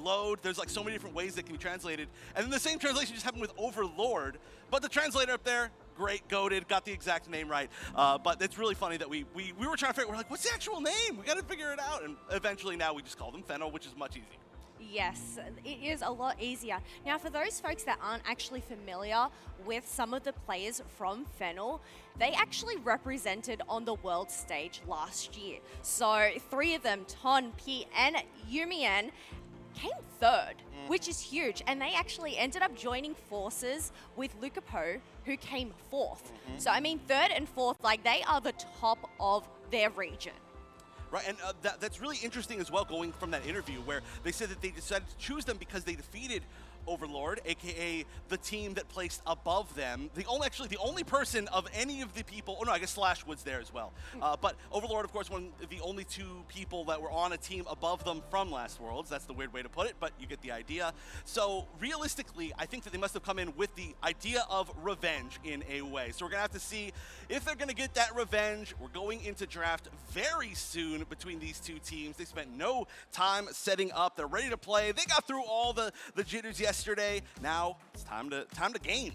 overload. There's like so many different ways that can be translated. And then the same translation just happened with overlord. But the translator up there, great, goated, got the exact name right. But it's really funny that we were trying to figure, we're like, what's the actual name? We got to figure it out. And eventually now we just call them Fennel, which is much easier. Yes, it is a lot easier. Now, for those folks that aren't actually familiar with some of the players from Fennel, they actually represented on the world stage last year. So 3 of them, Ton, P, and Yumien, came 3rd, which is huge. And they actually ended up joining forces with Lukapo, who came 4th. So, I mean, 3rd and 4th, like, they are the top of their region. Right, and that's really interesting as well, going from that interview where they said that they decided to choose them because they defeated Overlord, aka the team that placed above them. The only person of any of the people, oh no, I guess Slash was there as well. But Overlord, of course, one of the only 2 people that were on a team above them from last Worlds. That's the weird way to put it, but you get the idea. So realistically, I think that they must have come in with the idea of revenge in a way. So we're gonna have to see if they're gonna get that revenge. We're going into draft very soon between these 2 teams. They spent no time setting up. They're ready to play. They got through all the jitters yesterday. Now it's time to game.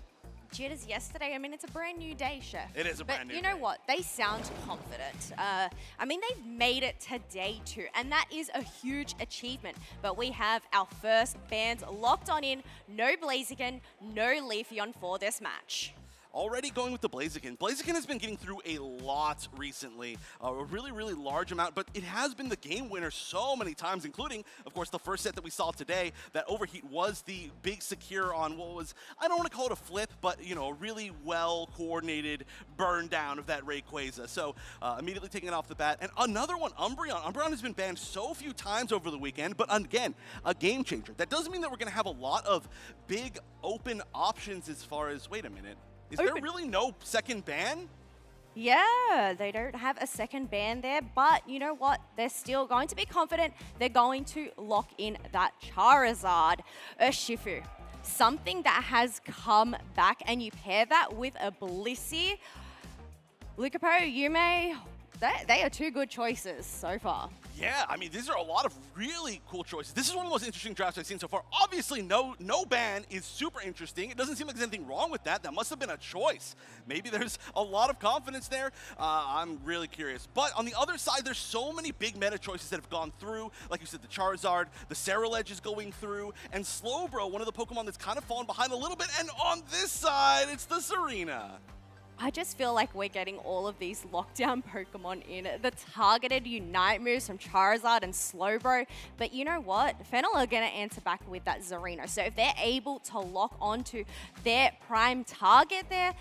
Jitters yesterday. I mean, it's a brand new day, Chef. It is a brand new day. But you know what? They sound confident. I mean, they've made it today too, and that is a huge achievement. But we have our first bands locked on in. No Blaziken, no Leafeon for this match. Already going with the Blaziken. Blaziken has been getting through a lot recently, a really, really large amount, but it has been the game winner so many times, including, of course, the first set that we saw today. That overheat was the big secure on what was, I don't want to call it a flip, but, you know, a really well-coordinated burn down of that Rayquaza. So immediately taking it off the bat. And another one, Umbreon. Umbreon has been banned so few times over the weekend, but again, a game changer. That doesn't mean that we're going to have a lot of big open options as far as, wait a minute. Is there really no second ban? Yeah, they don't have a second ban there, but you know what? They're still going to be confident. They're going to lock in that Charizard. Urshifu, something that has come back, and you pair that with a Blissey. Lukapo, Yume, they are 2 good choices so far. Yeah, I mean, these are a lot of really cool choices. This is one of the most interesting drafts I've seen so far. Obviously, no ban is super interesting. It doesn't seem like there's anything wrong with that. That must have been a choice. Maybe there's a lot of confidence there. I'm really curious. But on the other side, there's so many big meta choices that have gone through. Like you said, the Charizard, the Ceruledge is going through, and Slowbro, one of the Pokemon that's kind of fallen behind a little bit. And on this side, it's the Serena. I just feel like we're getting all of these lockdown Pokemon in. The targeted Unite moves from Charizard and Slowbro. But you know what? Fennel are going to answer back with that Zarina. So if they're able to lock onto their prime target there,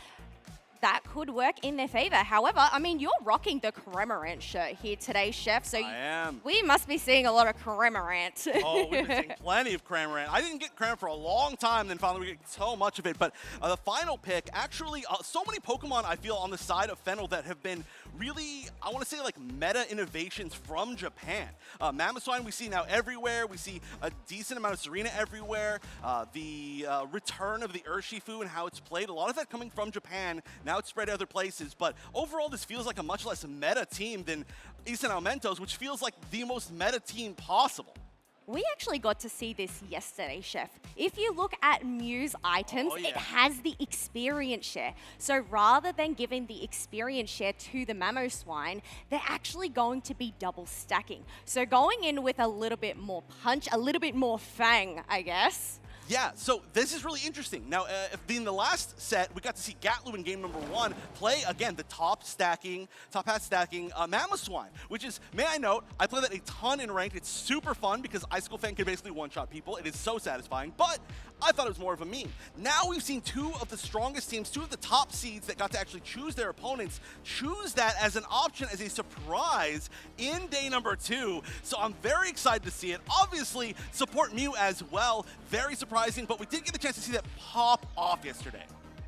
that could work in their favor. However, I mean, you're rocking the Cramorant shirt here today, Chef. So I am. We must be seeing a lot of Cramorant. Oh, we've been seeing plenty of Cramorant. I didn't get Cramorant for a long time, then finally we get so much of it. But the final pick, actually, so many Pokemon I feel on the side of Fennel that have been really, I want to say, like meta innovations from Japan. Mamoswine we see now everywhere. We see a decent amount of Serena everywhere. The return of the Urshifu and how it's played, a lot of that coming from Japan. Now it's spread to other places, but overall this feels like a much less meta team than East and Almentos, which feels like the most meta team possible. We actually got to see this yesterday, Chef. If you look at Mew's items, it has the experience share. So rather than giving the experience share to the Mamoswine, they're actually going to be double stacking. So going in with a little bit more punch, a little bit more fang, I guess. Yeah, so this is really interesting. Now, in the last set, we got to see Gatlu in game number 1 play, again, the top hat stacking Mamoswine, which is, may I note, I play that a ton in ranked. It's super fun because Icicle Fang can basically one-shot people. It is so satisfying, but I thought it was more of a meme. Now we've seen 2 of the strongest teams, 2 of the top seeds that got to actually choose their opponents, choose that as an option, as a surprise in day number 2. So I'm very excited to see it. Obviously, support Mew as well. Very surprising, but we did get a chance to see that pop off yesterday.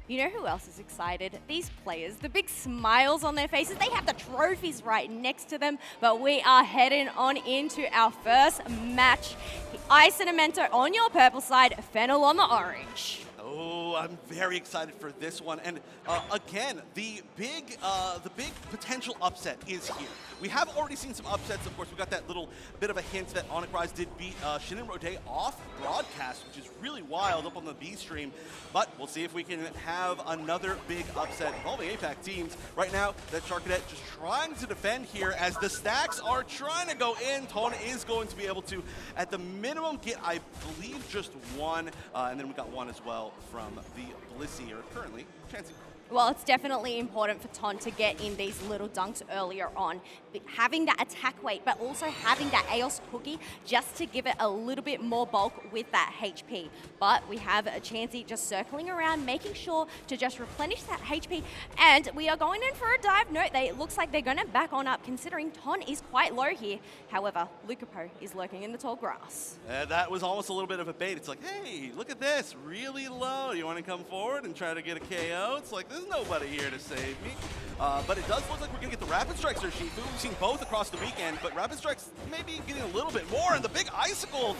You know who else is excited? These players, the big smiles on their faces. They have the trophies right next to them, but we are heading on into our first match. Ice and Amento on your purple side, Fennel on the orange. Oh, I'm very excited for this one. And again, the big potential upset is here. We have already seen some upsets. Of course, we got that little bit of a hint that Onic Rise did beat Shin and Rode off broadcast, which is really wild up on the B stream. But we'll see if we can have another big upset involving APAC teams. Right now, that Charcadet just trying to defend here as the stacks are trying to go in. Tone is going to be able to, at the minimum, get, I believe, just one. And then we got one as well from the Blissey, or currently, Chansey. Well, it's definitely important for Ton to get in these little dunks earlier on. Having that attack weight, but also having that AOS cookie just to give it a little bit more bulk with that HP. But we have a Chansey just circling around, making sure to just replenish that HP. And we are going in for a dive. No, it looks like they're going to back on up, considering Ton is quite low here. However, Lucapo is lurking in the tall grass. That was almost a little bit of a bait. It's like, hey, look at this, really low. You want to come forward and try to get a KO? It's like, there's nobody here to save me. But it does look like we're going to get the Rapid Strikes or Shifu. We've seen both across the weekend, but Rapid Strikes maybe getting a little bit more, and the big Icicle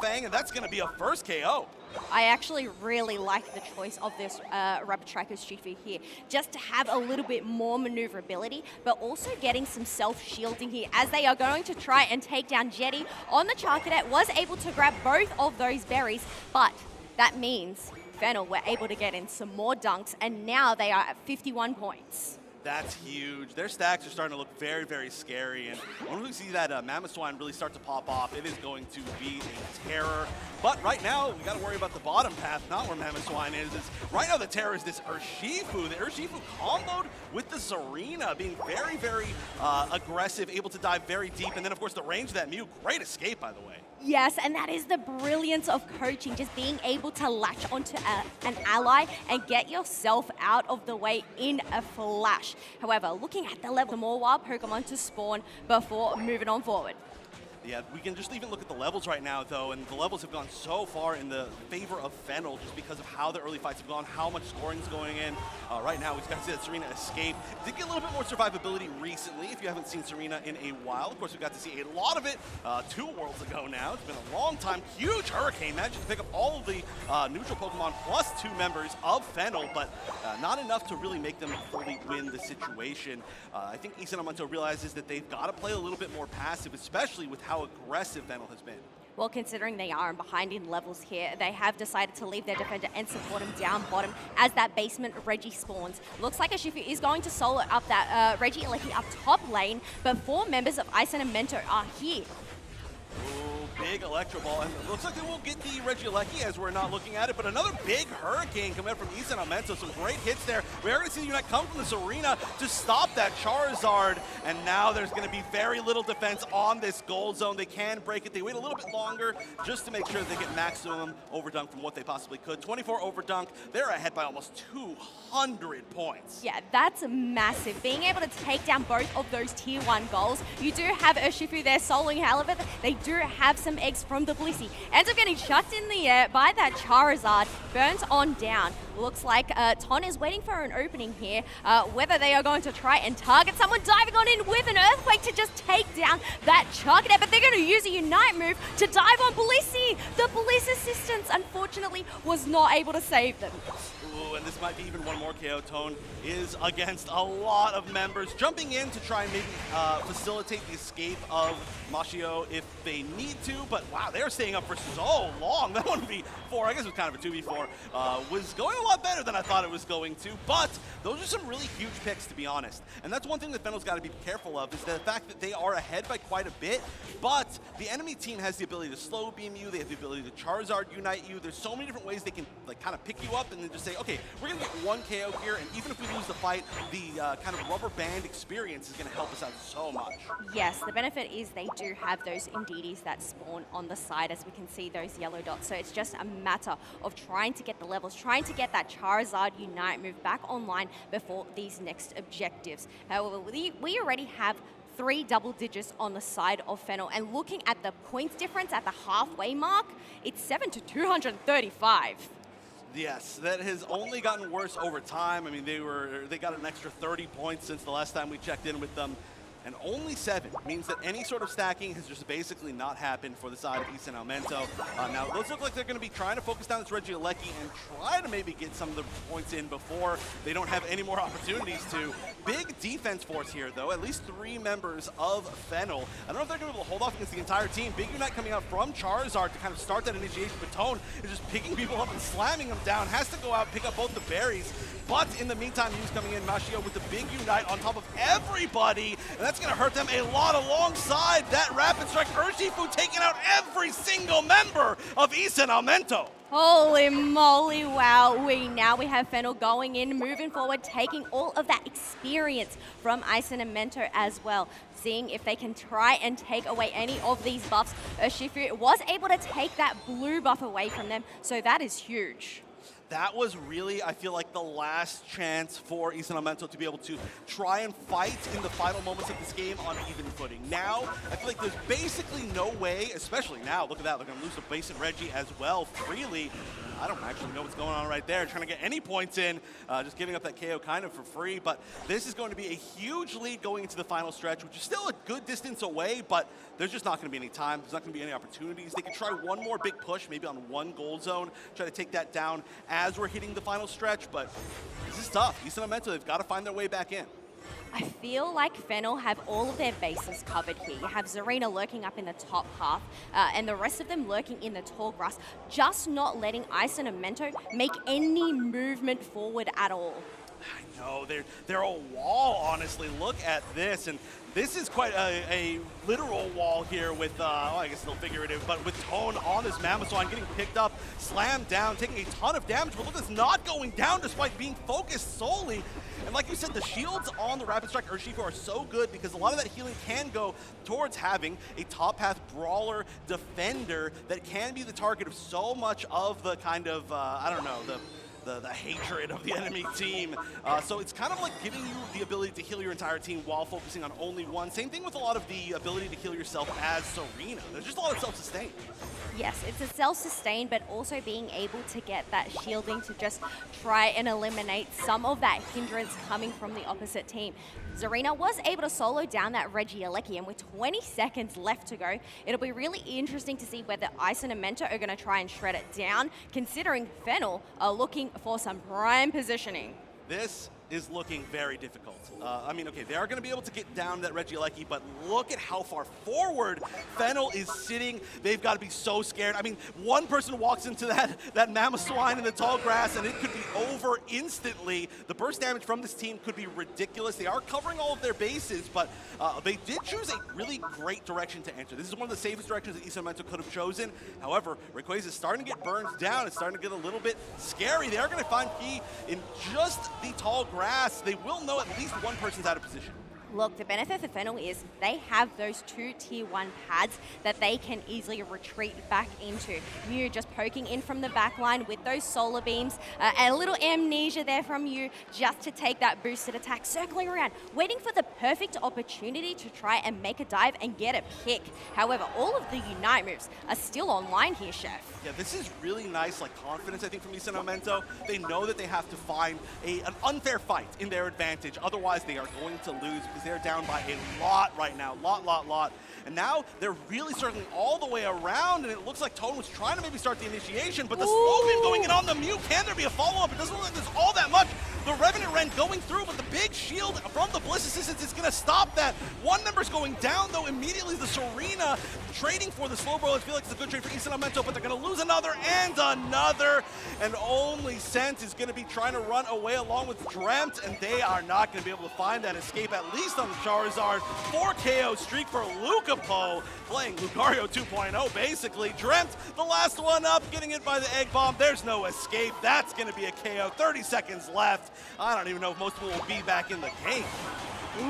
Fang, and that's going to be a first KO. I actually really like the choice of this Rapid Strikers Shifu here, just to have a little bit more maneuverability, but also getting some self-shielding here as they are going to try and take down Jetty on the Charcadet. Was able to grab both of those berries, but that means Fennel were able to get in some more dunks, and now they are at 51 points. That's huge. Their stacks are starting to look very, very scary. And when we see that Mammoth Swine really start to pop off, it is going to be a terror. But right now, we got to worry about the bottom path, not where Mammoth Swine is. Right now, the terror is this Urshifu. The Urshifu comboed with the Serena, being very, very aggressive, able to dive very deep. And then, of course, the range of that Mew. Great escape, by the way. Yes, and that is the brilliance of coaching, just being able to latch onto an ally and get yourself out of the way in a flash. However, looking at the level, the more wild Pokemon to spawn before moving on forward. Yeah, we can just even look at the levels right now, though, and the levels have gone so far in the favor of Fennel just because of how the early fights have gone, how much scoring is going in. Right now, we've got to see that Serena escape. Did get a little bit more survivability recently, if you haven't seen Serena in a while. Of course, we've got to see a lot of it 2 worlds ago now. It's been a long time. Huge Hurricane. Managed to pick up all of the neutral Pokemon plus 2 members of Fennel, but not enough to really make them fully win the situation. I think Isanamento realizes that they've got to play a little bit more passive, especially with how aggressive Fennel has been. Well, considering they are behind in levels here, they have decided to leave their defender and support him down bottom as that basement Reggie spawns. Looks like Urshifu is going to solo up that Reggie up top lane, but 4 members of Isanamento are here. Ooh, big Electro Ball, and it looks like they won't get the Regieleki as we're not looking at it, but another big Hurricane coming out from Isanamento. Some great hits there. We are going to see the Unite come from this arena to stop that Charizard, and now there's going to be very little defense on this gold zone. They can break it. They wait a little bit longer just to make sure they get maximum overdunk from what they possibly could. 24 overdunk. They're ahead by almost 200 points. Yeah, that's massive. Being able to take down both of those tier 1 goals. You do have Urshifu there soloing, however, they do have some eggs from the Blissey. Ends up getting chucked in the air by that Charizard. Burns on down. Looks like Ton is waiting for an opening here. Whether they are going to try and target someone, diving on in with an Earthquake to just take down that Charcadet, but they're going to use a Unite move to dive on Blissey. The Police Assistance, unfortunately, was not able to save them. Ooh, and this might be even one more KO. Tone is against a lot of members, jumping in to try and maybe facilitate the escape of Mashio if they need to, but wow, they're staying up for so long. That 1v4, I guess it was kind of a 2v4, was going a lot better than I thought it was going to, but those are some really huge picks, to be honest. And that's one thing that Fennel's got to be careful of, is the fact that they are ahead by quite a bit, but the enemy team has the ability to slow beam you, they have the ability to Charizard Unite you. There's so many different ways they can like kind of pick you up and then just say, okay, we're going to get 1 KO here, and even if we lose the fight, the kind of rubber band experience is going to help us out so much. Yes, the benefit is they do have those Indeedis that spawn on the side, as we can see those yellow dots. So it's just a matter of trying to get the levels, trying to get that Charizard Unite move back online before these next objectives. However, we already have 3 double digits on the side of Fennel, and looking at the points difference at the halfway mark, it's 7 to 235. Yes, that has only gotten worse over time. I mean, they got an extra 30 points since the last time we checked in with them. and only 7 means that any sort of stacking has just basically not happened for the side of East and Almento. Now, those look like they're going to be trying to focus down this Regieleki and try to maybe get some of the points in before they don't have any more opportunities to. Big defense force here, though. At least 3 members of Fennel. I don't know if they're going to be able to hold off against the entire team. Big Unite coming out from Charizard to kind of start that initiation, but Tone is just picking people up and slamming them down. Has to go out, pick up both the berries. But in the meantime, Yu's coming in, Mashio with the big Unite on top of everybody, and that's going to hurt them a lot alongside that Rapid Strike Urshifu taking out every single member of East and Almento. Holy moly, wow. We have Fennel going in, moving forward, taking all of that experience from Ice and Amento as well, seeing if they can try and take away any of these buffs. Urshifu was able to take that blue buff away from them, so that is huge. That was really, I feel like, the last chance for East and Almento to be able to try and fight in the final moments of this game on even footing. Now, I feel like there's basically no way, especially now, look at that, they're going to lose to Base and Reggie as well freely. I don't actually know what's going on right there, trying to get any points in, just giving up that KO kind of for free, but this is going to be a huge lead going into the final stretch, which is still a good distance away, but there's just not going to be any time, there's not going to be any opportunities. They can try one more big push, maybe on one gold zone, try to take that down as we're hitting the final stretch, but this is tough. East and Almento, they've got to find their way back in. I feel like Fennel have all of their bases covered here. You have Zarina lurking up in the top half, and the rest of them lurking in the tall grass, just not letting Ice and Amento make any movement forward at all. I know, they're a wall, honestly. Look at this, and this is quite a literal wall here with, well, I guess still figurative, but with Tone on this Mamoswine getting picked up, slammed down, taking a ton of damage, but look, it's not going down despite being focused solely. And like you said, the shields on the Rapid Strike Urshifu are so good because a lot of that healing can go towards having a top path brawler defender that can be the target of so much of the kind of, I don't know, the hatred of the enemy team. So it's kind of like giving you the ability to heal your entire team while focusing on only one. Same thing with a lot of the ability to heal yourself as Serena. There's just a lot of self-sustain. Yes, it's a self-sustain, but also being able to get that shielding to just try and eliminate some of that hindrance coming from the opposite team. Zarina was able to solo down that Regieleki, and with 20 seconds left to go, it'll be really interesting to see whether Ice and Amento are going to try and shred it down, considering Fennel are looking for some prime positioning. This is looking very difficult. I mean, okay, they are going to be able to get down that Regieleki, but look at how far forward Fennel is sitting. They've got to be so scared. I mean, one person walks into that Mamoswine in the tall grass, and it could be over instantly. The burst damage from this team could be ridiculous. They are covering all of their bases, but they did choose a really great direction to enter. This is one of the safest directions that East and Almento could have chosen. However, Rayquaza is starting to get burned down. It's starting to get a little bit scary. They are going to find Key in just the tall grass. They will know at least one person's out of position. Look, the benefit for Fennel is they have those 2 tier 1 pads that they can easily retreat back into. You just poking in from the back line with those solar beams, and a little amnesia there from you just to take that boosted attack, circling around, waiting for the perfect opportunity to try and make a dive and get a pick. However, all of the Unite moves are still online here, Chef. Yeah, this is really nice, like, confidence, I think, from East and Almento. They know that they have to find an unfair fight in their advantage. Otherwise, they are going to lose because they're down by a lot right now. Lot. And now they're really circling all the way around, and it looks like Tone was trying to maybe start the initiation, but the slow beam going in on the Mew, can there be a follow-up? It doesn't look like there's all that much. The Revenant Ren going through, but the big shield from the Bliss Assistance is going to stop that. One member's going down, though, immediately. The Serena trading for the slow bro. I feel like it's a good trade for East and Almento, but they're going to lose another and another. And only Sense is going to be trying to run away along with Dreamt, and they are not going to be able to find that escape, at least on the Charizard. 4 KO streak for Lucapo, playing Lucario 2.0, basically. Dreamt, the last one up, getting hit by the Egg Bomb. There's no escape. That's going to be a KO. 30 seconds left. I don't even know if most people will be back in the game.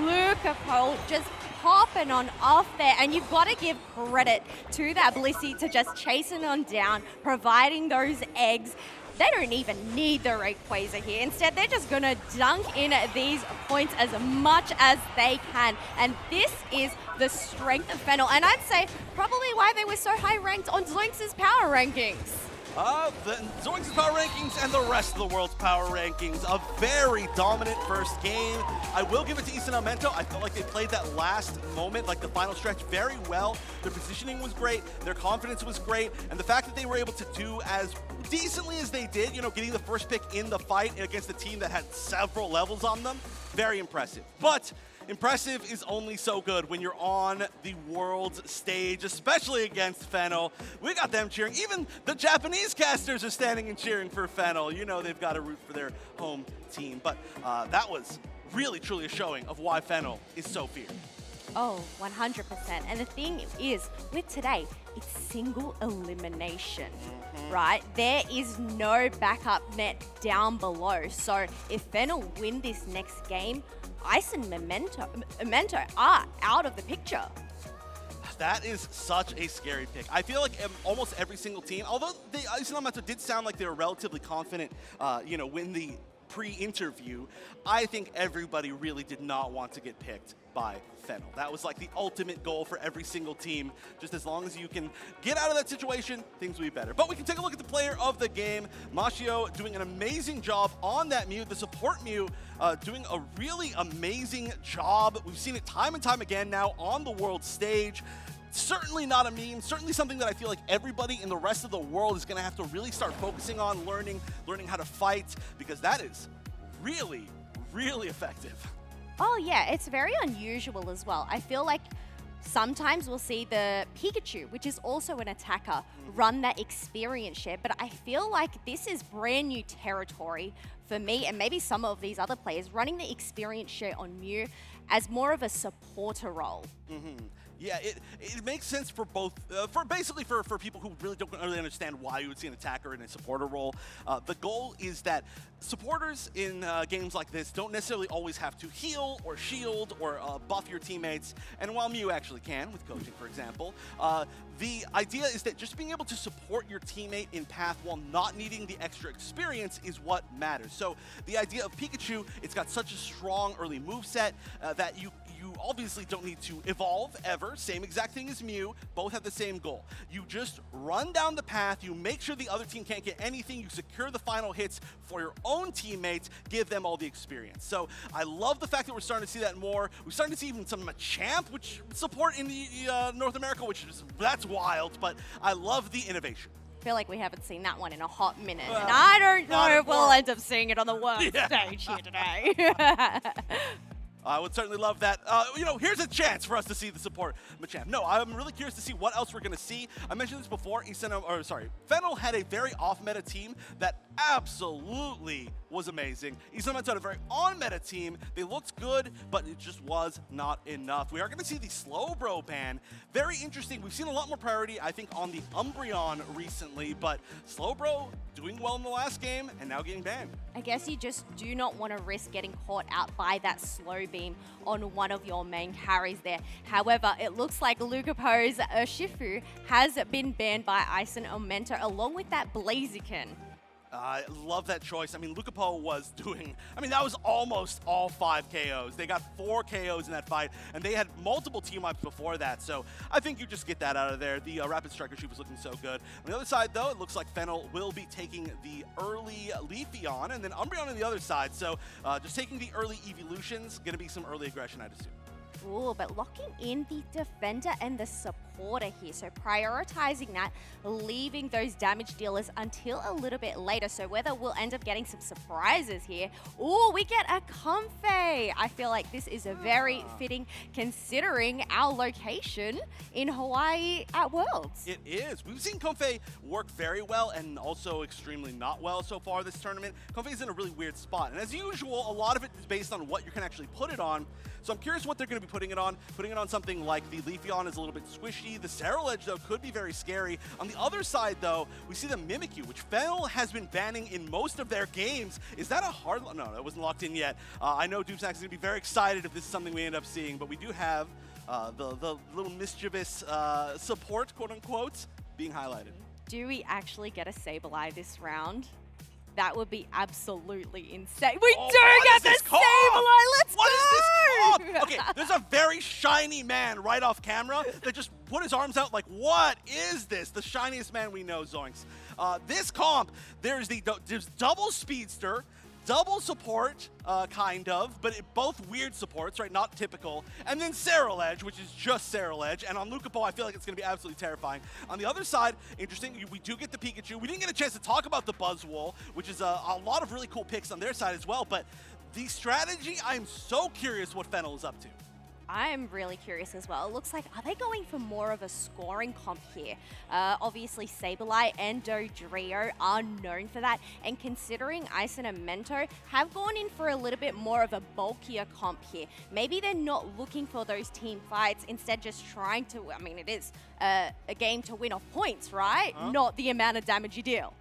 Lucapo just popping on off there, and you've got to give credit to that Blissey to just chasing on down, providing those eggs. They don't even need the Rayquaza here. Instead, they're just going to dunk in these points as much as they can. And this is the strength of Fennel. And I'd say probably why they were so high ranked on Zoinks' power rankings. The Zoinks' power rankings and the rest of the world's power rankings. A very dominant first game. I will give it to Isan Almento. I felt like they played that last moment, like the final stretch, very well. Their positioning was great. Their confidence was great. And the fact that they were able to do as decently as they did, you know, getting the first pick in the fight against a team that had several levels on them, very impressive. But impressive is only so good when you're on the world stage, especially against Fennel. We got them cheering. Even the Japanese casters are standing and cheering for Fennel. You know they've got to root for their home team. But that was really, truly a showing of why Fennel is so feared. Oh, 100%. And the thing is, with today, it's single elimination, right? There is no backup net down below. So if Fennel win this next game, Ice and Memento are out of the picture. That is such a scary pick. I feel like almost every single team, although the Ice and Memento did sound like they were relatively confident, you know, when the pre-interview, I think everybody really did not want to get picked by Fennel. That was like the ultimate goal for every single team. Just as long as you can get out of that situation, things will be better. But we can take a look at the player of the game. Mashio doing an amazing job on that Mew. The support Mew doing a really amazing job. We've seen it time and time again now on the world stage. Certainly not a meme, certainly something that I feel like everybody in the rest of the world is going to have to really start focusing on, learning how to fight, because that is really, really effective. Oh yeah, it's very unusual as well. I feel like sometimes we'll see the Pikachu, which is also an attacker, run that experience share, but I feel like this is brand new territory for me and maybe some of these other players running the experience share on Mew as more of a supporter role. Yeah, it makes sense for both, basically for people who really don't really understand why you would see an attacker in a supporter role. The goal is that supporters in games like this don't necessarily always have to heal or shield or buff your teammates, and while Mew actually can, with coaching for example, the idea is that just being able to support your teammate in path while not needing the extra experience is what matters. So the idea of Pikachu, it's got such a strong early moveset that you obviously don't need to evolve ever. Same exact thing as Mew. Both have the same goal. You just run down the path, you make sure the other team can't get anything, you secure the final hits for your own teammates, give them all the experience. So I love the fact that we're starting to see that more. We're starting to see even some Machamp, which support in the North America, that's wild, but I love the innovation. I feel like we haven't seen that one in a hot minute, and I don't know if we'll end up seeing it on the world stage here today. I would certainly love that. You know, here's a chance for us to see the support Machamp. No, I'm really curious to see what else we're going to see. I mentioned this before. Fennel had a very off-meta team that absolutely was amazing. Isan's had a very on-meta team. They looked good, but it just was not enough. We are going to see the Slowbro ban. Very interesting. We've seen a lot more priority, I think, on the Umbreon recently, but Slowbro doing well in the last game and now getting banned. I guess you just do not want to risk getting caught out by that slow beam on one of your main carries there. However, it looks like Lucapo's Urshifu has been banned by Ice and Almento along with that Blaziken. I love that choice. I mean, Lucapo was doing, that was almost all 5 KOs. They got 4 KOs in that fight, and they had multiple team wipes before that, so I think you just get that out of there. The Rapid Striker Shoot was looking so good. On the other side, though, it looks like Fennel will be taking the early Leafeon, and then Umbreon on the other side, so just taking the early evolutions, going to be some early aggression, I'd assume. Ooh, but locking in the defender and the supporter here. So prioritizing that, leaving those damage dealers until a little bit later. So whether we'll end up getting some surprises here. Ooh, we get a Comfey. I feel like this is a very fitting considering our location in Hawaii at Worlds. It is. We've seen Comfey work very well and also extremely not well so far this tournament. Comfey's in a really weird spot. And as usual, a lot of it is based on what you can actually put it on. So I'm curious what they're going to be putting it on. Putting it on something like the Leafeon is a little bit squishy. The Cerulege, though, could be very scary. On the other side, though, we see the Mimikyu, which Fennel has been banning in most of their games. Is that a hard... No, that wasn't locked in yet. I know DreamMax is going to be very excited if this is something we end up seeing, but we do have the little mischievous support, quote-unquote, being highlighted. Do we actually get a Sableye this round? That would be absolutely insane. We do what get is the this comp? Sableye. Let's What go! is this comp? Okay, there's a very shiny man right off camera that just put his arms out like, what is this? The shiniest man we know, Zoinks. This comp, there's double speedster, double support, kind of, but both weird supports, right? Not typical. And then Ceruledge, which is just Ceruledge. And on Lucapo, I feel like it's going to be absolutely terrifying. On the other side, interesting, we do get the Pikachu. We didn't get a chance to talk about the Buzzwole, which is a lot of really cool picks on their side as well. But the strategy, I'm so curious what Fennel is up to. I'm really curious as well. It looks like, are they going for more of a scoring comp here? Obviously, Sableye and Dodrio are known for that. And considering Ice and Mento have gone in for a little bit more of a bulkier comp here, maybe they're not looking for those team fights, instead just trying to, I mean, it is a game to win off points, right? Not the amount of damage you deal.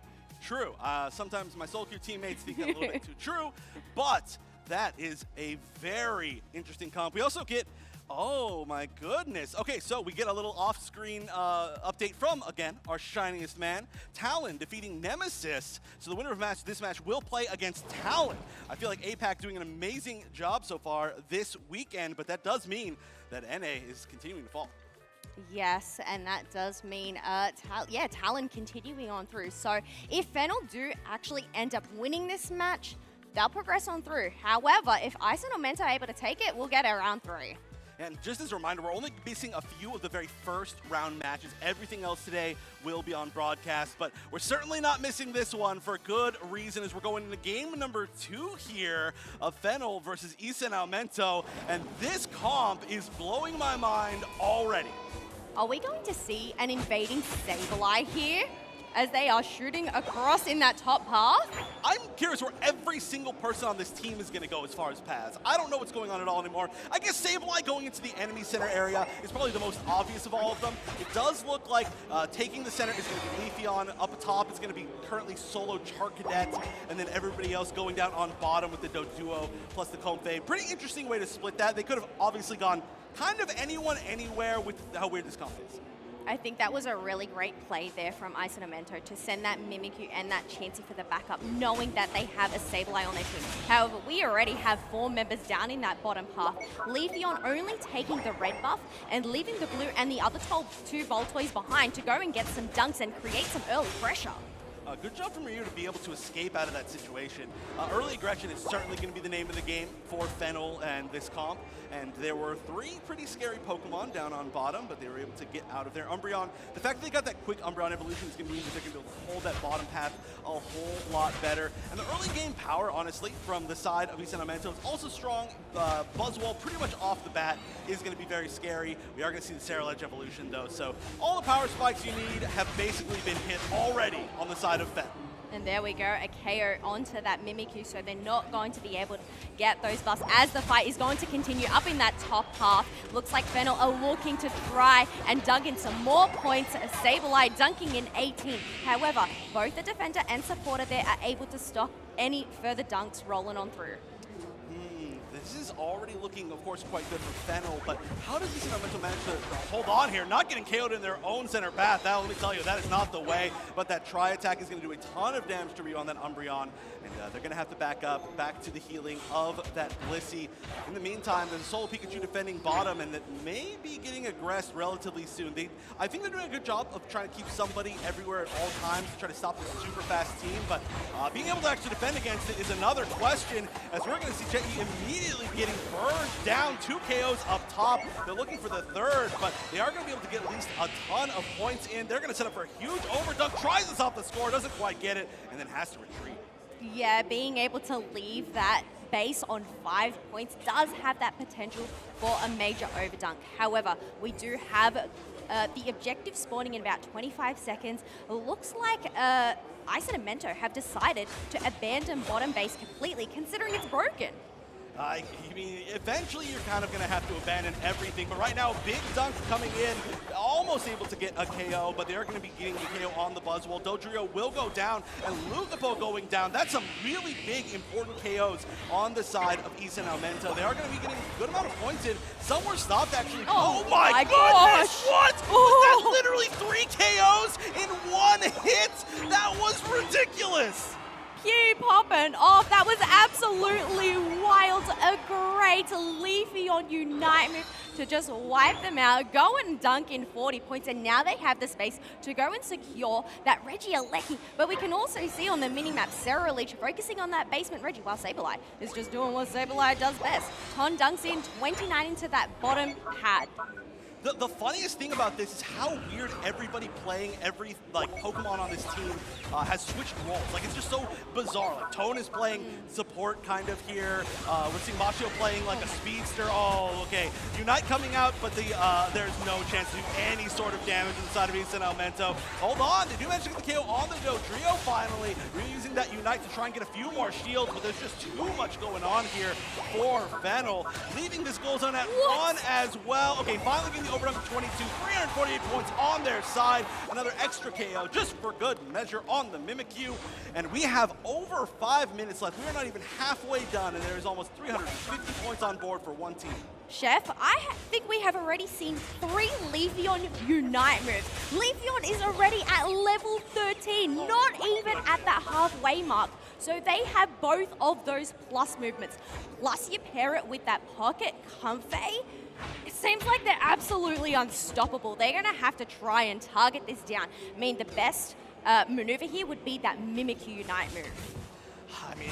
True. Sometimes my Soul Cube teammates think that a little bit too true, but that is a very interesting comp. We also get, oh my goodness. Okay, so we get a little off-screen update from, again, our shiniest man, Talon, defeating Nemesis. So the winner of this match will play against Talon. I feel like APAC doing an amazing job so far this weekend, but that does mean that NA is continuing to fall. Yes, and that does mean, Talon continuing on through. So if Fennel do actually end up winning this match, they'll progress on through. However, if Ice and Mento are able to take it, we'll get a round 3. And just as a reminder, we're only missing a few of the very first round matches. Everything else today will be on broadcast, but we're certainly not missing this one for good reason, as we're going into game number 2 here of Fennel versus Ice and Mento, and this comp is blowing my mind already. Are we going to see an invading Sableye here as they are shooting across in that top path? I'm curious where every single person on this team is going to go as far as paths. I don't know what's going on at all anymore. I guess Sableye going into the enemy center area is probably the most obvious of all of them. It does look like taking the center is going to be Leafeon. Up top is going to be currently solo Charcadet, and then everybody else going down on bottom with the Doduo plus the Comfey. Pretty interesting way to split that. They could have obviously gone kind of anyone, anywhere with how weird this comp is. I think that was a really great play there from Ice and Mento to send that Mimikyu and that Chansey for the backup, knowing that they have a Sableye on their team. However, we already have 4 members down in that bottom path. Leafeon only taking the red buff and leaving the blue and the other 2 Voltoys behind to go and get some dunks and create some early pressure. Good job from Ryu to be able to escape out of that situation. Early aggression is certainly going to be the name of the game for Fennel and this comp. And there were 3 pretty scary Pokemon down on bottom, but they were able to get out of there. Umbreon, the fact that they got that quick Umbreon evolution is going to mean that they're going to be able to hold that bottom path a whole lot better. And the early game power, honestly, from the side of Ice and Mento is also strong. Buzzwole, pretty much off the bat, is going to be very scary. We are going to see the Ceruledge evolution, though. So all the power spikes you need have basically been hit already on the side of Fennel. And there we go, a KO onto that Mimikyu, so they're not going to be able to get those buffs as the fight is going to continue up in that top half. Looks like Fennel are looking to try and dunk in some more points. Sableye dunking in 18. However, both the defender and supporter there are able to stop any further dunks rolling on through. This is already looking, of course, quite good for Fennel, but how does this Mento manage to hold on here? Not getting KO'd in their own center path. That, let me tell you, that is not the way, but that tri-attack is going to do a ton of damage to Ryu on that Umbreon, and they're going to have to back up, back to the healing of that Blissey. In the meantime, there's a solo Pikachu defending bottom, and that may be getting aggressed relatively soon. I think they're doing a good job of trying to keep somebody everywhere at all times to try to stop this super fast team, but being able to actually defend against it is another question, as we're going to see Jetty immediately getting burned down. 2 KOs up top. They're looking for the 3rd, but they are going to be able to get at least a ton of points in. They're going to set up for a huge overdunk, tries to stop the score, doesn't quite get it, and then has to retreat. Yeah, being able to leave that base on 5 points does have that potential for a major overdunk. However, we do have the objective spawning in about 25 seconds. Looks like Ice and Mento have decided to abandon bottom base completely, considering it's broken. I mean, eventually you're kind of going to have to abandon everything, but right now, big dunk coming in, almost able to get a KO, but they're going to be getting the KO on the Buzzwole. Dodrio will go down, and Lucapo going down. That's some really big, important KOs on the side of Ice and Mento. They are going to be getting a good amount of points in. Some were stopped, actually. Oh my goodness! What? Was that literally 3 KOs in 1 hit? That was ridiculous! Q popping off. That was absolutely wild. A great Leafy on Unite move to just wipe them out, go and dunk in 40 points, and now they have the space to go and secure that Regieleki. But we can also see on the minimap, Ceremonies focusing on that basement Reggie, while Sableye is just doing what Sableye does best. Ton dunks in 29 into that bottom pad. The funniest thing about this is how weird everybody playing every Pokemon on this team has switched roles. Like, it's just so bizarre. Like, Tone is playing support kind of here. We're seeing Machio playing like a speedster. Oh, okay. Unite coming out, but there's no chance to do any sort of damage inside of East and Elemento. Hold on, they do manage to get the KO on the Dodrio finally. Reusing that Unite to try and get a few more shields, but there's just too much going on here for Fennel. Leaving this goal zone at 1 as well. Okay, finally getting the overrun to 22, 348 points on their side. Another extra KO just for good measure on the Mimikyu. And we have over 5 minutes left. We are not even halfway done, and there is almost 350 points on board for one team. Chef, I think we have already seen 3 Leafeon Unite moves. Leafeon is already at level 13, not even at that halfway mark. So they have both of those plus movements. Plus you pair it with that Pocket Comfey. It seems like they're absolutely unstoppable. They're going to have to try and target this down. I mean, the best maneuver here would be that Mimikyu Unite move. I mean,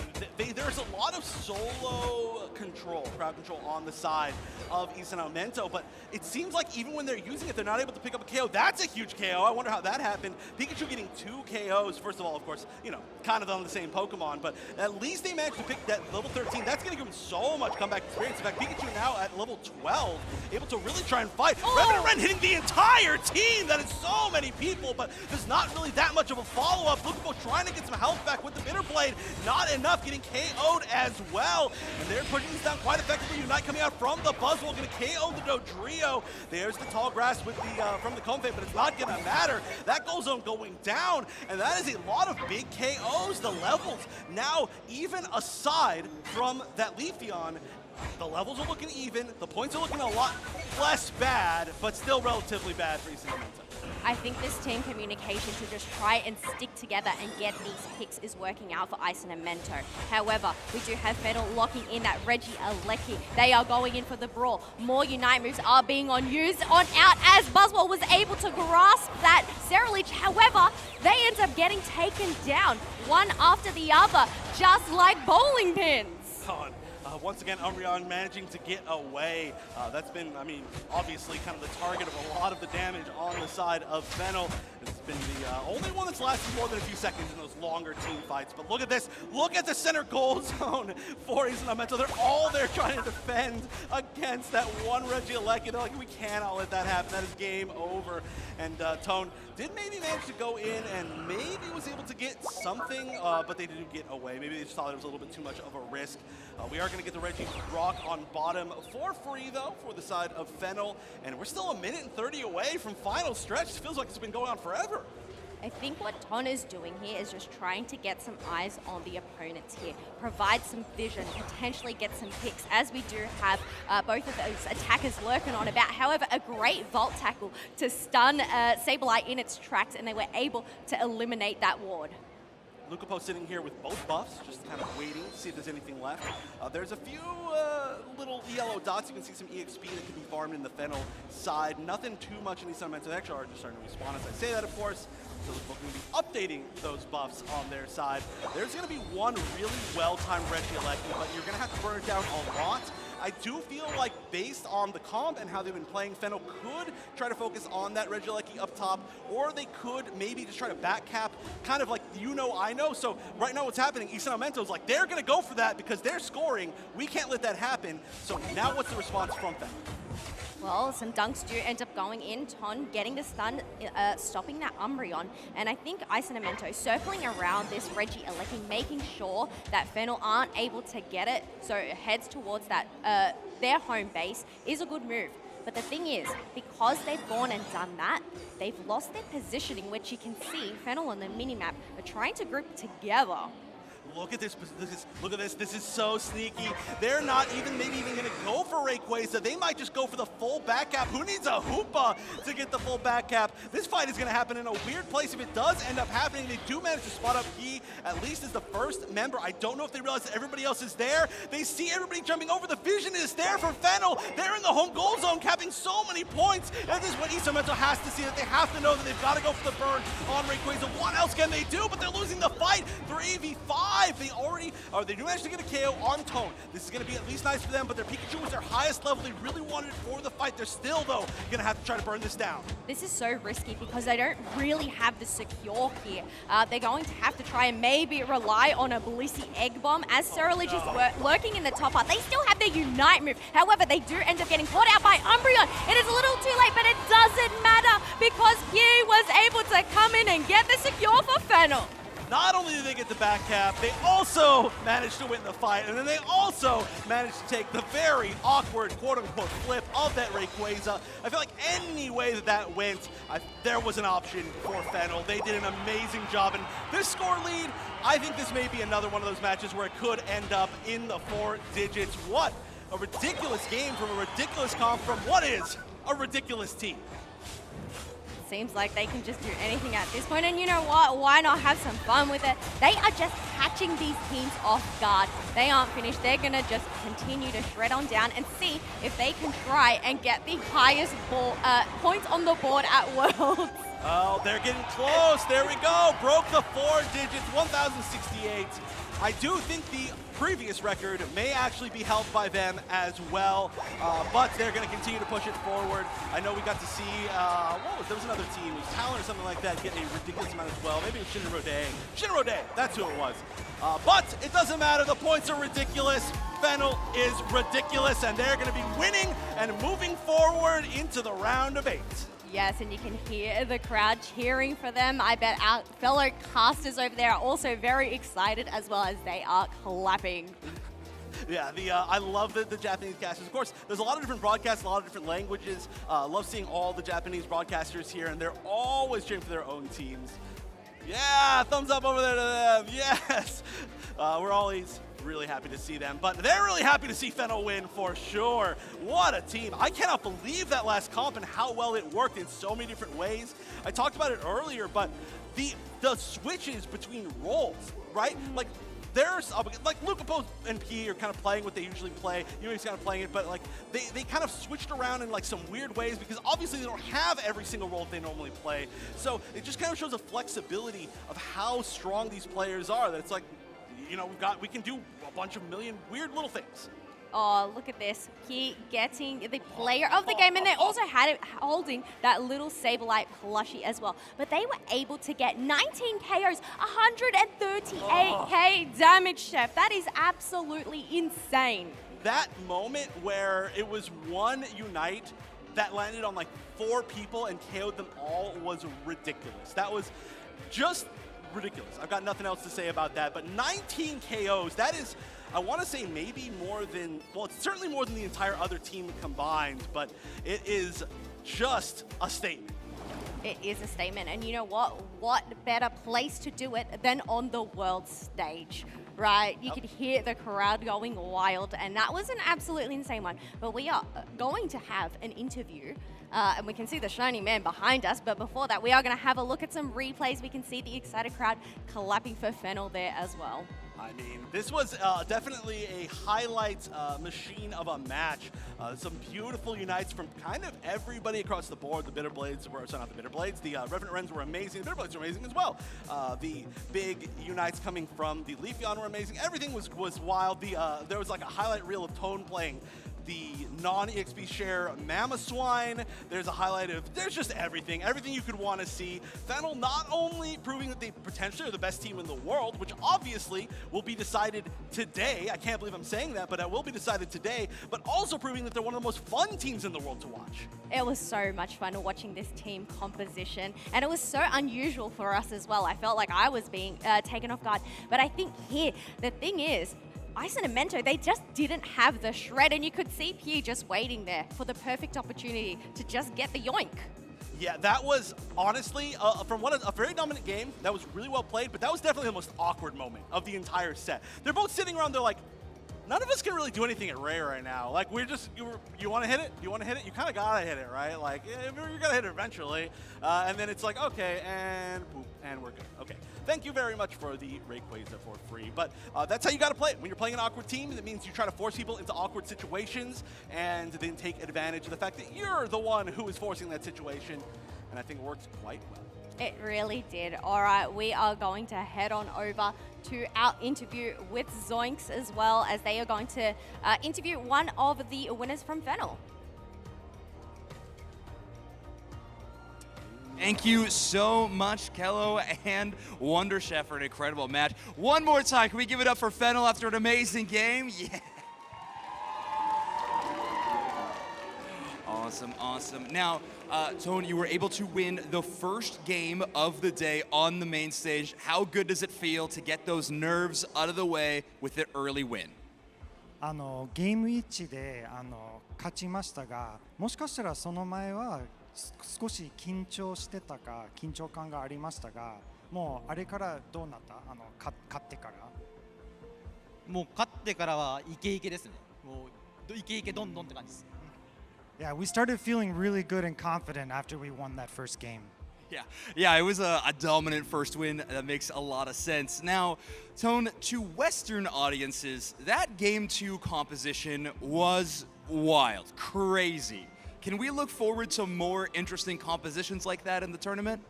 there's a lot of solo control, crowd control on the side of East and Elemento, but it seems like even when they're using it, they're not able to pick up a KO. That's a huge KO. I wonder how that happened. Pikachu getting 2 KOs. First of all, of course, you know, kind of on the same Pokemon, but at least they managed to pick that level 13. That's going to give them so much comeback experience. In fact, Pikachu now at level 12, able to really try and fight. Revenant Ren hitting the entire team. That is so many people, but there's not really that much of a follow-up. Lucapo trying to get some health back with the Bitter Blade. Not enough, getting KO'd as well. And they're pushing this down quite effectively. Unite coming out from the Buzzwole, going to KO the Dodrio. There's the tall grass with the from the Comfey, but it's not going to matter. That goal zone going down, and that is a lot of big KOs. The levels now, even aside from that Leafeon, the levels are looking even. The points are looking a lot less bad, but still relatively bad for East and Elemento. I think this team communication to just try and stick together and get these picks is working out for Ice and Mento. However, we do have Fennel locking in that Regieleki. They are going in for the brawl. More Unite moves are being used on out as Buzzwole was able to grasp that Ceraleech. However, they end up getting taken down one after the other, just like bowling pins. Once again, Umbreon managing to get away. That's been, I mean, obviously kind of the target of a lot of the damage on the side of Fennel. It's been the only one that's lasted more than a few seconds in those longer team fights. But look at this. Look at the center goal zone for East and Elemento. They're all there trying to defend against that one Regieleki. They're like, we cannot let that happen. That is game over. And Tone did maybe manage to go in and maybe was able to get something, but they didn't get away. Maybe they just thought it was a little bit too much of a risk. We are going to get the Reggie Rock on bottom for free, though, for the side of Fennel. And we're still 1:30 away from final stretch. It feels like it's been going on forever. I think what Ton is doing here is just trying to get some eyes on the opponents here, provide some vision, potentially get some picks, as we do have both of those attackers lurking on about. However, a great vault tackle to stun Sableye in its tracks, and they were able to eliminate that ward. Lucapo sitting here with both buffs, just kind of waiting to see if there's anything left. There's a few little yellow dots. You can see some EXP that can be farmed in the Fennel side. Nothing too much in these summons. They actually are just starting to respawn as I say that, of course. So Lucapo's going to be updating those buffs on their side. There's going to be one really well-timed Regieleki, but you're going to have to burn it down a lot. I do feel like based on the comp and how they've been playing, Fennel could try to focus on that Regieleki up top, or they could maybe just try to back cap, kind of like you know, I know. So right now what's happening, East and Elemento's like, they're going to go for that because they're scoring. We can't let that happen. So now what's the response from Fennel? Well, some dunks do end up going in. Ton getting the stun, stopping that Umbreon. And I think Ice and Mento circling around this Regieleki, making sure that Fennel aren't able to get it, so it heads towards that their home base is a good move. But the thing is, because they've gone and done that, they've lost their positioning, which you can see Fennel on the minimap are trying to group together. Look at this. Look at this. This is so sneaky. They're not maybe even going to go for Rayquaza. They might just go for the full back cap. Who needs a Hoopa to get the full back cap? This fight is going to happen in a weird place. If it does end up happening, they do manage to spot up Key, at least as the first member. I don't know if they realize that everybody else is there. They see everybody jumping over. The vision is there for Fennel. They're in the home goal zone, capping so many points. And this is what Isometro has to see, that they have to know that they've got to go for the burn on Rayquaza. What else can they do? But they're losing the fight. 3v5. They do manage to get a KO on Tone. This is going to be at least nice for them, but their Pikachu was their highest level. They really wanted it for the fight. They're still, though, going to have to try to burn this down. This is so risky because they don't really have the secure here. They're going to have to try and maybe rely on a Blissey Egg Bomb, as Ceremonies is lurking in the top part. They still have their Unite move. However, they do end up getting caught out by Umbreon. It is a little too late, but it doesn't matter because he was able to come in and get the secure for Fennel. Not only did they get the back cap, they also managed to win the fight, and then they also managed to take the very awkward quote-unquote flip of that Rayquaza. I feel like any way that went, there was an option for Fennel. They did an amazing job, and this score lead, I think this may be another one of those matches where it could end up in the 4 digits. What a ridiculous game from a ridiculous comp from what is a ridiculous team. Seems like they can just do anything at this point, and you know what? Why not have some fun with it? They are just catching these teams off guard. They aren't finished. They're gonna just continue to shred on down and see if they can try and get the highest points on the board at Worlds. Oh, they're getting close. There we go. Broke the 4 digits, 1,068. I do think the previous record may actually be held by them as well, but they're going to continue to push it forward. I know we got to see, there was another team, it was Talon or something like that, get a ridiculous amount as well. Maybe it was Shinra Day. Shinra Day, that's who it was. But it doesn't matter, the points are ridiculous. Fennel is ridiculous, and they're going to be winning and moving forward into the round of 8. Yes, and you can hear the crowd cheering for them. I bet our fellow casters over there are also very excited as well as they are clapping. Yeah, I love the Japanese casters. Of course, there's a lot of different broadcasts, a lot of different languages. Love seeing all the Japanese broadcasters here, and they're always cheering for their own teams. Yeah, thumbs up over there to them. Yes. We're always really happy to see them, but they're really happy to see Fennel win for sure. What a team. I cannot believe that last comp and how well it worked in so many different ways. I talked about it earlier, but the switches between roles, right? Like, there's, like, Lucapo and P are kind of playing what they usually play. Unic's kind of playing it, but, like, they kind of switched around in, like, some weird ways because obviously they don't have every single role that they normally play. So it just kind of shows a flexibility of how strong these players are, that it's like, you know, we can do a bunch of million weird little things. Oh, look at this. He getting the player of the game, and they also had it holding that little Sableye plushie as well. But they were able to get 19 KOs, 138k damage, Chef. That is absolutely insane. That moment where it was one Unite that landed on like 4 people and KO'd them all was ridiculous. That was just ridiculous. I've got nothing else to say about that, but 19 KOs, that is, I want to say maybe more than, well, it's certainly more than the entire other team combined, but it is just a statement. It is a statement, and you know what? What better place to do it than on the world stage, right? You could hear the crowd going wild, and that was an absolutely insane one. But we are going to have an interview, and we can see the shiny man behind us, but before that, we are going to have a look at some replays. We can see the excited crowd clapping for Fennel there as well. I mean, this was definitely a highlight machine of a match. Some beautiful unites from kind of everybody across the board. The Bitterblades were, sorry, not the Bitterblades, the Revenant Wrens were amazing. The Bitterblades were amazing as well. The big unites coming from the Leafeon were amazing. Everything was wild. There was like a highlight reel of Tone playing the non-EXP share Mamoswine. There's a highlight of, there's just everything you could want to see. Fennel not only proving that they potentially are the best team in the world, which obviously will be decided today. I can't believe I'm saying that, but it will be decided today, but also proving that they're one of the most fun teams in the world to watch. It was so much fun watching this team composition, and it was so unusual for us as well. I felt like I was being taken off guard, but I think here, the thing is, Ice and Mento, they just didn't have the shred, and you could see P just waiting there for the perfect opportunity to just get the yoink. Yeah, that was honestly, from what a very dominant game. That was really well played, but that was definitely the most awkward moment of the entire set. They're both sitting around, they're like, none of us can really do anything at Ray right now. Like, we're just, you want to hit it? You want to hit it? You kind of got to hit it, right? Like, you're going to hit it eventually. And then it's like, okay, and boop, and we're good. Okay. Thank you very much for the Rayquaza for free. But that's how you got to play it. When you're playing an awkward team, that means you try to force people into awkward situations and then take advantage of the fact that you're the one who is forcing that situation. And I think it worked quite well. It really did. All right, we are going to head on over to our interview with Zoinks as well, as they are going to interview one of the winners from Fennel. Thank you so much, Kello and Wonder Chef, for an incredible match. One more time, can we give it up for Fennel after an amazing game? Yeah. Awesome, awesome. Now, Tone, you were able to win the first game of the day on the main stage. How good does it feel to get those nerves out of the way with an early win? ゲーム1で勝ちましたが、もしかしたらその前は少し緊張してたか緊張感がありましたが、もうあれからどうなった？勝ってから？もう勝ってからはイケイケですね。もうイケイケどんどんって感じです。Yeah, we started feeling really good and confident after we won that first game. Yeah, it was a dominant first win. That makes a lot of sense. Now, Tone, to Western audiences, that Game 2 composition was wild, crazy. Can we look forward to more interesting compositions like that in the tournament?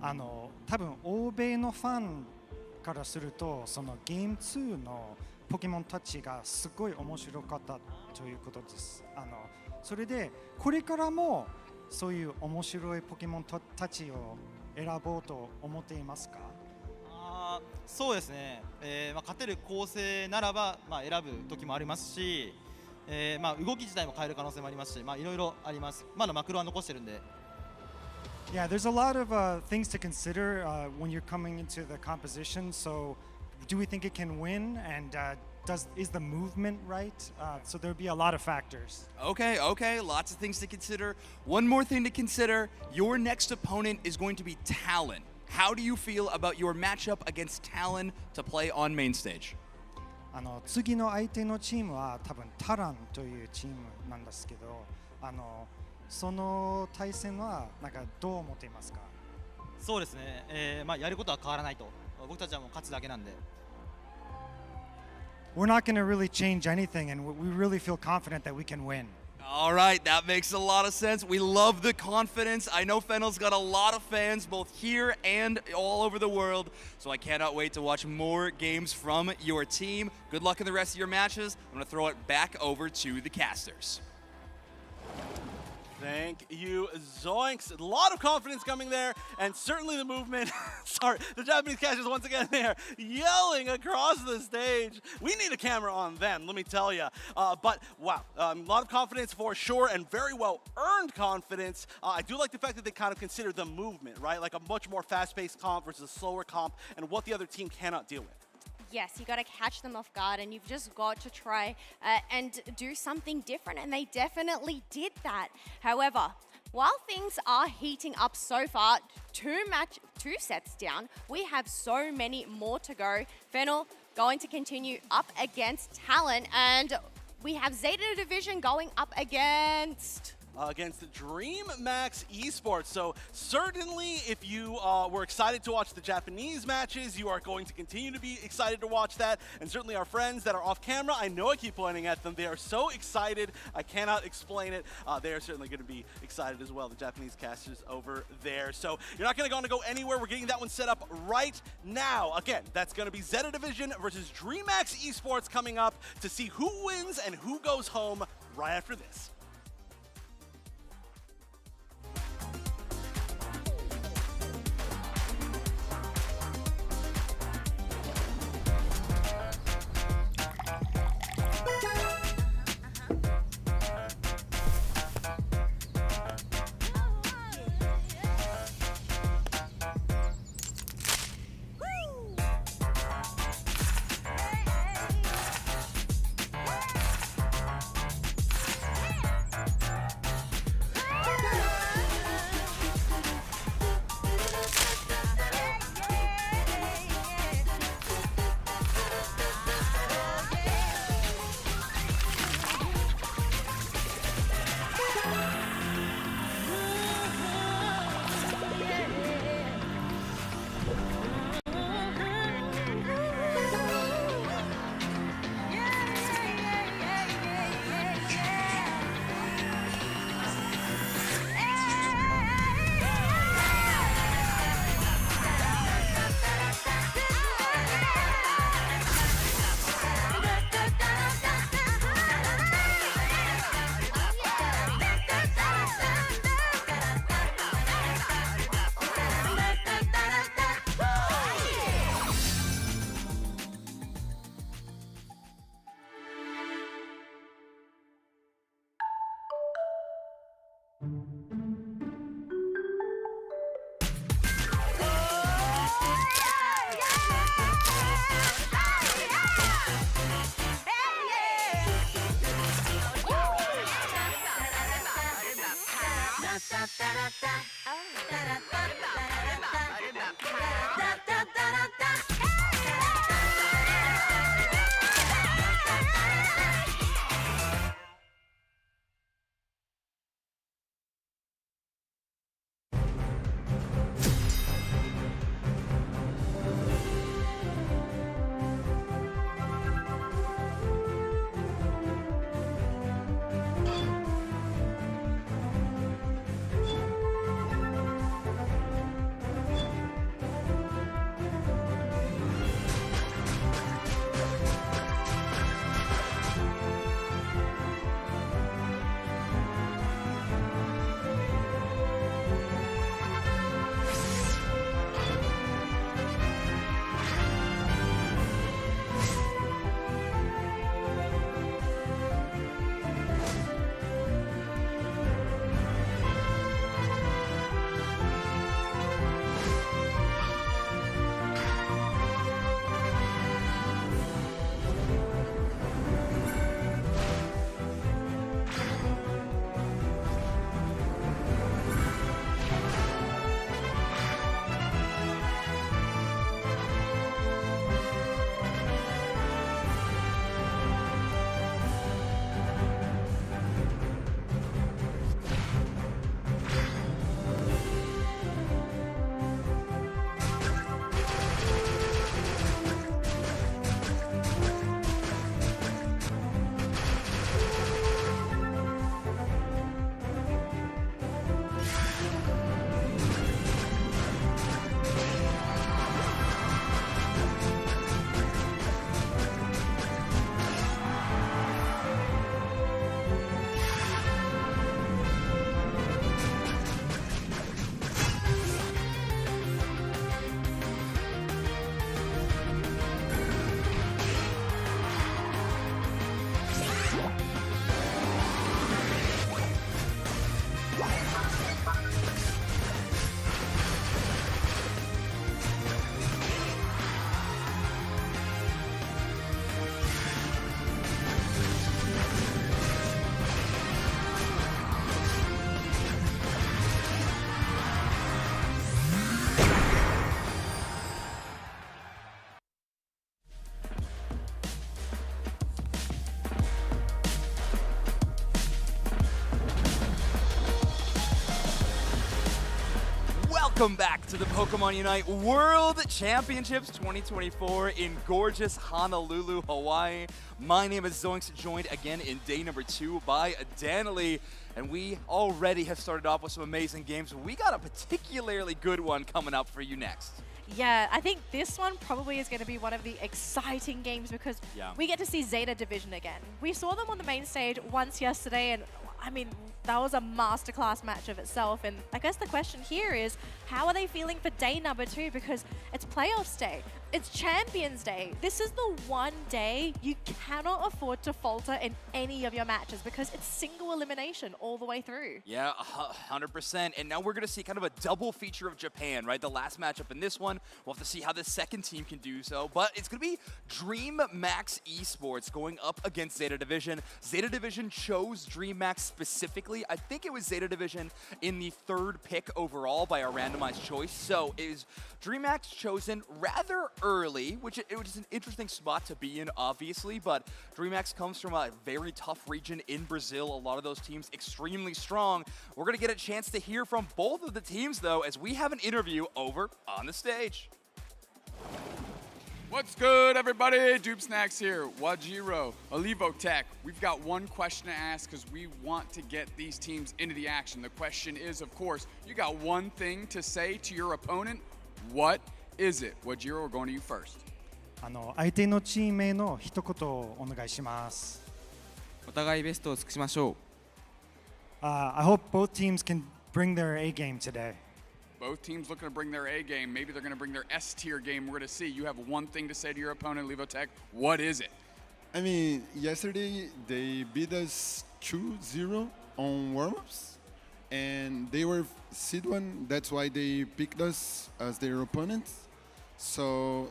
多分欧米のファンからすると、そのゲーム2のポケモンたちがすごい面白かったということです。それでこれからもそういう面白いポケモンたちを選ぼうと思っていますか？そうですね。勝てる構成ならば、選ぶ時もありますし、動き自体も変える可能性もありますし、いろいろあります。まだマクロは残してるんで。Yeah, there's a lot of things to consider when you're coming into the composition. So, do we think it can win? And is the movement right? So there'll be a lot of factors. Okay, lots of things to consider. One more thing to consider, your next opponent is going to be Talon. How do you feel about your matchup against Talon to play on main stage? 次の相手のチームは多分タランというチームなんですけど、その対戦はなんかどう思っていますか？そうですね。やることは変わらないと。僕たちはもう勝つだけなんで。We're not going to really change anything, and we really feel confident that we can win. All right, that makes a lot of sense. We love the confidence. I know Fennel's got a lot of fans both here and all over the world, so I cannot wait to watch more games from your team. Good luck in the rest of your matches. I'm going to throw it back over to the casters. Thank you, Zoinks. A lot of confidence coming there, and certainly the movement. Sorry, the Japanese casters once again there yelling across the stage. We need a camera on them, let me tell you. But wow, a lot of confidence for sure, and very well earned confidence. I do like the fact that they kind of consider the movement, right? Like a much more fast-paced comp versus a slower comp, and what the other team cannot deal with. Yes, you got to catch them off guard, and you've just got to try and do something different, and they definitely did that. However, while things are heating up so far, two sets down, we have so many more to go. Fennel going to continue up against Talon, and we have Zeta Division going up against DreamMax Esports. So certainly if you were excited to watch the Japanese matches, you are going to continue to be excited to watch that. And certainly our friends that are off camera, I know I keep pointing at them. They are so excited. I cannot explain it. They are certainly going to be excited as well, the Japanese casters over there. So you're not going to go anywhere. We're getting that one set up right now. Again, that's going to be Zeta Division versus DreamMax Esports coming up to see who wins and who goes home right after this. Welcome back to the Pokemon UNITE World Championships 2024 in gorgeous Honolulu, Hawaii. My name is Zoinks, joined again in day number 2 by Danley. And we already have started off with some amazing games. We got a particularly good one coming up for you next. Yeah, I think this one probably is going to be one of the exciting games because we get to see Zeta Division again. We saw them on the main stage once yesterday, and I mean, that was a masterclass match of itself. And I guess the question here is, how are they feeling for day number 2? Because it's playoffs day. It's Champions Day. This is the one day you cannot afford to falter in any of your matches because it's single elimination all the way through. Yeah, 100%. And now we're going to see kind of a double feature of Japan, right? The last matchup in this one, we'll have to see how the second team can do so. But it's going to be DreamMax Esports going up against Zeta Division. Zeta Division chose DreamMax specifically. I think it was Zeta Division in the 3rd pick overall by a randomized choice. So is DreamMax chosen rather early, which is an interesting spot to be in, obviously, but DreamMax comes from a very tough region in Brazil. A lot of those teams extremely strong. We're going to get a chance to hear from both of the teams, though, as we have an interview over on the stage. What's good, everybody? DreamMax here. Wajiro, Olivo Tech. We've got one question to ask because we want to get these teams into the action. The question is, of course, you got one thing to say to your opponent. What is it? Wajiro, we're going to you first. 相手のチームへの一言をお願いします。お互いベストを尽くしましょう。I hope both teams can bring their A game today. Both teams looking to bring their A game. Maybe they're going to bring their S tier game. We're going to see. You have one thing to say to your opponent, Olivo Tech. What is it? I mean, yesterday they beat us 2-0 on warm-ups, and they were seed 1. That's why they picked us as their opponents. So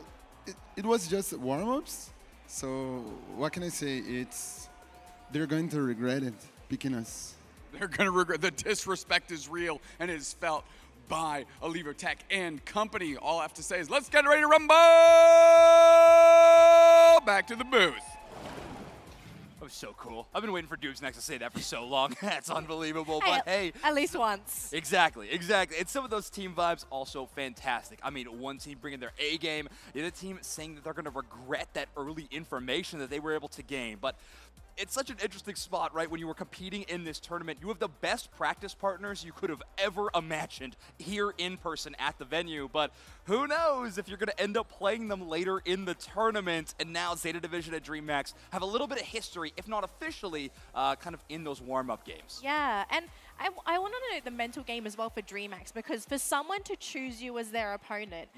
it was just warm-ups. So what can I say? They're going to regret it, picking us. They're going to regret. The disrespect is real and it is felt by Olivo Tech and company. All I have to say is let's get ready to rumble! Back to the booth. That was so cool. I've been waiting for DreamMax to say that for so long. That's unbelievable. Hey, but hey, at least once. Exactly. And some of those team vibes also fantastic. I mean, one team bringing their A game, the other team saying that they're going to regret that early information that they were able to gain. But it's such an interesting spot, right? When you were competing in this tournament, you have the best practice partners you could have ever imagined here in person at the venue. But who knows if you're going to end up playing them later in the tournament. And now Zeta Division and DreamMax have a little bit of history, if not officially, kind of in those warm-up games. Yeah, and I want to know the mental game as well for DreamMax, because for someone to choose you as their opponent,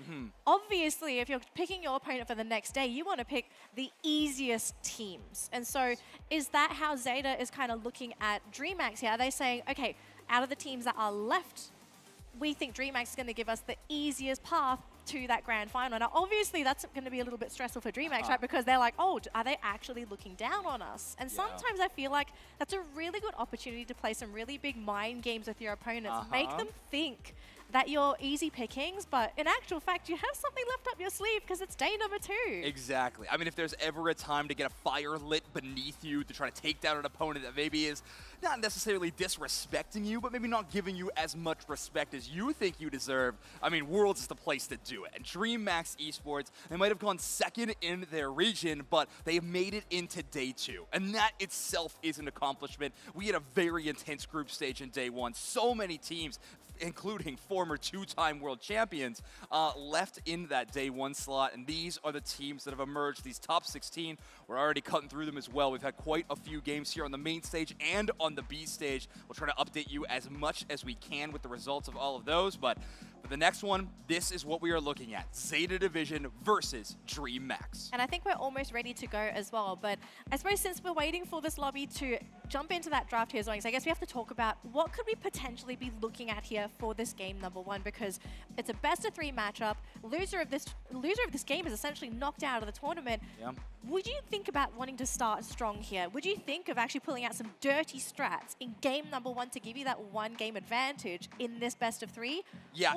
obviously if you're picking your opponent for the next day, you want to pick the easiest teams. And so is that how Zeta is kind of looking at DreamMax here? Are they saying, okay, out of the teams that are left, we think DreamMax is going to give us the easiest path to that grand final? Now, obviously, that's going to be a little bit stressful for DreamMax, right? Because they're like, oh, are they actually looking down on us? And sometimes I feel like that's a really good opportunity to play some really big mind games with your opponents. Make them think that you're easy pickings, but in actual fact, you have something left up your sleeve because it's day number 2. Exactly. I mean, if there's ever a time to get a fire lit beneath you to try to take down an opponent that maybe is not necessarily disrespecting you, but maybe not giving you as much respect as you think you deserve, I mean, Worlds is the place to do it. And DreamMax Esports, they might have gone second in their region, but they have made it into day 2. And that itself is an accomplishment. We had a very intense group stage in day 1. So many teams, including former 2-time world champions, left in that day 1 slot. And these are the teams that have emerged. These top 16, we're already cutting through them as well. We've had quite a few games here on the main stage and on the B stage. We'll try to update you as much as we can with the results of all of those. But for the next one, this is what we are looking at. Zeta Division versus DreamMax. And I think we're almost ready to go as well. But I suppose since we're waiting for this lobby to jump into that draft here, Zoinks, I guess we have to talk about what could we potentially be looking at here for this game number 1, because it's a best-of-3 matchup. Loser of this game is essentially knocked out of the tournament. Would you think about wanting to start strong here? Would you think of actually pulling out some dirty strats in game number 1 to give you that 1-game advantage in this best-of-3? Yeah.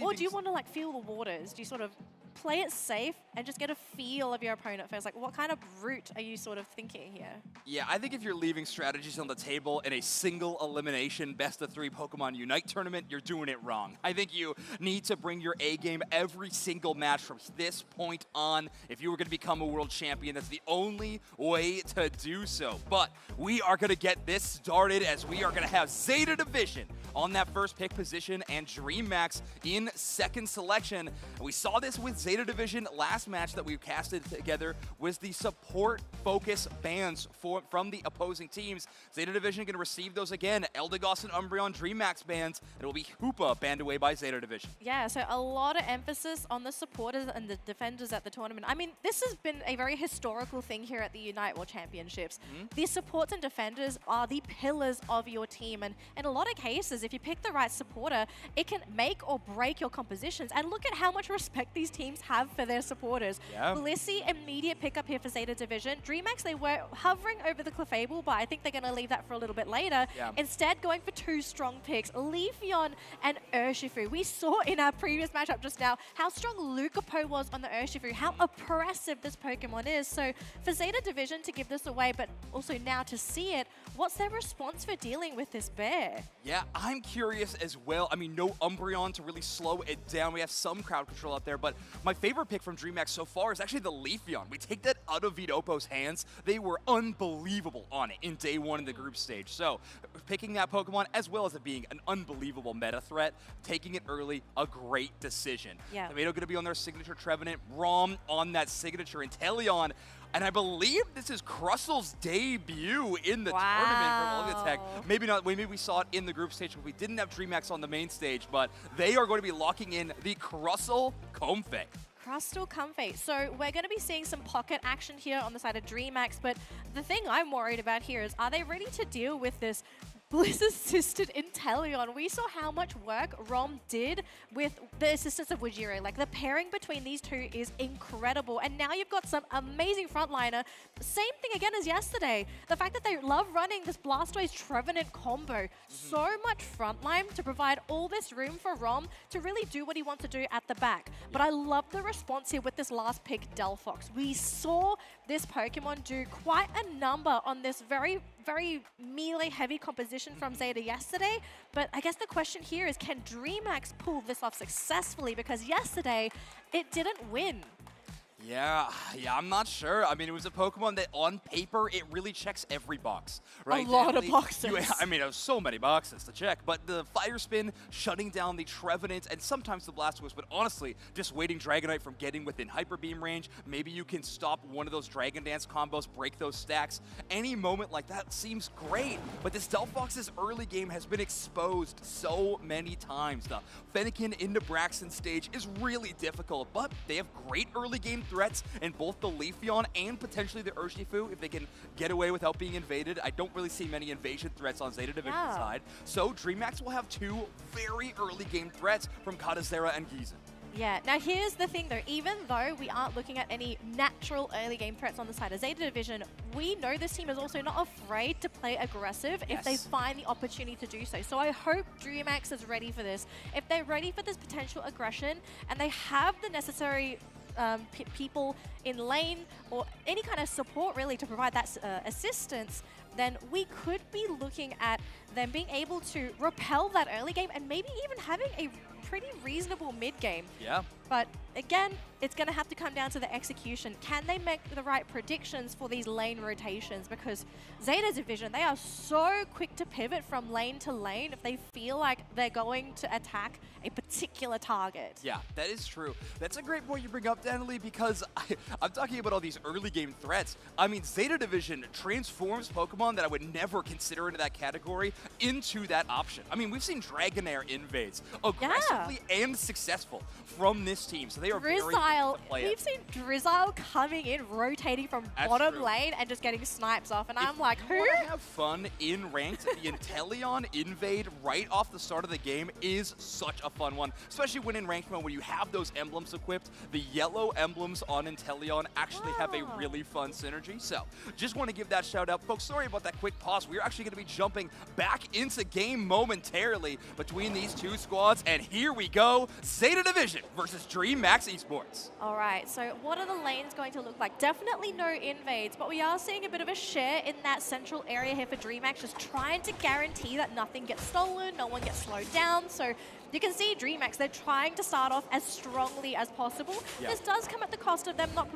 Or do you want to like feel the waters? Do you sort of play it safe and just get a feel of your opponent first. Like, what kind of route are you sort of thinking here? Yeah, I think if you're leaving strategies on the table in a single elimination best-of-3 Pokemon Unite tournament, you're doing it wrong. I think you need to bring your A game every single match from this point on. If you were going to become a world champion, that's the only way to do so. But we are going to get this started as we are going to have Zeta Division on that first pick position and DreamMax in second selection. We saw this with Zeta Division last match that we casted together was the support focus bands from the opposing teams. Zeta Division going to receive those again. Eldegoss and Umbreon DreamMax bands. It will be Hoopa banned away by Zeta Division. Yeah, so a lot of emphasis on the supporters and the defenders at the tournament. I mean, this has been a very historical thing here at the UNITE World Championships. The supports and defenders are the pillars of your team, and in a lot of cases, if you pick the right supporter, it can make or break your compositions. And look at how much respect these teams have for their supporters. Yeah. Blissey, immediate pickup here for Zeta Division. DreamMax, they were hovering over the Clefable, but I think they're going to leave that for a little bit later. Yeah. Instead, going for two strong picks, Leafeon and Urshifu. We saw in our previous matchup just now how strong Lucapo was on the Urshifu, how oppressive this Pokemon is. So for Zeta Division to give this away, but also now to see it, what's their response for dealing with this bear? Yeah, I'm curious as well. I mean, no Umbreon to really slow it down. We have some crowd control out there, but my favorite pick from DreamMax so far is actually the Leafeon. We take that out of Vidopo's hands. They were unbelievable on it in day one in the group stage. So picking that Pokemon, as well as it being an unbelievable meta threat, taking it early, a great decision. Yeah. Tomato going to be on their signature Trevenant, Rom on that signature Inteleon. And I believe this is Crustl's debut in the tournament for Tech. Maybe not. Maybe we saw it in the group stage, but we didn't have DreamMax on the main stage. But they are going to be locking in the Crustle Comfey. Crustle Comfey. So we're going to be seeing some pocket action here on the side of DreamMax, but the thing I'm worried about here is, are they ready to deal with this Bliss-assisted Inteleon? We saw how much work Rom did with the assistance of Wajiro. Like, the pairing between these two is incredible. And now you've got some amazing frontliner. Same thing again as yesterday. The fact that they love running this Blastoise Trevenant combo. So much frontline to provide all this room for Rom to really do what he wants to do at the back. But I love the response here with this last pick, Delphox. We saw this Pokemon do quite a number on this very melee-heavy composition from Zeta yesterday, but I guess the question here is, can DreamMax pull this off successfully? Because yesterday, it didn't win. Yeah, I'm not sure. I mean, it was a Pokemon that on paper, it really checks every box, right? A lot of boxes. I mean, there's so many boxes to check, but the Fire Spin, shutting down the Trevenant, and sometimes the Blastoise, but honestly, just waiting Dragonite from getting within Hyper Beam range. Maybe you can stop one of those Dragon Dance combos, break those stacks. Any moment like that seems great, but this Delphox's early game has been exposed so many times. The Fennekin into Braxton stage is really difficult, but they have great early game threats in both the Leafeon and potentially the Urshifu if they can get away without being invaded. I don't really see many invasion threats on Zeta Division side. So DreamMax will have two very early game threats from Kadazera and Gießen. Yeah, now here's the thing though, even though we aren't looking at any natural early game threats on the side of Zeta Division, we know this team is also not afraid to play aggressive if they find the opportunity to do so. So I hope DreamMax is ready for this. If they're ready for this potential aggression and they have the necessary people in lane or any kind of support really to provide that assistance, then we could be looking at them being able to repel that early game and maybe even having a pretty reasonable mid game. Yeah. But again, it's going to have to come down to the execution. Can they make the right predictions for these lane rotations? Because Zeta Division, they are so quick to pivot from lane to lane if they feel like they're going to attack a particular target. Yeah, that is true. That's a great point you bring up, Danley, because I'm talking about all these early game threats. I mean, Zeta Division transforms Pokemon that I would never consider into that category into that option. I mean, we've seen Dragonair invades aggressively and successful from this team, so they are very Drizzile, to play we've seen Drizzile coming in, rotating from bottom lane and just getting snipes off, and I'm like, who? If you want to have fun in ranked, the Inteleon invade right off the start of the game is such a fun one, especially when in ranked mode when you have those emblems equipped. The yellow emblems on Inteleon actually have a really fun synergy, so just want to give that shout out. Folks, sorry about that quick pause. We're actually going to be jumping back into game momentarily between these two squads, and here we go, Zeta Division versus DreamMax Esports. All right, so what are the lanes going to look like? Definitely no invades, but we are seeing a bit of a share in that central area here for DreamMax, just trying to guarantee that nothing gets stolen, no one gets slowed down. So you can see DreamMax, they're trying to start off as strongly as possible. Yeah. This does come at the cost of them not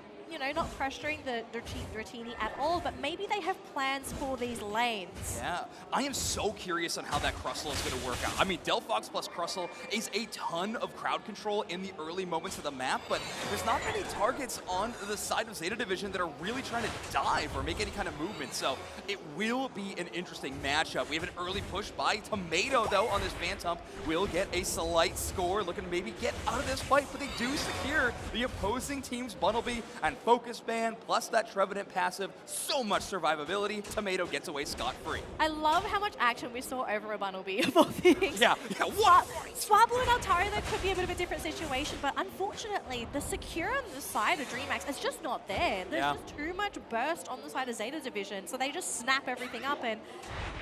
pressuring the Dratini at all, but maybe they have plans for these lanes. Yeah, I am so curious on how that Crustle is going to work out. I mean, Delphox plus Crustle is a ton of crowd control in the early moments of the map, but there's not many targets on the side of Zeta Division that are really trying to dive or make any kind of movement, so it will be an interesting matchup. We have an early push by Tomato, though, on this Phantom. Will get a slight score, looking to maybe get out of this fight, but they do secure the opposing team's Bunnelby and Focus Ban, plus that Trevenant passive, so much survivability. Tomato gets away scot-free. I love how much action we saw over a Bunnelby of all things. Yeah, what? Swablu and Altari, that could be a bit of a different situation, but unfortunately, the secure on the side of DreamMax is just not there. There's just too much burst on the side of Zeta Division, so they just snap everything up, and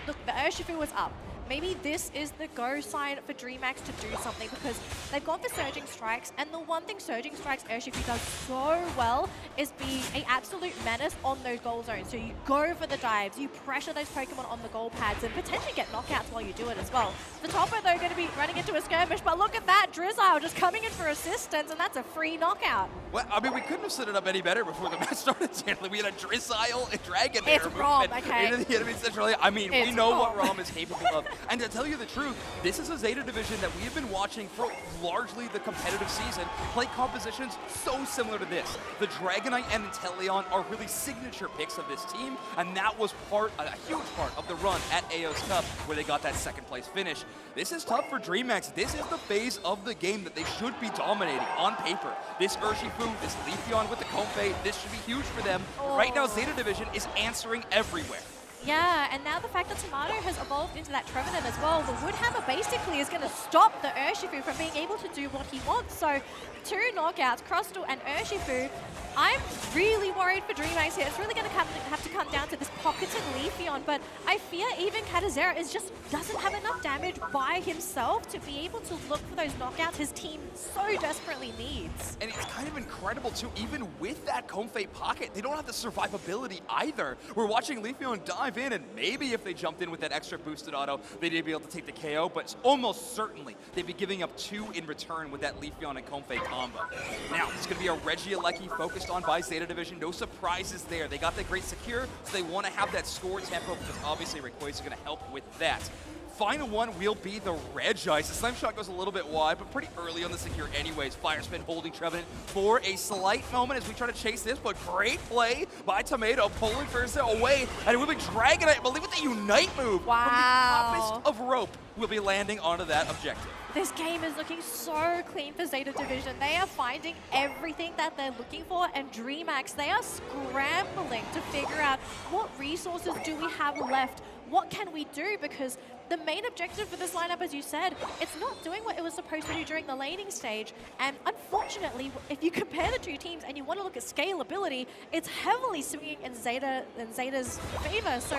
look, the Urshifu was up. Maybe this is the go sign for DreamMax to do something, because they've gone for Surging Strikes, and the one thing Surging Strikes Urshifu does so well is be an absolute menace on those goal zones. So you go for the dives, you pressure those Pokemon on the goal pads, and potentially get knockouts while you do it as well. The topper, though, going to be running into a skirmish, but look at that, Drizzile just coming in for assistance, and that's a free knockout. Well, I mean, we couldn't have set it up any better before the match started, Stanley. We had a Drizzile, a Dragon It's Rom, okay. into the enemy central area. I mean, we It's know Rom. what Rom is capable of. And to tell you the truth, this is a Zeta Division that we have been watching for largely the competitive season play compositions so similar to this. The Dragonite and Inteleon are really signature picks of this team, and that was a huge part of the run at AO's Cup where they got that second place finish. This is tough for DreamMax. This is the phase of the game that they should be dominating on paper. This Urshifu, this Leafeon with the Comfey, this should be huge for them. Right now, Zeta Division is answering everywhere. Yeah, and now the fact that Tomato has evolved into that Trevenant as well, the Woodhammer basically is going to stop the Urshifu from being able to do what he wants. So 2 knockouts, Crustle and Urshifu. I'm really worried for DreamMax here. It's really going to have to come down to this pocketed Leafeon, but I fear even Katazera doesn't have enough damage by himself to be able to look for those knockouts his team so desperately needs. And it's kind of incredible, too. Even with that Comfey pocket, they don't have the survivability either. We're watching Leafeon dive in, and maybe if they jumped in with that extra boosted auto, they'd be able to take the KO, but almost certainly they'd be giving up 2 in return with that Leafeon and Comfey combo. Now, it's going to be a Regieleki focused on by Zeta Division. No surprises there. They got the great secure, so they want to have that score tempo, because obviously Rayquaza is going to help with that. Final one will be the Regice. The Slam Shot goes a little bit wide, but pretty early on the secure anyways. Fire Spin holding Trevenant for a slight moment as we try to chase this, but great play by Tomato, pulling Furza away, and it will be Dragonite, I believe, with the Unite move. Wow. From the toughest of rope will be landing onto that objective. This game is looking so clean for Zeta Division. They are finding everything that they're looking for, and DreamMax, they are scrambling to figure out what resources do we have left, what can we do, because the main objective for this lineup, as you said, it's not doing what it was supposed to do during the laning stage. And unfortunately, if you compare the two teams and you want to look at scalability, it's heavily swinging in Zeta's favor. So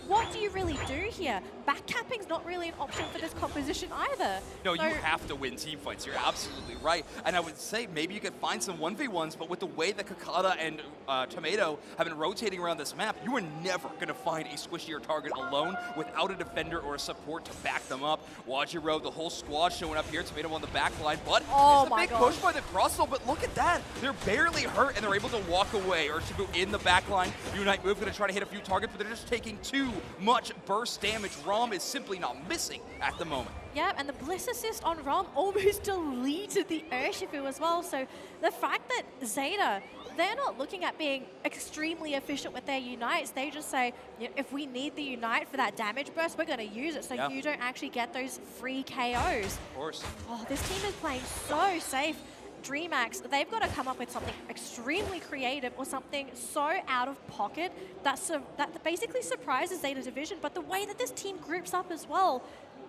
what do you really do here? Backcapping's not really an option for this composition either. No, so you have to win team fights. You're absolutely right. And I would say maybe you could find some 1v1s, but with the way that Kakata and Tomato have been rotating around this map, you are never going to find a squishier target alone without a defender or a support to back them up. Wajiro, the whole squad showing up here. Tomato on the back line, but Oh it's a big push by the Crustle, but look at that. They're barely hurt, and they're able to walk away. Urshifu in the back line. Unite move, going to try to hit a few targets, but they're just taking too much burst damage. Rom is simply not missing at the moment. Yeah, and the Bliss Assist on Rom almost deleted the Urshifu as well. So the fact that Zeta, they're not looking at being extremely efficient with their Unites. They just say, you know, if we need the Unite for that damage burst, we're going to use it so you don't actually get those free KOs. Of course. Oh, this team is playing so safe. DreamMax, they've got to come up with something extremely creative or something so out of pocket that basically surprises Zeta Division. But the way that this team groups up as well,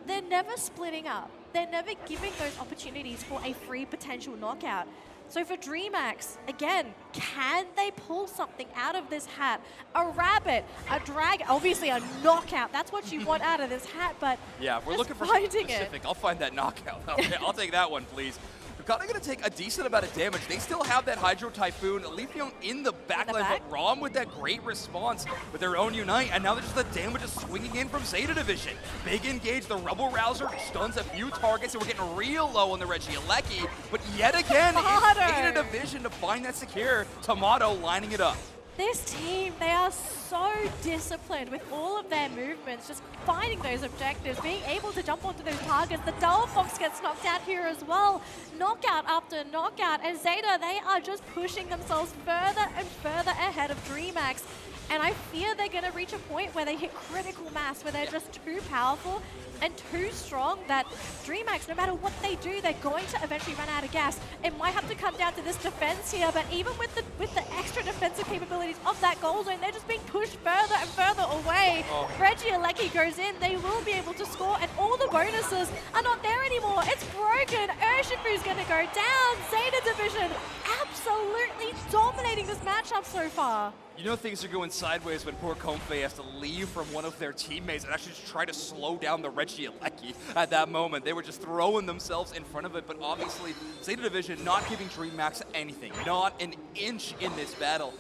they're never splitting up. They're never giving those opportunities for a free potential knockout. So for DreamMax, again, can they pull something out of this hat? A rabbit, a dragon, obviously a knockout. That's what you want out of this hat, but yeah, if we're looking for finding something specific, I'll find that knockout. I'll take that one, please. Kokata going to take a decent amount of damage. They still have that Hydro Typhoon. Leafeon in the backline, but Rom with that great response with their own Unite, and now the damage is swinging in from Zeta Division. Big engage, the Rebel Rouser stuns a few targets, and we're getting real low on the Regieleki, but yet again, it's Zeta Division to find that secure. Tomato lining it up. This team, they are so disciplined with all of their movements, just finding those objectives, being able to jump onto those targets. The Delphox gets knocked out here as well. Knockout after knockout. And Zeta, they are just pushing themselves further and further ahead of DreamMax. And I fear they're going to reach a point where they hit critical mass, where they're just too powerful and too strong that DreamMax, no matter what they do, they're going to eventually run out of gas. It might have to come down to this defense here, but even with the extra defensive capabilities of that goal zone, they're just being pushed further and further away. Regieleki goes in, they will be able to score, and all the bonuses are not there anymore. It's broken. Urshifu's going to go down. Zeta Division absolutely dominating this matchup so far. You know things are going sideways when poor Comfey has to leave from one of their teammates and actually just try to slow down the Regieleki at that moment. They were just throwing themselves in front of it, but obviously Zeta Division not giving DreamMax anything, not an inch in this battle.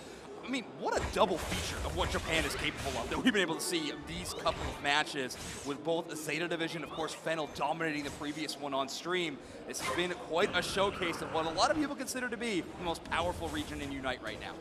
I mean, what a double feature of what Japan is capable of that we've been able to see these couple of matches with both Zeta Division, of course, Fennel dominating the previous one on stream. This has been quite a showcase of what a lot of people consider to be the most powerful region in Unite right now.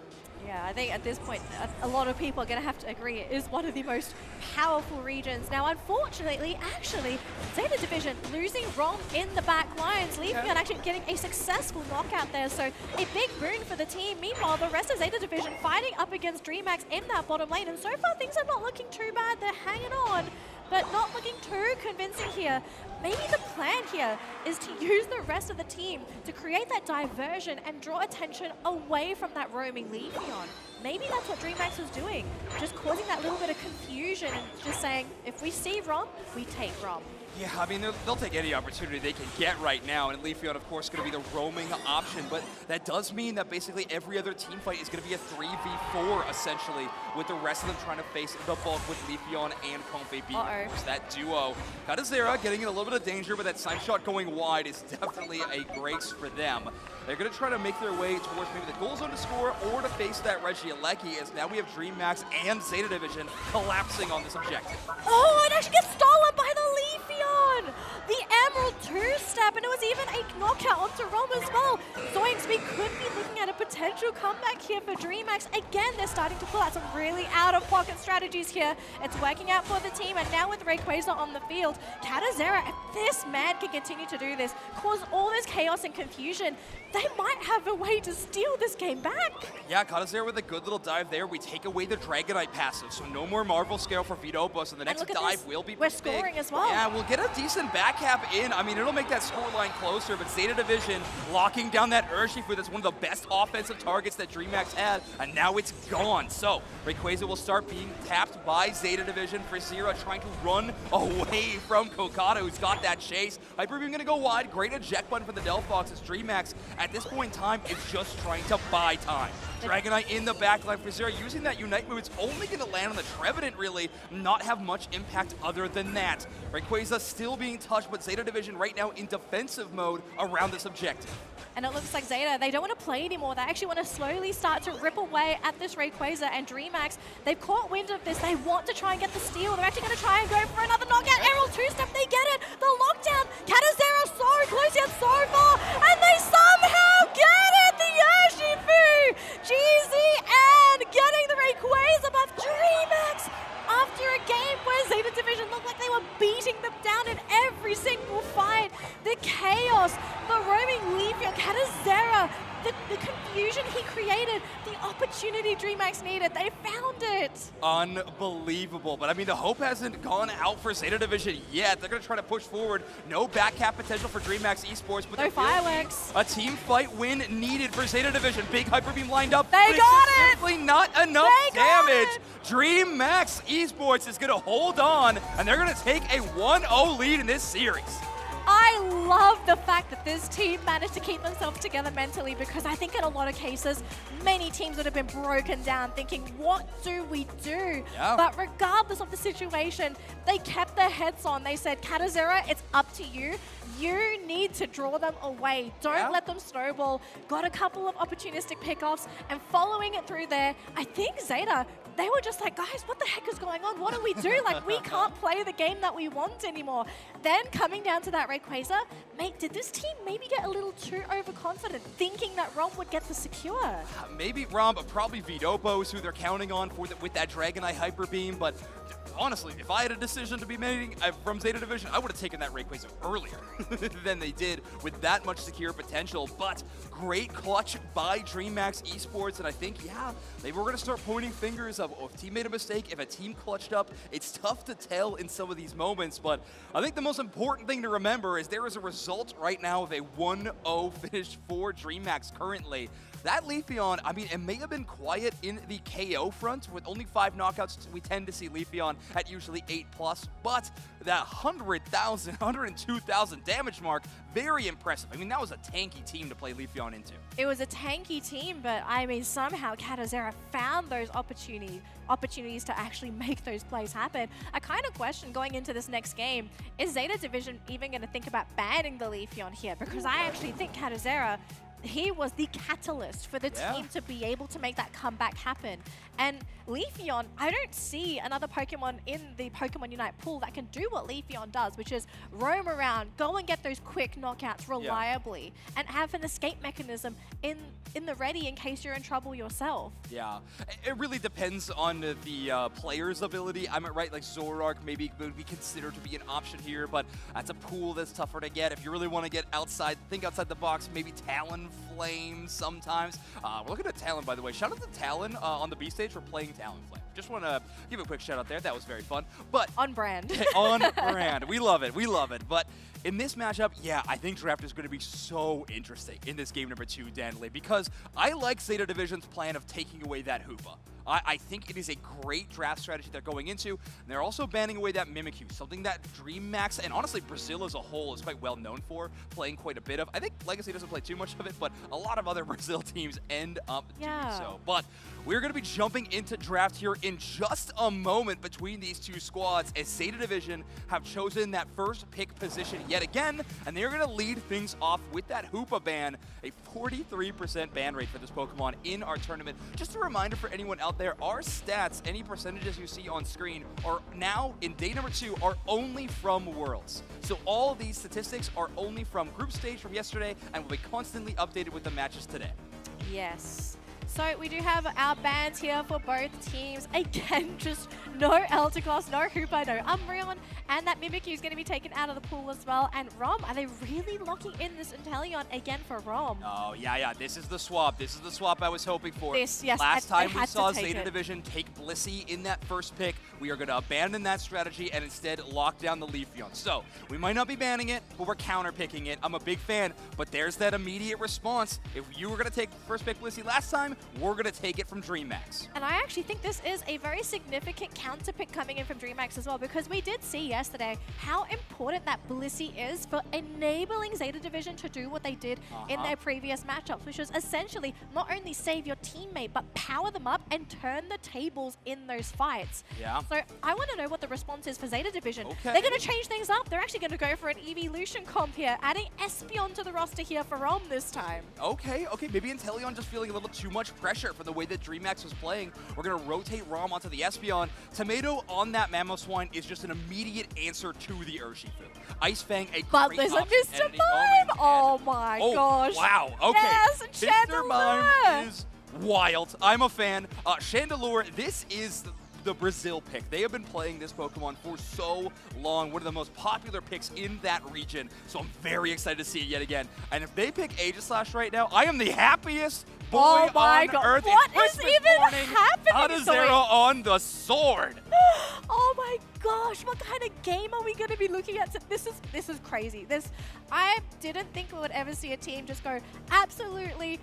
Yeah, I think at this point, a lot of people are going to have to agree it is one of the most powerful regions. Now, unfortunately, actually, Zeta Division losing Rom in the back lines. Leafeon actually getting a successful knockout there, so a big boon for the team. Meanwhile, the rest of Zeta Division fighting up against DreamMax in that bottom lane, and so far things are not looking too bad. They're hanging on, but not looking too convincing here. Maybe the plan here is to use the rest of the team to create that diversion and draw attention away from that roaming Leafeon. Maybe that's what DreamMax was doing, just causing that little bit of confusion and just saying, if we see Rom, we take Rom. Yeah, I mean, they'll take any opportunity they can get right now, and Leafeon, of course, going to be the roaming option, but that does mean that basically every other team fight is going to be a 3v4, essentially, with the rest of them trying to face the bulk with Leafeon and Comfey being, of course, that duo. Kadazera getting in a little bit of danger, but that side shot going wide is definitely a grace for them. They're going to try to make their way towards maybe the goal zone to score or to face that Regieleki, as now we have DreamMax and Zeta Division collapsing on this objective. Oh, it actually gets stolen by the Leafeon! The Emerald two-step, and it was even a knockout onto Rom as well. Zoinks, we could be looking at a potential comeback here for DreamMax. Again, they're starting to pull out some really out-of-pocket strategies here. It's working out for the team, and now with Rayquaza on the field, Kadazera, if this man can continue to do this, cause all this chaos and confusion, they might have a way to steal this game back. Yeah, Kadazera with a good little dive there. We take away the Dragonite passive, so no more Marvel Scale for Vitopa, so the next dive will be We're big. scoring as well. Yeah, we'll get a decent back cap in. I mean, it'll make that scoreline closer, but Zeta Division locking down that Urshifu, that's one of the best offensive targets that DreamMax had, and now it's gone. So Rayquaza will start being tapped by Zeta Division. Frizera trying to run away from Kokata, who's got that chase. Hyper Beam gonna go wide. Great eject button for the Delphox as DreamMax at this point in time is just trying to buy time. Dragonite in the backline. Frizera using that Unite move. It's only going to land on the Trevenant, really, not have much impact other than that. Rayquaza still being touched, but Zeta Division right now in defensive mode around this objective. And it looks like Zeta, they don't want to play anymore. They actually want to slowly start to rip away at this Rayquaza, and DreamMax, they've caught wind of this. They want to try and get the steal. They're actually going to try and go for another knockout. Emerald two-step, they get it. The lockdown. Kadazera so close yet so far, and they somehow get it. The Urshifu. GZ and getting the Rayquaza buff. DreamMax, after a game where Zeta Division looked like they were beating them down in every single fight. The chaos, the roaming Leafeon, Kadazera, the confusion he created, the opportunity DreamMax needed, they found it. Unbelievable. But I mean, the hope hasn't gone out for Zeta Division yet. They're going to try to push forward. No back cap potential for DreamMax Esports, but no fireworks. A team fight win needed for Zeta Division. Big Hyper Beam lined up. They got it. Simply not enough damage. DreamMax Esports is going to hold on, and they're going to take a 1-0 lead in this series. I love the fact that this team managed to keep themselves together mentally, because I think in a lot of cases, many teams would have been broken down thinking, what do we do? Yeah. But regardless of the situation, they kept their heads on. They said, Katazera, it's up to you. You need to draw them away. Don't let them snowball. Got a couple of opportunistic pickoffs, and following it through there, I think Zeta, they were just like, guys, what the heck is going on? What do we do? Like, we can't play the game that we want anymore. Then coming down to that Rayquaza, mate, did this team maybe get a little too overconfident, thinking that Rom would get the secure? Maybe Rom, but probably Vidopos, who they're counting on with that Dragonite Hyper Beam. But honestly, if I had a decision to be made from Zeta Division, I would have taken that Rayquaza earlier than they did with that much secure potential. But great clutch by DreamMax Esports, and I think, maybe we're going to start pointing fingers of, if a team made a mistake, if a team clutched up. It's tough to tell in some of these moments, but I think the most important thing to remember is there is a result right now of a 1-0 finish for DreamMax currently. That Leafeon, I mean, it may have been quiet in the KO front. With only 5 knockouts, we tend to see Leafeon at usually 8+, but that 100,000, 102,000 damage mark, very impressive. I mean, that was a tanky team to play Leafeon into. It was a tanky team, but I mean, somehow Katazera found those opportunities to actually make those plays happen. I kind of question going into this next game, is Zeta Division even going to think about banning the Leafeon here? Because I actually think Katazera, he was the catalyst for the team to be able to make that comeback happen. And Leafeon, I don't see another Pokemon in the Pokemon Unite pool that can do what Leafeon does, which is roam around, go and get those quick knockouts reliably, and have an escape mechanism in the ready in case you're in trouble yourself. Yeah, it really depends on the player's ability. I mean, right, like Zoroark maybe would be considered to be an option here, but that's a pool that's tougher to get. If you really want to get outside, think outside the box, maybe Talonflame sometimes. We're looking at Talon, by the way. Shout out to Talon on the B stage for playing Talonflame. Just want to give a quick shout out there. That was very fun. But on brand. On brand. We love it. We love it. But in this matchup, I think Draft is going to be so interesting in this game number 2, Danley, because I like Zeta Division's plan of taking away that Hoopa. I think it is a great draft strategy they're going into. And they're also banning away that Mimikyu, something that DreamMax and honestly Brazil as a whole is quite well known for, playing quite a bit of. I think Legacy doesn't play too much of it, but a lot of other Brazil teams end up doing so. But we're going to be jumping into draft here in just a moment between these two squads, as Zeta Division have chosen that first pick position yet again, and they're going to lead things off with that Hoopa ban, a 43% ban rate for this Pokemon in our tournament. Just a reminder for anyone out there, our stats, any percentages you see on screen, are now in day number 2 are only from Worlds. So all these statistics are only from group stage from yesterday and will be constantly updated with the matches today. Yes. So we do have our bans here for both teams. Again, just no Eldergloss, no Hoopa, no Umbreon, and that Mimikyu is going to be taken out of the pool as well. And Rom, are they really locking in this Inteleon again for Rom? Oh, yeah. This is the swap. This is the swap I was hoping for. This, yes. Last time we saw Zeta Division take Blissey in that first pick, we are going to abandon that strategy and instead lock down the Leafeon. So we might not be banning it, but we're counter-picking it. I'm a big fan, but there's that immediate response. If you were going to take first pick Blissey last time, we're going to take it from DreamMax. And I actually think this is a very significant counter pick coming in from DreamMax as well, because we did see yesterday how important that Blissey is for enabling Zeta Division to do what they did in their previous matchups, which was essentially not only save your teammate, but power them up and turn the tables in those fights. Yeah. So I want to know what the response is for Zeta Division. Okay. They're going to change things up. They're actually going to go for an evolution comp here, adding Espeon to the roster here for Rom this time. Okay. Maybe Inteleon just feeling a little too much pressure for the way that DreamMax was playing. We're going to rotate Rom onto the Espeon. Tomato on that Mamoswine is just an immediate answer to the Urshifu. Ice Fang, a but great there's a option Mr. at any Mime! moment. Oh my gosh. Wow. Okay. Yes, Mr. Mime Chandelure! is wild. I'm a fan. Chandelure, this is the Brazil pick. They have been playing this Pokemon for so long. One of the most popular picks in that region. So I'm very excited to see it yet again. And if they pick Aegislash right now, I am the happiest boy on earth. What it's is Christmas even morning. happening? Katazera on the sword. Oh my gosh, what kind of game are we going to be looking at? This is crazy. I didn't think we would ever see a team just go absolutely,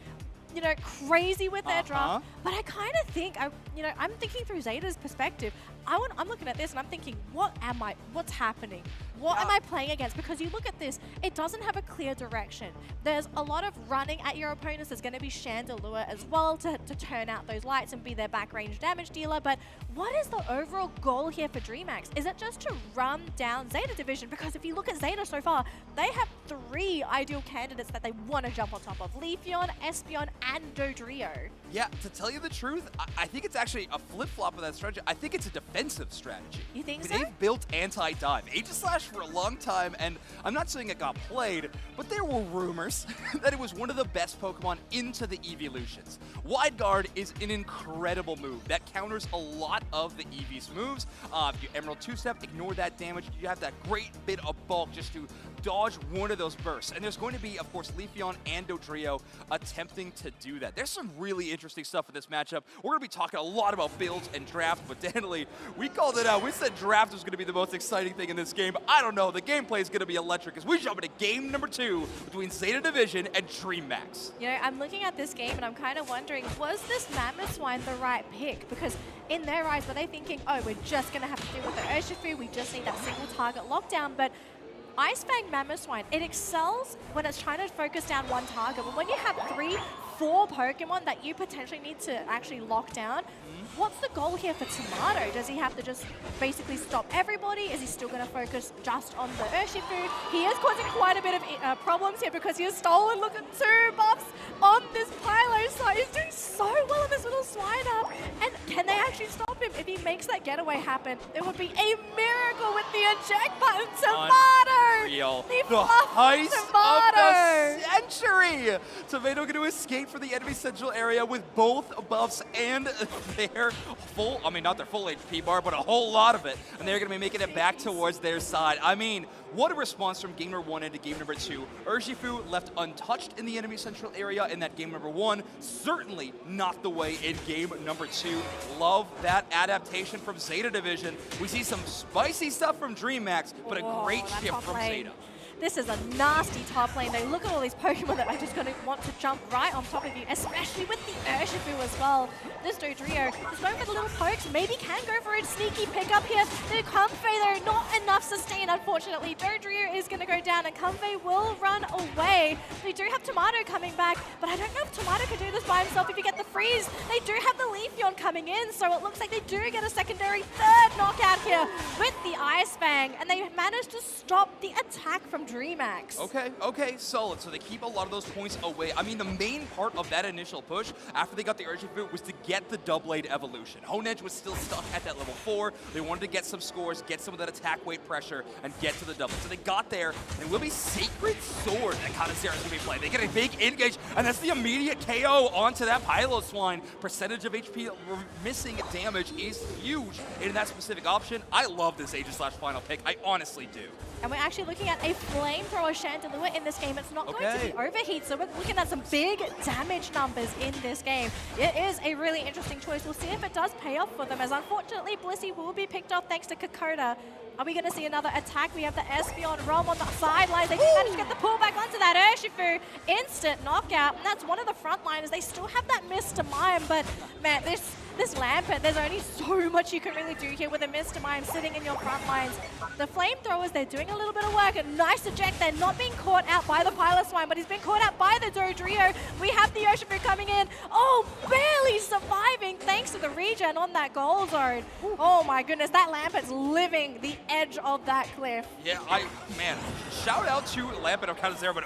crazy with their draft. But I kind of think, I'm thinking through Zeta's perspective. I'm looking at this and I'm thinking, what's happening? What am I playing against? Because you look at this, it doesn't have a clear direction. There's a lot of running at your opponents. There's going to be Chandelure as well to turn out those lights and be their back range damage dealer. But what is the overall goal here for DreamMax? Is it just to run down Zeta Division? Because if you look at Zeta so far, they have 3 ideal candidates that they want to jump on top of. Leafeon, Espeon, and Dodrio. Yeah, to tell you the truth, I think it's actually a flip-flop of that strategy. I think it's a defensive strategy. You think so? They've built anti-dive. Aegislash for a long time, and I'm not saying it got played, but there were rumors that it was one of the best Pokemon into the evolutions. Wide Guard is an incredible move that counters a lot of the Eevee's moves. If you Emerald 2-step, ignore that damage. You have that great bit of bulk just to dodge one of those bursts. And there's going to be, of course, Leafeon and Dodrio attempting to do that. There's some really interesting stuff in this matchup. We're going to be talking a lot about builds and draft, but Danley, we called it out. We said draft was going to be the most exciting thing in this game. I don't know. The gameplay is going to be electric as we jump into game number 2 between Zeta Division and DreamMax. You know, I'm looking at this game and I'm kind of wondering, was this Mammothswine the right pick? Because in their eyes, were they thinking, oh, we're just going to have to deal with the Urshifu, we just need that single target lockdown, but Ice Fang Mammothswine, it excels when it's trying to focus down one target, but when you have 3, 4 Pokemon that you potentially need to actually lock down, what's the goal here for Tomato? Does he have to just basically stop everybody? Is he still going to focus just on the Urshifu? He is causing quite a bit of problems here because he has stolen, look at 2 buffs on this Pylo, so he's doing so well in this little swine up. And can they actually stop him? If he makes that getaway happen, it would be a miracle with the eject button. Tomato! Unreal. The heist Tomato! of the century! Tomato going to escape from the enemy central area with both buffs and their full, I mean, not their full HP bar, but a whole lot of it. And they're going to be making it back towards their side. I mean, what a response from game number 1 into game number 2. Urshifu left untouched in the enemy central area in that game number 1. Certainly not the way in game number 2. Love that adaptation from Zeta Division. We see some spicy stuff from DreamMax, but a great shift from Zeta. This is a nasty top lane. They look at all these Pokemon that are just going to want to jump right on top of you, especially with the Urshifu as well. This Dodrio is going for the little pokes. Maybe can go for a sneaky pickup here. The Comfey, though, not enough sustain, unfortunately. Dodrio is going to go down, and Comfey will run away. They do have Tomato coming back, but I don't know if Tomato can do this by himself if you get the freeze. They do have the Leafeon coming in, so it looks like they do get a secondary 3rd knockout here with the Ice Fang, and they manage to stop the attack from DreamMax. Okay, solid. So they keep a lot of those points away. I mean, the main part of that initial push after they got the Urshifu was to get the double-blade evolution. Honedge was still stuck at that level 4. They wanted to get some scores, get some of that attack weight pressure, and get to the double. So they got there, and it will be Sacred Sword that Kadazera's going to be playing. They get a big engage, and that's the immediate KO onto that Piloswine. Percentage of HP missing damage is huge in that specific option. I love this Aegislash final pick. I honestly do. And we're actually looking at a flamethrower Chandelure in this game. It's not going to be overheat, so we're looking at some big damage numbers in this game. It is a really interesting choice. We'll see if it does pay off for them, as unfortunately Blissey will be picked off thanks to Kokoda. Are we going to see another attack? We have the Espeon Rom on the sidelines. They do manage to get the pullback onto that Urshifu. Instant knockout, and that's one of the front liners. They still have that Mr. Mime, but man, this Lampert, there's only so much you can really do here with a Mr. Mime sitting in your front lines. The flamethrowers, they're doing a little bit of work. A nice eject. They're not being caught out by the Piloswine, but he's been caught out by the Dodrio. We have the Urshifu coming in. Oh, barely surviving thanks to the regen on that goal zone. Oh my goodness, that Lampert's living the edge of that cliff. Yeah, man, shout out to Lampert of Kadazera, but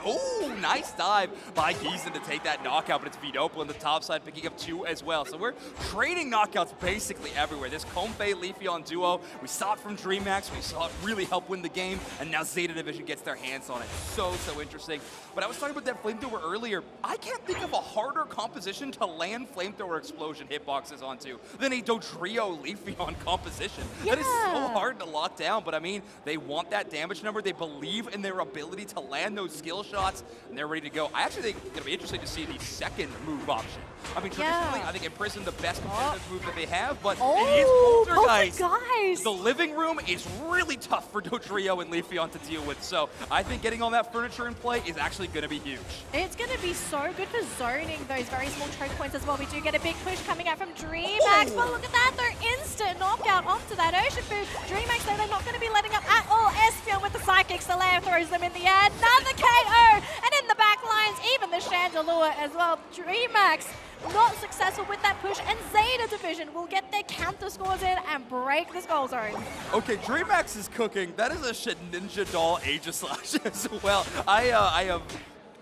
nice dive by Giesen to take that knockout, but it's Vidopo on the top side picking up 2 as well. So we're trading knockouts basically everywhere. This Comfey Leafeon duo, we saw it from DreamMax, we saw it really help win the game, and now Zeta Division gets their hands on it. So interesting. But I was talking about that flamethrower earlier. I can't think of a harder composition to land flamethrower explosion hitboxes onto than a Dodrio Leafeon composition. Yeah. That is so hard to lock down, but I mean, they want that damage number. They believe in their ability to land those skill shots, and they're ready to go. I actually think it's going to be interesting to see the second move option. I mean, traditionally, I think Imprison the best competitive move that they have, but it is Poltergeist. Guys. The living room is really tough for Dodrio and Leafeon to deal with, so I think getting all that furniture in play is actually going to be huge. It's going to be so good for zoning those very small choke points as well. We do get a big push coming out from DreamMax, but look at that, they're instant knockout onto that Urshifu. DreamMax, though, they're not going to be letting up at all, Espion with the Psychic Slayer throws them in the air. Another KO. And in the back lines, even the Chandelure as well. DreamMax not successful with that push, and Zeta Division will get their counter scores in and break the goal zone. Okay, DreamMax is cooking. That is a shit ninja doll Aegislash as well. I have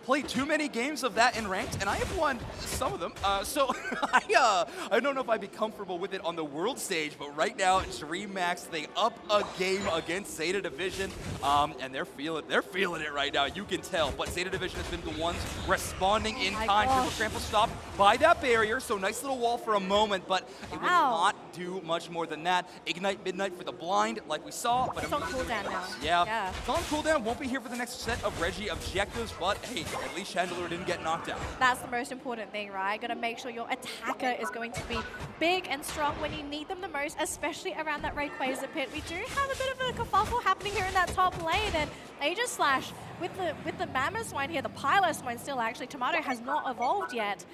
played too many games of that in ranked, and I have won some of them. So I don't know if I'd be comfortable with it on the world stage, but right now, DreamMax, they up a game against Zeta Division, and they're feeling it right now. You can tell, but Zeta Division has been the ones responding in time. Triple trample stopped by that barrier, so nice little wall for a moment, but it will not do much more than that. Ignite Midnight for the blind, like we saw, but it's on cooldown now. Yeah, it's on cooldown. Won't be here for the next set of Reggie objectives, but hey, at least Chandelure didn't get knocked out. That's the most important thing, right? Gotta make sure your attacker is going to be big and strong when you need them the most, especially around that Rayquaza pit. We do have a bit of a kerfuffle happening here in that top lane, and Aegislash with the Mammoth here, the Piloswine still actually, Tomato has not evolved yet.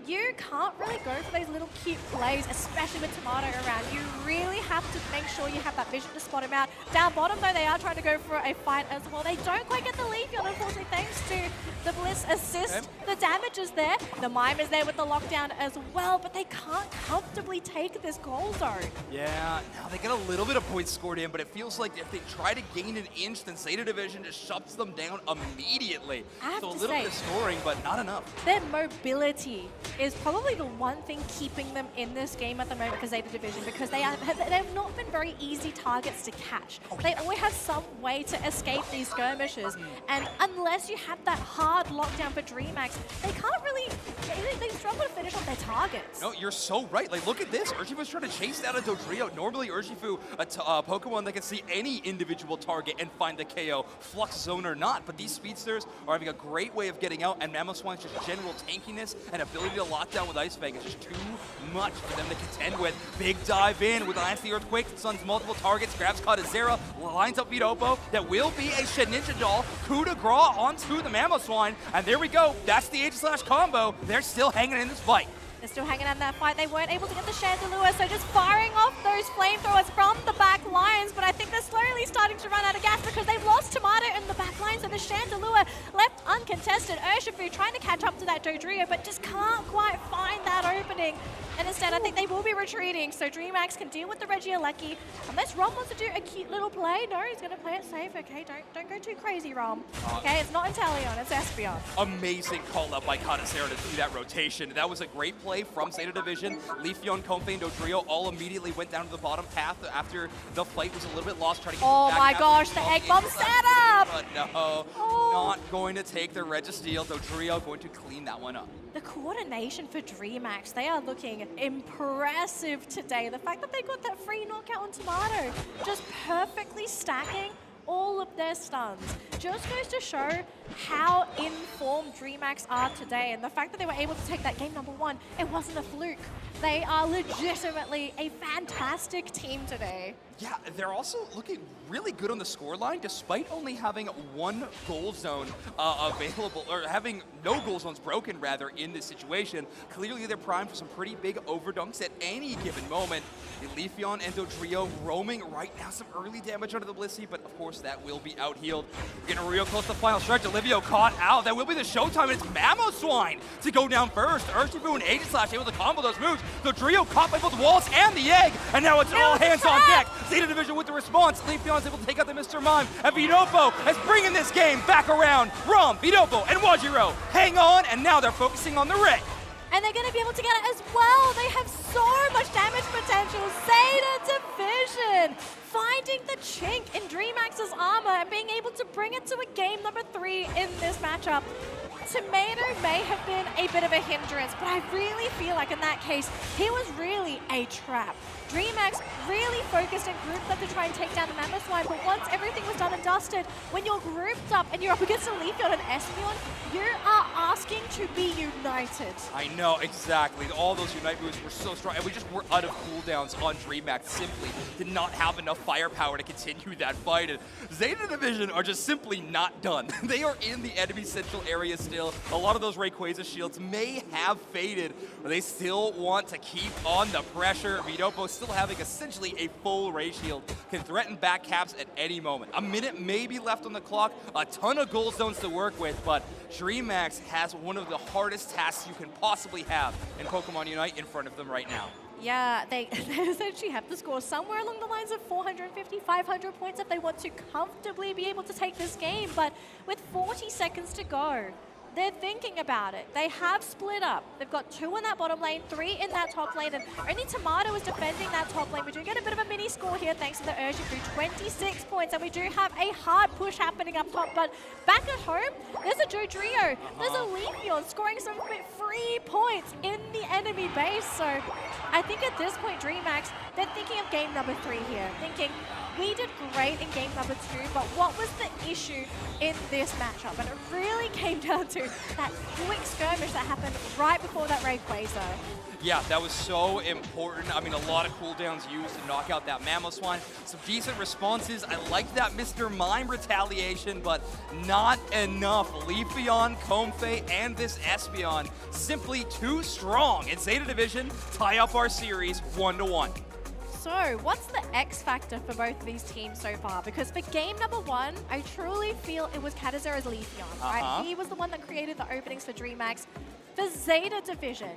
You can't really go for those little cute plays, especially with Tomato around. You really have to make sure you have that vision to spot him out. Down bottom, though, they are trying to go for a fight as well. They don't quite get the Leafeon, unfortunately, thanks to the Bliss assist. The damage is there. The Mime is there with the lockdown as well, but they can't comfortably take this goal zone. Yeah, now they get a little bit of points scored in, but it feels like if they try to gain an inch, then Zeta Division just shuts them down immediately. So a little bit of scoring, but not enough. Their mobility is probably the one thing keeping them in this game at the moment for Zeta Division, because they've not been very easy targets to catch. They always have some way to escape these skirmishes, and unless you have that hard lockdown for DreamMax, they can't really, they struggle to finish off their targets. No, you're so right. Like, look at this. Urshifu's trying to chase down a Dodrio. Normally, Urshifu, a Pokemon that can see any individual target and find the KO, Flux Zone or not, but these speedsters are having a great way of getting out, and Mamoswine's just general tankiness and ability to lock down with Ice Fang is just too much for them to contend with. Big dive in with Lance the Earthquake, Sun's multiple targets, grabs Kadazera, lines up Vidopo. That will be a Ninja Doll. Coup de grace onto the Mamoswine, and there we go. That's the Aegislash combo. They're still hanging in this fight. They're still hanging on that fight. They weren't able to get the Chandelure, so just firing off those flamethrowers from the back lines. But I think they're slowly starting to run out of gas because they've lost Tomato in the back lines, and the Chandelure left uncontested. Urshifu trying to catch up to that Dodrio, but just can't quite find that opening. And instead, I think they will be retreating, so DreamMax can deal with the Regieleki. Unless Rom wants to do a cute little play. No, he's going to play it safe. Okay, don't go too crazy, Rom. Okay, it's not Inteleon, it's Espion. Amazing call up by Kadazera to do that rotation. That was a great play from Zeta Division. Leafeon, Comfey, and Dodrio all immediately went down to the bottom path after the fight was a little bit lost, trying to get back. My gosh, the Egg Bomb setup! But no, not going to take the Registeel. Dodrio going to clean that one up. The coordination for DreamMax, they are looking impressive today. The fact that they got that free knockout on Tomato, just perfectly stacking all of their stuns, just goes to show how informed DreamMax are today. And the fact that they were able to take that game number 1, it wasn't a fluke. They are legitimately a fantastic team today. Yeah, they're also looking really good on the scoreline, despite only having one goal zone available, or having no goal zones broken, rather, in this situation. Clearly, they're primed for some pretty big overdunks at any given moment. Leafeon and Dodrio roaming right now, some early damage under the Blissey, but of course that will be out-healed. We're getting real close to the final stretch. Olivio caught out. That will be the showtime, and it's Mamoswine to go down first. Urshifu and Aegislash able to combo those moves. Dodrio caught by both walls and the egg, and now it's all hands on deck. Zeta Division with the response. Leafeon's able to take out the Mr. Mime, and Vidopo is bringing this game back around. Rom, Vidopo, and Wajiro hang on, and now they're focusing on the red. And they're going to be able to get it as well. They have so much damage potential. Zeta Division finding the chink in DreamMax's armor and being able to bring it to a game number 3 in this matchup. Tomato may have been a bit of a hindrance, but I really feel like in that case, he was really a trap. DreamMax really focused and grouped up to try and take down the Mamoswine, but once everything was done and dusted, when you're grouped up and you're up against a Leafeon and Espion, you are asking to be united. I know, exactly. All those Unite moves were so strong, and we just were out of cooldowns on DreamMax. Simply did not have enough firepower to continue that fight, and Zeta Division are just simply not done. They are in the enemy central area still. A lot of those Rayquaza shields may have faded, but they still want to keep on the the pressure. Vidopo still having essentially a full ray shield, can threaten back caps at any moment. A minute maybe left on the clock, a ton of goal zones to work with, but DreamMax has one of the hardest tasks you can possibly have in Pokemon Unite in front of them right now. Yeah, they essentially have to score somewhere along the lines of 450, 500 points if they want to comfortably be able to take this game. But with 40 seconds to go, they're thinking about it. They have split up. They've got 2 in that bottom lane, 3 in that top lane, and only Tomato is defending that top lane. We do get a bit of a mini score here thanks to the urgent through 26 points, and we do have a hard push happening up top. But back at home, there's a Dodrio, there's a Leafeon scoring some free points in the enemy base. So I think at this point, DreamMax, they're thinking of game number 3 here, thinking, we did great in game number 2, but what was the issue in this matchup? And it really came down to that quick skirmish that happened right before that Rayquaza. Yeah, that was so important. I mean, a lot of cooldowns used to knock out that Mamoswine. Some decent responses. I like that Mr. Mime retaliation, but not enough. Leafeon, Comfey, and this Espeon simply too strong. And Zeta Division tie up our series 1-1. So, what's the X factor for both of these teams so far? Because for game number 1, I truly feel it was Kadazera's Leafeon, right? He was the one that created the openings for DreamMax. For Zeta Division,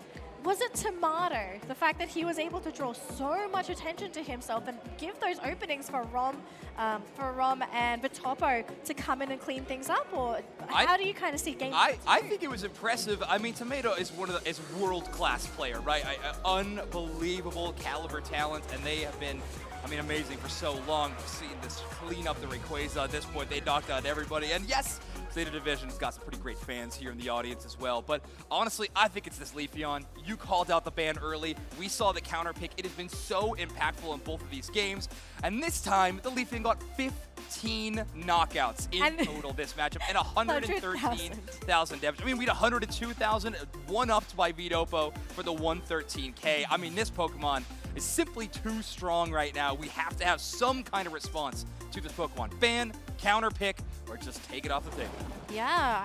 was it Tomato? The fact that he was able to draw so much attention to himself and give those openings for Rom and Vitopo to come in and clean things up? Or how do you kind of see game number 2? I think it was impressive. I mean, Tomato is is a world-class player, right? Unbelievable caliber talent, and they have been, I mean, amazing for so long. Seeing this clean up the Rayquaza at this point, they knocked out everybody. And yes, Zeta Division's got some pretty great fans here in the audience as well. But honestly, I think it's this Leafeon. You called out the ban early. We saw the counter pick. It has been so impactful in both of these games. And this time, the Leafeon got 15 knockouts in total this matchup and 113,000 damage. I mean, we had 102,000, one-upped by Vidopo for the 113K. I mean, this Pokemon is simply too strong right now. We have to have some kind of response to this Pokemon. Ban, counter pick, or just take it off the table. Yeah,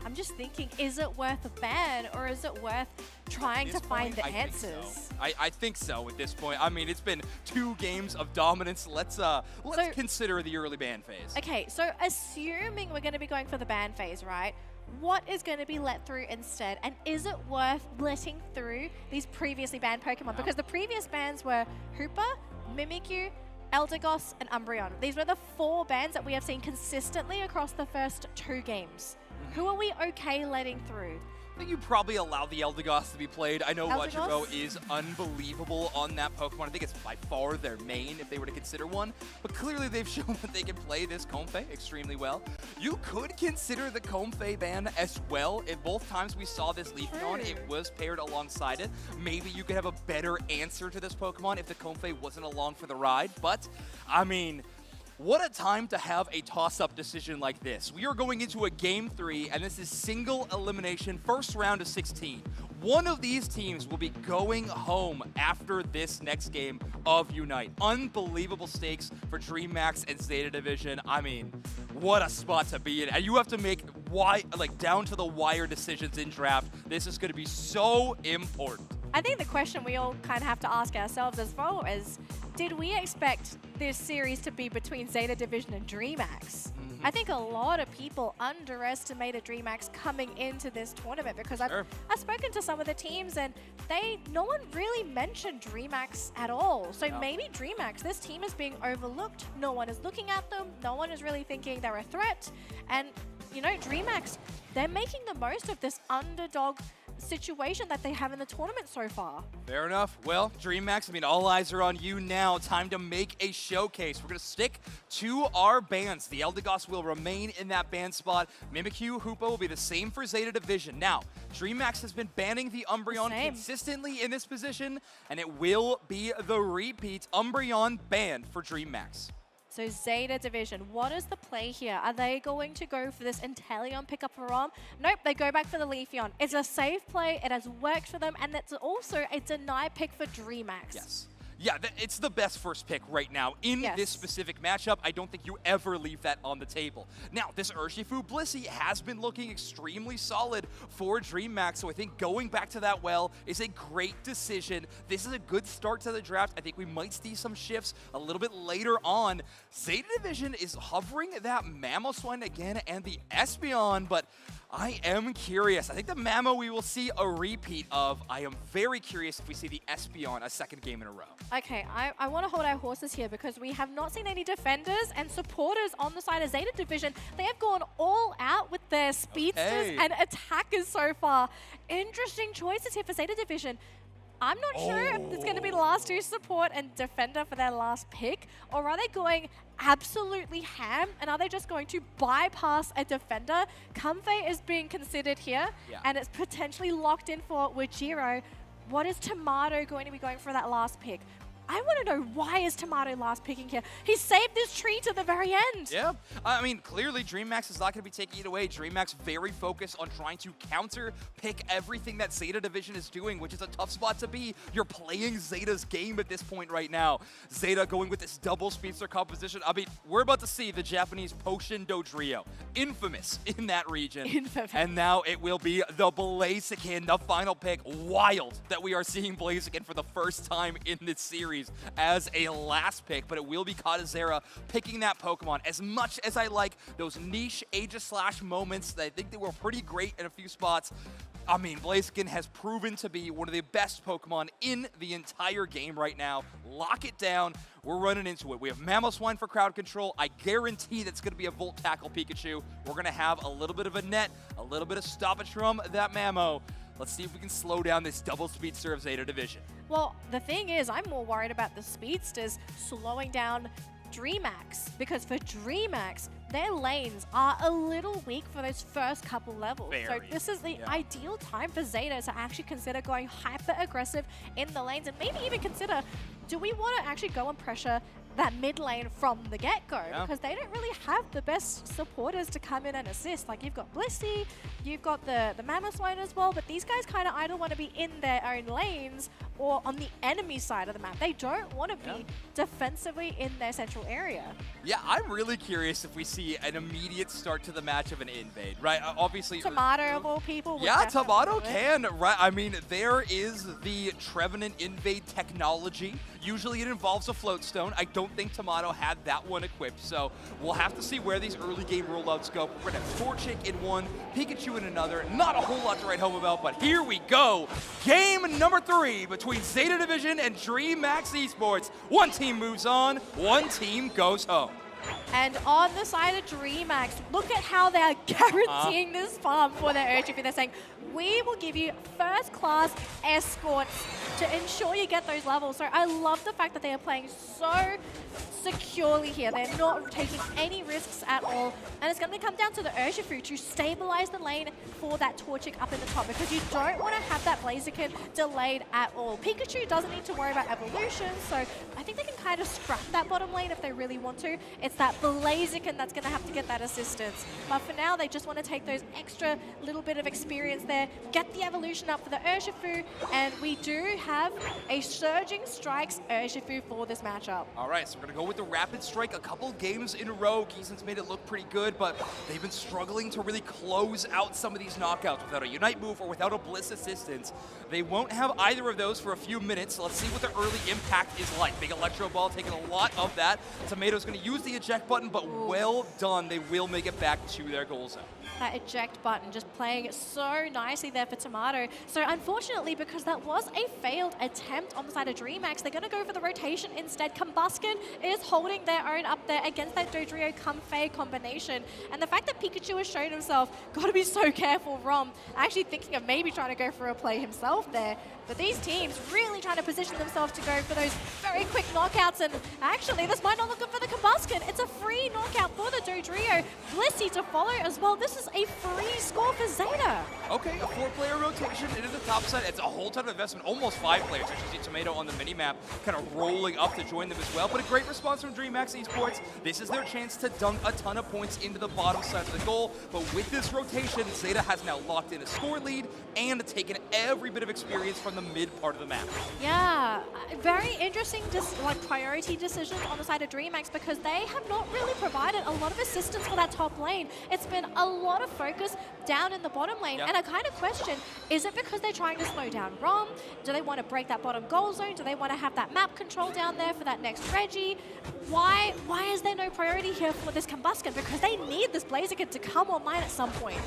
I'm just thinking, is it worth a ban or is it worth trying to find the answers? I think so at this point. I mean, it's been 2 games of dominance. Let's consider the early ban phase. Okay, so assuming we're going to be going for the ban phase, right? What is going to be let through instead? And is it worth letting through these previously banned Pokemon? Because the previous bans were Hoopa, Mimikyu, Eldegoss, and Umbreon. These were the 4 bans that we have seen consistently across the first 2 games. Who are we okay letting through? I think you probably allow the Eldegoss to be played. I know Eldegoss? Wajiro is unbelievable on that Pokemon. I think it's by far their main if they were to consider one. But clearly they've shown that they can play this Comfey extremely well. You could consider the Comfey ban as well. If both times we saw this Leafeon, it was paired alongside it. Maybe you could have a better answer to this Pokemon if the Comfey wasn't along for the ride. But, I mean, what a time to have a toss-up decision like this. We are going into a Game 3, and this is single elimination, first round of 16. One of these teams will be going home after this next game of Unite. Unbelievable stakes for DreamMax and Zeta Division. I mean, what a spot to be in. And you have to make down-to-the-wire decisions in draft. This is going to be so important. I think the question we all kind of have to ask ourselves as well is, did we expect this series to be between Zeta Division and DreamMax? I think a lot of people underestimated DreamMax coming into this tournament because I've spoken to some of the teams and no one really mentioned DreamMax at all. So maybe DreamMax, this team is being overlooked. No one is looking at them. No one is really thinking they're a threat. And, you know, DreamMax, they're making the most of this underdog situation that they have in the tournament so far. Fair enough. Well, DreamMax, I mean, all eyes are on you now. Time to make a showcase. We're going to stick to our bans. The Eldegoss will remain in that ban spot. Mimikyu, Hoopa will be the same for Zeta Division. Now, DreamMax has been banning the Umbreon consistently in this position, and it will be the repeat Umbreon ban for DreamMax. So Zeta Division, what is the play here? Are they going to go for this Inteleon pickup for Rom? Nope, they go back for the Leafeon. It's a safe play, it has worked for them, and it's also a deny pick for DreamMax. Yes. Yeah, it's the best first pick right now. In Yes. this specific matchup, I don't think you ever leave that on the table. Now, this Urshifu Blissey has been looking extremely solid for DreamMax, so I think going back to that well is a great decision. This is a good start to the draft. I think we might see some shifts a little bit later on. Zeta Division is hovering that Mamoswine again and the Espeon, but I am curious. I think the Mamo we will see a repeat of. I am very curious if we see the Espeon a second game in a row. Okay, I want to hold our horses here because we have not seen any defenders and supporters on the side of Zeta Division. They have gone all out with their speedsters and attackers so far. Interesting choices here for Zeta Division. I'm not sure if it's going to be the last two support and defender for their last pick, or are they going absolutely ham, and are they just going to bypass a defender? Comfey is being considered here, and it's potentially locked in for Wajiro. What is Tomato going to be going for that last pick? I want to know, why is Tomato last picking here? He saved this tree to the very end. Yeah, I mean, clearly DreamMax is not going to be taking it away. DreamMax very focused on trying to counter pick everything that Zeta Division is doing, which is a tough spot to be. You're playing Zeta's game at this point right now. Zeta going with this double speedster composition. I mean, we're about to see the Japanese Potion Dodrio, infamous in that region. Infamous. And now it will be the Blaziken, the final pick. Wild that we are seeing Blaziken for the first time in this series as a last pick, but it will be Kadazera picking that Pokemon. As much as I like those niche Aegis-slash moments, I think they were pretty great in a few spots. I mean, Blaziken has proven to be one of the best Pokemon in the entire game right now. Lock it down. We're running into it. We have Mamoswine for crowd control. I guarantee that's going to be a Volt Tackle Pikachu. We're going to have a little bit of a net, a little bit of stoppage from that Mamo. Let's see if we can slow down this double speedster of Zeta Division. Well, the thing is, I'm more worried about the speedsters slowing down DreamMax, because for DreamMax, their lanes are a little weak for those first couple levels. So this is the ideal time for Zeta to actually consider going hyper aggressive in the lanes, and maybe even consider, do we want to actually go and pressure that mid lane from the get-go? Because they don't really have the best supporters to come in and assist. Like, you've got Blissey, you've got the Mamoswine as well, but these guys kind of either want to be in their own lanes or on the enemy side of the map. They don't want to be defensively in their central area. Yeah, I'm really curious if we see an immediate start to the match of an invade, right? Obviously, Tomato of all people. would yeah, definitely Tomato do it. can, right? I mean, there is the Trevenant invade technology. Usually it involves a float stone. I don't think Tomato had that one equipped, so we'll have to see where these early game rollouts go. We're gonna have Torchic in one, Pikachu in another. Not a whole lot to write home about, but here we go. Game number 3 between Zeta Division and DreamMax Esports. One team moves on, one team goes home. And on the side of DreamMax, look at how they're guaranteeing this farm for their Urshifu. They're saying, we will give you first-class escorts to ensure you get those levels. So I love the fact that they are playing so securely here. They're not taking any risks at all. And it's going to come down to the Urshifu to stabilize the lane for that Torchic up in the top, because you don't want to have that Blaziken delayed at all. Pikachu doesn't need to worry about evolution, so I think they can kind of scrap that bottom lane if they really want to. It's that Blaziken that's going to have to get that assistance. But for now, they just want to take those extra little bit of experience there, get the evolution up for the Urshifu, and we do have a Surging Strikes Urshifu for this matchup. All right, so we're going to go with the Rapid Strike. A couple games in a row. Keeson's made it look pretty good, but they've been struggling to really close out some of these knockouts without a Unite move or without a Bliss assistance. They won't have either of those for a few minutes. So let's see what the early impact is like. Big Electro Ball taking a lot of that. Tomato's going to use the eject button, but well done. They will make it back to their goal zone. That eject button just playing so nicely there for Tomato. So unfortunately, because that was a failed attempt on the side of DreamMax, they're going to go for the rotation instead. Combusken is holding their own up there against that Dodrio Comfey combination. And the fact that Pikachu has shown himself, got to be so careful, Rom, actually thinking of maybe trying to go for a play himself there. But these teams really trying to position themselves to go for those very quick knockouts. And actually, this might not look good for the Combusken. It's a free knockout for the Dodrio. Blissey to follow as well. This is a free score for Zeta. Okay, a 4-player rotation into the top side. It's a whole ton of investment, almost 5 players. As you see Tomato on the mini-map kind of rolling up to join them as well. But a great response from DreamMax Esports. This is their chance to dunk a ton of points into the bottom side of the goal. But with this rotation, Zeta has now locked in a score lead and taken every bit of experience from the mid part of the map. Yeah, very interesting priority decisions on the side of DreamMax because they have not really provided a lot of assistance for that top lane. It's been a lot of focus down in the bottom lane. And I kind of question, is it because they're trying to slow down Rom? Do they want to break that bottom goal zone? Do they want to have that map control down there for that next Reggie? Why is there no priority here for this Combusken? Because they need this Blaziken to come online at some point.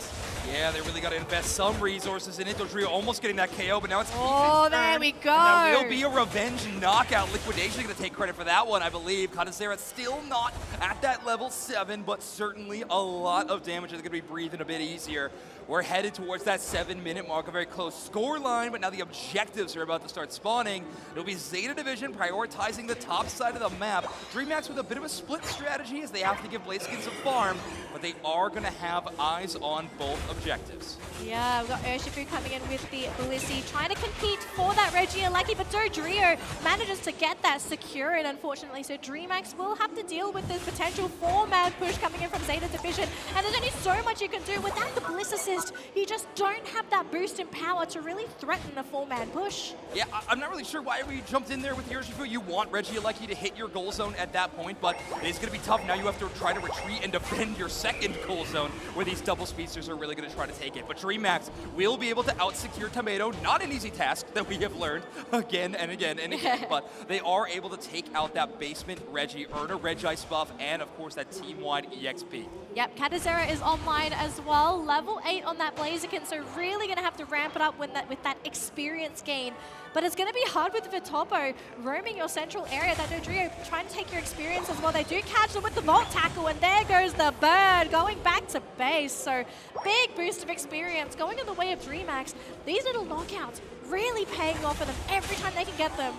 Yeah, they really got to invest some resources in it. Dodrio almost getting that KO, but now it's Oh, Ethan's there turn. we go. And that will be a revenge knockout. Liquidation going to take credit for that one, I believe. Kadazera still not at that level 7, but certainly a lot of damage. They're going to be breathing a bit easier. We're headed towards that 7-minute mark, a very close score line, but now the objectives are about to start spawning. It'll be Zeta Division prioritizing the top side of the map. DreamMax with a bit of a split strategy as they have to give Blaziken some farm, but they are going to have eyes on both objectives. Yeah, we've got Urshifu coming in with the Blissey, trying to compete for that Reggie and Lucky, but Dodrio manages to get that secured, unfortunately. So DreamMax will have to deal with this potential 4-man push coming in from Zeta Division, and there's only so much you can do without the Bliss assist. You just don't have that boost in power to really threaten a 4-man push. Yeah, I'm not really sure why we jumped in there with Urshifu. You want Reggie Alecki to hit your goal zone at that point, but it's going to be tough. Now you have to try to retreat and defend your second goal zone where these double speedsters are really going to try to take it. But DreamMax will be able to out-secure Tomato. Not an easy task that we have learned again and again and again, but they are able to take out that basement Reggie, earn a Regice buff, and of course that team-wide EXP. Yep, Kadazera is online as well. Level 8 on that Blaziken, so really going to have to ramp it up with that experience gain. But it's going to be hard with Vitopo roaming your central area. That Dodrio trying to take your experience as well. They do catch them with the Vault Tackle, and there goes the bird going back to base. So big boost of experience going in the way of DreamMax. These little knockouts really paying off for them every time they can get them.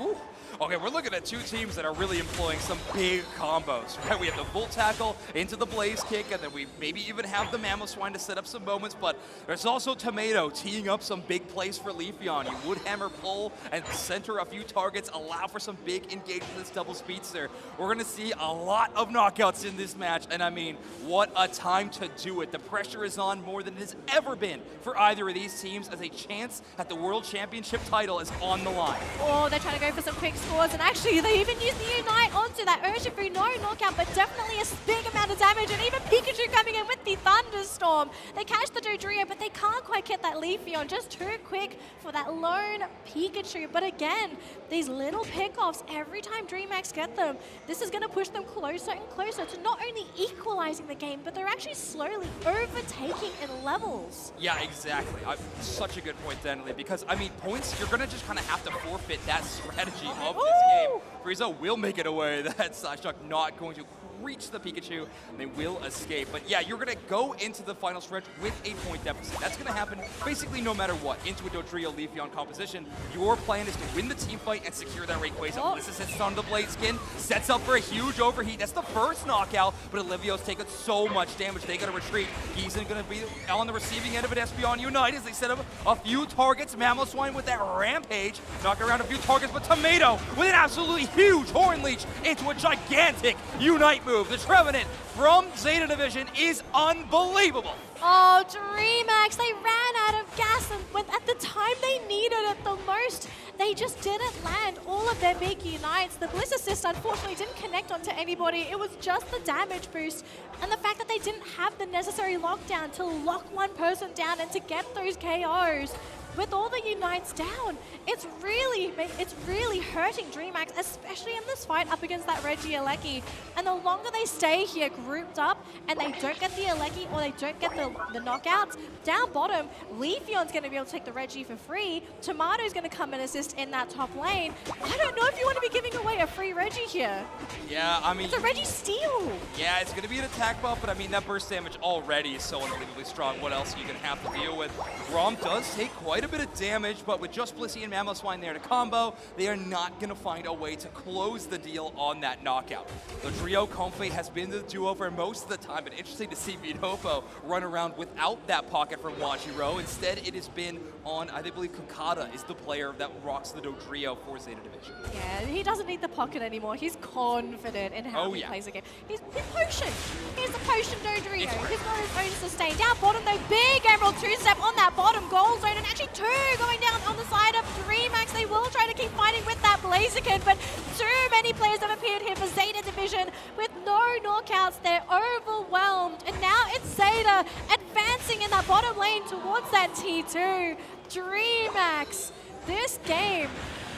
Ooh. Okay, we're looking at two teams that are really employing some big combos, right? We have the Volt Tackle into the Blaze Kick, and then we maybe even have the Mamoswine to set up some moments, but there's also Tomato teeing up some big plays for Leafeon. You would hammer pull and center a few targets, allow for some big engagement in this double speedster. We're going to see a lot of knockouts in this match, and I mean, what a time to do it. The pressure is on more than it has ever been for either of these teams as a chance at the World Championship title is on the line. Oh, they're trying to go for some quick scores, and actually they even used the Unite onto that Urshifu. No knockout, but definitely a big amount of damage, and even Pikachu coming in with the Thunderstorm. They catch the Dodrio, but they can't quite get that Leafeon. Just too quick for that lone Pikachu. But again, these little pickoffs, every time DreamMax get them, this is going to push them closer and closer to not only equalizing the game, but they're actually slowly overtaking in levels. Yeah, exactly. Such a good point, Denley, because, I mean, points, you're going to just kind of have to forfeit that strategy of this game. Frieza will make it away. That's not going to reach the Pikachu, and they will escape. But yeah, you're going to go into the final stretch with a point deficit. That's going to happen basically no matter what. Into a Dodrio Leafeon composition, your plan is to win the team fight and secure that Rayquaza. This sits on the Blaziken, sets up for a huge overheat. That's the first knockout, but Olivio's taken so much damage, they got to retreat. He's going to be on the receiving end of an Espeon Unite as they set up a few targets. Mamoswine with that Rampage, knocking around a few targets, but Tomato with an absolutely huge Horn Leech into a gigantic Unite move. The Trevenant from Zeta Division is unbelievable. Oh, DreamMax, they ran out of gas, and when, at the time they needed it the most, they just didn't land all of their big Unites. The Bliss Assist unfortunately didn't connect onto anybody. It was just the damage boost, and the fact that they didn't have the necessary lockdown to lock one person down and to get those KOs. With all the Unites down, it's really hurting DreamMax, especially in this fight up against that Reggie Alecki. And the longer they stay here grouped up and they don't get the Alecki or they don't get the knockouts, down bottom, Leafeon's going to be able to take the Reggie for free. Tomato's going to come and assist in that top lane. I don't know if you want to be giving away a free Reggie here. Yeah, I mean... It's a Reggie steal. Yeah, it's going to be an attack buff, but I mean, that burst damage already is so unbelievably strong. What else are you going to have to deal with? Rom does take quite a bit of damage, but with just Blissey and Mamoswine there to combo, they are not going to find a way to close the deal on that knockout. The trio Comfey has been the duo for most of the time, but interesting to see Vitopo run around without that pocket from Wajiro. Instead, it has been on, I believe Kokada is the player that rocks the Dodrio for Zeta Division. Yeah, he doesn't need the pocket anymore. He's confident in how he plays the game. He's potion. He's the potion Dodrio. He's got his own sustain. Down bottom though, big Emerald 2-step on that bottom goal zone, and actually 2 going down on the side of DreamMax. They will try to keep fighting with that Blaziken, but too many players have appeared here for Zeta Division with no knockouts. They're overwhelmed. And now it's Zeta advancing in that bottom lane towards that T2. DreamMax, this game,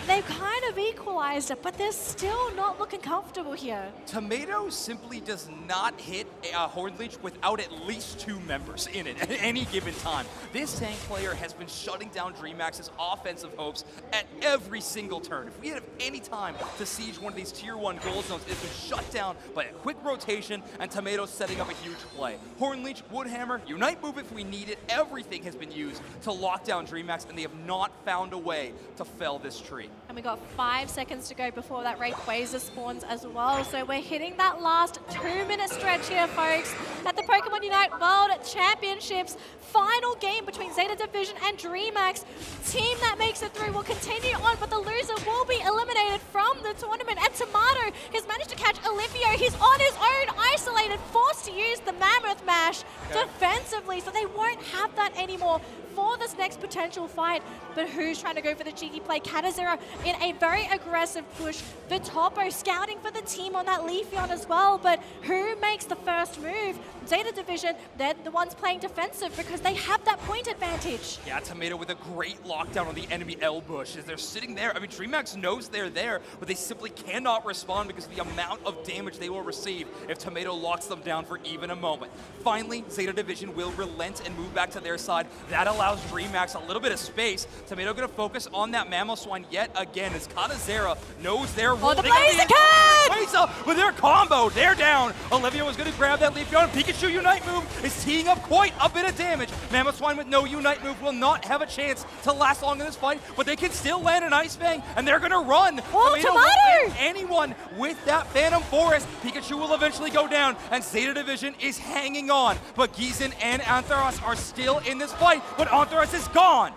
they've kind of equalized it, but they're still not looking comfortable here. Tomato simply does not hit Hornleech without at least 2 members in it at any given time. This tank player has been shutting down DreamMax's offensive hopes at every single turn. If we have any time to siege one of these tier 1 gold zones, it's been shut down by a quick rotation and Tomato setting up a huge play. Hornleech, Woodhammer, Unite move if we need it. Everything has been used to lock down DreamMax, and they have not found a way to fell this tree. And we got 5 seconds to go before that Rayquaza spawns as well. So we're hitting that last 2-minute stretch here, folks, at the Pokemon UNITE World Championships. Final game between Zeta Division and DreamMax. Team that makes it through will continue on, but the loser will be eliminated from the tournament. And Tomato has managed to catch Olivio. He's on his own, isolated, forced to use the Mammoth Mash defensively, so they won't have that anymore for this next potential fight. But who's trying to go for the cheeky play? Katazera in a very aggressive push. Vitopo scouting for the team on that Leafeon as well, but who makes the first move? Zeta Division, they're the ones playing defensive because they have that point advantage. Yeah, Tomato with a great lockdown on the enemy L-Bush as they're sitting there. I mean, DreamMax knows they're there, but they simply cannot respond because of the amount of damage they will receive if Tomato locks them down for even a moment. Finally, Zeta Division will relent and move back to their side. That allows DreamMax a little bit of space. Tomato gonna focus on that Mamoswine yet again as Katazera knows their role. Oh, the Blaziken! With their combo, they're down. Olivia was gonna grab that Leafeon. Pikachu Unite move is teeing up quite a bit of damage. Mamoswine with no Unite move will not have a chance to last long in this fight, but they can still land an Ice Fang, and they're gonna run. Oh, Tomato won't Tomato! hit anyone with that Phantom Forest. Pikachu will eventually go down, and Zeta Division is hanging on. But Gießen and Anthras are still in this fight, but Anthras is gone.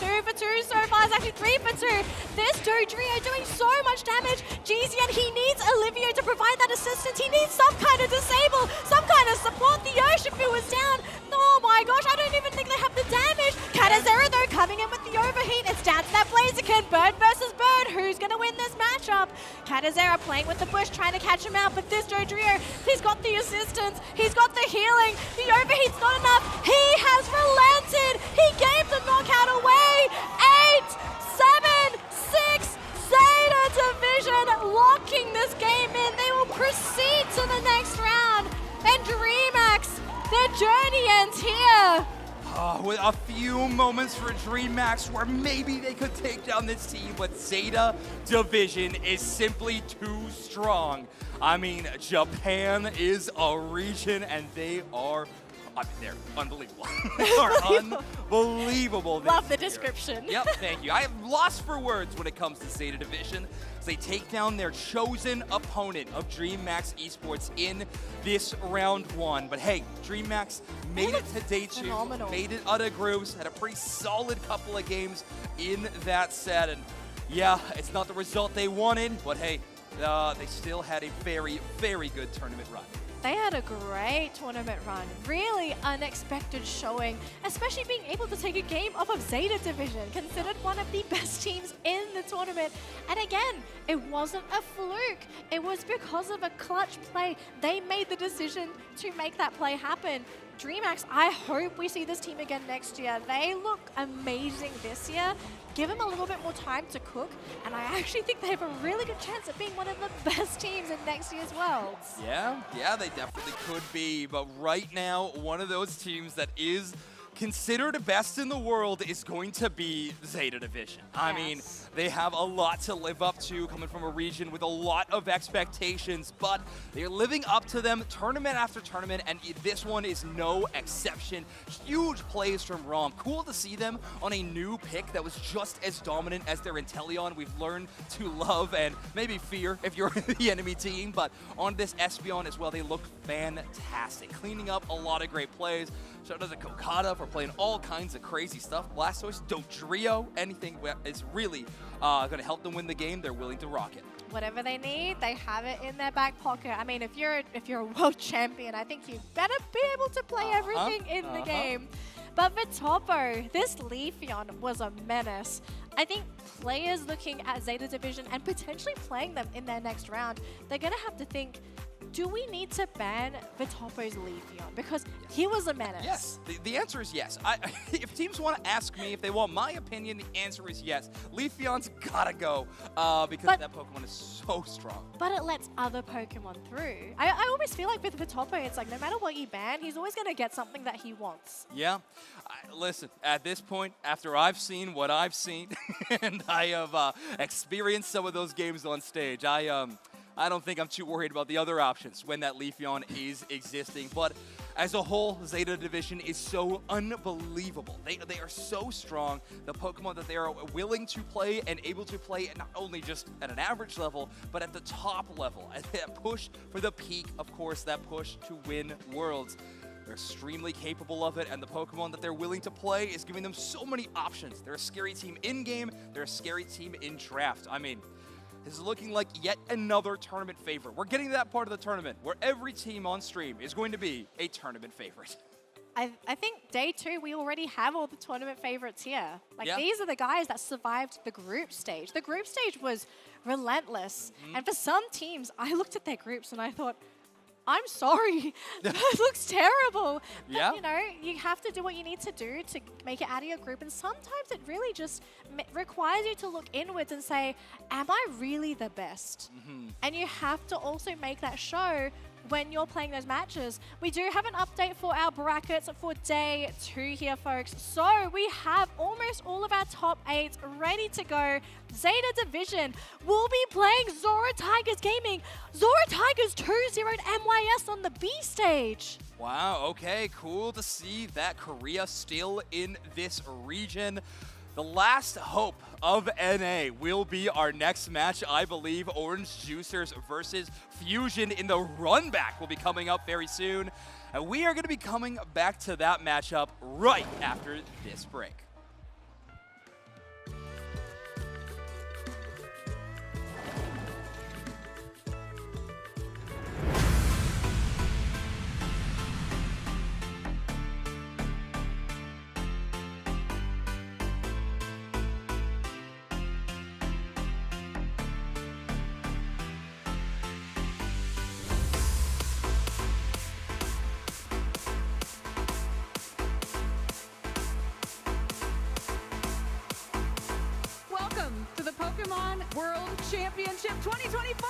2 for 2 so far, it's actually 3 for 2. This Dodrio doing so much damage. Gießen, he needs Olivia to provide that assistance. He needs some kind of disable, some kind of support. The Urshifu is down. Oh my gosh, I don't even think they have the damage. Katazera though coming in with the overheat. It's down to that Blaziken. Bird versus Bird. Who's gonna win this matchup? Katazera playing with the bush, trying to catch him out, but this Dodrio, he's got the assistance. He's got the healing. The overheat's not enough. He has relented. He gave the knockout away. 8, 7, 6, Zeta Division locking this game in. They will proceed to the next round. And DreamMax, their journey ends here. With a few moments for DreamMax where maybe they could take down this team, but Zeta Division is simply too strong. I mean, Japan is a region and they are, I mean, they're unbelievable. They are unbelievable. Love the description. Yep, thank you. I am lost for words when it comes to Zeta Division as they take down their chosen opponent of DreamMax Esports in this round 1. But hey, DreamMax made it to day 2, phenomenal. made it out of groups, had a pretty solid couple of games in that set. And yeah, it's not the result they wanted, but hey, they still had a very, very good tournament run. They had a great tournament run. Really unexpected showing, especially being able to take a game off of Zeta Division, considered one of the best teams in the tournament. And again, it wasn't a fluke. It was because of a clutch play. They made the decision to make that play happen. DreamMax, I hope we see this team again next year. They look amazing this year. Give them a little bit more time to cook, and I actually think they have a really good chance at being one of the best teams in next year's Worlds. Yeah, they definitely could be, but right now, one of those teams that is considered best in the world is going to be Zeta Division. I mean, they have a lot to live up to, coming from a region with a lot of expectations, but they're living up to them tournament after tournament, and this one is no exception. Huge plays from Rom. Cool to see them on a new pick that was just as dominant as their Inteleon we've learned to love and maybe fear if you're the enemy team, but on this Espeon as well, they look fantastic. Cleaning up a lot of great plays. Shout out to Kokata for playing all kinds of crazy stuff. Blastoise, Dodrio, anything is really going to help them win the game. They're willing to rock it. Whatever they need, they have it in their back pocket. I mean, if you're a world champion, I think you better be able to play everything in the game. But for Topo, this Leafeon was a menace. I think players looking at Zeta Division and potentially playing them in their next round, they're going to have to think, do we need to ban Vitopo's Leafeon? Because he was a menace. Yes, the answer is yes. If teams want to ask me, if they want my opinion, the answer is yes. Leafeon's gotta go because that Pokemon is so strong. But it lets other Pokemon through. I always feel like with Vitopo, it's like no matter what you ban, he's always going to get something that he wants. Yeah. Listen, at this point, after I've seen what I've seen, and I have experienced some of those games on stage, I don't think I'm too worried about the other options when that Leafeon is existing. But as a whole, Zeta Division is so unbelievable. They are so strong. The Pokemon that they are willing to play and able to play, not only just at an average level, but at the top level. And that push for the peak, of course, that push to win Worlds. They're extremely capable of it, and the Pokemon that they're willing to play is giving them so many options. They're a scary team in-game. They're a scary team in draft. I mean, this is looking like yet another tournament favorite. We're getting to that part of the tournament where every team on stream is going to be a tournament favorite. I think day 2, we already have all the tournament favorites here. Like, Yeah. these are the guys that survived the group stage. The group stage was relentless. And for some teams, I looked at their groups and I thought, I'm sorry, that looks terrible. Yeah. But, you know, you have to do what you need to do to make it out of your group. And sometimes it really just requires you to look inwards and say, am I really the best? And you have to also make that show when you're playing those matches. We do have an update for our brackets for day 2 here, folks. So we have almost all of our top 8 ready to go. Zeta Division will be playing Zora Tigers Gaming. Zora Tigers 2-0'd MYS on the B stage. Wow, okay, cool to see that Korea still in this region. The last hope of NA will be our next match, I believe. Orange Juicers versus Fusion in the run back will be coming up very soon. And we are going to be coming back to that matchup right after this break. Welcome to the Pokémon World Championship 2024!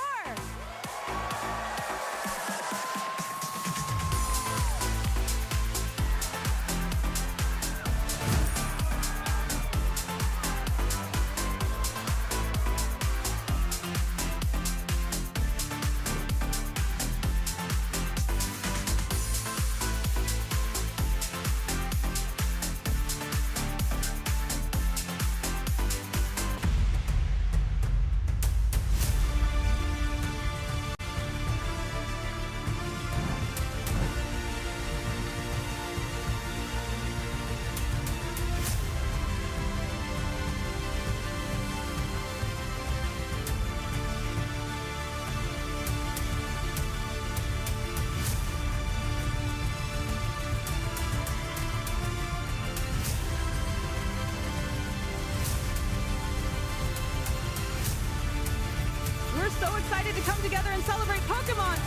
We're so excited to come together and celebrate Pokemon!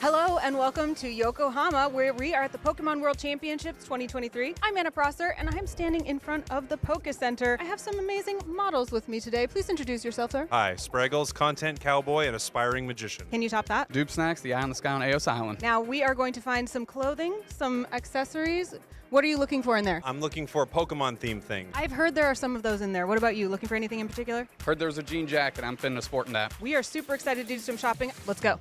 Hello and welcome to Yokohama, where we are at the Pokemon World Championships 2023. I'm Anna Prosser, and I'm standing in front of the Poké Center. I have some amazing models with me today. Please introduce yourself, sir. Hi, Spraggles, content cowboy and aspiring magician. Can you top that? Dupe Snacks, the eye on the sky on Eos Island. Now, we are going to find some clothing, some accessories. What are you looking for in there? I'm looking for Pokemon themed things. I've heard there are some of those in there. What about you? Looking for anything in particular? Heard there was a jean jacket. I'm finna sporting that. We are super excited to do some shopping. Let's go.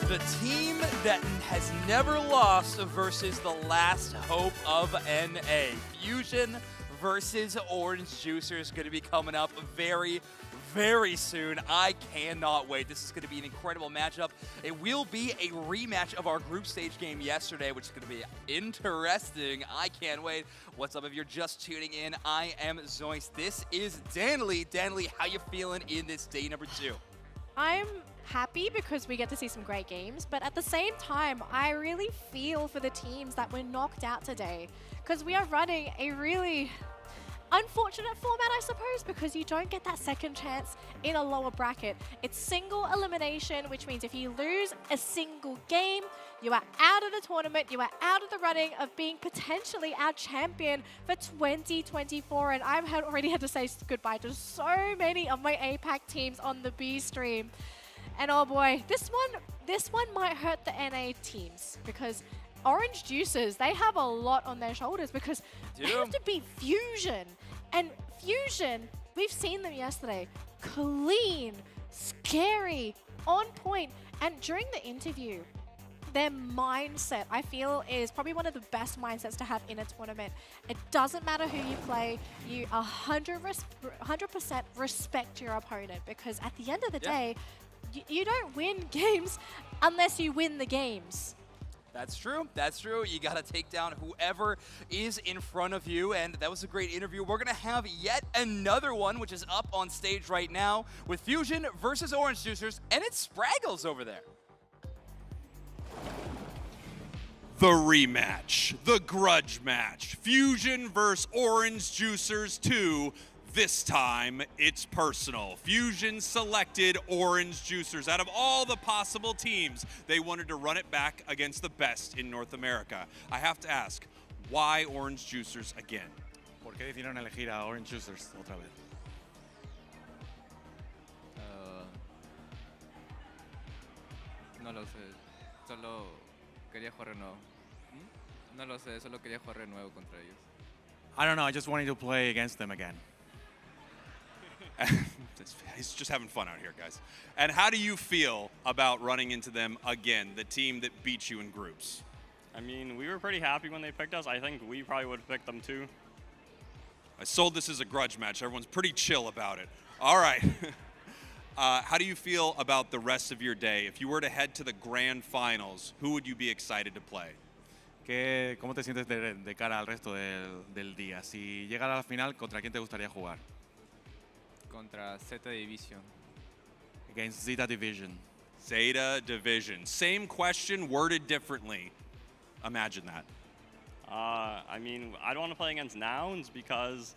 The team that has never lost versus the last hope of NA. Fusion versus Orange Juicers going to be coming up very, very soon. I cannot wait. This is going to be an incredible matchup. It will be a rematch of our group stage game yesterday, which is going to be interesting. I can't wait. What's up if you're just tuning in? I am Zoinks. This is Danley. Danley, how you feeling in this day number 2? I'm happy because we get to see some great games, but at the same time, I really feel for the teams that were knocked out today because we are running a really unfortunate format, I suppose, because you don't get that second chance in a lower bracket. It's single elimination, which means if you lose a single game, you are out of the tournament, you are out of the running of being potentially our champion for 2024. And I've already had to say goodbye to so many of my APAC teams on the B stream. And oh boy, this one might hurt the NA teams because Orange Juicers, they have a lot on their shoulders because they have to beat Fusion. And Fusion, we've seen them yesterday, clean, scary, on point. And during the interview, their mindset, I feel, is probably one of the best mindsets to have in a tournament. It doesn't matter who you play, you 100% respect your opponent because at the end of the day, you don't win games unless you win the games. That's true. That's true. You got to take down whoever is in front of you. And that was a great interview. We're going to have yet another one, which is up on stage right now with Fusion versus Orange Juicers. And it's Spraggles over there. The rematch, the grudge match. Fusion versus Orange Juicers 2. This time, it's personal. Fusion selected Orange Juicers. Out of all the possible teams, they wanted to run it back against the best in North America. I have to ask, why Orange Juicers again? ¿Por qué decidieron elegir a Orange Juicers otra vez? No lo sé, solo quería jugar de nuevo. No lo sé, solo quería jugar de nuevo contra ellos. I don't know, I just wanted to play against them again. He's just having fun out here, guys. And how do you feel about running into them again, the team that beat you in groups? I mean, we were pretty happy when they picked us. I think we probably would have picked them too. I sold this as a grudge match. Everyone's pretty chill about it. All right. How do you feel about the rest of your day? If you were to head to the grand finals, who would you be excited to play? ¿Cómo te sientes de cara al resto del día? Si llegara a la final, ¿contra quién te gustaría jugar? Contra Zeta Division. Against Zeta Division. Zeta Division. Same question, worded differently. Imagine that. I mean, I don't want to play against Nouns because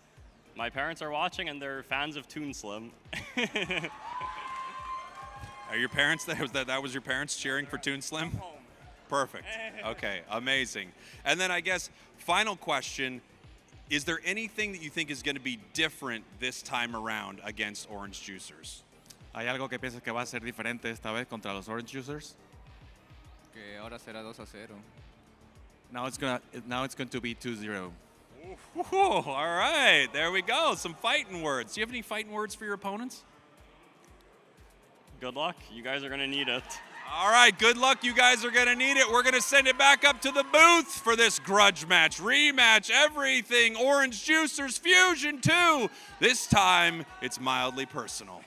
my parents are watching and they're fans of Toon Slim. Are your parents there? That was your parents cheering for Toon Slim? Perfect. Okay, amazing. And then I guess, final question, is there anything that you think is going to be different this time around against Orange Juicers? ¿Hay algo que piensas que va a ser diferente esta vez contra los Orange Juicers? Que ahora será 2-0. Now it's going to be 2-0. All right, there we go. Some fighting words. Do you have any fighting words for your opponents? Good luck. You guys are going to need it. All right, good luck. You guys are going to need it. We're going to send it back up to the booth for this grudge match, rematch, everything. Orange Juicers Fusion 2. This time, it's mildly personal.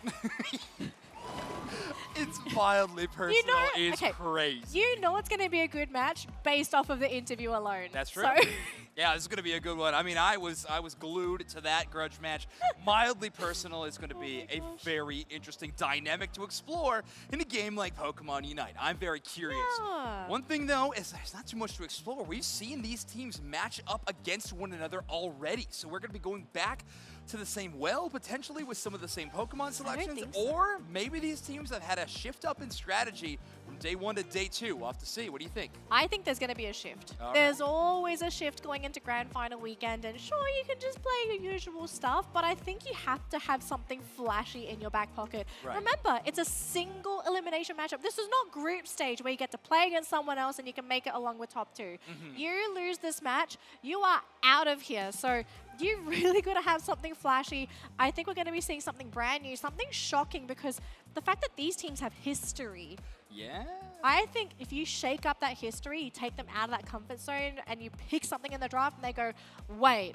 It's mildly personal. You know, it's crazy. You know it's going to be a good match based off of the interview alone. That's true. So yeah, this is going to be a good one. I mean, I was glued to that grudge match. Mildly personal is going to be a very interesting dynamic to explore in a game like Pokemon Unite. I'm very curious. Yeah. One thing, though, is there's not too much to explore. We've seen these teams match up against one another already. So we're going to be going back to the same well, potentially with some of the same Pokemon selections, or maybe these teams have had a shift up in strategy from day 1 to day 2. We'll have to see. What do you think? I think there's going to be a shift. All There's always a shift going into Grand Final weekend, and sure, you can just play your usual stuff, but I think you have to have something flashy in your back pocket. Right. Remember, it's a single elimination matchup. This is not group stage where you get to play against someone else and you can make it along with top 2. You lose this match, you are out of here. So you really got to have something flashy. I think we're going to be seeing something brand new, something shocking, because the fact that these teams have history. Yeah. I think if you shake up that history, you take them out of that comfort zone and you pick something in the draft and they go, wait,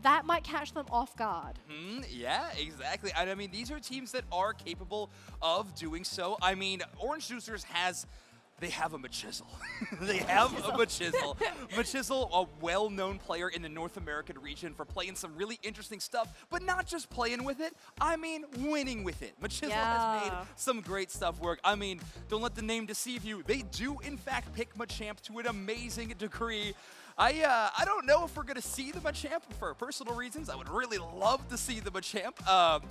that might catch them off guard. Yeah, exactly. And I mean, these are teams that are capable of doing so. I mean, Orange Juicers they have a Machizzle. They have a Machizzle. Machizzle, a well-known player in the North American region for playing some really interesting stuff, but not just playing with it, I mean winning with it. Machizzle has made some great stuff work. I mean, don't let the name deceive you. They do, in fact, pick Machamp to an amazing degree. I don't know if we're going to see the Machamp for personal reasons. I would really love to see the Machamp.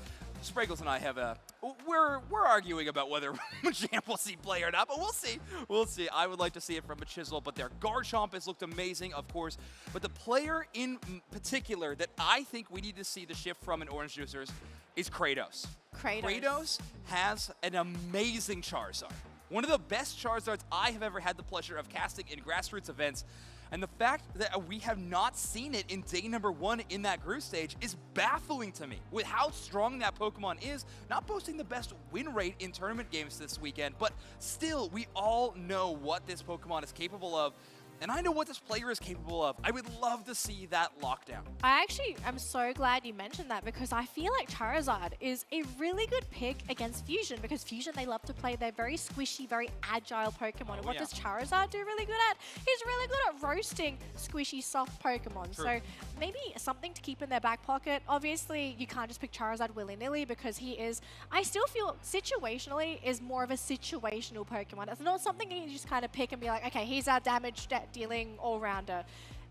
Spraggles and I have we're arguing about whether Machamp will see play or not, but we'll see. We'll see. I would like to see it from Machizzle, but their Garchomp has looked amazing, of course. But the player in particular that I think we need to see the shift from in Orange Juicers is Kratos. Kratos has an amazing Charizard. One of the best Charizards I have ever had the pleasure of casting in grassroots events. And the fact that we have not seen it in day number 1 in that group stage is baffling to me. With how strong that Pokemon is, not boasting the best win rate in tournament games this weekend, but still, we all know what this Pokemon is capable of. And I know what this player is capable of. I would love to see that lockdown. I actually am so glad you mentioned that because I feel like Charizard is a really good pick against Fusion because Fusion, they love to play their very squishy, very agile Pokemon. And what does Charizard do really good at? He's really good at roasting squishy, soft Pokemon. True. So maybe something to keep in their back pocket. Obviously, you can't just pick Charizard willy-nilly because he is, I still feel situationally, is more of a situational Pokemon. It's not something you just kind of pick and be like, okay, he's our damage dealing all-rounder.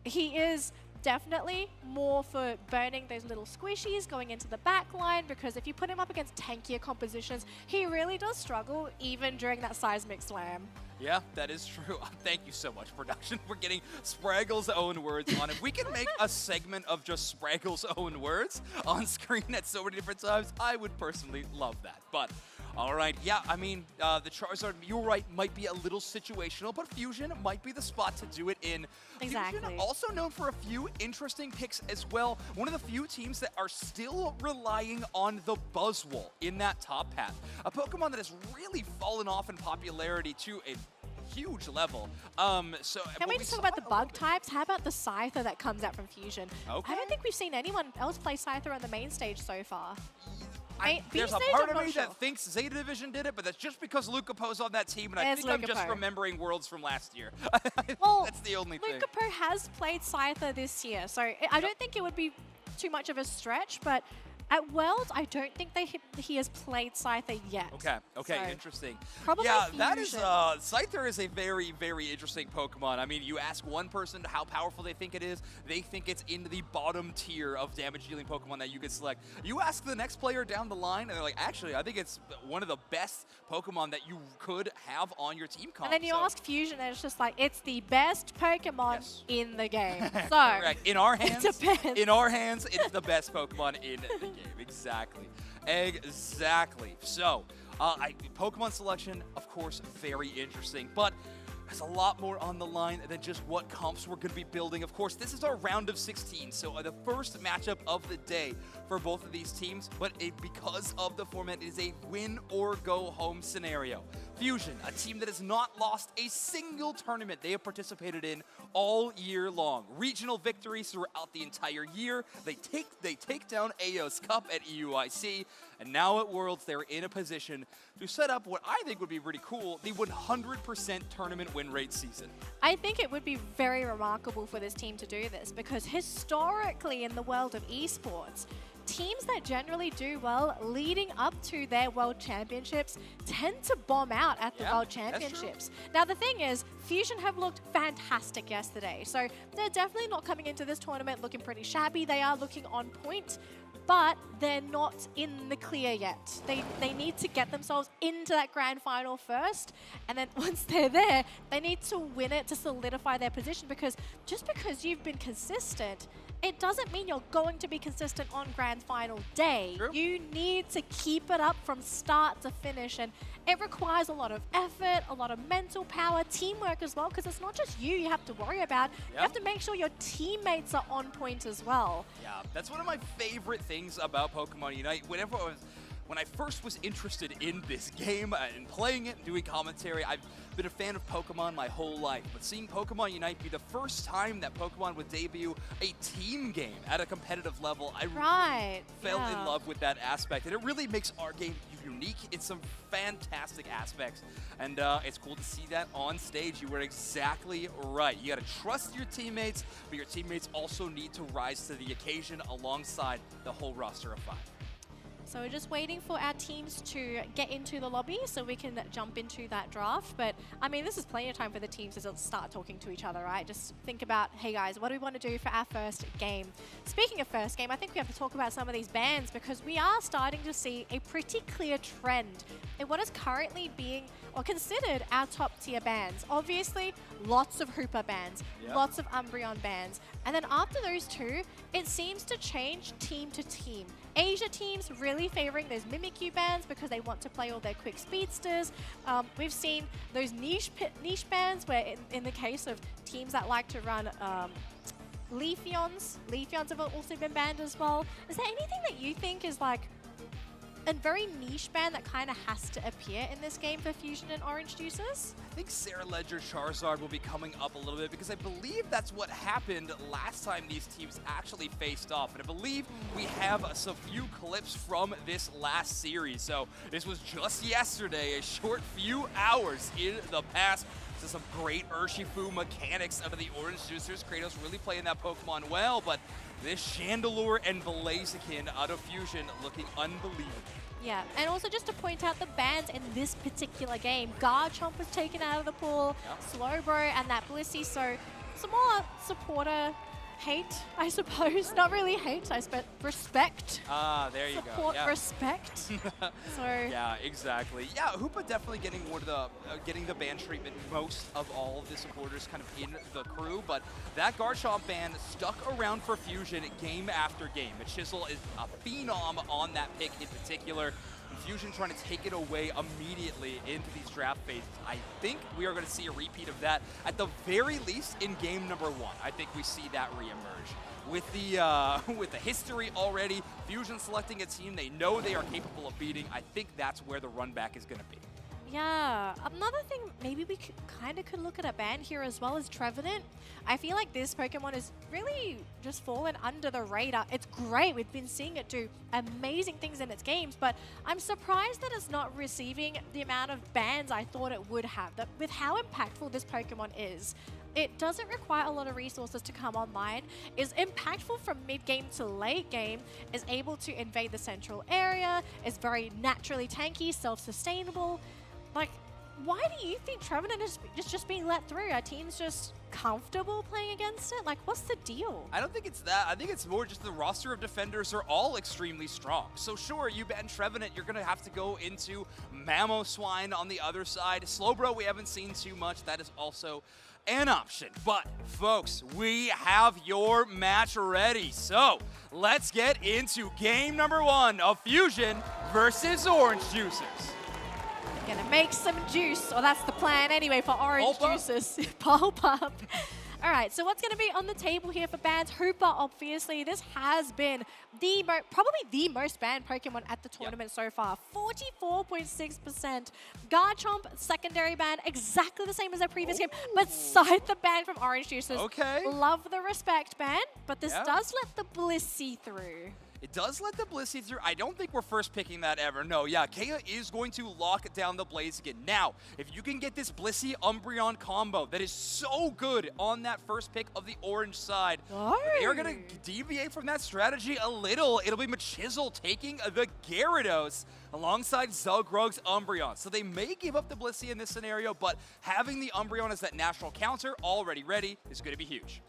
He is definitely more for burning those little squishies going into the back line because if you put him up against tankier compositions, he really does struggle even during that seismic slam. Yeah, that is true. Thank you so much, production, for getting Spraggle's own words on it. We can make a segment of just Spraggle's own words on screen at so many different times. I would personally love that. But all right, yeah, I mean, the Charizard, you're right, might be a little situational, but Fusion might be the spot to do it in. Exactly. Fusion also known for a few interesting picks as well. One of the few teams that are still relying on the Buzzwole in that top path. A Pokemon that has really fallen off in popularity to a huge level. Can we just talk about the bug types? How about the Scyther that comes out from Fusion? Okay. I don't think we've seen anyone else play Scyther on the main stage so far. There's a part of me that thinks Zeta Division did it, but that's just because Lucapo's on that team, and I think I'm just remembering Worlds from last year. Well, that's the only thing. Lucapo has played Scyther this year, so I don't think it would be too much of a stretch, but at Worlds, I don't think he has played Scyther yet. Okay, So, interesting. probably yeah, Fusion. that is, Scyther is a very, very interesting Pokemon. I mean, you ask one person how powerful they think it is, they think it's in the bottom tier of damage-dealing Pokemon that you could select. You ask the next player down the line, and they're like, actually, I think it's one of the best Pokemon that you could have on your team comp. And then you ask Fusion, and it's just like, it's the best Pokemon in the game. So, correct. In our hands, it depends. In our hands, it's the best Pokemon in the game. Exactly. So, Pokemon selection, of course, very interesting, but there's a lot more on the line than just what comps we're going to be building. Of course, this is our round of 16, so the first matchup of the day for both of these teams, but because of the format, it is a win or go home scenario. Fusion, a team that has not lost a single tournament they have participated in all year long. Regional victories throughout the entire year. They take down AO's Cup at EUIC, and now at Worlds, they're in a position to set up what I think would be pretty cool, the 100% tournament win rate season. I think it would be very remarkable for this team to do this because historically in the world of esports, teams that generally do well leading up to their World Championships tend to bomb out at the World Championships. Now the thing is, Fusion have looked fantastic yesterday, so they're definitely not coming into this tournament looking pretty shabby. They are looking on point, but they're not in the clear yet. They need to get themselves into that grand final first, and then once they're there, they need to win it to solidify their position because just because you've been consistent, it doesn't mean you're going to be consistent on grand final day. True. You need to keep it up from start to finish, and it requires a lot of effort, a lot of mental power, teamwork as well, because it's not just you have to worry about. You have to make sure your teammates are on point as well. Yeah, that's one of my favorite things about Pokemon Unite. Whenever I was when I first was interested in this game and playing it and doing commentary, I've been a fan of Pokemon my whole life, but seeing Pokemon Unite be the first time that Pokemon would debut a team game at a competitive level, I fell in love with that aspect, and it really makes our game unique in some fantastic aspects, and it's cool to see that on stage. You were exactly right. You got to trust your teammates, but your teammates also need to rise to the occasion alongside the whole roster of 5. So we're just waiting for our teams to get into the lobby so we can jump into that draft. But I mean, this is plenty of time for the teams to start talking to each other, right? Just think about, hey guys, what do we want to do for our first game? Speaking of first game, I think we have to talk about some of these bans because we are starting to see a pretty clear trend in what is currently being or considered our top tier bans. Obviously, lots of Hooper bans, lots of Umbreon bans. And then after those two, it seems to change team to team. Asia teams really favoring those Mimikyu bans because they want to play all their quick speedsters. We've seen those niche bans where in the case of teams that like to run Leafeons have also been banned as well. Is there anything that you think is like a very niche ban that kind of has to appear in this game for Fusion and Orange Juicers? I think Sarah Ledger Charizard will be coming up a little bit because I believe that's what happened last time these teams actually faced off. And I believe we have some few clips from this last series. So this was just yesterday, a short few hours in the past. So some great Urshifu mechanics out of the Orange Juicers. Kratos really playing that Pokemon well, but this Chandelure and Blaziken out of Fusion looking unbelievable. Yeah, and also just to point out the bans in this particular game. Garchomp was taken out of the pool, Slowbro and that Blissey, so some more supporter hate, I suppose. Not really hate, I suppose. Respect. Ah, there you go. Support, respect. So yeah, exactly. Yeah, Hoopa definitely getting one of the getting the ban treatment most of all of the supporters kind of in the crew, but that Garchomp ban stuck around for Fusion game after game. Chisel is a phenom on that pick in particular. And Fusion trying to take it away immediately into these draft phases. I think we are going to see a repeat of that at the very least in game number 1. I think we see that reemerge. With the history already, Fusion selecting a team they know they are capable of beating, I think that's where the run back is going to be. yeah, another thing maybe we could look at a ban here as well as Trevenant. I feel like this Pokemon is really just fallen under the radar. It's great. We've been seeing it do amazing things in its games, but I'm surprised that it's not receiving the amount of bans I thought it would have. That with how impactful this Pokemon is, it doesn't require a lot of resources to come online, is impactful from mid-game to late game, is able to invade the central area, is very naturally tanky, self-sustainable. Like, why do you think Trevenant is just being let through? Are teams just comfortable playing against it? Like, what's the deal? I don't think it's that. I think it's more just the roster of defenders are all extremely strong. So sure, you ban Trevenant, you're going to have to go into Mamoswine on the other side. Slowbro, we haven't seen too much. That is also an option. But folks, we have your match ready. So let's get into game number 1 of Fusion versus Orange Juicers. Gonna make some juice, or that's the plan anyway for Orange Juicers. Pulp up. All right, so what's going to be on the table here for bans? Hooper, obviously, this has been probably the most banned Pokemon at the tournament so far. 44.6%. Garchomp, secondary ban, exactly the same as our previous game, but cite the ban from Orange Juicers. Okay. Love the respect ban, but this does let the Blissey through. It does let the Blissey through. I don't think we're first picking that ever. No, yeah, Kea is going to lock down the Blaziken. Now, if you can get this Blissey Umbreon combo that is so good on that first pick of the orange side, they are going to deviate from that strategy a little. It'll be Machisel taking the Gyarados alongside Zugrugs Umbreon. So they may give up the Blissey in this scenario, but having the Umbreon as that natural counter already ready is going to be huge.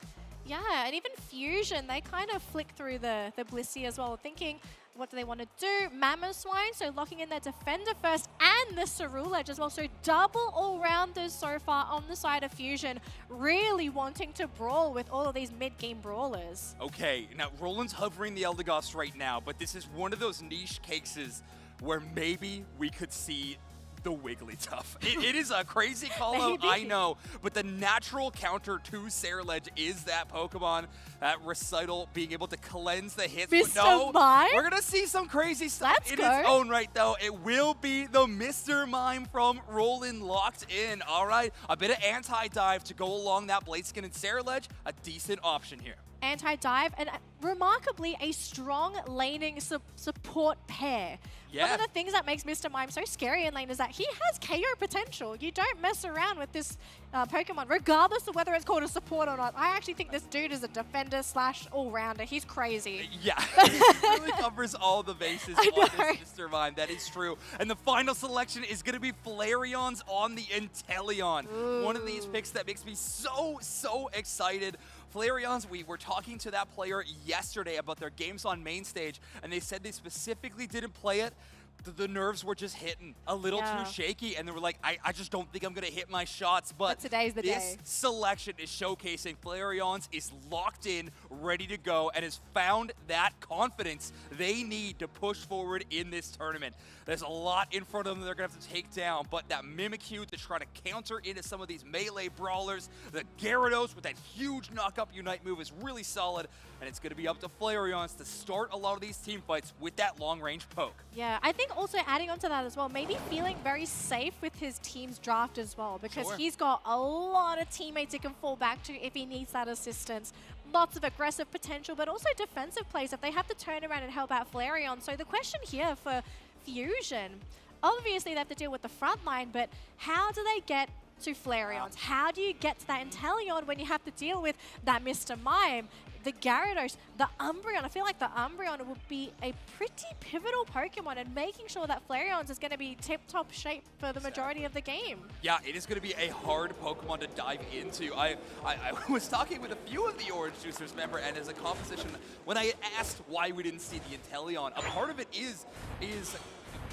Yeah, and even Fusion, they kind of flick through the Blissey as well, thinking, what do they want to do? Mamoswine, so locking in their defender first, and the Cerulege as well. So double all-rounders so far on the side of Fusion, really wanting to brawl with all of these mid-game brawlers. Okay, now Roland's hovering the Eldegoss right now, but this is one of those niche cases where maybe we could see the Wigglytuff. It is a crazy call-out, I know, but the natural counter to Cerelege is that Pokemon, that Recital being able to cleanse the hits. Mr. But no, Mime? we're going to see some crazy stuff Let's in go. its own right, though. It will be the Mr. Mime from Roland locked in. All right, a bit of anti-dive to go along that Bladeskin and Cerelege, a decent option here. Anti-dive, and remarkably a strong laning support pair. Yeah. One of the things that makes Mr. Mime so scary in lane is that he has KO potential. You don't mess around with this Pokemon, regardless of whether it's called a support or not. I actually think this dude is a defender / all-rounder. He's crazy. Yeah, he really covers all the bases on this Mr. Mime. That is true. And the final selection is going to be Flareon's on the Inteleon. Ooh. One of these picks that makes me so excited. Flareon's, we were talking to that player yesterday about their games on main stage, and they said they specifically didn't play it. The nerves were just hitting a little too shaky, and they were like, I just don't think I'm going to hit my shots. But today's the this day. selection is showcasing Flareon's is locked in, ready to go, and has found that confidence they need to push forward in this tournament. There's a lot in front of them they're going to have to take down, but that Mimikyu to try to counter into some of these melee brawlers, the Gyarados with that huge knock-up Unite move is really solid, and it's going to be up to Flareon's to start a lot of these team fights with that long-range poke. Yeah, I think also adding on to that as well, maybe feeling very safe with his team's draft as well, because he's got a lot of teammates he can fall back to if he needs that assistance. Lots of aggressive potential, but also defensive plays if they have to turn around and help out Flareon. So the question here for Fusion, obviously they have to deal with the front line, but how do they get to Flareon's? How do you get to that Inteleon when you have to deal with that Mr. Mime, the Gyarados, the Umbreon? I feel like the Umbreon will be a pretty pivotal Pokemon, and making sure that Flareon's is going to be tip-top shape for the majority of the game. Yeah, it is going to be a hard Pokemon to dive into. I was talking with a few of the Orange Juicers, remember, and as a composition, when I asked why we didn't see the Inteleon, a part of it is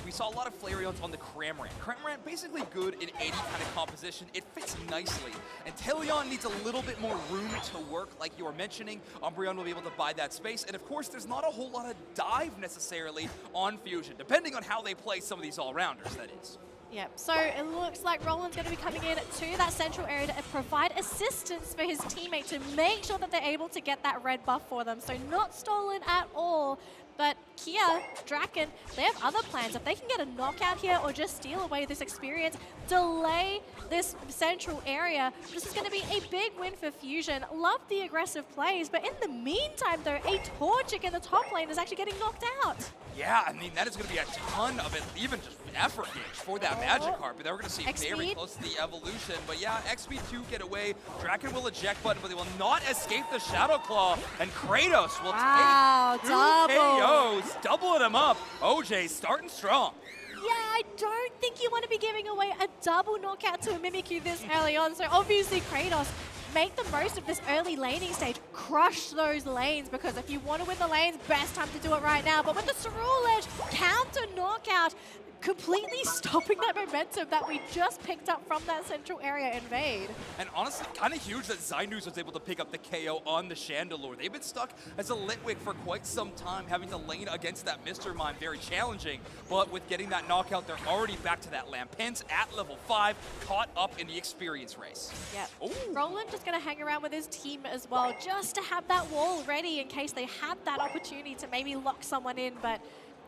we saw a lot of Flareons on the Cramorant. Cramorant basically good in any kind of composition. It fits nicely. And Inteleon needs a little bit more room to work, like you were mentioning. Umbreon will be able to buy that space. And of course, there's not a whole lot of dive necessarily on Fusion, depending on how they play some of these all-rounders, that is. Yep, so it looks like Roland's going to be coming in to that central area to provide assistance for his teammate to make sure that they're able to get that red buff for them. So not stolen at all. But Kia, Draken, they have other plans. If they can get a knockout here or just steal away this experience, delay this central area, this is going to be a big win for Fusion. Love the aggressive plays, but in the meantime, though, a Torchic in the top lane is actually getting knocked out. Yeah, I mean, that is going to be a ton of it, even just effort gauge for that Magikarp. But then we're going to see very close to the evolution. But yeah, XP2 get away. Draken will eject button, but they will not escape the Shadow Claw. And Kratos will take 2 KOs, doubling them up. OJ starting strong. Yeah, I don't think you want to be giving away a double knockout to a Mimikyu this early on. So obviously Kratos, make the most of this early laning stage. Crush those lanes, because if you want to win the lanes, best time to do it right now. But with the Cerule counter knockout, completely stopping that momentum that we just picked up from that central area invade. And honestly, kind of huge that Zainus was able to pick up the KO on the Chandelure. They've been stuck as a Litwick for quite some time, having to lane against that Mr. Mime, very challenging. But with getting that knockout, they're already back to that Lampens at level 5, caught up in the experience race. Yeah. Roland just going to hang around with his team as well, just to have that wall ready in case they have that opportunity to maybe lock someone in, but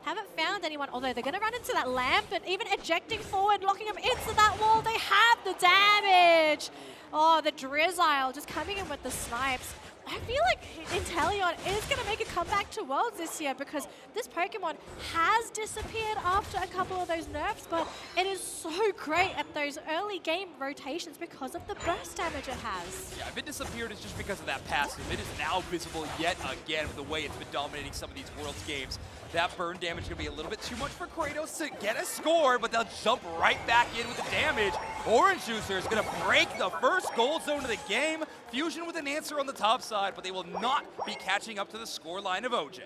haven't found anyone, although they're going to run into that lamp and even ejecting forward, locking them into that wall. They have the damage. Oh, the Drizzile just coming in with the snipes. I feel like Inteleon is going to make a comeback to Worlds this year, because this Pokemon has disappeared after a couple of those nerfs, but it is so great at those early game rotations because of the burst damage it has. Yeah, if it disappeared, it's just because of that passive. It is now visible yet again with the way it's been dominating some of these Worlds games. That burn damage is going to be a little bit too much for Kratos to get a score, but they'll jump right back in with the damage. Orange Juicer is going to break the first gold zone of the game. Fusion with an answer on the top side, but they will not be catching up to the score line of OJ.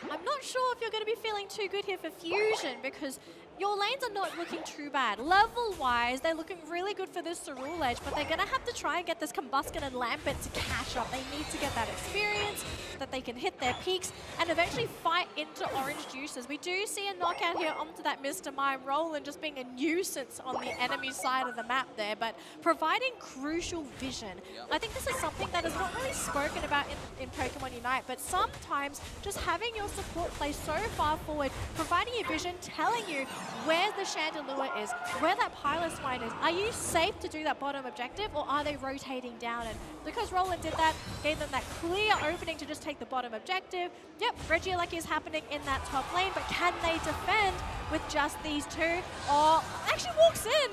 I'm not sure if you're going to be feeling too good here for Fusion, because your lanes are not looking too bad. Level-wise, they're looking really good for this Cerule Edge, but they're going to have to try and get this Combusken and Lambent to catch up. They need to get that experience, that they can hit their peaks, and eventually fight into Orange Juices. We do see a knockout here onto that Mr. Mime. Roland just being a nuisance on the enemy side of the map there, but providing crucial vision. I think this is something that is not really spoken about in Pokemon Unite, but sometimes just having your support play so far forward, providing you vision, telling you where the Chandelure is, where that Piloswine is. Are you safe to do that bottom objective, or are they rotating down? And because Roland did that, gave them that clear opening to just take the bottom objective. Yep, Regieleki is happening in that top lane, but can they defend with just these two? Or actually walks in.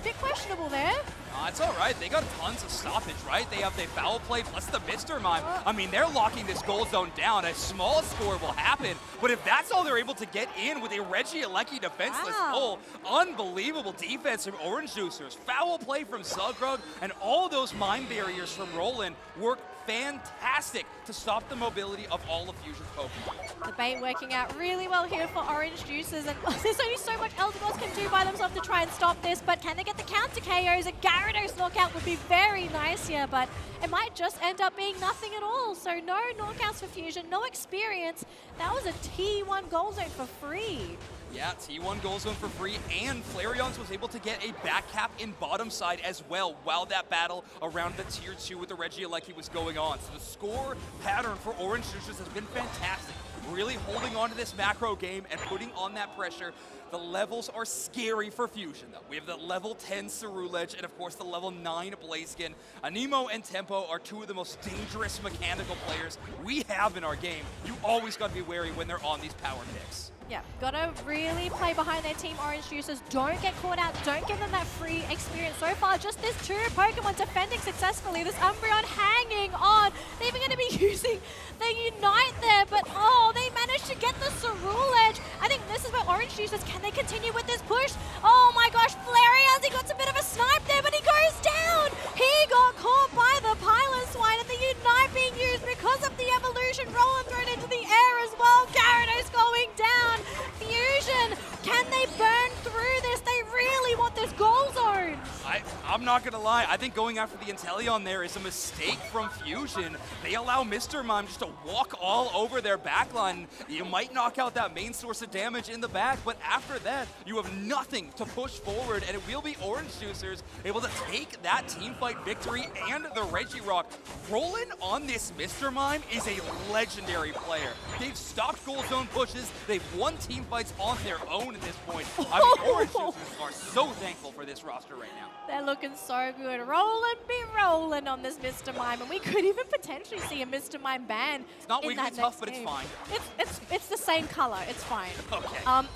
Bit questionable there. It's all right. They got tons of stoppage, right? They have the foul play plus the Mr. Mime. I mean, they're locking this goal zone down. A small score will happen, but if that's all they're able to get in with a Regieleki defenseless pull, unbelievable defense from Orange Juicers, foul play from Zugrug, and all those mine barriers from Roland work fantastic to stop the mobility of all of Fusion's Pokemon. The bait working out really well here for Orange Juices, and there's only so much Eldegoss can do by themselves to try and stop this, but can they get the counter KOs? A Gyarados knockout would be very nice here, but it might just end up being nothing at all. So no knockouts for Fusion, no experience. That was a T1 goal zone for free. Yeah, T1 goal zone for free, and Flareon's was able to get a back cap in bottom side as well while that battle around the tier 2 with the Regieleki was going on. So the score pattern for Orange Juicers has been fantastic. Really holding on to this macro game and putting on that pressure. The levels are scary for Fusion, though. We have the level 10 Cerule Edge and, of course, the level 9 Blaziken. Anemo and Tempo are two of the most dangerous mechanical players we have in our game. You always got to be wary when they're on these power picks. Yeah, gotta really play behind their team, Orange Juicers. Don't get caught out. Don't give them that free experience. So far, just this two Pokemon defending successfully. This Umbreon hanging on. They're even going to be using the Unite there, but oh, they managed to get the Cerule Edge. I think this is where Orange Juicers, can they continue with this push? Oh my gosh, Flareon, he got a bit of a snipe there, but he goes down. He got caught by the Piloswine, and the Unite being used because of the evolution. Roland thrown into the air as well. Gyarados going down. Fusion, can they burn through this? They really want this goal zone. I'm not going to lie. I think going after the Inteleon there is a mistake from Fusion. They allow Mr. Mime just to walk all over their backline. You might knock out that main source of damage in the back, but after that, you have nothing to push forward, and it will be Orange Juicers able to take that team fight victory and the Regirock. Roland on this Mr. Mime is a legendary player. They've stopped goal zone pushes. They've won team fights on their own at this point. I mean, Orange Juicers are so thankful for this roster right now. They're looking so good. Roland be rolling on this Mr. Mime, and we could even potentially see a Mr. Mime ban. It's not in weekly that tough, next but it's game. fine. It's the same color. It's fine. Okay. Up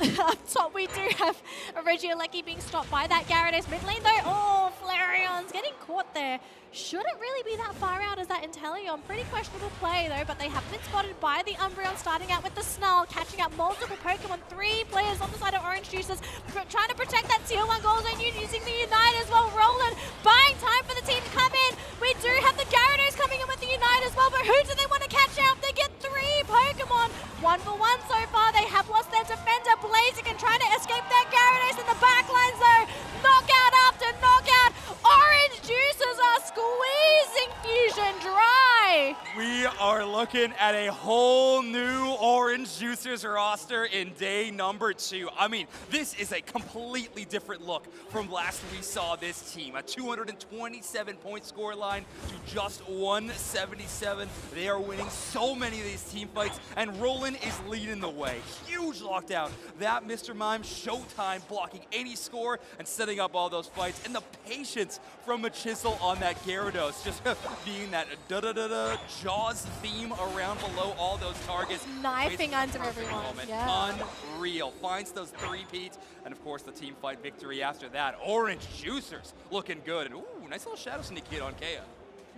top, we do have a Regieleki being stopped by that Gyarados mid lane, though. Oh, Flareon's getting caught there. Shouldn't really be that far out as that Inteleon. Pretty questionable play, though, but they have been spotted by the Umbreon, starting out with the Snarl, catching up multiple Pokemon. 3 players on the side of Orange Juicers, trying to protect that Tier 1 goal zone, using the Unite as well. Roland buying time for the team to come in. We do have the Gyarados coming in with the Unite as well, but who do they want to catch out? They get 3 Pokemon. 1-for-1 so far. They have lost their defender, Blaziken, trying to escape that Gyarados in the backlines, though. Knockout after knockout. Orange Juicers are squeezing Fusion dry. We are looking at a whole new Orange Juicers roster in day number 2. I mean, this is a completely different look from last we saw this team. A 227-point scoreline to just 177. They are winning so many of these team fights, and Roland is leading the way. Huge lockdown. That Mr. Mime showtime, blocking any score and setting up all those fights. And the patience from Machisel on that Gyarados, just being that da-da-da-da Jaws theme around below all those targets. Knifing under everyone. Moment. Yeah. Unreal. Finds those 3-peats, and of course the team fight victory after that. Orange Juicers looking good. And ooh, nice little Shadow Sneak hit on Kea.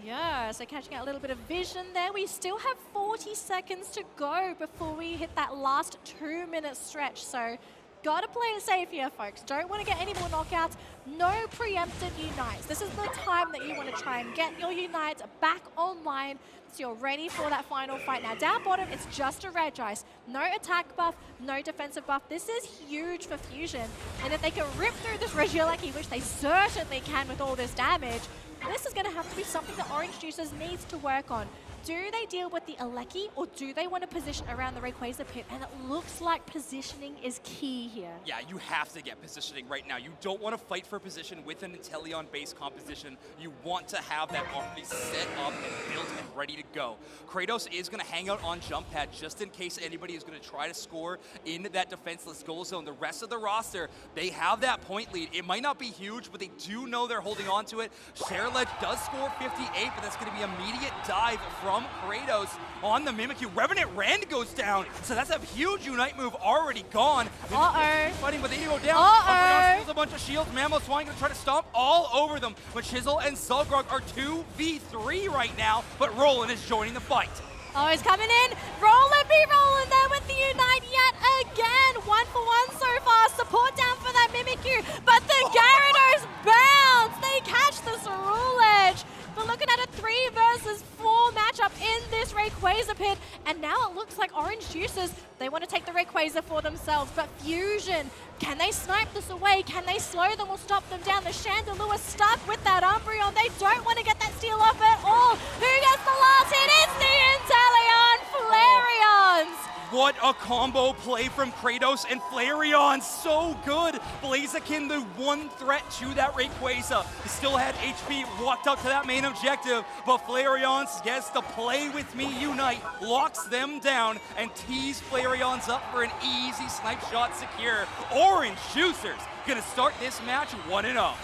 Yeah, so catching out a little bit of vision there. We still have 40 seconds to go before we hit that last 2-minute stretch. So Gotta play it safe here, folks. Don't want to get any more knockouts. No preempted unites. This is the time that you want to try and get your unites back online so you're ready for that final fight. Now, down bottom, it's just a red ice. No attack buff, no defensive buff. This is huge for Fusion. And if they can rip through this Regieleki, which they certainly can with all this damage, this is going to have to be something that Orange Juicers needs to work on. Do they deal with the Aleki, or do they want to position around the Rayquaza pit? And it looks like positioning is key here. Yeah, you have to get positioning right now. You don't want to fight for position with an Inteleon-based composition. You want to have that already set up and built and ready to go. Kratos is going to hang out on jump pad just in case anybody is going to try to score in that defenseless goal zone. The rest of the roster, they have that point lead. It might not be huge, but they do know they're holding on to it. Shareledge does score 58, but that's going to be immediate dive from Kratos on the Mimikyu. Revenant Rend goes down, so that's a huge Unite move already gone. Fighting, but they need to go down. Umbreon steals a bunch of shields. Mamoswine gonna try to stomp all over them, but Chisel and Zulgrog are 2v3 right now, but Roland is joining the fight. Oh, he's coming in. Roland be rolling there with the Unite yet again. 1 for 1 so far. Support down for that Mimikyu, but the Gyarados bounce. They catch the Cerule. We're looking at a 3 versus 4 matchup in this Rayquaza pit, and now it looks like Orange Juicers, they want to take the Rayquaza for themselves, but Fusion, can they snipe this away? Can they slow them or stop them down? The Chandelure stuck with that Umbreon. They don't want to get that steal off at all. Who gets the last hit? It's the Inteleon Flareons! What a combo play from Kratos and Flareon. So good. Blaziken, the one threat to that Rayquaza. He still had HP, walked up to that main objective, but Flareon gets the play with me Unite, locks them down, and tees Flareon's up for an easy snipe shot secure. Orange Juicers gonna start this match 1-0.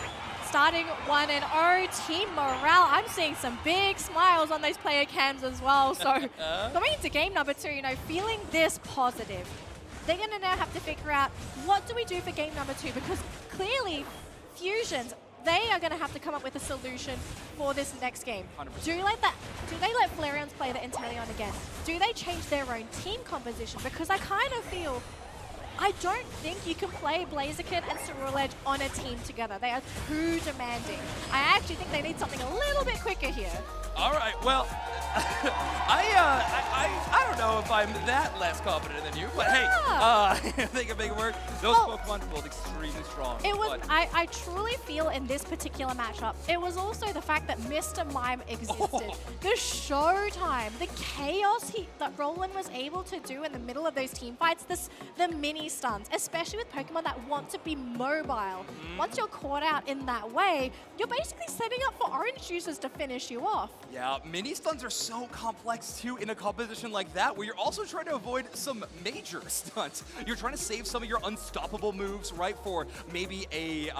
Starting 1-0, team morale. I'm seeing some big smiles on those player cams as well. So going into game number 2, you know, feeling this positive. They're going to now have to figure out what do we do for game number 2, because clearly Fusions, they are going to have to come up with a solution for this next game. 100%. Do they let Flareons play the Inteleon again? Do they change their own team composition? Because I kind of feel I don't think you can play Blaziken and Cerule on a team together. They are too demanding. I actually think they need something a little bit quicker here. All right, well, I don't know if I'm that less confident than you, but hey, they can make it work. Those Pokemon feel extremely strong. It was, I truly feel in this particular matchup, it was also the fact that Mr. Mime existed. The showtime, the chaos that Roland was able to do in the middle of those team fights, the mini stuns, especially with Pokemon that want to be mobile. Once you're caught out in that way, you're basically setting up for Orange Juicers to finish you off. Yeah, mini stuns are so complex too in a composition like that, where you're also trying to avoid some major stunts. You're trying to save some of your unstoppable moves, right, for maybe a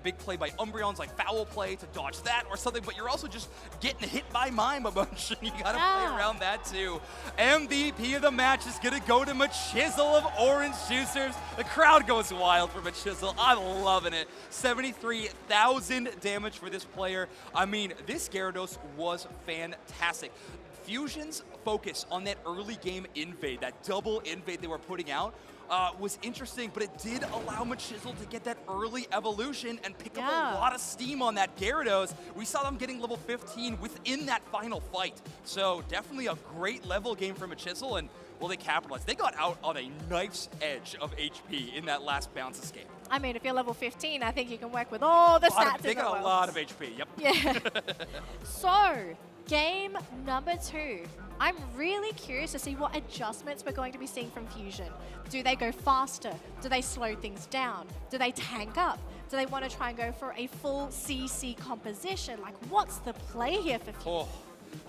big play by Umbreon's, like foul play to dodge that or something, but you're also just getting hit by Mime a bunch, and you gotta play around that too. MVP of the match is gonna go to Machizel of Orange Juicers. The crowd goes wild for Machizel. I'm loving it. 73,000 damage for this player. I mean, this Gyarados was fantastic. Fusion's focus on that early game invade, that double invade they were putting out, was interesting, but it did allow Machizel to get that early evolution and pick up a lot of steam on that Gyarados. We saw them getting level 15 within that final fight. So definitely a great level game for Machizel, and well, they capitalized. They got out on a knife's edge of HP in that last bounce escape. I mean, if you're level 15, I think you can work with all the stats. They got a lot of HP, yep. Yeah. So, game number 2. I'm really curious to see what adjustments we're going to be seeing from Fusion. Do they go faster? Do they slow things down? Do they tank up? Do they want to try and go for a full CC composition? Like, what's the play here for Fusion? Oh,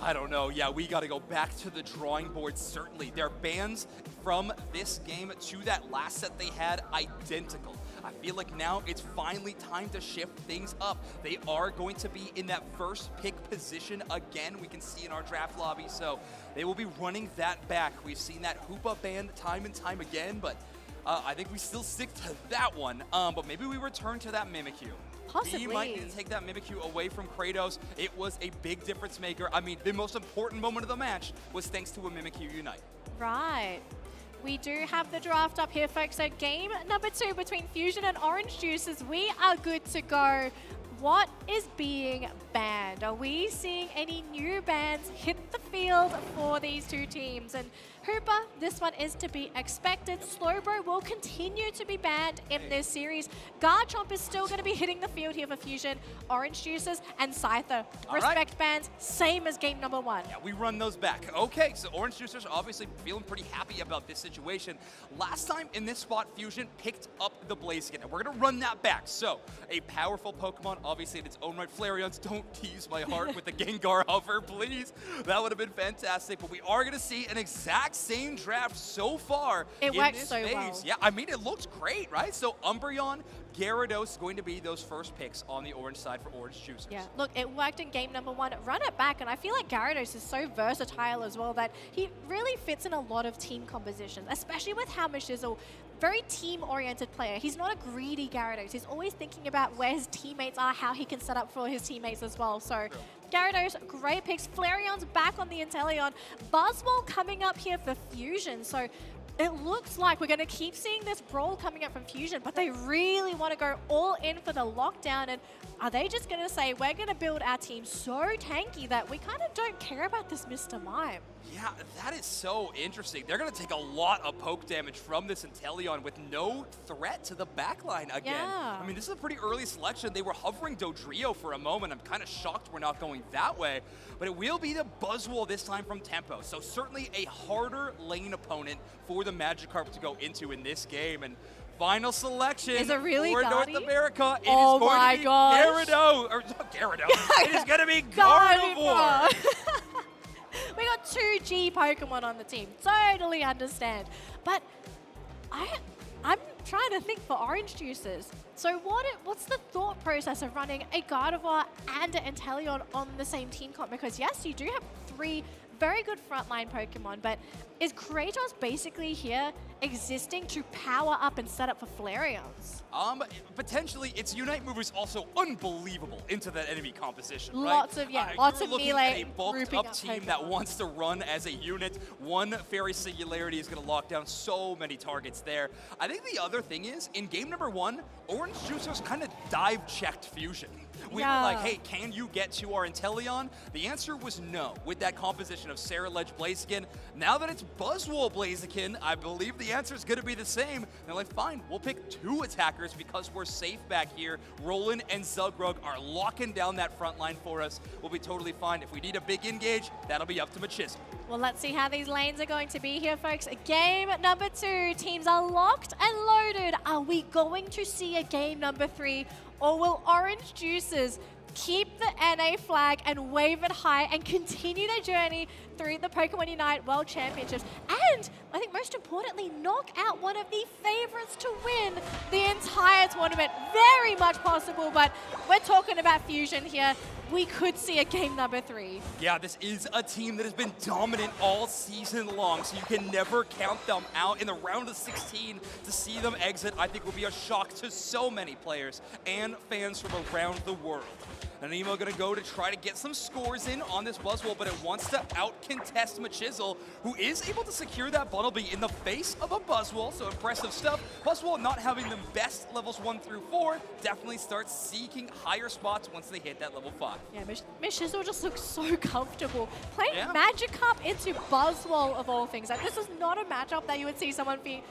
I don't know. Yeah, we got to go back to the drawing board, certainly. Their bans from this game to that last set they had, identical. I feel like now it's finally time to shift things up. They are going to be in that first pick position again, we can see in our draft lobby, so they will be running that back. We've seen that Hoopa ban time and time again, but I think we still stick to that one. But maybe we return to that Mimikyu. Possibly. You might need to take that Mimikyu away from Kratos. It was a big difference maker. I mean, the most important moment of the match was thanks to a Mimikyu Unite. Right. We do have the draft up here, folks. So game number 2 between Fusion and Orange Juices. We are good to go. What is being banned? Are we seeing any new bans hit the field for these two teams? And Hooper, this one is to be expected. Slowbro will continue to be banned in this series. Garchomp is still going to be hitting the field here for Fusion. Orange Juices and Scyther. Respect bans, same as game number 1. Yeah, we run those back. Okay, so Orange Juicers are obviously feeling pretty happy about this situation. Last time in this spot, Fusion picked up the Blaziken, and we're going to run that back. So, a powerful Pokemon, obviously in its own right. Flareons, don't tease my heart with the Gengar hover, please. That would have been fantastic, but we are going to see an exact same draft so far. It worked so well. Yeah, I mean, it looks great, right? So Umbreon, Gyarados going to be those first picks on the orange side for Orange Juicers. Yeah, look, it worked in game number 1. Run it back, and I feel like Gyarados is so versatile as well that he really fits in a lot of team compositions, especially with how Mishizzle, very team-oriented player. He's not a greedy Gyarados. He's always thinking about where his teammates are, how he can set up for his teammates as well. So Gyarados, great picks. Flareon's back on the Inteleon. Buzzwole coming up here for Fusion. So it looks like we're going to keep seeing this brawl coming up from Fusion, but they really want to go all in for the lockdown. And are they just going to say, we're going to build our team so tanky that we kind of don't care about this Mr. Mime? Yeah, that is so interesting. They're going to take a lot of poke damage from this Inteleon with no threat to the backline again. Yeah. I mean, this is a pretty early selection. They were hovering Dodrio for a moment. I'm kind of shocked we're not going that way. But it will be the Buzzwole this time from Tempo. So certainly a harder lane opponent for the Magikarp to go into in this game. And final selection is it really for Gardy? North America. It Oh is going my to be gosh. Gyarados. Or not Gyarados. It is going to be Gardevoir. We got 2 G Pokemon on the team. Totally understand. But I'm trying to think for Orange Juicers. So what's the thought process of running a Gardevoir and an Inteleon on the same team comp? Because yes, you do have 3 very good frontline Pokemon, but is Kratos basically here existing to power up and set up for Flareons? Potentially, its Unite move is also unbelievable into that enemy composition, Lots right? of, lots You're of looking melee at a bulked grouping up team that wants to run as a unit. One Fairy Singularity is going to lock down so many targets there. I think the other thing is, in game number 1, Orange Juicers kind of dive-checked Fusion. We were like, hey, can you get to our Inteleon? The answer was no, with that composition of Ceruledge Blaziken. Now that it's Buzzwole Blaziken, I believe the answer is going to be the same. They're like, fine, we'll pick 2 attackers because we're safe back here. Roland and Zugrug are locking down that front line for us. We'll be totally fine. If we need a big engage, that'll be up to Machismo. Well, let's see how these lanes are going to be here, folks. Game number 2, teams are locked and loaded. Are we going to see a game number 3? Or will Orange Juicers keep the NA flag and wave it high and continue their journey through the Pokemon UNITE World Championships? And I think most importantly, knock out one of the favorites to win the entire tournament. Very much possible, but we're talking about Fusion here. We could see a game number 3. Yeah, this is a team that has been dominant all season long, so you can never count them out. In the round of 16, to see them exit, I think will be a shock to so many players and fans from around the world. Anemo going to go to try to get some scores in on this Buzzwole, but it wants to out-contest Machismo, who is able to secure that Bunnelby in the face of a Buzzwole, so impressive stuff. Buzzwole not having the best levels 1 through 4, definitely starts seeking higher spots once they hit that level 5. Yeah, Machismo just looks so comfortable. Playing Magikarp into Buzzwole of all things. Like, this is not a matchup that you would see someone be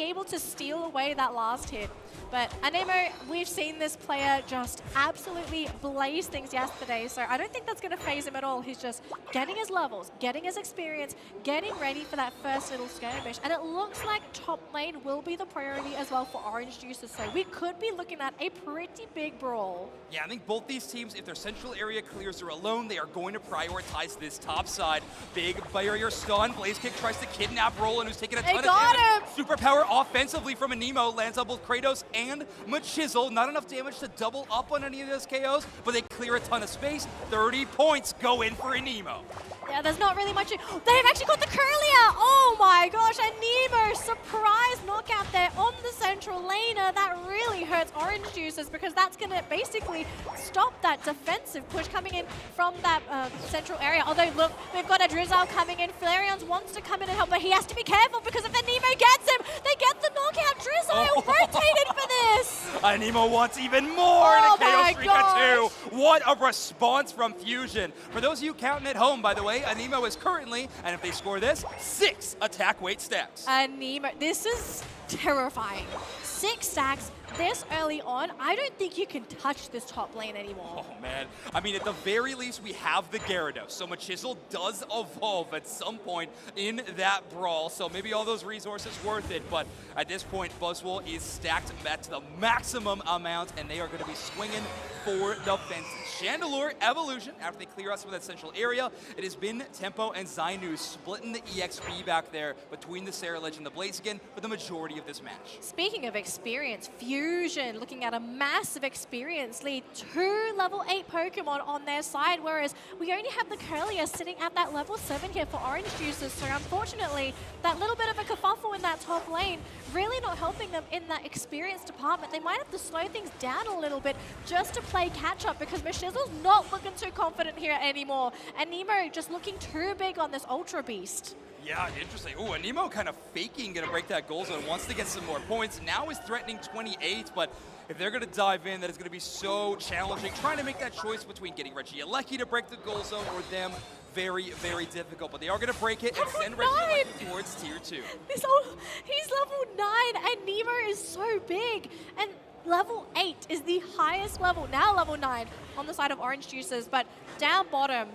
able to steal away that last hit. But Anemo, we've seen this player just absolutely blaze things yesterday, so I don't think that's going to phase him at all. He's just getting his levels, getting his experience, getting ready for that first little skirmish. And it looks like top lane will be the priority as well for Orange Juicers, so we could be looking at a pretty big brawl. Yeah, I think both these teams, if their central area clears are alone, they are going to prioritize this top side. Big barrier stun. Blaze Kick tries to kidnap Roland, who's taking a ton of damage. Superpower offensively from Anemo lands on both Kratos and Machismo. Not enough damage to double up on any of those KOs, but they clear a ton of space. 30 points go in for Anemo. Yeah, there's not really much. They've actually got the Curlia. Oh my gosh, Anemo, surprise knockout there on the central lane. laner, that really hurts Orange Juicers because that's going to basically stop that defensive push coming in from that central area. Although, look, we've got a Drizzle coming in. Flareon wants to come in and help, but he has to be careful because if the Nemo gets him, they get the knockout. Drizzle rotated for this. Nemo wants even more Oh in a my KO gosh. Streak 2. What a response from Fusion. For those of you counting at home, by the way, Nemo is currently, and if they score this, 6 attack weight stacks. Nemo, this is terrifying. 6 stacks this early on. I don't think you can touch this top lane anymore. Oh, man. I mean, at the very least, we have the Gyarados. So Machisel does evolve at some point in that brawl. So maybe all those resources worth it. But at this point, Buzzwole is stacked at the maximum amount, and they are going to be swinging for the fences. Chandelure Evolution, after they clear out some of that central area, it has been Tempo and Zainu splitting the EXP back there between the Saraledge and the Blaziken for the majority of this match. Speaking of experience, Fusion looking at a massive experience lead. 2 level 8 Pokemon on their side, whereas we only have the Curlier sitting at that level 7 here for Orange Juicers. So unfortunately, that little bit of a kerfuffle in that top lane really not helping them in that experience department. They might have to slow things down a little bit just to play catch up because Machizel's not looking too confident here anymore. And Nemo just looking too big on this Ultra Beast. Yeah, interesting. Ooh, Nemo kind of faking, gonna break that goal zone, wants to get some more points. Now is threatening 28, but if they're gonna dive in, that is gonna be so challenging. Trying to make that choice between getting Regieleki to break the goal zone or them, very, very difficult. But they are gonna break it and send Regieleki towards tier 2. He's level 9 and Nemo is so big. And level 8 is the highest level, now level 9 on the side of Orange Juicers, but down bottom,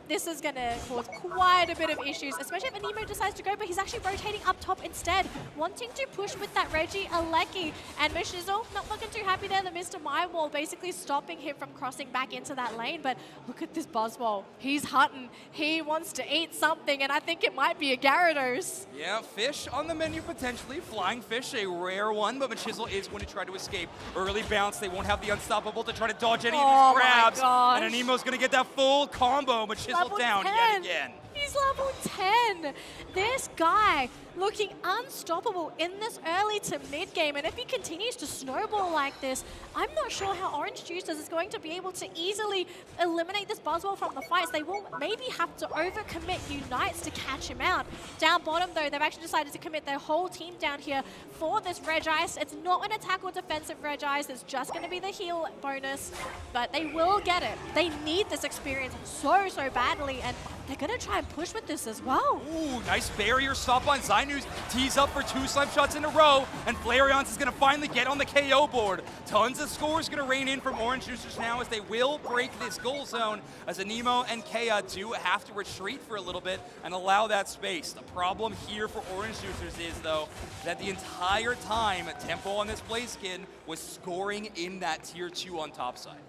this is going to cause quite a bit of issues, especially if Nemo decides to go, but he's actually rotating up top instead, wanting to push with that Regieleki. And Machizel not looking too happy there, the Mr. Mindwall basically stopping him from crossing back into that lane. But look at this Buzzwole. He's hunting. He wants to eat something, and I think it might be a Gyarados. Yeah, fish on the menu potentially. Flying fish, a rare one, but Machizel is going to try to escape. Early bounce, they won't have the unstoppable to try to dodge any of his grabs. Gosh. And Nemo's going to get that full combo. Machizel down 10. yet again. He's level 10. This guy looking unstoppable in this early to mid game. And if he continues to snowball like this, I'm not sure how Orange Juicers is going to be able to easily eliminate this Buzzwole from the fights. They will maybe have to overcommit Unites to catch him out. Down bottom though, they've actually decided to commit their whole team down here for this Regice. It's not an attack or defensive Regice. It's just going to be the heal bonus, but they will get it. They need this experience so badly, and they're going to try and push with this as well. Ooh, nice barrier stop on Zainu's. Tees up for 2 slime shots in a row, and Flareon's is going to finally get on the KO board. Tons of scores going to rain in from Orange Juicers now as they will break this goal zone, as Anemo and Kea do have to retreat for a little bit and allow that space. The problem here for Orange Juicers is, though, that the entire time Tempo on this Blaziken was scoring in that tier 2 on top side.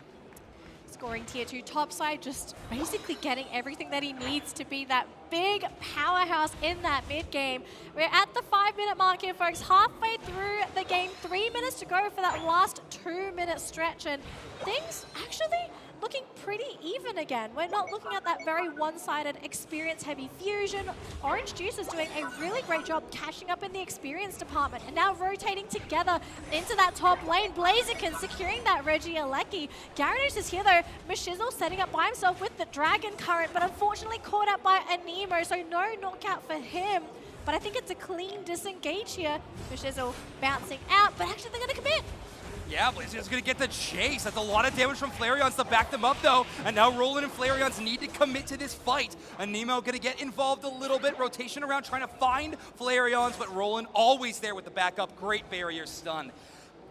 Scoring tier 2 topside, just basically getting everything that he needs to be that big powerhouse in that mid game. We're at the 5-minute mark here, folks. Halfway through the game, 3 minutes to go for that last 2-minute stretch, and things actually looking pretty even again. We're not looking at that very one-sided experience-heavy Fusion. Orange Juice is doing a really great job catching up in the experience department and now rotating together into that top lane. Blaziken securing that Regieleki. Gyarados is here though. Machizel setting up by himself with the Dragon Current, but unfortunately caught out by Anemo, so no knockout for him. But I think it's a clean disengage here. Machizel bouncing out, but actually they're going to commit. Yeah, Blaziken's going to get the chase. That's a lot of damage from Flareon's to back them up, though. And now Roland and Flareon's need to commit to this fight. Anemo going to get involved a little bit. Rotation around trying to find Flareon's, but Roland always there with the backup. Great barrier stun.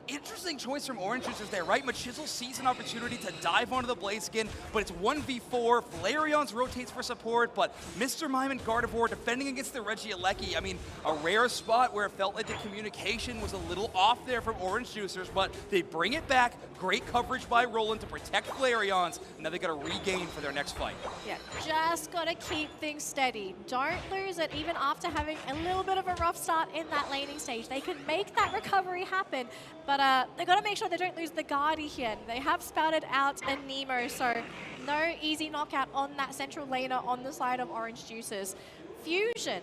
Interesting choice from Orange Juicers there, right? Machizel sees an opportunity to dive onto the Blaziken, but it's 1v4. Flareon's rotates for support, but Mr. Mime and Gardevoir defending against the Regieleki. I mean, a rare spot where it felt like the communication was a little off there from Orange Juicers, but they bring it back. Great coverage by Roland to protect Flareon's, and now they got to regain for their next fight. Yeah, just got to keep things steady. Don't lose it even after having a little bit of a rough start in that laning stage. They can make that recovery happen, but they got to make sure they don't lose the Guardi here. They have spouted out a Nemo, so no easy knockout on that central laner on the side of Orange Juicers. Fusion,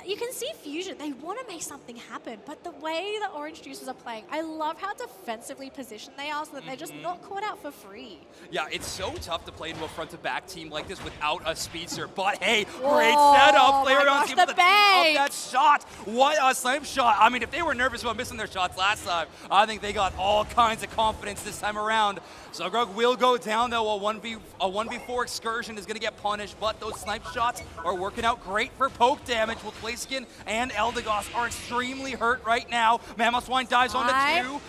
you can see Fusion, they want to make something happen, but the way the Orange Juicers are playing, I love how defensively positioned they are so that they're just not caught out for free. Yeah, it's so tough to play into a front-to-back team like this without a speedster, but hey, great setup. Flareon's able to tee up that shot. What a snipe shot. I mean, if they were nervous about missing their shots last time, I think they got all kinds of confidence this time around. Zagrug will go down, though. A 1v4 excursion is going to get punished, but those snipe shots are working out great for poke damage. Skin and Eldegoss are extremely hurt right now. Mammothwine dives onto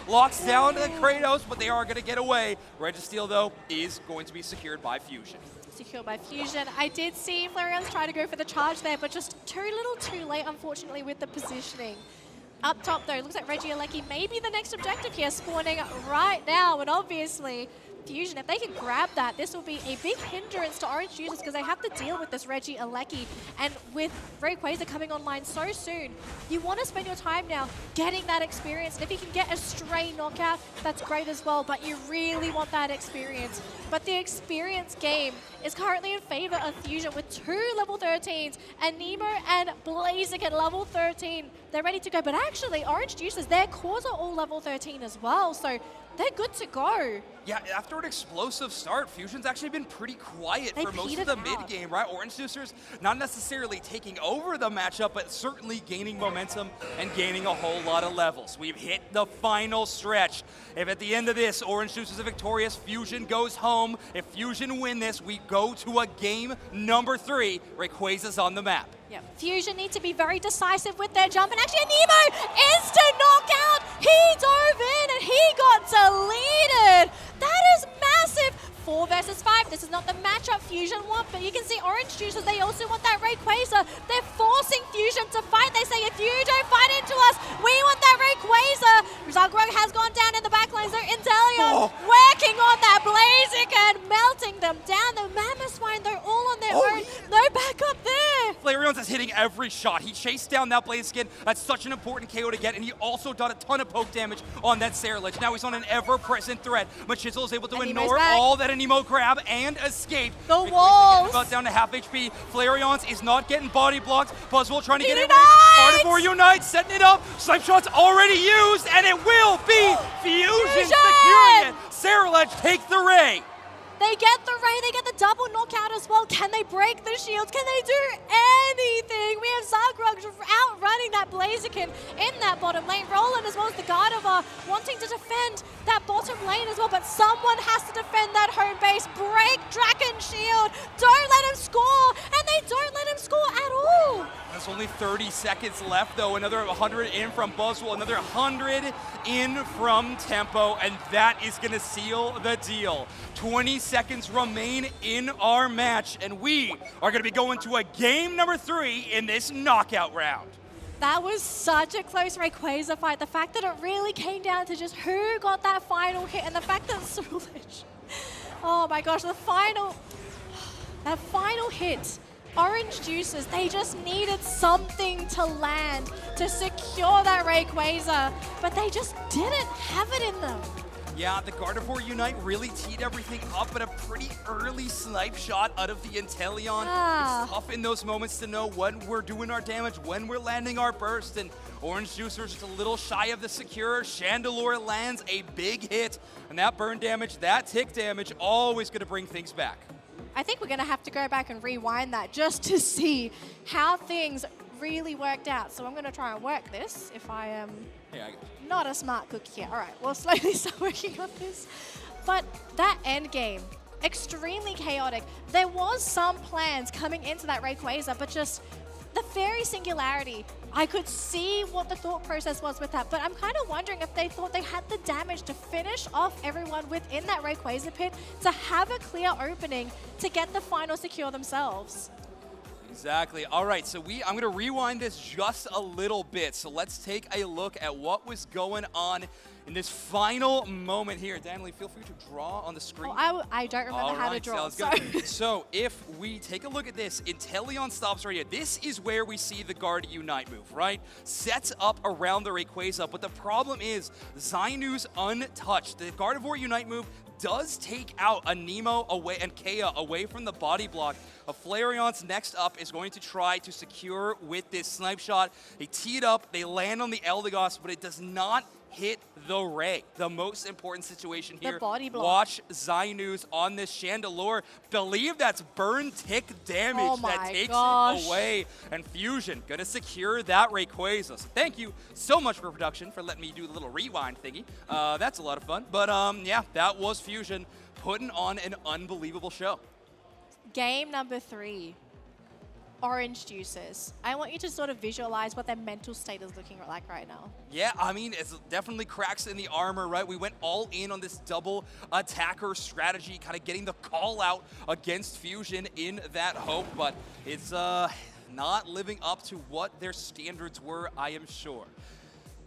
2, locks down the Kratos, but they are going to get away. Registeel, though, is going to be secured by Fusion. Secured by Fusion. I did see Flareon's try to go for the charge there, but just too little too late, unfortunately, with the positioning. Up top, though, looks like Regieleki may be the next objective here, spawning right now, and obviously Fusion, if they can grab that, this will be a big hindrance to Orange Juicers because they have to deal with this Regieleki. And with Rayquaza coming online so soon, you want to spend your time now getting that experience. And if you can get a stray knockout, that's great as well, but you really want that experience. But the experience game is currently in favor of Fusion with 2 level 13s, and Nemo and Blaziken at level 13. They're ready to go, but actually Orange Juicers, their cores are all level 13 as well, so they're good to go. Yeah, after an explosive start, Fusion's actually been pretty quiet for most of the mid-game, right? Orange Juicers not necessarily taking over the matchup, but certainly gaining momentum and gaining a whole lot of levels. We've hit the final stretch. If at the end of this, Orange Juicers are victorious, Fusion goes home. If Fusion win this, we go to a game number 3. Rayquaza's on the map. Yeah, Fusion need to be very decisive with their jump, and actually Nemo, instant knockout! He dove in and he got deleted! That is massive! 4 versus 5. This is not the matchup Fusion want, but you can see Orange Juicers, they also want that Rayquaza. They're forcing Fusion to fight. They say, if you don't fight into us, we want that Rayquaza. Zagrug has gone down in the back lines. They're Inteleon working on that Blaziken, melting them down. The Mammothwine, they're all on their own. No backup there. Flareon's is hitting every shot. He chased down that Blaziken. That's such an important KO to get, and he also done a ton of poke damage on that Cerlich. Now he's on an ever-present threat. Machisel is able to ignore all that Anemo grab and escape. The walls! Got down to half HP. Flareon's is not getting body blocked. Buzzwole trying to get it away. Gardevoir Unite setting it up. Snipe shot's already used, and it will be Fusion securing it. Cerlich take the Ray. They get the Ray, they get the double knockout as well. Can they break the shields? Can they do anything? We have Zagrug outrunning that Blaziken in that bottom lane. Roland as well as the Gardevoir wanting to defend that bottom lane as well, but someone has to defend that home base. Break Draken Shield. Don't let him score, and they don't let him score at all. There's only 30 seconds left, though. Another 100 in from Buzzwole, another 100 in from Tempo, and that is going to seal the deal. 20 seconds remain in our match, and we are going to be going to a game number 3 in this knockout round. That was such a close Rayquaza fight. The fact that it really came down to just who got that final hit, and the fact that Sulich, oh my gosh, that final hit. Orange Juicers, they just needed something to land to secure that Rayquaza, but they just didn't have it in them. Yeah, the Gardevoir Unite really teed everything up, but a pretty early snipe shot out of the Inteleon. It's tough in those moments to know when we're doing our damage, when we're landing our burst, and Orange Juicers just a little shy of the secure. Chandelure lands a big hit, and that burn damage, that tick damage, always going to bring things back. I think we're going to have to go back and rewind that just to see how things really worked out. So I'm going to try and work this if I am not a smart cookie here. All right, we'll slowly start working on this. But that end game, extremely chaotic. There was some plans coming into that Rayquaza, but just the Fairy Singularity, I could see what the thought process was with that, but I'm kind of wondering if they thought they had the damage to finish off everyone within that Rayquaza pit to have a clear opening to get the final secure themselves. Exactly. All right, so I'm going to rewind this just a little bit. So let's take a look at what was going on in this final moment here. Danley, feel free to draw on the screen. Oh, I don't remember how to draw. So if we take a look at this, Inteleon stops right here. This is where we see the Guard Unite move, right? Sets up around the Rayquaza, but the problem is Zainu's untouched. The Gardevoir Unite move does take out a Nemo away and Kea away from the body block. Flareon's next up is going to try to secure with this snipe shot. They tee it up, they land on the Eldegoss, but it does not hit the Ray. The most important situation here. The body block. Watch Zainu's on this Chandelure. Believe that's burn tick damage that takes it away. And Fusion gonna secure that Rayquaza. So thank you so much for production for letting me do the little rewind thingy. That's a lot of fun. But yeah, that was Fusion putting on an unbelievable show. Game number 3. Orange Juicers. I want you to sort of visualize what their mental state is looking like right now. Yeah, I mean, it's definitely cracks in the armor, right? We went all in on this double attacker strategy, kind of getting the call out against Fusion in that hope, but it's not living up to what their standards were, I am sure.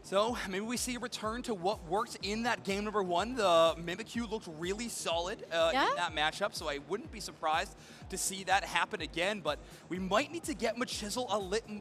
So maybe we see a return to what worked in that game number 1. The Mimikyu looked really solid in that matchup, so I wouldn't be surprised to see that happen again, but we might need to get Machisel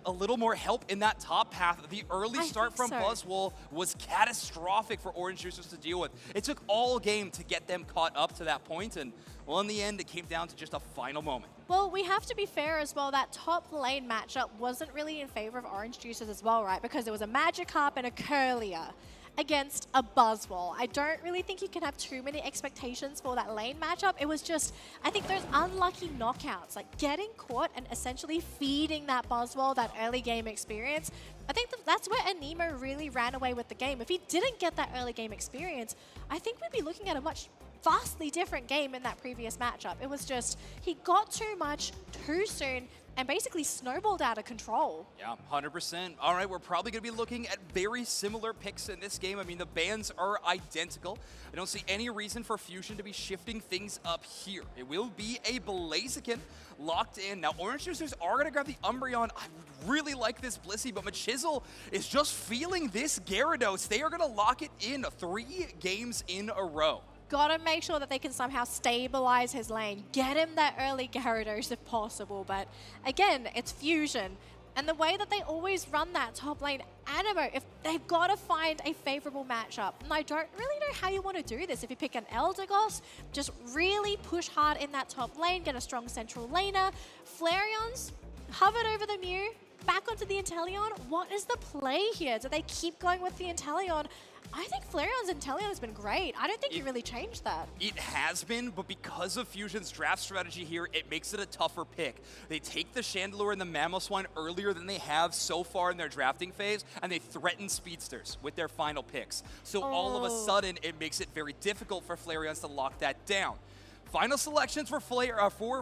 a little more help in that top path. The early start from Buzzwole was catastrophic for Orange Juicers to deal with. It took all game to get them caught up to that point, and well, in the end, it came down to just a final moment. Well, we have to be fair as well. That top lane matchup wasn't really in favor of Orange Juicers as well, right? Because there was a Magikarp and a Curlier against a Buzzwole. I don't really think you can have too many expectations for that lane matchup. It was just, I think those unlucky knockouts, like getting caught and essentially feeding that Buzzwole that early game experience, I think that's where Anemo really ran away with the game. If he didn't get that early game experience, I think we'd be looking at a much vastly different game in that previous matchup. It was just, he got too much too soon and basically snowballed out of control. Yeah, 100%. All right, we're probably going to be looking at very similar picks in this game. I mean, the bans are identical. I don't see any reason for Fusion to be shifting things up here. It will be a Blaziken locked in. Now, Orange Juicers are going to grab the Umbreon. I really like this Blissey, but Machisel is just feeling this Gyarados. They are going to lock it in 3 games in a row. Gotta make sure that they can somehow stabilize his lane, get him that early Gyarados if possible. But again, it's Fusion. And the way that they always run that top lane, Anemo, if they've got to find a favorable matchup. And I don't really know how you want to do this. If you pick an Eldegoss, just really push hard in that top lane, get a strong central laner. Flareon's hovered over the Mew, back onto the Inteleon. What is the play here? Do they keep going with the Inteleon? I think Flareon's Inteleon has been great. I don't think he really changed that. It has been, but because of Fusion's draft strategy here, it makes it a tougher pick. They take the Chandelure and the Mamoswine earlier than they have so far in their drafting phase, and they threaten Speedsters with their final picks. So all of a sudden, it makes it very difficult for Flareon's to lock that down. Final selections for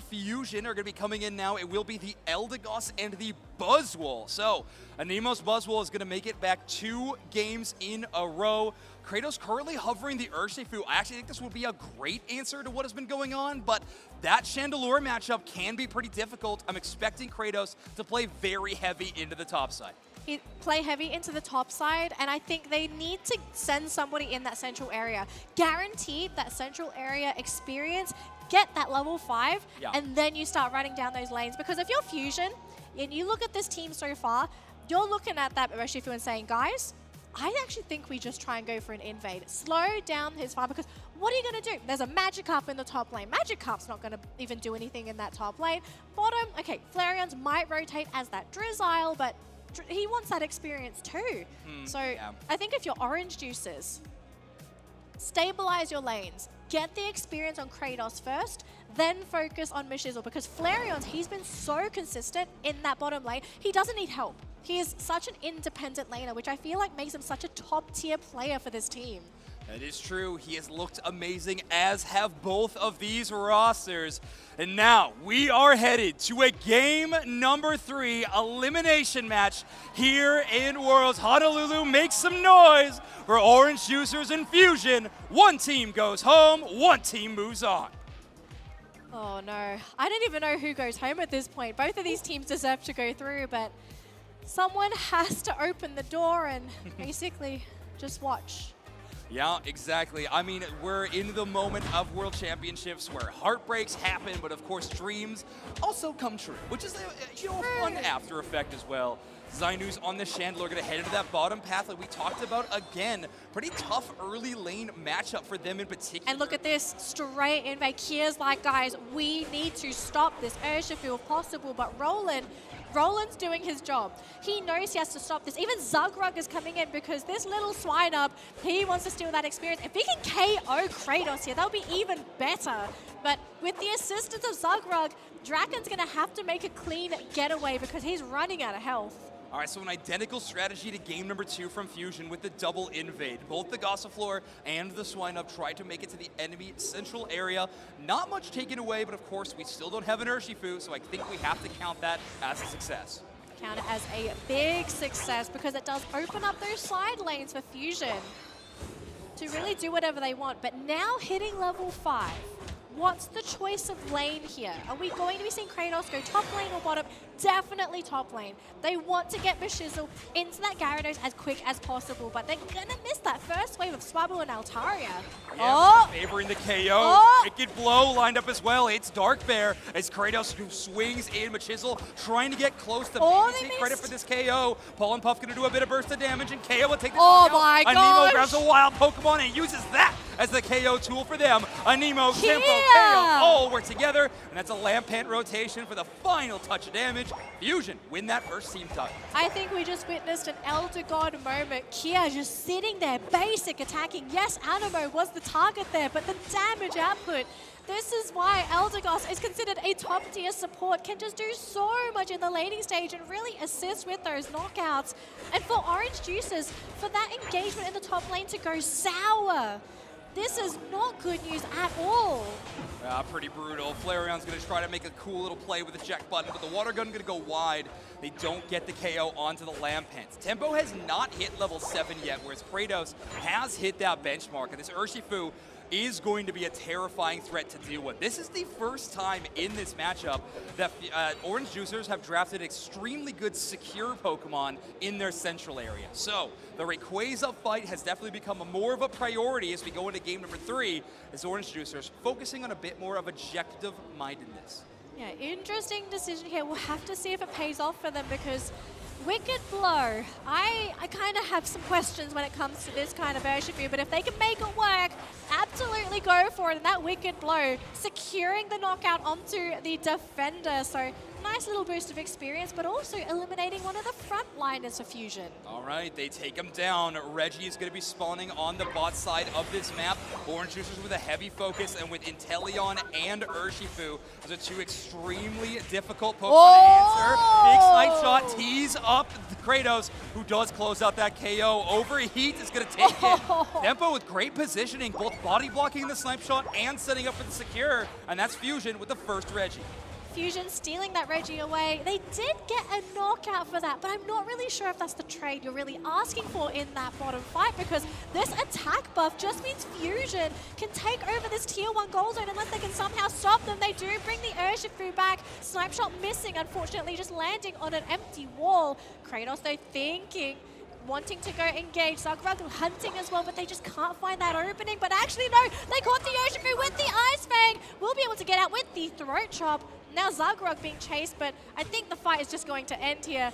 Fusion are going to be coming in now. It will be the Eldegoss and the Buzzwole. So, Anemo's Buzzwole is going to make it back 2 games in a row. Kratos currently hovering the Urshifu. I actually think this would be a great answer to what has been going on, but that Chandelure matchup can be pretty difficult. I'm expecting Kratos to play very heavy into the top side. Play heavy into the top side, and I think they need to send somebody in that central area. Guaranteed that central area experience, get that level 5, and then you start running down those lanes. Because if you're Fusion, and you look at this team so far, you're looking at that Urshifu and saying, guys, I actually think we just try and go for an invade. Slow down his farm, because what are you going to do? There's a Magikarp in the top lane. Magikarp's not going to even do anything in that top lane. Bottom, okay, Flareon's might rotate as that Drizzile, but he wants that experience too. So I think if you're Orange Juicers, stabilize your lanes. Get the experience on Kratos first, then focus on Machisel, because Flareon's, he's been so consistent in that bottom lane. He doesn't need help. He is such an independent laner, which I feel like makes him such a top-tier player for this team. That is true. He has looked amazing, as have both of these rosters. And now we are headed to a game number 3 elimination match here in Worlds. Honolulu makes some noise for Orange Juicers and Fusion. One team goes home, one team moves on. Oh no, I don't even know who goes home at this point. Both of these teams deserve to go through, but someone has to open the door and basically just watch. Yeah, exactly. I mean, we're in the moment of World Championships where heartbreaks happen, but of course dreams also come true, which is a fun after effect as well. Zainu's on the Chandler, going to head into that bottom path like we talked about again. Pretty tough early lane matchup for them in particular. And look at this, straight invade. Kia's like, guys, we need to stop this Urshifu if possible, but Roland's doing his job. He knows he has to stop this. Even Zugrug is coming in because this little swine up, he wants to steal that experience. If he can KO Kratos here, that'll be even better. But with the assistance of Zugrug, Draken's going to have to make a clean getaway because he's running out of health. All right, so an identical strategy to game number 2 from Fusion with the double invade. Both the Gossifleur and the Swine Up tried to make it to the enemy central area. Not much taken away, but of course we still don't have an Urshifu, so I think we have to count that as a success. Count it as a big success because it does open up those side lanes for Fusion to really do whatever they want. But now hitting level 5. What's the choice of lane here? Are we going to be seeing Kratos go top lane or bottom? Definitely top lane. They want to get Mashizzle into that Gyarados as quick as possible, but they're going to miss that first wave of Swablu and Altaria. Yeah, favoring the KO. Wicked Blow lined up as well. It's Dark Bear as Kratos who swings in. Mashizzle trying to get close to take credit for this KO. Paul and Puff going to do a bit of burst of damage, and KO will take the knockout. My gosh. Anemo grabs a wild Pokemon and uses that as the KO tool for them. Anemo, Tempo, KO all work together, and that's a Lampant rotation for the final touch of damage. Fusion win that first team touch. I think we just witnessed an Elder God moment. Kia just sitting there, basic attacking. Yes, Anemo was the target there, but the damage output. This is why Eldegoss is considered a top-tier support, can just do so much in the laning stage and really assist with those knockouts. And for Orange Juicers, for that engagement in the top lane to go sour, this is not good news at all. Pretty brutal. Flareon's going to try to make a cool little play with the check button, but the water gun going to go wide. They don't get the KO onto the Lampants. Tempo has not hit level 7 yet, whereas Kratos has hit that benchmark. And this Urshifu is going to be a terrifying threat to deal with. This is the first time in this matchup that Orange Juicers have drafted extremely good secure Pokemon in their central area. So the Rayquaza fight has definitely become more of a priority as we go into game number 3, as Orange Juicers focusing on a bit more of objective-mindedness. Yeah, interesting decision here. We'll have to see if it pays off for them because Wicked Blow, I kind of have some questions when it comes to this kind of Urshifu, but if they can make it work, absolutely go for it. And that Wicked Blow, securing the knockout onto the defender. So nice little boost of experience, but also eliminating one of the frontliners for Fusion. All right, they take him down. Reggie is going to be spawning on the bot side of this map. Orange Juicers with a heavy focus, and with Inteleon and Urshifu, those are two extremely difficult Pokemon to answer. Big snipe shot, tease up Kratos, who does close out that KO. Overheat is going to take it. Tempo with great positioning, both body blocking the snipe shot and setting up for the secure, and that's Fusion with the first Reggie. Fusion stealing that Reggie away. They did get a knockout for that, but I'm not really sure if that's the trade you're really asking for in that bottom fight, because this attack buff just means Fusion can take over this tier 1 gold zone unless they can somehow stop them. They do bring the Urshifu back. Snipe shot missing, unfortunately, just landing on an empty wall. Kratos, though, thinking, wanting to go engage. Zugrug hunting as well, but they just can't find that opening. But actually, no, they caught the Urshifu with the Ice Fang. We'll be able to get out with the Throat Chop. Now Zugrug being chased, but I think the fight is just going to end here.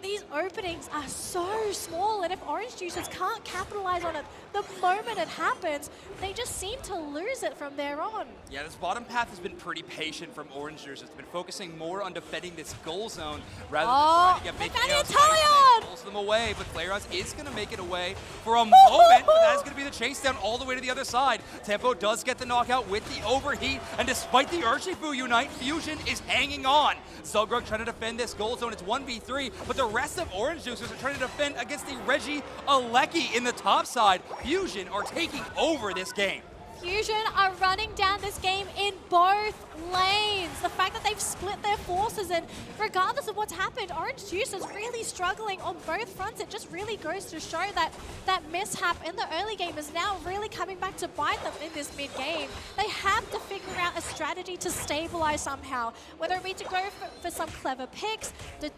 These openings are so small, and if Orange Juicers can't capitalize on it the moment it happens, they just seem to lose it from there on. Yeah, this bottom path has been pretty patient from Orange Juicers. It's been focusing more on defending this goal zone rather than trying to get big KOs. Pulls them away, but Flareon is going to make it away for a moment, but that is going to be the chase down all the way to the other side. Tempo does get the knockout with the overheat, and despite the Urshifu Unite, Fusion is hanging on. Zugrug trying to defend this goal zone. It's 1v3, but the rest of Orange Juicers are trying to defend against the Reggie Alecki in the top side. Fusion are taking over this game. Fusion are running down this game in both lanes. The fact that they've split their forces, and regardless of what's happened, Orange Juice is really struggling on both fronts. It just really goes to show that that mishap in the early game is now really coming back to bite them in this mid-game. They have to figure out a strategy to stabilize somehow, whether it be to go for some clever picks,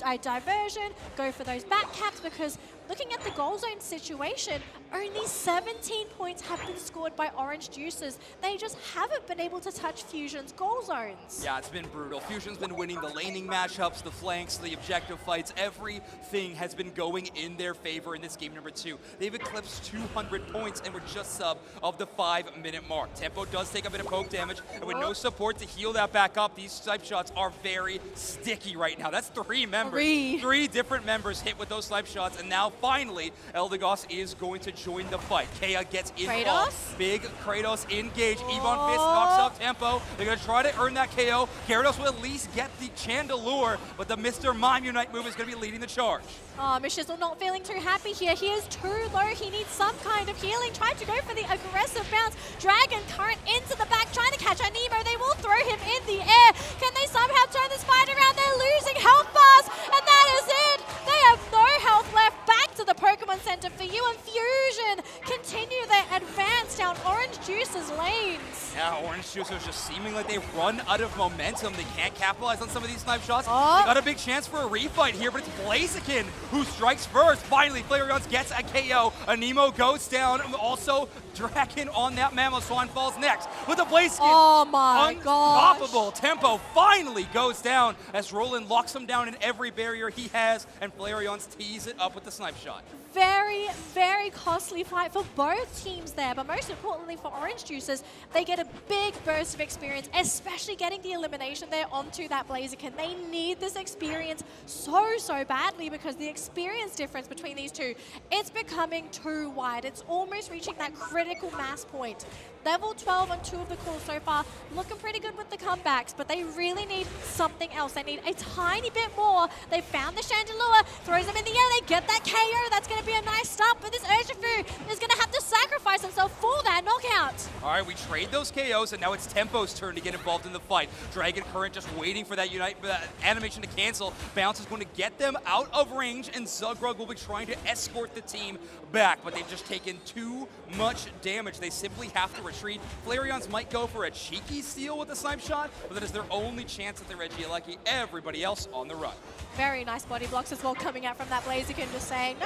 a diversion, go for those back caps, because looking at the goal zone situation, only 17 points have been scored by Orange Juicers. They just haven't been able to touch Fusion's goal zones. Yeah, it's been brutal. Fusion's been winning the laning matchups, the flanks, the objective fights. Everything has been going in their favor in this game number 2. They've eclipsed 200 points and we're just sub of the 5-minute mark. Tempo does take a bit of poke damage, and with no support to heal that back up, these snipe shots are very sticky right now. That's 3 members. 3 different members hit with those snipe shots, and now finally, Eldegoss is going to join the fight. Kea gets involved. Big Kratos engage. Ebon Fist knocks out Tempo. They're going to try to earn that KO. Gyarados will at least get the Chandelure, but the Mr. Mime Unite move is going to be leading the charge. Oh, Mishizzle not feeling too happy here. He is too low. He needs some kind of healing. Tried to go for the aggressive bounce. Dragon Current into the back, trying to catch Anemo. They will throw him in the air. Can they somehow turn this fight around? They're losing health bars, and that is it. They have no health left. Back to the Pokemon Center for you, and Fusion continue their advance down Orange Juice's lanes. Yeah, Orange Juicers just seeming like they've run out of momentum. They can't capitalize on some of these snipe shots. They got a big chance for a refight here, but it's Blaziken who strikes first. Finally, Flareon gets a KO. Anemo goes down. Also, Draken on that Mamoswine falls next with the Blaziken. Oh my gosh. Unstoppable. Tempo finally goes down as Roland locks him down in every barrier he has, and Flareon's tees it up with the snipe shot. Very, very costly fight for both teams there, but most importantly for Orange Juicers, they get a big burst of experience, especially getting the elimination there onto that Blaziken. They need this experience so badly, because the experience difference between these two, it's becoming too wide. It's almost reaching that critical mass point. Level 12 on 2 of the calls so far, looking pretty good with the comebacks, but they really need something else. They need a tiny bit more. They found the Chandelure, throws them in the air, they get that KO. That's going to be a nice start, but this Urshifu is going to have to sacrifice himself for that knockout. All right, we trade those KOs, and now it's Tempo's turn to get involved in the fight. Dragon Current just waiting for that Unite animation to cancel. Bounce is going to get them out of range, and Zugrug will be trying to escort the team back, but they've just taken too much damage. They simply have to retreat. Flareons might go for a cheeky steal with the snipe shot, but that is their only chance at the Regieleki. Everybody else on the run. Very nice body blocks as well coming out from that Blaziken, just saying,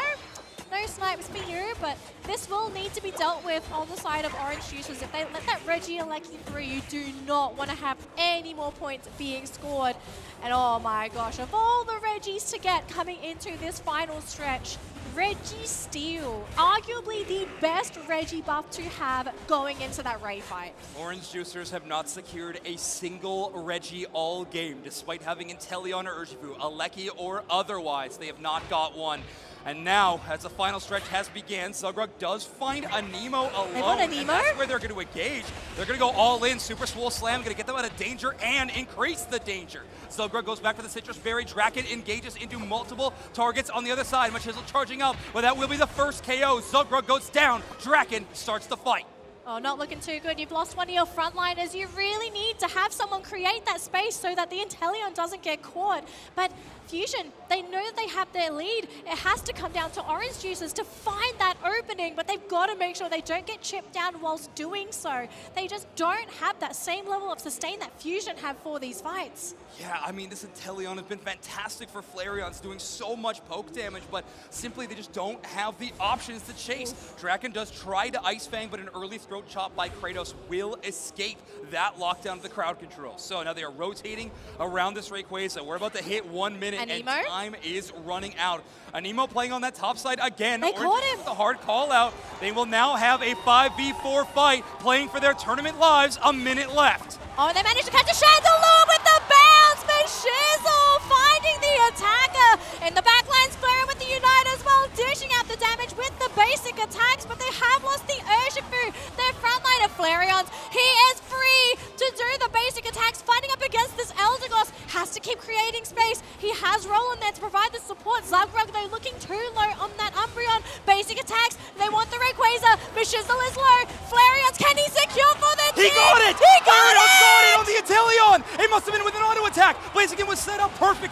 no snipes for you, but this will need to be dealt with on the side of Orange Juicers. If they let that Regieleki through, you do not want to have any more points being scored. And oh my gosh, of all the Regis to get coming into this final stretch, Registeel, arguably the best Regi buff to have going into that Ray fight. Orange Juicers have not secured a single Regi all game, despite having Inteleon or Urshifu, Aleki or otherwise. They have not got one. And now, as the final stretch has begun, Zugrug does find Anemo alone. And that's where they're going to engage. They're going to go all in. Super Swole Slam, going to get them out of danger and increase the danger. Zugrug goes back for the Citrus Berry. Draken engages into multiple targets on the other side. Machisel charging up, but that will be the first KO. Zugrug goes down. Draken starts the fight. Oh, not looking too good. You've lost one of your frontliners. You really need to have someone create that space so that the Inteleon doesn't get caught. But Fusion, they know that they have their lead. It has to come down to Orange Juicers to find that opening, but they've got to make sure they don't get chipped down whilst doing so. They just don't have that same level of sustain that Fusion have for these fights. Yeah, I mean, this Inteleon has been fantastic for Flareons, doing so much poke damage, but simply they just don't have the options to chase. Draken does try to Ice Fang, but an early throat chop by Kratos will escape that lockdown of the crowd control. So now they are rotating around this Rayquaza. We're about to hit 1 minute, and time is running out. Anemo playing on that top side again. They caught him. With a hard call out. They will now have a 5v4 fight, playing for their tournament lives. A minute left. Oh, they managed to catch a Chandelure with the bounce, but Shizzle finding the attacker. In the backlines, Flareon with the Unite as well, dishing out the damage with the basic attacks, but they have lost the Urshifu, their frontliner Flareons. He is free to do the basic attacks, fighting up against this Eldegoss. Has to keep creating space. He has Roland there to provide the support. Zugrug, though, looking too low on that Umbreon. Basic attacks, they want the Rayquaza, but Shizzle is low. Flareons, can he secure for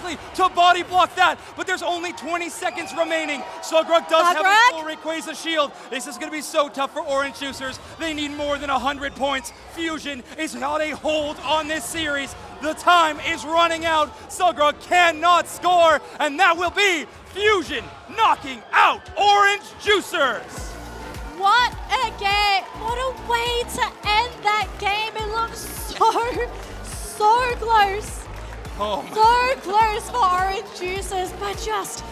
nicely to body block that, but there's only 20 seconds remaining. Sugrug does have a full Rayquaza shield. This is going to be so tough for Orange Juicers. They need more than 100 points. Fusion is got a hold on this series. The time is running out. Sugrug cannot score, and that will be Fusion knocking out Orange Juicers. What a game! What a way to end that game! It looks so close. Oh my. So close for Orange Juicers, but just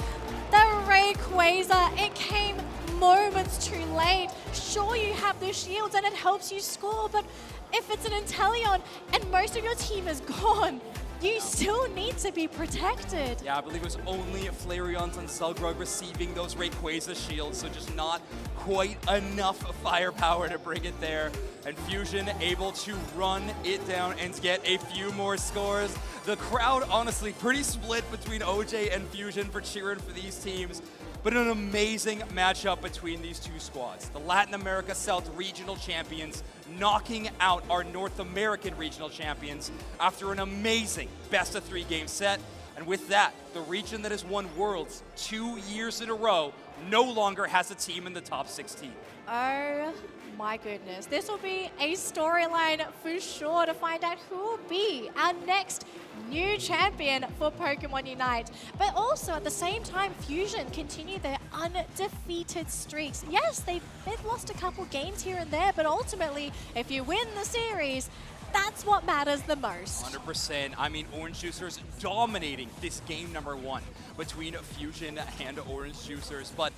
the Rayquaza, it came moments too late. Sure, you have the shields and it helps you score, but if it's an Inteleon and most of your team is gone, you still need to be protected. Yeah, I believe it was only Flareon's and Sugrug receiving those Rayquaza shields, so just not quite enough firepower to bring it there. And Fusion able to run it down and get a few more scores. The crowd, honestly, pretty split between OJ and Fusion for cheering for these teams. But an amazing matchup between these two squads. The Latin America South Regional Champions knocking out our North American Regional Champions after an amazing best-of-3 game set. And with that, the region that has won Worlds 2 years in a row no longer has a team in the top 16. Oh my goodness. This will be a storyline for sure to find out who will be our next new champion for Pokemon Unite. But also at the same time, Fusion continue their undefeated streaks. Yes, they've lost a couple games here and there, but ultimately, if you win the series, that's what matters the most. 100%. I mean, Orange Juicers dominating this game number 1 between Fusion and Orange Juicers. But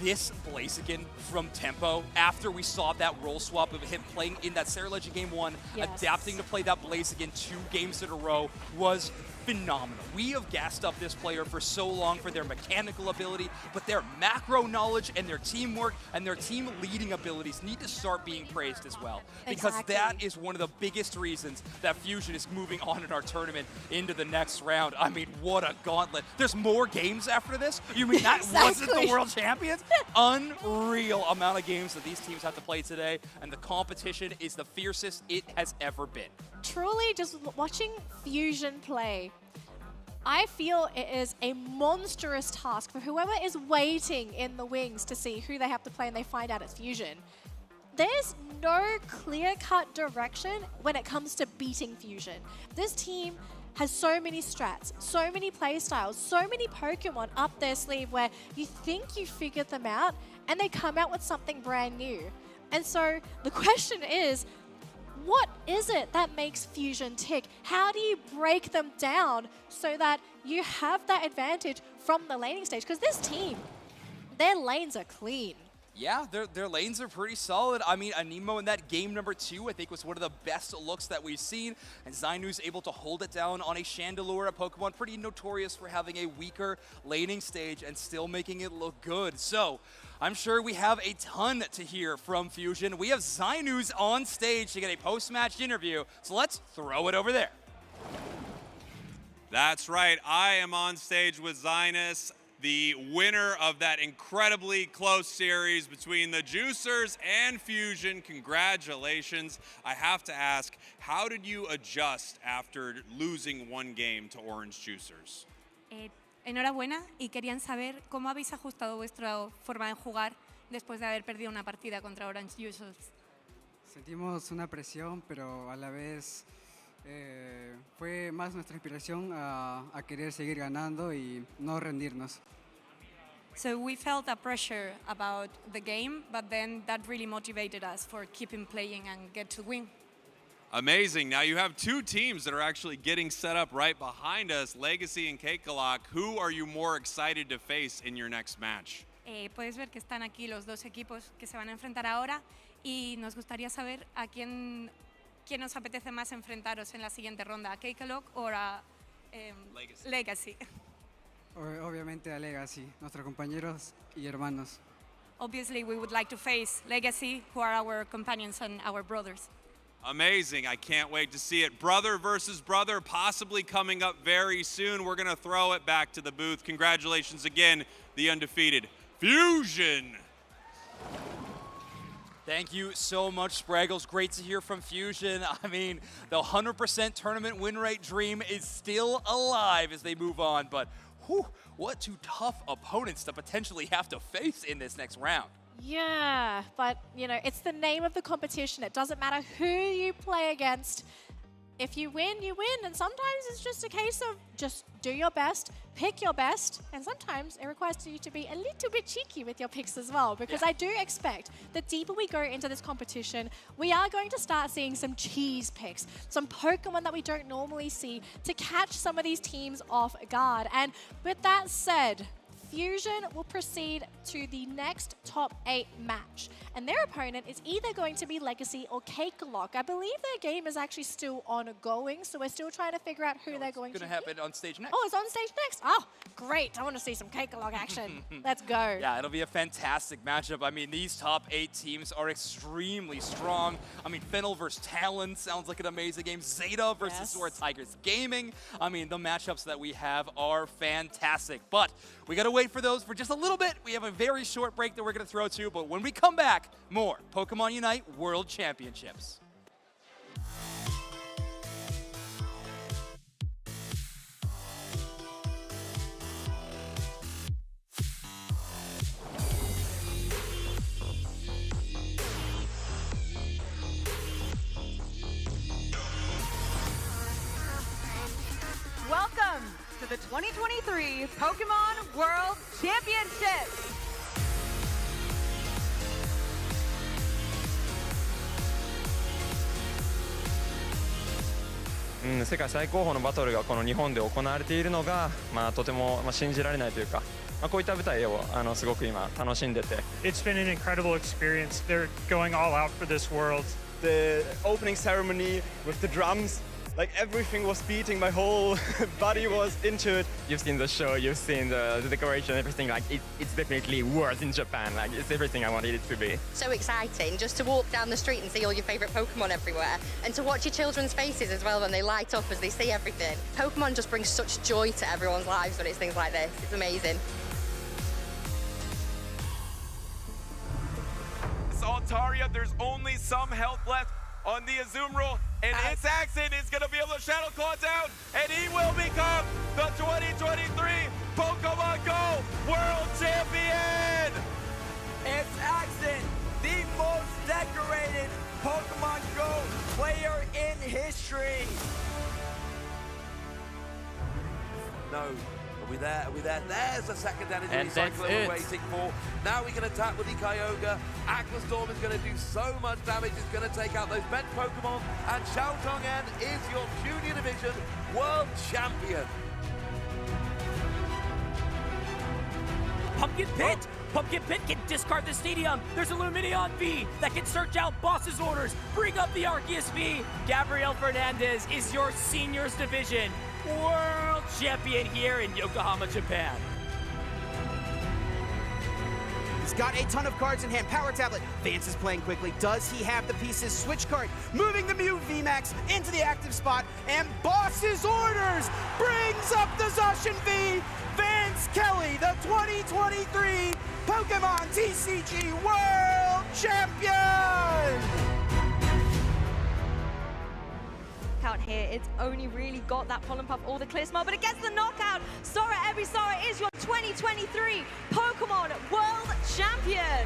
this Blaziken from Tempo, after we saw that role swap of him playing in that Sarah Legend game 1, adapting to play that Blaziken 2 games in a row was phenomenal. We have gassed up this player for so long for their mechanical ability, but their macro knowledge and their teamwork and their team leading abilities need to start being praised as well. Because that is one of the biggest reasons that Fusion is moving on in our tournament into the next round. I mean, what a gauntlet. There's more games after this? You mean that wasn't the World Champions? Unreal amount of games that these teams have to play today, and the competition is the fiercest it has ever been. Truly, just watching Fusion play, I feel it is a monstrous task for whoever is waiting in the wings to see who they have to play and they find out it's Fusion. There's no clear-cut direction when it comes to beating Fusion. This team has so many strats, so many playstyles, so many Pokemon up their sleeve where you think you figured them out and they come out with something brand new. And so the question is, what is it that makes Fusion tick? How do you break them down so that you have that advantage from the laning stage? Because this team, their lanes are clean. Yeah, their lanes are pretty solid. I mean, Anemo in that game number 2, I think, was one of the best looks that we've seen. And Zainu's able to hold it down on a Chandelure, a Pokemon pretty notorious for having a weaker laning stage and still making it look good. So I'm sure we have a ton to hear from Fusion. We have Zainu's on stage to get a post-match interview. So let's throw it over there. That's right. I am on stage with Zinus, the winner of that incredibly close series between the Juicers and Fusion. Congratulations. I have to ask, how did you adjust after losing one game to Orange Juicers? Enhorabuena, y querían saber cómo habéis ajustado vuestra forma de jugar después de haber perdido una partida contra Orange Juicers. Sentimos una presión, pero a la vez fue más nuestra inspiración a querer seguir ganando y no rendirnos. So we felt a pressure about the game, but then that really motivated us for keeping playing and get to win. Amazing. Now you have two teams that are actually getting set up right behind us, Legacy and Kekalak. Who are you more excited to face in your next match? Puedes ver que están aquí los dos equipos que se van a enfrentar ahora y nos gustaría saber a quién nos apetece más enfrentaros en la siguiente ronda, a Kekalak o a Legacy. Obviamente a Legacy, nuestros compañeros y hermanos. Obviously, we would like to face Legacy, who are our companions and our brothers. Amazing. I can't wait to see it. Brother versus brother, possibly coming up very soon. We're going to throw it back to the booth. Congratulations again, the undefeated Fusion. Thank you so much, Spraggles. Great to hear from Fusion. I mean, the 100% tournament win rate dream is still alive as they move on, but whew, what two tough opponents to potentially have to face in this next round. Yeah, but you know, it's the name of the competition. It doesn't matter who you play against. If you win, you win. And sometimes it's just a case of just do your best, pick your best. And sometimes it requires you to be a little bit cheeky with your picks as well. Because I do expect the deeper we go into this competition, we are going to start seeing some cheese picks, some Pokemon that we don't normally see to catch some of these teams off guard. And with that said, Fusion will proceed to the next top 8 match. And their opponent is either going to be Legacy or Cakelock. I believe their game is actually still ongoing, so we're still trying to figure out who they're going to be. It's going to happen on stage next. Oh, it's on stage next? Oh, great. I want to see some Cakelock action. Let's go. Yeah, it'll be a fantastic matchup. I mean, these top 8 teams are extremely strong. I mean, Fennel versus Talon sounds like an amazing game. Zeta versus Sword Tigers Gaming. I mean, the matchups that we have are fantastic. But we got to wait for those for just a little bit. We have a very short break that we're going to throw to, but when we come back, more Pokémon UNITE World Championships. Welcome to the 2023 Pokémon World Championships! 世界最高峰のバトルがこの日本で行われているのが、とても信じられないというか、こういった舞台をすごく今楽しんでて。It's been an incredible experience. They're going all out for this world. The opening ceremony with the drums, like everything was beating, my whole body was into it. You've seen the show, you've seen the decoration, everything. Like it's definitely worse in Japan. Like it's everything I wanted it to be. So exciting just to walk down the street and see all your favorite Pokemon everywhere, and to watch your children's faces as well when they light up as they see everything. Pokemon just brings such joy to everyone's lives when it's things like this. It's amazing. Altaria, there's only some health left on the Azumarill, and its accent is going to be able to Shadow Claw down, and he will become the 2023 Pokemon Go World Champion! It's Accent, the most decorated Pokemon Go player in history! No. Are we there? Are we there? There's the second energy And cycle that's we're it. waiting for. Now we can attack with the Kyogre. Aqua Storm is going to do so much damage. It's going to take out those bench Pokemon. And Xiao Tong'en is your Junior Division World Champion. Pumpkin Pit! Pumpkin Pit can discard the stadium. There's a Lumineon V that can search out boss's orders. Bring up the Arceus V. Gabriel Fernandez is your Seniors Division World Champion here in Yokohama, Japan. He's got a ton of cards in hand. Power Tablet. Vance is playing quickly. Does he have the pieces? Switch card. Moving the Mew VMAX into the active spot. And Boss's Orders brings up the Zacian V. Vance Kelly, the 2023 Pokemon TCG World Champion! Out here, it's only really got that Pollen Puff or the Clear Smile, but it gets the knockout. Sora Evisara is your 2023 Pokemon World Champion.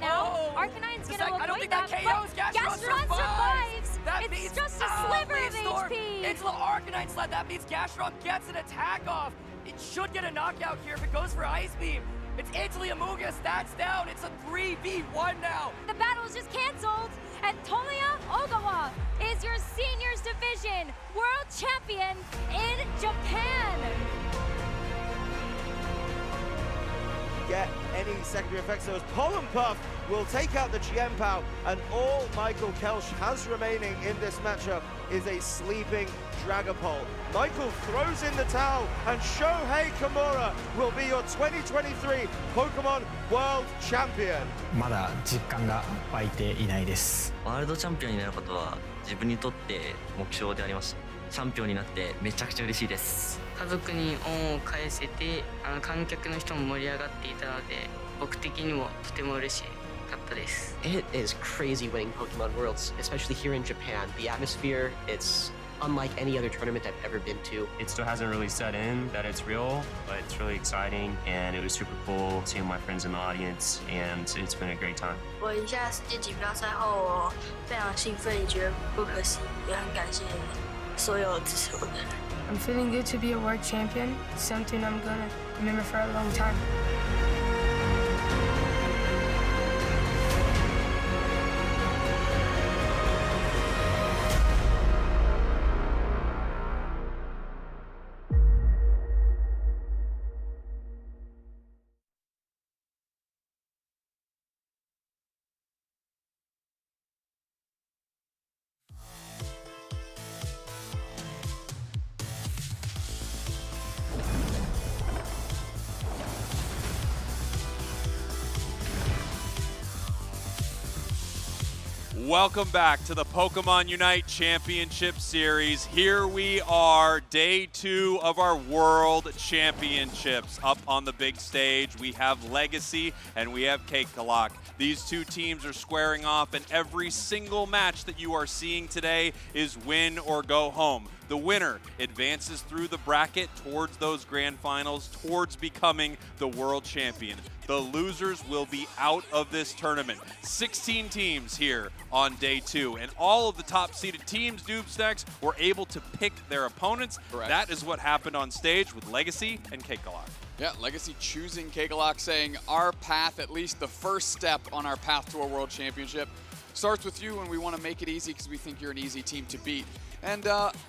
Now, Arcanine's gonna avoid I don't think that, that KOs. Gastron survives. That It's means just a sliver of Storm. HP. It's little Arcanine sled. That means Gastron gets an attack off. It should get a knockout here if it goes for Ice Beam. It's instantly Amoonguss. That's down. It's a 3v1 now. The battle is just canceled, and Tolia Ogawa is your Seniors Division World Champion in Japan. Get any secondary effects. So as Pollen Puff will take out the GM Pow, and all Michael Kelsch has remaining in this matchup is a sleeping Dragapult. Michael throws in the towel, and Shohei Kimura will be your 2023 Pokemon World Champion. まだ実感が湧いていないです。ワールドチャンピオンになることは自分にとって目標でありました。チャンピオンになってめちゃくちゃ嬉しいです。家族に恩を返せて、観客の人も盛り上がっていたので、僕的にもとても嬉しかったです。 It is crazy winning Pokemon Worlds, especially here in Japan. The atmosphere, it's unlike any other tournament I've ever been to. It still hasn't really set in that it's real, but it's really exciting, and it was super cool seeing my friends in the audience, and it's been a great time. 我赢下世界锦标赛后，我非常兴奋，也觉得不可思议，也很感谢所有支持我的人。 I'm feeling good to be a world champion, something I'm gonna remember for a long time. Welcome back to the Pokemon UNITE Championship Series. Here we are, day 2 of our World Championships. Up on the big stage, we have Legacy and we have Kekalak. These two teams are squaring off, and every single match that you are seeing today is win or go home. The winner advances through the bracket towards those grand finals, towards becoming the world champion. The losers will be out of this tournament. 16 teams here on day 2, and all of the top-seeded teams, Doobsnacks, were able to pick their opponents. Correct. That is what happened on stage with Legacy and Kekalak. Yeah, Legacy choosing Kekalak, saying our path, at least the first step on our path to a world championship, starts with you, and we want to make it easy because we think you're an easy team to beat. And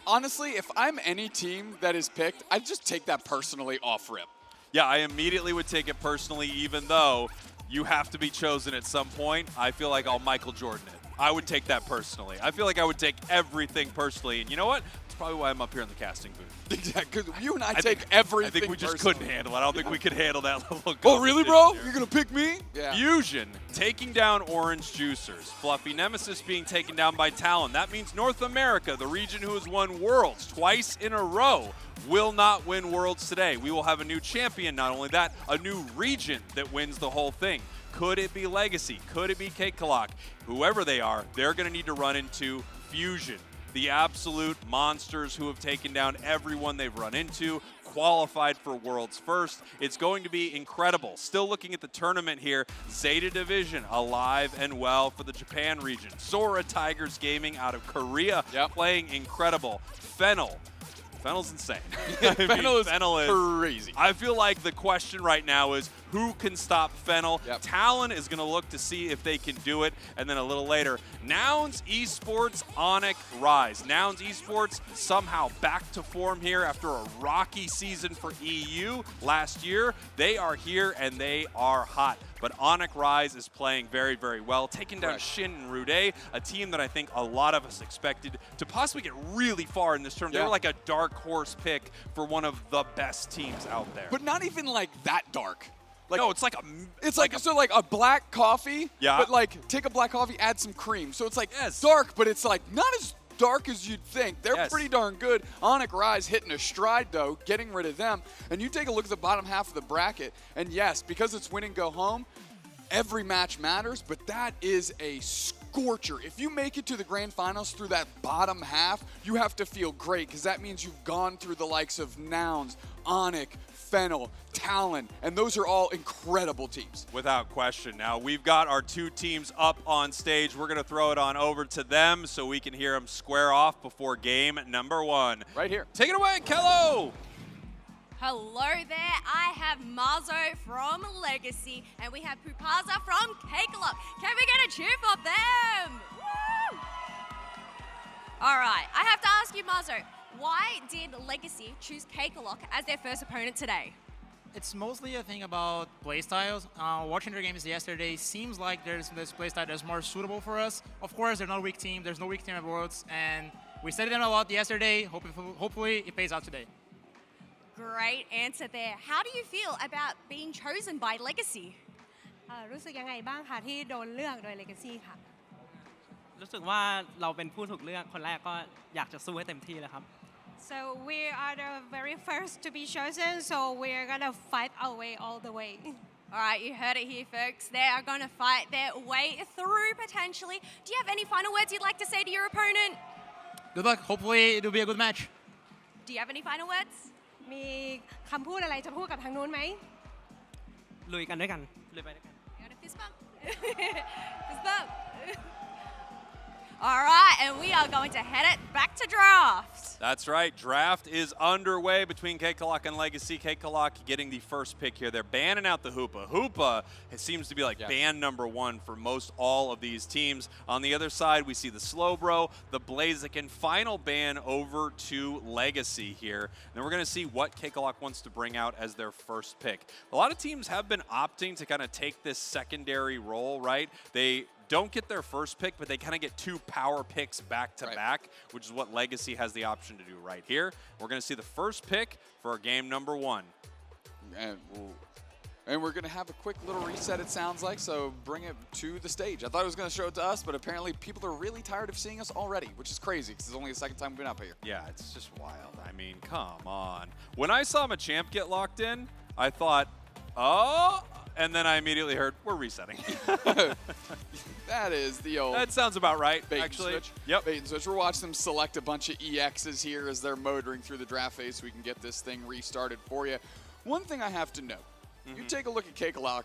honestly, if I'm any team that is picked, I'd just take that personally off rip. Yeah, I immediately would take it personally, even though you have to be chosen at some point. I feel like I'll Michael Jordan it. I would take that personally. I feel like I would take everything personally. And you know what? That's probably why I'm up here in the casting booth. Exactly, because you and I take everything I think we just personally. couldn't handle it. I don't think we could handle that level of Oh, really, bro? competition. You're going to pick me? Yeah. Fusion taking down Orange Juicers. Fluffy Nemesis being taken down by Talon. That means North America, the region who has won Worlds twice in a row, will not win Worlds today. We will have a new champion. Not only that, a new region that wins the whole thing. Could it be Legacy? Could it be Kekalak? Whoever they are, they're going to need to run into Fusion, the absolute monsters who have taken down everyone they've run into, qualified for Worlds first. It's going to be incredible. Still looking at the tournament here, Zeta Division alive and well for the Japan region. Sora Tigers Gaming out of Korea playing incredible. Fennel's insane. Fennel is crazy. I feel like the question right now is who can stop Fennel? Talon is going to look to see if they can do it. And then a little later, Nouns Esports, Onic Rise. Nouns Esports somehow back to form here after a rocky season for EU last year. They are here and they are hot. But Onic Rise is playing very, very well, taking down Shin and Rude, a team that I think a lot of us expected to possibly get really far in this tournament. They were like a dark horse pick for one of the best teams out there. But not even like that dark. Like, no, it's like a... It's like a black coffee, but like take a black coffee, add some cream. So it's like dark, but it's like not as dark as you'd think. They're pretty darn good. Onic Rise hitting a stride, though, getting rid of them. And you take a look at the bottom half of the bracket, and yes, because it's win and go home, every match matters, but that is a scorcher. If you make it to the grand finals through that bottom half, you have to feel great, because that means you've gone through the likes of Nouns, Onic, Fennel, Talon, and those are all incredible teams. Without question. Now, we've got our two teams up on stage. We're going to throw it on over to them so we can hear them square off before game number 1. Right here. Take it away, Kello! Hello there, I have Marzo from Legacy, and we have Pupaza from Kekalak. Can we get a cheer for them? Woo! All right, I have to ask you, Marzo, why did Legacy choose Kekalak as their first opponent today? It's mostly a thing about playstyles. Watching their games yesterday, seems like there's this playstyle that's more suitable for us. Of course, they're not a weak team. There's no weak team at Worlds, and we studied them a lot yesterday. Hopefully, it pays out today. Great answer there. How do you feel about being chosen by Legacy? รู้สึกยังไงบ้างคะที่โดนเลือกโดย Legacy ค่ะ รู้สึกว่าเราเป็นผู้ถูกเลือกคนแรกก็อยากจะสู้ให้เต็มที่เลยครับ So we are the very first to be chosen, so we're gonna fight our way all the way. All right, you heard it here, folks. They are going to fight their way through, potentially. Do you have any final words you'd like to say to your opponent? Good luck. Hopefully it'll be a good match. Do you have any final words? มีคำพูดอะไรจะพูดกับทางนู้นไหม ลุยกันด้วยกันลุยไปด้วยกัน You got a fist bump? Fist bump. All right, and we are going to head it back to draft. That's right. Draft is underway between Kekalak and Legacy. Kekalak getting the first pick here. They're banning out the Hoopa. Hoopa seems to be like ban #1 for most all of these teams. On the other side, we see the Slowbro, the Blaziken, final ban over to Legacy here. And then we're going to see what Kekalak wants to bring out as their first pick. A lot of teams have been opting to kind of take this secondary role, right? They don't get their first pick, but they kind of get 2 power picks back to back, which is what Legacy has the option to do right here. We're going to see the first pick for game #1. And we're going to have a quick little reset, it sounds like, so bring it to the stage. I thought it was going to show it to us, but apparently people are really tired of seeing us already, which is crazy because it's only the second time we've been up here. Yeah, it's just wild. I mean, come on. When I saw Machamp get locked in, I thought, oh, and then I immediately heard, we're resetting. That is the old... That sounds about right, bait actually. And switch. Yep. Bait and switch. We're watching them select a bunch of EXs here as they're motoring through the draft phase so we can get this thing restarted for you. One thing I have to note, you take a look at Kekalak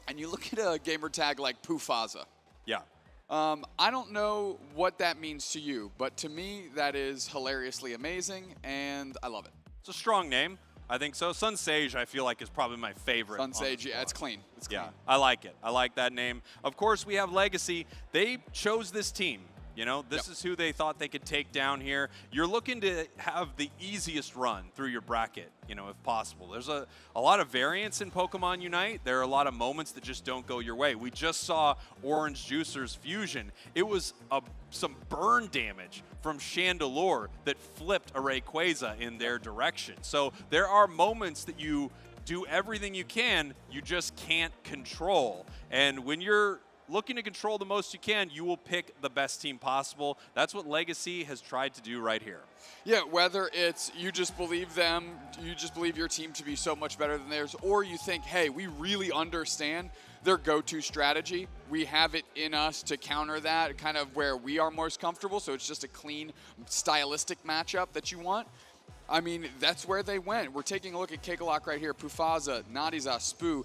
and you look at a gamer tag like Pufaza. Yeah. I don't know what that means to you, but to me, that is hilariously amazing, and I love it. It's a strong name. I think so. Sun Sage, I feel like, is probably my favorite. Sun Sage, yeah, it's clean. It's clean. Yeah, I like it. I like that name. Of course, we have Legacy. They chose this team. You know, this is who they thought they could take down here. You're looking to have the easiest run through your bracket, you know, if possible. There's a lot of variance in Pokemon Unite. There are a lot of moments that just don't go your way. We just saw Orange Juicer's Fusion. It was some burn damage from Chandelure that flipped a Rayquaza in their direction. So there are moments that you do everything you can, you just can't control. And when you're looking to control the most you can, you will pick the best team possible. That's what Legacy has tried to do right here. Yeah, whether it's you just believe them, you just believe your team to be so much better than theirs, or you think, hey, we really understand their go-to strategy. We have it in us to counter that, kind of where we are most comfortable, so it's just a clean, stylistic matchup that you want. I mean, that's where they went. We're taking a look at Kekalak right here, Pufaza, Nadiza, Spoo,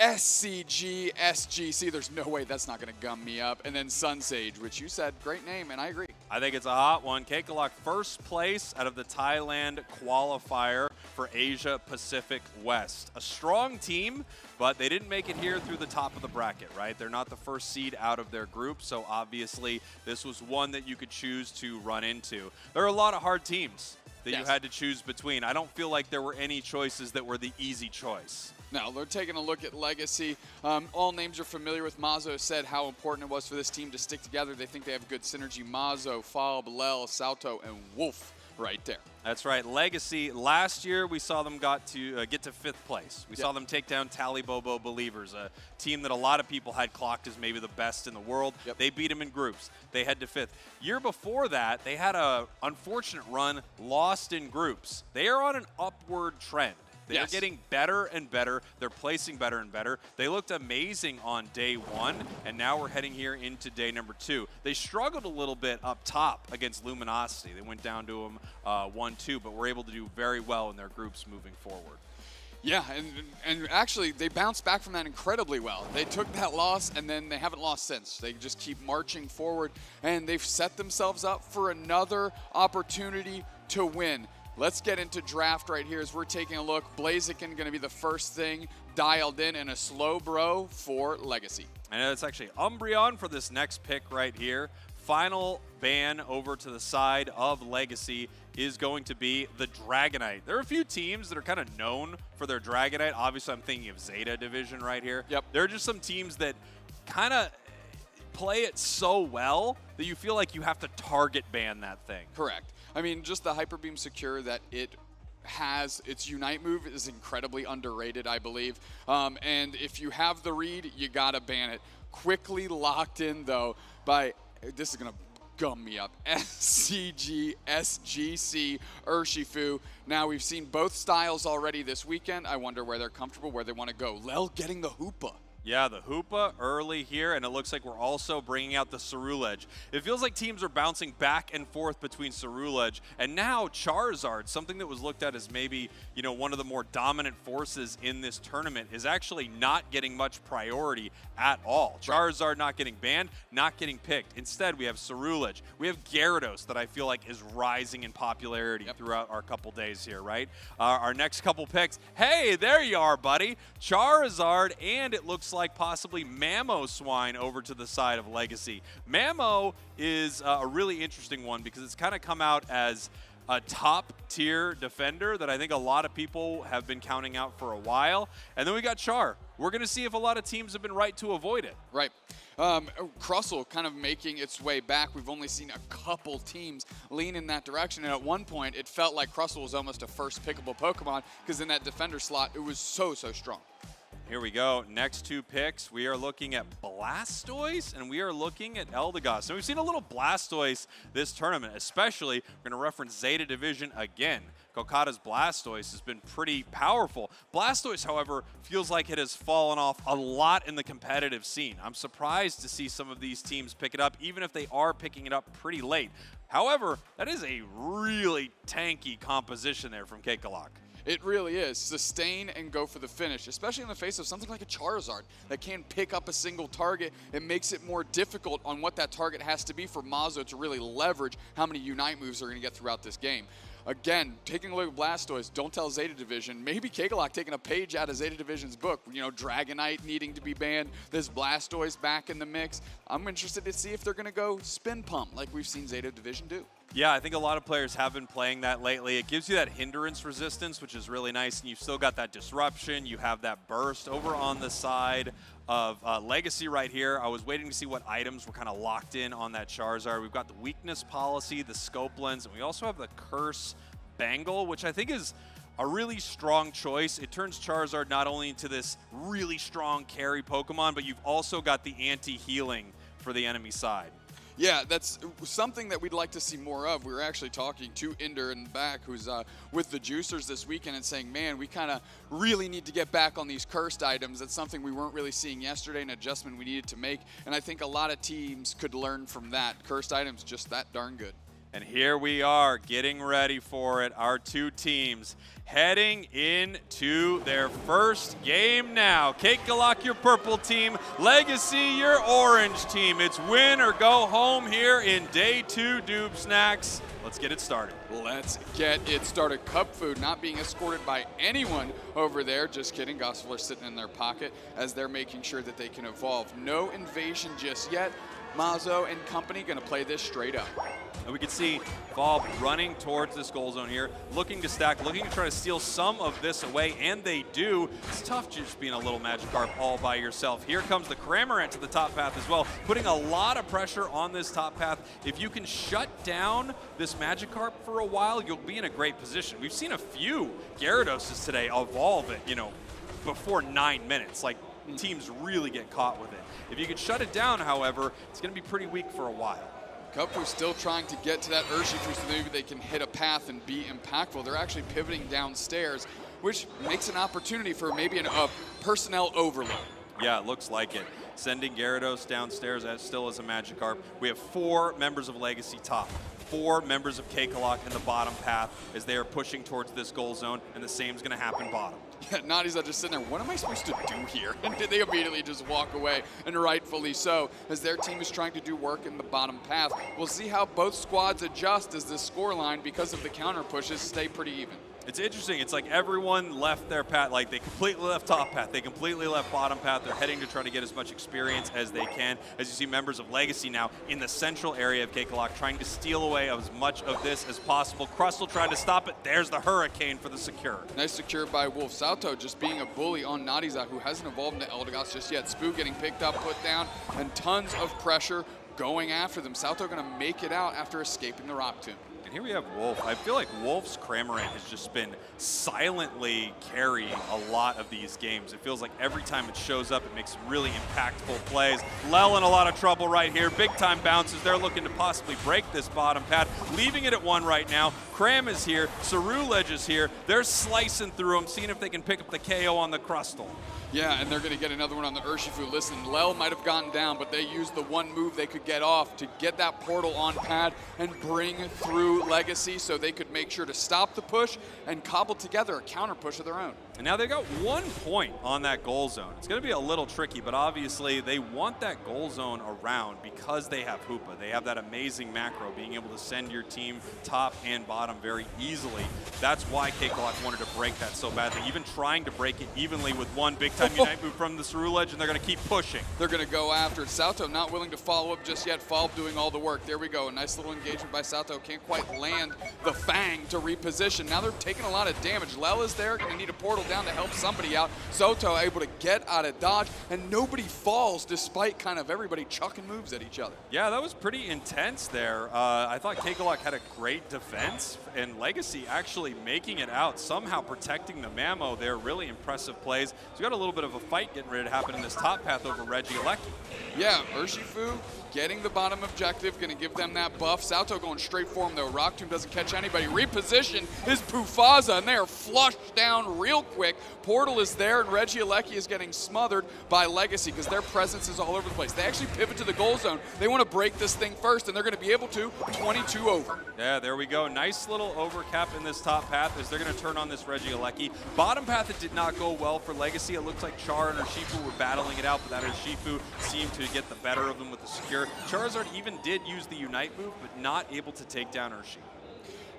SCG, SGC, there's no way that's not going to gum me up. And then Sun Sage, which you said, great name, and I agree. I think it's a hot one. Kekalak first place out of the Thailand qualifier for Asia Pacific West. A strong team, but they didn't make it here through the top of the bracket, right? They're not the first seed out of their group, so obviously this was one that you could choose to run into. There are a lot of hard teams that you had to choose between. I don't feel like there were any choices that were the easy choice. No, they're taking a look at Legacy. All names are familiar with. Mazo said how important it was for this team to stick together. They think they have good synergy. Mazo, Falb, Lel, Salto, and Wolf right there. That's right. Legacy, last year we saw them get to 5th place. We saw them take down Talibobo Believers, a team that a lot of people had clocked as maybe the best in the world. They beat them in groups. They head to 5th. Year before that, they had a unfortunate run, lost in groups. They are on an upward trend. They're getting better and better. They're placing better and better. They looked amazing on day 1, and now we're heading here into day number 2. They struggled a little bit up top against Luminosity. They went down to them 1-2, but were able to do very well in their groups moving forward. Yeah, and actually, they bounced back from that incredibly well. They took that loss, and then they haven't lost since. They just keep marching forward, and they've set themselves up for another opportunity to win. Let's get into draft right here as we're taking a look. Blaziken going to be the first thing dialed in, and a Slowbro for Legacy. And it's actually Umbreon for this next pick right here. Final ban over to the side of Legacy is going to be the Dragonite. There are a few teams that are kind of known for their Dragonite. Obviously, I'm thinking of Zeta division right here. Yep. There are just some teams that kind of play it so well that you feel like you have to target ban that thing. Correct. I mean, just the Hyper Beam Secure that it has, its Unite move is incredibly underrated, I believe. And if you have the read, you gotta ban it. Quickly locked in, though, by, this is gonna gum me up. SCG, SGC, Urshifu. Now, we've seen both styles already this weekend. I wonder where they're comfortable, where they want to go. Lel getting the Hoopa. Yeah, the Hoopa early here, and it looks like we're also bringing out the Cerulege. It feels like teams are bouncing back and forth between Cerulege and now Charizard, something that was looked at as maybe, you know, one of the more dominant forces in this tournament, is actually not getting much priority at all. Charizard not getting banned, not getting picked. Instead, we have Cerulege. We have Gyarados that I feel like is rising in popularity throughout our couple days here, right? Our next couple picks, hey, there you are, buddy. Charizard, and it looks like possibly Mamoswine over to the side of Legacy. Mamo is a really interesting one because it's kind of come out as a top-tier defender that I think a lot of people have been counting out for a while. And then we got Char. We're going to see if a lot of teams have been right to avoid it. Right. Crustle kind of making its way back. We've only seen a couple teams lean in that direction, and at one point it felt like Crustle was almost a first pickable Pokemon because in that defender slot it was so strong. Here we go. Next two picks, we are looking at Blastoise and we are looking at Eldegoss. And we've seen a little Blastoise this tournament, especially we're going to reference Zeta Division again. Kokata's Blastoise has been pretty powerful. Blastoise, however, feels like it has fallen off a lot in the competitive scene. I'm surprised to see some of these teams pick it up, even if they are picking it up pretty late. However, that is a really tanky composition there from Kekalak. It really is. Sustain and go for the finish, especially in the face of something like a Charizard that can't pick up a single target. It makes it more difficult on what that target has to be for Mazo to really leverage how many Unite moves they're going to get throughout this game. Again, taking a look at Blastoise, don't tell Zeta Division. Maybe Kekalak taking a page out of Zeta Division's book. You know, Dragonite needing to be banned, this Blastoise back in the mix. I'm interested to see if they're going to go Spin Pump like we've seen Zeta Division do. Yeah, I think a lot of players have been playing that lately. It gives you that hindrance resistance, which is really nice, and you've still got that disruption. You have that burst over on the side of Legacy right here. I was waiting to see what items were kind of locked in on that Charizard. We've got the weakness policy, the scope lens, and we also have the curse bangle, which I think is a really strong choice. It turns Charizard not only into this really strong carry Pokemon, but you've also got the anti-healing for the enemy side. Yeah, that's something that we'd like to see more of. We were actually talking to Inder in the back, who's with the Juicers this weekend, and saying, man, we kind of really need to get back on these cursed items. That's something we weren't really seeing yesterday, an adjustment we needed to make. And I think a lot of teams could learn from that. Cursed items just that darn good. And here we are getting ready for it. Our two teams heading into their first game now. Kekalak, your purple team. Legacy, your orange team. It's win or go home here in day 2 Doob Snacks. Let's get it started. Let's get it started. Cup Food not being escorted by anyone over there. Just kidding. Gospel sitting in their pocket as they're making sure that they can evolve. No invasion just yet. Mazo and company going to play this straight up. And we can see Bob running towards this goal zone here, looking to stack, looking to try to steal some of this away, and they do. It's tough just being a little Magikarp all by yourself. Here comes the Cramorant to the top path as well, putting a lot of pressure on this top path. If you can shut down this Magikarp for a while, you'll be in a great position. We've seen a few Gyaradoses today evolve it, you know, before 9 minutes. Like, teams really get caught with it. If you can shut it down, however, it's going to be pretty weak for a while. Cupfoo's still trying to get to that Urshifu so maybe they can hit a path and be impactful. They're actually pivoting downstairs, which makes an opportunity for maybe a personnel overload. Yeah, it looks like it. Sending Gyarados downstairs still as a Magikarp. We have 4 members of Legacy top, 4 members of Kekalak in the bottom path as they are pushing towards this goal zone, and the same is going to happen bottom. Yeah, Nadi's just sitting there, what am I supposed to do here? And they immediately just walk away, and rightfully so, as their team is trying to do work in the bottom path. We'll see how both squads adjust as the scoreline, because of the counter pushes, stay pretty even. It's interesting. It's like everyone left their path. Like, they completely left top path. They completely left bottom path. They're heading to try to get as much experience as they can. As you see members of Legacy now in the central area of Kekalak trying to steal away as much of this as possible. Crustle trying to stop it. There's the Hurricane for the secure. Nice secure by Wolf. Salto just being a bully on Nadiza, who hasn't evolved into Eldegoss just yet. Spoo getting picked up, put down, and tons of pressure going after them. Salto going to make it out after escaping the Rock Tomb. here we have Wolf. I feel like Wolf's Cramorant has just been silently carrying a lot of these games. It feels like every time it shows up, it makes really impactful plays. Lel in a lot of trouble right here. Big time bounces. They're looking to possibly break this bottom pad, leaving it at 1 right now. Cram is here. Cerulege is here. They're slicing through them, seeing if they can pick up the KO on the Crustle. Yeah, and they're going to get another one on the Urshifu. Listen, Lel might have gotten down, but they used the one move they could get off to get that portal on pad and bring through Legacy so they could make sure to stop the push and cobble together a counter push of their own. And now they've got 1 point on that goal zone. It's going to be a little tricky, but obviously they want that goal zone around because they have Hoopa. They have that amazing macro, being able to send your team top and bottom very easily. That's why Cakewalk wanted to break that so badly, even trying to break it evenly with one big-time Unite move from the Cerulege, and they're going to keep pushing. They're going to go after it. Sato not willing to follow up just yet. Falb doing all the work. There we go. A nice little engagement by Sato. Can't quite land the Fang to reposition. Now they're taking a lot of damage. Lel is there. Going to need a portal down to help somebody out. Soto able to get out of dodge, and nobody falls despite kind of everybody chucking moves at each other. Yeah, that was pretty intense there. I thought Cakewalk had a great defense, and Legacy actually making it out, somehow protecting the Mamo there. Really impressive plays. So we got a little bit of a fight getting ready to happen in this top path over Regieleki. Yeah, Urshifu getting the bottom objective, going to give them that buff. Sato going straight for him, though. Rock Tomb doesn't catch anybody. Reposition is Pufaza, and they are flushed down real quick. Portal is there, and Regieleki is getting smothered by Legacy because their presence is all over the place. They actually pivot to the goal zone. They want to break this thing first, and they're going to be able to. 22 over. Yeah, there we go. Nice little overcap in this top path as they're going to turn on this Regieleki. Bottom path, it did not go well for Legacy. It looks like Char and Urshifu were battling it out, but that Urshifu seemed to get the better of them with the secure. Charizard even did use the Unite move, but not able to take down Urshifu.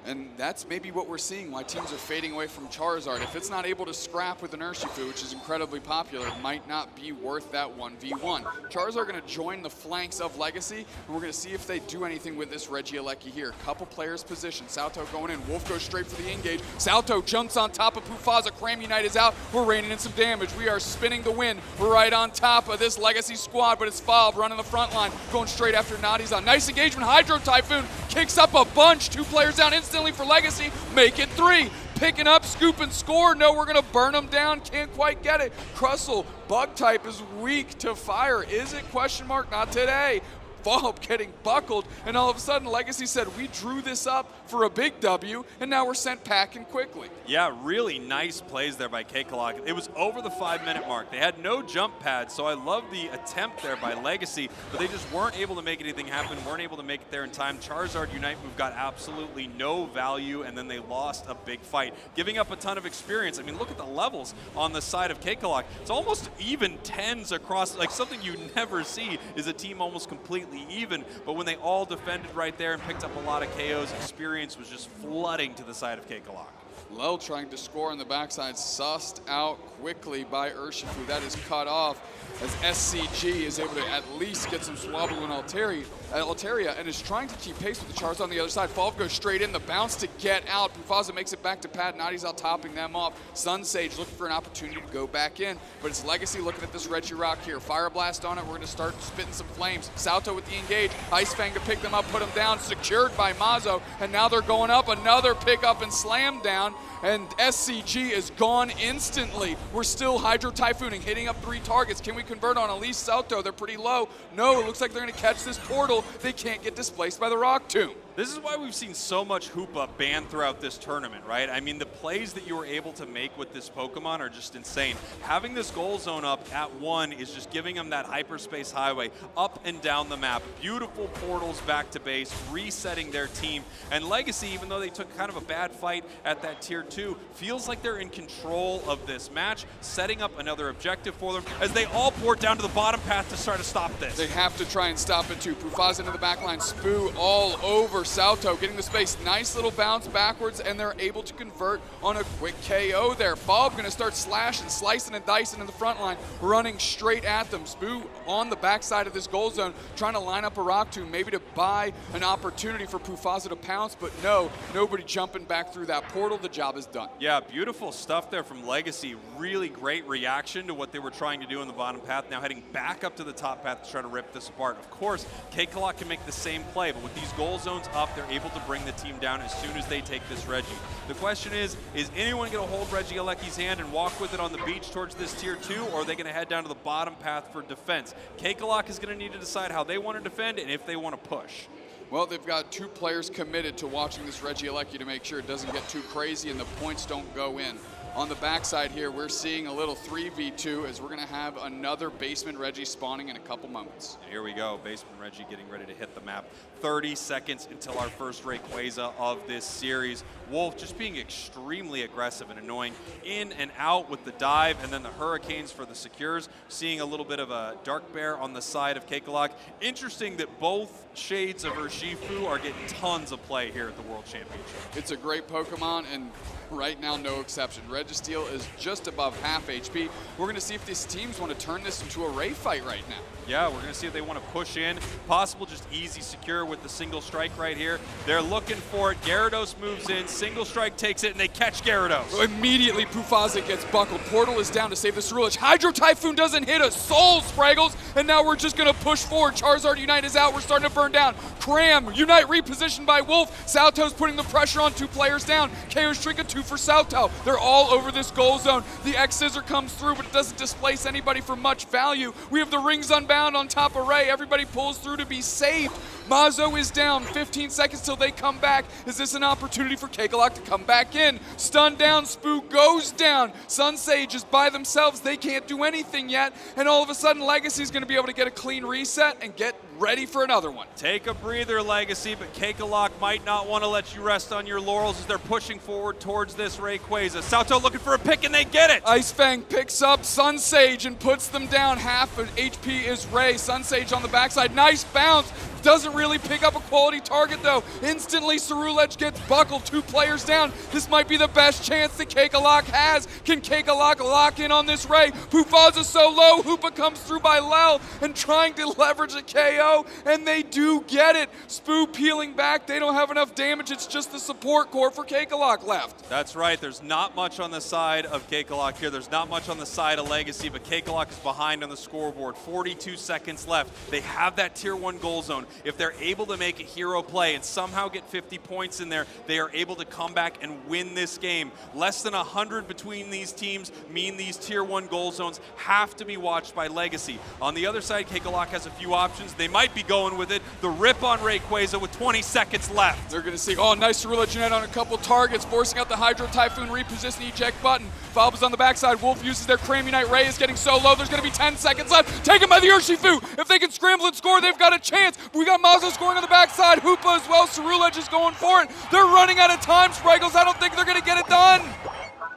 And that's maybe what we're seeing, why teams are fading away from Charizard. If it's not able to scrap with an Urshifu, which is incredibly popular, it might not be worth that 1v1. Charizard going to join the flanks of Legacy, and we're going to see if they do anything with this Regieleki here. Couple players positioned. Sato going in. Wolf goes straight for the engage. Sato jumps on top of Pufaza. Cram Unite is out. We're raining in some damage. We are spinning the win. We're right on top of this Legacy squad, but it's Falb running the front line, going straight after Nadizan. Nice engagement. Hydro Typhoon kicks up a bunch. 2 players down instantly for Legacy, make it 3. Picking up, scoop and score. No, we're gonna burn them down. Can't quite get it. Crustle, bug type is weak to fire. Is it? Question mark, not today. Falb getting buckled, and all of a sudden Legacy said, we drew this up for a big W, and now we're sent packing quickly. Yeah, really nice plays there by Cakewalk. It was over the 5-minute mark. They had no jump pads, so I love the attempt there by Legacy, but they just weren't able to make anything happen, weren't able to make it there in time. Charizard Unite move got absolutely no value, and then they lost a big fight, giving up a ton of experience. I mean, look at the levels on the side of Cakewalk. It's almost even 10s across, like something you never see is a team almost completely even, but when they all defended right there and picked up a lot of KOs, experience was just flooding to the side of Cakewalk. Lel trying to score on the backside, sussed out quickly by Urshifu. That is cut off as SCG is able to at least get some swabble in Altaria and is trying to keep pace with the Charizard on the other side. Falb goes straight in, the bounce to get out. Pufaza makes it back to pad. Nadi's out topping them off. Sun Sage looking for an opportunity to go back in, but it's Legacy looking at this Regirock here. Fire Blast on it. We're going to start spitting some flames. Sato with the engage. Ice Fang to pick them up, put them down. Secured by Mazo, and now they're going up. Another pick up and slam down, and SCG is gone instantly. We're still Hydro Typhooning, hitting up 3 targets. Can we convert on Elise Sato? They're pretty low. No, it looks like they're going to catch this portal. They can't get displaced by the Rock Tomb. This is why we've seen so much Hoopa banned throughout this tournament, right? I mean, the plays that you were able to make with this Pokemon are just insane. Having this goal zone up at 1 is just giving them that hyperspace highway up and down the map. Beautiful portals back to base, resetting their team. And Legacy, even though they took kind of a bad fight at that tier 2, feels like they're in control of this match, setting up another objective for them as they all pour down to the bottom path to try to stop this. They have to try and stop it too. Pufaza into the back line, Spoo all over Sato, getting the space. Nice little bounce backwards, and they're able to convert on a quick KO there. Falb going to start slashing, slicing and dicing in the front line, running straight at them. Spoo on the backside of this goal zone, trying to line up a Rock Tomb, maybe to buy an opportunity for Pufaza to pounce, but no, nobody jumping back through that portal. The job is done. Yeah, beautiful stuff there from Legacy. Really great reaction to what they were trying to do in the bottom path. Now heading back up to the top path to try to rip this apart. Of course, Cakewalk can make the same play, but with these goal zones up. They're able to bring the team down as soon as they take this Reggie. The question is anyone going to hold Reggie Alecki's hand and walk with it on the beach towards this tier 2, or are they going to head down to the bottom path for defense? Kekalak is going to need to decide how they want to defend and if they want to push. Well, they've got 2 players committed to watching this Reggie Alecki to make sure it doesn't get too crazy and the points don't go in. On the backside here, we're seeing a little 3v2 as we're going to have another Basement Reggie spawning in a couple moments. And here we go, Basement Reggie getting ready to hit the map. 30 seconds until our first Rayquaza of this series. Wolf just being extremely aggressive and annoying in and out with the dive and then the hurricanes for the secures. Seeing a little bit of a Dark Bear on the side of Kekalak. Interesting that both shades of Urshifu are getting tons of play here at the World Championship. It's a great Pokemon, and right now, no exception. Registeel is just above half HP. We're going to see if these teams want to turn this into a Ray fight right now. Yeah, we're going to see if they want to push in. Possible just easy secure with the single strike right here. They're looking for it. Gyarados moves in. Single strike takes it, and they catch Gyarados. So immediately, Pufazit gets buckled. Portal is down to save the Ceruledge. Hydro Typhoon doesn't hit us. Soul Spraggles, and now we're just going to push forward. Charizard Unite is out. We're starting to burn down. Cram, Unite repositioned by Wolf. Salto's putting the pressure on 2 players down. KO Shrika 2 for Salto. They're all over this goal zone. The X-Scissor comes through, but it doesn't displace anybody for much value. We have the Rings Unbound on top of Ray. Everybody pulls through to be saved. Mazo is down. 15 seconds till they come back. Is this an opportunity for Kekalak to come back in? Stun down. Spoo goes down. Sunsage is by themselves. They can't do anything yet. And all of a sudden, Legacy's going to be able to get a clean reset and get ready for another one. Take a breather, Legacy, but Kekalak might not want to let you rest on your laurels as they're pushing forward towards this Rayquaza. Salto looking for a pick, and they get it! Ice Fang picks up Sunsage and puts them down. Half of HP is Ray. Sunsage on the backside. Nice bounce. Doesn't really pick up a quality target, though. Instantly, Ceruledge gets buckled. 2 players down. This might be the best chance that Kekalak has. Can Kekalak lock in on this Ray? Pufaza's so low. Hoopa comes through by Lel and trying to leverage a KO, and they do get it. Spoo peeling back. They don't have enough damage. It's just the support core for Kekalak left. That's right. There's not much on the side of Kekalak here. There's not much on the side of Legacy, but Kekalak is behind on the scoreboard. 42 seconds left. They have that tier 1 goal zone. If they're able to make a hero play and somehow get 50 points in there, they are able to come back and win this game. Less than 100 between these teams mean these tier 1 goal zones have to be watched by Legacy. On the other side, Kekalak has a few options. They might be going with it. The rip on Rayquaza with 20 seconds left. They're going to see, oh, nice Ceruledge Unite on a couple targets, forcing out the Hydro Typhoon, reposition the eject button. Falba's on the backside. Wolf uses their Cram Unite. Ray is getting so low. There's going to be 10 seconds left. Taken by the Urshifu. If they can scramble and score, they've got a chance. We got Mazo scoring on the backside. Hoopa as well. Ceruledge is going for it. They're running out of time, Spraggles. I don't think they're going to get it done.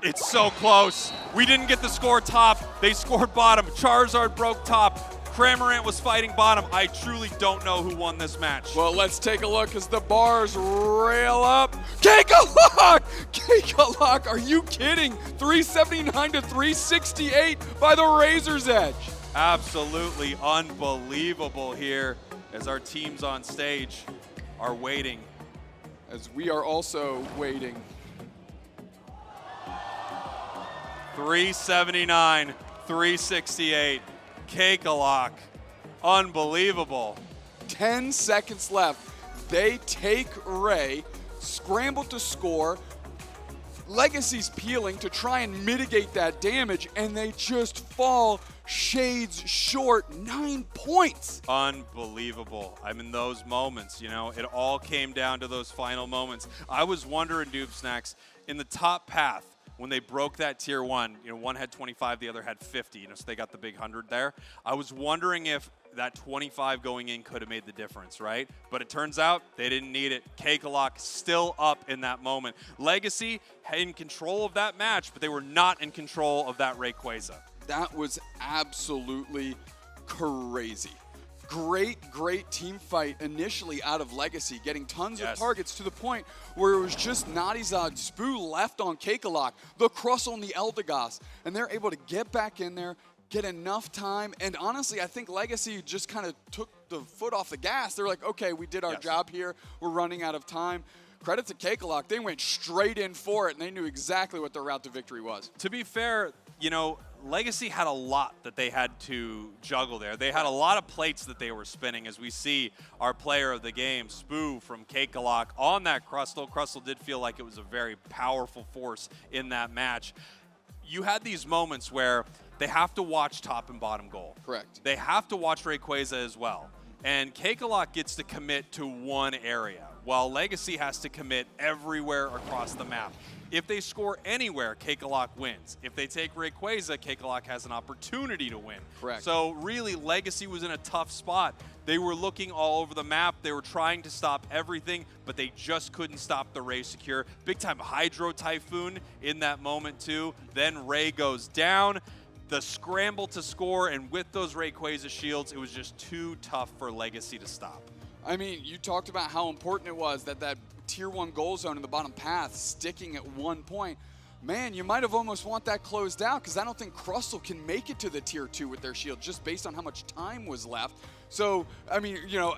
It's so close. We didn't get the score top. They scored bottom. Charizard broke top. Cramorant was fighting bottom. I truly don't know who won this match. Well, let's take a look as the bars rail up. Kekalak! Kekalak, are you kidding? 379 to 368 by the Razor's Edge. Absolutely unbelievable here as our teams on stage are waiting. As we are also waiting. 379, 368. Kekalak, unbelievable. 10 seconds left. They take Ray, scramble to score. Legacy's peeling to try and mitigate that damage, and they just fall shades short. 9 points. Unbelievable. I mean, those moments, you know, it all came down to those final moments. I was wondering, Doob Snacks, in the top path, when they broke that tier 1, you know, one had 25, the other had 50, you know, so they got the big 100 there. I was wondering if that 25 going in could have made the difference, right? But it turns out they didn't need it. Kekalak still up in that moment. Legacy in control of that match, but they were not in control of that Rayquaza. That was absolutely crazy. Great team fight initially out of Legacy, getting tons of targets to the point where it was just Nadizad Spoo left on Kekalak, the Cross on the Eldegoss, and they're able to get back in there, get enough time, and honestly, I think Legacy just kind of took the foot off the gas. They're like, okay, we did our job here, we're running out of time. credit to Cakelock. They went straight in for it, and they knew exactly what their route to victory was. To be fair, you know, Legacy had a lot that they had to juggle there. They had a lot of plates that they were spinning, as we see our player of the game, Spoo from Cakelock, on that Crustle. Crustle did feel like it was a very powerful force in that match. You had these moments where they have to watch top and bottom goal. Correct. They have to watch Rayquaza as well. And Cakelock gets to commit to one area, while Legacy has to commit everywhere across the map. If they score anywhere, Cakelock wins. If they take Rayquaza, Cakelock has an opportunity to win. Correct. So really, Legacy was in a tough spot. They were looking all over the map. They were trying to stop everything, but they just couldn't stop the Ray secure. Big time Hydro Typhoon in that moment too. Then Ray goes down. The scramble to score, and with those Rayquaza shields, it was just too tough for Legacy to stop. I mean, you talked about how important it was that Tier 1 goal zone in the bottom path sticking at 1 point. Man, you might have almost want that closed out, because I don't think Crustle can make it to the Tier 2 with their shield, just based on how much time was left. So, I mean, you know,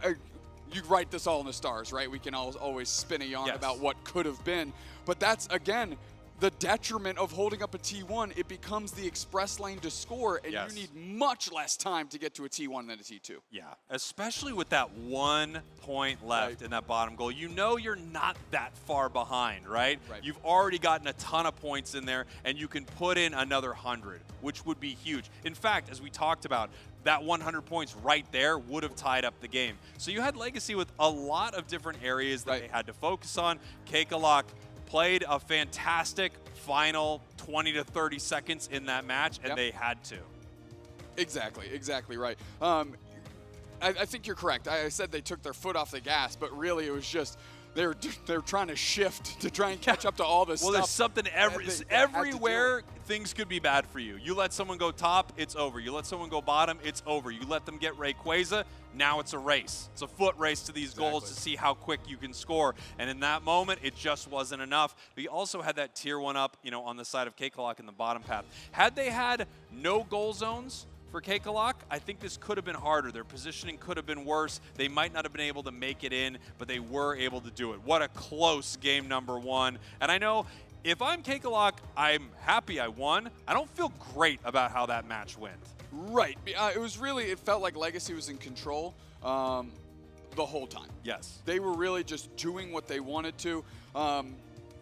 you write this all in the stars, right? We can always spin a yarn about what could have been. But that's, again, the detriment of holding up a T1. It becomes the express lane to score, and you need much less time to get to a T1 than a T2. Yeah, especially with that 1 point left in that bottom goal. You know you're not that far behind, right? You've already gotten a ton of points in there, and you can put in another 100, which would be huge. In fact, as we talked about, that 100 points right there would have tied up the game. So you had Legacy with a lot of different areas that they had to focus on. Cakelock played a fantastic final 20 to 30 seconds in that match, and they had to. Exactly right. I think you're correct. I said they took their foot off the gas, but really it was just they're trying to shift to try and catch up to all this stuff. Well, there's something everywhere. Things could be bad for you. You let someone go top, it's over. You let someone go bottom, it's over. You let them get Rayquaza, now it's a race. It's a foot race to these goals to see how quick you can score. And in that moment, it just wasn't enough. But you also had that Tier 1 up, you know, on the side of Cakelock in the bottom path. Had they had no goal zones for Cakelock, I think this could have been harder. Their positioning could have been worse. They might not have been able to make it in, but they were able to do it. What a close game number 1. And I know if I'm Cakelock, I'm happy I won. I don't feel great about how that match went. Right. It felt like Legacy was in control the whole time. Yes. They were really just doing what they wanted to.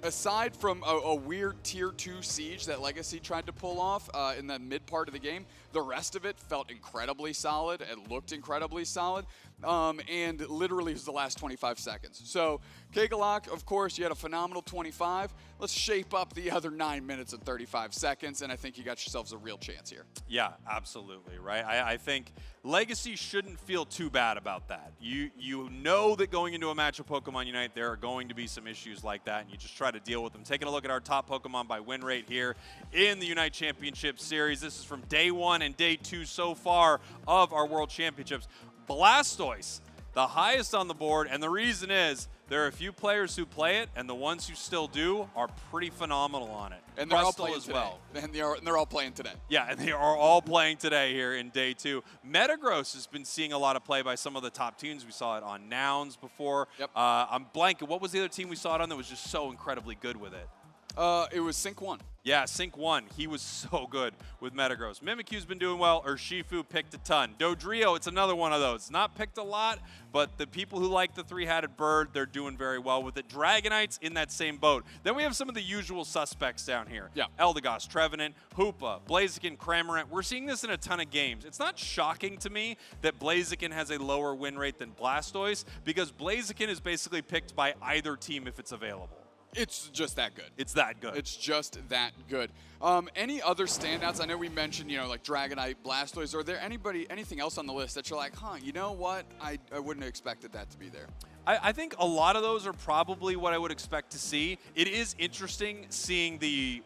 Aside from a weird Tier 2 siege that Legacy tried to pull off in the mid part of the game, the rest of it felt incredibly solid. It looked incredibly solid. And literally it was the last 25 seconds. So Cakelock, of course, you had a phenomenal 25. Let's shape up the other 9 minutes and 35 seconds, and I think you got yourselves a real chance here. Yeah, absolutely, right? I think Legacy shouldn't feel too bad about that. You know that going into a match of Pokemon Unite, there are going to be some issues like that, and you just try to deal with them. Taking a look at our top Pokemon by win rate here in the Unite Championship Series. This is from day 1 and day 2 so far of our World Championships. Blastoise, the highest on the board, and the reason is there are a few players who play it, and the ones who still do are pretty phenomenal on it. And they're all Crustle playing as today. well. And they're all playing today. Yeah, and they are all playing today here in day 2. Metagross has been seeing a lot of play by some of the top teams. We saw it on Nouns before. Yep. I'm blanking. What was the other team we saw it on that was just so incredibly good with it? It was Sync 1. Yeah, Sync 1. He was so good with Metagross. Mimikyu's been doing well. Urshifu picked a ton. Dodrio, it's another one of those. Not picked a lot, but the people who like the three-hatted bird, they're doing very well with it. Dragonite's in that same boat. Then we have some of the usual suspects down here. Yeah. Eldegoss, Trevenant, Hoopa, Blaziken, Cramorant. We're seeing this in a ton of games. It's not shocking to me that Blaziken has a lower win rate than Blastoise, because Blaziken is basically picked by either team if it's available. It's just that good. It's that good. It's just that good. Any other standouts? I know we mentioned, like Dragonite, Blastoise. Are there anything else on the list that you're like, you know what? I wouldn't have expected that to be there. I think a lot of those are probably what I would expect to see. It is interesting seeing the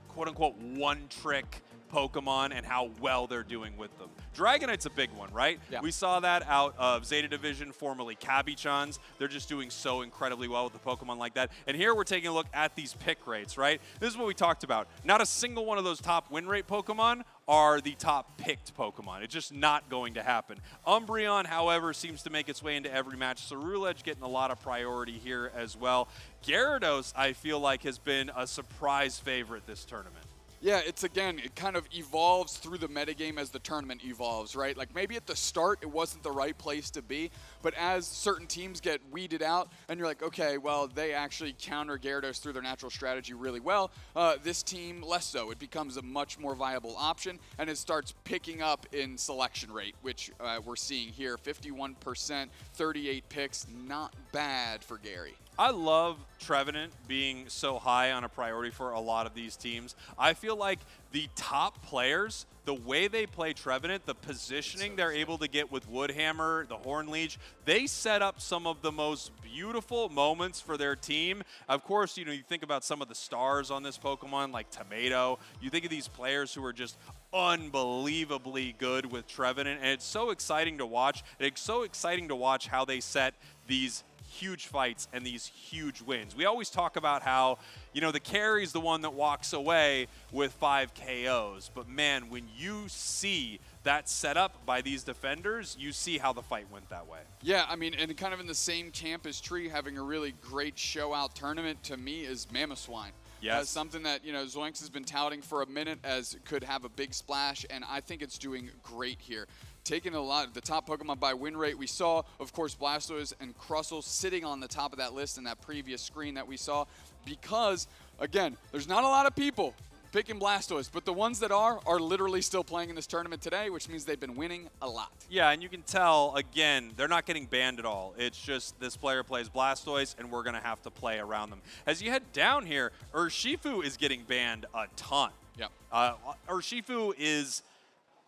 quote-unquote one-trick Pokemon and how well they're doing with them. Dragonite's a big one, right? Yeah. We saw that out of Zeta Division, formerly Cabbie-chans. They're just doing so incredibly well with the Pokemon like that. And here we're taking a look at these pick rates, right? This is what we talked about. Not a single one of those top win rate Pokemon are the top picked Pokemon. It's just not going to happen. Umbreon, however, seems to make its way into every match. Ceruledge getting a lot of priority here as well. Gyarados, I feel like, has been a surprise favorite this tournament. Yeah, it's again, it kind of evolves through the metagame as the tournament evolves, right? Like maybe at the start it wasn't the right place to be, but as certain teams get weeded out and you're like, okay, well, they actually counter Gyarados through their natural strategy really well. This team, less so. It becomes a much more viable option and it starts picking up in selection rate, which we're seeing here, 51%, 38 picks, not bad for Gary. I love Trevenant being so high on a priority for a lot of these teams. I feel like the top players, the way they play Trevenant, the positioning they're able to get with Woodhammer, the Hornleech, they set up some of the most beautiful moments for their team. Of course, you know, you think about some of the stars on this Pokemon like Tomato. You think of these players who are just unbelievably good with Trevenant, and it's so exciting to watch. It's so exciting to watch how they set these huge fights and these huge wins. We always talk about how, you know, the carry's the one that walks away with 5 KOs. But man, when you see that set up by these defenders, you see how the fight went that way. Yeah, I mean, and kind of in the same camp as Tree, having a really great show-out tournament to me is Mamoswine. Yes. Something that, you know, Zoinks has been touting for a minute as could have a big splash, and I think it's doing great here. Taking a lot of the top Pokemon by win rate. We saw, of course, Blastoise and Crustle sitting on the top of that list in that previous screen that we saw because, again, there's not a lot of people picking Blastoise, but the ones that are literally still playing in this tournament today, which means they've been winning a lot. Yeah, and you can tell, again, they're not getting banned at all. It's just this player plays Blastoise, and we're going to have to play around them. As you head down here, Urshifu is getting banned a ton. Yeah. Urshifu is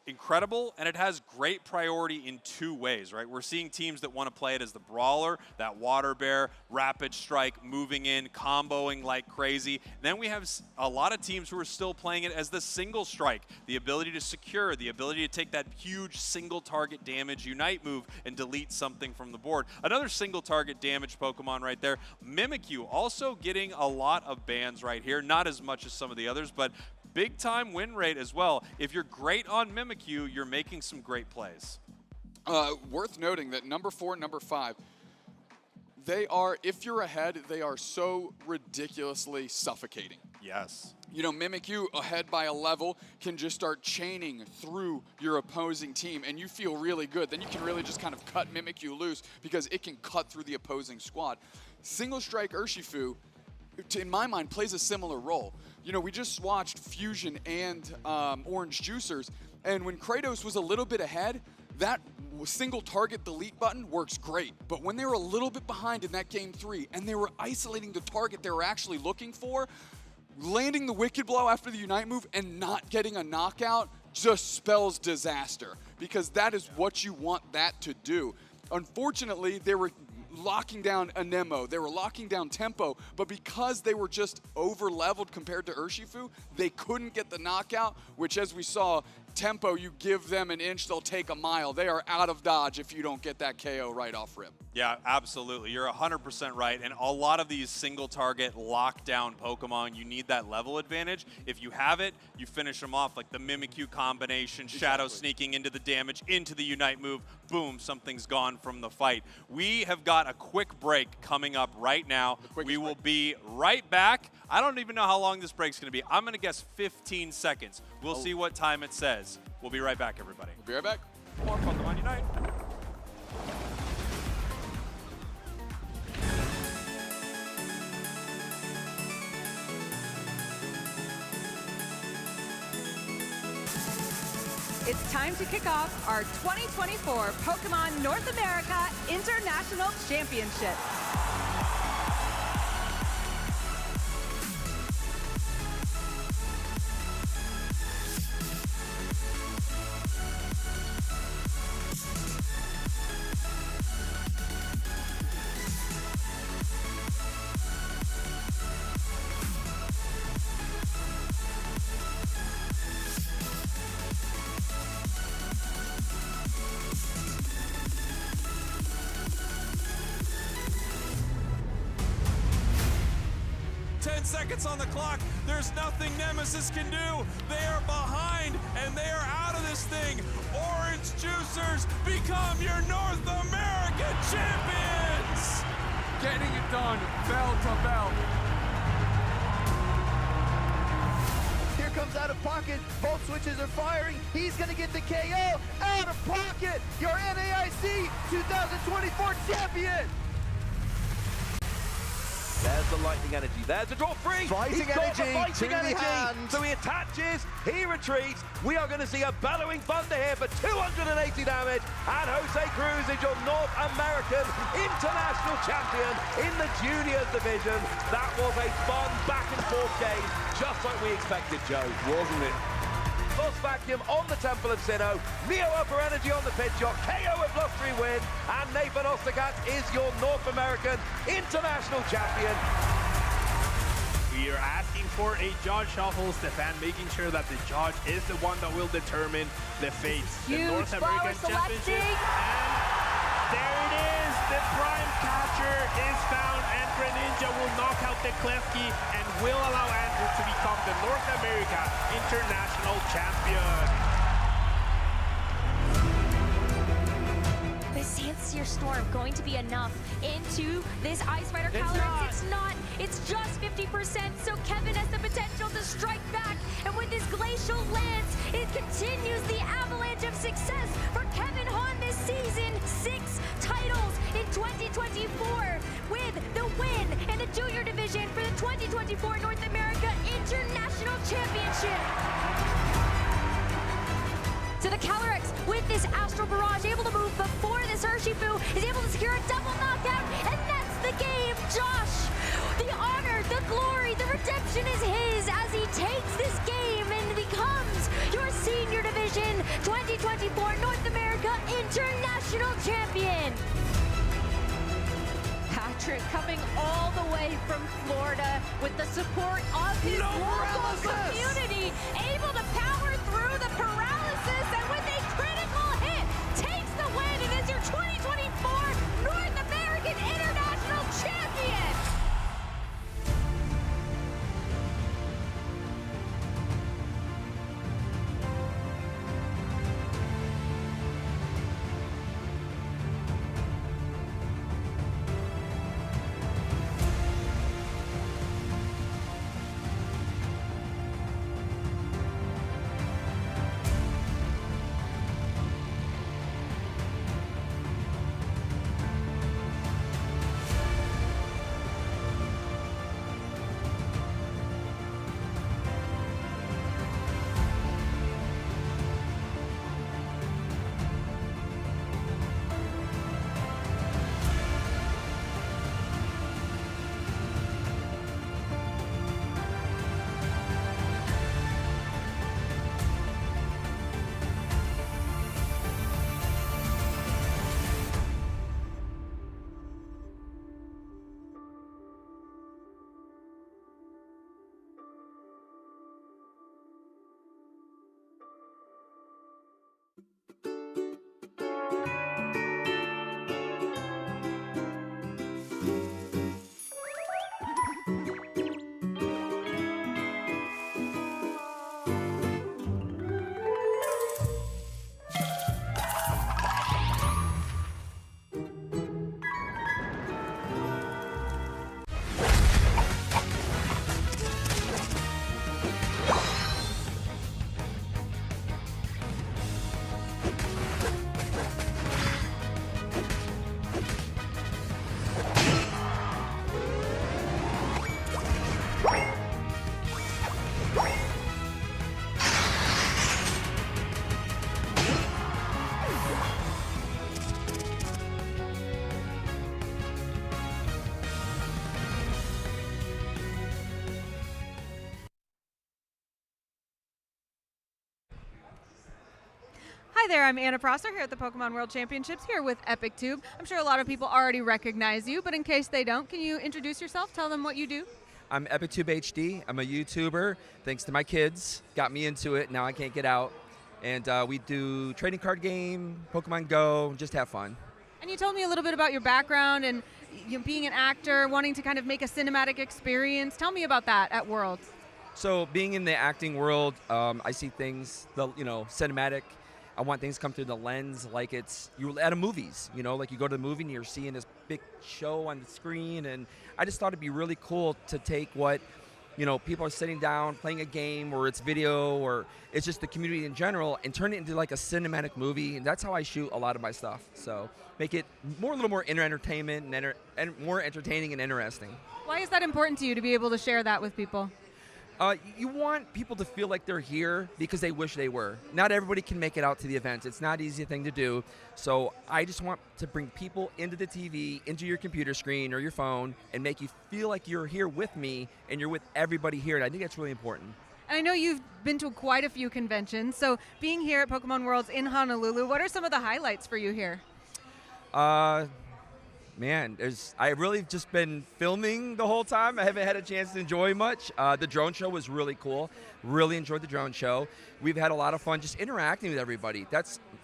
incredible, and it has great priority in 2 ways, right? We're seeing teams that want to play it as the brawler, that water bear, rapid strike, moving in, comboing like crazy. Then we have a lot of teams who are still playing it as the single strike, the ability to secure, the ability to take that huge single target damage Unite move and delete something from the board. Another single target damage Pokemon right there. Mimikyu also getting a lot of bans right here, not as much as some of the others, but big time win rate as well. If you're great on Mimikyu, you're making some great plays. Worth noting that number 4 and number 5, they are, if you're ahead, they are so ridiculously suffocating. Yes. You know, Mimikyu ahead by a level can just start chaining through your opposing team, and you feel really good. Then you can really just kind of cut Mimikyu loose because it can cut through the opposing squad. Single strike Urshifu, in my mind, plays a similar role. You know, we just watched Fusion and Orange Juicers, and when Kratos was a little bit ahead, that single target delete button works great. But when they were a little bit behind in that game 3, and they were isolating the target they were actually looking for, landing the Wicked Blow after the Unite move and not getting a knockout just spells disaster, because that is what you want that to do. Unfortunately, they were locking down Anemo, they were locking down Tempo, but because they were just over-leveled compared to Urshifu, they couldn't get the knockout, which, as we saw, Tempo, you give them an inch, they'll take a mile. They are out of dodge if you don't get that KO right off rip. Yeah, absolutely. You're 100% right. And a lot of these single target lockdown Pokemon, you need that level advantage. If you have it, you finish them off, like the Mimikyu combination, Shadow sneaking into the damage, into the Unite move, boom, something's gone from the fight. We have got a quick break coming up right now. We will be right back. I don't even know how long this break's going to be. I'm going to guess 15 seconds. We'll see what time it says. We'll be right back, everybody. We'll be right back. More Pokemon Unite. It's time to kick off our 2024 Pokemon North America International Championship. 7 seconds on the clock. There's nothing Nemesis can do. They are behind, and they are out of this thing. Orange Juicers become your North American champions! Getting it done, bell to bell. Here comes out of pocket. Both switches are firing. He's going to get the KO out of pocket. Your NAIC 2024 champion. There's the lightning energy. There's a drop free. Fighting He's got energy the fighting to the energy. hand. So he attaches, he retreats. We are going to see a bellowing thunder here for 280 damage. And Jose Cruz is your North American International Champion in the juniors division. That was a fun back and forth game, just like we expected, Joe, wasn't it? Boss Vacuum on the Temple of Sinnoh, Neo Upper Energy on the pit shot, KO with blustery win, and Nathan Ostergaard is your North American International Champion. We are asking for a judge shuffle, Stefan, making sure that the judge is the one that will determine the fate. The North American Championship. And there it is, the prime catcher is found, and Greninja will knock out the Klefki and will allow Andrew to become the North America International Champion. Is Sancier Storm going to be enough into this Ice Rider Calyrex? It's not. It's just 50%, so Kevin has the potential to strike back. And with his Glacial Lance, it continues the avalanche of success for Kevin Hahn this season. 6 titles in 2024 with the win in the junior division for the 2024 North America International Championship. So the Calyrex with this Astral Barrage able to move before this Urshifu is able to secure a double knockout, and that's the game. Josh, the honor, the glory, the redemption is his as he takes this game and becomes your senior division 2024 North America International Champion. Patrick coming all the way from Florida with the support of his local community, able to power through the paralysis, and with a critical hit, takes the win and is your 2024 North American International Champion. Hi there, I'm Anna Prosser here at the Pokemon World Championships here with EpicTube. I'm sure a lot of people already recognize you, but in case they don't, can you introduce yourself? Tell them what you do. I'm EpicTube HD. I'm a YouTuber. Thanks to my kids, got me into it. Now I can't get out. And we do trading card game, Pokemon Go, just have fun. And you told me a little bit about your background and being an actor, wanting to kind of make a cinematic experience. Tell me about that at Worlds. So being in the acting world, I see things, cinematic. I want things to come through the lens like it's you're at a movies, like you go to the movie and you're seeing this big show on the screen. And I just thought it'd be really cool to take what, people are sitting down playing a game or it's video or it's just the community in general and turn it into like a cinematic movie. And that's how I shoot a lot of my stuff. So make it a little more entertainment and more entertaining and interesting. Why is that important to you to be able to share that with people? You want people to feel like they're here because they wish they were. Not everybody can make it out to the event. It's not an easy thing to do. So I just want to bring people into the TV, into your computer screen or your phone, and make you feel like you're here with me and you're with everybody here. And I think that's really important. And I know you've been to quite a few conventions. So being here at Pokemon Worlds in Honolulu, what are some of the highlights for you here? Man, I've really just been filming the whole time. I haven't had a chance to enjoy much. The drone show was really cool. Really enjoyed the drone show. We've had a lot of fun just interacting with everybody.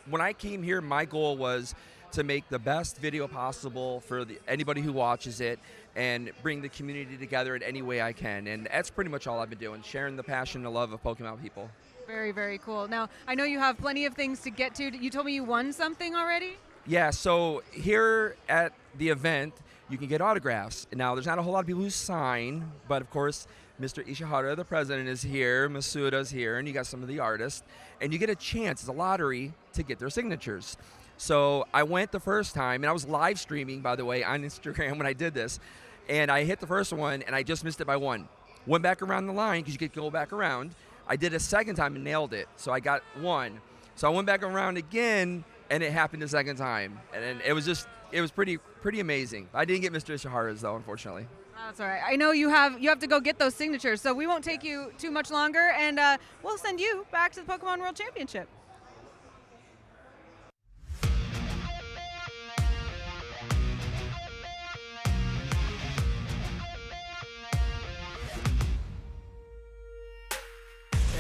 When I came here, my goal was to make the best video possible for anybody who watches it and bring the community together in any way I can. And that's pretty much all I've been doing, sharing the passion and the love of Pokemon people. Very, very cool. Now, I know you have plenty of things to get to. You told me you won something already? Yeah, so here at the event, you can get autographs. Now, there's not a whole lot of people who sign, but of course, Mr. Ishihara, the president, is here, Masuda's here, and you got some of the artists. And you get a chance, it's a lottery, to get their signatures. So I went the first time, and I was live streaming, by the way, on Instagram when I did this. And I hit the first one, and I just missed it by one. Went back around the line, because you could go back around. I did a second time and nailed it, so I got one. So I went back around again, and it happened a second time. And it was pretty amazing. I didn't get Mr. Ishihara's, though, unfortunately. That's all right. I know you have to go get those signatures, so we won't take you too much longer, and we'll send you back to the Pokemon World Championship.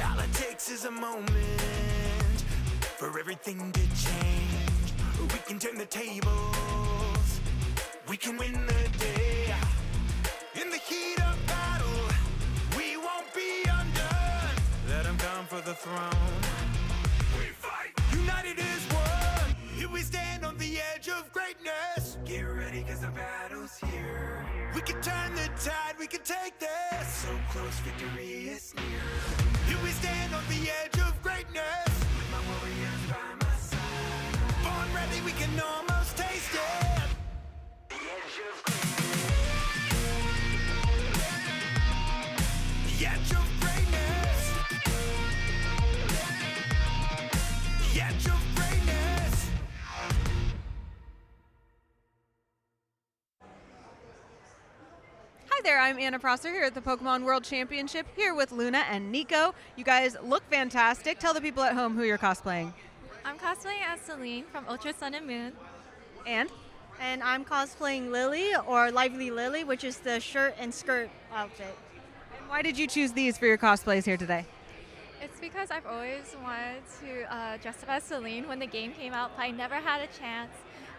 All it takes is a moment for everything to change. We can turn the tables, we can win the day. In the heat of battle, we won't be undone. Let them come for the throne. We fight, united as one. Here we stand on the edge of greatness. Get ready, cause the battle's here. We can turn the tide, we can take this. So close, victory is near. Here we stand on the edge of greatness. With my warriors by my side. Born ready, we can almost taste it. The edge of greatness. The edge of greatness. The edge of greatness. Hi there, I'm Anna Prosser here at the Pokemon World Championship, here with Luna and Nico. You guys look fantastic. Tell the people at home who you're cosplaying. I'm cosplaying as Celine from Ultra Sun and Moon. And? And I'm cosplaying Lily, or Lively Lily, which is the shirt and skirt outfit. And why did you choose these for your cosplays here today? It's because I've always wanted to dress up as Celine when the game came out, but I never had a chance.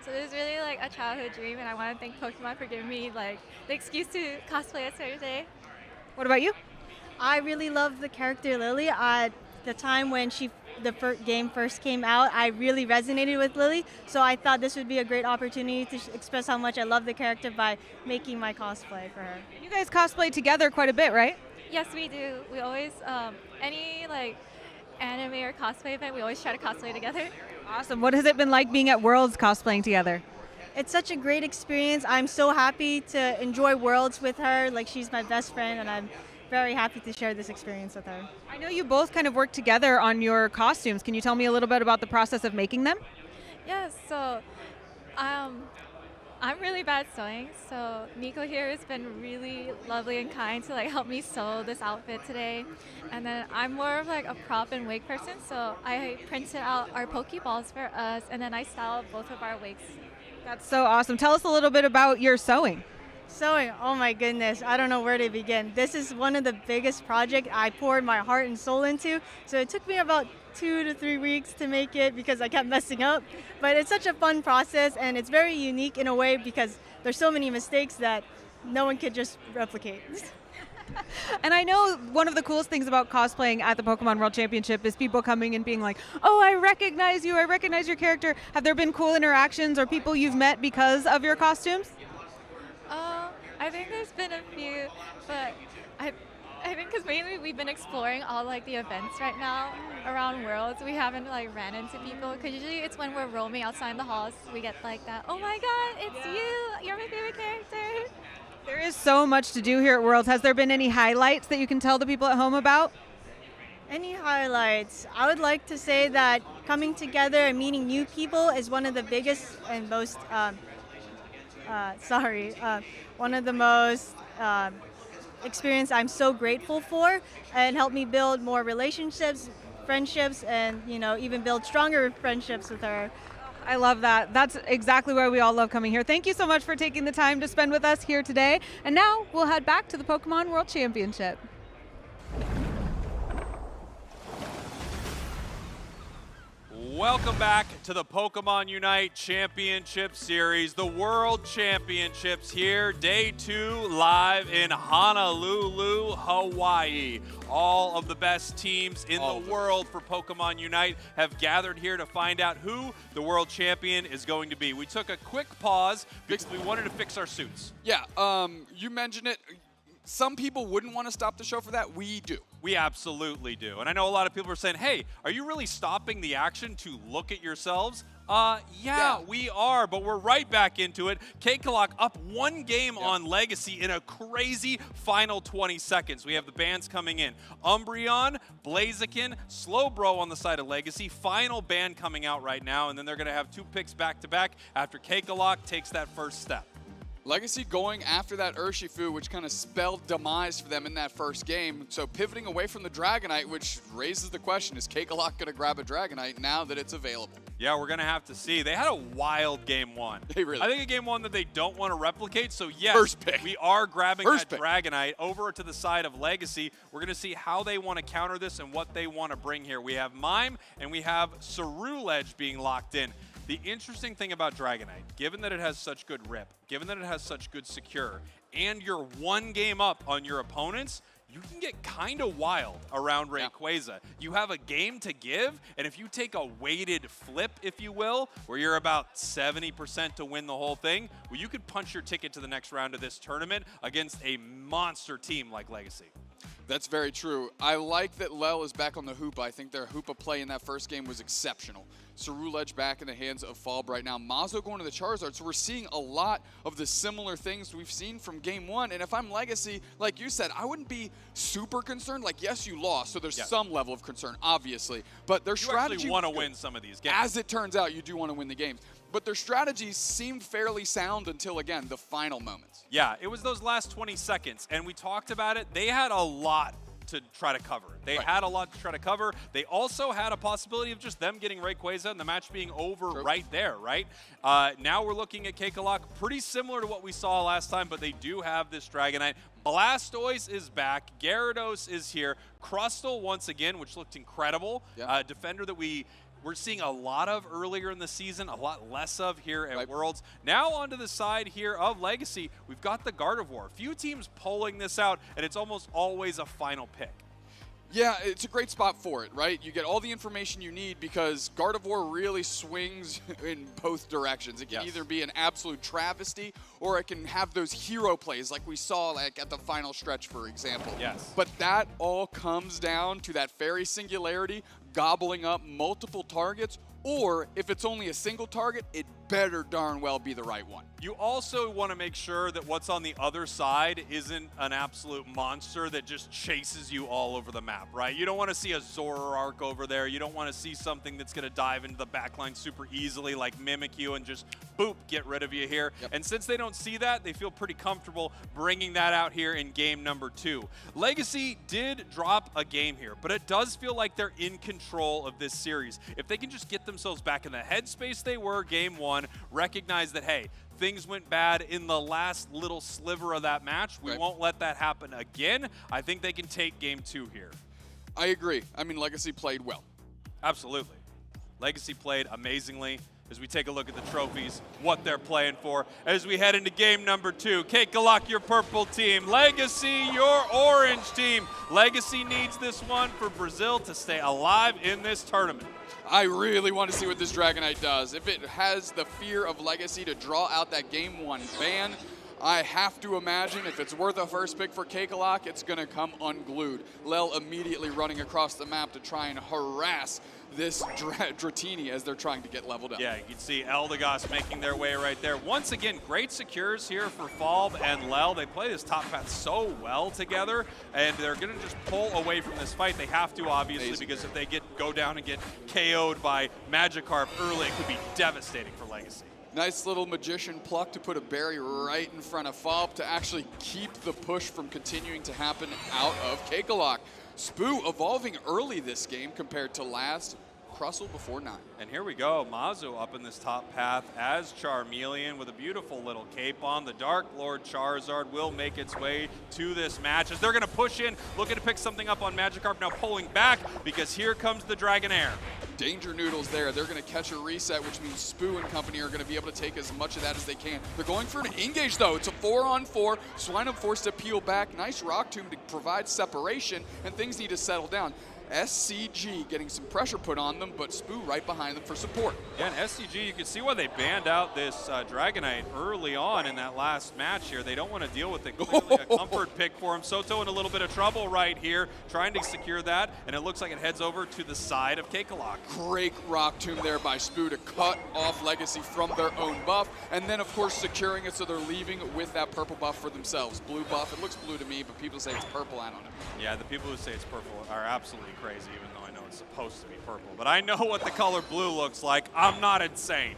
So it was really like a childhood dream, and I want to thank Pokemon for giving me like the excuse to cosplay as her today. What about you? I really love the character Lily. At the time when the game first came out, I really resonated with Lily, so I thought this would be a great opportunity to express how much I love the character by making my cosplay for her. You guys cosplay together quite a bit, right? Yes, we do. We always, any like anime or cosplay event, we always try to cosplay together. Awesome. What has it been like being at Worlds cosplaying together? It's such a great experience. I'm so happy to enjoy Worlds with her. Like, she's my best friend, and I'm very happy to share this experience with her. I know you both kind of work together on your costumes. Can you tell me a little bit about the process of making them? Yes, so I'm really bad at sewing, so Nico here has been really lovely and kind to like help me sew this outfit today. And then I'm more of like a prop and wig person, so I printed out our Pokeballs for us, and then I styled both of our wigs. That's so awesome. Tell us a little bit about your sewing. Sewing, oh my goodness, I don't know where to begin. This is one of the biggest projects I poured my heart and soul into, so it took me about 2 to 3 weeks to make it because I kept messing up. But it's such a fun process, and it's very unique in a way because there's so many mistakes that no one could just replicate. And I know one of the coolest things about cosplaying at the Pokemon World Championship is people coming and being like, oh, I recognize you, I recognize your character. Have there been cool interactions or people you've met because of your costumes? I think there's been a few, but I think because mainly we've been exploring all like the events right now around Worlds. We haven't like ran into people because usually it's when we're roaming outside the halls we get like that, oh my god, it's you, you're my favorite character. There is so much to do here at Worlds. Has there been any highlights that you can tell the people at home about? Any highlights? I would like to say that coming together and meeting new people is one of the biggest and most, one of the most experience I'm so grateful for, and helped me build more relationships, friendships, and even build stronger friendships with her. I love that. That's exactly why we all love coming here. Thank you so much for taking the time to spend with us here today. And now we'll head back to the Pokemon World Championship. Welcome back to the Pokemon Unite Championship Series, the World Championships here, day 2 live in Honolulu, Hawaii. All of the best teams in the world for Pokemon Unite have gathered here to find out who the world champion is going to be. We took a quick pause because we wanted to fix our suits. Yeah, you mentioned it. Some people wouldn't want to stop the show for that. We do. We absolutely do. And I know a lot of people are saying, hey, are you really stopping the action to look at yourselves? Yeah, we are, but we're right back into it. K-Kalok up 1 game on Legacy in a crazy final 20 seconds. We have the bans coming in. Umbreon, Blaziken, Slowbro on the side of Legacy. Final ban coming out right now, and then they're going to have 2 picks back-to-back after K-Kalok takes that first step. Legacy going after that Urshifu, which kind of spelled demise for them in that first game. So pivoting away from the Dragonite, which raises the question, is K-Kalok going to grab a Dragonite now that it's available? Yeah, we're going to have to see. They had a wild game 1. They really I think a game 1 that they don't want to replicate. So yes, first pick. We are grabbing that Dragonite over to the side of Legacy. We're going to see how they want to counter this and what they want to bring here. We have Mime and we have Cerulege being locked in. The interesting thing about Dragonite, given that it has such good rip, given that it has such good secure, and you're 1 game up on your opponents, you can get kind of wild around Rayquaza. You have a game to give, and if you take a weighted flip, if you will, where you're about 70% to win the whole thing, well, you could punch your ticket to the next round of this tournament against a monster team like Legacy. That's very true. I like that Lel is back on the Hoopa. I think their Hoopa play in that first game was exceptional. Cerulege back in the hands of Falb right now. Mazo going to the Charizard. So we're seeing a lot of the similar things we've seen from game 1. And if I'm Legacy, like you said, I wouldn't be super concerned. Like, yes, you lost, so there's some level of concern, obviously. But their strategy actually want to win some of these games. As it turns out, you do want to win the games. But their strategies seemed fairly sound until, again, the final moments. Yeah, it was those last 20 seconds. And we talked about it. They had a lot to try to cover. They had a lot to try to cover. They also had a possibility of just them getting Rayquaza and the match being over right there, right? Now we're looking at K-Kalok, pretty similar to what we saw last time, but they do have this Dragonite. Blastoise is back. Gyarados is here. Crustle once again, which looked incredible. Defender that we're seeing a lot of earlier in the season, a lot less of here at Worlds. Now onto the side here of Legacy, we've got the Gardevoir. Few teams pulling this out, and it's almost always a final pick. Yeah, it's a great spot for it, right? You get all the information you need because Gardevoir really swings in both directions. It can either be an absolute travesty or it can have those hero plays like we saw like at the final stretch, for example. But that all comes down to that Fairy Singularity gobbling up multiple targets, or if it's only a single target, it better darn well be the right one. You also want to make sure that what's on the other side isn't an absolute monster that just chases you all over the map, right? You don't want to see a Zoroark over there. You don't want to see something that's going to dive into the backline super easily like Mimikyu and just boop, get rid of you here. And since they don't see that, they feel pretty comfortable bringing that out here in game number 2. Legacy did drop a game here, but it does feel like they're in control of this series. If they can just get themselves back in the headspace they were game 1, recognize that, hey, things went bad in the last little sliver of that match. We won't let that happen again. I think they can take game 2 here. I agree. I mean, Legacy played well. Absolutely. Legacy played amazingly. as we take a look at the trophies, what they're playing for. As we head into game number 2, Kekalak, your purple team. Legacy, your orange team. Legacy needs this one for Brazil to stay alive in this tournament. I really want to see what this Dragonite does. If it has the fear of Legacy to draw out that game 1 ban, I have to imagine if it's worth a first pick for Kekalak, it's going to come unglued. Lel immediately running across the map to try and harass this Dratini as they're trying to get leveled up. Yeah, you can see Eldegoss making their way right there. Once again, great secures here for Falb and Lel. They play this top path so well together, and they're going to just pull away from this fight. They have to, obviously, because if they go down and get KO'd by Magikarp early, it could be devastating for Legacy. Nice little Magician pluck to put a berry right in front of Falb to actually keep the push from continuing to happen out of Kekalak. Spoo evolving early this game compared to last. Crustle before 9. And here we go, Mazu up in this top path as Charmeleon with a beautiful little cape on. The Dark Lord Charizard will make its way to this match as they're going to push in, looking to pick something up on Magikarp, now pulling back because here comes the Dragonair. Danger Noodles there. They're going to catch a reset, which means Spoo and company are going to be able to take as much of that as they can. They're going for an engage, though. It's a 4-on-4. Swinub forced to peel back. Nice Rock Tomb to provide separation, and things need to settle down. SCG getting some pressure put on them, but Spoo right behind them for support. Yeah, and SCG, you can see why they banned out this Dragonite early on in that last match here. They don't want to deal with it. Clearly a comfort pick for him. Soto in a little bit of trouble right here, trying to secure that, and it looks like it heads over to the side of Kekalak. Great Rock Tomb there by Spoo to cut off Legacy from their own buff, and then, of course, securing it so they're leaving with that purple buff for themselves. Blue buff, it looks blue to me, but people say it's purple, I don't know. Yeah, the people who say it's purple are absolutely crazy, even though I know it's supposed to be purple. But I know what the color blue looks like. I'm not insane.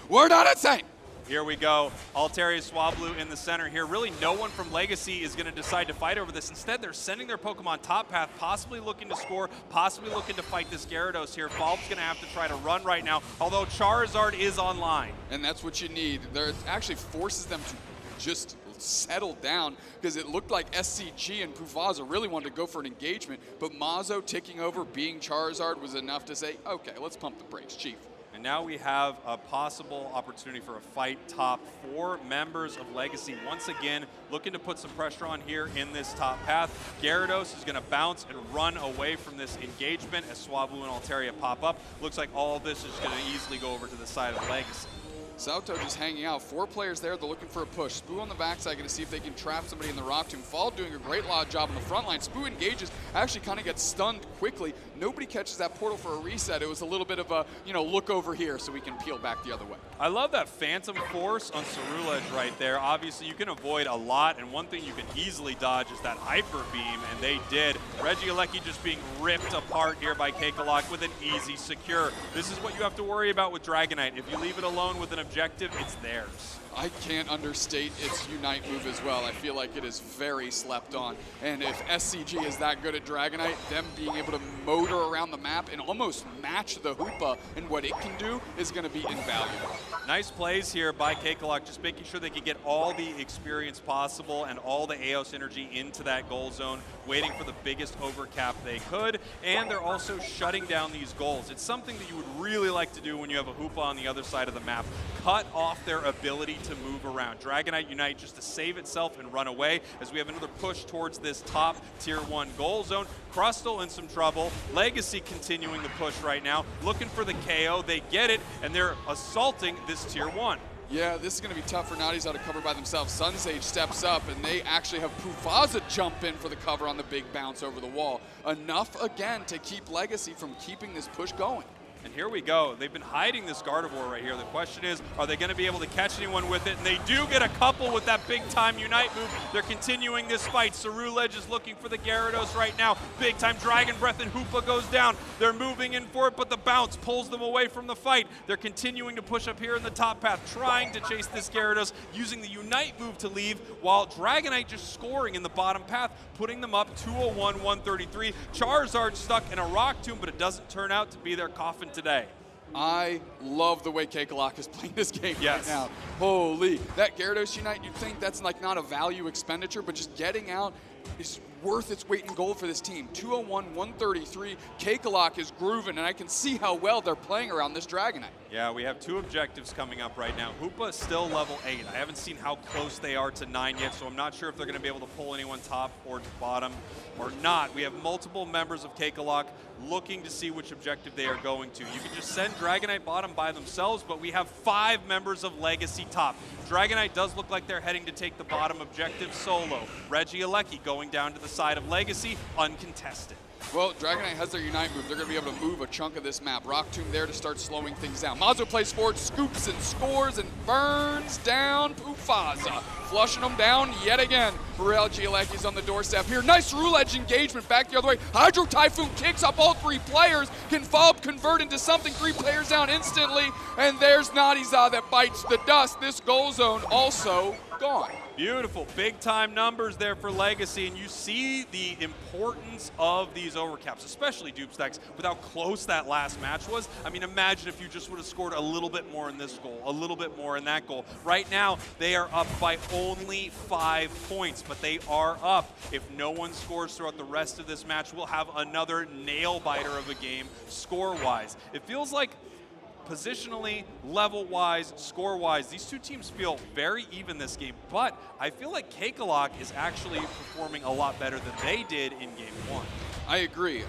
We're not insane. Here we go. Altaria Swablu in the center here. Really no one from Legacy is going to decide to fight over this. Instead, they're sending their Pokemon top path, possibly looking to score, possibly looking to fight this Gyarados here. Falb's going to have to try to run right now, although Charizard is online. And that's what you need. It actually forces them to just settle down because it looked like SCG and Puvaza really wanted to go for an engagement, but Mazo ticking over, being Charizard, was enough to say, okay, let's pump the brakes, Chief. And now we have a possible opportunity for a fight. Top 4 members of Legacy once again looking to put some pressure on here in this top path. Gyarados is going to bounce and run away from this engagement as Swablu and Altaria pop up. Looks like all of this is going to easily go over to the side of Legacy. Sauto just hanging out. 4 players there. They're looking for a push. Spoo on the backside, going to see if they can trap somebody in the Rock Tomb. Fall doing a great job on the front line. Spoo engages, actually kind of gets stunned quickly. Nobody catches that portal for a reset. It was a little bit of a, look over here so we can peel back the other way. I love that Phantom Force on Cerulege right there. Obviously, you can avoid a lot, and one thing you can easily dodge is that Hyper Beam, and they did. Regieleki just being ripped apart here by Kekalak with an easy secure. This is what you have to worry about with Dragonite. If you leave it alone with an objective, it's theirs. I can't understate its Unite move as well. I feel like it is very slept on. And if SCG is that good at Dragonite, them being able to motor around the map and almost match the Hoopa and what it can do is going to be invaluable. Nice plays here by Kekalak, just making sure they can get all the experience possible and all the Eos energy into that goal zone, waiting for the biggest overcap they could, and they're also shutting down these goals. It's something that you would really like to do when you have a Hoopa on the other side of the map. Cut off their ability to move around. Dragonite Unite just to save itself and run away as we have another push towards this top tier 1 goal zone. Crustle in some trouble. Legacy continuing the push right now, looking for the KO. They get it, and they're assaulting this tier 1. Yeah, this is going to be tough for Naughty's out to cover by themselves. Sunsage steps up, and they actually have Puvaza jump in for the cover on the big bounce over the wall. Enough, again, to keep Legacy from keeping this push going. And here we go. They've been hiding this Gardevoir right here. The question is, are they going to be able to catch anyone with it? And they do get a couple with that big-time Unite move. They're continuing this fight. Cerulege is looking for the Gyarados right now. Big-time Dragon Breath and Hoopa goes down. They're moving in for it, but the bounce pulls them away from the fight. They're continuing to push up here in the top path, trying to chase this Gyarados, using the Unite move to leave, while Dragonite just scoring in the bottom path, putting them up 201-133. Charizard stuck in a Rock Tomb, but it doesn't turn out to be their coffin today. I love the way Kekalak is playing this game yes. right now. Holy, that Gyarados Unite, you'd think that's like not a value expenditure, but just getting out, is worth its weight in gold for this team. 201, 133. Kakalak is grooving, and I can see how well they're playing around this Dragonite. Yeah, we have 2 objectives coming up right now. Hoopa is still level 8. I haven't seen how close they are to 9 yet, so I'm not sure if they're going to be able to pull anyone top or bottom or not. We have multiple members of Kakalak looking to see which objective they are going to. You can just send Dragonite bottom by themselves, but we have 5 members of Legacy top. Dragonite does look like they're heading to take the bottom objective solo. Reggie Alecki going down to the side of Legacy, uncontested. Well, Dragonite has their Unite move. They're going to be able to move a chunk of this map. Rock Tomb there to start slowing things down. Mazo plays forward, scoops and scores and burns down Pufaza. Flushing them down yet again. Reggie Alecki's on the doorstep here. Nice rule edge engagement back the other way. Hydro Typhoon kicks up all 3 players. Can Fob convert into something? 3 players down instantly. And there's Nadiza that bites the dust. This goal zone also gone. Beautiful, big time numbers there for Legacy, and you see the importance of these overcaps, especially dupe stacks, with how close that last match was. I mean, imagine if you just would have scored a little bit more in this goal, a little bit more in that goal. Right now, they are up by only 5 points, but they are up. If no one scores throughout the rest of this match, we'll have another nail-biter of a game score-wise. It feels like positionally, level-wise, score-wise, these 2 teams feel very even this game, but I feel like Kakalak is actually performing a lot better than they did in Game 1. I agree.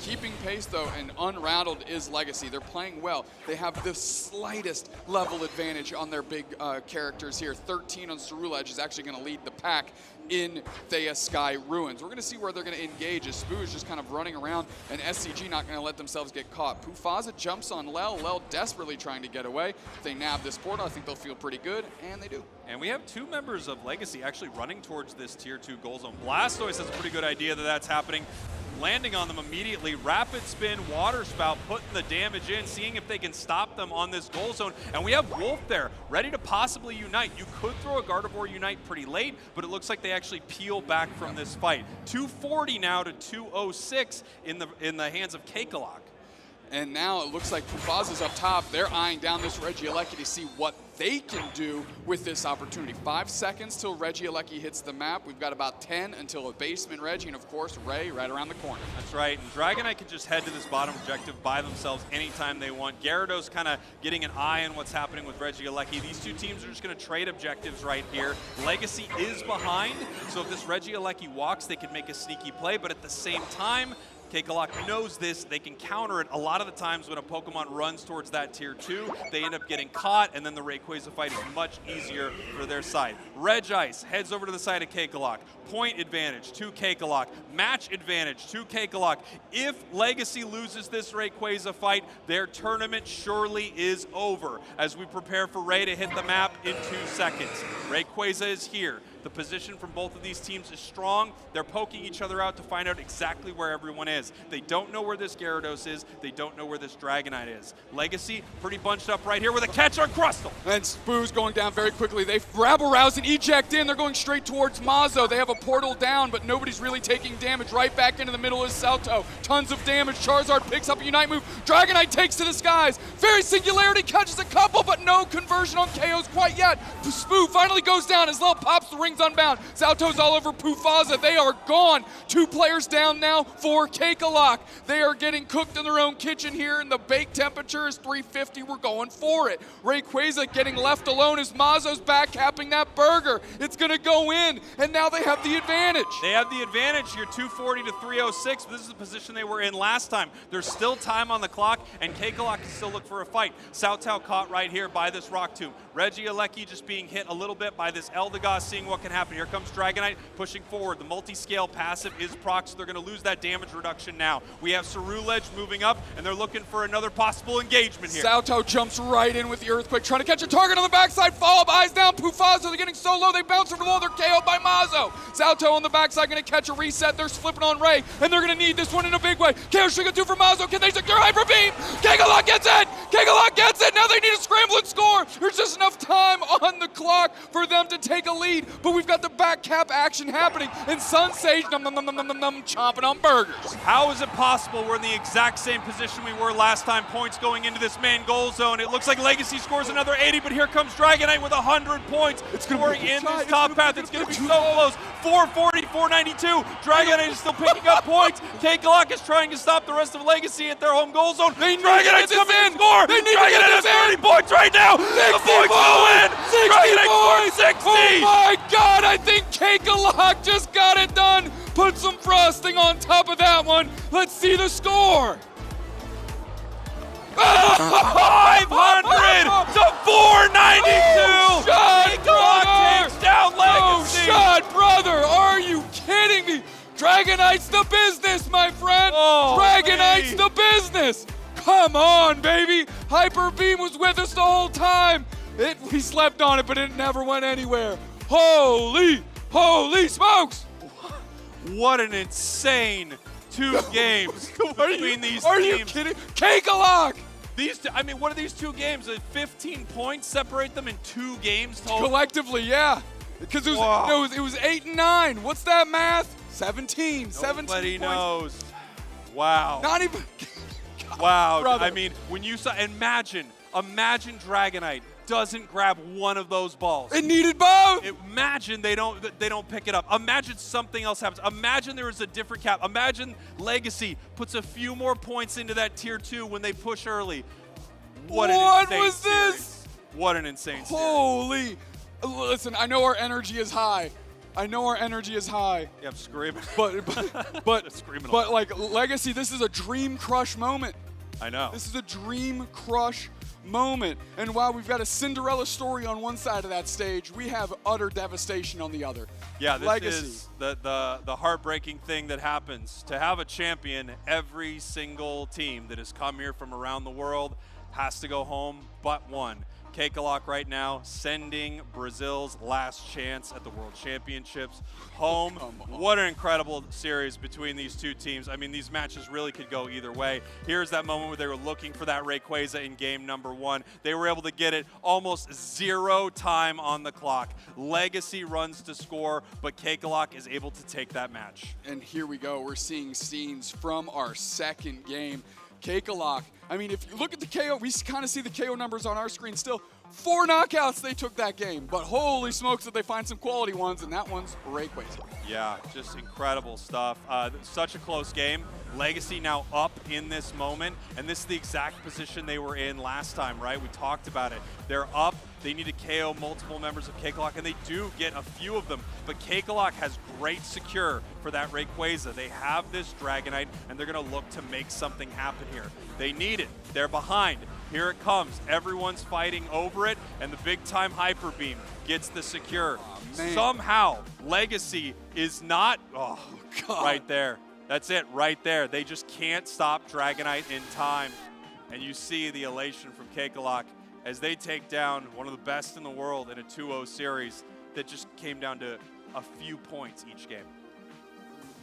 Keeping pace, though, and unrattled is Legacy. They're playing well. They have the slightest level advantage on their big characters here. 13 on Cerulege is actually going to lead the pack in Thea Sky Ruins. We're going to see where they're going to engage as Spoo is just kind of running around and SCG not going to let themselves get caught. Pufaza jumps on Lel. Lel desperately trying to get away. If they nab this portal, I think they'll feel pretty good, and they do. And we have 2 members of Legacy actually running towards this Tier 2 goal zone. Blastoise has a pretty good idea that that's happening. Landing on them immediately, rapid spin, water spout, putting the damage in, seeing if they can stop them on this goal zone. And we have Wolf there, ready to possibly unite. You could throw a Gardevoir Unite pretty late, but it looks like they actually peel back from this fight. 240 now to 206 in the hands of Kakalak. And now it looks like Pufaza's up top. They're eyeing down this Reggie Alecki to see what they can do with this opportunity. 5 seconds till Reggie Alecki hits the map. We've got about 10 until a basement Reggie, and of course Ray right around the corner. That's right, and Dragonite can just head to this bottom objective by themselves anytime they want. Gyarados kind of getting an eye on what's happening with Reggie Alecki. These 2 teams are just going to trade objectives right here. Legacy is behind, so if this Reggie Alecki walks, they can make a sneaky play, but at the same time, Kakalak knows this. They can counter it. A lot of the times when a Pokemon runs towards that Tier 2, they end up getting caught, and then the Rayquaza fight is much easier for their side. Regice heads over to the side of Kakalak. Point advantage to Kakalak. Match advantage to Kakalak. If Legacy loses this Rayquaza fight, their tournament surely is over as we prepare for Ray to hit the map in 2 seconds. Rayquaza is here. The position from both of these teams is strong. They're poking each other out to find out exactly where everyone is. They don't know where this Gyarados is. They don't know where this Dragonite is. Legacy pretty bunched up right here with a catch on Crustle. And Spoo's going down very quickly. They rabble rouse and eject in. They're going straight towards Mazo. They have a portal down, but nobody's really taking damage. Right back into the middle is Salto. Tons of damage. Charizard picks up a Unite move. Dragonite takes to the skies. Very Singularity catches a couple, but no conversion on KOs quite yet. Spoo finally goes down as Lil pops the ring unbound. Salto's all over Pufaza. They are gone. 2 players down now for Kakalak. They are getting cooked in their own kitchen here, and the bake temperature is 350. We're going for it. Rayquaza getting left alone as Mazo's back capping that burger. It's going to go in, and now they have the advantage. They have the advantage here, 240 to 306. This is the position they were in last time. There's still time on the clock, and Kakalak can still look for a fight. Saltao caught right here by this Rock Tomb. Reggie Alecki just being hit a little bit by this Eldegoss, seeing what can happen. Here comes Dragonite pushing forward. The multi-scale passive is proc, so they're going to lose that damage reduction now. We have Cerulege moving up, and they're looking for another possible engagement here. Salto jumps right in with the Earthquake, trying to catch a target on the backside. Follow-up, eyes down. Pufaza, they're getting so low, they bounce over low. They're KO'd by Mazo. Salto on the backside going to catch a reset. They're flipping on Ray, and they're going to need this one in a big way. KO String 2 for Mazo. Can they secure Hyper Beam? Kakalak gets it! Kakalak gets it! Now they need to scramble and score. There's just enough time on the clock for them to take a lead. lead, but we've got the back cap action happening, and Sun Sage chomping on burgers. How is it possible we're in the exact same position we were last time? Points going into this main goal zone. It looks like Legacy scores another 80, but here comes Dragonite with 100 points. It's scoring in this top path. It's going to be so close. 440, 492. Dragonite is still picking up points. K-Glock is trying to stop the rest of Legacy at their home goal zone. Dragonite's coming in score. Dragonite has 30 points right now. The points will win. Dragonite scored 60. Oh my God, I think K-Glock just got it done. Put some frosting on top of that one. Let's see the score. 500 to 492. K-Glock takes down Legacy. Oh, shot, brother. Are you kidding me? Dragonite's the business, my friend. Dragonite's the business. Come on, baby. Hyper Beam was with us the whole time. We slept on it, but it never went anywhere. Holy smokes. What an insane 2 games between these teams. Are you kidding? K-Glock! I mean, what are these 2 games? 15 points separate them in 2 games total? Collectively, yeah. Because it was 8 and 9. What's that math? 17. 17 Nobody points. knows. Wow. Not even. Wow. Brother. I mean, when you saw, imagine Dragonite doesn't grab one of those balls. It needed both. Imagine they don't pick it up. Imagine something else happens. Imagine there was a different cap. Imagine Legacy puts a few more points into that tier 2 when they push early. What was this? What an insane series. Holy. Listen, I know our energy is high. Yeah, I'm screaming. But screaming like Legacy, this is a dream crush moment. I know. This is a dream crush moment. And while we've got a Cinderella story on one side of that stage, we have utter devastation on the other. Yeah, this Legacy. is the heartbreaking thing that happens. To have a champion, every single team that has come here from around the world has to go home but one. K-Glock right now sending Brazil's last chance at the World Championships home. What an incredible series between these 2 teams. I mean, these matches really could go either way. Here's that moment where they were looking for that Rayquaza in game number 1. They were able to get it almost 0 time on the clock. Legacy runs to score, but K-Glock is able to take that match. And here we go. We're seeing scenes from our second game. K-Glock. I mean, if you look at the KO, we kind of see the KO numbers on our screen still. 4 knockouts they took that game, but holy smokes did they find some quality ones, and that one's Rayquaza. Yeah, just incredible stuff. Such a close game. Legacy now up in this moment, and this is the exact position they were in last time, right? We talked about it. They're up. They need to KO multiple members of K-Glock, and they do get a few of them, but K-Glock has great secure for that Rayquaza. They have this Dragonite, and they're going to look to make something happen here. They need it. They're behind. Here it comes. Everyone's fighting over it, and the big-time Hyper Beam gets the secure. Somehow, Legacy is not... Oh, God. Right there. That's it, right there. They just can't stop Dragonite in time. And you see the elation from K-Glock as they take down one of the best in the world in a 2-0 series that just came down to a few points each game.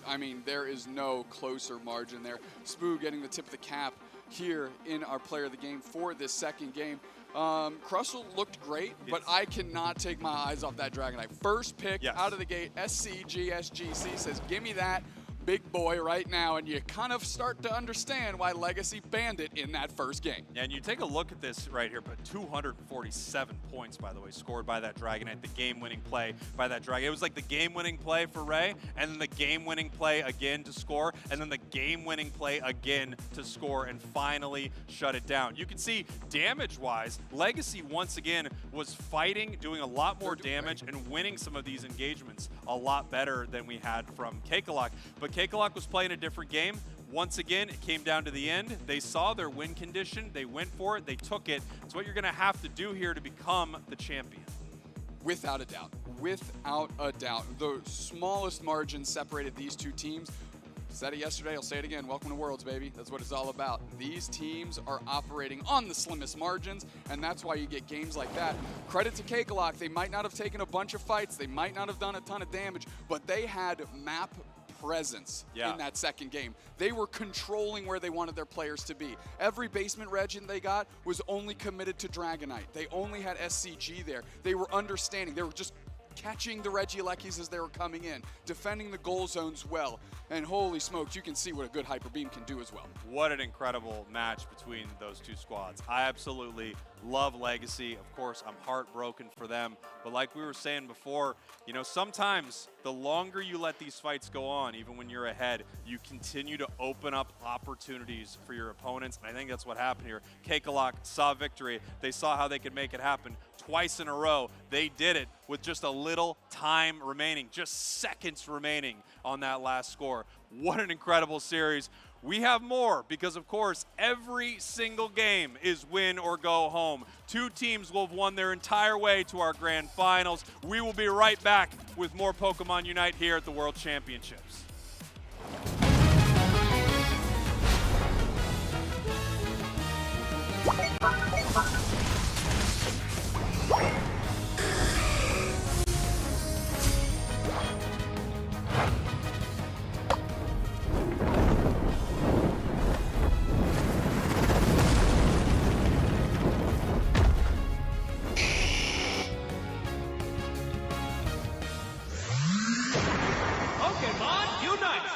I mean, there is no closer margin there. Spoo getting the tip of the cap here in our player of the game for this second game. Crustle looked great, but I cannot take my eyes off that Dragonite. First pick out of the gate, SCGSGC says, give me that big boy right now, and you kind of start to understand why Legacy banned it in that first game. And you take a look at this right here, but 247 points, by the way, scored by that Dragonite, the game-winning play by that Dragon. It was like the game-winning play for Ray, and then the game-winning play again to score, and then the game-winning play again to score, and finally shut it down. You can see damage-wise, Legacy once again was fighting, doing a lot more damage, and winning some of these engagements a lot better than we had from K-Glock. But K-Glock was playing a different game. Once again, it came down to the end. They saw their win condition. They went for it. They took it. It's what you're going to have to do here to become the champion. Without a doubt. Without a doubt. The smallest margin separated these 2 teams. Said it yesterday, I'll say it again. Welcome to Worlds, baby. That's what it's all about. These teams are operating on the slimmest margins, and that's why you get games like that. Credit to K-Glock. They might not have taken a bunch of fights. They might not have done a ton of damage, but they had map presence in that second game. They were controlling where they wanted their players to be. Every basement region they got was only committed to Dragonite. They only had SCG there. They were understanding. They were just catching the Regielekis as they were coming in, defending the goal zones well, and holy smokes, you can see what a good Hyper Beam can do as well. What an incredible match between those two squads. I absolutely love Legacy. Of course, I'm heartbroken for them. But like we were saying before, you know, sometimes the longer you let these fights go on, even when you're ahead, you continue to open up opportunities for your opponents. And I think that's what happened here. Kekalak saw victory. They saw how they could make it happen twice in a row. They did it with just a little time remaining, just seconds remaining on that last score. What an incredible series. We have more because, of course, every single game is win or go home. Two teams will have won their entire way to our grand finals. We will be right back with more Pokemon Unite here at the World Championships. Pokemon Unite!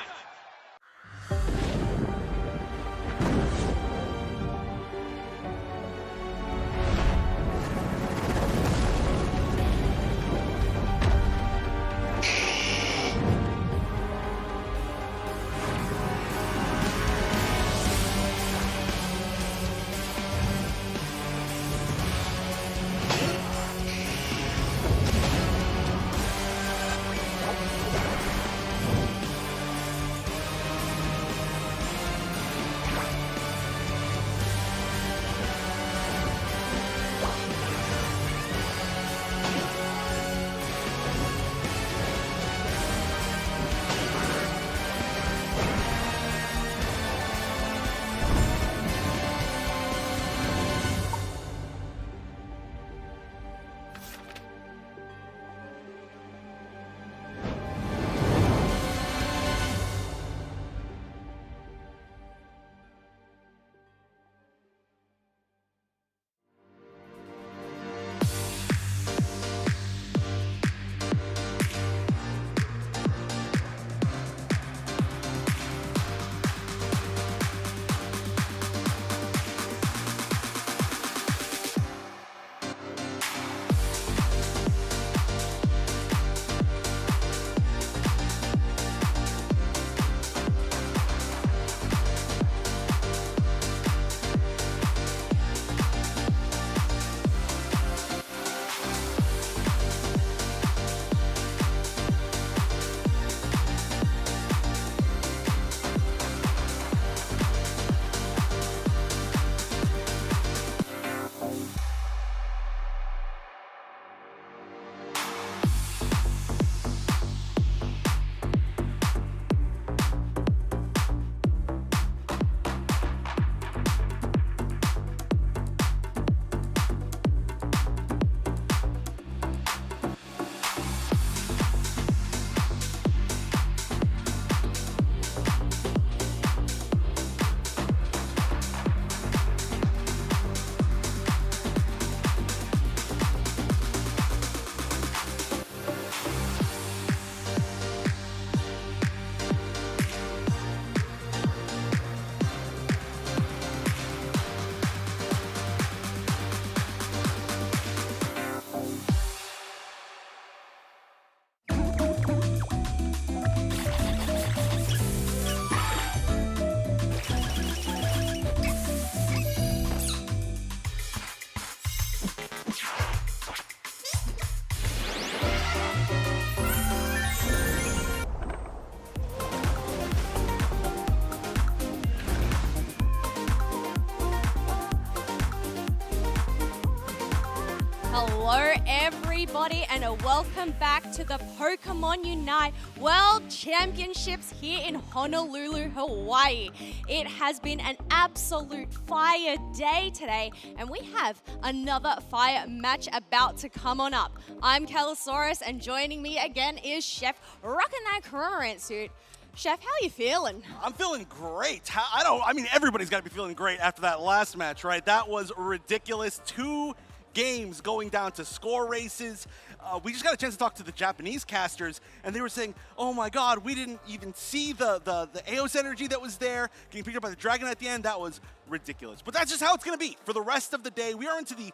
Hello everybody and welcome back to the Pokemon Unite World Championships here in Honolulu, Hawaii. It has been an absolute fire day today and we have another fire match about to come on up. I'm Calosaurus and joining me again is Chef rocking that current suit. Chef, how are you feeling? I'm feeling great. I mean, everybody's got to be feeling great after that last match, right? That was ridiculous. 2 games going down to score races. We just got a chance to talk to the Japanese casters, and they were saying, oh my god, we didn't even see the Eos energy that was there, getting picked up by the dragon at the end. That was ridiculous. But that's just how it's going to be for the rest of the day. We are into the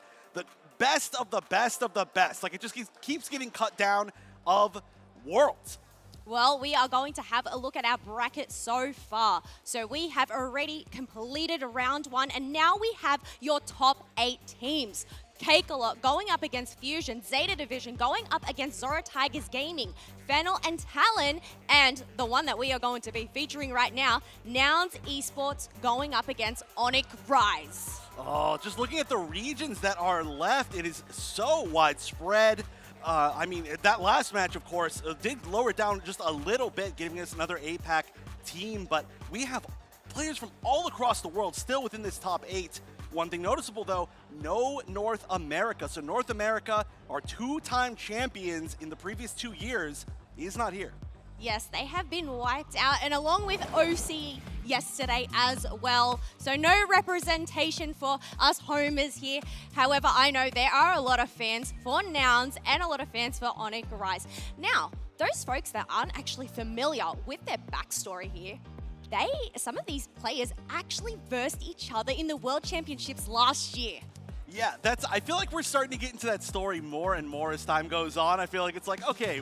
best of the best of the best. Like, it just keeps getting cut down of Worlds. Well, we are going to have a look at our bracket so far. So we have already completed round 1, and now we have your top 8 teams. Kakalot going up against Fusion, Zeta Division going up against Zora Tigers Gaming, Fennel and Talon, and the one that we are going to be featuring right now, Nouns Esports going up against Onic Rise. Oh, just looking at the regions that are left, it is so widespread. I mean, that last match, of course, did lower it down just a little bit, giving us another APAC team, but we have players from all across the world still within this top 8. One thing noticeable, though, no North America. So North America, our 2-time champions in the previous 2 years, is not here. Yes, they have been wiped out, and along with OC yesterday as well. So no representation for us homers here. However, I know there are a lot of fans for Nouns and a lot of fans for Onic Rise. Now, those folks that aren't actually familiar with their backstory here, some of these players actually versed each other in the World Championships last year. Yeah, I feel like we're starting to get into that story more and more as time goes on. I feel like it's like, okay,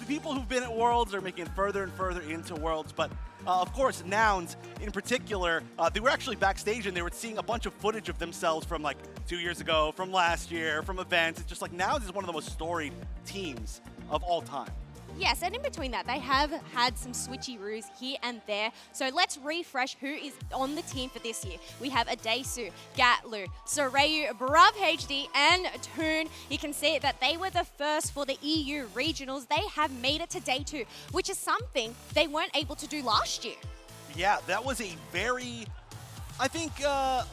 the people who've been at Worlds are making it further and further into Worlds, but of course, Nouns in particular, they were actually backstage and they were seeing a bunch of footage of themselves from like 2 years ago, from last year, from events. It's just like Nouns is one of the most storied teams of all time. Yes, and in between that, they have had some switcheroos here and there. So let's refresh who is on the team for this year. We have Adesu, Gatlu, Sorayu, Brav HD, and Toon. You can see that they were the first for the EU regionals. They have made it to day 2, which is something they weren't able to do last year. Yeah, that was a very, I think,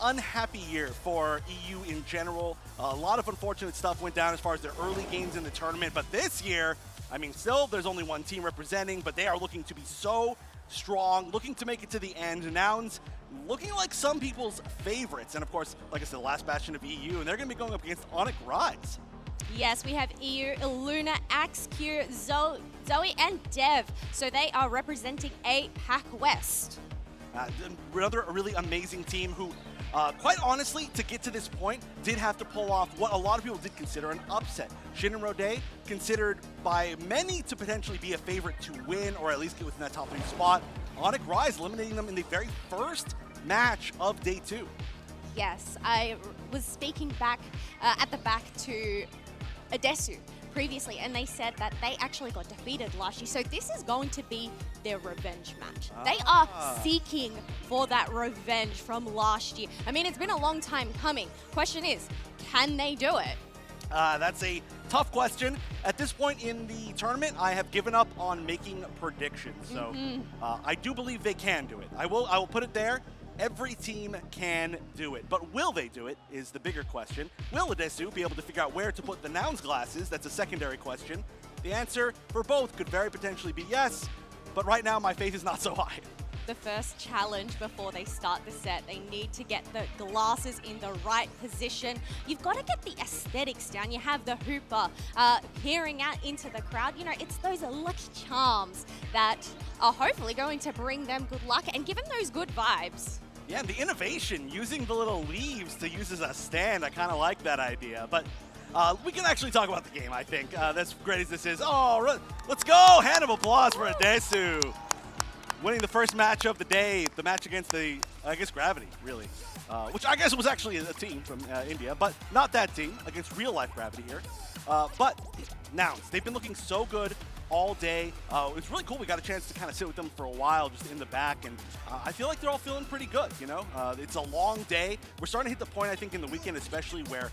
unhappy year for EU in general. A lot of unfortunate stuff went down as far as their early games in the tournament, but this year, I mean, still, there's only one team representing, but they are looking to be so strong, looking to make it to the end. Nouns looking like some people's favorites. And of course, like I said, the last bastion of EU, and they're going to be going up against Onic Rise. Yes, we have EU, Illuna, AXQ, Zoe, and Dev. So they are representing APAC West. Another really amazing team who, quite honestly, to get to this point, did have to pull off what a lot of people did consider an upset. Shin and Rode, considered by many to potentially be a favorite to win or at least get within that top 3 spot. Onic Rise eliminating them in the very first match of day 2. Yes, I was speaking back at the back to Adesu previously, and they said that they actually got defeated last year. So this is going to be their revenge match. They are seeking for that revenge from last year. I mean, it's been a long time coming. Question is, can they do it? That's a tough question. At this point in the tournament, I have given up on making predictions. So I do believe they can do it. I will put it there. Every team can do it, but will they do it is the bigger question. Will Adesu be able to figure out where to put the Nouns glasses? That's a secondary question. The answer for both could very potentially be yes, but right now my faith is not so high. The first challenge before they start the set, they need to get the glasses in the right position. You've got to get the aesthetics down. You have the hooper peering out into the crowd. You know, it's those lucky charms that are hopefully going to bring them good luck and give them those good vibes. Yeah, and the innovation, using the little leaves to use as a stand, I kind of like that idea. But we can actually talk about the game, I think. As great as this is. Oh, let's go! Hand of applause for Adesu. Winning the first match of the day, the match against the, I guess, Gravity, really. Which I guess was actually a team from India, but not that team, against real-life Gravity here. But Nouns, they've been looking so good all day. It's really cool. We got a chance to kind of sit with them for a while just in the back, and I feel like they're all feeling pretty good, you know? It's a long day. We're starting to hit the point, I think, in the weekend especially where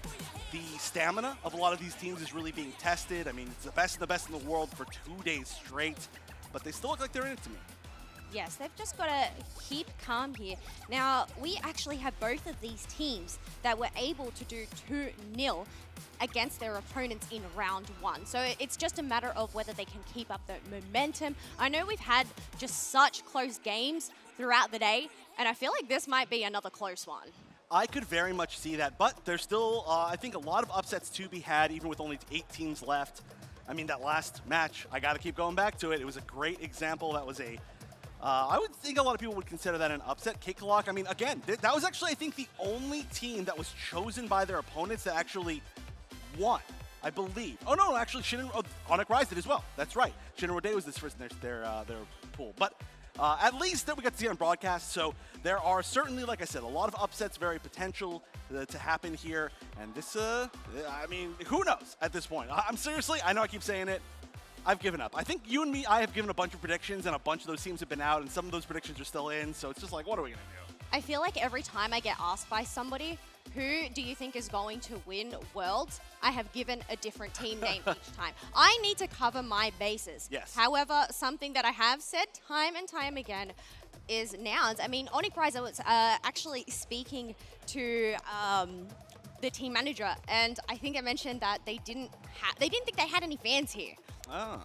the stamina of a lot of these teams is really being tested. I mean, it's the best of the best in the world for 2 days straight, but they still look like they're in it to me. Yes, they've just got to keep calm here. Now, we actually have both of these teams that were able to do 2-0 against their opponents in round 1. So it's just a matter of whether they can keep up the momentum. I know we've had just such close games throughout the day, and I feel like this might be another close one. I could very much see that, but there's still, I think, a lot of upsets to be had, even with only 8 teams left. I mean, that last match, I got to keep going back to it. It was a great example. That was a, I would think a lot of people would consider that an upset. Cakewalk, I mean, again, that was actually, I think, the only team that was chosen by their opponents that actually won, I believe. Oh, no, actually, Onic Rise did as well. That's right. Shinra Day was this first in their pool. But at least that we got to see on broadcast. So there are certainly, like I said, a lot of upsets, very potential to happen here. And this, I mean, who knows at this point? I'm seriously, I know I keep saying it. I've given up. I think you and me, I have given a bunch of predictions, and a bunch of those teams have been out, and some of those predictions are still in. So it's just like, what are we going to do? I feel like every time I get asked by somebody, who do you think is going to win Worlds? I have given a different team name each time. I need to cover my bases. Yes. However, something that I have said time and time again is nouns. I mean, Onic Rise, I was actually speaking to the team manager, and I think I mentioned that they didn't think they had any fans here. Ah.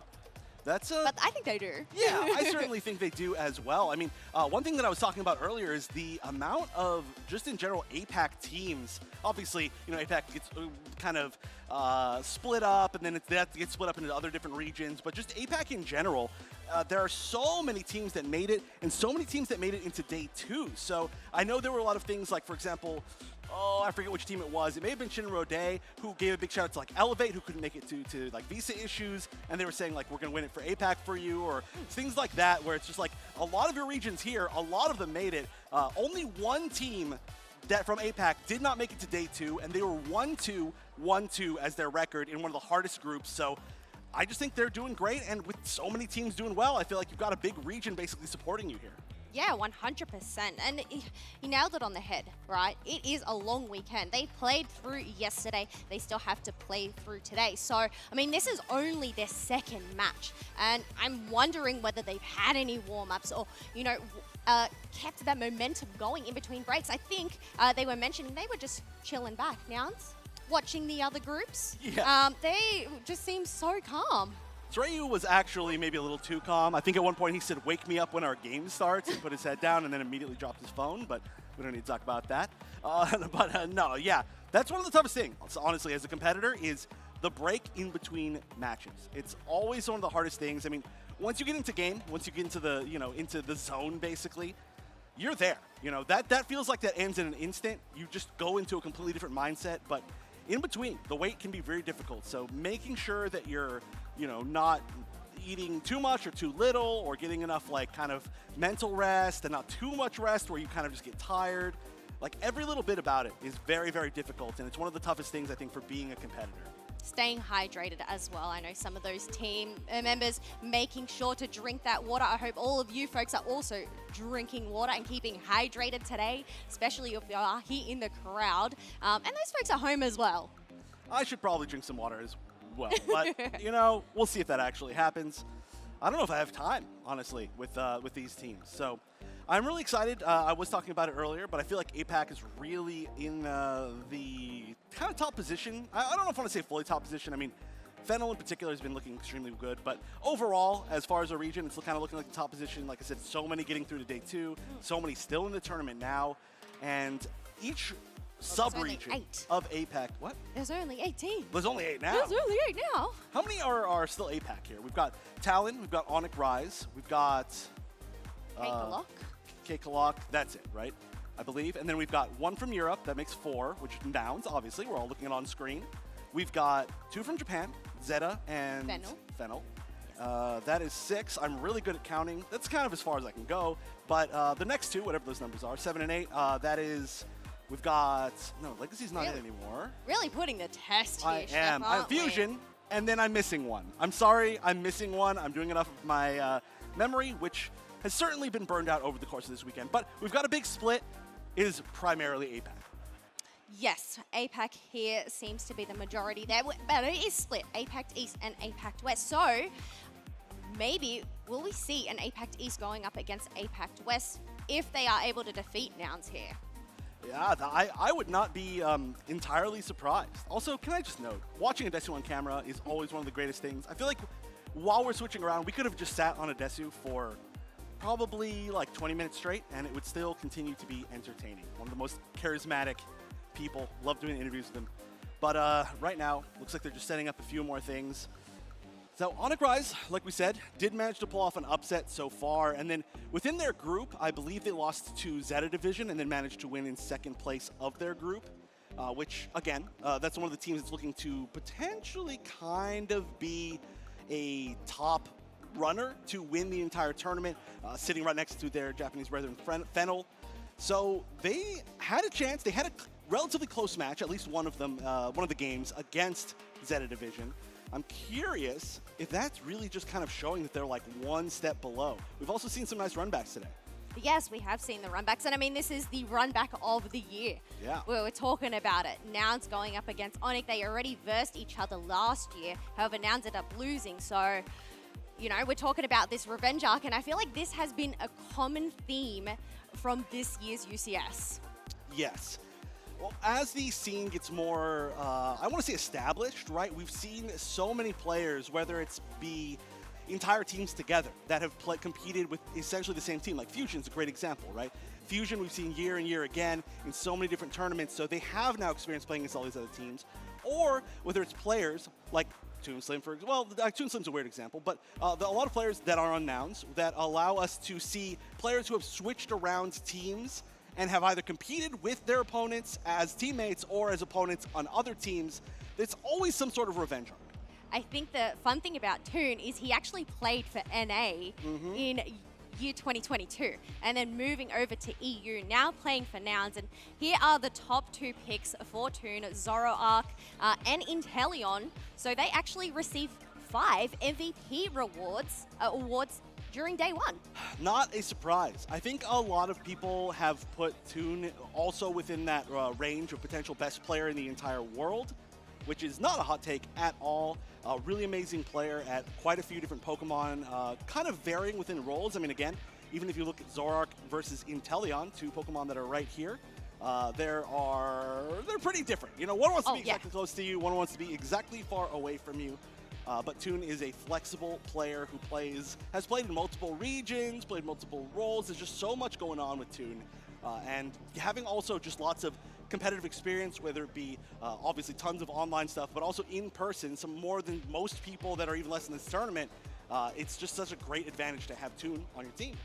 That's but I think they do. Yeah, I certainly think they do as well. I mean, one thing that I was talking about earlier is the amount of, just in general, APAC teams. Obviously, you know, APAC gets kind of split up, and then that gets split up into other different regions. But just APAC in general, there are so many teams that made it, and so many teams that made it into day 2. So I know there were a lot of things like, for example, I forget which team it was. It may have been Shinra Day, who gave a big shout out to like Elevate, who couldn't make it to like visa issues, and they were saying like, we're gonna win it for APAC for you, or things like that, where it's just like a lot of your regions here, a lot of them made it. Only one team that from APAC did not make it to day 2, and they were 1-2, 1-2 as their record in one of the hardest groups. So I just think they're doing great, and with so many teams doing well, I feel like you've got a big region basically supporting you here. Yeah, 100%. And you nailed it on the head, right? It is a long weekend. They played through yesterday. They still have to play through today. So, I mean, this is only their second match. And I'm wondering whether they've had any warm-ups or, you know, kept that momentum going in between breaks. I think they were mentioning they were just chilling back, Nouns, watching the other groups. Yeah. They just seem so calm. Zreyu was actually maybe a little too calm. I think at one point he said, "Wake me up when our game starts," and put his head down and then immediately dropped his phone, but we don't need to talk about that. No, yeah, that's one of the toughest things, honestly, as a competitor, is the break in between matches. It's always one of the hardest things. I mean, once you get into game, once you get into the, you know, into the zone, basically, you're there. You know, that feels like that ends in an instant. You just go into a completely different mindset, but in between, the wait can be very difficult. So making sure that you're, you know, not eating too much or too little, or getting enough like kind of mental rest and not too much rest where you kind of just get tired. Like every little bit about it is very, very difficult, and it's one of the toughest things I think for being a competitor. Staying hydrated as well. I know some of those team members making sure to drink that water. I hope all of you folks are also drinking water and keeping hydrated today, especially if you are here in the crowd. And those folks at home as well. I should probably drink some water as well, but you know, we'll see if that actually happens. I don't know if I have time, honestly, with these teams. So I'm really excited. I was talking about it earlier, but I feel like APAC is really in the kind of top position. I don't know if I want to say fully top position. I mean, Fennel in particular has been looking extremely good, but overall, as far as a region, it's kind of looking like the top position. Like I said, so many getting through to day 2, so many still in the tournament now, and each sub-region of APAC. What? There's only 18. There's only 8 now. There's only 8 now. How many are still APAC here? We've got Talon, we've got Onic Rise, we've got Cakewalk. That's it, right? I believe. And then we've got 1 from Europe. That makes 4, which is Nouns, obviously. We're all looking at on screen. We've got 2 from Japan, Zeta and Fennel. That is 6. I'm really good at counting. That's kind of as far as I can go. But the next 2, whatever those numbers are, 7 and 8, that is... We've got... No, Legacy's not in anymore. Really putting the test here, I am. I'm Fusion, and then I'm missing 1. I'm sorry, I'm missing 1. I'm doing it off of my memory, which has certainly been burned out over the course of this weekend. But we've got a big split. It is primarily APAC. Yes, APAC here seems to be the majority there, but it is split, APAC East and APAC West. So maybe will we see an APAC East going up against APAC West if they are able to defeat Nouns here? Yeah, I would not be entirely surprised. Also, can I just note, watching a Desu on camera is always one of the greatest things. I feel like while we're switching around, we could have just sat on a Desu for probably like 20 minutes straight, and it would still continue to be entertaining. One of the most charismatic people. Love doing interviews with them. But right now, looks like they're just setting up a few more things. So Onic Rise, like we said, did manage to pull off an upset so far. And then within their group, I believe they lost to Zeta Division and then managed to win in second place of their group. Which, again, that's one of the teams that's looking to potentially kind of be a top runner to win the entire tournament, sitting right next to their Japanese brethren, Fennel. So they had a chance. They had a relatively close match, at least one of them, one of the games against Zeta Division. I'm curious if that's really just kind of showing that they're like one step below. We've also seen some nice runbacks today. Yes, we have seen the runbacks, and I mean, this is the runback of the year. Yeah. We were talking about it. Nouns going up against Onic. They already versed each other last year. However, Nouns ended up losing, so, you know, we're talking about this revenge arc, and I feel like this has been a common theme from this year's UCS. Yes. Well, as the scene gets more, I want to say established, right? We've seen so many players, whether it's be entire teams together that have competed with essentially the same team. Like Fusion's a great example, right? Fusion we've seen year and year again in so many different tournaments, so they have now experience playing against all these other teams. Or whether it's players like Toon Slim, for example. Well, Toon Slim's a weird example, but a lot of players that are on Nouns that allow us to see players who have switched around teams and have either competed with their opponents as teammates or as opponents on other teams. There's always some sort of revenge arc. I think the fun thing about Toon is he actually played for NA in year 2022 and then moving over to EU, now playing for Nouns. And here are the top two picks for Toon, Zoroark and Inteleon. So they actually received 5 MVP awards during day one. Not a surprise. I think a lot of people have put Toon also within that range of potential best player in the entire world, which is not a hot take at all. A really amazing player at quite a few different Pokemon, kind of varying within roles. I mean, again, even if you look at Zoroark versus Inteleon, 2 Pokemon that are right here, they're pretty different. You know, one wants to be exactly close to you, one wants to be exactly far away from you. But Toon is a flexible player who has played in multiple regions, played multiple roles. There's just so much going on with Toon. And having also just lots of competitive experience, whether it be obviously tons of online stuff, but also in person, some more than most people that are even less in this tournament. It's just such a great advantage to have Toon on your team.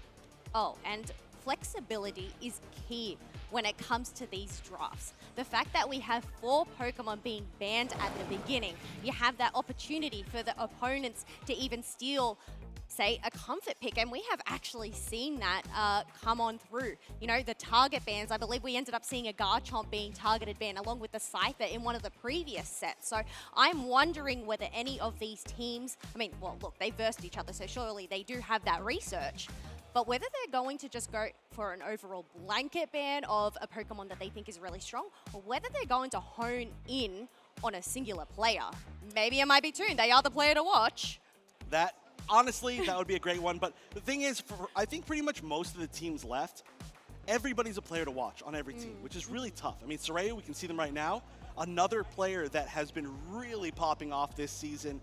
Oh, and flexibility is key when it comes to these drafts. The fact that we have 4 Pokemon being banned at the beginning, you have that opportunity for the opponents to even steal, say, a comfort pick, and we have actually seen that come on through. You know, the target bans, I believe we ended up seeing a Garchomp being targeted ban along with the Cypher in one of the previous sets. So I'm wondering whether any of these teams, I mean, well, look, they versed each other, so surely they do have that research. But whether they're going to just go for an overall blanket ban of a Pokemon that they think is really strong, or whether they're going to hone in on a singular player. Maybe it might be Toon. They are the player to watch. Honestly, that would be a great one. But the thing is, I think pretty much most of the teams left, everybody's a player to watch on every team, which is really tough. I mean, Soraya, we can see them right now. Another player that has been really popping off this season,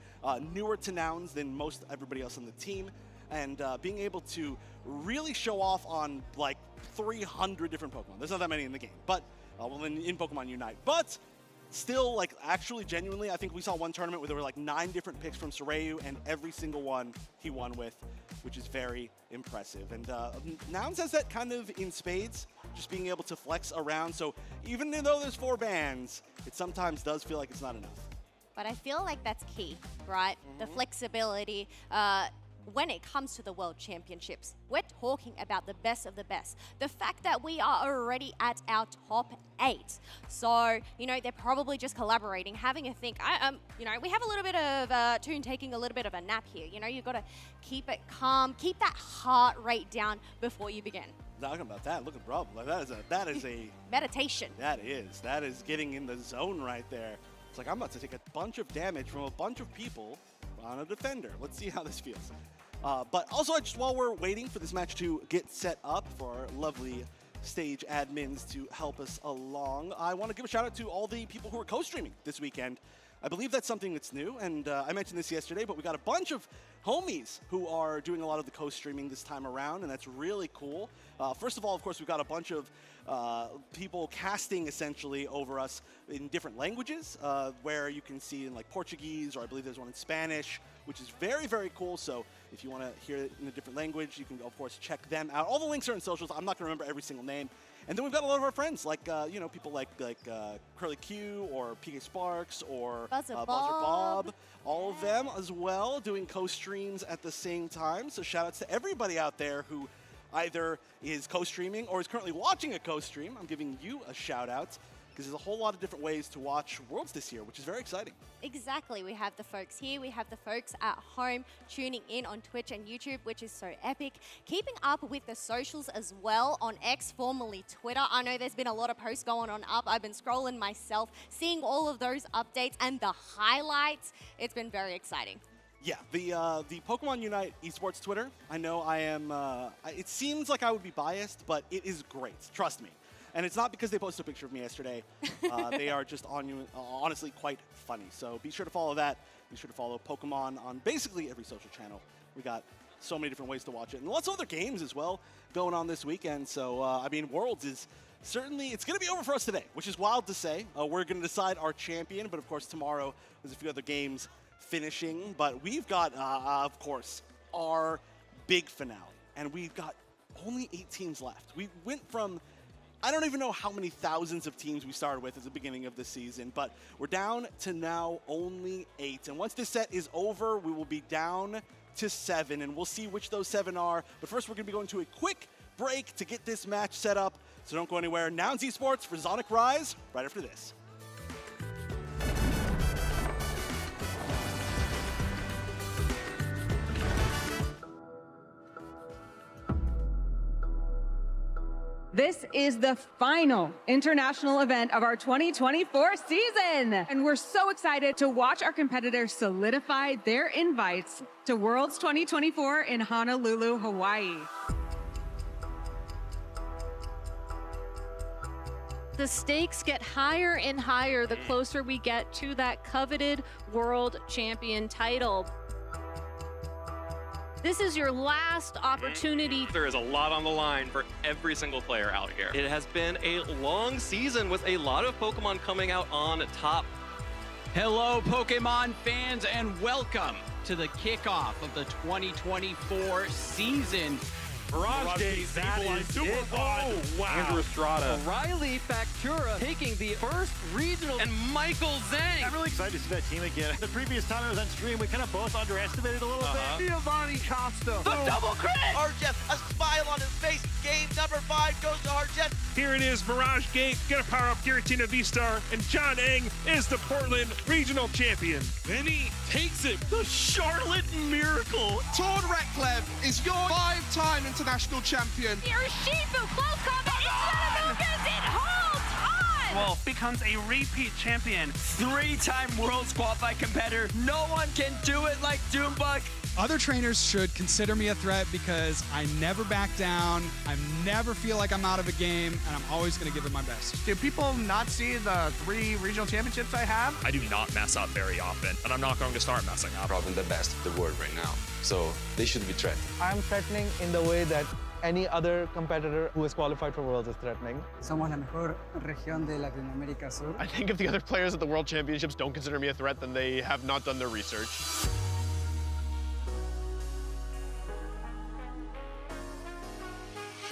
newer to Nouns than most everybody else on the team. And being able to really show off on like 300 different Pokemon. There's not that many in the game, but in Pokemon Unite. But still, like, actually, genuinely, I think we saw one tournament where there were like 9 different picks from Soraya, and every single one he won with, which is very impressive. And Nouns has that kind of in spades, just being able to flex around. So even though there's 4 bans, it sometimes does feel like it's not enough. But I feel like that's key, right? The flexibility. When it comes to the World Championships, we're talking about the best of the best. The fact that we are already at our top 8. So, you know, they're probably just collaborating, having a think. You know, we have a little bit of Toon taking a little bit of a nap here. You know, you've got to keep it calm, keep that heart rate down before you begin. Talking about that, look at Rob. Like, that is a meditation. That is getting in the zone right there. It's like I'm about to take a bunch of damage from a bunch of people on a defender. Let's see how this feels. But also, just while we're waiting for this match to get set up for our lovely stage admins to help us along, I want to give a shout out to all the people who are co-streaming this weekend. I believe that's something that's new, and I mentioned this yesterday, but we got a bunch of homies who are doing a lot of the co-streaming this time around, and that's really cool. First of all, of course, we've got a bunch of people casting essentially over us in different languages, where you can see in like Portuguese, or I believe there's one in Spanish, which is very, very cool. So if you want to hear it in a different language, you can, of course, check them out. All the links are in socials. I'm not going to remember every single name. And then we've got a lot of our friends, like, you know, people like Curly Q or PK Sparks or Buzzer Bob. All of them as well doing co-streams at the same time. So shout outs to everybody out there who either is co-streaming or is currently watching a co-stream. I'm giving you a shout out because there's a whole lot of different ways to watch Worlds this year, which is very exciting. Exactly. We have the folks here, we have the folks at home tuning in on Twitch and YouTube, which is so epic. Keeping up with the socials as well on X, formerly Twitter. I know there's been a lot of posts going on up. I've been scrolling myself, seeing all of those updates and the highlights. It's been very exciting. Yeah, the Pokemon Unite Esports Twitter, I know I am, it seems like I would be biased, but it is great, trust me. And it's not because they posted a picture of me yesterday. They are just honestly quite funny. So be sure to follow that. Be sure to follow Pokemon on basically every social channel. We got so many different ways to watch it. And lots of other games as well going on this weekend. So, I mean, Worlds is certainly, it's going to be over for us today, which is wild to say. We're going to decide our champion. But, of course, tomorrow there's a few other games finishing. But we've got, of course, our big finale. And we've got only 8 teams left. We went from, I don't even know how many thousands of teams we started with at the beginning of the season, but we're down to now only 8. And once this set is over, we will be down to 7, and we'll see which those 7 are. But first, we're going to be going to a quick break to get this match set up, so don't go anywhere. Nouns Esports for Sonic Rise right after this. This is the final international event of our 2024 season. And we're so excited to watch our competitors solidify their invites to Worlds 2024 in Honolulu, Hawaii. The stakes get higher and higher the closer we get to that coveted world champion title. This is your last opportunity. There is a lot on the line for every single player out here. It has been a long season with a lot of Pokemon coming out on top. Hello, Pokemon fans, and welcome to the kickoff of the 2024 season. Mirage Gate, that is super fun. Oh, wow. Andrew Estrada. Riley Factura taking the first regional. And Michael Zhang. I'm really excited to see that team again. The previous time I was on stream, we kind of both underestimated a little bit. Giovanni Costa. The double crit! Arjet, a smile on his face. Game number 5 goes to Arjet. Here it is, Mirage Gate, gonna power up Giratina V-Star, and John Eng is the Portland Regional Champion. Then he takes it, the Charlotte Miracle. Todd Ratcliffe is your 5-time international champion. Shifu, close combat into the it holds on! Wolf becomes a repeat champion. 3-time Worlds qualified competitor. No one can do it like Doombug. Other trainers should consider me a threat because I never back down. I never feel like I'm out of a game, and I'm always going to give it my best. Do people not see the 3 regional championships I have? I do not mess up very often, and I'm not going to start messing up. Probably the best of the world right now, so they should be threatened. I'm threatening in the way that any other competitor who is qualified for Worlds is threatening. Somos la mejor región de Latinoamérica Sur. I think if the other players at the World Championships don't consider me a threat, then they have not done their research.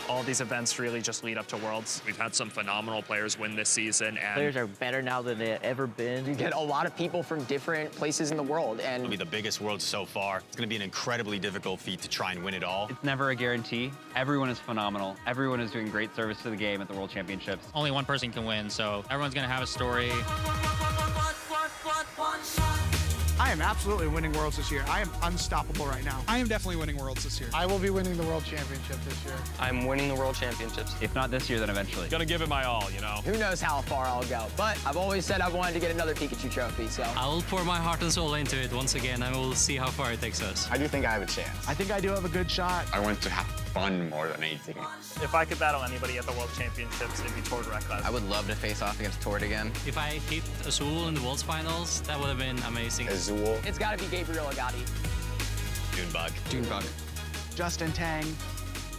All these events really just lead up to Worlds. We've had some phenomenal players win this season, and players are better now than they've ever been. You get a lot of people from different places in the world, and it'll be the biggest World so far. It's going to be an incredibly difficult feat to try and win it all. It's never a guarantee. Everyone is phenomenal. Everyone is doing great service to the game at the World Championships. Only one person can win, so everyone's gonna have a story. I am absolutely winning Worlds this year. I am unstoppable right now. I am definitely winning Worlds this year. I will be winning the World Championship this year. I'm winning the World Championships. If not this year, then eventually. Gonna give it my all, you know? Who knows how far I'll go, but I've always said I wanted to get another Pikachu trophy, so. I will pour my heart and soul into it once again, and we'll see how far it takes us. I do think I have a chance. I think I do have a good shot. I want to have fun more than anything. If I could battle anybody at the World Championships, it'd be Tord Rekklaz. I would love to face off against Tord again. If I hit Azul in the Worlds Finals, that would have been amazing. Azul. It's got to be Gabriel Agati. Dunebug. Justin Tang.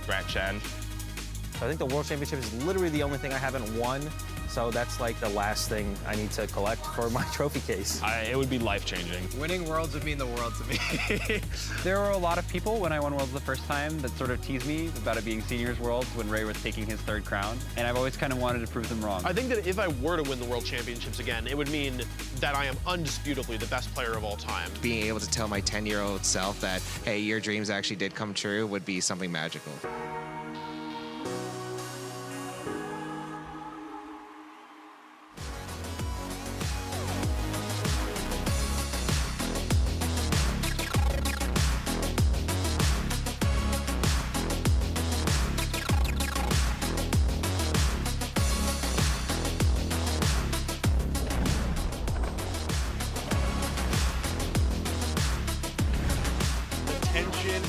Rat Chan. I think the World Championship is literally the only thing I haven't won. So that's like the last thing I need to collect for my trophy case. It would be life-changing. Winning Worlds would mean the world to me. There were a lot of people when I won Worlds the first time that sort of teased me about it being Seniors Worlds when Ray was taking his 3rd crown, and I've always kind of wanted to prove them wrong. I think that if I were to win the World Championships again, it would mean that I am undisputably the best player of all time. Being able to tell my 10-year-old self that, hey, your dreams actually did come true would be something magical.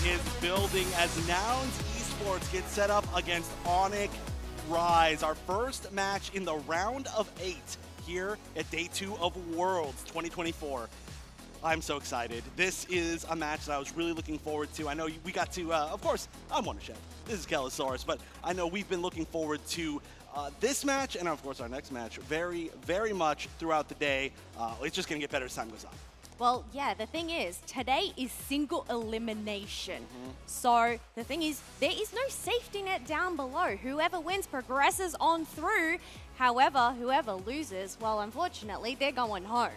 Is building as Nouns Esports gets set up against Onic Rise, our first match in the round of 8 here at Day 2 of Worlds 2024. I'm so excited. This is a match that I was really looking forward to. I know we got to, of course, I'm Wonderchef. This is Kellosaurus, but I know we've been looking forward to this match and, of course, our next match very, very much throughout the day. It's just going to get better as time goes on. Well, yeah, the thing is, today is single elimination. So the thing is, there is no safety net down below. Whoever wins progresses on through. However, whoever loses, well, unfortunately, they're going home.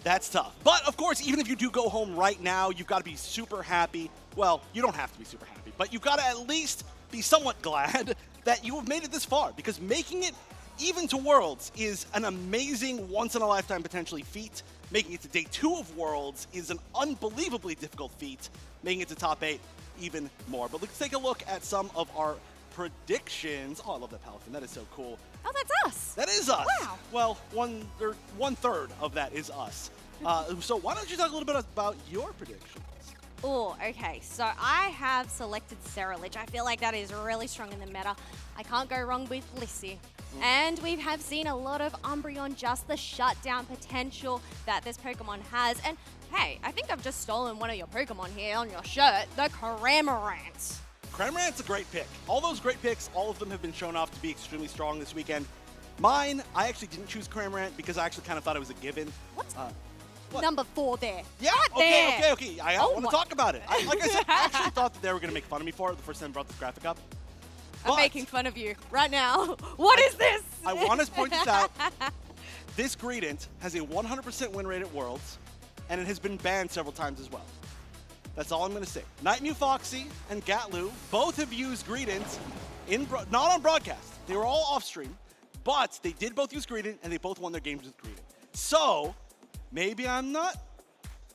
That's tough. But, of course, even if you do go home right now, you've got to be super happy. Well, you don't have to be super happy, but you've got to at least be somewhat glad that you have made it this far, because making it even to Worlds is an amazing, once-in-a-lifetime potentially feat. Making it to Day 2 of Worlds is an unbelievably difficult feat. Making it to top 8 even more. But let's take a look at some of our predictions. Oh, I love that Pelican. That is so cool. Oh, that's us. That is us. Wow. Well, 1/3 of that is us. So why don't you talk a little bit about your predictions? Oh, okay. So I have selected Cerulege. I feel like that is really strong in the meta. I can't go wrong with Lissy. And we have seen a lot of Umbreon, just the shutdown potential that this Pokemon has. And hey, I think I've just stolen one of your Pokemon here on your shirt, the Cramorant. Cramorant's a great pick. All those great picks, all of them have been shown off to be extremely strong this weekend. Mine, I actually didn't choose Cramorant because I actually kind of thought it was a given. What? Number 4 there. Yeah, Right okay. I want to talk about it. Like I said, I actually thought that they were going to make fun of me for it the first time I brought this graphic up. I'm making fun of you right now. What is this? I want to point this out. This Greedent has a 100% win rate at Worlds, and it has been banned several times as well. That's all I'm going to say. Nightmew Foxy and Gatlu both have used Greedent, not on broadcast. They were all off stream, but they did both use Greedent, and they both won their games with Greedent. So, maybe I'm not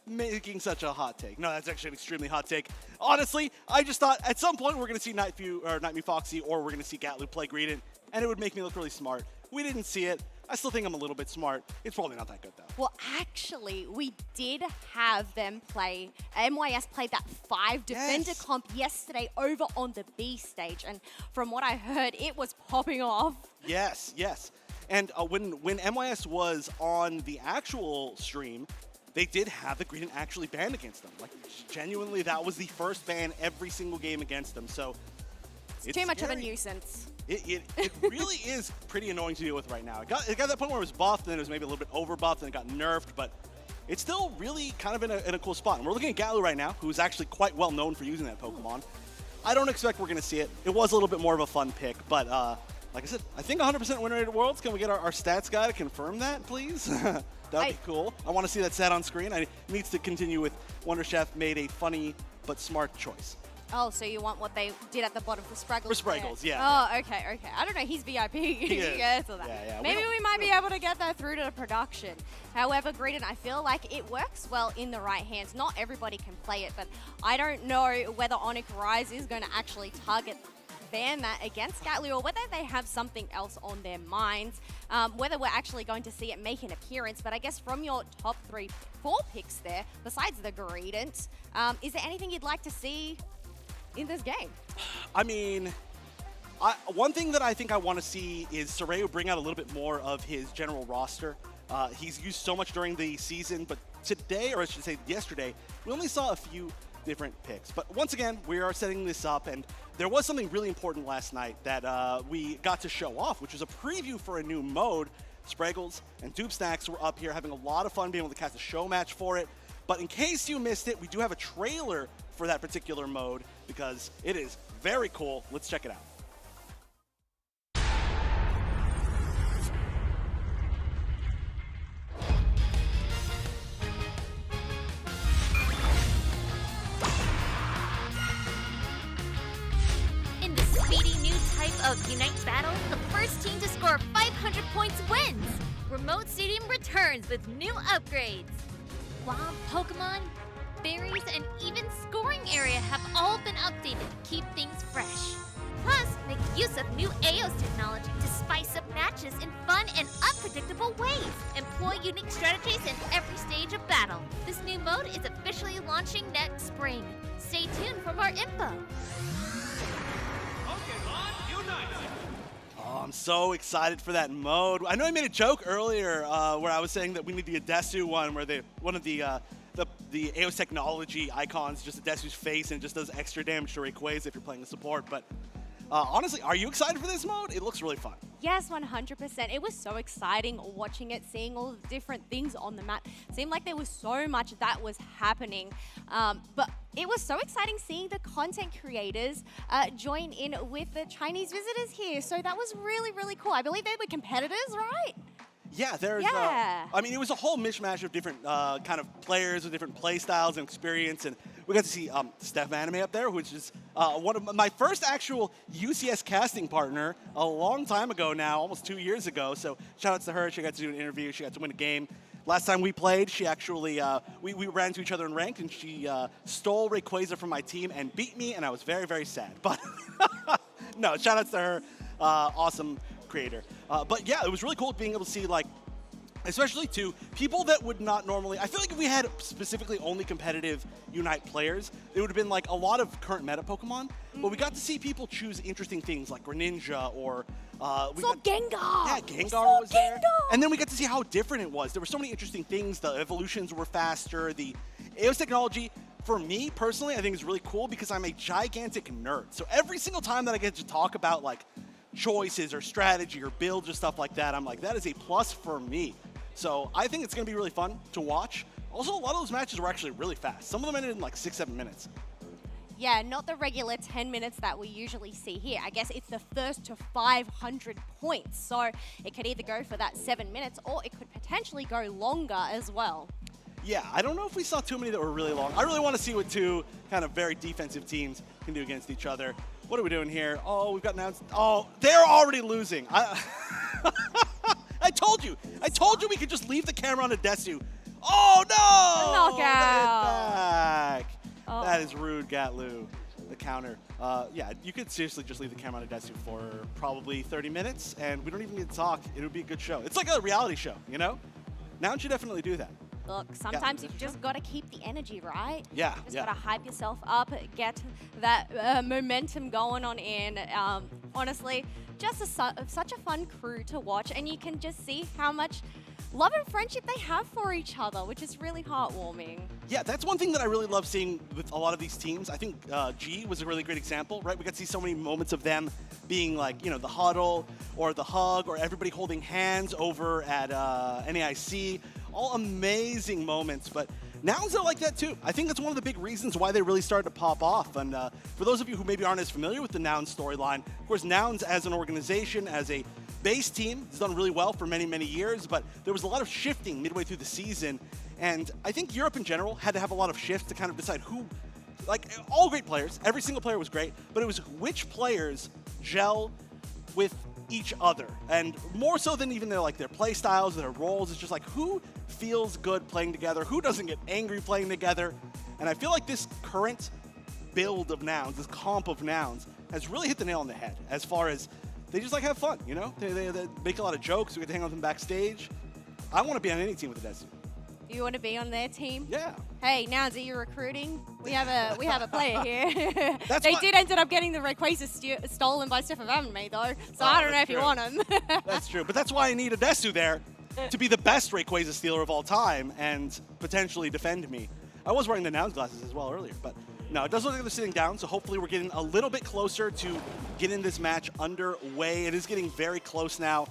making such a hot take. No, that's actually an extremely hot take. Honestly, I just thought at some point we're going to see Nightmew Foxy, or we're going to see Gatlu play Greedent, and it would make me look really smart. We didn't see it. I still think I'm a little bit smart. It's probably not that good, though. Well, actually, we did have them play, MYS played that 5 defender comp yesterday over on the B stage, and from what I heard, it was popping off. Yes. And when MYS was on the actual stream, they did have the Greedent actually banned against them. Like, genuinely, that was the first ban every single game against them. So it's too much of a nuisance. It really is pretty annoying to deal with right now. It got to that point where it was buffed, and then it was maybe a little bit over buffed, and it got nerfed, but it's still really kind of in a cool spot. And we're looking at Gatlu right now, who's actually quite well known for using that Pokemon. I don't expect we're going to see it. It was a little bit more of a fun pick, but like I said, I think 100% win rate at Worlds. Can we get our stats guy to confirm that, please? That'd be cool. I want to see that stat on screen. It needs to continue with Wonderchef made a funny but smart choice. Oh, so you want what they did at the bottom for Spraggles? For Spraggles, yeah. Oh, okay. I don't know. He's VIP. Yeah, so that. Yeah. Maybe we might be able to get that through to the production. However, Greedent, I feel like it works well in the right hands. Not everybody can play it, but I don't know whether Onic Rise is going to actually ban that against Gatlu, or whether they have something else on their minds, whether we're actually going to see it make an appearance. But I guess from your top 4 picks there, besides the Greedent, is there anything you'd like to see in this game? I mean, one thing that I think I want to see is Soreo bring out a little bit more of his general roster. He's used so much during the season, but today, or I should say yesterday, we only saw a few different picks. But once again, we are setting this up, and there was something really important last night that we got to show off, which was a preview for a new mode. Spraggles and Dupe Snacks were up here having a lot of fun being able to cast a show match for it. But in case you missed it, we do have a trailer for that particular mode because it is very cool. Let's check it out. In the speedy new type of Unite battle, the first team to score 500 points wins. Remote Stadium returns with new upgrades. Wild Pokemon, berries, and even scoring area have all been updated to keep things fresh. Plus, make use of new AOS technology to spice up matches in fun and unpredictable ways. Employ unique strategies in every stage of battle. This new mode is officially launching next spring. Stay tuned for more info. Oh, I'm so excited for that mode. I know I made a joke earlier where I was saying that we need the Adesu one, where one of the AOS technology icons, just Adesu's face, and it just does extra damage to Rayquaza if you're playing the support. But honestly, are you excited for this mode? It looks really fun. Yes, 100%. It was so exciting watching it, seeing all the different things on the map. It seemed like there was so much that was happening. But it was so exciting seeing the content creators join in with the Chinese visitors here. So that was really, really cool. I believe they were competitors, right? Yeah, there's. Yeah. I mean, it was a whole mishmash of different kind of players with different play styles and experience, and we got to see Steph Anime up there, which is one of my first actual UCS casting partner a long time ago now, almost 2 years ago. So shout outs to her. She got to do an interview. She got to win a game. Last time we played, she actually we ran into each other in ranked, and she stole Rayquaza from my team and beat me, and I was very, very sad. But no, shout outs to her. Awesome creator. But yeah, it was really cool being able to see, like, especially to people that would not normally. I feel like if we had specifically only competitive Unite players, it would have been like a lot of current meta Pokemon. But we got to see people choose interesting things like Greninja or Gengar. Yeah, Gengar was there. And then we got to see how different it was. There were so many interesting things. The evolutions were faster. The AOS technology, for me personally, I think is really cool because I'm a gigantic nerd. So every single time that I get to talk about like choices or strategy or builds or stuff like that, I'm like, that is a plus for me. So I think it's going to be really fun to watch. Also, a lot of those matches were actually really fast. Some of them ended in like 6-7 minutes. Yeah, not the regular 10 minutes that we usually see here. I guess it's the first to 500 points. So it could either go for that 7 minutes or it could potentially go longer as well. Yeah, I don't know if we saw too many that were really long. I really want to see what two kind of very defensive teams can do against each other. What are we doing here? Oh, we've got announced. Oh, they're already losing. I told you we could just leave the camera on Adesu. Oh, no! Knockout. Back. Oh. That is rude, Gatlu. The counter. Yeah, you could seriously just leave the camera on Adesu for probably 30 minutes, and we don't even need to talk. It would be a good show. It's like a reality show, you know? Now you should definitely do that. Look, sometimes you've just got to keep the energy, right? Yeah, Just got to hype yourself up, get that momentum going on in. Honestly, just such a fun crew to watch, and you can just see how much love and friendship they have for each other, which is really heartwarming. Yeah, that's one thing that I really love seeing with a lot of these teams. I think G was a really great example, right? We got to see so many moments of them being like, you know, the huddle or the hug or everybody holding hands over at NAIC. All amazing moments, but Nouns are like that too. I think that's one of the big reasons why they really started to pop off. And for those of you who maybe aren't as familiar with the Nouns storyline, of course, Nouns as an organization, as a base team, has done really well for many, many years, but there was a lot of shifting midway through the season. And I think Europe in general had to have a lot of shifts to kind of decide who, like, all great players, every single player was great, but it was which players gel with each other. And more so than even their play styles, their roles, it's just like who feels good playing together, who doesn't get angry playing together. And I feel like this current build of Nouns, this comp of Nouns, has really hit the nail on the head as far as they just like have fun, you know? They make a lot of jokes, we get to hang out with them backstage. I want to be on any team with Adesu. You want to be on their team? Yeah. Hey, Nouns, are you recruiting? We have a player here. That's They what- did ended up getting the Rayquaza stolen by Stefan Vandenmay, though, so I don't know if you want him. That's true, but that's why I need Adesu there to be the best Rayquaza stealer of all time and potentially defend me. I was wearing the Nouns glasses as well earlier, but no, it does look like they're sitting down, so hopefully we're getting a little bit closer to getting this match underway. It is getting very close now.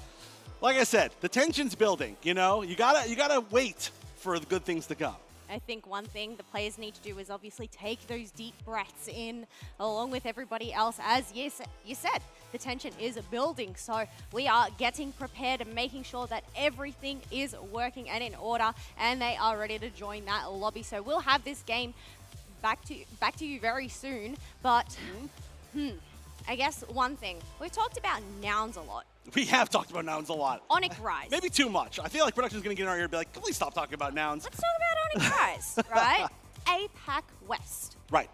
Like I said, the tension's building, you know? You gotta wait for the good things to come. I think one thing the players need to do is obviously take those deep breaths in along with everybody else. As you said, the tension is building. So we are getting prepared and making sure that everything is working and in order, and they are ready to join that lobby. So we'll have this game back to you very soon. But I guess one thing, we've talked about Nouns a lot. We have talked about Nouns a lot. Onic Rise. Maybe too much. I feel like production's gonna get in our ear and be like, please stop talking about Nouns. Let's talk about Onic Rise, right? APAC West. Right.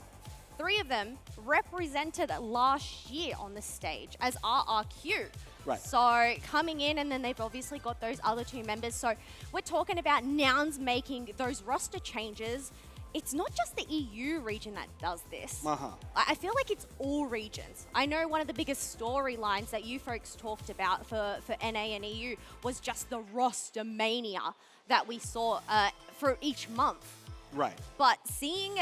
3 of them represented last year on the stage as RRQ. Right. So coming in, and then they've obviously got those other 2 members. So we're talking about Nouns making those roster changes. It's not just the EU region that does this. I feel like it's all regions. I know one of the biggest storylines that you folks talked about for NA and EU was just the roster mania that we saw for each month. Right. But seeing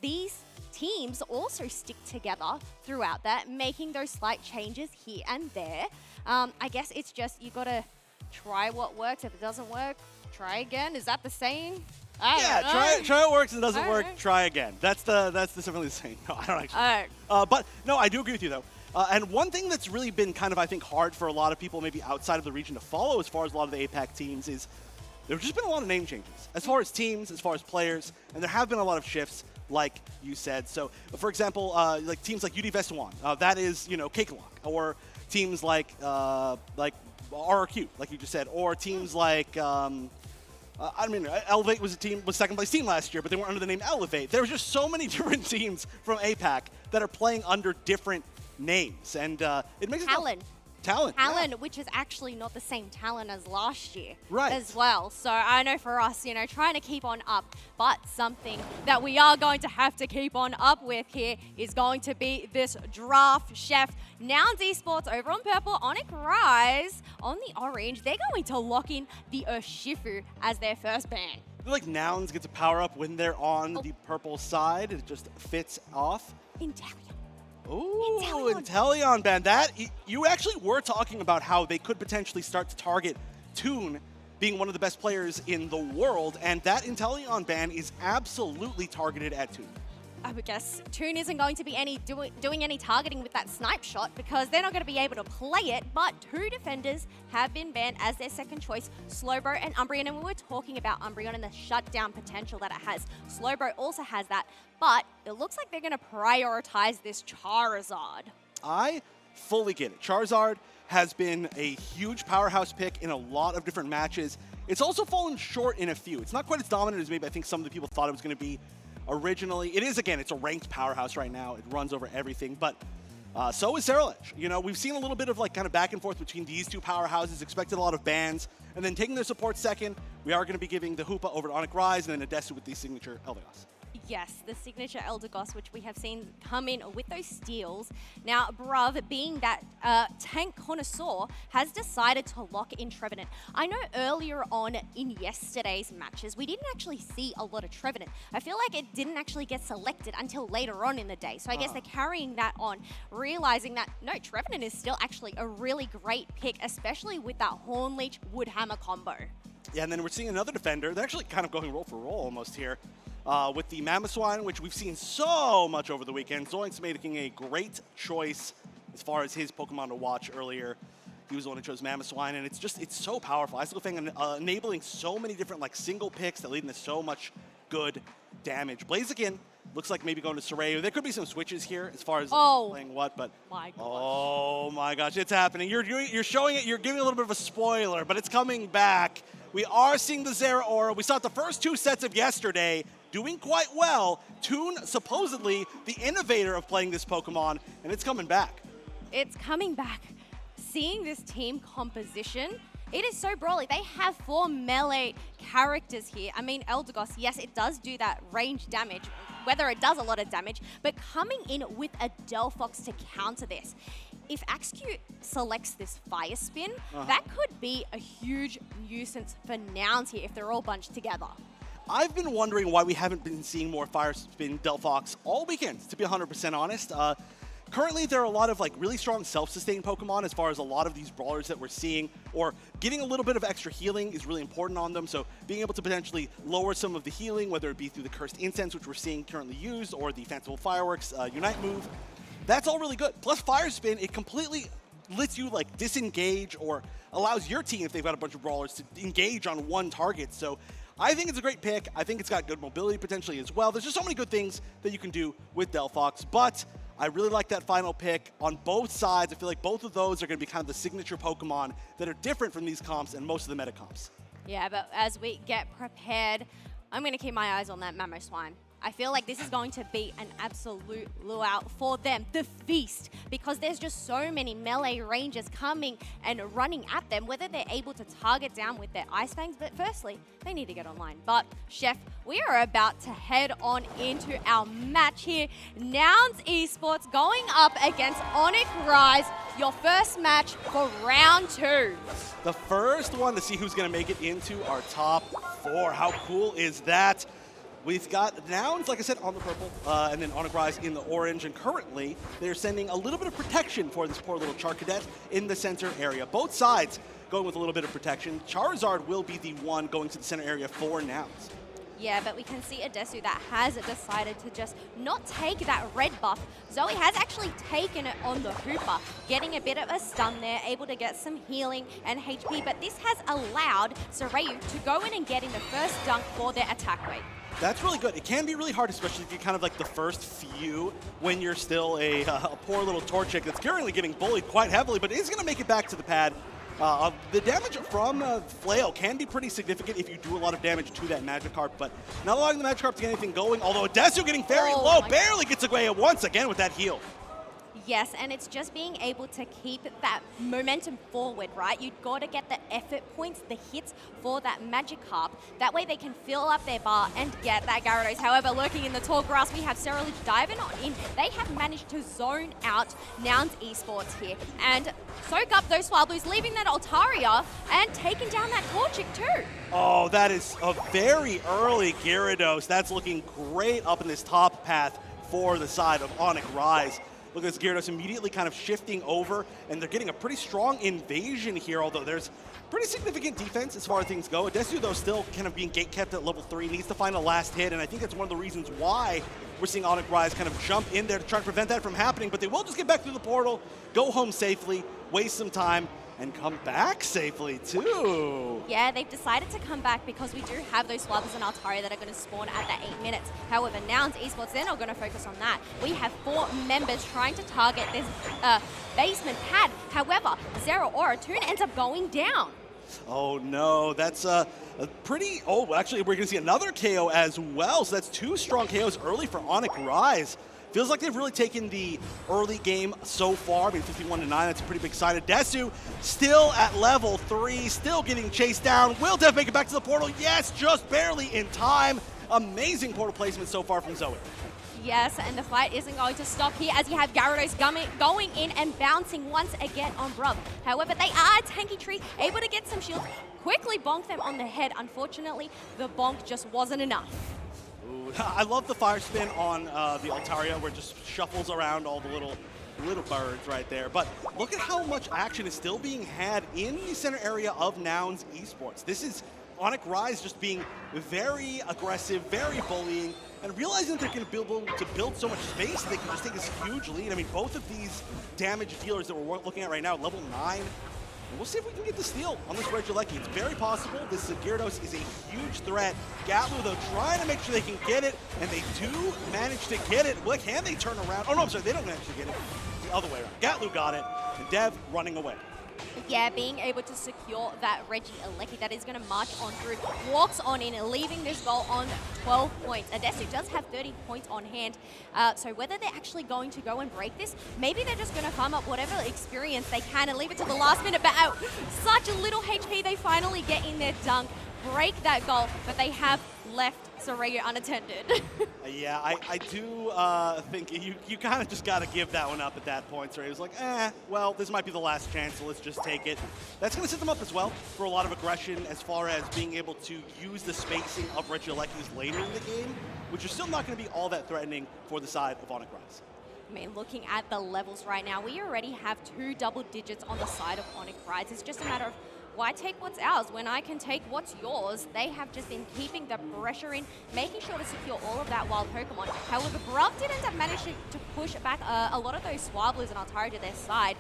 these teams also stick together throughout that, making those slight changes here and there, I guess it's just you got to try what works. If it doesn't work, try again. Is that the saying? Yeah, try what works and doesn't work, try again. That's definitely the saying. No, I don't actually. But no, I do agree with you though. And one thing that's really been kind of, I think, hard for a lot of people maybe outside of the region to follow as far as a lot of the APAC teams is there's just been a lot of name changes. As far as teams, as far as players, and there have been a lot of shifts, like you said. So, for example, like teams like UD Vestuan, that is, you know, Cakewalk. Or teams like RRQ, like you just said. Or teams like... I mean, Elevate was second place team last year, but they weren't under the name Elevate. There was just so many different teams from APAC that are playing under different names, and it makes Talon, which is actually not the same Talon as last year, right? As well. So I know for us, you know, trying to keep on up, but something that we are going to have to keep on up with here is going to be this draft chef. Nouns Esports over on purple, Onic Rise on the orange. They're going to lock in the Urshifu as their first ban. Like Nouns gets a power up when they're on the purple side. It just fits off. Inteleon. Ooh, Inteleon ban. That you actually were talking about how they could potentially start to target Toon being one of the best players in the world, and that Inteleon ban is absolutely targeted at Toon. I would guess Toon isn't going to be doing any targeting with that snipe shot because they're not going to be able to play it, but 2 defenders have been banned as their second choice, Slowbro and Umbreon, and we were talking about Umbreon and the shutdown potential that it has. Slowbro also has that, but it looks like they're going to prioritize this Charizard. I fully get it. Charizard has been a huge powerhouse pick in a lot of different matches. It's also fallen short in a few. It's not quite as dominant as maybe I think some of the people thought it was going to be originally. It is, again, it's a ranked powerhouse right now. It runs over everything, but so is Ceremonies. You know, we've seen a little bit of like kind of back and forth between these 2 powerhouses, expected a lot of bans, and then taking their support second, we are going to be giving the Hoopa over to Onic Rise and then Adesu with the signature Eldegoss. Yes, the signature Eldegoss, which we have seen come in with those steals. Now, Bruv, being that tank connoisseur, has decided to lock in Trevenant. I know earlier on in yesterday's matches, we didn't actually see a lot of Trevenant. I feel like it didn't actually get selected until later on in the day. So I guess they're carrying that on, realizing that, no, Trevenant is still actually a really great pick, especially with that Hornleech Woodhammer combo. Yeah, and then we're seeing another defender. They're actually kind of going roll for roll almost here. With the Mamoswine, which we've seen so much over the weekend. Zoinks making a great choice as far as his Pokemon to watch earlier. He was the one who chose Mamoswine, and it's so powerful. I still think enabling so many different like single picks that lead to so much good damage. Blaziken looks like maybe going to Soraya. There could be some switches here as far as playing what, but oh my gosh, it's happening. You're showing it. You're giving a little bit of a spoiler, but it's coming back. We are seeing the Zeraora. We saw it the first 2 sets of yesterday. Doing quite well. Toon, supposedly the innovator of playing this Pokemon, and it's coming back. It's coming back. Seeing this team composition, it is so brawly. They have 4 melee characters here. I mean, Eldegoss, yes, it does do that range damage, whether it does a lot of damage, but coming in with a Delphox to counter this. If Axecute selects this Fire Spin, that could be a huge nuisance for Nouns here if they're all bunched together. I've been wondering why we haven't been seeing more Fire Spin Delphox all weekend, to be 100% honest. Currently, there are a lot of really strong self-sustained Pokemon as far as a lot of these brawlers that we're seeing, or getting a little bit of extra healing is really important on them. So being able to potentially lower some of the healing, whether it be through the Cursed Incense, which we're seeing currently used, or the Fanciful Fireworks Unite move, that's all really good. Plus Fire Spin, it completely lets you disengage or allows your team, if they've got a bunch of brawlers, to engage on one target. So I think it's a great pick. I think it's got good mobility potentially as well. There's just so many good things that you can do with Delphox, but I really like that final pick on both sides. I feel like both of those are going to be kind of the signature Pokemon that are different from these comps and most of the meta comps. Yeah, but as we get prepared, I'm going to keep my eyes on that Mamoswine. I feel like this is going to be an absolute luau for them, the feast, because there's just so many melee rangers coming and running at them, whether they're able to target down with their Ice Fangs, but firstly, they need to get online. But, Chef, we are about to head on into our match here. Nouns Esports going up against Onic Rise, your first match for round 2. The first one to see who's going to make it into our top 4. How cool is that? We've got Nouns, like I said, on the purple, and then Onic Rise in the orange, and currently they're sending a little bit of protection for this poor little Charcadet in the center area. Both sides going with a little bit of protection. Charizard will be the one going to the center area for Nouns. Yeah, but we can see Adesu that has decided to just not take that red buff. Zoe has actually taken it on the Hooper, getting a bit of a stun there, able to get some healing and HP, but this has allowed Sarayu to go in and get in the first dunk for their attack rate. That's really good. It can be really hard, especially if you're kind of the first few when you're still a poor little Torchic that's currently getting bullied quite heavily, but is going to make it back to the pad. The damage from Flail can be pretty significant if you do a lot of damage to that Magikarp, but not allowing the Magikarp to get anything going, although Adesu getting very low, barely gets away once again with that heal. Yes, and it's just being able to keep that momentum forward, right? You've got to get the effort points, the hits for that Magikarp. That way they can fill up their bar and get that Gyarados. However, lurking in the tall grass, we have Cerulege diving on in. They have managed to zone out Nouns Esports here and soak up those Swablues, leaving that Altaria and taking down that Torchic too. Oh, that is a very early Gyarados. That's looking great up in this top path for the side of Onic Rise. Look at this Gyarados immediately kind of shifting over, and they're getting a pretty strong invasion here, although there's pretty significant defense as far as things go. Adesu, though, still kind of being gate-kept at level 3, needs to find a last hit, and I think that's one of the reasons why we're seeing Onic Rise kind of jump in there to try to prevent that from happening, but they will just get back through the portal, go home safely, waste some time, and come back safely, too. Yeah, they've decided to come back because we do have those Swablues and Altaria that are going to spawn at the 8 minutes. However, Nouns Esports, they're not going to focus on that. We have 4 members trying to target this basement pad. However, Zero Oratoon ends up going down. Oh, no. That's a pretty... Oh, actually, we're going to see another KO as well. So that's 2 strong KOs early for Onic Rise. Feels like they've really taken the early game so far. I mean, 51-9, that's a pretty big side. Adesu still at level 3, still getting chased down. Will Dev make it back to the portal? Yes, just barely in time. Amazing portal placement so far from Zoe. Yes, and the fight isn't going to stop here as you have Gyarados going in and bouncing once again on Brub. However, they are a tanky tree, able to get some shields, quickly bonk them on the head. Unfortunately, the bonk just wasn't enough. Ooh, I love the fire spin on the Altaria where it just shuffles around all the little birds right there. But look at how much action is still being had in the center area of Nouns Esports. This is Onic Rise just being very aggressive, very bullying, and realizing that they're going to be able to build so much space, they can just take this huge lead. I mean, both of these damage dealers that we're looking at right now, level 9, and we'll see if we can get the steal on this Regieleki. It's very possible. This Gyarados is a huge threat. Gatlu, though, trying to make sure they can get it, and they do manage to get it. Well, can they turn around? Oh, no, I'm sorry, they don't manage to get it. The other way around. Gatlu got it, and Dev running away. Yeah, being able to secure that Regieleki that is going to march on through, walks on in, leaving this goal on 12 points. Adesu does have 30 points on hand, so whether they're actually going to go and break this, maybe they're just going to farm up whatever experience they can and leave it to the last minute, but such a little HP, they finally get in their dunk. break that goal, but they have left Soraya unattended. Yeah, I do think you kind of just got to give that one up at that point. Soraya was like, well, this might be the last chance, so let's just take it. That's going to set them up as well for a lot of aggression as far as being able to use the spacing of Regieleki's later in the game, which is still not going to be all that threatening for the side of Onic Rise. I mean, looking at the levels right now, we already have 2 double digits on the side of Onic Rise. It's just a matter of why take what's ours when I can take what's yours? They have just been keeping the pressure in, making sure to secure all of that wild Pokemon. However, Brav did end up managing to push back a lot of those Swablu's and Altari to their side,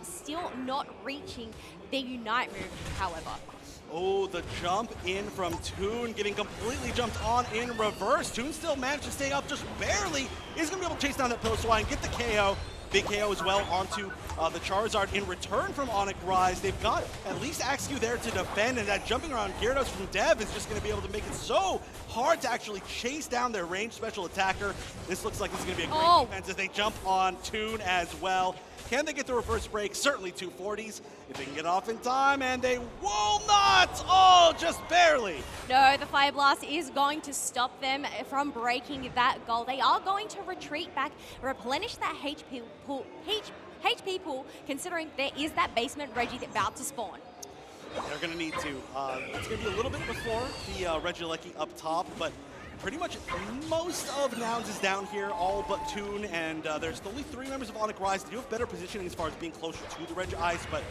still not reaching the Unite move, however. Oh, the jump in from Toon, getting completely jumped on in reverse. Toon still managed to stay up just barely. Is going to be able to chase down that Piloswine and get the KO. Big KO as well onto the Charizard in return from Onic Rise. They've got at least Axew there to defend, and that jumping around Gyarados from Dev is just going to be able to make it so hard to actually chase down their ranged special attacker. This looks like this is going to be a great defense as they jump on Toon as well. Can they get the reverse break? Certainly 240s if they can get off in time, and they will not! Oh, just barely! No, the Fire Blast is going to stop them from breaking that goal. They are going to retreat back, replenish that HP pool, considering there is that basement Reggie about to spawn. They're going to need to. It's going to be a little bit before the Regieleki up top, but pretty much most of Nouns is down here, all but Toon, and there's only 3 members of Onic Rise. They do have better positioning as far as being closer to the Regi Ice, but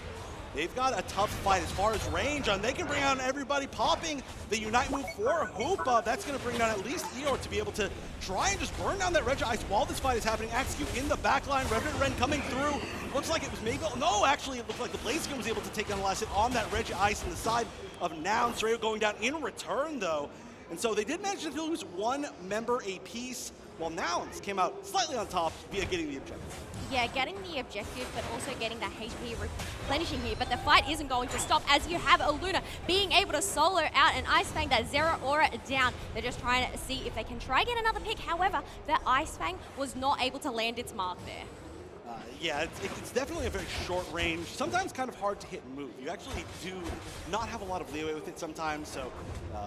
they've got a tough fight as far as range, and they can bring out everybody popping the Unite move for Hoop. That's going to bring down at least Eeyore to be able to try and just burn down that Regi Ice while this fight is happening. Axew in the back line, Revenant Ren coming through. Looks like it was maybe, no, actually it looked like the Blaziken was able to take down the last hit on that Regi Ice on the side of Nouns. Soraya going down in return though. And so they did manage to lose 1 member apiece, while Nouns came out slightly on top via getting the objective. Yeah, getting the objective, but also getting the HP replenishing here. But the fight isn't going to stop as you have a Luna being able to solo out an Ice Fang, that Zera Aura down. They're just trying to see if they can try get another pick. However, that Ice Fang was not able to land its mark there. Yeah, it's definitely a very short range, sometimes kind of hard to hit and move. You actually do not have a lot of leeway with it sometimes, so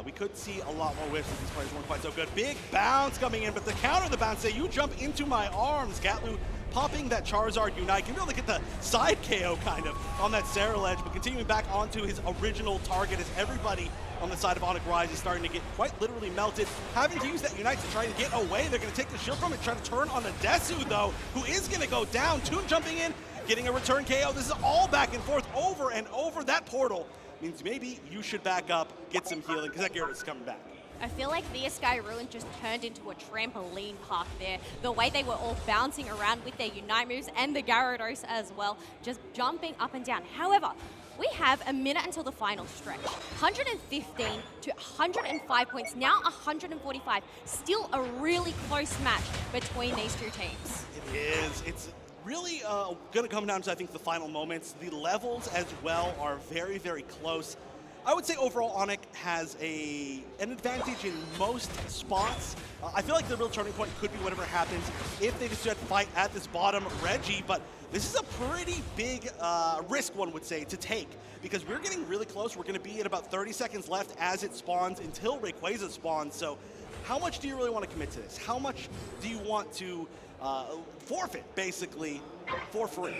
we could see a lot more whiffs if these players weren't quite so good. Big bounce coming in, but the counter of the bounce say, you jump into my arms. Gatlu popping that Charizard Unite, can be able to get the side KO kind of on that Sarah ledge, but continuing back onto his original target as everybody on the side of Onic Rise is starting to get quite literally melted. Having to use that Unite to try to get away. They're going to take the shield from it, try to turn on the Desu though, who is going to go down. Toon jumping in, getting a return KO. This is all back and forth over and over. That portal means maybe you should back up, get some healing, because that Gyarados is coming back. I feel like Via Sky Ruin just turned into a trampoline park there. The way they were all bouncing around with their Unite moves and the Gyarados as well, just jumping up and down. However, we have a minute until the final stretch. 115 to 105 points, now 145. Still a really close match between these 2 teams. It is. It's really going to come down to, I think, the final moments. The levels as well are very, very close. I would say overall Onic has an advantage in most spots. I feel like the real turning point could be whatever happens if they decide to fight at this bottom Reggie, but this is a pretty big risk, one would say, to take, because we're getting really close. We're going to be at about 30 seconds left as it spawns until Rayquaza spawns, so how much do you really want to commit to this? How much do you want to forfeit, basically, for free?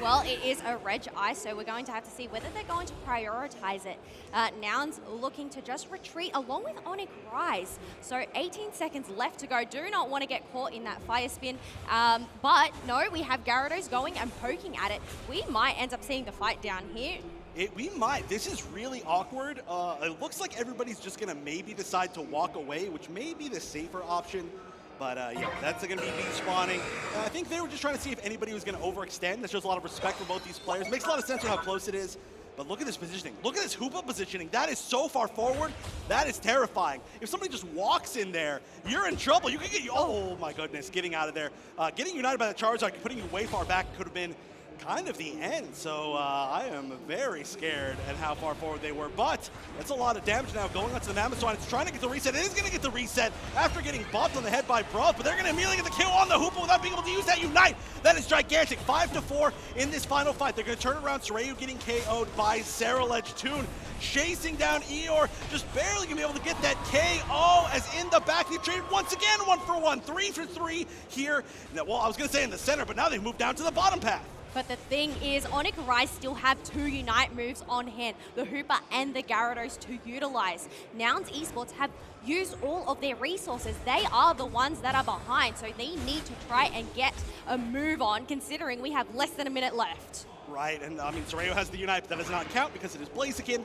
Well, it is a Reg Ice, so we're going to have to see whether they're going to prioritize it. Nouns looking to just retreat along with Onic Rise. So 18 seconds left to go. Do not want to get caught in that fire spin. But no, we have Gyarados going and poking at it. We might end up seeing the fight down here. We might. This is really awkward. It looks like everybody's just going to maybe decide to walk away, which may be the safer option. But yeah, that's going to be spawning. I think they were just trying to see if anybody was going to overextend. That shows a lot of respect for both these players. Makes a lot of sense with how close it is. But look at this positioning. Look at this Hoopa positioning. That is so far forward. That is terrifying. If somebody just walks in there, you're in trouble. You could get, oh my goodness, getting out of there. Getting united by the Charizard, putting you way far back could have been kind of the end. So I am very scared at how far forward they were. But that's a lot of damage now going onto the Mammoth Swan. It's trying to get the reset. It is going to get the reset after getting bopped on the head by Bruv, but they're going to immediately get the kill on the Hoopa without being able to use that Unite. That is gigantic. 5-4 in this final fight. They're going to turn around. Soryu getting KO'd by Sarah-Ledge Toon, chasing down Eeyore, just barely going to be able to get that KO as in the back they trade once again 1-for-1, 3-for-3 here. Now, well, I was going to say in the center, but now they've moved down to the bottom path. But the thing is, Onic Rise still have 2 Unite moves on hand, the Hooper and the Gyarados to utilize. Nouns Esports have used all of their resources. They are the ones that are behind, so they need to try and get a move on, considering we have less than a minute left. Right, and I mean, Soryu has the Unite, but that does not count because it is Blaziken.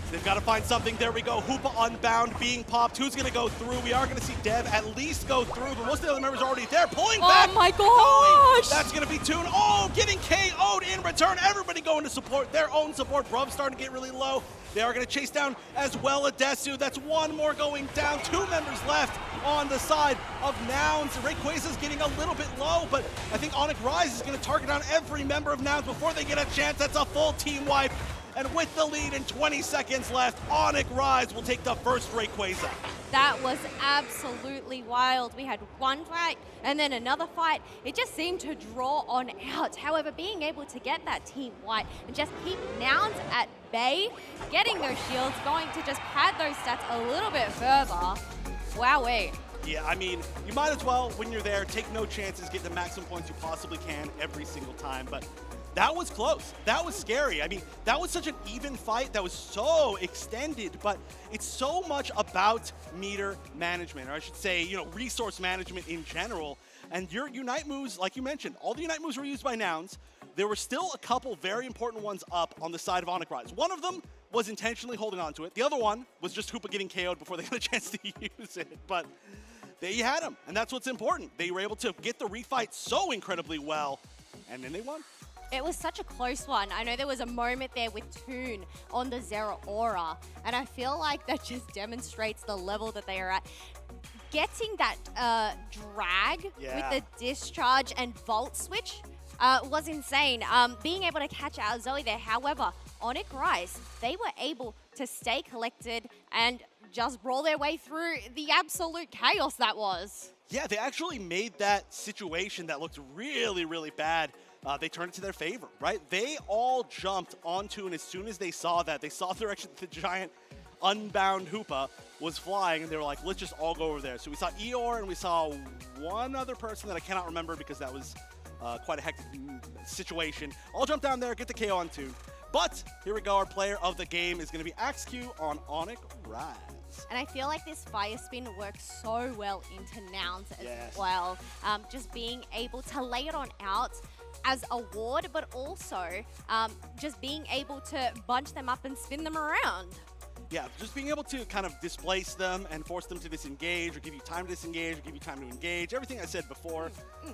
So they've got to find something. There we go. Hoopa Unbound being popped. Who's going to go through? We are going to see Dev at least go through, but most of the other members are already there. Pulling back. Oh my gosh! That's going to be Toon. Oh, getting KO'd in return. Everybody going to support their own support. Bruv's starting to get really low. They are going to chase down as well Adesu. That's one more going down. 2 members left on the side of Nouns. Rayquaza's getting a little bit low, but I think Onic Rise is going to target down every member of Nouns before they get a chance. That's a full team wipe. And with the lead and 20 seconds left, Onic Rise will take the first Rayquaza. That was absolutely wild. We had one fight and then another fight. It just seemed to draw on out. However, being able to get that team white and just keep Nouns at bay, getting those shields, going to just pad those stats a little bit further. Wowee. Yeah, I mean, you might as well, when you're there, take no chances, get the maximum points you possibly can every single time. But that was close. That was scary. I mean, that was such an even fight that was so extended, but it's so much about meter management, or I should say, you know, resource management in general. And your Unite moves, like you mentioned, all the Unite moves were used by Nouns. There were still a couple very important ones up on the side of Onic Rise. One of them was intentionally holding on to it. The other one was just Hoopa getting KO'd before they got a chance to use it. But there you had them, and that's what's important. They were able to get the refight so incredibly well, and then they won. It was such a close one. I know there was a moment there with Toon on the Zera Aura, and I feel like that just demonstrates the level that they are at. Getting that drag with the discharge and volt switch was insane. Being able to catch out Zoe there, however, Onic Rise, they were able to stay collected and just roll their way through the absolute chaos that was. Yeah, they actually made that situation that looked really, really bad. They turned it to their favor, right? They all jumped onto, and as soon as they saw that, they saw the direction the giant unbound Hoopa was flying, and they were like, let's just all go over there. So we saw Eeyore, and we saw one other person that I cannot remember because that was quite a hectic situation. All jump down there, get the KO on Toon. But here we go, our player of the game is going to be Axq on Onic Rise. And I feel like this Fire Spin works so well into Nouns as well. Just being able to lay it on out as a ward, but also just being able to bunch them up and spin them around. Yeah, just being able to kind of displace them and force them to disengage, or give you time to disengage, or give you time to engage, everything I said before.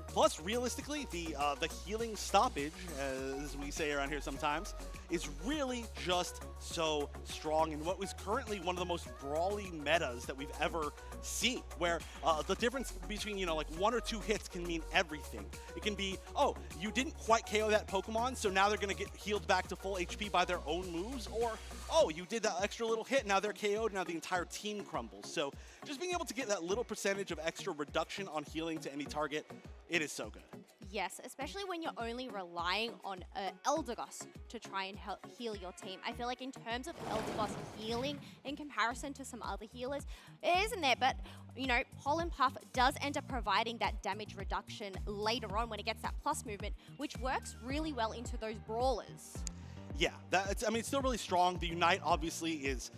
Plus, realistically, the healing stoppage, as we say around here sometimes, is really just so strong in what was currently one of the most brawly metas that we've ever seen, where the difference between, you know, like 1 or 2 hits can mean everything. It can be, oh, you didn't quite KO that Pokemon, so now they're going to get healed back to full HP by their own moves, or, oh, you did that extra little hit, now they're KO'd, now the entire team crumbles. So just being able to get that little percentage of extra reduction on healing to any target, it is so good. Yes, especially when you're only relying on Eldegoss to try and help heal your team. I feel like in terms of Eldegoss healing, in comparison to some other healers, it isn't there, but you know, Pollen Puff does end up providing that damage reduction later on when it gets that plus movement, which works really well into those brawlers. Yeah, I mean, it's still really strong. The Unite obviously is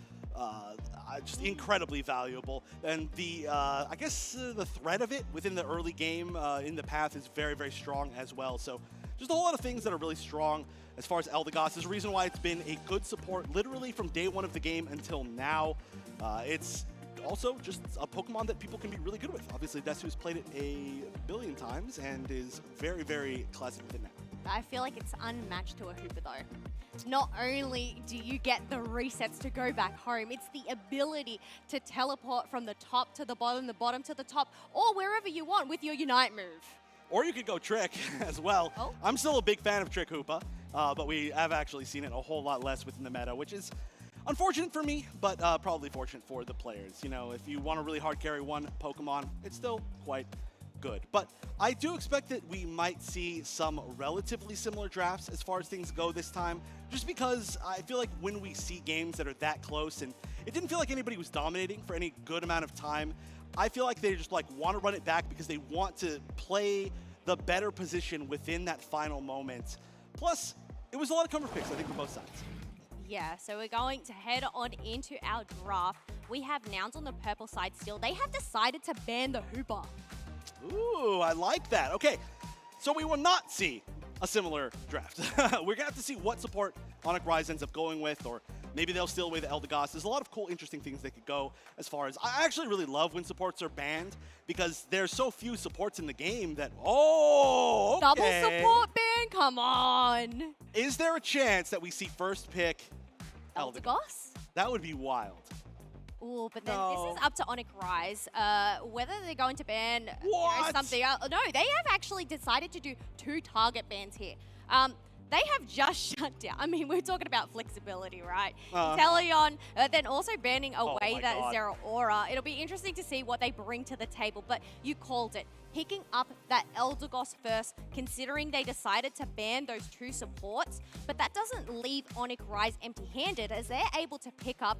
just incredibly valuable, and the I guess the threat of it within the early game in the path is very, very strong as well. So just a whole lot of things that are really strong as far as Eldegoss. There's a reason why it's been a good support literally from day one of the game until now. It's also just a Pokemon that people can be really good with. Obviously, Desu's played it a billion times and is very, very classic with it now. I feel like it's unmatched to a Hooper though. Not only do you get the resets to go back home, it's the ability to teleport from the top to the bottom to the top, or wherever you want with your Unite move. Or you could go Trick as well. Oh. I'm still a big fan of Trick Hoopa, but we have actually seen it a whole lot less within the meta, which is unfortunate for me, but probably fortunate for the players. You know, if you want to really hard carry one Pokemon, it's still quite good. But I do expect that we might see some relatively similar drafts as far as things go this time, just because I feel like when we see games that are that close, and it didn't feel like anybody was dominating for any good amount of time, I feel like they just like want to run it back because they want to play the better position within that final moment. Plus, it was a lot of cover picks, I think, for both sides. Yeah, so we're going to head on into our draft. We have Nouns on the purple side still. They have decided to ban the Hooper. Ooh, I like that. Okay, so we will not see a similar draft. We're going to have to see what support Onic Rise ends up going with, or maybe they'll steal away the Eldegoss. There's a lot of cool, interesting things they could go as far as... I actually really love when supports are banned because there's so few supports in the game that... Oh, okay. Double support ban? Come on. Is there a chance that we see first pick Eldegoss? That would be wild. Ooh, but then this is up to Onic Rise. Whether they're going to ban something else. No, they have actually decided to do 2 target bans here. They have just shut down. I mean, we're talking about flexibility, right? Inteleon, then also banning away that Zeraora. It'll be interesting to see what they bring to the table, but you called it. Picking up that Eldegoss first, considering they decided to ban those 2 supports, but that doesn't leave Onic Rise empty-handed as they're able to pick up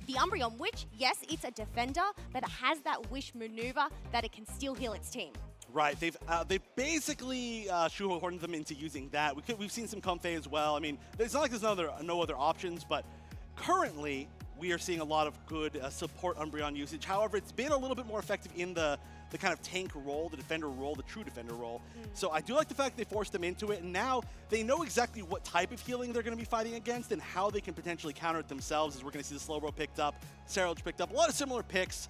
the Umbreon, which, yes, it's a defender, but it has that wish maneuver that it can still heal its team. Right, they've basically shoehorned them into using that. We've seen some Comfey as well. I mean, it's not like there's no other options, but currently we are seeing a lot of good support Umbreon usage. However, it's been a little bit more effective in the kind of tank role, the defender role, the true defender role. So I do like the fact they forced them into it, and now they know exactly what type of healing they're going to be fighting against and how they can potentially counter it themselves, as we're going to see the Slowbro picked up, Serrage picked up, a lot of similar picks,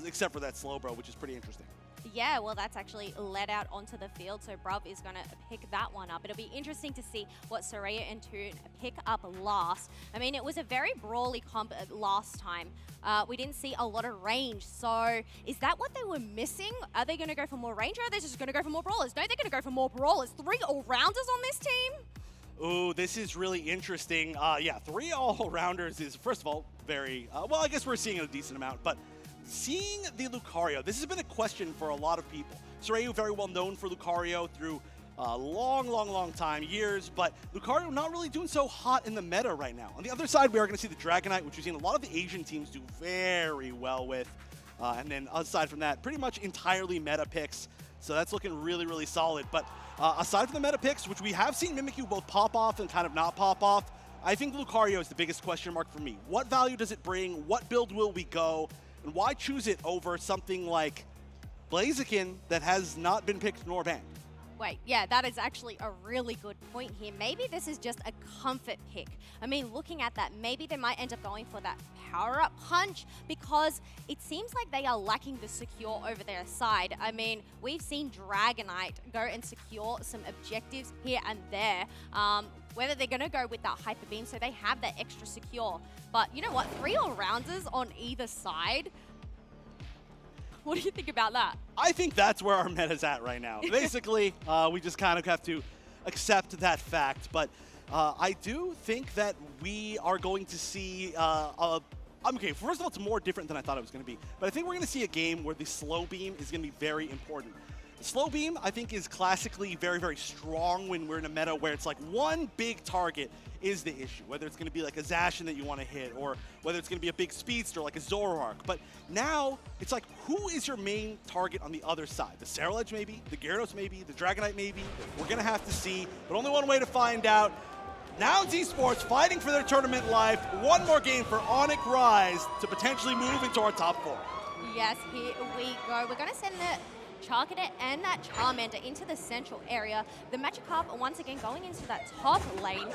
except for that Slowbro, which is pretty interesting. Yeah, well, that's actually led out onto the field, so Bruv is going to pick that one up. It'll be interesting to see what Soraya and Toon pick up last. I mean, it was a very brawly comp last time. We didn't see a lot of range, so is that what they were missing? Are they going to go for more range, or are they just going to go for more brawlers? No, they're going to go for more brawlers. 3 all-rounders on this team? Ooh, this is really interesting. Yeah, 3 all-rounders is, first of all, very... well, I guess we're seeing a decent amount, but... Seeing the Lucario, this has been a question for a lot of people. Soraya, very well known for Lucario through a long time, years, but Lucario not really doing so hot in the meta right now. On the other side, we are going to see the Dragonite, which we've seen a lot of the Asian teams do very well with. And then aside from that, pretty much entirely meta picks. So that's looking really solid. But aside from the meta picks, which we have seen Mimikyu both pop off and kind of not pop off, I think Lucario is the biggest question mark for me. What value does it bring? What build will we go? And why choose it over something like Blaziken that has not been picked nor banned? Wait, yeah, that is actually a really good point here. Maybe this is just a comfort pick. I mean, looking at that, maybe they might end up going for that power-up punch because it seems like they are lacking the secure over their side. I mean, we've seen Dragonite go and secure some objectives here and there. Whether they're going to go with that Hyper Beam so they have that extra secure. But you know what? 3 all-rounders on either side. What do you think about that? I think that's where our meta's at right now. Basically, we just kind of have to accept that fact. But I do think that we are going to see okay, first of all, it's more different than I thought it was going to be. But I think we're going to see a game where the slow beam is going to be very important. The slow beam, I think, is classically very strong when we're in a meta where it's like one big target is the issue, whether it's going to be like a Zacian that you want to hit or whether it's going to be a big speedster like a Zoroark. But now it's like, who is your main target on the other side? The Cerrage maybe, the Gyarados maybe, the Dragonite maybe. We're going to have to see, but only one way to find out. Nouns Esports fighting for their tournament life. One more game for Onic Rise to potentially move into our top 4. Yes, here we go. We're going to send the Charcadet and that Charmander into the central area. The Magikarp once again going into that top lane.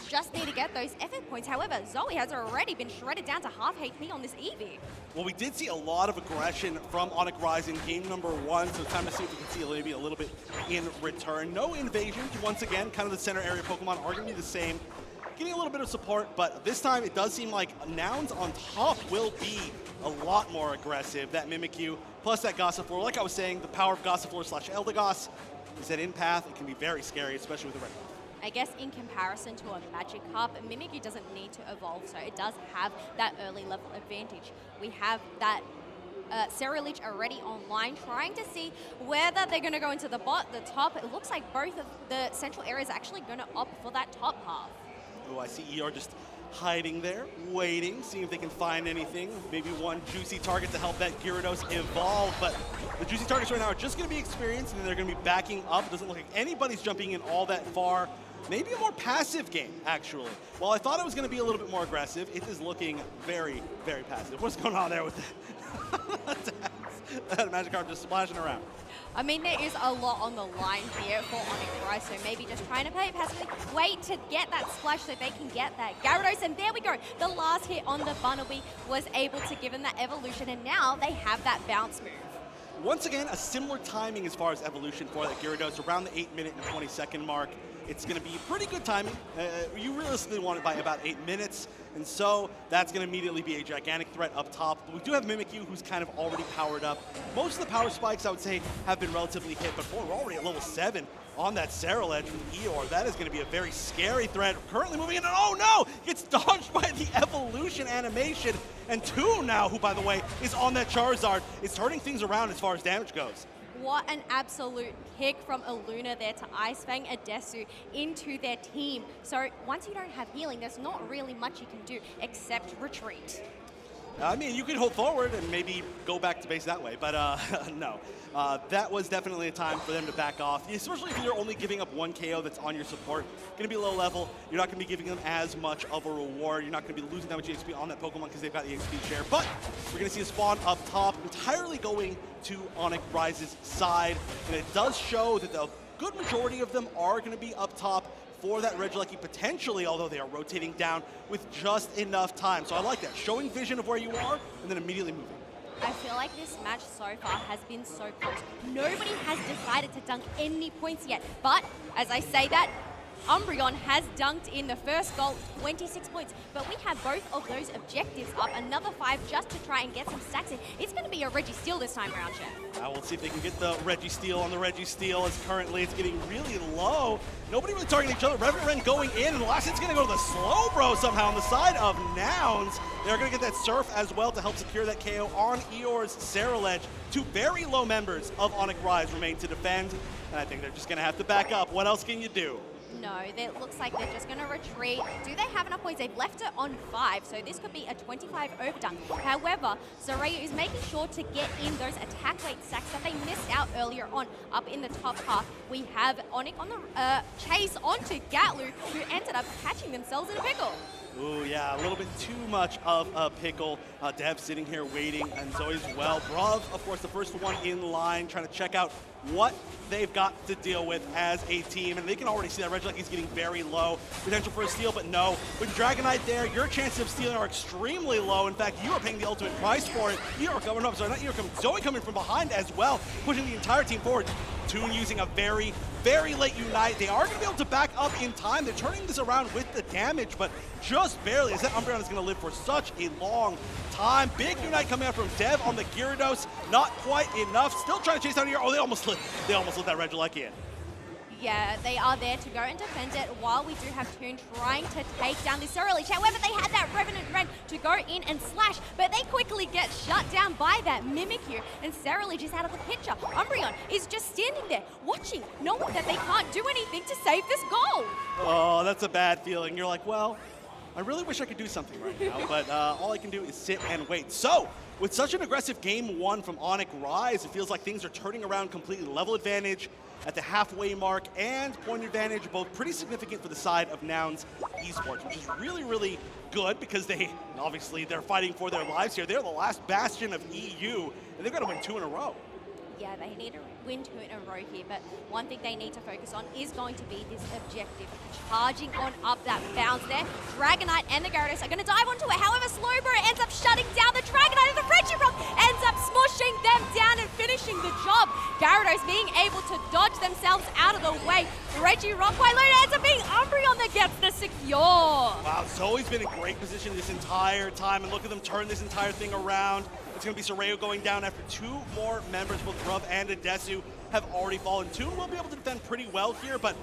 Just need to get those effort points. However, Zoe has already been shredded down to half HP on this Eevee. Well, we did see a lot of aggression from Onic Rise in game number 1, so time to see if we can see maybe a little bit in return. No invasions. Once again, kind of the center area Pokemon are going to be the same. Getting a little bit of support, but this time it does seem like Nouns on top will be a lot more aggressive. That Mimikyu plus that Gossifleur, like I was saying, the power of Gossifleur / Eldegoss is that in path. It can be very scary, especially with the red buff. I guess in comparison to a Magikarp, Mimikyu doesn't need to evolve, so it does have that early level advantage. We have that Cereleech already online, trying to see whether they're going to go into the top. It looks like both of the central areas are actually going to opt for that top half. Oh, I see ER just hiding there, waiting, seeing if they can find anything. Maybe one juicy target to help that Gyarados evolve, but the juicy targets right now are just going to be experienced, and they're going to be backing up. It doesn't look like anybody's jumping in all that far. Maybe a more passive game, actually. While I thought it was going to be a little bit more aggressive, it is looking very, very passive. What's going on there with that Magikarp just splashing around? I mean, there is a lot on the line here for Onic Rise, so maybe just trying to play it passively, wait to get that splash so they can get that Gyarados, and there we go. The last hit on the Bunnelby was able to give him that evolution, and now they have that bounce move. Once again, a similar timing as far as evolution for that Gyarados, around the 8-minute and 20-second mark. It's going to be pretty good timing. You realistically want it by about 8 minutes, and so that's going to immediately be a gigantic threat up top. But we do have Mimikyu, who's kind of already powered up. Most of the power spikes, I would say, have been relatively hit, but boy, we're already at level 7 on that Cereleech with Eeyore. That is going to be a very scary threat. Currently moving in, and oh no! Gets dodged by the evolution animation. And Toon now, who by the way, is on that Charizard, is turning things around as far as damage goes. What an absolute pick from Illuna there to Ice Fang Adesu into their team. So once you don't have healing, there's not really much you can do except retreat. I mean, you could hold forward and maybe go back to base that way, but no. That was definitely a time for them to back off, especially if you're only giving up one KO that's on your support. Going to be low level. You're not going to be giving them as much of a reward. You're not going to be losing that much XP on that Pokemon because they've got the XP share. But we're going to see a spawn up top, entirely going to Onic Rise's side. And it does show that the good majority of them are going to be up top for that Regieleki potentially, although they are rotating down with just enough time. So I like that, showing vision of where you are and then immediately moving. I feel like this match so far has been so close. Nobody has decided to dunk any points yet, but as I say that, Umbreon has dunked in the first goal, 26 points, but we have both of those objectives up, another 5 just to try and get some stacks in. It's going to be a Registeel this time around, Chef. We'll see if they can get the Registeel on the Registeel, as currently it's getting really low. Nobody really targeting each other. Revenant going in, and the last hit's going to go to the Slowbro somehow on the side of Nouns. They're going to get that Surf as well to help secure that KO on Eeyore's Cereleech. 2 very low members of Onic Rise remain to defend, and I think they're just going to have to back up. What else can you do? No, it looks like they're just going to retreat. Do they have enough points? They've left it on 5, so this could be a 25 overdone. However, Zorayu is making sure to get in those attack weight stacks that they missed out earlier on up in the top half. We have Onic on the chase onto Gatlu, who ended up catching themselves in a pickle. Ooh, yeah, a little bit too much of a pickle. Dev sitting here waiting, and Zoe as well. Brav, of course, the first one in line, trying to check out what they've got to deal with as a team. And they can already see that Regieleki is getting very low. Potential for a steal, but no. With Dragonite there, your chances of stealing are extremely low. In fact, you are paying the ultimate price for it. You are coming up, sorry, not you are coming. Zoe coming from behind as well, pushing the entire team forward. Toon using a very, very late Unite. They are going to be able to back up in time. They're turning this around with the damage, but just barely, as that Umbreon is going to live for such a long time. Big Unite coming out from Dev on the Gyarados. Not quite enough. Still trying to chase down here. Oh, they almost let that Regieleki in. Yeah, they are there to go and defend it while we do have Toon trying to take down this Cereleech. However, they had that Revenant Ren to go in and slash, but they quickly get shut down by that Mimikyu, and Cereleech is out of the picture. Umbreon is just standing there watching, knowing that they can't do anything to save this goal. Oh, that's a bad feeling. You're like, well, I really wish I could do something right now, but all I can do is sit and wait. So, with such an aggressive game 1 from Onic Rise, it feels like things are turning around completely. Level advantage at the halfway mark and point advantage, both pretty significant for the side of Nouns Esports, which is really, really good because they're fighting for their lives here. They're the last bastion of EU, and they've got to win 2 in a row. Yeah, they need to win 2 in a row here, but one thing they need to focus on is going to be this objective. Charging on up that bounce there. Dragonite and the Gyarados are going to dive onto it. However, Slowbro ends up shutting down the Dragonite, and the Friendship Rock ends up smushing them down and finishing the job. Gyarados being able to dodge themselves out of the away. Reggie Rockwyler ends up being Umbreon that gets the secure. Wow, Zoe's been in great position this entire time, and look at them turn this entire thing around. It's going to be Soreo going down after 2 more members, both Grub and Adesu, have already fallen. Toon will be able to defend pretty well here, but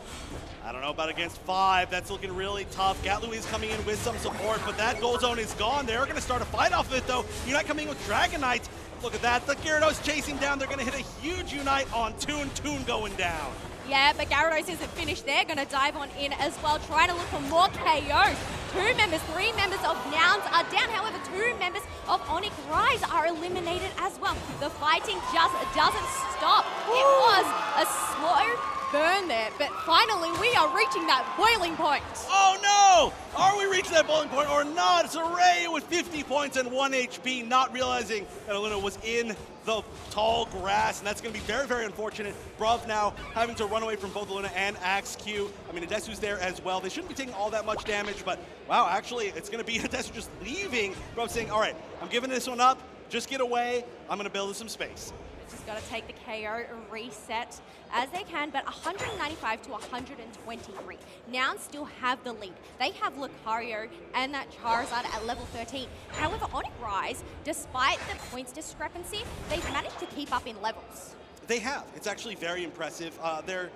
I don't know about against 5. That's looking really tough. Gatlu is coming in with some support, but that gold zone is gone. They're going to start a fight off of it, though. Unite coming in with Dragonite. Look at that. The Gyarados chasing down. They're going to hit a huge Unite on Toon. Toon going down. Yeah, but Gyarados isn't finished. They're going to dive on in as well, trying to look for more KOs. 2 members, 3 members of Nouns are down. However, 2 members of Onic Rise are eliminated as well. The fighting just doesn't stop. It was a slow burn there, but finally we are reaching that boiling point. Oh no! Are we reaching that boiling point or not? It's Ray with 50 points and 1 HP, not realizing that Aluna was in the tall grass, and that's going to be very, very unfortunate. Bruv now having to run away from both Aluna and Axe-Q. I mean, Adesu's there as well. They shouldn't be taking all that much damage, but wow, actually, it's going to be Adesu just leaving. Bruv saying, all right, I'm giving this one up. Just get away. I'm going to build some space. Just got to take the KO reset as they can, but 195 to 123. Nouns still have the lead. They have Lucario and that Charizard at level 13. However, Onic Rise, despite the points discrepancy, they've managed to keep up in levels. They have. It's actually very impressive. They're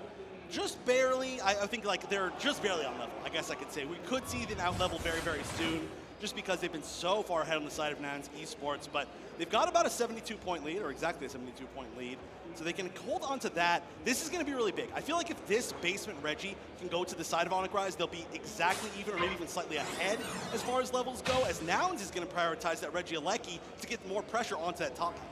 just barely, I think like they're just barely on level, I guess I could say. We could see them out level very, very soon, just because they've been so far ahead on the side of Nouns Esports, but they've got about a 72-point lead, or exactly a 72-point lead, so they can hold on to that. This is going to be really big. I feel like if this basement Reggie can go to the side of Onic Rise, they'll be exactly even, or maybe even slightly ahead as far as levels go, as Nouns is going to prioritize that Reggie Alecki to get more pressure onto that top half.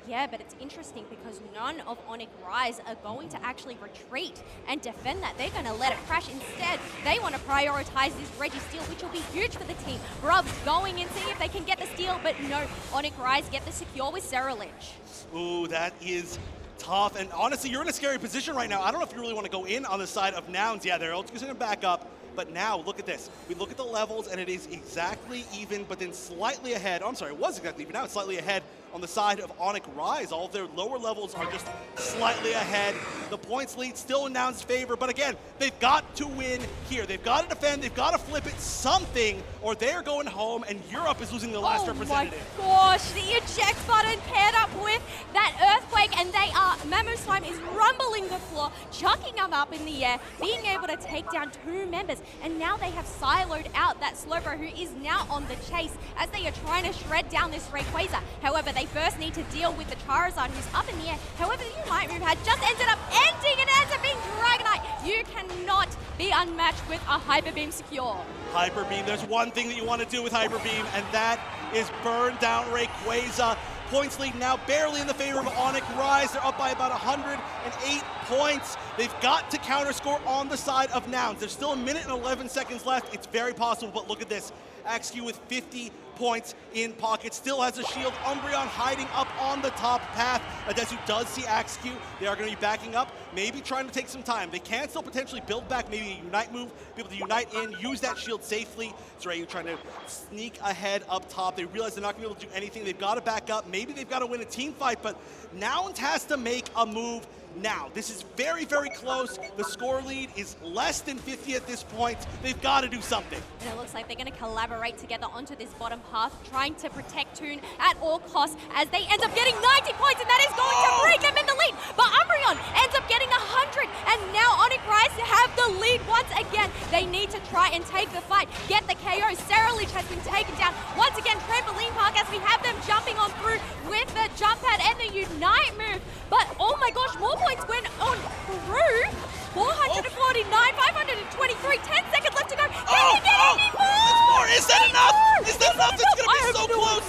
Yeah, but it's interesting because none of Onic Rise are going to actually retreat and defend that. They're going to let it crash. Instead, they want to prioritize this Reggie steal, which will be huge for the team. Brubs going in, seeing if they can get the steal, but no, Onic Rise get the secure with Sarah Lynch. Ooh, that is tough. And honestly, you're in a scary position right now. I don't know if you really want to go in on the side of Nouns. Yeah, they're just going to back up. But now, look at this. We look at the levels, and it is exactly even, but then slightly ahead. Oh, I'm sorry, it was exactly even. Now it's slightly ahead on the side of Onic Rise. All of their lower levels are just slightly ahead. The points lead still in Nouns' favor, but again, they've got to win here. They've got to defend, they've got to flip it something, or they're going home, and Europe is losing the last representative. Oh my gosh, the eject button paired up with that earthquake, and they are, Mammoth Slime is rumbling the floor, chucking them up in the air, being able to take down 2 members, and now they have siloed out that Slowbro, who is now on the chase as they are trying to shred down this Rayquaza. However, they first need to deal with the Charizard, who's up in the air. However, the Unite move had just ended up ending, and ends up being Dragonite. You cannot be unmatched with a Hyper Beam secure. Hyper Beam, there's one thing that you want to do with Hyper Beam, and that is burn down Rayquaza. Points lead now barely in the favor of Onic Rise. They're up by about 108 points. They've got to counter score on the side of Nouns. There's still 1 minute and 11 seconds left. It's very possible, but look at this. Axe-Q with 50 points in pocket, still has a shield. Umbreon hiding up on the top path. Adesu does see Axe-Q. They are going to be backing up, maybe trying to take some time. They can still potentially build back, maybe a Unite move, be able to Unite in, use that shield safely. Zorayu trying to sneak ahead up top. They realize they're not going to be able to do anything. They've got to back up. Maybe they've got to win a team fight, but Nouns has to make a move now. This is very, very close. The score lead is less than 50 at this point. They've got to do something. And it looks like they're going to collaborate together onto this bottom path, trying to protect Toon at all costs as they end up getting 90 points, and that is going to break them in the lead. But Umbreon ends up getting 100, and now Onic Rise have the lead once again. They need to try and take the fight, get the KO. Sarah Lynch has been taken down. Once again, Trampoline Park as we have them jumping on through with the jump pad and the Unite move. But oh my gosh, more points went on through. 449, 523, 10 seconds left to go. Can they get any more? Is that enough? Is that enough? It's going to be so close.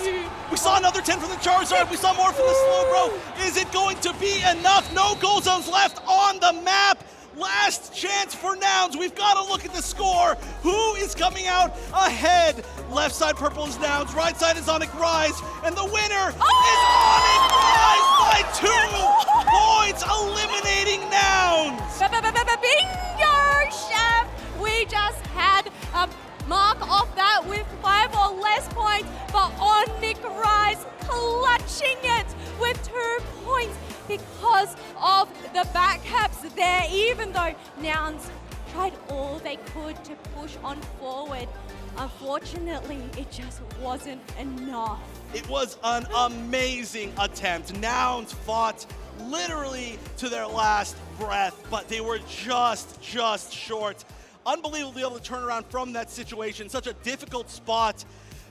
We saw another 10 from the Charizard. We saw more from the Slowbro. Is it going to be enough? No goal zones left on the map. Last chance for Nouns. We've got to look at the score. Who is coming out ahead? Left side purple is Nouns. Right side is Onic Rise. And the winner is Onic Rise by 2 points, eliminating Nouns. Bingo, Chef! We just had a mark off that with 5 or less points, but Onic Rise clutching it with 2 points because of The back caps there, even though Nouns tried all they could to push on forward. Unfortunately, it just wasn't enough. It was an amazing attempt. Nouns fought literally to their last breath, but they were just short. Unbelievably able to turn around from that situation, such a difficult spot.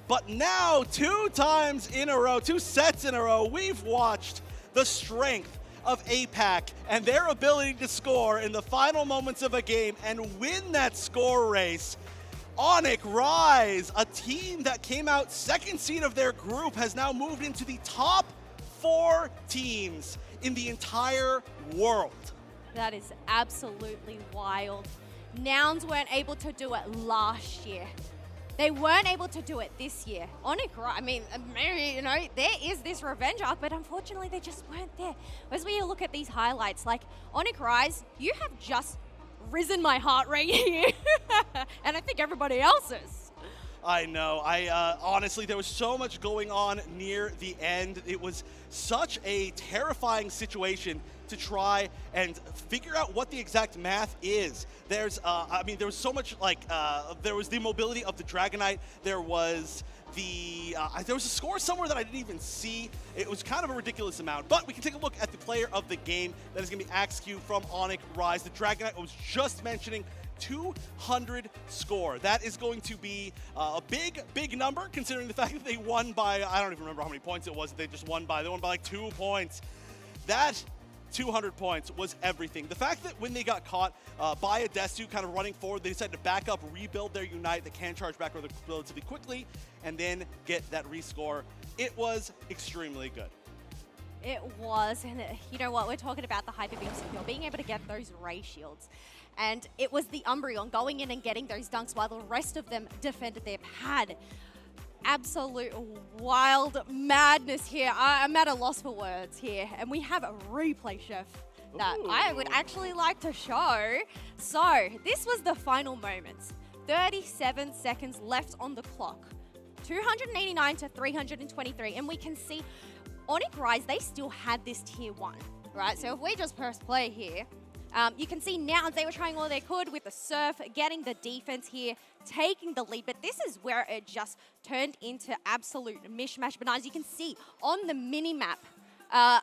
But now, 2 times in a row, 2 sets in a row, we've watched the strength of APAC and their ability to score in the final moments of a game and win that score race. Onic Rise, a team that came out 2nd seed of their group, has now moved into the top 4 teams in the entire world. That is absolutely wild. Nouns weren't able to do it last year. They weren't able to do it this year. Onic, I mean, you know, there is this revenge arc, but unfortunately they just weren't there. As we look at these highlights, like, Onic Rise, you have just risen my heart rate here. And I think everybody else's. I know. Honestly, there was so much going on near the end. It was such a terrifying situation to try and figure out what the exact math is. There's, I mean, there was so much, like, there was the mobility of the Dragonite. There was there was a score somewhere that I didn't even see. It was kind of a ridiculous amount, but we can take a look at the player of the game. That is going to be Axq from Onic Rise. The Dragonite I was just mentioning, 200 score. That is going to be a big number, considering the fact that they won by, I don't even remember how many points it was. They won by like 2 points. That 200 points was everything. The fact that when they got caught by a Desu kind of running forward, they decided to back up, rebuild their Unite that can charge back relatively quickly, and then get that rescore. It was extremely good. It was, and you know what, we're talking about the Hyper Beam Secure, being able to get those Ray Shields. And it was the Umbreon going in and getting those dunks while the rest of them defended their pad. Absolute wild madness here. I'm at a loss for words here. And we have a replay, Chef, that I would actually like to show. So this was the final moments. 37 seconds left on the clock. 289 to 323. And we can see Onic Rise, they still had this tier 1, right? So if we just press play here, you can see now they were trying all they could with the surf, getting the defense here, taking the lead, but this is where it just turned into absolute mishmash. But as you can see on the mini-map,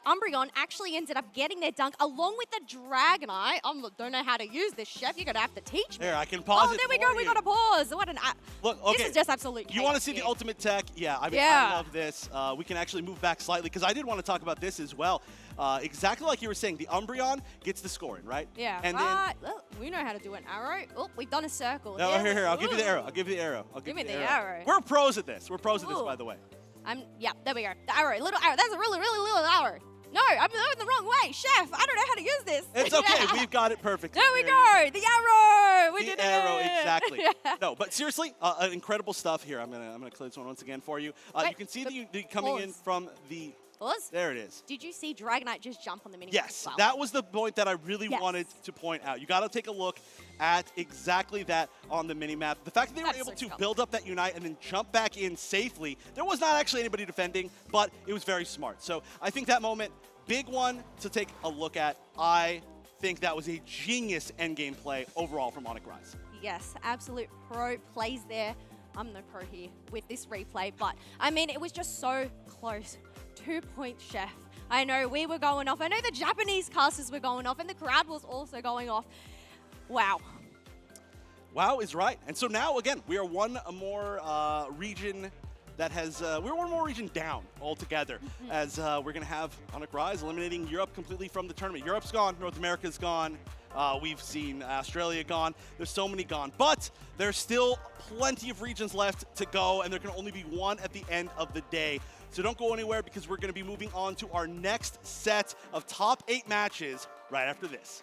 Umbreon actually ended up getting their dunk along with the Dragonite. I don't know how to use this, Chef. You're going to have to teach me. Here, I can pause it. Oh, there we go. We got to pause. What an Look, okay. This is just absolute chaos. You want to see the ultimate tech? Yeah, I mean, I love this. We can actually move back slightly because I did want to talk about this as well. Exactly like you were saying, the Umbreon gets the scoring, right? Yeah. And then well, we know how to do an arrow. Oh, we've done a circle. No, here. I'll give you the arrow. I'll give you the arrow. Give me the arrow. We're pros at this. We're pros at this, by the way. Yeah, there we go. The arrow, little arrow. That's a really little arrow. No, I'm going the wrong way. Chef, I don't know how to use this. It's okay. We've got it perfect. There we go. The arrow. We did it. The arrow, exactly. No, but seriously, incredible stuff here. I'm gonna clear this one once again for you. You can see the coming in from the. There it is. Did you see Dragonite just jump on the mini? Yes, that was the point that I really wanted to point out. You got to take a look at exactly that on the mini-map. The fact that they were able to build up that Unite and then jump back in safely, there was not actually anybody defending, but it was very smart. So I think that moment, big one to take a look at. I think that was a genius endgame play overall from Onic Rise. Yes, absolute pro plays there. I'm no pro here with this replay, but I mean, it was just so close. 2 point, Chef. I know we were going off. I know the Japanese casters were going off, and the crowd was also going off. Wow. Wow is right. And so now, again, we are one more region that has, we're one more region down altogether, as we're going to have Onic Rise eliminating Europe completely from the tournament. Europe's gone, North America's gone. We've seen Australia gone. There's so many gone, but there's still plenty of regions left to go, and there can only be one at the end of the day. So don't go anywhere, because we're going to be moving on to our next set of top 8 matches right after this.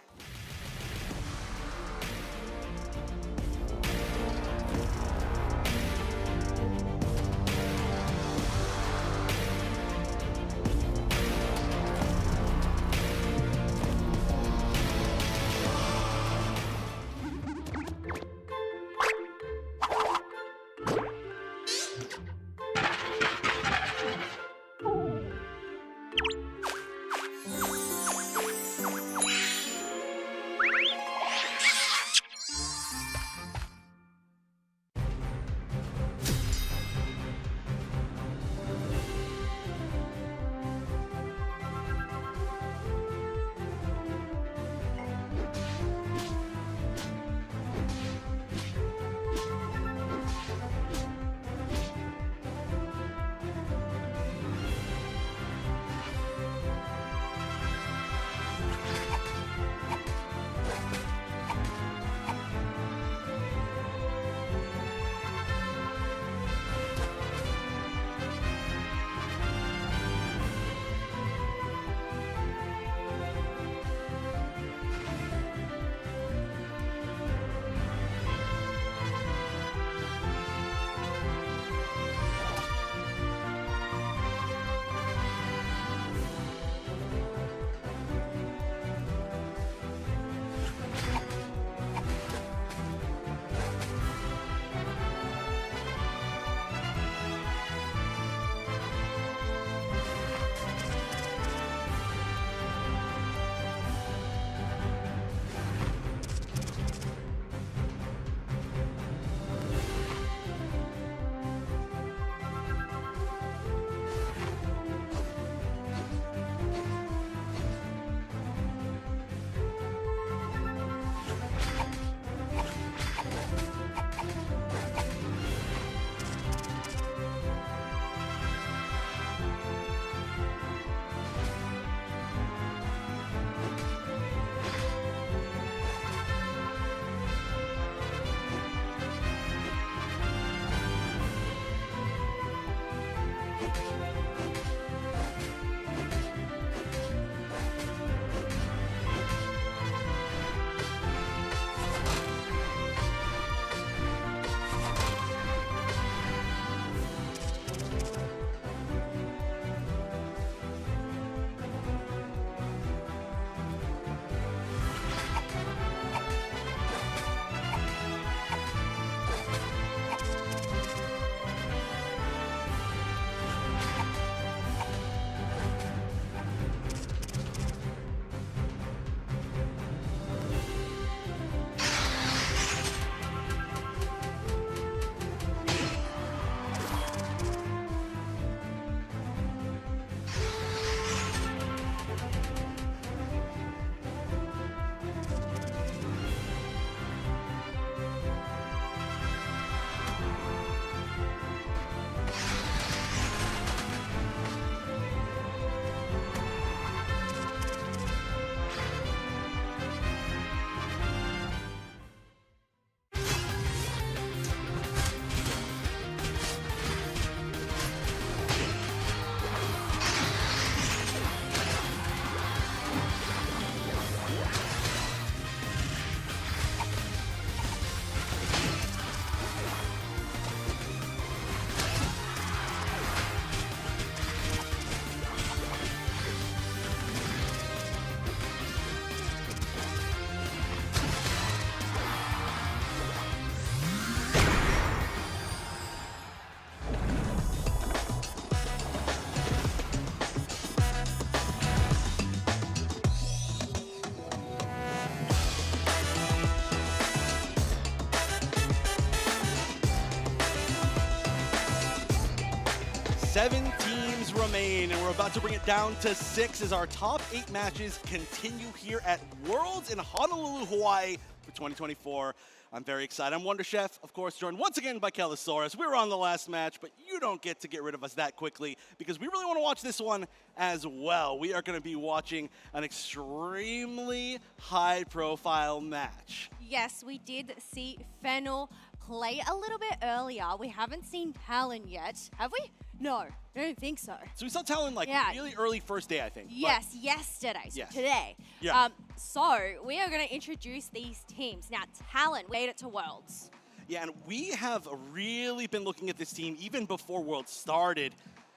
7 teams remain, and we're about to bring it down to 6 as our top 8 matches continue here at Worlds in Honolulu, Hawaii for 2024. I'm very excited. I'm Wonder Chef, of course, joined once again by Kellosaurus. We were on the last match, but you don't get to get rid of us that quickly because we really want to watch this one as well. We are going to be watching an extremely high-profile match. Yes, we did see Fennel play a little bit earlier. We haven't seen Talon yet, have we? No, I don't think so. So we saw Talon really early first day, I think. Yes, yesterday, so Yes. today. Yeah. So we are going to introduce these teams. Now, Talon made it to Worlds. Yeah, and we have really been looking at this team even before Worlds started,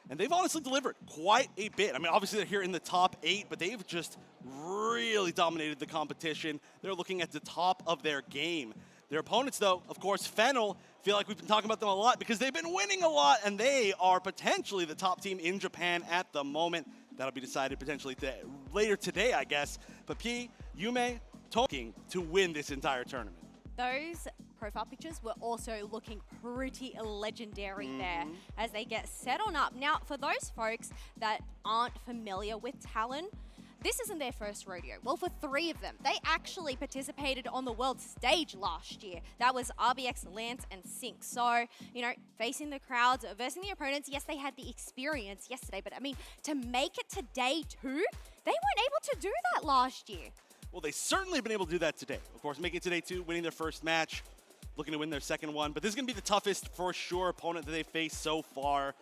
and they've honestly delivered quite a bit. I mean, obviously they're here in the top 8, but they've just really dominated the competition. They're looking at the top of their game. Their opponents, though, of course, Fennel, feel like we've been talking about them a lot because they've been winning a lot, and they are potentially the top team in Japan at the moment. That'll be decided potentially later today, I guess. But P, Yume, talking to win this entire tournament. Those profile pictures were also looking pretty legendary there as they get set on up. Now, for those folks that aren't familiar with Talon, this isn't their first rodeo. Well, for 3 of them, they actually participated on the world stage last year. That was RBX, Lance, and Sync. So, you know, facing the crowds, versing the opponents, yes, they had the experience yesterday, but I mean, to make it to day 2, they weren't able to do that last year. Well, they certainly have been able to do that today. Of course, making it to day 2, winning their first match, looking to win their second one. But this is going to be the toughest, for sure, opponent that they've faced so far.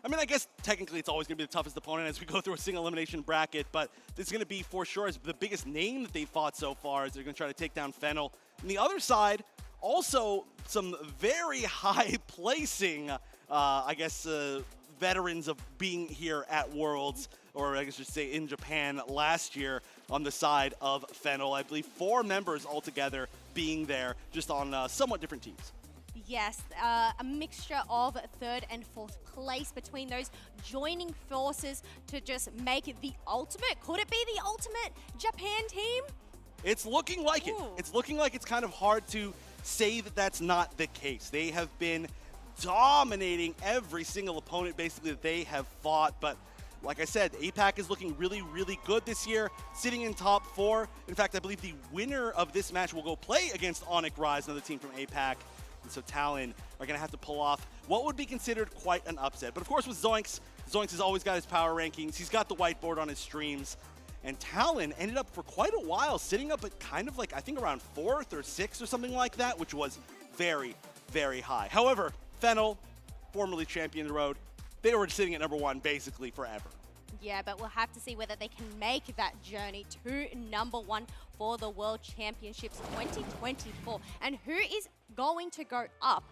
I mean, I guess technically it's always going to be the toughest opponent as we go through a single elimination bracket, but this is going to be, for sure, as the biggest name that they've fought so far as they're going to try to take down Fennel. On the other side, also some very high placing, veterans of being here at Worlds, or I guess you should say in Japan last year on the side of Fennel. I believe 4 members altogether being there, just on somewhat different teams. Yes, a mixture of 3rd and 4th place between those joining forces to just make it the ultimate. Could it be the ultimate Japan team? It's looking like it. It's looking like it's kind of hard to say that that's not the case. They have been dominating every single opponent basically that they have fought, but like I said, APAC is looking really, really good this year, sitting in top 4. In fact, I believe the winner of this match will go play against Onic Rise, another team from APAC. And so Talon are going to have to pull off what would be considered quite an upset. But of course with Zoinks, Zoinks has always got his power rankings. He's got the whiteboard on his streams. And Talon ended up for quite a while sitting up at kind of like, I think around 4th or 6th or something like that, which was very, very high. However, Fennel, formerly champion of the road, they were sitting at number 1 basically forever. Yeah, but we'll have to see whether they can make that journey to number 1 for the World Championships 2024. And who is going to go up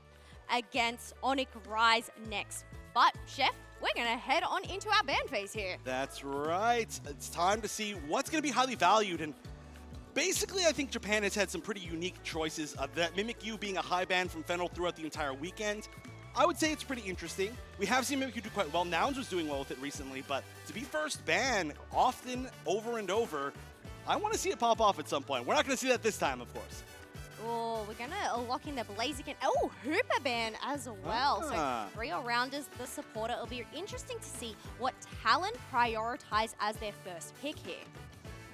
against Onic Rise next? But, Chef, we're going to head on into our band phase here. That's right. It's time to see what's going to be highly valued. And basically, I think Japan has had some pretty unique choices. That Mimic U being a high ban from Fennel throughout the entire weekend. I would say it's pretty interesting. We have seen Mimikyu do quite well. Nouns was doing well with it recently, but to be first ban often over and over, I want to see it pop off at some point. We're not going to see that this time, of course. Oh, we're going to lock in the Blaziken. Oh, Hooper ban as well. So 3 all-rounders, the supporter. It'll be interesting to see what Talon prioritize as their first pick here.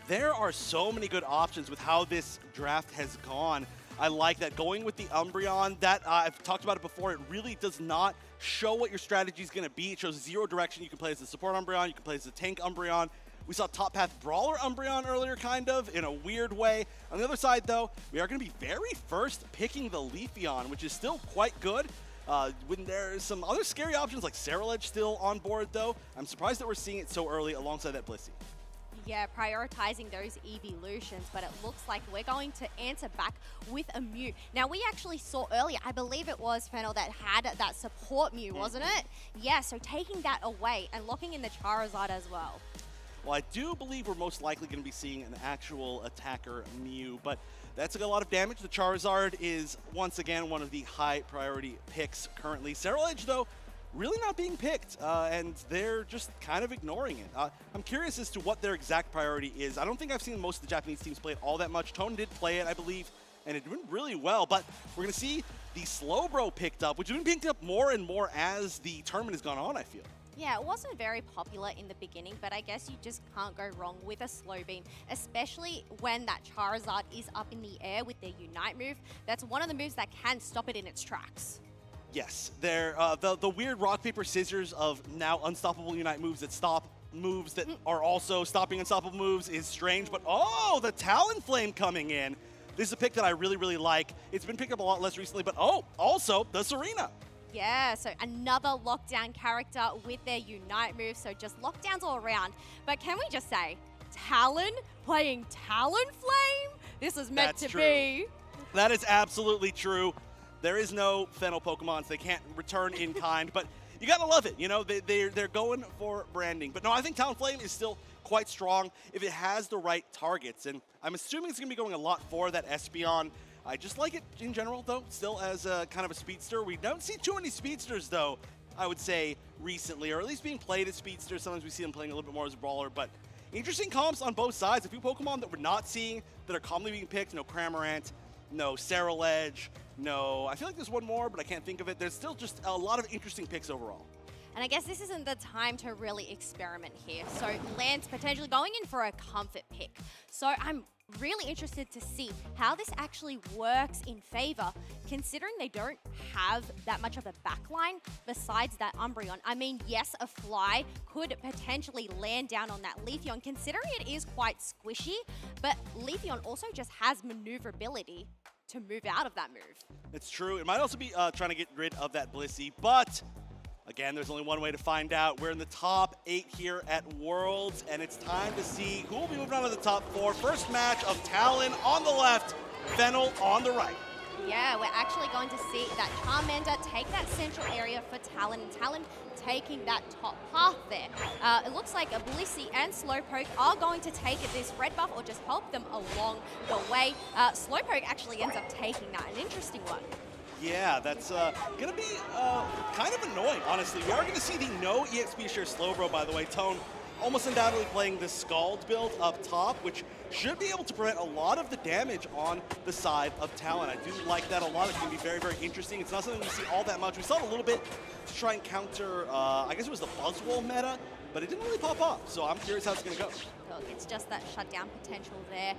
There are so many good options with how this draft has gone. I like that. Going with the Umbreon, that I've talked about it before, it really does not show what your strategy is going to be. It shows 0 direction. You can play as a support Umbreon, you can play as a tank Umbreon. We saw top path brawler Umbreon earlier, kind of, in a weird way. On the other side, though, we are going to be very first picking the Leafeon, which is still quite good. When there's some other scary options like Cerulege still on board, though, I'm surprised that we're seeing it so early alongside that Blissey. Yeah, prioritizing those evolutions, but it looks like we're going to answer back with a Mew. Now, we actually saw earlier, I believe it was Fennel that had that support Mew, wasn't it? Yeah, so taking that away and locking in the Charizard as well. Well, I do believe we're most likely going to be seeing an actual attacker Mew, but that's a lot of damage. The Charizard is, once again, one of the high priority picks currently. Cerulege, though, really not being picked, and they're just kind of ignoring it. I'm curious as to what their exact priority is. I don't think I've seen most of the Japanese teams play it all that much. Tone did play it, I believe, and it went really well, but we're going to see the Slowbro picked up, which has been picked up more and more as the tournament has gone on, I feel. Yeah, it wasn't very popular in the beginning, but I guess you just can't go wrong with a slow beam, especially when that Charizard is up in the air with their Unite move. That's one of the moves that can stop it in its tracks. Yes, they're the weird rock, paper, scissors of now unstoppable Unite moves that stop moves that are also stopping unstoppable moves is strange, but oh, the Talonflame coming in. This is a pick that I really, really like. It's been picked up a lot less recently, but oh, also the Serena. Yeah, so another lockdown character with their Unite move, so just lockdowns all around. But can we just say, Talon playing Talonflame? This is meant to be. That is absolutely true. There is no Fennel Pokemons. They can't return in kind, but you gotta love it. You know, they're going for branding. But no, I think Talonflame is still quite strong if it has the right targets. And I'm assuming it's gonna be going a lot for that Espeon. I just like it in general, though, still as a kind of a speedster. We don't see too many speedsters, though, I would say, recently, or at least being played as speedsters. Sometimes we see them playing a little bit more as a brawler, but interesting comps on both sides. A few Pokemon that we're not seeing that are commonly being picked. No Cramorant, no Ceruledge, no, I feel like there's one more, but I can't think of it. There's still just a lot of interesting picks overall. And I guess this isn't the time to really experiment here. So Lance potentially going in for a comfort pick. So I'm really interested to see how this actually works in favor, considering they don't have that much of a backline besides that Umbreon. I mean, yes, a fly could potentially land down on that Leafeon, considering it is quite squishy, but Leafeon also just has maneuverability to move out of that move. It's true. It might also be trying to get rid of that Blissey, but again, there's only one way to find out. We're in the top 8 here at Worlds, and it's time to see who will be moving on to the top 4. First match of Talon on the left, Fennel on the right. Yeah, we're actually going to see that Charmander take that central area for Talon, and Talon taking that top path there. It looks like a Blissey and Slowpoke are going to take this red buff or just help them along the way. Slowpoke actually ends up taking that, an interesting one. Yeah, that's going to be kind of annoying, honestly. We are going to see the no EXP share Slowbro, by the way. Tone almost undoubtedly playing the Scald build up top, which should be able to prevent a lot of the damage on the side of Talon. I do like that a lot. It's going to be very, very interesting. It's not something we see all that much. We saw it a little bit to try and counter, I guess it was the Buzzwole meta, but it didn't really pop off. So I'm curious how it's going to go. Look, it's just that shutdown potential there.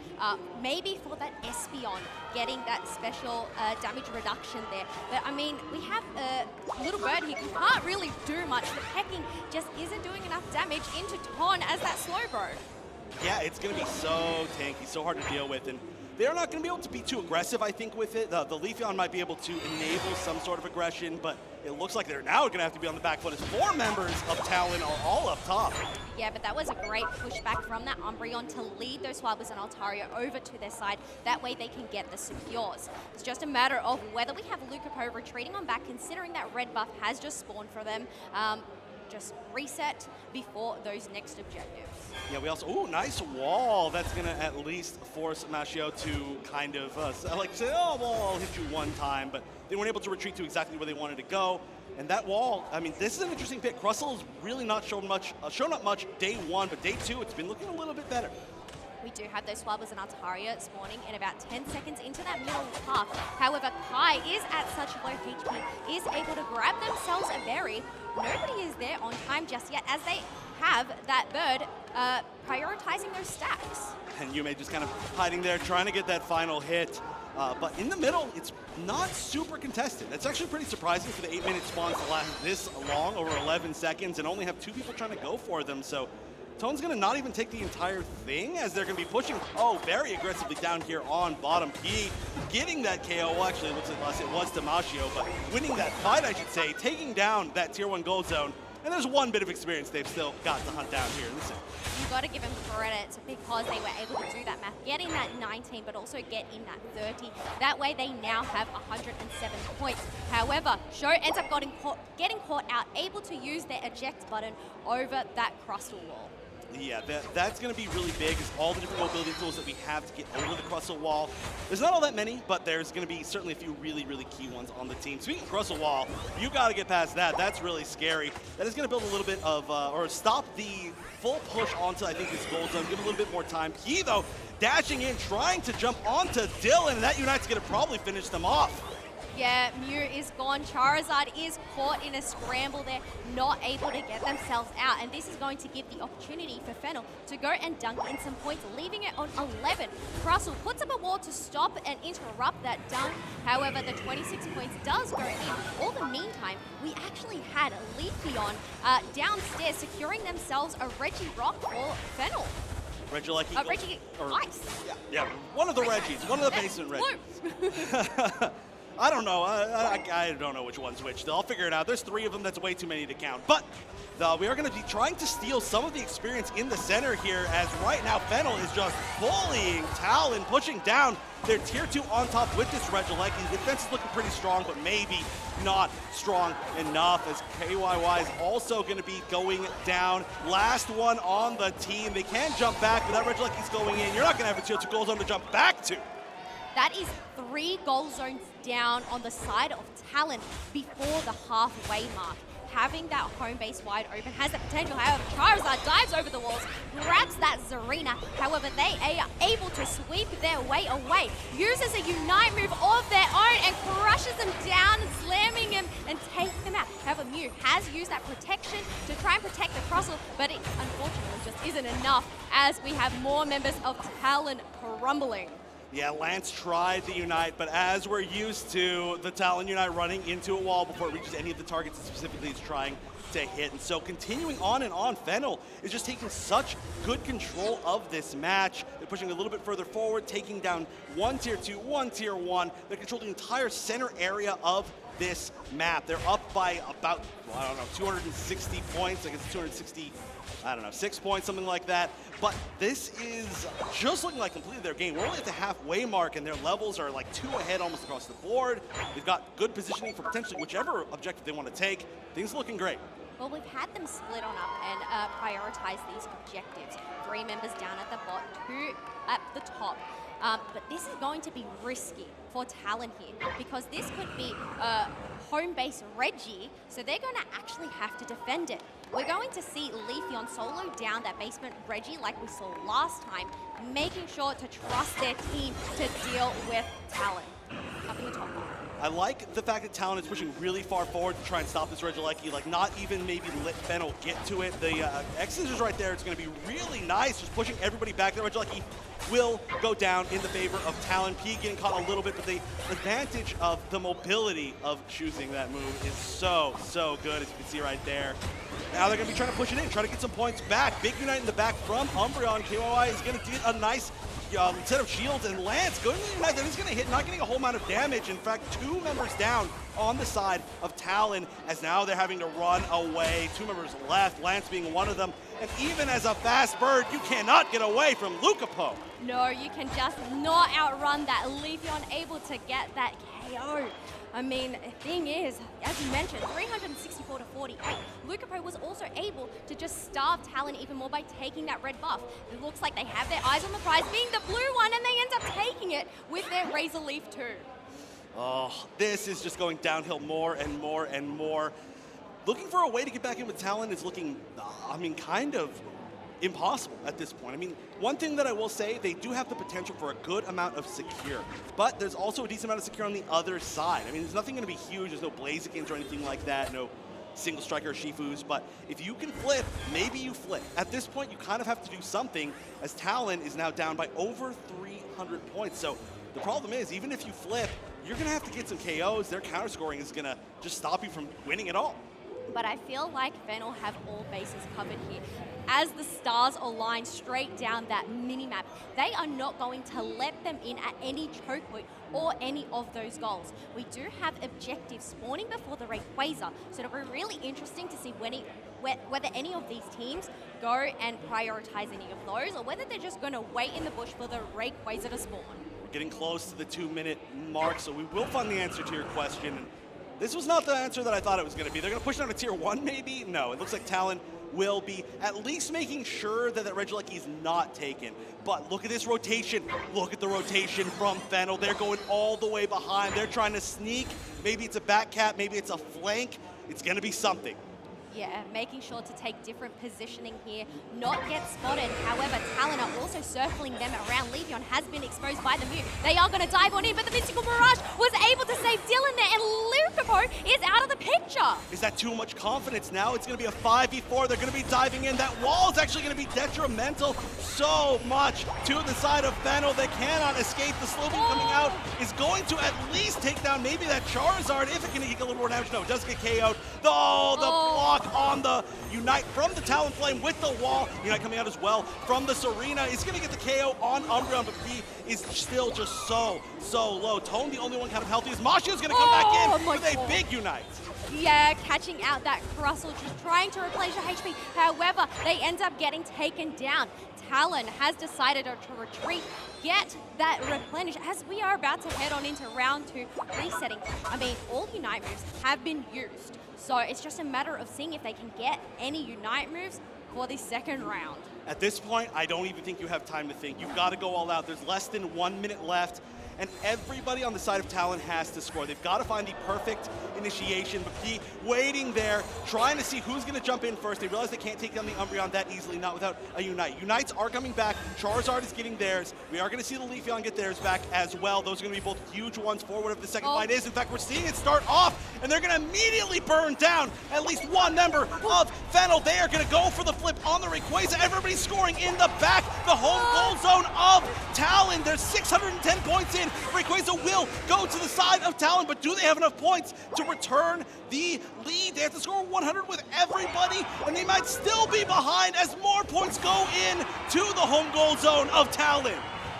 Maybe for that Espeon, getting that special damage reduction there. But I mean, we have a little bird here who can't really do much. The pecking just isn't doing enough damage into Ton as that Slowbro. Yeah, it's going to be so tanky, so hard to deal with. And they're not going to be able to be too aggressive, I think, with it. The Leafeon might be able to enable some sort of aggression, but it looks like they're now going to have to be on the back foot as 4 members of Talon are all up top. Yeah, but that was a great pushback from that Umbreon to lead those Swabas and Altaria over to their side. That way they can get the secures. It's just a matter of whether we have Lucapo retreating on back, considering that red buff has just spawned for them. Just reset before those next objectives. Yeah, we also, ooh, nice wall. That's going to at least force Mashio to kind of like say, oh, well, I'll hit you one time, but they weren't able to retreat to exactly where they wanted to go. And that wall, I mean, this is an interesting pick. Crustle has really not shown up much day 1, but day 2, it's been looking a little bit better. We do have those Swabas and Altaria spawning in about 10 seconds into that middle path. However, Kai is at such low HP, is able to grab themselves a berry. Nobody is there on time just yet, as they have that bird prioritizing their stacks. And Yume just kind of hiding there, trying to get that final hit. But in the middle, it's not super contested. That's actually pretty surprising for the 8-minute spawns to last this long, over 11 seconds, and only have 2 people trying to go for them. So Tone's going to not even take the entire thing, as they're going to be pushing, very aggressively down here on bottom. He getting that KO, well, actually, it looks like it was Demashio, but winning that fight, I should say, taking down that Tier 1 gold zone. And there's one bit of experience they've still got to hunt down here in the city. You got to give them credit because they were able to do that math, get in that 19, but also get in that 30. That way, they now have 107 points. However, Sho ends up getting caught out, able to use their eject button over that crustal wall. Yeah, that's going to be really big, is all the different mobility tools that we have to get over the crustal wall. There's not all that many, but there's going to be certainly a few really, really key ones on the team. Speaking of crustal wall, you got to get past that. That's really scary. That is going to build a little bit of, or stop the full push onto, I think, this gold zone. Give a little bit more time. Key, though, dashing in, trying to jump onto Dylan, and that Unite's going to probably finish them off. Yeah, Mew is gone. Charizard is caught in a scramble there, not able to get themselves out. And this is going to give the opportunity for Fennel to go and dunk in some points, leaving it on 11. Russell puts up a wall to stop and interrupt that dunk. However, the 26 points does go in. All the meantime, we actually had Leafeon downstairs securing themselves a Regirock for Fennel. Reggie Ice. Yeah, one of the Reggies, one of the basement Reggies. I don't know. I don't know which one's which. I'll figure it out. There's 3 of them. That's way too many to count. But we are going to be trying to steal some of the experience in the center here, as right now Fennel is just bullying Talon, pushing down their tier 2 on top with this Regieleki. The defense is looking pretty strong, but maybe not strong enough, as KYY is also going to be going down. Last one on the team. They can jump back, but that Regieleki's going in. You're not going to have a tier 2 goal zone to jump back to. That is 3 goal zones down on the side of Talon before the halfway mark. Having that home base wide open has the potential. However, Charizard dives over the walls, grabs that Zarina. However, they are able to sweep their way away, uses a Unite move of their own and crushes them down, slamming him and taking them out. However, Mew has used that protection to try and protect the Crossel, but it unfortunately just isn't enough, as we have more members of Talon crumbling. Yeah, Lance tried the Unite, but as we're used to, the Talon Unite running into a wall before it reaches any of the targets it specifically is trying to hit. And so continuing on and on, Fennel is just taking such good control of this match. They're pushing a little bit further forward, taking down one tier 2, one tier 1. They're controlling the entire center area of this map. They're up by about, well, I don't know, 260 points. I guess 260, I don't know, 6 points, something like that. But this is just looking like completely their game. We're only at the halfway mark, and their levels are like 2 ahead almost across the board. They've got good positioning for potentially whichever objective they want to take. Things are looking great. Well, we've had them split on up and prioritize these objectives. 3 members down at the bot, 2 at the top. But this is going to be risky for Talon here, because this could be home base Reggie, so they're going to actually have to defend it. We're going to see Leafeon solo down that basement Reggie like we saw last time, making sure to trust their team to deal with Talon up in the top line. I like the fact that Talon is pushing really far forward to try and stop this Regieleki, like not even maybe let Fennel get to it. The X-Scissors right there, it's going to be really nice, just pushing everybody back. The Regieleki will go down in the favor of Talon. P getting caught a little bit, but the advantage of the mobility of choosing that move is so good, as you can see right there. Now they're going to be trying to push it in, try to get some points back. Big Unite in the back from Umbreon. KYY is going to do a nice set of shields, and Lance going to the Unite that is going to hit, not getting a whole amount of damage. In fact, 2 members down on the side of Talon, as now they're having to run away. 2 members left, Lance being one of them. And even as a fast bird, you cannot get away from Lucapo. No, you can just not outrun that. Leafeon able to get that KO. I mean, the thing is, as you mentioned, 364 to 48. Lucapo was also able to just starve Talon even more by taking that red buff. It looks like they have their eyes on the prize, being the blue one, and they end up taking it with their Razor Leaf too. Oh, this is just going downhill more and more and more. Looking for a way to get back in with Talon is looking, I mean, kind of impossible at this point. I mean, one thing that I will say, they do have the potential for a good amount of secure, but there's also a decent amount of secure on the other side. I mean, there's nothing going to be huge. There's no Blazikins or anything like that, no single striker or Shifus, but if you can flip, maybe you flip. At this point, you kind of have to do something, as Talon is now down by over 300 points. So the problem is, even if you flip, you're going to have to get some KOs. Their counter scoring is going to just stop you from winning at all. But I feel like Fennel have all bases covered here. As the stars align straight down that mini-map, they are not going to let them in at any choke point or any of those goals. We do have objectives spawning before the Rayquaza, so it'll be really interesting to see whether any of these teams go and prioritize any of those, or whether they're just going to wait in the bush for the Rayquaza to spawn. We're getting close to the 2-minute mark, so we will find the answer to your question. This was not the answer that I thought it was going to be. They're going to push down to tier 1 maybe? No, it looks like Talon will be at least making sure that that Regieleki is not taken. But look at this rotation. Look at the rotation from Fennel. They're going all the way behind. They're trying to sneak. Maybe it's a back cap, maybe it's a flank. It's going to be something. Yeah, making sure to take different positioning here, not get spotted. However, Talon are also circling them around. Le'Veon has been exposed by the mute. They are going to dive on in, but the Mystical Mirage was able to save Dylan there, and Lucapo is out of the picture. Is that too much confidence now? It's going to be a 5v4. They're going to be diving in. That wall is actually going to be detrimental so much to the side of Fennel. They cannot escape. The slow beam coming out is going to at least take down maybe that Charizard if it can get a little more damage. No, it does get KO'd. The block on the Unite from the Talonflame with the wall. Unite coming out as well from the Serena is going to get the KO on Umbreon, but he is still just so low. Tone, the only one kind of healthy, is Mashio's going to come back in with a big Unite. Yeah, catching out that Crustle, just trying to replace your HP. However, they end up getting taken down. Talon has decided to retreat, get that replenish as we are about to head on into round 2, resetting. I mean, all Unite moves have been used, so it's just a matter of seeing if they can get any Unite moves for the second round. At this point, I don't even think you have time to think. You've got to go all out. There's less than 1 minute left, and everybody on the side of Talon has to score. They've got to find the perfect initiation, but P waiting there, trying to see who's going to jump in first. They realize they can't take down the Umbreon that easily, not without a Unite. Unites are coming back. Charizard is getting theirs. We are going to see the Leafeon get theirs back as well. Those are going to be both huge ones for whatever the second fight is. In fact, we're seeing it start off, and they're going to immediately burn down at least one member of Fennel. They are going to go for the flip on the Rayquaza. Everybody's scoring in the back. The home goal zone of Talon. There's 610 points in. Rayquaza will go to the side of Talon, but do they have enough points to return the lead? They have to score 100 with everybody, and they might still be behind as more points go in to the home goal zone of Talon.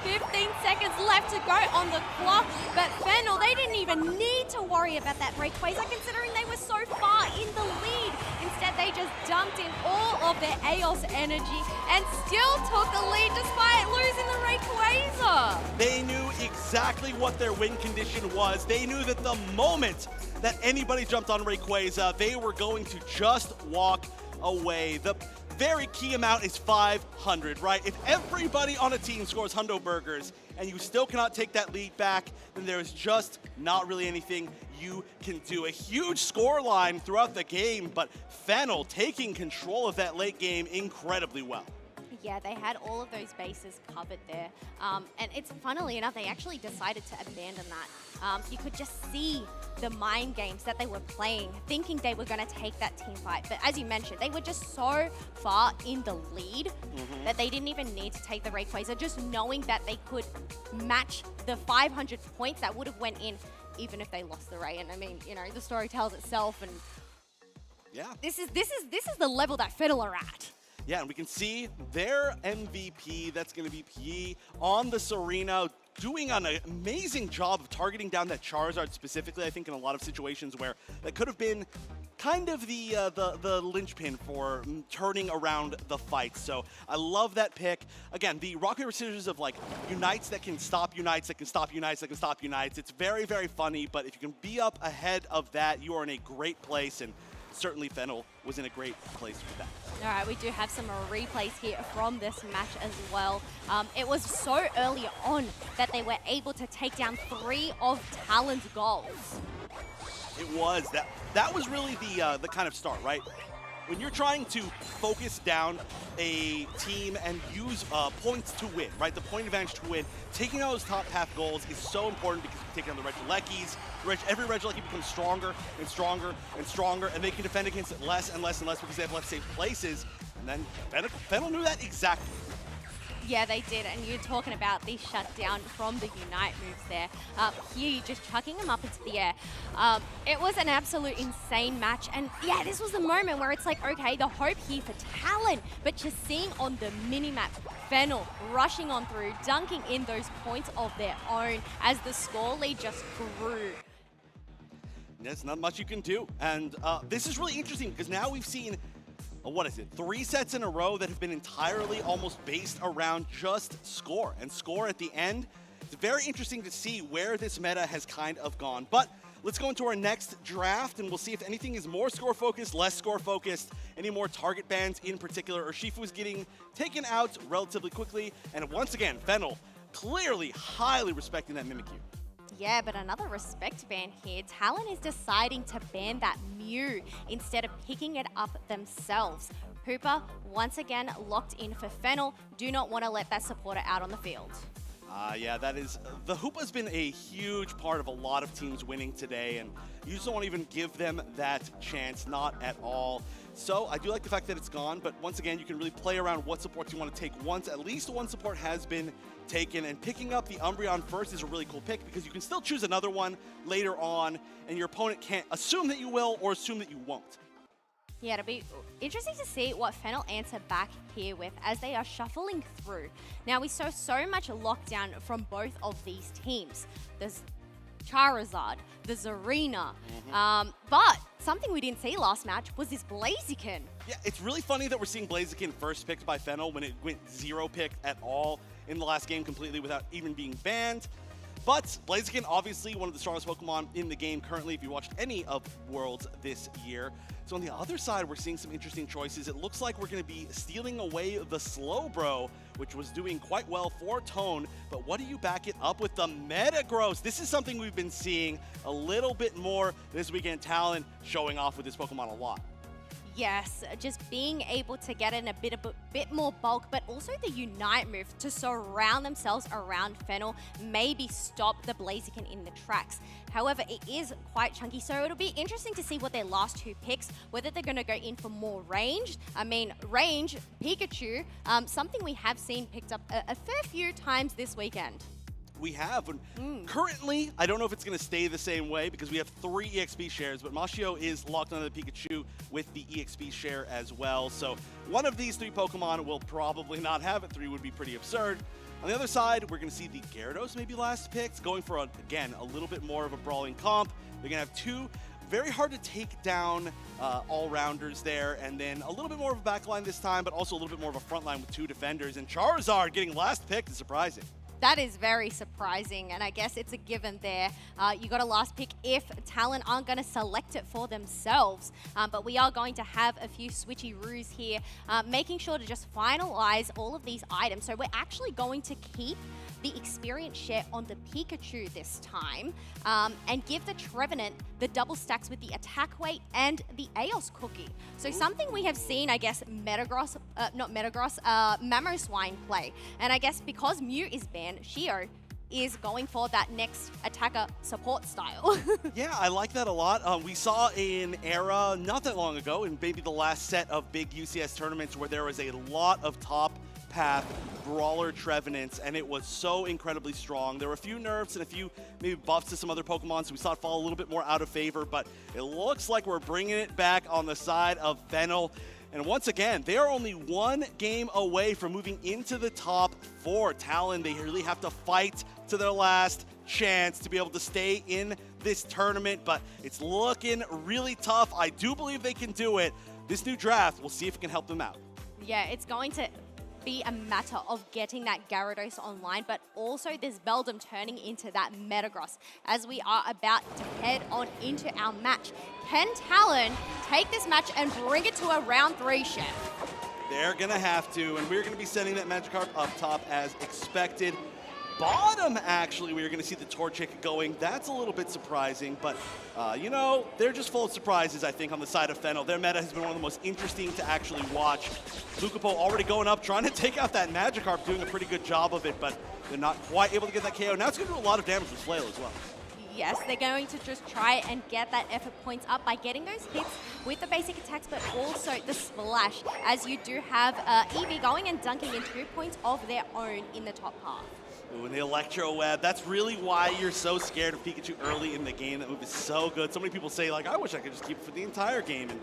15 seconds left to go on the clock, but Fennel, they didn't even need to worry about that Rayquaza considering they were so far in the lead. Instead, they just dumped in all of their Eos energy and still took the lead despite losing the Rayquaza. They knew exactly what their win condition was. They knew that the moment that anybody jumped on Rayquaza, they were going to just walk away. The very key amount is 500, right? If everybody on a team scores Hundo Burgers and you still cannot take that lead back, then there is just not really anything you can do. A huge score line throughout the game, but Fennel taking control of that late game incredibly well. Yeah, they had all of those bases covered there. And it's funnily enough, they actually decided to abandon that. You could just see the mind games that they were playing, thinking they were going to take that team fight. But as you mentioned, they were just so far in the lead that they didn't even need to take the Rayquaza, just knowing that they could match the 500 points that would have went in even if they lost the Ray. And I mean, you know, the story tells itself. And yeah, this is the level that Fennel are at. Yeah, and we can see their MVP, that's going to be P on the Serena, doing an amazing job of targeting down that Charizard specifically. I think in a lot of situations where that could have been kind of the linchpin for turning around the fight. So I love that pick. Again, the rock, paper, scissors of like Unites that can stop Unites, that can stop Unites, that can stop Unites. It's very, very funny, but if you can be up ahead of that, you are in a great place, and certainly Fennel was in a great place for that. All right, we do have some replays here from this match as well. It was so early on that they were able to take down 3 of Talon's goals. It was. That was really the kind of start, right? When you're trying to focus down a team and use points to win, right? The point advantage to win, taking out those top half goals is so important because you take down the Regielekis. Every Regieleki becomes stronger and stronger and stronger, and they can defend against it less and less and less because they have less safe places. And then Fennel knew that exactly. Yeah, they did, and you're talking about the shutdown from the Unite moves there. Here, you're just chucking them up into the air. It was an absolute insane match, and yeah, this was the moment where it's like, okay, the hope here for Talon, but just seeing on the minimap, Fennel rushing on through, dunking in those points of their own as the score lead just grew. There's not much you can do, and this is really interesting because now we've seen what is it, 3 sets in a row that have been entirely almost based around just score and score at the end. It's very interesting to see where this meta has kind of gone. But let's go into our next draft and we'll see if anything is more score focused, less score focused, any more target bans in particular. Urshifu is getting taken out relatively quickly. And once again, Fennel clearly highly respecting that Mimikyu. Yeah, but another respect ban here. Talon is deciding to ban that Mew instead of picking it up themselves. Hooper, once again, locked in for Fennel. Do not want to let that supporter out on the field. Yeah, that is, the Hoop has been a huge part of a lot of teams winning today, and you just don't want to even give them that chance, not at all. So I do like the fact that it's gone, but once again, you can really play around what supports you want to take once. At least one support has been taken, and picking up the Umbreon first is a really cool pick because you can still choose another one later on, and your opponent can't assume that you will or assume that you won't. Yeah, it'll be interesting to see what Fennel answer back here with as they are shuffling through. Now, we saw so much lockdown from both of these teams. There's Charizard, there's Arena, but something we didn't see last match was this Blaziken. Yeah, it's really funny that we're seeing Blaziken first picked by Fennel when it went 0 picked at all in the last game completely without even being banned. But Blaziken, obviously one of the strongest Pokemon in the game currently if you watched any of Worlds this year. So on the other side, we're seeing some interesting choices. It looks like we're going to be stealing away the Slowbro, which was doing quite well for Tone. But what do you back it up with? The Metagross. This is something we've been seeing a little bit more this weekend. Talon showing off with this Pokemon a lot. Yes, just being able to get in a bit more bulk, but also the Unite move to surround themselves around Fennel, maybe stop the Blaziken in the tracks. However, it is quite chunky, so it'll be interesting to see what their last two picks, whether they're going to go in for more range. I mean, range, Pikachu, something we have seen picked up a fair few times this weekend. We have. Currently, I don't know if it's going to stay the same way because we have 3 EXP shares, but Mashio is locked onto the Pikachu with the EXP share as well. So one of these 3 Pokemon will probably not have it. 3 would be pretty absurd. On the other side, we're going to see the Gyarados maybe last picked, going for, again, a little bit more of a brawling comp. They're going to have 2 very hard to take down all-rounders there, and then a little bit more of a backline this time, but also a little bit more of a front line with 2 defenders. And Charizard getting last picked is surprising. That is very surprising, and I guess it's a given there. You got a last pick if Talon aren't going to select it for themselves, but we are going to have a few switcheroos here, making sure to just finalize all of these items. So we're actually going to keep the experience share on the Pikachu this time, and give the Trevenant the double stacks with the attack weight and the Eos cookie. So something we have seen, I guess, Mamoswine play. And I guess because Mew is banned, Shio is going for that next attacker support style. Yeah, I like that a lot. We saw an era not that long ago in maybe the last set of big UCS tournaments where there was a lot of top path brawler Trevenants, and it was so incredibly strong. There were a few nerfs and a few maybe buffs to some other Pokemon, so we saw it fall a little bit more out of favor, but it looks like we're bringing it back on the side of Fennel. And once again, they are only 1 game away from moving into the top 4. Talon, they really have to fight to their last chance to be able to stay in this tournament, but it's looking really tough. I do believe they can do it. This new draft, we'll see if it can help them out. Yeah, it's going to be a matter of getting that Gyarados online, but also this Beldum turning into that Metagross as we are about to head on into our match. Can Talon take this match and bring it to a round 3, Chef? They're gonna have to, and we're gonna be sending that Magikarp up top as expected. Bottom, actually, we are going to see the Torchic going. That's a little bit surprising, but, you know, they're just full of surprises, I think, on the side of Fennel. Their meta has been one of the most interesting to actually watch. Lucapo already going up, trying to take out that Magikarp, doing a pretty good job of it, but they're not quite able to get that KO. Now it's going to do a lot of damage with Flail as well. Yes, they're going to just try and get that effort points up by getting those hits with the basic attacks, but also the splash, as you do have Eevee going and dunking in 2 points of their own in the top half. Ooh, and the Electro Web, that's really why you're so scared of Pikachu early in the game. That move is so good. So many people say, like, I wish I could just keep it for the entire game, and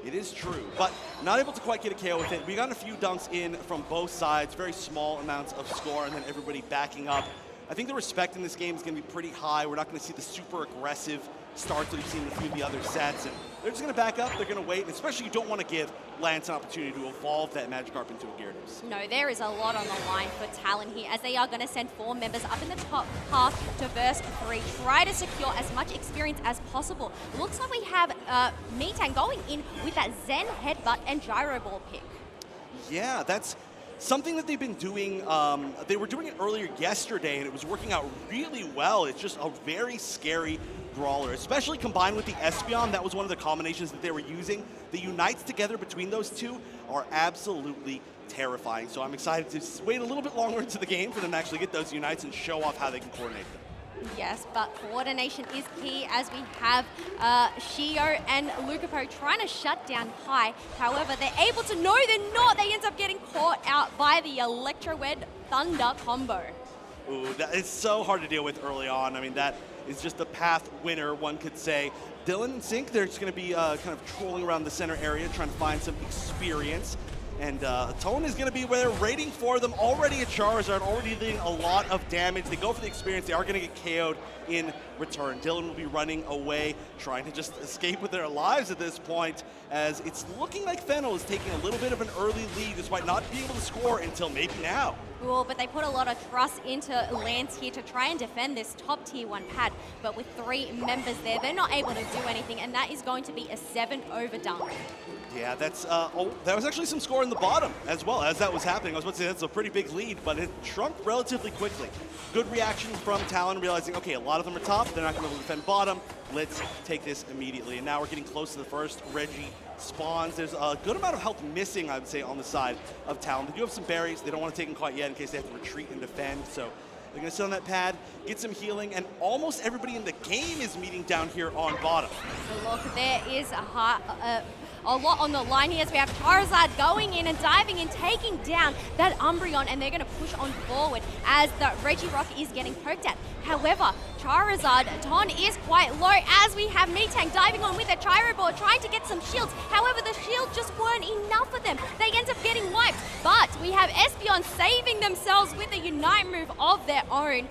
it is true. But not able to quite get a KO with it. We got a few dunks in from both sides, very small amounts of score, and then everybody backing up. I think the respect in this game is going to be pretty high. We're not going to see the super aggressive starts that we've seen in a few of the other sets. And they're just going to back up. They're going to wait. And especially you don't want to give Lance an opportunity to evolve that Magikarp into a Gyarados. No, there is a lot on the line for Talon here, as they are going to send 4 members up in the top half to verse 3. Try to secure as much experience as possible. Looks like we have Metang going in with that Zen Headbutt and Gyro Ball pick. Yeah, that's something that they've been doing, they were doing it earlier yesterday, and it was working out really well. It's just a very scary brawler, especially combined with the Espeon. That was one of the combinations that they were using. The unites together between those two are absolutely terrifying. So I'm excited to wait a little bit longer into the game for them to actually get those unites and show off how they can coordinate them. Yes, but coordination is key as we have Shio and Lucapo trying to shut down High. However, they're able to, no, they're not. They end up getting caught out by the Electro-Wed Thunder combo. Ooh, that is so hard to deal with early on. I mean, that is just the path winner, one could say. Dylan and Sync, they're just going to be kind of trolling around the center area, trying to find some experience. And Tone is going to be where they're raiding for them. Already a Charizard, already doing a lot of damage. They go for the experience. They are going to get KO'd in return. Dylan will be running away, trying to just escape with their lives at this point, as it's looking like Fennel is taking a little bit of an early lead, despite not being able to score until maybe now. Cool, but they put a lot of trust into Lance here to try and defend this top tier 1 pad. But with 3 members there, they're not able to do anything, and that is going to be a 7 overdone. Yeah, that's, that was actually some score in the bottom as well as that was happening. I was about to say that's a pretty big lead, but it shrunk relatively quickly. Good reaction from Talon, realizing, okay, a lot of them are top, they're not going to defend bottom. Let's take this immediately. And now we're getting close to the first Reggie spawns. There's a good amount of health missing, I would say, on the side of Talon. They do have some berries. They don't want to take them quite yet in case they have to retreat and defend. So they're going to sit on that pad, get some healing, and almost everybody in the game is meeting down here on bottom. So look, there is a lot on the line here as we have Charizard going in and diving in, taking down that Umbreon, and they're going to push on forward as the Regirock is getting poked at. However, Charizard, Ton is quite low as we have Metang diving on with a Gyro Ball, trying to get some shields. However, the shields just weren't enough for them. They end up getting wiped, but we have Espeon saving themselves with a Unite move of their own.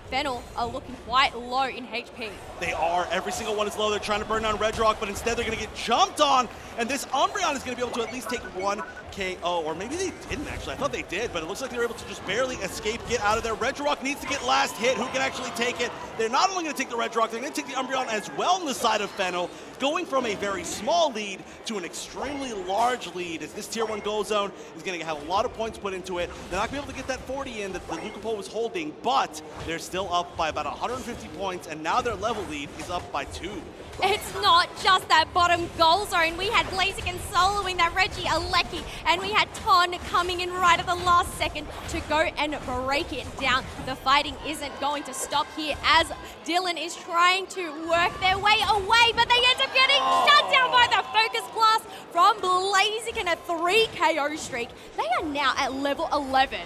Fennel are looking quite low in HP. They are. Every single one is low. They're trying to burn down Regirock, but instead they're going to get jumped on, and this Umbreon is going to be able to at least take 1 KO, or maybe they didn't actually. I thought they did, but it looks like they were able to just barely escape, get out of there. Regirock needs to get last hit. Who can actually take it? They're not only going to take the Regirock, they're going to take the Umbreon as well on the side of Fennel, going from a very small lead to an extremely large lead, as this tier 1 goal zone is going to have a lot of points put into it. They're not going to be able to get that 40 in that the Lucapo was holding, but they're still up by about 150 points, and now their level lead is up by 2. It's not just that bottom goal zone. We had Blaziken soloing that Reggie Alecki, and we had Ton coming in right at the last second to go and break it down. The fighting isn't going to stop here as Dylan is trying to work their way away, but they end up getting shut down by the Focus Blast from Blaziken, a 3 KO streak. They are now at level 11.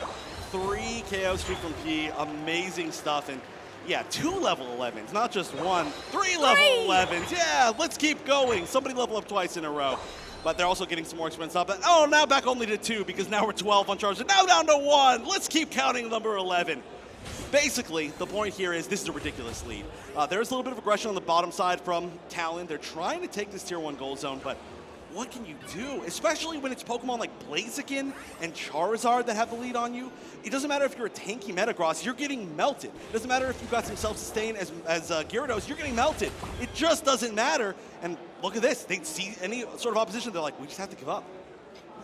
3 KO streak from P, amazing stuff. And yeah, 2 level 11s, not just 1. 3 level 11s. Yeah, let's keep going. Somebody level up twice in a row. But they're also getting some more experience up. Oh, now back only to 2 because now we're 12 on Charizard. Now down to 1. Let's keep counting number 11. Basically, the point here is this is a ridiculous lead. There's a little bit of aggression on the bottom side from Talon. They're trying to take this tier 1 gold zone, but what can you do? Especially when it's Pokemon like Blaziken and Charizard that have the lead on you. It doesn't matter if you're a tanky Metagross, you're getting melted. It doesn't matter if you've got some self-sustain as Gyarados, you're getting melted. It just doesn't matter. And look at this. They see any sort of opposition, they're like, we just have to give up.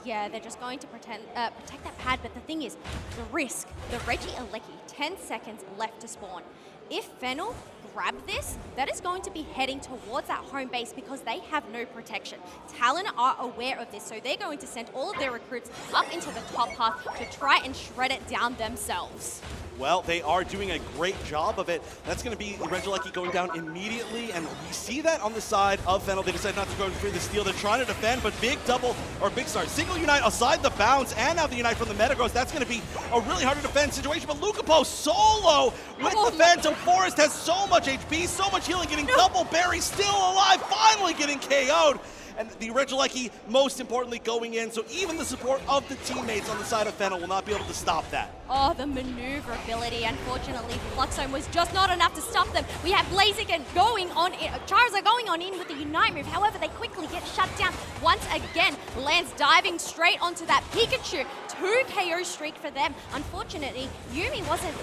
Yeah, they're just going to protect that pad, but the thing is, the risk, the Reggie Alecki, 10 seconds left to spawn. If Fennel grab this, that is going to be heading towards that home base because they have no protection. Talon are aware of this, so they're going to send all of their recruits up into the top path to try and shred it down themselves. Well, they are doing a great job of it. That's going to be Regieleki going down immediately, and we see that on the side of Fennel. They decide not to go for the steal. They're trying to defend, but single unite aside the bounce, and now the unite from the Metagross. That's going to be a really hard to defend situation, but Lucapo solo with the Phantom Forest has so much HP, so much healing, getting double berry, still alive, finally getting KO'd. And the Regieleki, most importantly, going in, so even the support of the teammates on the side of Fennel will not be able to stop that. Oh, the maneuverability. Unfortunately, Flux Zone was just not enough to stop them. We have Blaziken going on in, Charizard going on in with the Unite move. However, they quickly get shut down once again. Lance diving straight onto that Pikachu. 2 KO streak for them. Unfortunately, Yumi wasn't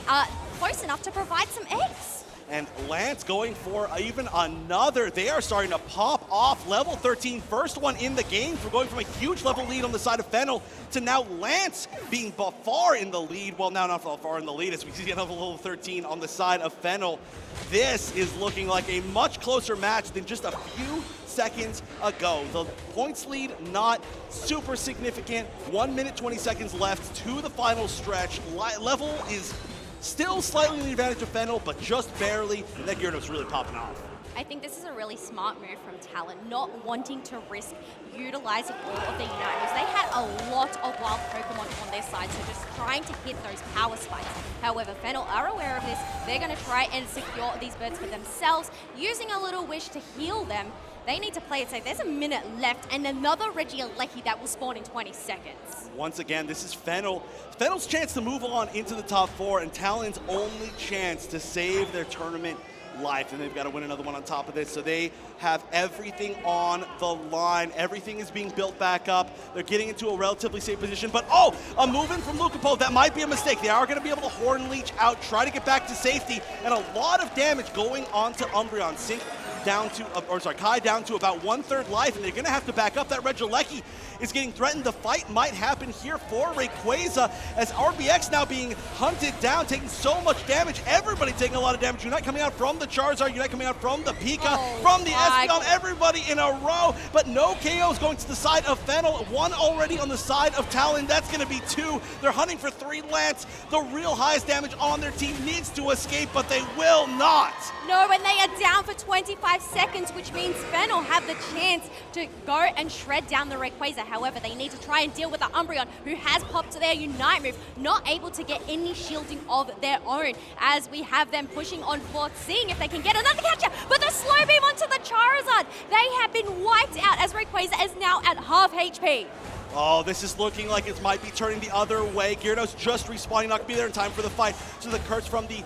close enough to provide some eggs. And Lance going for even another. They are starting to pop off. Level 13, first one in the game for going from a huge level lead on the side of Fennel to now Lance being far in the lead. Well, now not far in the lead as we see another level 13 on the side of Fennel. This is looking like a much closer match than just a few seconds ago. The points lead not super significant. 1 minute, 20 seconds left to the final stretch. Level is still slightly in the advantage of Fennel, but just barely. And that Gyarados really popping off. I think this is a really smart move from Talon, not wanting to risk utilizing all of the Unite moves. They had a lot of wild Pokemon on their side, so just trying to hit those power spikes. However, Fennel are aware of this. They're going to try and secure these birds for themselves, using a little wish to heal them. They need to play it safe. There's a minute left, and another Regieleki that will spawn in 20 seconds. Once again, this is Fennel. Fennel's chance to move on into the top 4, and Talon's only chance to save their tournament life, and they've got to win another one on top of this, so they have everything on the line. Everything is being built back up. They're getting into a relatively safe position, but a move in from Lucapo. That might be a mistake. They are going to be able to Horn Leech out, try to get back to safety, and a lot of damage going on to Umbreon. Sync down to, Kai down to about 1/3 life, and they're going to have to back up. That Regieleki is getting threatened. The fight might happen here for Rayquaza as RBX now being hunted down, taking so much damage. Everybody taking a lot of damage. Unite coming out from the Charizard, Unite coming out from the Pika, from the Espeon, everybody in a row, but no KOs going to the side of Fennel. One already on the side of Talon. That's going to be 2. They're hunting for 3 Lance. The real highest damage on their team needs to escape, but they will not. No, and they are down for 25 seconds, which means Fennel have the chance to go and shred down the Rayquaza. However, they need to try and deal with the Umbreon, who has popped their Unite move, not able to get any shielding of their own, as we have them pushing on forth, seeing if they can get another catcher, but the slow beam onto the Charizard. They have been wiped out as Rayquaza is now at half HP. Oh, this is looking like it might be turning the other way. Gyarados just respawning, not going to be there in time for the fight. So the curse from the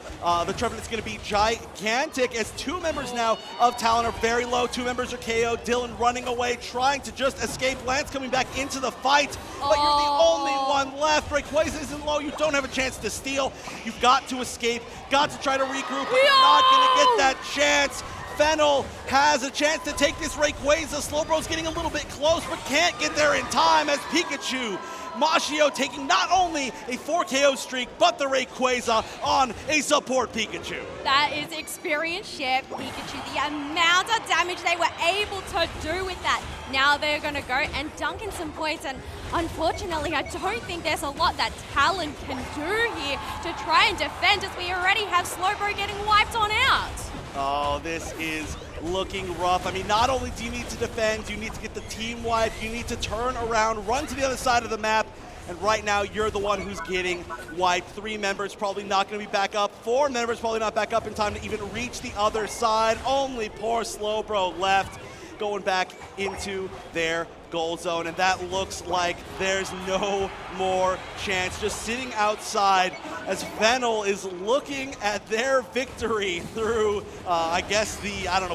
Trevenant is going to be gigantic as 2 members now of Talon are very low. 2 members are KO. Dylan running away, trying to just escape. Lance coming back into the fight, but you're the only one left. Rayquaza isn't low. You don't have a chance to steal. You've got to escape, got to try to regroup, but you're not going to get that chance. Fennel has a chance to take this Rayquaza. Slowbro's getting a little bit close, but can't get there in time as Pikachu. Mashio taking not only a 4 KO streak, but the Rayquaza on a support Pikachu. That is experience share Pikachu. The amount of damage they were able to do with that. Now they're going to go and dunk in some points, and unfortunately, I don't think there's a lot that Talon can do here to try and defend, as we already have Slowbro getting wiped on out. Oh, this is looking rough. I mean, not only do you need to defend, you need to get the team wiped, you need to turn around, run to the other side of the map, and right now you're the one who's getting wiped. 3 members probably not going to be back up. 4 members probably not back up in time to even reach the other side. Only poor Slowbro left, going back into their goal zone, and that looks like there's no more chance. Just sitting outside as Fennel is looking at their victory through, I guess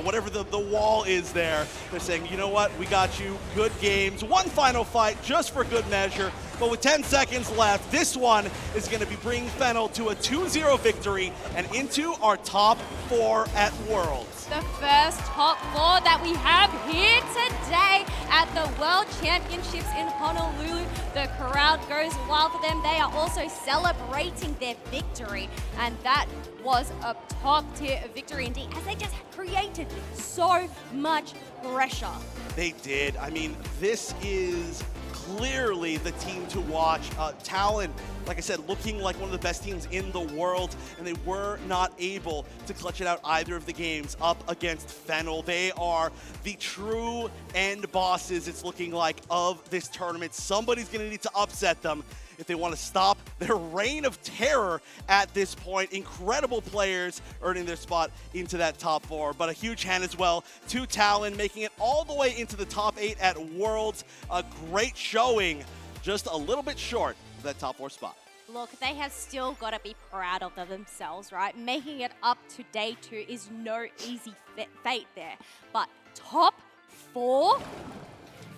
whatever the wall is there. They're saying, you know what, we got you, good games. One final fight just for good measure, but with 10 seconds left, this one is going to be bringing Fennel to a 2-0 victory and into our top 4 at Worlds. The first top 4 that we have here today at the World Championships in Honolulu. The crowd goes wild for them. They are also celebrating their victory, and that was a top-tier victory indeed, as they just created so much pressure. They did. I mean, this is clearly the team to watch. Talon, like I said, looking like one of the best teams in the world, and they were not able to clutch it out either of the games up against Fennel. They are the true end bosses, it's looking like, of this tournament. Somebody's going to need to upset them if they want to stop their reign of terror at this point. Incredible players earning their spot into that top 4, but a huge hand as well to Talon, making it all the way into the top 8 at Worlds. A great showing, just a little bit short of that top 4 spot. Look, they have still got to be proud of themselves, right? Making it up to day 2 is no easy fate there, but top 4?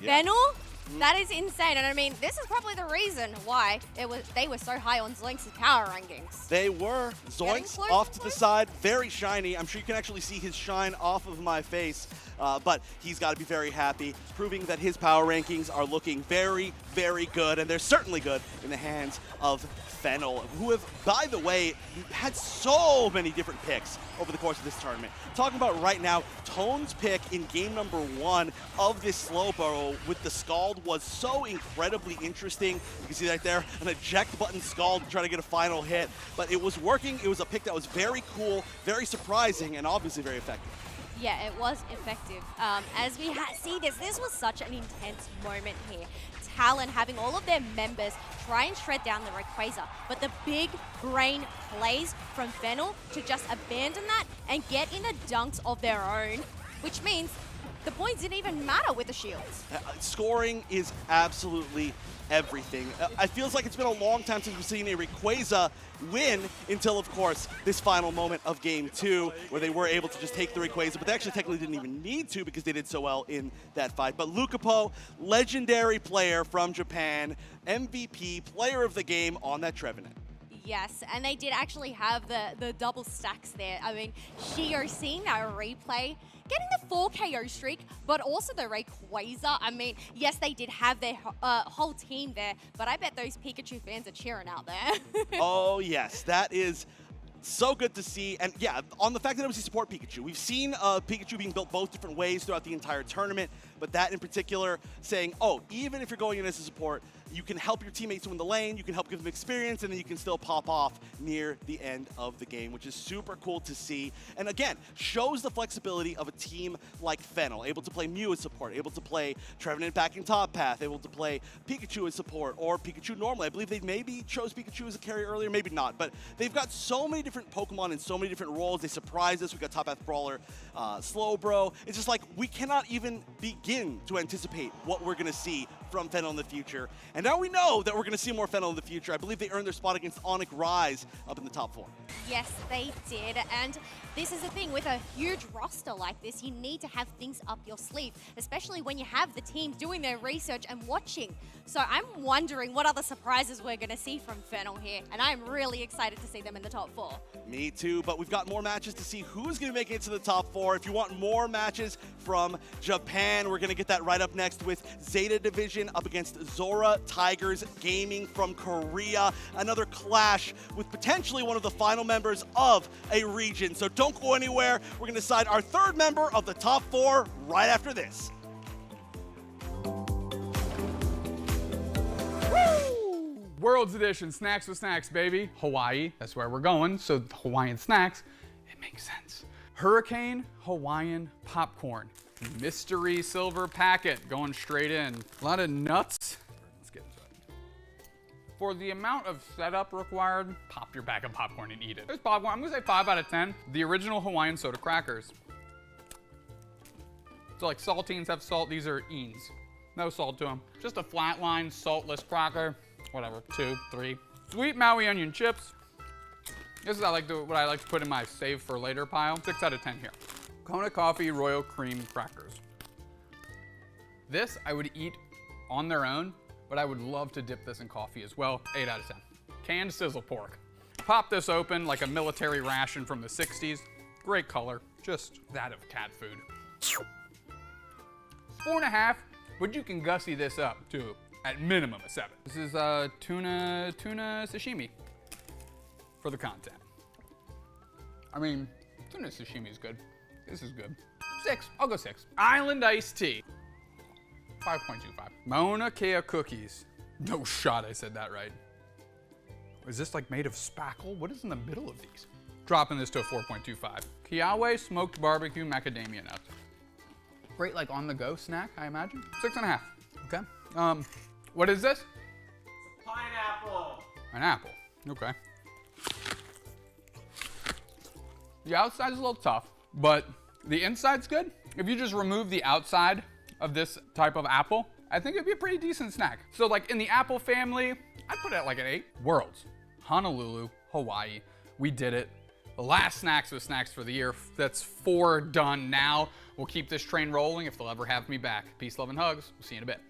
Yeah. Fennel? That is insane, and I mean, this is probably the reason why they were so high on Zoinks' power rankings. They were. Zoinks off to the side, very shiny. I'm sure you can actually see his shine off of my face, but he's got to be very happy, proving that his power rankings are looking very, very good, and they're certainly good in the hands of Fennel, who have, by the way, had so many different picks over the course of this tournament. Talking about right now, Tone's pick in game number 1 of this Slowbro with the Scald was so incredibly interesting. You can see right there, an eject button Scald to try to get a final hit, but it was working. It was a pick that was very cool, very surprising, and obviously very effective. Yeah, it was effective. As we see this was such an intense moment here. Talon having all of their members try and shred down the Rayquaza, but the big brain plays from Fennel to just abandon that and get in the dunks of their own, which means the points didn't even matter with the shields. Scoring is absolutely everything. It feels like it's been a long time since we've seen a Rayquaza win until, of course, this final moment of Game 2, where they were able to just take the Rayquaza, but they actually technically didn't even need to because they did so well in that fight. But Lucapo, legendary player from Japan, MVP, player of the game on that Trevenant. Yes, and they did actually have the double stacks there. I mean, Shio seeing that replay, getting the 4 KO streak, but also the Rayquaza. I mean, yes, they did have their whole team there, but I bet those Pikachu fans are cheering out there. Oh, yes, that is so good to see. And yeah, on the fact that it was a support Pikachu. We've seen Pikachu being built both different ways throughout the entire tournament, but that in particular saying, oh, even if you're going in as a support, you can help your teammates win the lane, you can help give them experience, and then you can still pop off near the end of the game, which is super cool to see. And again, shows the flexibility of a team like Fennel, able to play Mew as support, able to play Trevenant back in top path, able to play Pikachu as support, or Pikachu normally. I believe they maybe chose Pikachu as a carry earlier, maybe not, but they've got so many different Pokemon in so many different roles. They surprised us. We got top path brawler, Slowbro. It's just like we cannot even begin to anticipate what we're going to see from Fennel in the future. And now we know that we're going to see more Fennel in the future. I believe they earned their spot against Onic Rise up in the top 4. Yes, they did. And this is the thing, with a huge roster like this, you need to have things up your sleeve, especially when you have the team doing their research and watching. So I'm wondering what other surprises we're going to see from Fennel here, and I'm really excited to see them in the top 4. Me too, but we've got more matches to see who's going to make it to the top 4. If you want more matches from Japan, we're going to get that right up next with Zeta Division up against Zora Tigers Gaming from Korea. Another clash with potentially one of the final members of a region. So don't go anywhere. We're going to decide our 3rd member of the top 4 right after this. World's Edition, snacks with snacks, baby. Hawaii, that's where we're going, so Hawaiian snacks, it makes sense. Hurricane Hawaiian popcorn, mystery silver packet, going straight in. A lot of nuts. Let's get into it. For the amount of setup required, pop your bag of popcorn and eat it. There's popcorn, I'm gonna say 5 out of 10. The original Hawaiian soda crackers. So like saltines have salt, these are eens. No salt to them. Just a flatline, saltless cracker. Whatever, 2, 3. Sweet Maui onion chips. This is what I like to put in my save for later pile. 6 out of 10 here. Kona Coffee Royal Cream Crackers. This I would eat on their own, but I would love to dip this in coffee as well. 8 out of 10. Canned sizzle pork. Pop this open like a military ration from the 60s. Great color, just that of cat food. 4.5, but you can gussy this up too. At minimum a 7. This is tuna sashimi for the content. I mean, tuna sashimi is good. This is good. 6, I'll go 6. Island iced tea, 5.25. Mauna Kea cookies. No shot I said that right. Is this like made of spackle? What is in the middle of these? Dropping this to a 4.25. Kiawe smoked barbecue macadamia nuts. Great like on the go snack, I imagine. 6.5, okay. What is this? Pineapple. An apple, okay. The outside's a little tough, but the inside's good. If you just remove the outside of this type of apple, I think it'd be a pretty decent snack. So like in the apple family, I'd put it at like an 8. Worlds, Honolulu, Hawaii, we did it. The last snacks with snacks for the year. That's 4 done now. We'll keep this train rolling if they'll ever have me back. Peace, love, and hugs. We'll see you in a bit.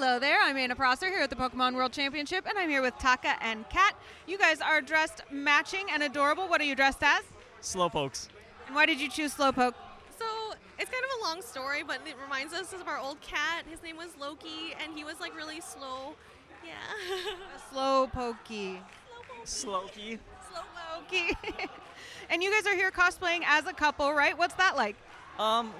Hello there, I'm Anna Prosser here at the Pokemon World Championship, and I'm here with Taka and Kat. You guys are dressed matching and adorable. What are you dressed as? Slowpokes. And why did you choose Slowpoke? So it's kind of a long story, but it reminds us of our old cat. His name was Loki, and he was like really slow. Yeah. Slowpokey. Slowkey. Slowpokey. And you guys are here cosplaying as a couple, right? What's that like?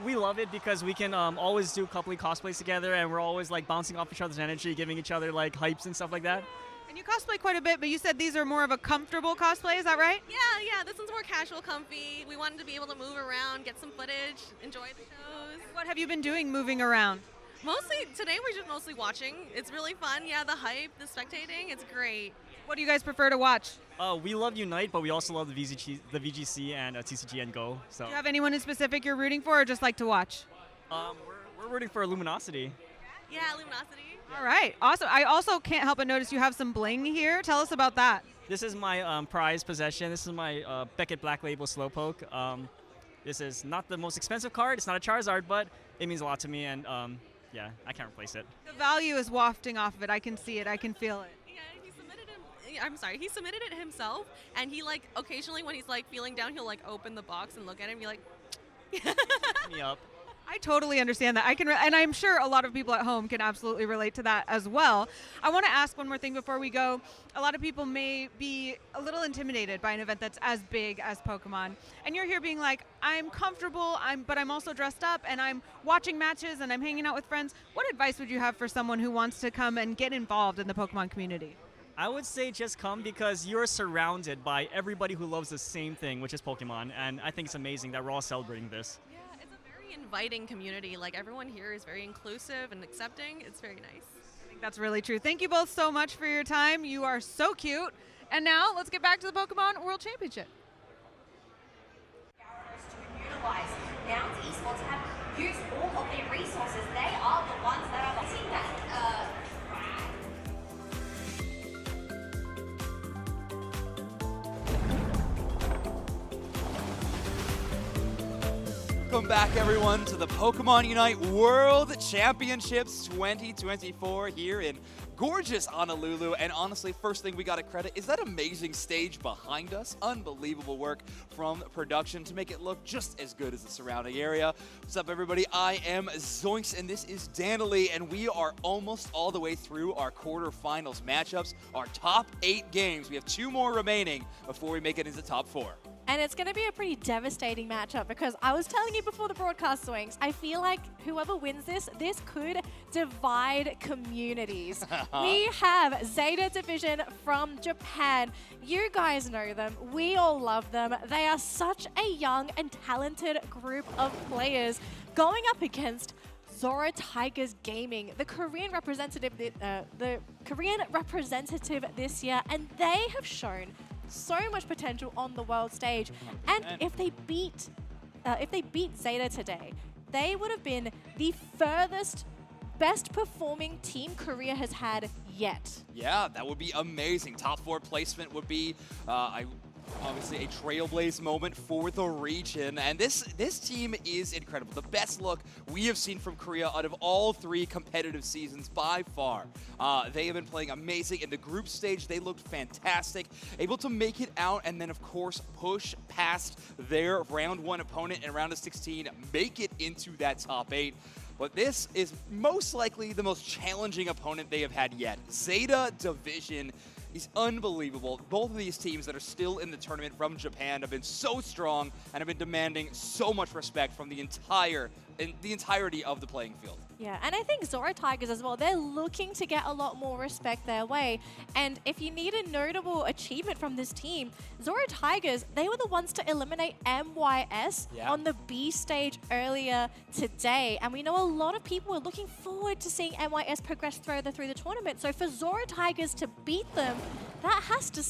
We love it because we can always do coupley cosplays together, and we're always like bouncing off each other's energy, giving each other like hypes and stuff like that. And you cosplay quite a bit, but you said these are more of a comfortable cosplay, is that right? Yeah, this one's more casual, comfy. We wanted to be able to move around, get some footage, enjoy the shows. What have you been doing moving around? Mostly, today we're just mostly watching. It's really fun, yeah, the hype, the spectating, it's great. What do you guys prefer to watch? We love Unite, but we also love the VGC and TCG and Go. So. Do you have anyone in specific you're rooting for, or just like to watch? We're rooting for Luminosity. Yeah, Luminosity. All right, awesome. I also can't help but notice you have some bling here. Tell us about that. This is my prized possession. This is my Beckett Black Label Slowpoke. This is not the most expensive card. It's not a Charizard, but it means a lot to me, and yeah, I can't replace it. The value is wafting off of it. I can see it. I can feel it. He submitted it himself, and he like occasionally when he's like feeling down, he'll like open the box and look at it and be like, me up. I totally understand that. And I'm sure a lot of people at home can absolutely relate to that as well. I want to ask one more thing before we go. A lot of people may be a little intimidated by an event that's as big as Pokemon. And you're here being like, I'm comfortable, but I'm also dressed up, and I'm watching matches, and I'm hanging out with friends. What advice would you have for someone who wants to come and get involved in the Pokemon community? I would say just come because you're surrounded by everybody who loves the same thing, which is Pokemon. And I think it's amazing that we're all celebrating this. inviting community. Like, everyone here is very inclusive and accepting. It's very nice. I think that's really true. Thank you both so much for your time. You are so cute. And now let's get back to the Pokemon World Championship. Now to esports have used all of their resources. They are the ones that are getting that. Welcome back, everyone, to the Pokemon UNITE World Championships 2024 here in gorgeous Honolulu. And honestly, first thing we got to credit is that amazing stage behind us. Unbelievable work from production to make it look just as good as the surrounding area. What's up, everybody? I am Zoinks, and this is Danily, and we are almost all the way through our quarterfinals matchups, our top 8 games. We have 2 more remaining before we make it into top 4. And it's going to be a pretty devastating matchup because I was telling you before the broadcast swings, I feel like whoever wins this could divide communities. We have Zeta Division from Japan. You guys know them. We all love them. They are such a young and talented group of players going up against Zora Tigers Gaming, the Korean representative this year, and they have shown so much potential on the world stage. And if they beat Zeta today, they would have been the furthest best performing team Korea has had yet. Yeah, that would be amazing. Top 4 placement would be obviously a trailblaze moment for the region, and this team is incredible. The best look we have seen from Korea out of all 3 competitive seasons by far. They have been playing amazing. In the group stage, they looked fantastic, able to make it out, and then of course push past their round 1 opponent in round of 16, make it into that top 8. But this is most likely the most challenging opponent they have had yet. Zeta Division is unbelievable. Both of these teams that are still in the tournament from Japan have been so strong and have been demanding so much respect from the entirety of the playing field. Yeah, and I think Zora Tigers as well, they're looking to get a lot more respect their way. And if you need a notable achievement from this team, Zora Tigers, they were the ones to eliminate MYS on the B stage earlier today. And we know a lot of people are looking forward to seeing MYS progress further through the tournament. So for Zora Tigers to beat them, that has to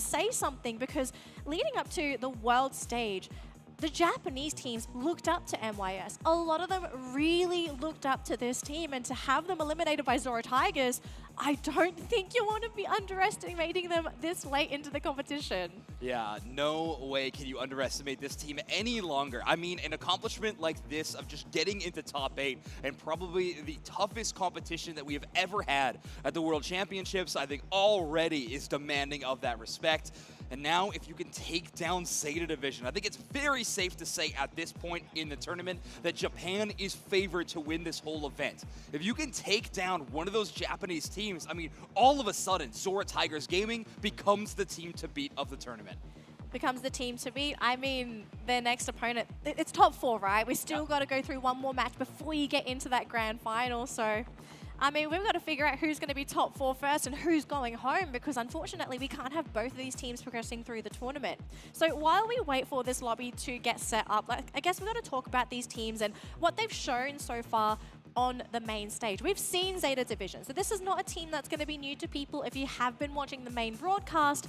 say something, because leading up to the world stage, the Japanese teams looked up to MYS. A lot of them really looked up to this team, and to have them eliminated by Zora Tigers, I don't think you want to be underestimating them this late into the competition. Yeah, no way can you underestimate this team any longer. I mean, an accomplishment like this of just getting into top 8 and probably the toughest competition that we have ever had at the World Championships, I think already is demanding of that respect. And now, if you can take down Zeta Division, I think it's very safe to say at this point in the tournament that Japan is favored to win this whole event. If you can take down one of those Japanese teams, I mean, all of a sudden, Zora Tigers Gaming becomes the team to beat of the tournament. Becomes the team to beat. I mean, their next opponent, it's top 4, right? We still got to go through one more match before you get into that grand final. So, I mean, we've got to figure out who's going to be top 4 first and who's going home, because unfortunately we can't have both of these teams progressing through the tournament. So while we wait for this lobby to get set up, I guess we've got to talk about these teams and what they've shown so far on the main stage. We've seen Zeta Division, so this is not a team that's going to be new to people if you have been watching the main broadcast.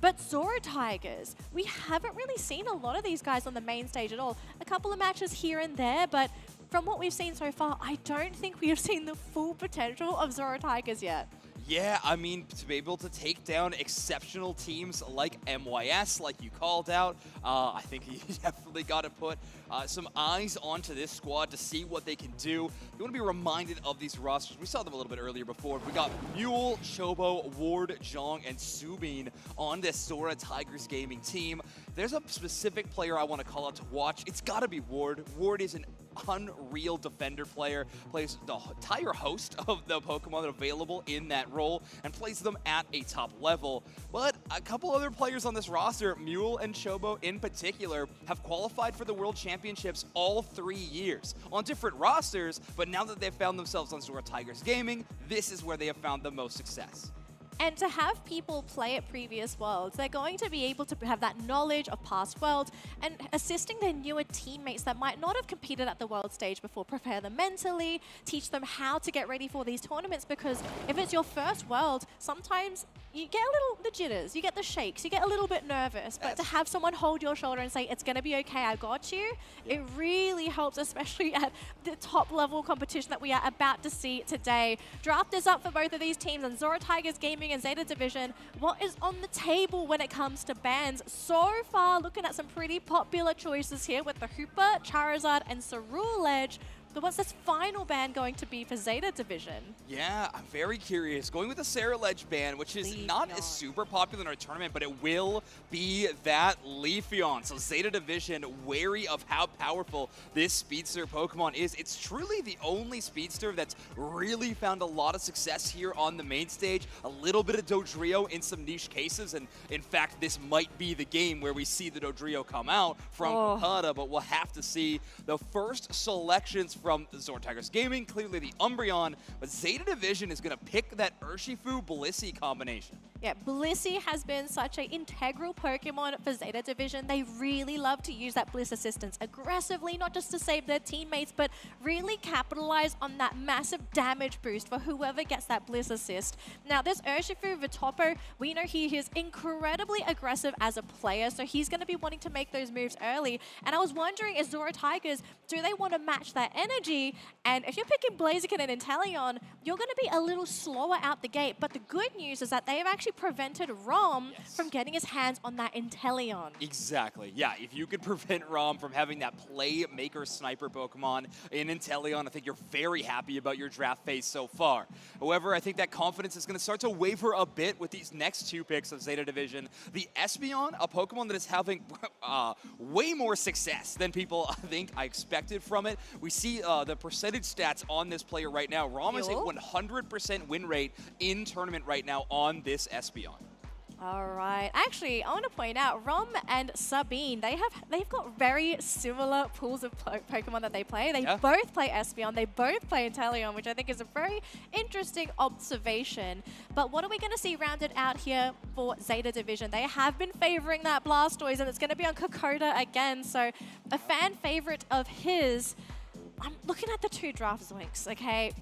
But Zora Tigers, we haven't really seen a lot of these guys on the main stage at all. A couple of matches here and there, but from what we've seen so far, I don't think we have seen the full potential of Zora Tigers yet. Yeah, I mean, to be able to take down exceptional teams like MYS, like you called out, I think you definitely got to put some eyes onto this squad to see what they can do. You want to be reminded of these rosters. We saw them a little bit earlier before. We got Mule, Chobo, Ward, Jong, and Subin on this Zora Tigers Gaming team. There's a specific player I want to call out to watch. It's got to be Ward. Ward is an unreal defender player, plays the entire host of the Pokemon available in that role and plays them at a top level. But a couple other players on this roster, Mule and Chobo in particular, have qualified for the World Championships all 3 years on different rosters, but now that they've found themselves on Zora Tigers Gaming, this is where they have found the most success. And to have people play at previous worlds, they're going to be able to have that knowledge of past worlds and assisting their newer teammates that might not have competed at the world stage before, prepare them mentally, teach them how to get ready for these tournaments, because if it's your first world, sometimes you get a little the jitters, you get the shakes, you get a little bit nervous, but to have someone hold your shoulder and say, it's going to be okay, I got you, it really helps, especially at the top level competition that we are about to see today. Draft is up for both of these teams, and Zora Tigers Gaming and Zeta Division. What is on the table when it comes to bans? So far, looking at some pretty popular choices here with the Hooper, Charizard, and Ceruledge. So what's this final ban going to be for Zeta Division? Yeah, I'm very curious. Going with the Ceruledge ban, which is not as super popular in our tournament, but it will be that Leafeon. So Zeta Division, wary of how powerful this speedster Pokemon is. It's truly the only speedster that's really found a lot of success here on the main stage. A little bit of Dodrio in some niche cases, and in fact, this might be the game where we see the Dodrio come out from Kokata, but we'll have to see. The first selections from Zora Tigers Gaming, clearly the Umbreon, but Zeta Division is going to pick that Urshifu Blissey combination. Yeah, Blissey has been such an integral Pokemon for Zeta Division. They really love to use that Bliss assistance aggressively, not just to save their teammates, but really capitalize on that massive damage boost for whoever gets that Bliss assist. Now, this Urshifu Vitopo, we know he is incredibly aggressive as a player, so he's going to be wanting to make those moves early. And I was wondering, as Zora Tigers, do they want to match that energy? And if you're picking Blaziken and Inteleon, you're going to be a little slower out the gate. But the good news is that they have actually prevented Rom from getting his hands on that Inteleon. Exactly. Yeah, if you could prevent Rom from having that playmaker sniper Pokemon in Inteleon, I think you're very happy about your draft phase so far. However, I think that confidence is going to start to waver a bit with these next 2 picks of Zeta Division. The Espeon, a Pokemon that is having way more success than people I expected from it. We see the percentage stats on this player right now. Rom is a 100% win rate in tournament right now on this Espeon. All right. Actually, I want to point out, Rom and Sabine, they've got very similar pools of Pokemon that they play. They both play Espeon, they both play Inteleon, which I think is a very interesting observation. But what are we going to see rounded out here for Zeta Division? They have been favoring that Blastoise, and it's going to be on Kokota again. So a fan favorite of his. I'm looking at the 2 draft Zoinks, okay?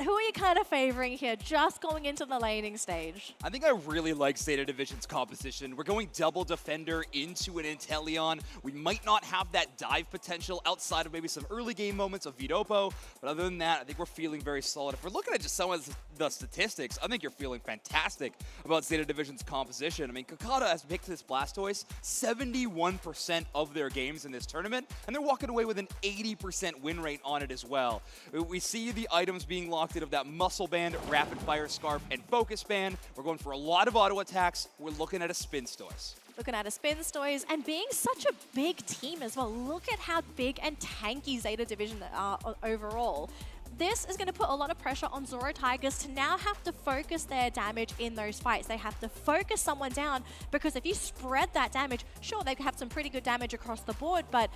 who are you kind of favoring here, just going into the laning stage? I think I really like Zeta Division's composition. We're going double defender into an Inteleon. We might not have that dive potential outside of maybe some early game moments of Vidopo, but other than that, I think we're feeling very solid. If we're looking at just some of the statistics, I think you're feeling fantastic about Zeta Division's composition. I mean, Kokata has picked this Blastoise 71% of their games in this tournament, and they're walking away with an 80% win rate on it as well. We see the items being locked in of that Muscle Band, Rapid Fire Scarf, and Focus Band. We're going for a lot of auto attacks. We're looking at a Spinstoise. Looking at a Spinstoise, and being such a big team as well. Look at how big and tanky Zeta Division are overall. This is going to put a lot of pressure on Zoro Tigers to now have to focus their damage in those fights. They have to focus someone down, because if you spread that damage, sure, they have some pretty good damage across the board, but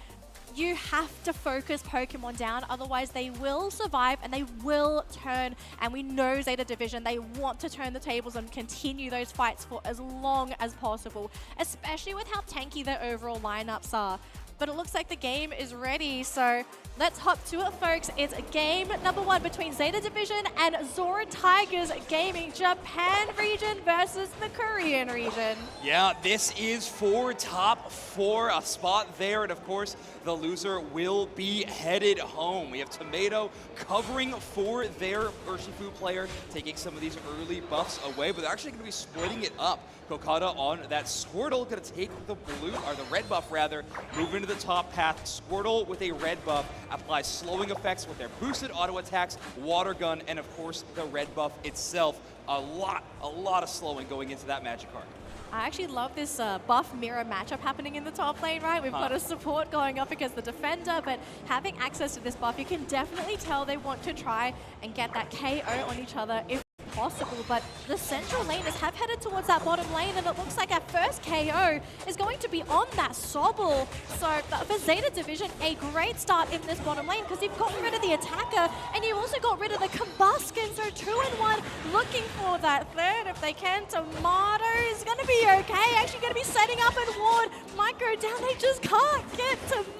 you have to focus Pokemon down, otherwise they will survive and they will turn. And we know Zeta Division, they want to turn the tables and continue those fights for as long as possible, especially with how tanky their overall lineups are. But it looks like the game is ready, so let's hop to it, folks. It's game number 1 between Zeta Division and Zoro Tigers Gaming, Japan region versus the Korean region. Yeah, this is for top 4, a spot there, and of course, the loser will be headed home. We have Tomato covering for their Urshifu player, taking some of these early buffs away, but they're actually going to be splitting it up. Kokata on that Squirtle, going to take the blue, or the red buff rather, move into the top path. Squirtle with a red buff applies slowing effects with their boosted auto attacks, water gun, and of course the red buff itself. A lot of slowing going into that Magic card. I actually love this buff mirror matchup happening in the top lane, right? We've got a support going up against the defender, but having access to this buff, you can definitely tell they want to try and get that KO on each other if possible. But the central laners have headed towards that bottom lane, and it looks like our first KO is going to be on that Sobble. So for Zeta Division, a great start in this bottom lane, because you've gotten rid of the attacker and you also got rid of the Combuskin. So 2-in-1, looking for that third if they can. Tomato is going to be okay. Actually going to be setting up and ward. Might go down. They just can't get Tomato.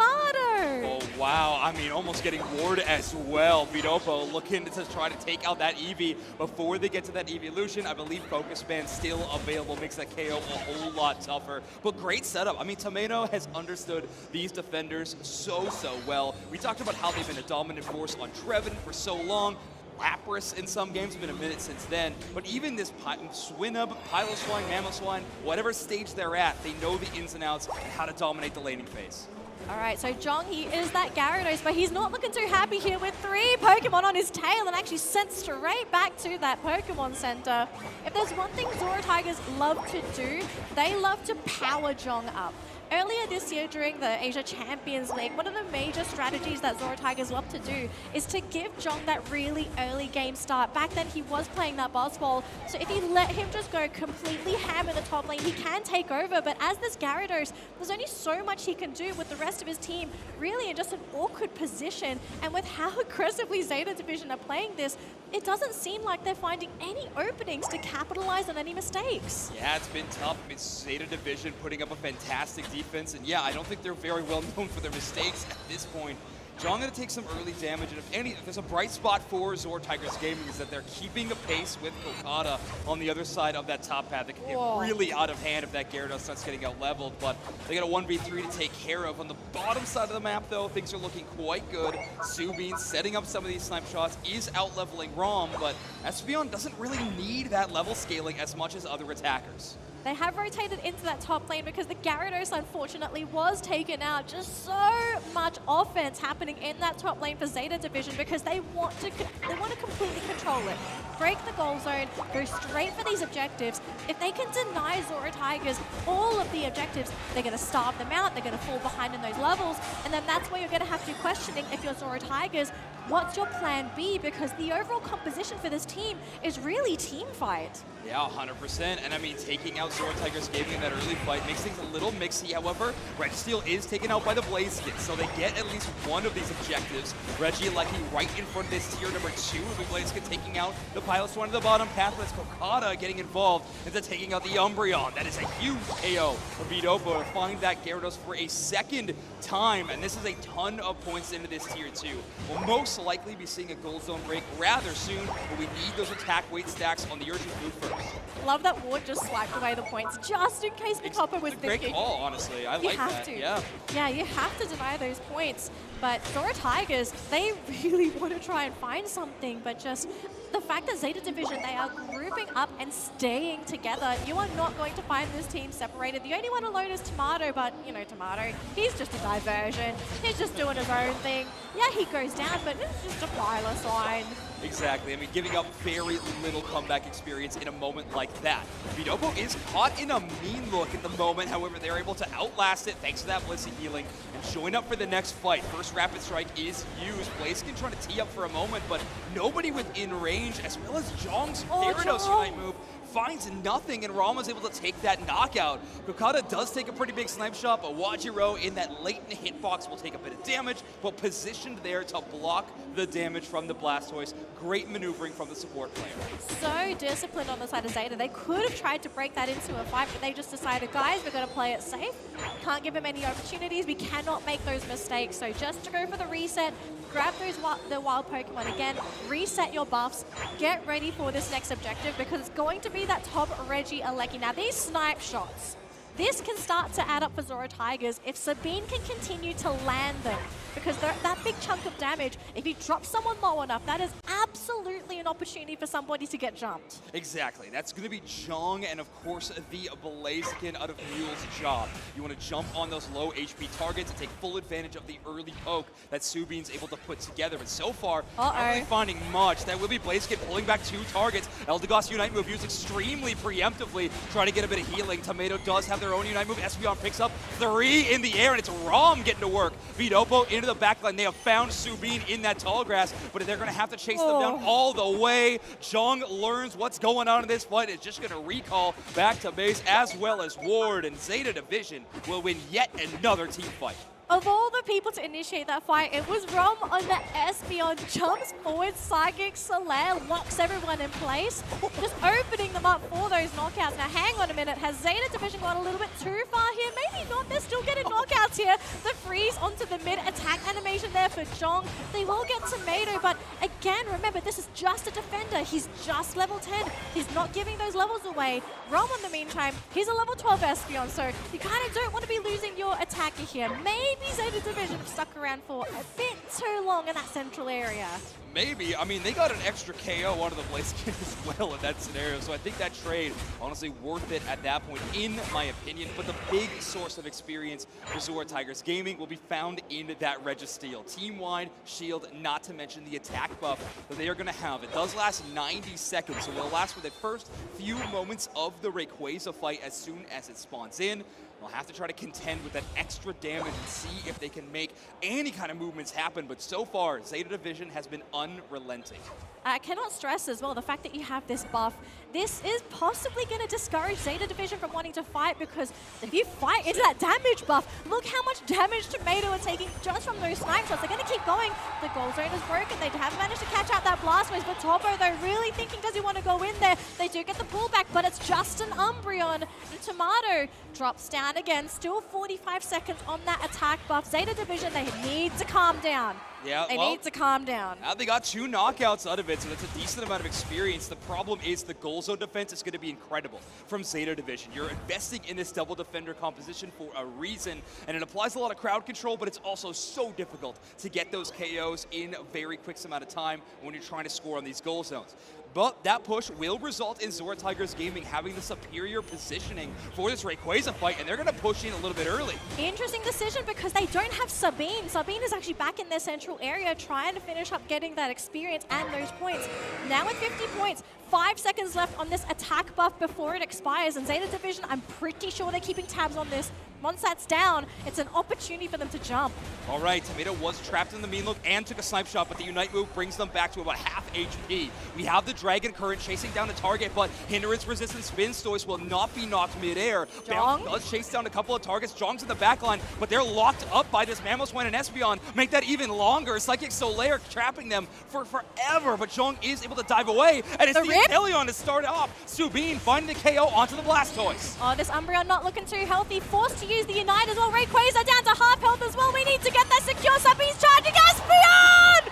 Oh, wow. I mean, almost getting ward as well. Vidopo looking to try to take out that Eevee before they get to that evolution. I believe Focus Band still available, makes that KO a whole lot tougher. But great setup. I mean, Tomato has understood these defenders so well. We talked about how they've been a dominant force on Treven for so long. Lapras in some games, it's been a minute since then. But even this Swinub, Piloswine, Mamoswine, whatever stage they're at, they know the ins and outs and how to dominate the laning phase. All right, so Jong, he is that Gyarados, but he's not looking too happy here with 3 Pokemon on his tail and actually sent straight back to that Pokemon Center. If there's one thing Zoro Tigers love to do, they love to power Jong up. Earlier this year during the Asia Champions League, one of the major strategies that Zoro Tigers love to do is to give Jong that really early game start. Back then he was playing that basketball, so if you let him just go completely ham in the top lane, he can take over. But as this Gyarados, there's only so much he can do with the rest of his team really in just an awkward position. And with how aggressively Zeta Division are playing this, it doesn't seem like they're finding any openings to capitalize on any mistakes. Yeah, it's been tough. I mean, Zeta Division putting up a fantastic defense, and yeah, I don't think they're very well known for their mistakes at this point. Jong going to take some early damage, and if there's a bright spot for Zoro Tigers Gaming is that they're keeping a pace with Kokata on the other side of that top path. That can get really out of hand if that Gyarados starts getting out leveled, but they got a 1v3 to take care of. On the bottom side of the map, though, things are looking quite good. Subin setting up some of these snipe shots, is out leveling Rom, but Espeon doesn't really need that level scaling as much as other attackers. They have rotated into that top lane because the Gyarados, unfortunately, was taken out. Just so much offense happening in that top lane for Zeta Division because they want to completely control it. Break the goal zone, go straight for these objectives. If they can deny Zoro Tigers all of the objectives, they're going to starve them out, they're going to fall behind in those levels, and then that's where you're going to have to be questioning, if you're Zoro Tigers, what's your plan B? Because the overall composition for this team is really team fight. Yeah, 100%. And I mean, taking out Zoro Tigers Gaming in that early fight makes things a little mixy. However, Registeel is taken out by the Blaziken, so they get at least one of these objectives. Reggie likely right in front of this tier number 2. The Blaziken taking out the Piloswine to the bottom path. That's Kokata getting involved into taking out the Umbreon. That is a huge KO for Vidopo to find that Gyarados for a second time. And this is a ton of points into this tier 2. Well, most most likely be seeing a gold zone break rather soon, but we need those attack weight stacks on the urgent move first. Love that Ward just swiped away the points just in case Mitopo was thinking. Great call, honestly. I like that. Yeah. Yeah, you have to deny those points. But Zora Tigers, they really want to try and find something, but just the fact that Zeta Division, they are grouping up and staying together. You are not going to find this team separated. The only one alone is Tomato, but, you know, Tomato, he's just a diversion. He's just doing his own thing. Yeah, he goes down, but it's just a pile sign. Exactly. I mean, giving up very little comeback experience in a moment like that. Vidopo is caught in a mean look at the moment. However, they're able to outlast it thanks to that Blissey healing and join up for the next fight. First Rapid Strike is used. Blaziken trying to tee up for a moment, but nobody within range, as well as Jong's Theranos Unite move finds nothing, and Rama's able to take that knockout. Kokata does take a pretty big snipe shot, but Wajiro in that latent hitbox will take a bit of damage, but positioned there to block the damage from the Blastoise. Great maneuvering from the support player. So disciplined on the side of Zeta. They could have tried to break that into a fight, but they just decided, guys, we're going to play it safe. Can't give him any opportunities. We cannot make those mistakes. So just to go for the reset, grab the wild Pokemon again, reset your buffs, get ready for this next objective because it's going to be that top Reggie Alecki. Now these snipe shots, this can start to add up for Zora Tigers if Sabine can continue to land them. Because that big chunk of damage, if he drops someone low enough, that is absolutely an opportunity for somebody to get jumped. Exactly. That's going to be Jong and, of course, the Blaziken out of Mule's job. You want to jump on those low HP targets and take full advantage of the early poke that Subine's able to put together. But so far, not really finding much. That will be Blaziken pulling back 2 targets. Eldegoss Unite move used extremely preemptively, trying to get a bit of healing. Tomato does have their own Unite move. Espeon picks up 3 in the air, and it's Rom getting to work. Vidopo into the backline. They have found Subine in that tall grass, but they're going to have to chase them down all the way. Jong learns what's going on in this fight. It's just going to recall back to base, as well as Ward, and Zeta Division will win yet another team fight. Of all the people to initiate that fight, it was Rom on the Espeon, jumps forward, Psychic Solaire, locks everyone in place, just opening them up for those knockouts. Now hang on a minute, has Zeta Division gone a little bit too far here? Maybe not, they're still getting knockouts here. The freeze onto the mid-attack animation there for Jong. They will get Tomato, but again, remember, this is just a defender. He's just level 10. He's not giving those levels away. Rom, in the meantime, he's a level 12 Espeon, so you kind of don't want to be losing your attacker here. Maybe Zeta Division have stuck around for a bit too long in that central area. Maybe. I mean, they got an extra KO out of the Blaziken as well in that scenario, so I think that trade, honestly, worth it at that point, in my opinion. But the big source of experience for Zora Tigers Gaming will be found in that Registeel. Team-wide shield, not to mention the attack buff that they are going to have. It does last 90 seconds, so it'll last for the first few moments of the Rayquaza fight as soon as it spawns in. They'll have to try to contend with that extra damage and see if they can make any kind of movements happen. But so far, Zeta Division has been unrelenting. I cannot stress as well the fact that you have this buff. This is possibly going to discourage Zeta Division from wanting to fight, because if you fight into that damage buff, look how much damage Tomato are taking just from those snipe shots. They're going to keep going. The gold zone is broken. They haven't managed to catch out that Blastoise, but Topo, though, really thinking, does he want to go in there? They do get the pullback, but it's just an Umbreon. And Tomato drops down again. Still 45 seconds on that attack buff. Zeta Division, they need to calm down. Yeah, they need to calm down. They got 2 knockouts out of it, so that's a decent amount of experience. The problem is the goal zone defense is going to be incredible from Zeta Division. You're investing in this double defender composition for a reason, and it applies a lot of crowd control, but it's also so difficult to get those KOs in a very quick amount of time when you're trying to score on these goal zones. But that push will result in Zora Tigers Gaming having the superior positioning for this Rayquaza fight, and they're going to push in a little bit early. Interesting decision, because they don't have Sabine. Sabine is actually back in their central area trying to finish up getting that experience and those points. Now with 50 points, 5 seconds left on this attack buff before it expires, and Zeta Division, I'm pretty sure they're keeping tabs on this. Once that's down, it's an opportunity for them to jump. All right, Tomato was trapped in the mean look and took a snipe shot, but the Unite move brings them back to about half HP. We have the Dragon Current chasing down the target, but hindrance resistant Spinstoise will not be knocked midair. Bounce does chase down a couple of targets. Jong's in the backline, but they're locked up by this Mamoswine and Espeon. Make that even longer. Psychic Solaire trapping them for forever, but Jong is able to dive away, and it's the Inteleon to start off. Subine finding the KO onto the Blastoise. Oh, this Umbreon not looking too healthy. Forced to use the Unite as well. Rayquaza down to half health as well. We need to get that secure. Sabine's charging Espeon!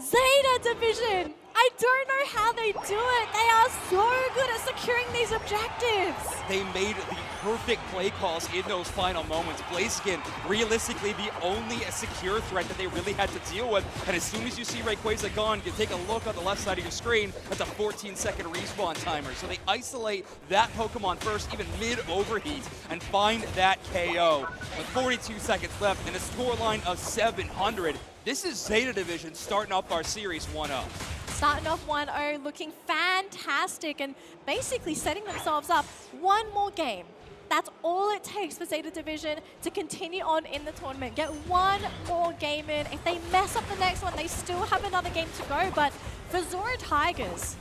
Zeta division! I don't know how they do it. They are so good at securing these objectives. They made the perfect play calls in those final moments. Blaziken, realistically, the only secure threat that they really had to deal with. And as soon as you see Rayquaza gone, you take a look on the left side of your screen, that's a 14-second respawn timer. So they isolate that Pokemon first, even mid-overheat, and find that KO. With 42 seconds left and a scoreline of 700, this is Zeta Division starting off our series 1-0. Starting off 1-0, looking fantastic and basically setting themselves up one more game. That's all it takes for Zeta Division to continue on in the tournament. Get one more game in. If they mess up the next one, they still have another game to go. But for Zora Tigers,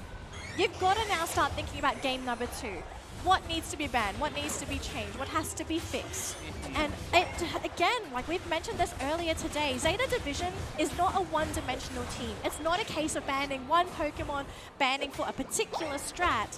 you've got to now start thinking about game number 2. What needs to be banned? What needs to be changed? What has to be fixed? And again, like we've mentioned this earlier today, Zeta Division is not a one-dimensional team. It's not a case of banning one Pokemon, banning for a particular strat.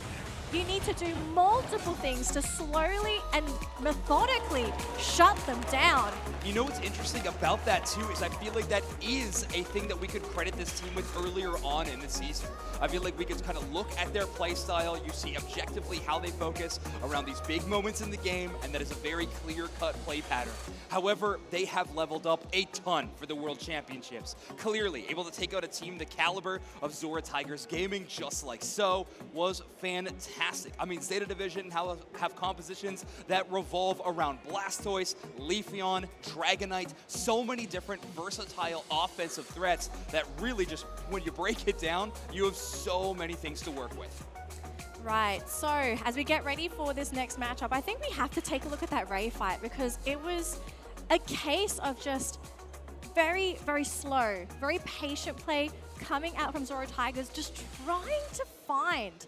You need to do multiple things to slowly and methodically shut them down. You know what's interesting about that too is I feel like that is a thing that we could credit this team with earlier on in the season. I feel like we could kind of look at their play style. You see objectively how they focus around these big moments in the game, and that is a very clear-cut play pattern. However, they have leveled up a ton for the World Championships. Clearly, able to take out a team the caliber of Zora Tigers Gaming, just like so, was fantastic. I mean, Zeta Division have compositions that revolve around Blastoise, Leafeon, Dragonite, so many different versatile offensive threats that really just, when you break it down, you have so many things to work with. Right, so as we get ready for this next matchup, I think we have to take a look at that Ray fight because it was a case of just very, very slow, very patient play coming out from Zora Tigers, just trying to find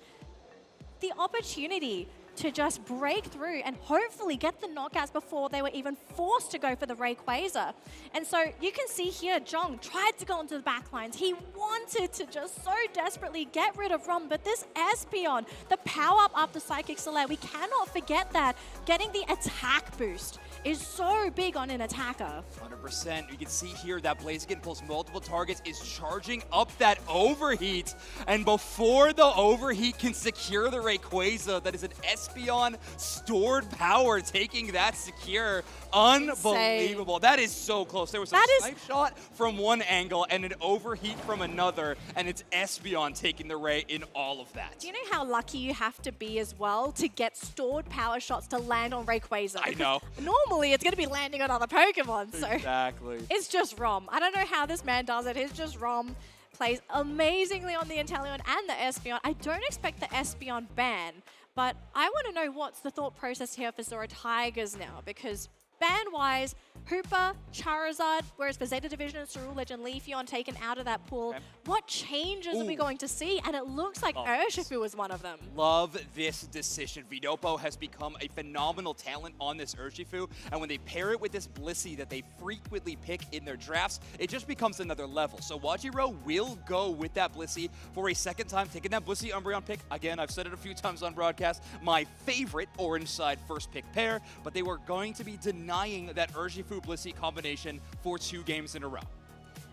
the opportunity to just break through and hopefully get the knockouts before they were even forced to go for the Rayquaza. And so you can see here, Jong tried to go onto the back lines. He wanted to just so desperately get rid of Rom, but this Espeon, the power-up after Psychic Soleil, we cannot forget that getting the attack boost is so big on an attacker. 100%. You can see here that Blaziken pulls multiple targets, is charging up that overheat. And before the overheat can secure the Rayquaza, that is an Espeon stored power taking that secure. Unbelievable. Insane. That is so close. There was a snipe shot from one angle and an overheat from another, and it's Espeon taking the Ray in all of that. Do you know how lucky you have to be as well to get stored power shots to land on Rayquaza? I know. Normally, it's going to be landing on other Pokemon, so exactly. It's just Rom. I don't know how this man does it. It's just Rom. Plays amazingly on the Inteleon and the Espeon. I don't expect the Espeon ban, but I want to know what's the thought process here for Zora Tigers now, because ban-wise, Hooper, Charizard, whereas for Zeta Division, Ceruledge and Leafeon taken out of that pool. Okay. What changes are we going to see? And it looks like Urshifu is one of them. Love this decision. Vinopo has become a phenomenal talent on this Urshifu, and when they pair it with this Blissey that they frequently pick in their drafts, it just becomes another level. So Wajiro will go with that Blissey for a second time, taking that Blissey Umbreon pick. Again, I've said it a few times on broadcast, my favorite orange side first pick pair, but they were going to be denying that Urshifu Blissey combination for 2 games in a row.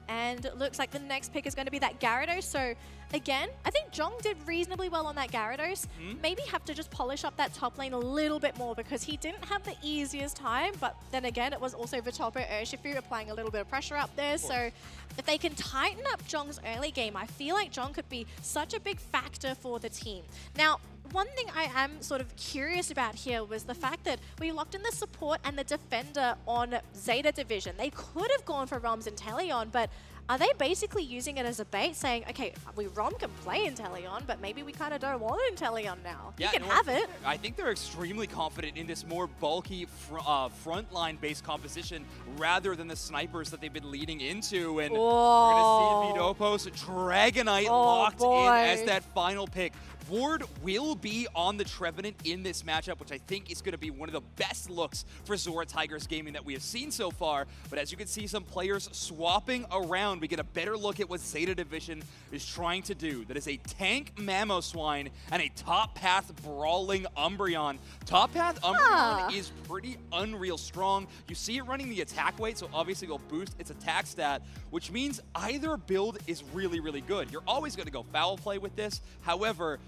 And it looks like the next pick is going to be that Gyarados. So again, I think Jong did reasonably well on that Gyarados. Maybe have to just polish up that top lane a little bit more because he didn't have the easiest time. But then again, it was also Vitopo Urshifu applying a little bit of pressure up there. So if they can tighten up Jong's early game, I feel like Jong could be such a big factor for the team. Now, one thing I am sort of curious about here was the fact that we locked in the support and the defender on Zeta Division. They could have gone for Rom's Inteleon, but are they basically using it as a bait, saying, okay, Rom can play Inteleon, but maybe we kind of don't want Inteleon now. Yeah, you can have it. I think they're extremely confident in this more bulky frontline-based composition rather than the snipers that they've been leading into. And we're going to see Vidopos Dragonite locked in as that final pick. Ward will be on the Trevenant in this matchup, which I think is going to be one of the best looks for Zora Tigers Gaming that we have seen so far. But as you can see, some players swapping around. We get a better look at what Zeta Division is trying to do. That is a tank Mamoswine and a top path brawling Umbreon. Top path Umbreon is pretty unreal strong. You see it running the attack weight, so obviously it'll boost its attack stat, which means either build is really, really good. You're always going to go foul play with this. However,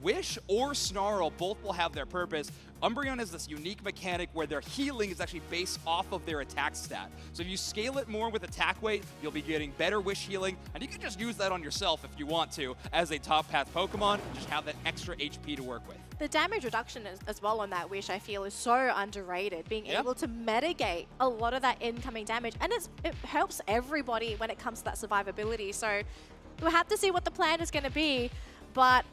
Wish or Snarl both will have their purpose. Umbreon has this unique mechanic where their healing is actually based off of their attack stat. So if you scale it more with attack weight, you'll be getting better Wish healing, and you can just use that on yourself if you want to as a top path Pokemon, and just have that extra HP to work with. The damage reduction as well on that Wish, I feel, is so underrated. Being able to mitigate a lot of that incoming damage, and it helps everybody when it comes to that survivability. So we'll have to see what the plan is going to be. But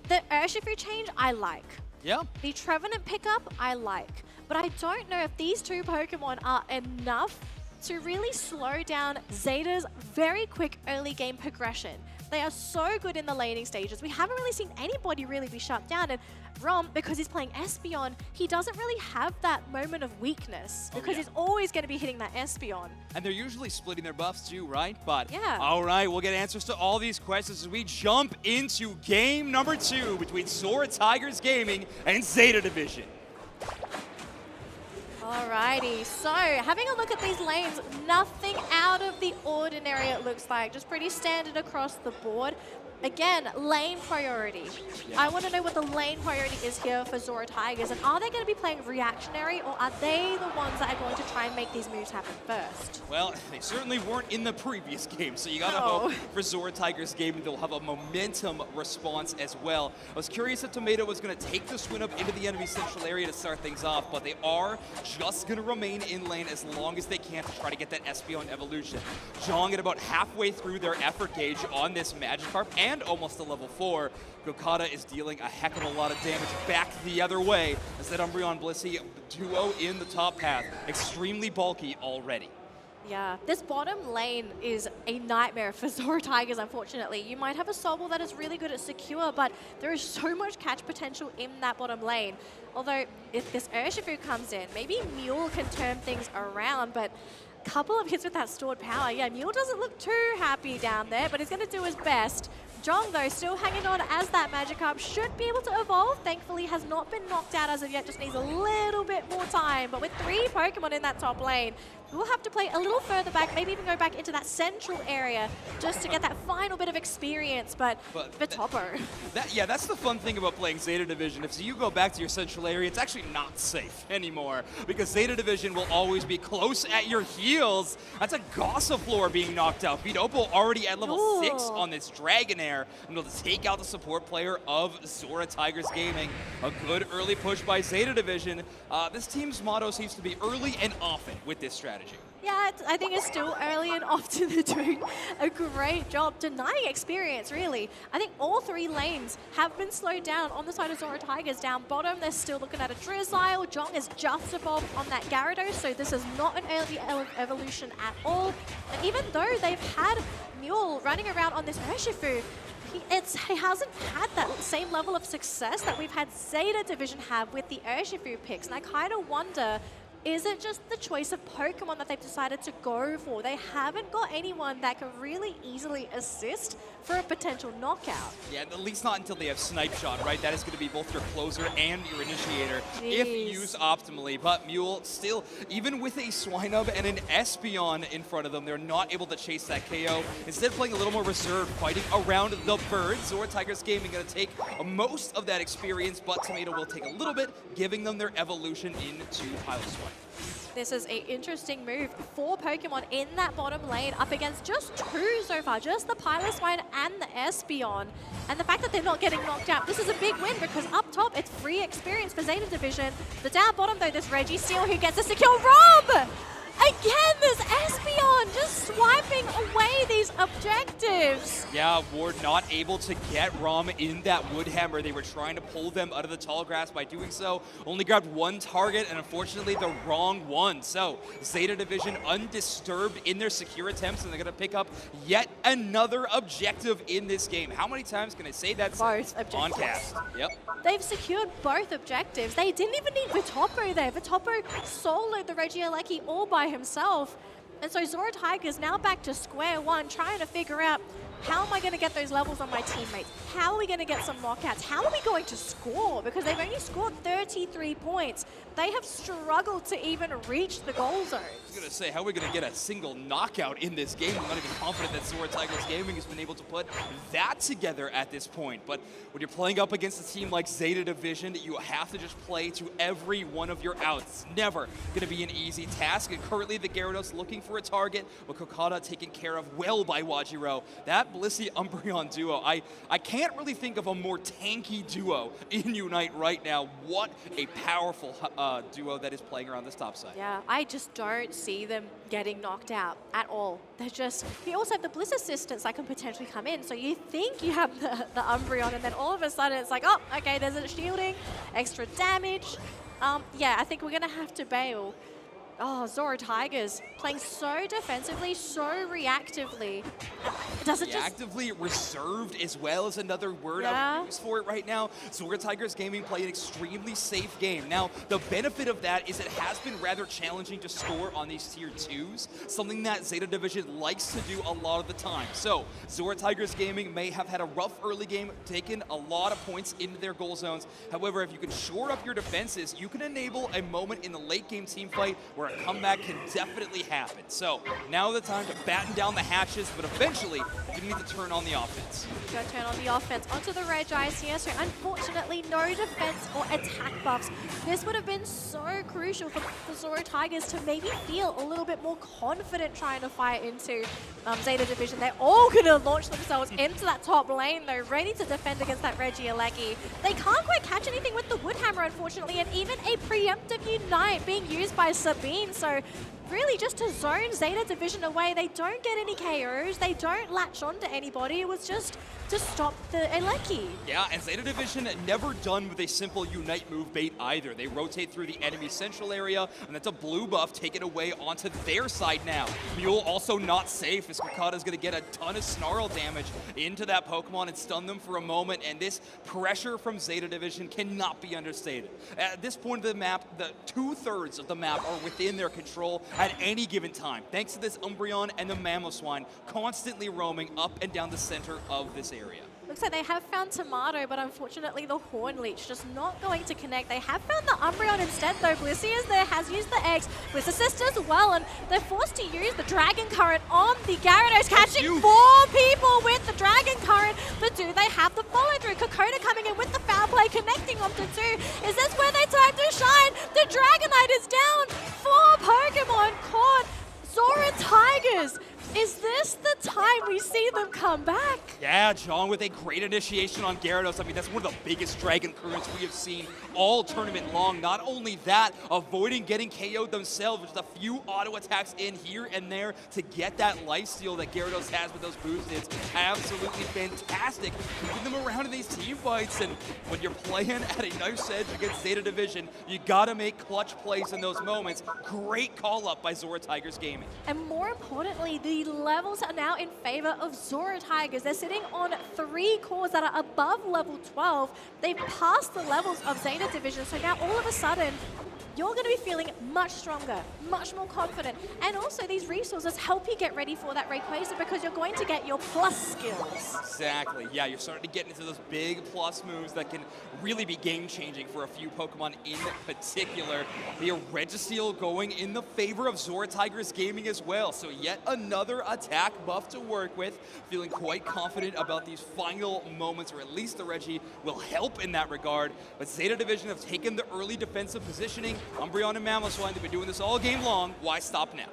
the Urshifu change, I like. Yeah. The Trevenant pickup, I like. But I don't know if these two Pokemon are enough to really slow down Zeta's very quick early game progression. They are so good in the laning stages. We haven't really seen anybody really be shut down. And Rom, because he's playing Espeon, he doesn't really have that moment of weakness because he's always going to be hitting that Espeon. And they're usually splitting their buffs too, right? But yeah. All right, we'll get answers to all these questions as we jump into game number 2 between Zora Tigers Gaming and Zeta Division. Alrighty, so having a look at these lanes, nothing out of the ordinary it looks like, just pretty standard across the board. Again, lane priority. Yeah. I want to know what the lane priority is here for Zora Tigers, and are they going to be playing reactionary, or are they the ones that are going to try and make these moves happen first? Well, they certainly weren't in the previous game, so you got to hope for Zora Tigers Gaming they'll have a momentum response as well. I was curious if Tomato was going to take the swing up into the enemy central area to start things off, but they are just going to remain in lane as long as they can to try to get that Espeon evolution. Zhong at about halfway through their effort gauge on this Magikarp, and almost a level 4. Gokata is dealing a heck of a lot of damage back the other way as that Umbreon Blissey duo in the top path. Extremely bulky already. Yeah, this bottom lane is a nightmare for Zora Tigers, unfortunately. You might have a Sobble that is really good at secure, but there is so much catch potential in that bottom lane. Although, if this Urshifu comes in, maybe Mule can turn things around, but a couple of hits with that stored power. Yeah, Mule doesn't look too happy down there, but he's going to do his best. Zhong, though, still hanging on as that Magikarp should be able to evolve. Thankfully, has not been knocked out as of yet, just needs a little bit more time. But with 3 Pokemon in that top lane, we'll have to play a little further back, maybe even go back into that central area just to get that final bit of experience, but for Topo. That's the fun thing about playing Zeta Division. If you go back to your central area, it's actually not safe anymore because Zeta Division will always be close at your heels. That's a Gossifleur being knocked out. Vidopo already at level 6 on this Dragonair, and able to take out the support player of Zora Tigers Gaming. A good early push by Zeta Division. This team's motto seems to be early and often with this strategy. Yeah, I think it's still early and often they're doing a great job denying experience, really. I think all 3 lanes have been slowed down on the side of Zora Tigers. Down bottom, they're still looking at a Drizzile. Zhong is just evolved on that Gyarados, so this is not an early evolution at all. And even though they've had Mule running around on this Urshifu, he hasn't had that same level of success that we've had Zeta Division have with the Urshifu picks. And I kind of wonder, is it just the choice of Pokemon that they've decided to go for? They haven't got anyone that can really easily assist for a potential knockout. Yeah, at least not until they have Snipe Shot, right? That is going to be both your closer and your initiator if used optimally. But Mule still, even with a Swinub and an Espeon in front of them, they're not able to chase that KO. Instead, playing a little more reserved, fighting around the birds. Zora Tigers Gaming going to take most of that experience, but Tomato will take a little bit, giving them their evolution into Piloswine. This is an interesting move. 4 Pokemon in that bottom lane up against just 2 so far, just the Piloswine and the Espeon. And the fact that they're not getting knocked out, this is a big win because up top, it's free experience for Zeta Division. The down bottom, though, this Registeel who gets a secure Rob! Again, this Espeon just swiping away these objectives. Yeah, Ward not able to get Rom in that Woodhammer. They were trying to pull them out of the tall grass by doing so. Only grabbed one target, and unfortunately the wrong one. So Zeta Division undisturbed in their secure attempts, and they're going to pick up yet another objective in this game. How many times can I say that? Both objectives. On cast. Yep. They've secured both objectives. They didn't even need Vitopo there. Vitopo soloed the Regieleki all by himself. And so Zora Tiger's now back to square one, trying to figure out, how am I going to get those levels on my teammates? How are we going to get some knockouts? How are we going to score? Because they've only scored 33 points. They have struggled to even reach the goal zone. I was going to say, how are we going to get a single knockout in this game? I'm not even confident that Zora Tigers Gaming has been able to put that together at this point. But when you're playing up against a team like Zeta Division, you have to just play to every one of your outs. It's never going to be an easy task. And currently the Gyarados looking for a target, with Kokada taken care of well by Wajiro. That Blissey Umbreon duo, I can't really think of a more tanky duo in Unite right now. What a powerful duo that is playing around this top side. Yeah, I just don't see them getting knocked out at all. They're just, you also have the Bliss assistants that can potentially come in. So you think you have the Umbreon, and then all of a sudden it's like, oh, okay, there's a shielding, extra damage. Yeah, I think we're gonna have to bail. Oh, Zora Tigers playing so defensively, so reactively. Does it reactively reserved as well as another word I would use for it right now. Zora Tigers Gaming play an extremely safe game. Now, the benefit of that is it has been rather challenging to score on these tier 2s, something that Zeta Division likes to do a lot of the time. So, Zora Tigers Gaming may have had a rough early game, taken a lot of points into their goal zones. However, if you can shore up your defenses, you can enable a moment in the late game team fight where a comeback can definitely happen. So now the time to batten down the hatches, but eventually you need to turn on the offense. Go turn on the offense onto the Regis here. So unfortunately, no defense or attack buffs. This would have been so crucial for the Zora Tigers to maybe feel a little bit more confident trying to fight into Zeta Division. They're all going to launch themselves into that top lane, though, ready to defend against that Regieleki. They can't quite catch anything with the Woodhammer, unfortunately, and even a preemptive Unite being used by Sabine. So really just to zone Zeta Division away. They don't get any KOs. They don't latch onto anybody. It was just to stop the Eleki. Yeah, and Zeta Division never done with a simple Unite move bait either. They rotate through the enemy central area, and that's a blue buff taken away onto their side now. Mule also not safe, as Kokada's going to get a ton of snarl damage into that Pokemon and stun them for a moment, and this pressure from Zeta Division cannot be understated. At this point of the map, the 2/3 of the map are within their control at any given time, thanks to this Umbreon and the Mamoswine constantly roaming up and down the center of this area. Looks like they have found Tomato, but unfortunately the Horn Leech just not going to connect. They have found the Umbreon instead, though. Blissey is there, has used the X. Bliss assist as well, and they're forced to use the Dragon Current on the Gyarados, catching 4 people with the Dragon Current. But do they have the follow-through? Kokoda coming in with the foul play, connecting onto 2. Is this where they time to shine? The Dragonite is down. 4 Pokemon caught. Zora Tigers. Is this the time we see them come back? Yeah, John, with a great initiation on Gyarados. I mean, that's one of the biggest Dragon Currents we have seen all tournament long. Not only that, avoiding getting KO'd themselves, just a few auto attacks in here and there to get that lifesteal that Gyarados has with those boosts. It's absolutely fantastic, keeping them around in these team fights. And when you're playing at a knife's edge against Zeta Division, you gotta make clutch plays in those moments. Great call up by Zora Tigers Gaming. And more importantly, the levels are now in favor of Zora Tigers. They're sitting on 3 cores that are above level 12. They've passed the levels of Zeta Division, so now all of a sudden, you're going to be feeling much stronger, much more confident. And also these resources help you get ready for that Rayquaza because you're going to get your plus skills. Exactly. Yeah, you're starting to get into those big plus moves that can really be game-changing for a few Pokemon in particular. The Registeel going in the favor of Zora Tigers Gaming as well. So yet another attack buff to work with. Feeling quite confident about these final moments, or at least the Reggie will help in that regard. But Zeta Division have taken the early defensive positioning. Umbreon and Mamoswine, they've been doing this all game long. Why stop now?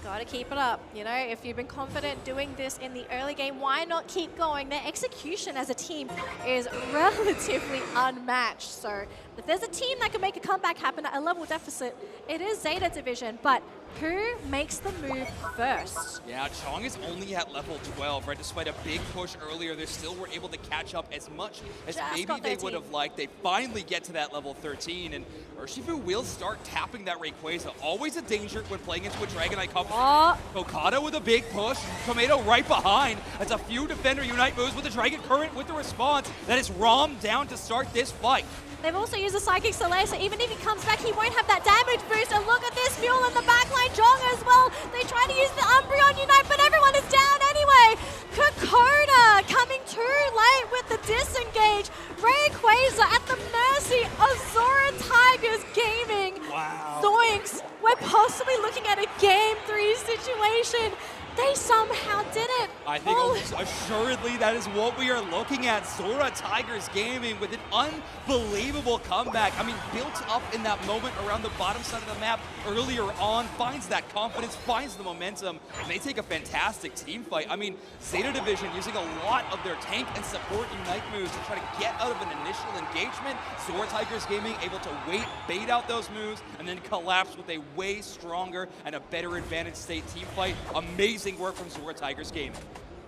Gotta keep it up. You know, if you've been confident doing this in the early game, why not keep going? Their execution as a team is relatively unmatched. So if there's a team that can make a comeback happen at a level deficit, it is Zeta Division. But Who makes the move first? Yeah, Chong is only at level 12, right? Despite a big push earlier, they still were able to catch up as much as Just maybe got they 13. would have liked. They finally get to that level 13, and Urshifu will start tapping that Rayquaza. Always a danger when playing into a Dragonite composition. Kokata with a big push. Tomato right behind. That's a few Defender Unite moves with the Dragon Current with the response. That is Rom down to start this fight. They've also used the Psychic Soleil, so even if he comes back, he won't have that damage boost. And look at this, Fuel in the backline, Jong as well. They try to use the Umbreon Unite, but everyone is down anyway. Kokoda coming too late with the disengage. Rayquaza at the mercy of Zora Tigers Gaming. Wow. Zoinks, we're possibly looking at a Game 3 situation. They somehow did it. I think almost assuredly that is what we are looking at. Zora Tigers Gaming with an unbelievable comeback. I mean, built up in that moment around the bottom side of the map earlier on, finds that confidence, finds the momentum, and they take a fantastic team fight. I mean, Zeta Division using a lot of their tank and support Unite moves to try to get out of an initial engagement. Zora Tigers Gaming able to wait, bait out those moves, and then collapse with a way stronger and a better advantage state team fight. Amazing work from Zora Tigers Gaming.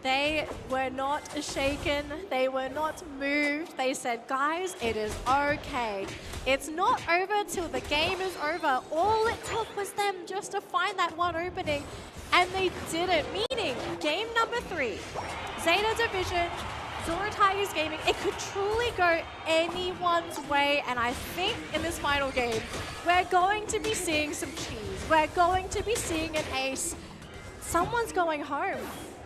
They were not shaken, they were not moved. They said, guys, it is okay. It's not over till the game is over. All it took was them just to find that one opening, and they did it. Meaning, game number 3, Zeta Division, Zora Tigers Gaming, it could truly go anyone's way, and I think in this final game, we're going to be seeing some cheese. We're going to be seeing an ace. Someone's going home.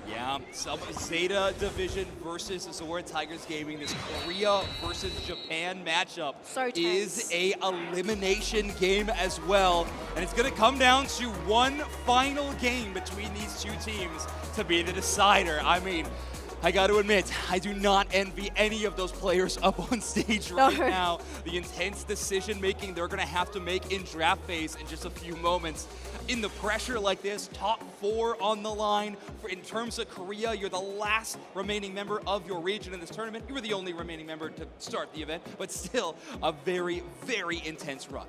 Yeah, Zeta Division versus Zora Tigers Gaming. This Korea versus Japan matchup is a elimination game as well. And it's going to come down to one final game between these two teams to be the decider. I mean, I got to admit, I do not envy any of those players up on stage right now. The intense decision-making they're going to have to make in draft phase in just a few moments. In the pressure like this, top 4 on the line. In terms of Korea, you're the last remaining member of your region in this tournament. You were the only remaining member to start the event, but still a very, very intense run.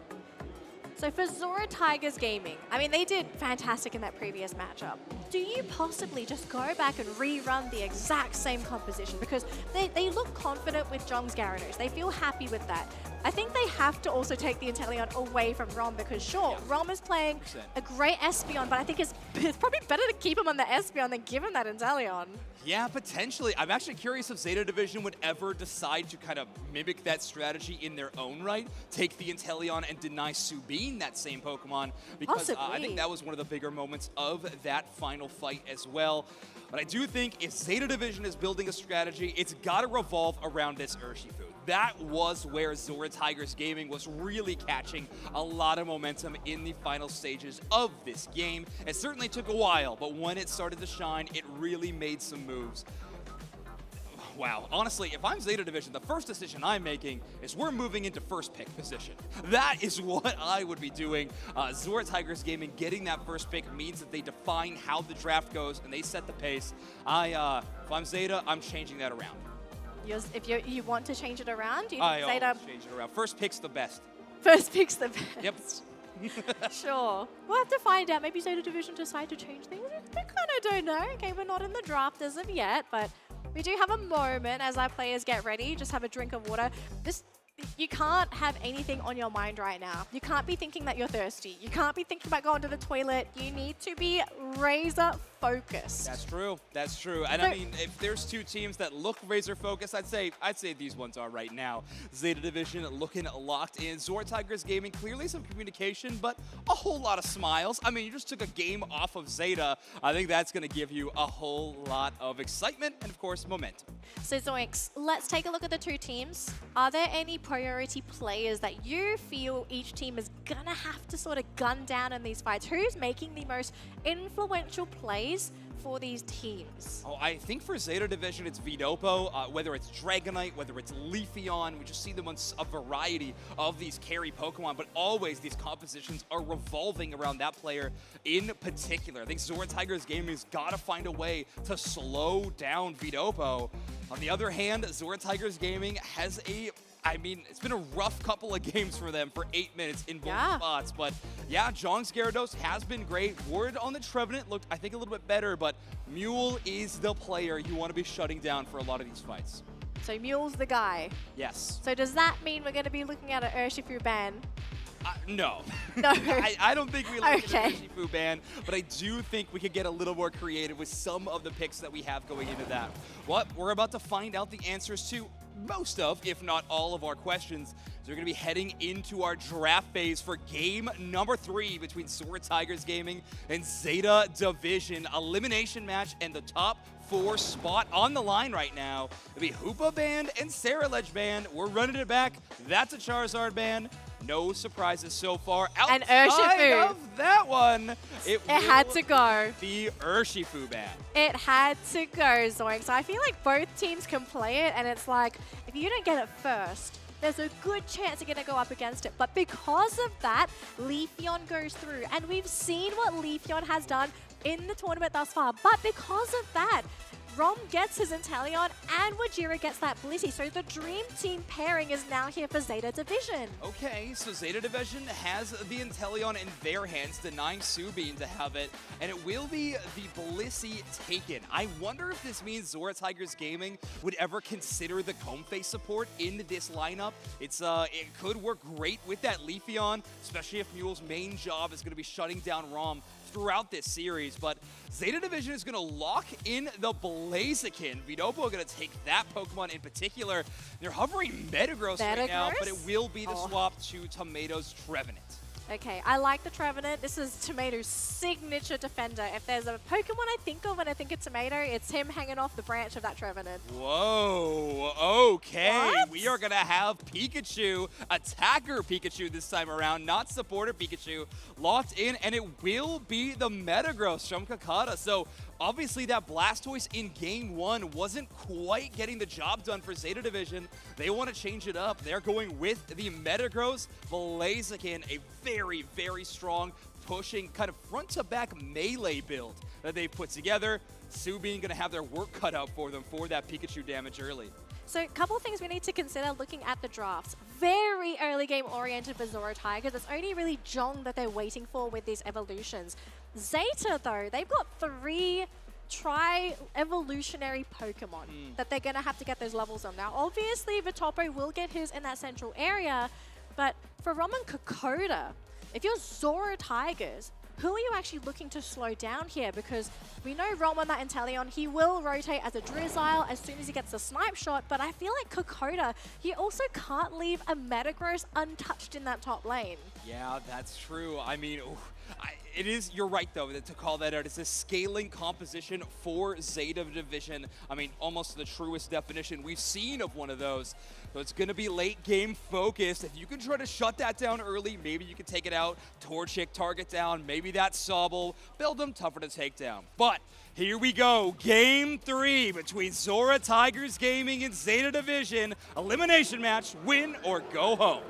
So for Zora Tigers Gaming, I mean, they did fantastic in that previous matchup. Do you possibly just go back and rerun the exact same composition? Because they look confident with Jong's Gyarados. They feel happy with that. I think they have to also take the Inteleon away from Rom because, sure, Rom is playing a great Espeon, but I think it's probably better to keep him on the Espeon than give him that Inteleon. Yeah, potentially. I'm actually curious if Zeta Division would ever decide to kind of mimic that strategy in their own right, take the Inteleon and deny Subin that same Pokemon, because I think that was one of the bigger moments of that final fight as well. But I do think if Zeta Division is building a strategy, it's got to revolve around this Urshifu. That was where Zora Tigers Gaming was really catching a lot of momentum in the final stages of this game. It certainly took a while, but when it started to shine, it really made some moves. Wow, honestly, if I'm Zeta Division, the first decision I'm making is we're moving into first pick position. That is what I would be doing. Zora Tigers Gaming getting that first pick means that they define how the draft goes and they set the pace. If I'm Zeta, I'm changing that around. If you want to change it around, you I Zeta always change it around. First pick's the best. First pick's the best. Yep. Sure. We'll have to find out. Maybe Zeta Division decide to change things. We kind of don't know. Okay, we're not in the draft as of yet, but we do have a moment as our players get ready. Just have a drink of water. You can't have anything on your mind right now. You can't be thinking that you're thirsty. You can't be thinking about going to the toilet. You need to be razor focused. That's true. That's true. And I mean, if there's two teams that look razor focused, I'd say these ones are right now. Zeta Division looking locked in. Zora Tigers Gaming, clearly some communication, but a whole lot of smiles. I mean, you just took a game off of Zeta. I think that's going to give you a whole lot of excitement and, of course, momentum. So Zoinks, let's take a look at the two teams. Are there any priority players that you feel each team is gonna have to sort of gun down in these fights? Who's making the most influential plays for these teams? Oh, I think for Zeta Division, it's Vidopo, whether it's Dragonite, whether it's Leafeon. We just see them on a variety of these carry Pokemon, but always these compositions are revolving around that player in particular. I think Zora Tigers Gaming's got to find a way to slow down Vidopo. On the other hand, Zora Tigers Gaming has a I mean, it's been a rough couple of games for them for 8 minutes in both spots. But yeah, Jong's Gyarados has been great. Ward on the Trevenant looked, I think, a little bit better. But Mule is the player you want to be shutting down for a lot of these fights. So Mule's the guy. Yes. So does that mean we're going to be looking at an Urshifu ban? No. No. I don't think we look at Okay. an Urshifu ban, but I do think we could get a little more creative with some of the picks that we have going into that. What we're about to find out the answers to most of, if not all of our questions. So we're going to be heading into our draft phase for game number 3 between Zora Tigers Gaming and Zeta Division. Elimination match and the top 4 spot on the line right now. It'll be Hoopa Band and Saraledge Band. We're running it back. That's a Charizard Band. No surprises so far. And Outside Urshifu. of that one, it had to go. The Urshifu Band. It had to go, Zoinks. I feel like both teams can play it, and it's like, if you don't get it first, there's a good chance you're going to go up against it. But because of that, Leafeon goes through. And we've seen what Leafeon has done in the tournament thus far. But because of that, Rom gets his Inteleon and Wajira gets that Blissey. So the dream team pairing is now here for Zeta Division. Okay, so Zeta Division has the Inteleon in their hands, denying Subin to have it, and it will be the Blissey taken. I wonder if this means Zora Tigers Gaming would ever consider the Comfey support in this lineup. It could work great with that Leafeon, especially if Mule's main job is going to be shutting down Rom throughout this series, but Zeta Division is going to lock in the Blaziken. Vidopo going to take that Pokemon in particular. They're hovering Metagross right now, but it will be the swap to Tomato's Trevenant. Okay, I like the Trevenant. This is Tomato's signature defender. If there's a Pokemon I think of when I think of Tomato, it's him hanging off the branch of that Trevenant. Whoa, okay. What? We are going to have Pikachu, attacker Pikachu this time around, not supporter Pikachu, locked in, and it will be the Metagross from Kakata. So obviously that Blastoise in game 1 wasn't quite getting the job done for Zeta Division. They want to change it up. They're going with the Metagross Blaziken, a very, very strong pushing kind of front to back melee build that they've put together. Subin going to have their work cut out for them for that Pikachu damage early. So a couple of things we need to consider looking at the drafts. Very early game oriented for Zora Tigers. It's only really Jong that they're waiting for with these evolutions. Zeta though, they've got 3 tri-evolutionary Pokemon that they're going to have to get those levels on. Now obviously Vitopo will get his in that central area, but for Rom and Kokoda, if you're Zora Tigers, who are you actually looking to slow down here? Because we know Rom on that Inteleon, he will rotate as a Drizzile as soon as he gets the snipe shot, but I feel like Kokoda, he also can't leave a Metagross untouched in that top lane. Yeah, that's true. I mean, it is, you're right though, to call that out. It's a scaling composition for Zeta Division. I mean, almost the truest definition we've seen of one of those. So it's going to be late game focused. If you can try to shut that down early, maybe you can take it out. Torchic target down, maybe that's Sobble. Build them tougher to take down. But here we go, game 3 between Zora Tigers Gaming and Zeta Division. Elimination match, win or go home.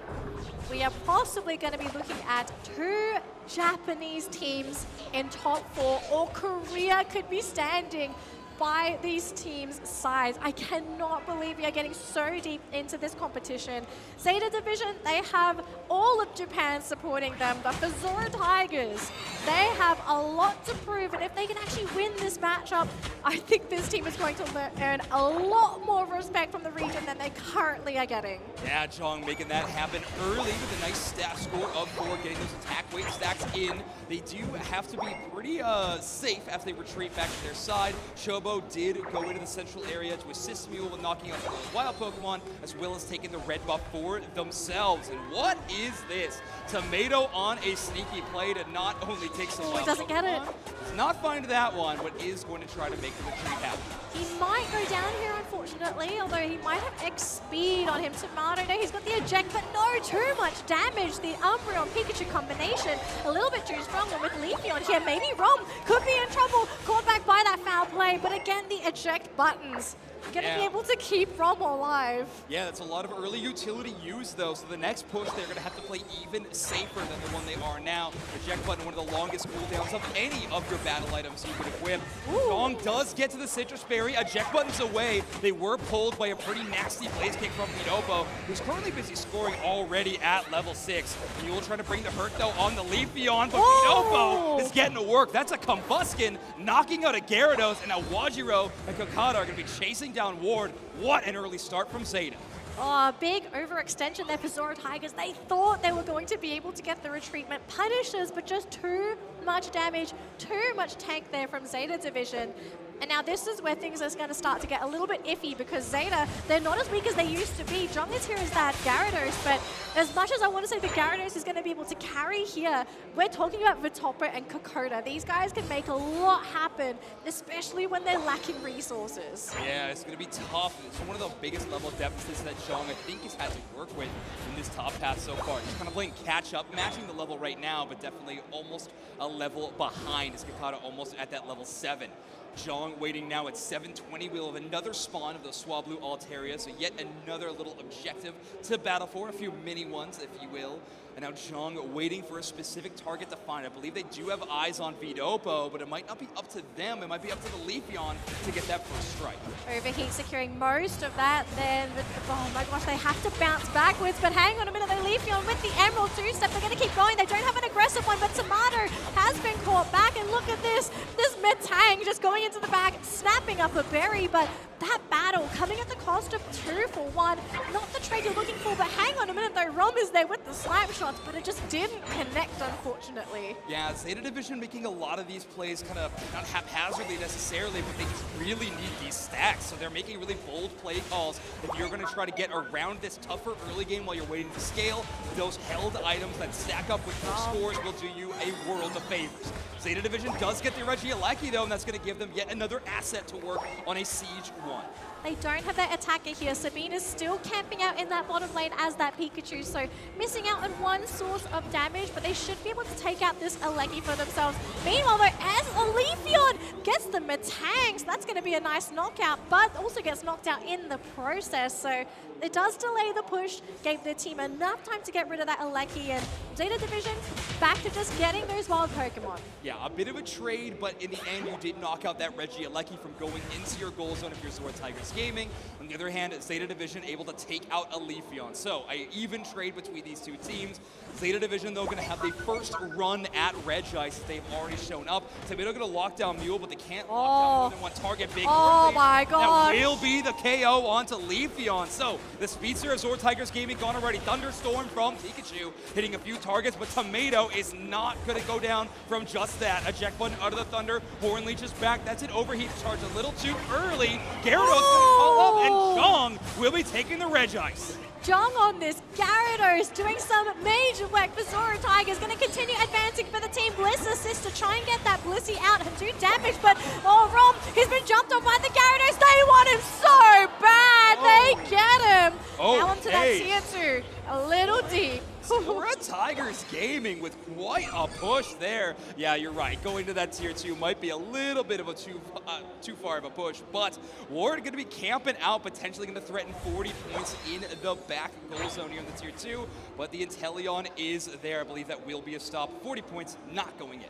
We are possibly going to be looking at 2 Japanese teams in top 4, or Korea could be standing by these teams' sides. I cannot believe we are getting so deep into this competition. Zeta Division, they have all of Japan supporting them, but for Zora Tigers, they have a lot to prove, and if they can actually win this matchup, I think this team is going to earn a lot more respect from the region than they currently are getting. Yeah, Jong making that happen early with a nice stat score of 4, getting those attack weight stacks in. They do have to be pretty safe as they retreat back to their side. Chobo did go into the central area to assist Mule with knocking out some wild Pokemon, as well as taking the red buff for themselves. And what is this? Tomato on a sneaky play to not only take some wild he doesn't get it. Does not find that one, but is going to try to make the retreat happen. He might go down here, unfortunately, although he might have X speed on him. Tomato, no, he's got the eject, but no, too much damage. The Umbreon Pikachu combination, a little bit too strong. And with Leafeon here, maybe Rom could be in trouble. Caught back by that foul play, but again, the eject buttons Gonna be able to keep Rom alive. Yeah, that's a lot of early utility use, though. So the next push, they're going to have to play even safer than the one they are now. Eject button, one of the longest cooldowns of any of your battle items you could equip. Zhong does get to the Citrus Berry. Eject button's away. They were pulled by a pretty nasty blaze kick from Vidopo, who's currently busy scoring already at level 6. Mule trying to bring the hurt, though, on the Leafeon, but Vidopo is getting to work. That's a Combuskin knocking out a Gyarados, and now Wajiro and Kokata are going to be chasing down Ward. What an early start from Zeta. Oh, big overextension there for Zora Tigers. They thought they were going to be able to get the retreatment punishes, but just too much damage, too much tank there from Zeta Division. And now this is where things are going to start to get a little bit iffy because Zeta, they're not as weak as they used to be. Zhong is here as that Gyarados, but as much as I want to say the Gyarados is going to be able to carry here, we're talking about Vitopa and Kokota. These guys can make a lot happen, especially when they're lacking resources. Yeah, it's going to be tough. It's one of the biggest level deficits that Zhong, I think, has had to work with in this top path so far. Just kind of playing catch up, matching the level right now, but definitely almost a level behind as Kokata almost at that level 7. Zhong waiting now at 720. We'll have another spawn of the Swablu Altaria, so yet another little objective to battle for, a few mini ones, if you will. And now Zhong waiting for a specific target to find. I believe they do have eyes on Vidopo, but it might not be up to them. It might be up to the Leafeon to get that first strike. Overheat securing most of that then. Oh my gosh, they have to bounce backwards, but hang on a minute, they Leafeon with the Emerald 2-step. They're going to keep going. They don't have an aggressive one, but Tomato has been caught back, and look at this. This Metang just going into the back, snapping up a berry, but that battle coming at the cost of 2 for 1. Not the trade you're looking for, but hang on a minute though, Rom is there with the snipe shots, but it just didn't connect, unfortunately. Yeah, Zeta Division making a lot of these plays kind of not haphazardly necessarily, but they just really need these stacks. So they're making really bold play calls. If you're going to try to get around this tougher early game while you're waiting to scale, those held items that stack up with your scores will do you a world of favors. Zeta Division does get the Regieleki though, and that's going to give them yet another asset to work on a Siege 1. They don't have their attacker here. Sabine is still camping out in that bottom lane as that Pikachu, so missing out on one source of damage, but they should be able to take out this Aleki for themselves. Meanwhile, though, as Leafeon gets the Metang, so that's going to be a nice knockout, but also gets knocked out in the process, so it does delay the push, gave their team enough time to get rid of that Aleki, and Zeta Division back to just getting those wild Pokemon. Yeah, a bit of a trade, but in the end, you did knock out that Regieleki from going into your goal zone if you're Zora Tigers Gaming. On the other hand, Zeta Division able to take out a Leafeon. So, an even trade between these two teams. Zeta Division, though, going to have the first run at Regi since they've already shown up. Tomato going to lock down Mule, but they can't lock down more than one target. Big my gosh. That will be the KO onto Leafeon. So, the speedster of Zora Tigers Gaming gone already. Thunderstorm from Pikachu, hitting a few targets, but Tomato is not going to go down from just that. Eject button out of the Thunder. Horn Leech is back. That's an overheat charge a little too early. Gyarados going to call up, and Zhong will be taking the Regice. Zhong on this Gyarados doing some major work for Zora Tigers. Going to continue advancing for the team. Bliss assist to try and get that Blissey out and do damage, but Rom, he's been jumped on by the Gyarados. They want him so bad. They get him. Now onto that tier 2. A little deep. Zora Tigers Gaming with quite a push there. Yeah, you're right. Going to that tier 2 might be a little bit of a too far of a push, but Ward going to be camping out, potentially going to threaten 40 points in the back goal zone here in the tier 2, but the Inteleon is there. I believe that will be a stop. 40 points not going in.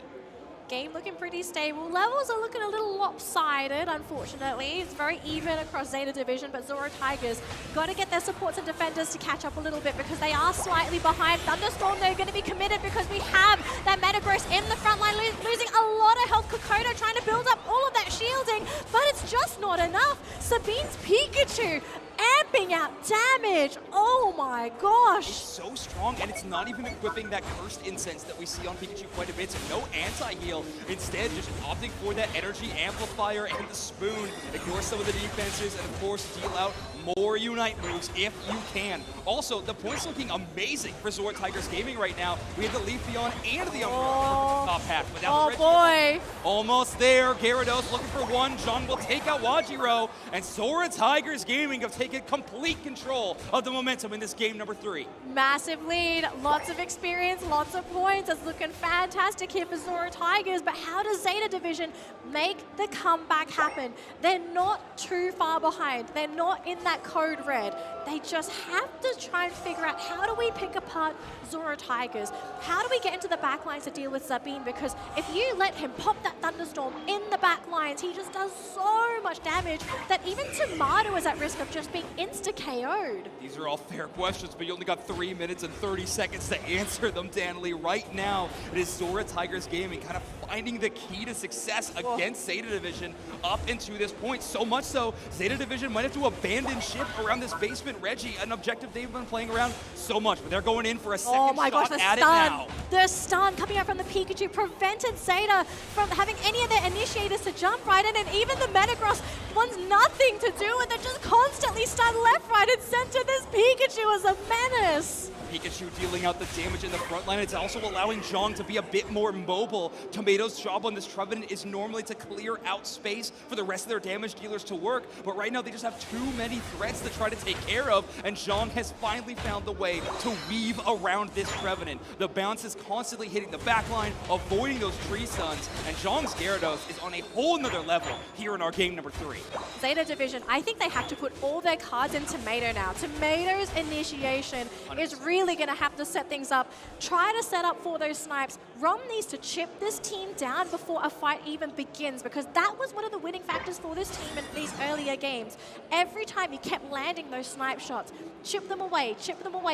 Game looking pretty stable. Levels are looking a little lopsided, unfortunately. It's very even across Zeta Division, but Zora Tigers got to get their supports and defenders to catch up a little bit because they are slightly behind. Thunderstorm, they're going to be committed because we have that Metagross in the front line, losing a lot of health. Kokoto trying to build up all of that shielding, but it's just not enough. Sabine's Pikachu amping out damage. Oh my gosh. It's so strong, and it's not even equipping that cursed incense that we see on Pikachu quite a bit, so no anti-heal. Instead, just opting for that energy amplifier and the spoon. Ignore some of the defenses, and of course, deal out more Unite moves if you can. Also, the points looking amazing for Zora Tigers Gaming right now. We have the Leafeon and the Umbrella top half. Without the boy. Almost there. Gyarados looking for one. Zhong will take out Wajiro, and Zora Tigers Gaming have taken complete complete control of the momentum in this game number 3. Massive lead, lots of experience, lots of points. It's looking fantastic here for Zora Tigers, but how does Zeta Division make the comeback happen? They're not too far behind. They're not in that code red. They just have to try and figure out, how do we pick apart Zora Tigers? How do we get into the back lines to deal with Sabine? Because if you let him pop that thunderstorm in the back lines, he just does so much damage that even Tomato is at risk of just being insta-KO'd. These are all fair questions, but you only got 3 minutes and 30 seconds to answer them, Danley. Right now, it is Zora Tigers Gaming kind of finding the key to success against Zeta Division up into this point. So much so, Zeta Division might have to abandon ship around this basement Reggie, an objective they've been playing around so much, but they're going in for a second shot at it now. The stun coming out from the Pikachu prevented Zeta from having any of their initiators to jump right in, and even the Metagross wants nothing to do with it, just constantly stun left, right, and center. This Pikachu is a menace. Pikachu dealing out the damage in the front line. It's also allowing Zhong to be a bit more mobile. Tomato's job on this Trevenant is normally to clear out space for the rest of their damage dealers to work, but right now they just have too many threats to try to take care of, and Zhong has finally found the way to weave around this Trevenant. The bounce is constantly hitting the back line, avoiding those tree stuns, and Zhong's Gyarados is on a whole nother level here in our game number 3. Zeta Division, I think they have to put all their cards in Tomato now. Tomato's initiation is really going to have to set things up, try to set up for those snipes. Rom needs to chip this team down before a fight even begins, because that was one of the winning factors for this team in these earlier games. Every time you kept landing those snipe shots, chip them away,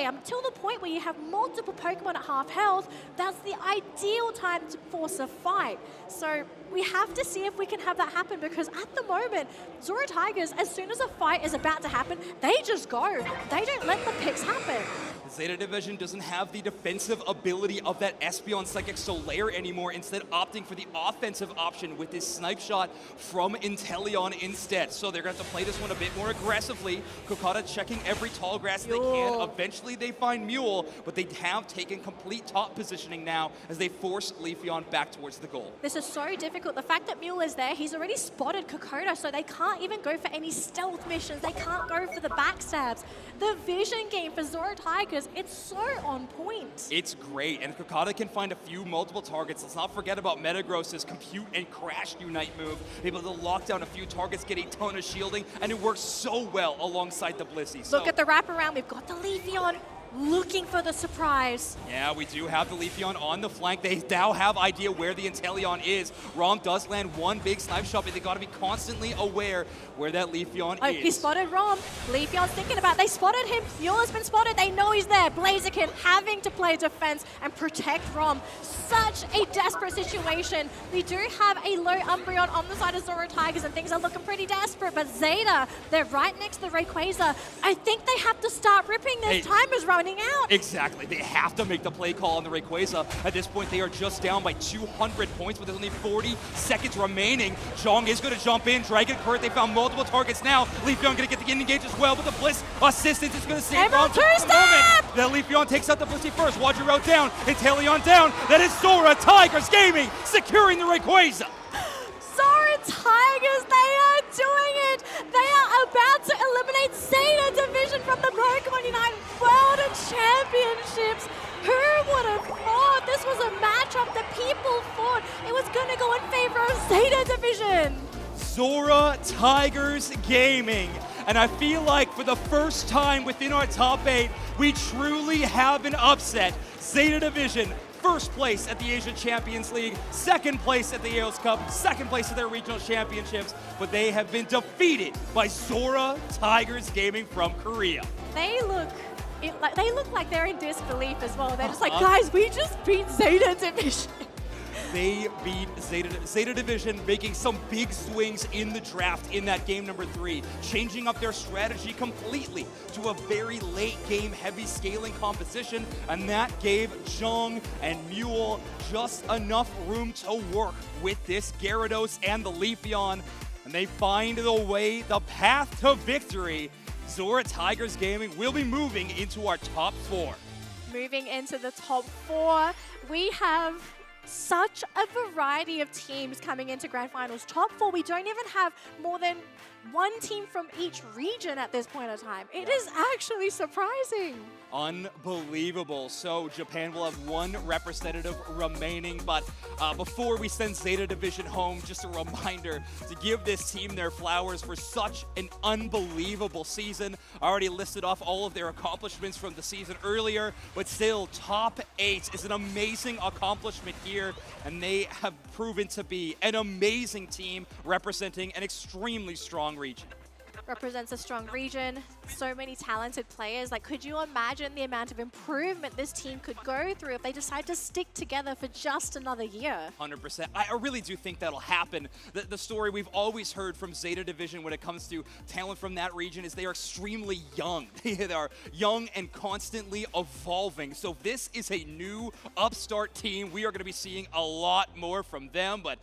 until the point where you have multiple Pokemon at half health. That's the ideal time to force a fight. So we have to see if we can have that happen, because at the moment, Zora Tigers, as soon as a fight is about to happen, they just go. They don't let the picks happen. Zeta Division doesn't have the defensive ability of that Espeon Psychic Solaire anymore, instead opting for the offensive option with this snipe shot from Inteleon instead. So they're going to have to play this one a bit more aggressively. Kokata checking every tall grass they can. Eventually they find Mule, but they have taken complete top positioning now as they force Leafeon back towards the goal. This is so difficult. The fact that Mule is there, he's already spotted Kokoda, so they can't even go for any stealth missions. They can't go for the backstabs. The vision game for Zora Tigers, it's so on point. It's great, and Kokata can find a few multiple targets. Let's not forget about Metagross's Compute and Crash Unite move. Able to lock down a few targets, get a ton of shielding, and it works so well alongside the Blissey. Look at the wraparound. We've got the Leafeon looking for the surprise. Yeah, we do have the Leafeon on the flank. They now have idea where the Inteleon is. Rom does land one big snipe shot, but they got to be constantly aware where that Leafeon is. He spotted Rom. Leafeon's thinking about it. They spotted him. Mule's been spotted. They know he's there. Blaziken having to play defense and protect Rom. Such a desperate situation. We do have a low Umbreon on the side of Zora Tigers, and things are looking pretty desperate, but Zeta, they're right next to the Rayquaza. I think they have to start ripping. This time is running out. Exactly. They have to make the play call on the Rayquaza. At this point, they are just down by 200 points, but there's only 40 seconds remaining. Zhong is going to jump in. Dragon Current, they found multiple targets now. Leafeon going to get the engage as well, but the Bliss assistance is going to save Rom for the moment. The Leafeon takes out the Blissey first. Wadgerou down. Inteleon down. That is Zora Tigers Gaming securing the Rayquaza. Zora Tigers, they are doing it! They are about to eliminate Zeta Division from the Pokémon UNITE World Championships! Who would have thought this was a matchup that people thought it was going to go in favor of Zeta Division? Zora Tigers Gaming. And I feel like for the first time within our top 8, we truly have an upset. Zeta Division, first place at the Asian Champions League, second place at the AOS Cup, second place at their regional championships, but they have been defeated by Zora Tigers Gaming from Korea. They look like they're in disbelief as well. They're just like, guys, we just beat Zeta Division. They beat Zeta Division, making some big swings in the draft in that game number 3, changing up their strategy completely to a very late game heavy scaling composition, and that gave Zhong and Mule just enough room to work with this Gyarados and the Leafeon, and they find the path to victory. Zora Tigers Gaming will be moving into our top 4. Moving into the top 4, we have such a variety of teams coming into Grand Finals. Top 4, we don't even have more than one team from each region at this point in time. It is actually surprising. Unbelievable. So Japan will have one representative remaining, but before we send Zeta Division home, just a reminder to give this team their flowers for such an unbelievable season. I already listed off all of their accomplishments from the season earlier, but still, top 8 is an amazing accomplishment here, and they have proven to be an amazing team representing an extremely strong region. Represents a strong region, so many talented players. Like, could you imagine the amount of improvement this team could go through if they decide to stick together for just another year? 100%. I really do think that'll happen. The story we've always heard from Zeta Division when it comes to talent from that region is they are extremely young. They are young and constantly evolving. So this is a new upstart team. We are going to be seeing a lot more from them, but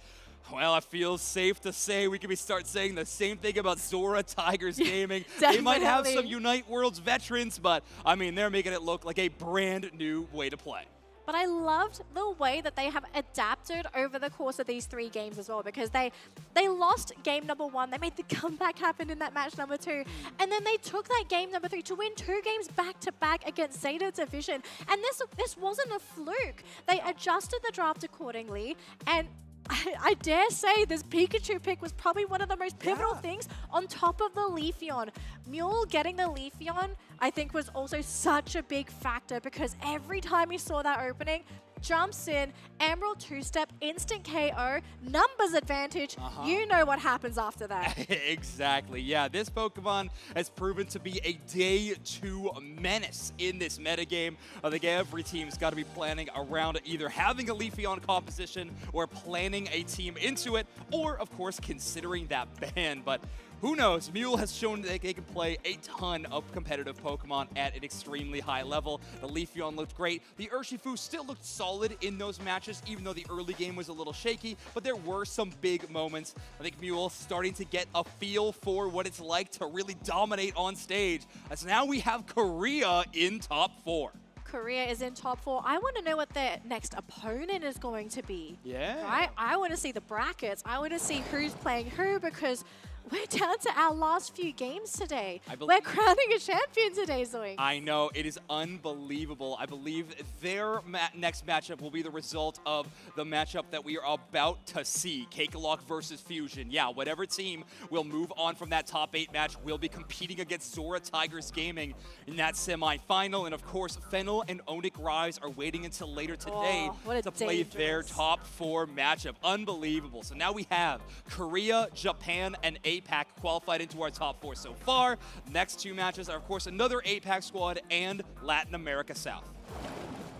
well, I feel safe to say we could start saying the same thing about Zora Tigers Gaming. They might have some Unite Worlds veterans, but I mean, they're making it look like a brand new way to play. But I loved the way that they have adapted over the course of these 3 games as well, because they lost game number 1. They made the comeback happen in that match number 2. And then they took that game number 3 to win 2 games back-to-back against Zeta Division. And this wasn't a fluke. They adjusted the draft accordingly, and I dare say this Pikachu pick was probably one of the most pivotal things on top of the Leafeon. Mule getting the Leafeon, I think, was also such a big factor, because every time he saw that opening, jumps in, Emerald 2-step, instant KO, numbers advantage. You know what happens after that. Exactly. Yeah, this Pokemon has proven to be a day 2 menace in this metagame. I think every team's got to be planning around either having a Leafeon composition or planning a team into it, or, of course, considering that ban. But who knows? Mule has shown that they can play a ton of competitive Pokemon at an extremely high level. The Leafeon looked great. The Urshifu still looked solid in those matches, even though the early game was a little shaky, but there were some big moments. I think Mule starting to get a feel for what it's like to really dominate on stage, as now we have Korea in top 4. Korea is in top 4. I want to know what their next opponent is going to be. Yeah. Right? I want to see the brackets. I want to see who's playing who, because we're down to our last few games today. We're crowning a champion today, Zoe. I know. It is unbelievable. I believe their next matchup will be the result of the matchup that we are about to see. Kakalok versus Fusion. Yeah, whatever team will move on from that top 8 match will be competing against Zora Tigers Gaming in that semifinal. And of course, Fennel and Onic Rise are waiting until later today to play their top 4 matchup. Unbelievable. So now we have Korea, Japan, and APAC qualified into our top 4 so far. Next 2 matches are, of course, another APAC squad and Latin America South.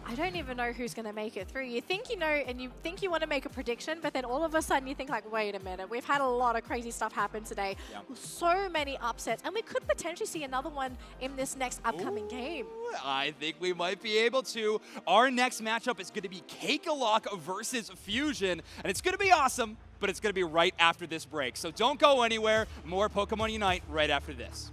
I don't even know who's going to make it through. You think you know, and you think you want to make a prediction, but then all of a sudden you think, like, wait a minute, we've had a lot of crazy stuff happen today. So many upsets, and we could potentially see another one in this next upcoming game. I think we might be able to. Our next matchup is going to be Kakalok versus Fusion, and it's going to be awesome, but it's going to be right after this break. So don't go anywhere. More Pokemon Unite right after this.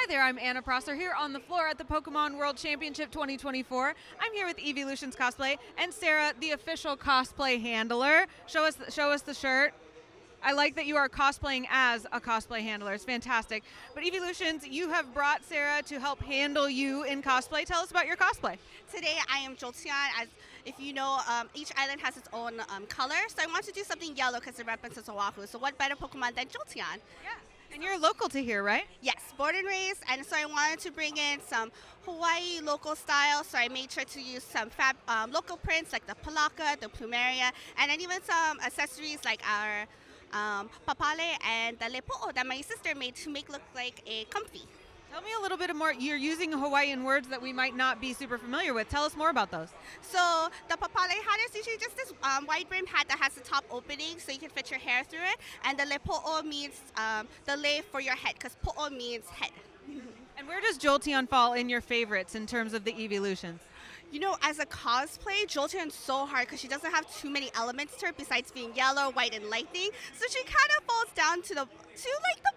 Hi there, I'm Anna Prosser here on the floor at the Pokemon World Championship 2024. I'm here with Evolutions Cosplay and Sarah, the official cosplay handler. Show us the shirt. I like that you are cosplaying as a cosplay handler. It's fantastic. But Evolutions, you have brought Sarah to help handle you in cosplay. Tell us about your cosplay. Today I am Jolteon. As if you know, each island has its own color. So I want to do something yellow because it represents Oahu. So what better Pokemon than Jolteon? Yeah. And you're local to here, right? Yes, born and raised. And so I wanted to bring in some Hawaii local style. So I made sure to use some local prints like the palaka, the plumeria, and then even some accessories like our papale and the lepo'o that my sister made to make look like a comfy. Tell me a little bit more. You're using Hawaiian words that we might not be super familiar with. Tell us more about those. So the papale hat is usually just this wide brimmed hat that has the top opening so you can fit your hair through it. And the lepo'o means the lei for your head because po'o means head. And where does Jolteon fall in your favorites in terms of the evolutions? You know, as a cosplay, Jolteon's so hard because she doesn't have too many elements to her besides being yellow, white, and lightning. So she kind of falls down to the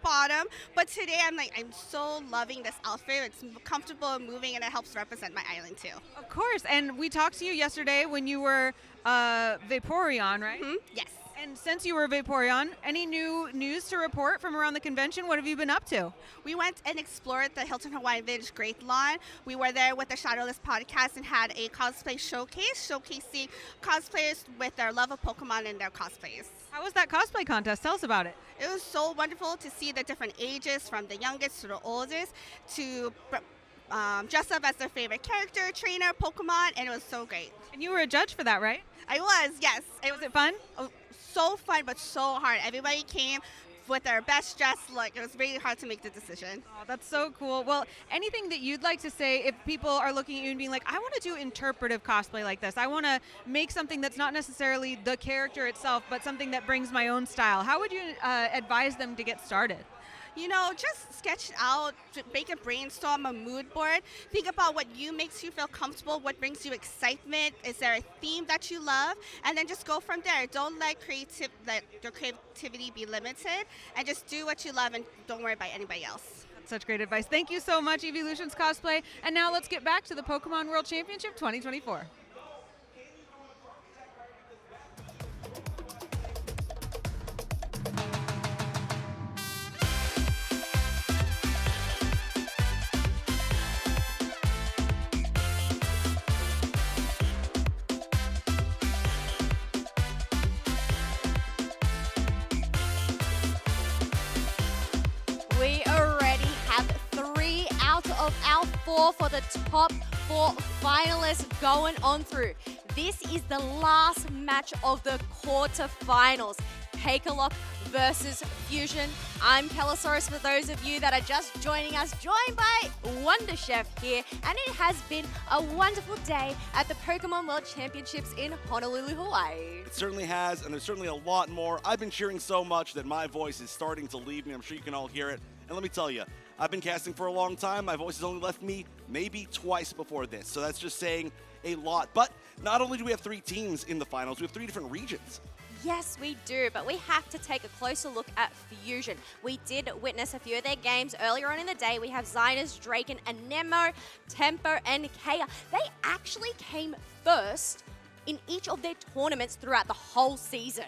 bottom. But today I'm so loving this outfit. It's comfortable and moving, and it helps represent my island too. Of course. And we talked to you yesterday when you were Vaporeon, right? Mm-hmm. Yes. And since you were Vaporeon, any new news to report from around the convention? What have you been up to? We went and explored the Hilton Hawaiian Village Great Lawn. We were there with the Shadowless podcast and had a cosplay showcase, showcasing cosplayers with their love of Pokemon and their cosplays. How was that cosplay contest? Tell us about it. It was so wonderful to see the different ages, from the youngest to the oldest, to dress up as their favorite character, trainer, Pokemon, and it was so great. And you were a judge for that, right? I was, yes. Was it fun? So fun, but so hard. Everybody came with their best dress look. It was really hard to make the decision. Oh, that's so cool. Well, anything that you'd like to say if people are looking at you and being like, I want to do interpretive cosplay like this. I want to make something that's not necessarily the character itself, but something that brings my own style. How would you advise them to get started? You know, just sketch it out, make a brainstorm, a mood board. Think about what makes you feel comfortable, what brings you excitement. Is there a theme that you love? And then just go from there. Don't let your creativity be limited, and just do what you love and don't worry about anybody else. That's such great advice. Thank you so much, Evolutions Cosplay. And now let's get back to the Pokemon World Championship 2024. We already have 3 out of our 4 for the top 4 finalists going on through. This is the last match of the quarterfinals. Cake-a-Lock versus Fusion. I'm Kellosaurus for those of you that are just joining us, joined by Wonder Chef here, and it has been a wonderful day at the Pokemon World Championships in Honolulu, Hawaii. It certainly has, and there's certainly a lot more. I've been cheering so much that my voice is starting to leave me. I'm sure you can all hear it. And let me tell you, I've been casting for a long time. My voice has only left me maybe twice before this, so that's just saying a lot. But not only do we have 3 teams in the finals, we have 3 different regions. Yes, we do, but we have to take a closer look at Fusion. We did witness a few of their games earlier on in the day. We have Zinus, Draken, Anemo, Tempo, and Kea. They actually came first in each of their tournaments throughout the whole season.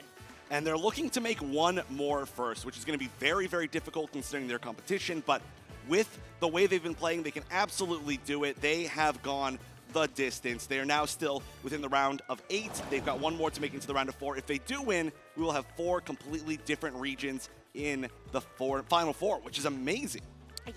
And they're looking to make one more first, which is going to be very, very difficult considering their competition. But with the way they've been playing, they can absolutely do it. They have gone the distance. They are now still within the round of 8. They've got one more to make into the round of 4. If they do win, we will have 4 completely different regions in the final 4, which is amazing.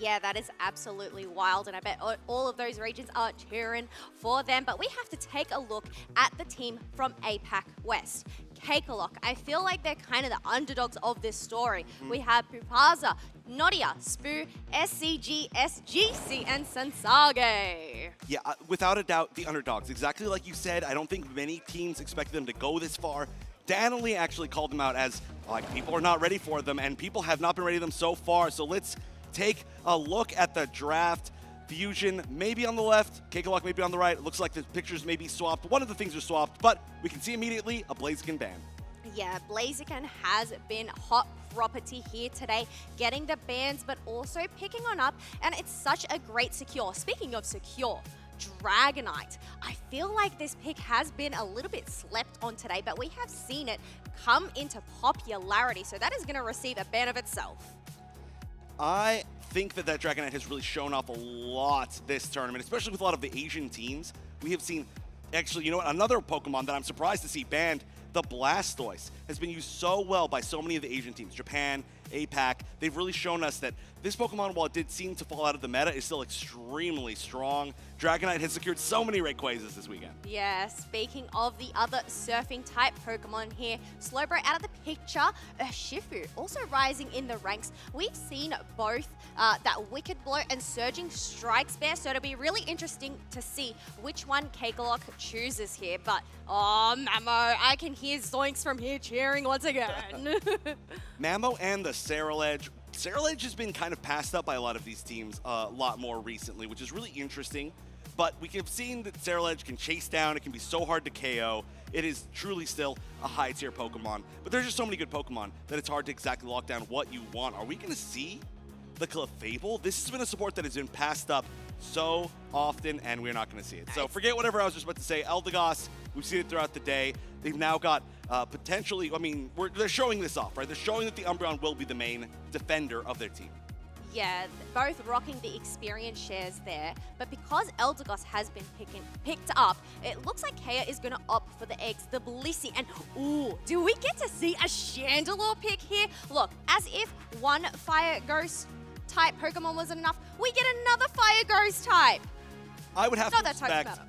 Yeah, that is absolutely wild, and I bet all of those regions are cheering for them. But we have to take a look at the team from APAC West. Cake-a-Lock, I feel like they're kind of the underdogs of this story. We have Pupaza, Nodia, Spoo, SCG, SGC, and Sensage. Yeah, without a doubt, the underdogs. Exactly like you said, I don't think many teams expected them to go this far. Danley actually called them out as, like, people are not ready for them, and people have not been ready for them so far. So let's take a look at the draft. Fusion maybe on the left, Cake-a-Lock maybe on the right. It looks like the pictures may be swapped. One of the things are swapped, but we can see immediately a Blaziken ban. Yeah, Blaziken has been hot property here today, getting the bans, but also picking on up, and it's such a great secure. Speaking of secure, Dragonite. I feel like this pick has been a little bit slept on today, but we have seen it come into popularity, so that is going to receive a ban of itself. I think that Dragonite has really shown off a lot this tournament, especially with a lot of the Asian teams. We have seen, actually, you know what, another Pokemon that I'm surprised to see banned, the Blastoise, has been used so well by so many of the Asian teams. Japan, APAC, they've really shown us that this Pokemon, while it did seem to fall out of the meta, is still extremely strong. Dragonite has secured so many Rayquazas this weekend. Yeah, speaking of the other surfing type Pokemon here, Slowbro out of the picture, Urshifu also rising in the ranks. We've seen both that Wicked Blow and Surging Strike Spare, so it'll be really interesting to see which one Kakalok chooses here. But, oh, Mamo, I can hear Zoinks from here cheering once again. Mamo and the Cerulege. Cerulege has been kind of passed up by a lot of these teams a lot more recently, which is really interesting. But we have seen that Cerulege can chase down. It can be so hard to KO. It is truly still a high-tier Pokemon. But there's just so many good Pokemon that it's hard to exactly lock down what you want. Are we going to see the Clefable? This has been a support that has been passed up so often, and we're not going to see it. So forget whatever I was just about to say. Eldegoss, we've seen it throughout the day. They've now got potentially, I mean, they're showing this off, right? They're showing that the Umbreon will be the main defender of their team. Yeah, both rocking the experience shares there, but because Eldegoss has been picked up, it looks like Kea is going to opt for the eggs, the Blissey, and ooh, do we get to see a Chandelure pick here? Look, as if one Fire Ghost type Pokemon wasn't enough, we get another Fire Ghost type. I would have to that expect, type's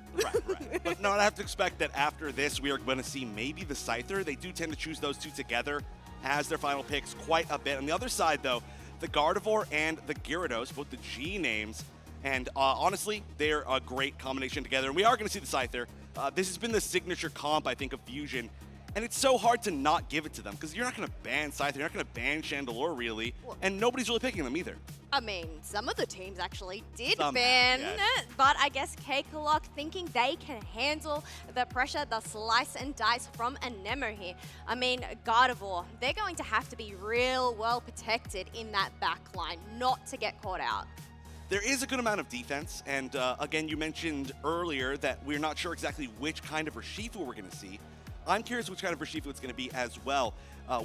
right. But no, I'd have to expect that after this, we are going to see maybe the Scyther. They do tend to choose those two together as their final picks quite a bit. On the other side, though, the Gardevoir and the Gyarados, both the G names, and honestly, they're a great combination together. And we are going to see the Scyther. This has been the signature comp, I think, of Fusion. And it's so hard to not give it to them because you're not going to ban Scyther, you're not going to ban Chandelure, really, and nobody's really picking them either. I mean, some of the teams actually did Some ban have, it, but I guess Kakalok thinking they can handle the pressure, the slice and dice from Anemo here. I mean, Gardevoir, they're going to have to be real well protected in that back line, not to get caught out. There is a good amount of defense, and again, you mentioned earlier that we're not sure exactly which kind of Urshifu we're going to see. I'm curious which kind of Urshifu it's going to be as well.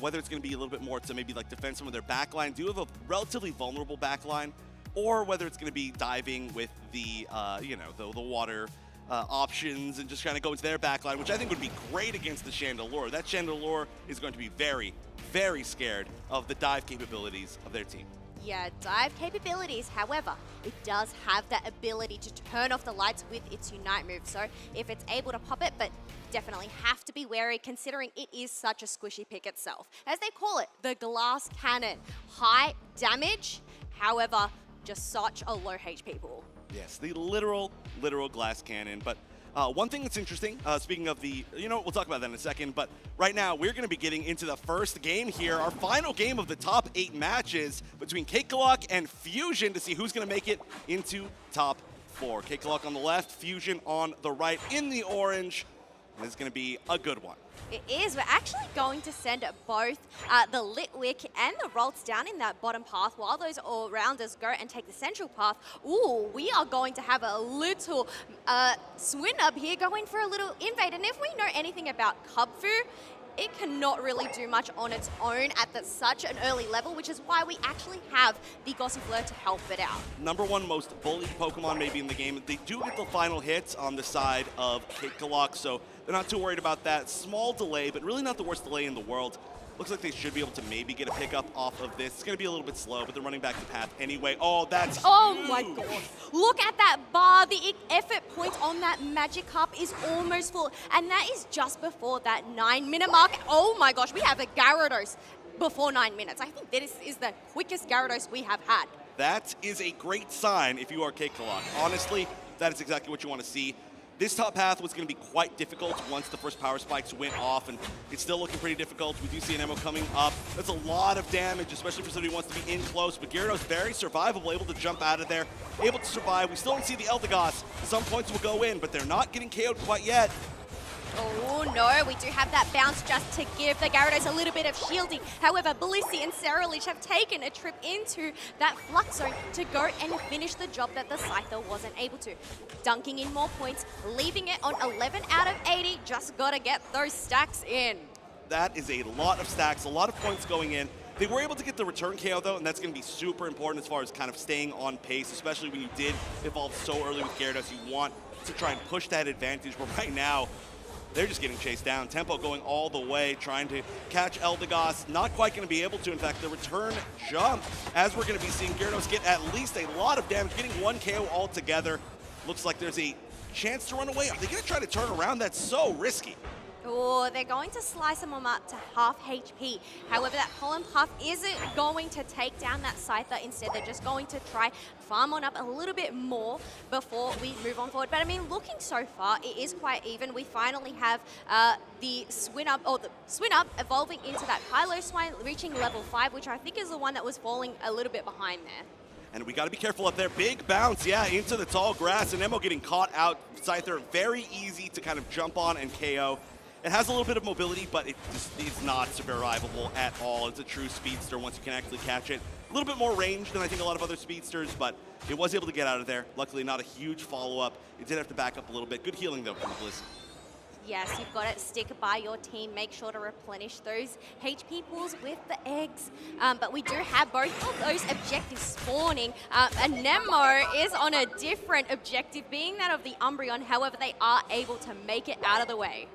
Whether it's going to be a little bit more to maybe like defend some of their backline, do have a relatively vulnerable backline, or whether it's going to be diving with the, the water options and just kind of go into their backline, which I think would be great against the Chandelure. That Chandelure is going to be very, very scared of the dive capabilities of their team. Yeah, dive capabilities, however, it does have that ability to turn off the lights with its Unite move. So if it's able to pop it, but definitely have to be wary considering it is such a squishy pick itself. As they call it, the Glass Cannon. High damage, however, just such a low HP pool. Yes, the literal Glass Cannon. But one thing that's interesting, speaking of the, we'll talk about that in a second, but right now we're going to be getting into the first game here, our final game of the top 8 matches between Kakalok and Fusion to see who's going to make it into top 4. Kakalok on the left, Fusion on the right in the orange. This is going to be a good one. It is. We're actually going to send both the Litwick and the Ralts down in that bottom path while those all-rounders go and take the central path. Ooh, we are going to have a little Swinub here going for a little invade. And if we know anything about Kubfu, it cannot really do much on its own at such an early level, which is why we actually have the Gossifleur to help it out. #1 most bullied Pokemon maybe in the game. They do get the final hits on the side of Kakalok, so they're not too worried about that. Small delay, but really not the worst delay in the world. Looks like they should be able to maybe get a pickup off of this. It's going to be a little bit slow, but they're running back the path anyway. Oh, that's huge. My God. Look at that bar. The effort point on that Magikarp is almost full. And that is just before that 9-minute mark. Oh my gosh, we have a Gyarados before 9 minutes. I think this is the quickest Gyarados we have had. That is a great sign if you are Kakalok. Honestly, that is exactly what you want to see. This top path was going to be quite difficult once the first power spikes went off, and it's still looking pretty difficult. We do see an Anemo coming up. That's a lot of damage, especially for somebody who wants to be in close, but Gyarados very survivable, able to jump out of there, able to survive. We still don't see the Eldegoss. Some points will go in, but they're not getting KO'd quite yet. Oh no, we do have that bounce just to give the Gyarados a little bit of shielding. However, Blissey and Cerealich have taken a trip into that Flux Zone to go and finish the job that the Scyther wasn't able to. Dunking in more points, leaving it on 11 out of 80. Just gotta get those stacks in. That is a lot of stacks, a lot of points going in. They were able to get the return KO though, and that's going to be super important as far as kind of staying on pace, especially when you did evolve so early with Gyarados. You want to try and push that advantage, but right now, they're just getting chased down. Tempo going all the way, trying to catch Eldegoss. Not quite going to be able to. In fact, the return jump, as we're going to be seeing Gyarados get at least a lot of damage, getting 1 KO altogether. Looks like there's a chance to run away. Are they going to try to turn around? That's so risky. Oh, they're going to slice them up to half HP. However, that Pollen Puff isn't going to take down that Scyther. Instead, they're just going to try farm on up a little bit more before we move on forward. But I mean, looking so far, it is quite even. We finally have the Swinub evolving into that Kylo Swine, reaching level 5, which I think is the one that was falling a little bit behind there. And we got to be careful up there. Big bounce, yeah, into the tall grass. And Nemo getting caught out. Scyther, very easy to kind of jump on and KO. It has a little bit of mobility, but it just is not survivable at all. It's a true speedster once you can actually catch it. A little bit more range than I think a lot of other speedsters, but it was able to get out of there. Luckily, not a huge follow-up. It did have to back up a little bit. Good healing, though, from the Bliss. Yes, you've got to stick by your team. Make sure to replenish those HP pools with the eggs. But we do have both of those objectives spawning. And Nemo is on a different objective, being that of the Umbreon. However, they are able to make it out of the way.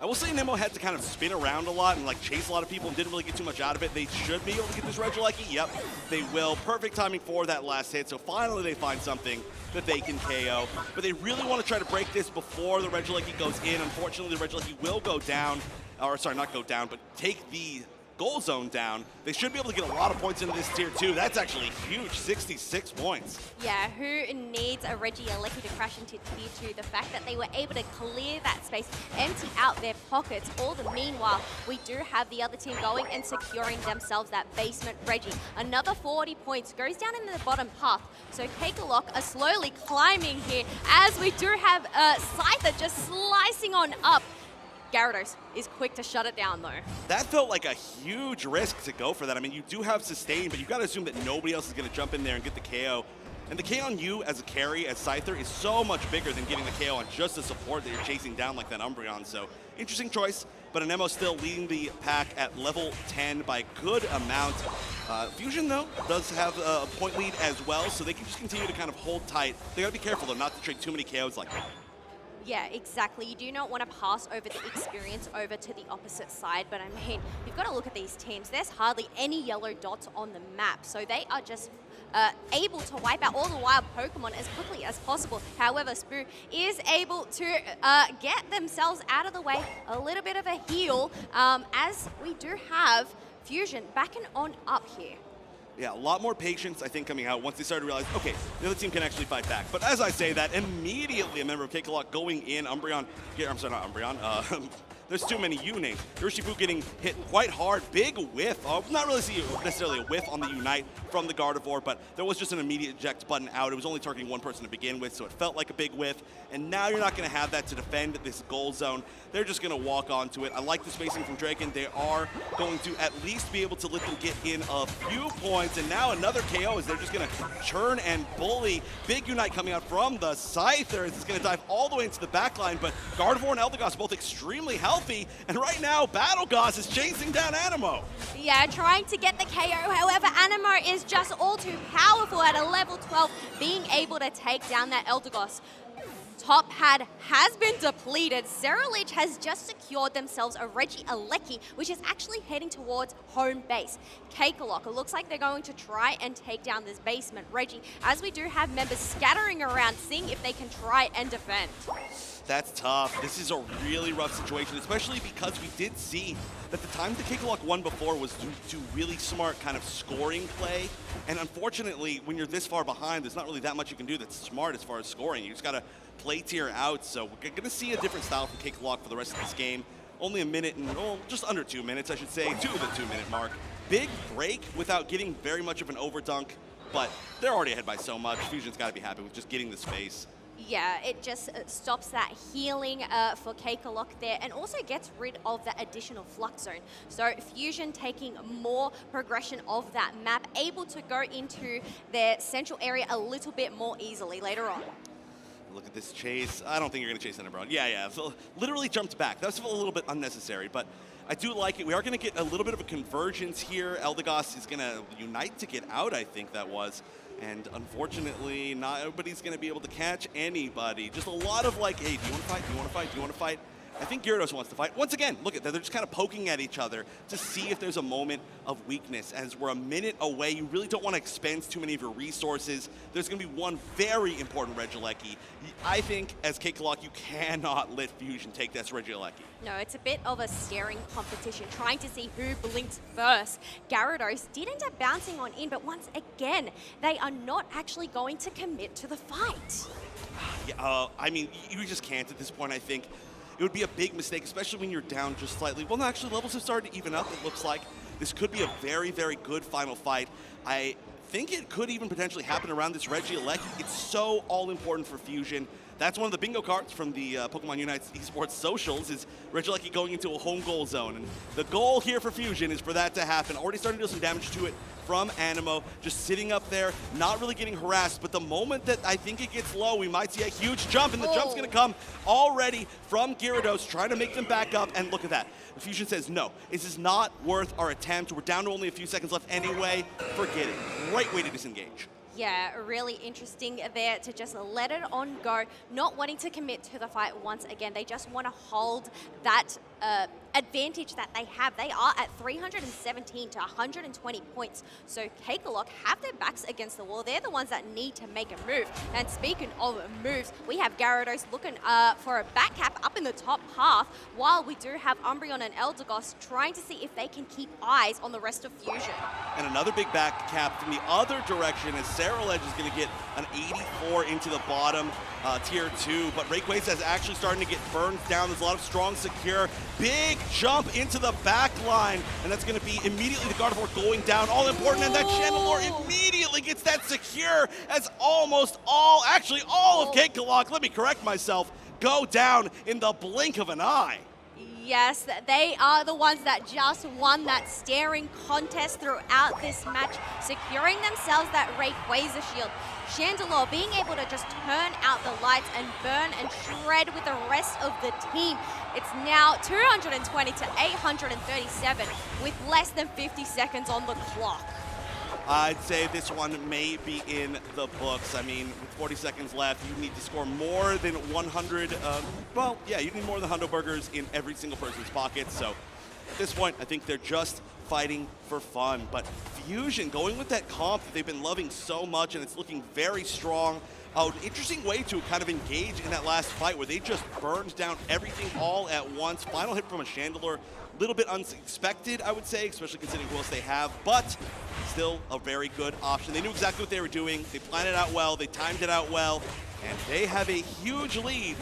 I will say Nemo had to kind of spin around a lot and like chase a lot of people and didn't really get too much out of it. They should be able to get this Regieleki. Yep, they will. Perfect timing for that last hit. So finally they find something that they can KO. But they really want to try to break this before the Regieleki goes in. Unfortunately, the Regieleki will go down. Or sorry, not go down, but take the goal zone down. They should be able to get a lot of points into this tier 2. That's actually huge, 66 points. Yeah, who needs a Regieleki to crash into tier 2? The fact that they were able to clear that space, empty out their pockets. All the meanwhile, we do have the other team going and securing themselves that basement Reggie. Another 40 points goes down in the bottom half. So Kakalok are slowly climbing here as we do have Scyther just slicing on up. Gyarados is quick to shut it down, though. That felt like a huge risk to go for that. I mean, you do have sustain, but you've got to assume that nobody else is going to jump in there and get the KO. And the KO on you as a carry, as Scyther, is so much bigger than getting the KO on just the support that you're chasing down like that Umbreon. So, interesting choice, but Anemo still leading the pack at level 10 by a good amount. Fusion, though, does have a point lead as well, so they can just continue to kind of hold tight. They got to be careful, though, not to trade too many KOs like that. Yeah, exactly. You do not want to pass over the experience over to the opposite side, but I mean, you've got to look at these teams. There's hardly any yellow dots on the map, so they are just able to wipe out all the wild Pokemon as quickly as possible. However, Spoo is able to get themselves out of the way, a little bit of a heal, as we do have Fusion backing on up here. Yeah, a lot more patience, I think, coming out once they started to realize, okay, the other team can actually fight back. But as I say that, immediately a member of Kakalok going in, Umbreon, I'm sorry, not Umbreon, there's too many U names. Urshifu getting hit quite hard, big whiff. Not really see necessarily a whiff on the Unite from the Gardevoir, but there was just an immediate eject button out. It was only targeting one person to begin with, so it felt like a big whiff. And now you're not going to have that to defend this goal zone. They're just going to walk onto it. I like the spacing from Draken. They are going to at least be able to let them get in a few points. And now another KO as they're just going to churn and bully. Big Unite coming out from the Scyther. It's going to dive all the way into the back line, but Gardevoir and Eldegoss both extremely healthy. And right now, Battlegoss is chasing down Anemo. Yeah, trying to get the KO. However, Anemo is just all too powerful at a level 12, being able to take down that Eldegoss. Top pad has been depleted. Cerealich has just secured themselves a Regieleki, which is actually heading towards home base. Kakalok, it looks like they're going to try and take down this basement Reggie, as we do have members scattering around, seeing if they can try and defend. That's tough. This is a really rough situation, especially because we did see that the time the Kakalok won before was due to really smart kind of scoring play. And unfortunately, when you're this far behind, there's not really that much you can do that's smart as far as scoring. You just got to play tier out. So we're going to see a different style from Kakalok for the rest of this game. Only a minute and, just under 2 minutes, I should say, to the 2-minute mark. Big break without getting very much of an overdunk, but they're already ahead by so much. Fusion's got to be happy with just getting the space. Yeah, it just stops that healing for Kakalok there and also gets rid of that additional flux zone. So Fusion taking more progression of that map, able to go into their central area a little bit more easily later on. Look at this chase. I don't think you're going to chase Enabron. Yeah. So literally jumped back. That was a little bit unnecessary, but I do like it. We are going to get a little bit of a convergence here. Eldegoss is going to unite to get out, I think that was. And unfortunately, not everybody's going to be able to catch anybody. Just a lot of like, hey, do you want to fight? Do you want to fight? Do you want to fight? I think Gyarados wants to fight. Once again, look at that. They're just kind of poking at each other to see if there's a moment of weakness. As we're a minute away, you really don't want to expend too many of your resources. There's going to be one very important Regieleki. I think, as Kakalok, you cannot let Fusion take this Regieleki. No, it's a bit of a staring competition, trying to see who blinks first. Gyarados did end up bouncing on in, but once again, they are not actually going to commit to the fight. Yeah, I mean, you just can't at this point, I think. It would be a big mistake, especially when you're down just slightly. Well, no, actually, levels have started to even up, it looks like. This could be a very, very good final fight. I think it could even potentially happen around this Regieleki. It's so all-important for Fusion. That's one of the bingo cards from the Pokemon UNITE Esports socials, is Regieleki going into a home goal zone. And the goal here for Fusion is for that to happen. Already starting to do some damage to it from Animo, just sitting up there, not really getting harassed. But the moment that I think it gets low, we might see a huge jump, and the jump's going to come already from Gyarados, trying to make them back up. And look at that. Fusion says, no, this is not worth our attempt. We're down to only a few seconds left anyway. Forget it. Great way to disengage. Yeah, really interesting there to just let it on go, not wanting to commit to the fight once again. They just want to hold that advantage that they have. They are at 317 to 120 points. So Kakalok have their backs against the wall. They're the ones that need to make a move. And speaking of moves, we have Gyarados looking for a back cap up in the top half, while we do have Umbreon and Eldegoss trying to see if they can keep eyes on the rest of Fusion. And another big back cap from the other direction as Sarah Ledge is going to get an 84 into the bottom tier 2. But Rayquaza is actually starting to get burned down. There's a lot of strong secure. Big jump into the back line, and that's going to be immediately the Gardevoir going down, all important, and that Chandelure immediately gets that secure as almost all, actually all of Kakalok, let me correct myself, go down in the blink of an eye. Yes, they are the ones that just won that staring contest throughout this match, securing themselves that Rayquaza shield. Chandelure being able to just turn out the lights and burn and shred with the rest of the team. It's now 220 to 837 with less than 50 seconds on the clock. I'd say this one may be in the books. I mean, with 40 seconds left, you need to score more than 100. Well, yeah, you need more than 100 burgers in every single person's pocket. So at this point, I think they're just fighting for fun. But Fusion going with that comp that they've been loving so much, and it's looking very strong. An interesting way to kind of engage in that last fight where they just burned down everything all at once. Final hit from a Chandelure, a little bit unexpected, I would say, especially considering who else they have, but still a very good option. They knew exactly what they were doing. They planned it out well. They timed it out well. And they have a huge lead,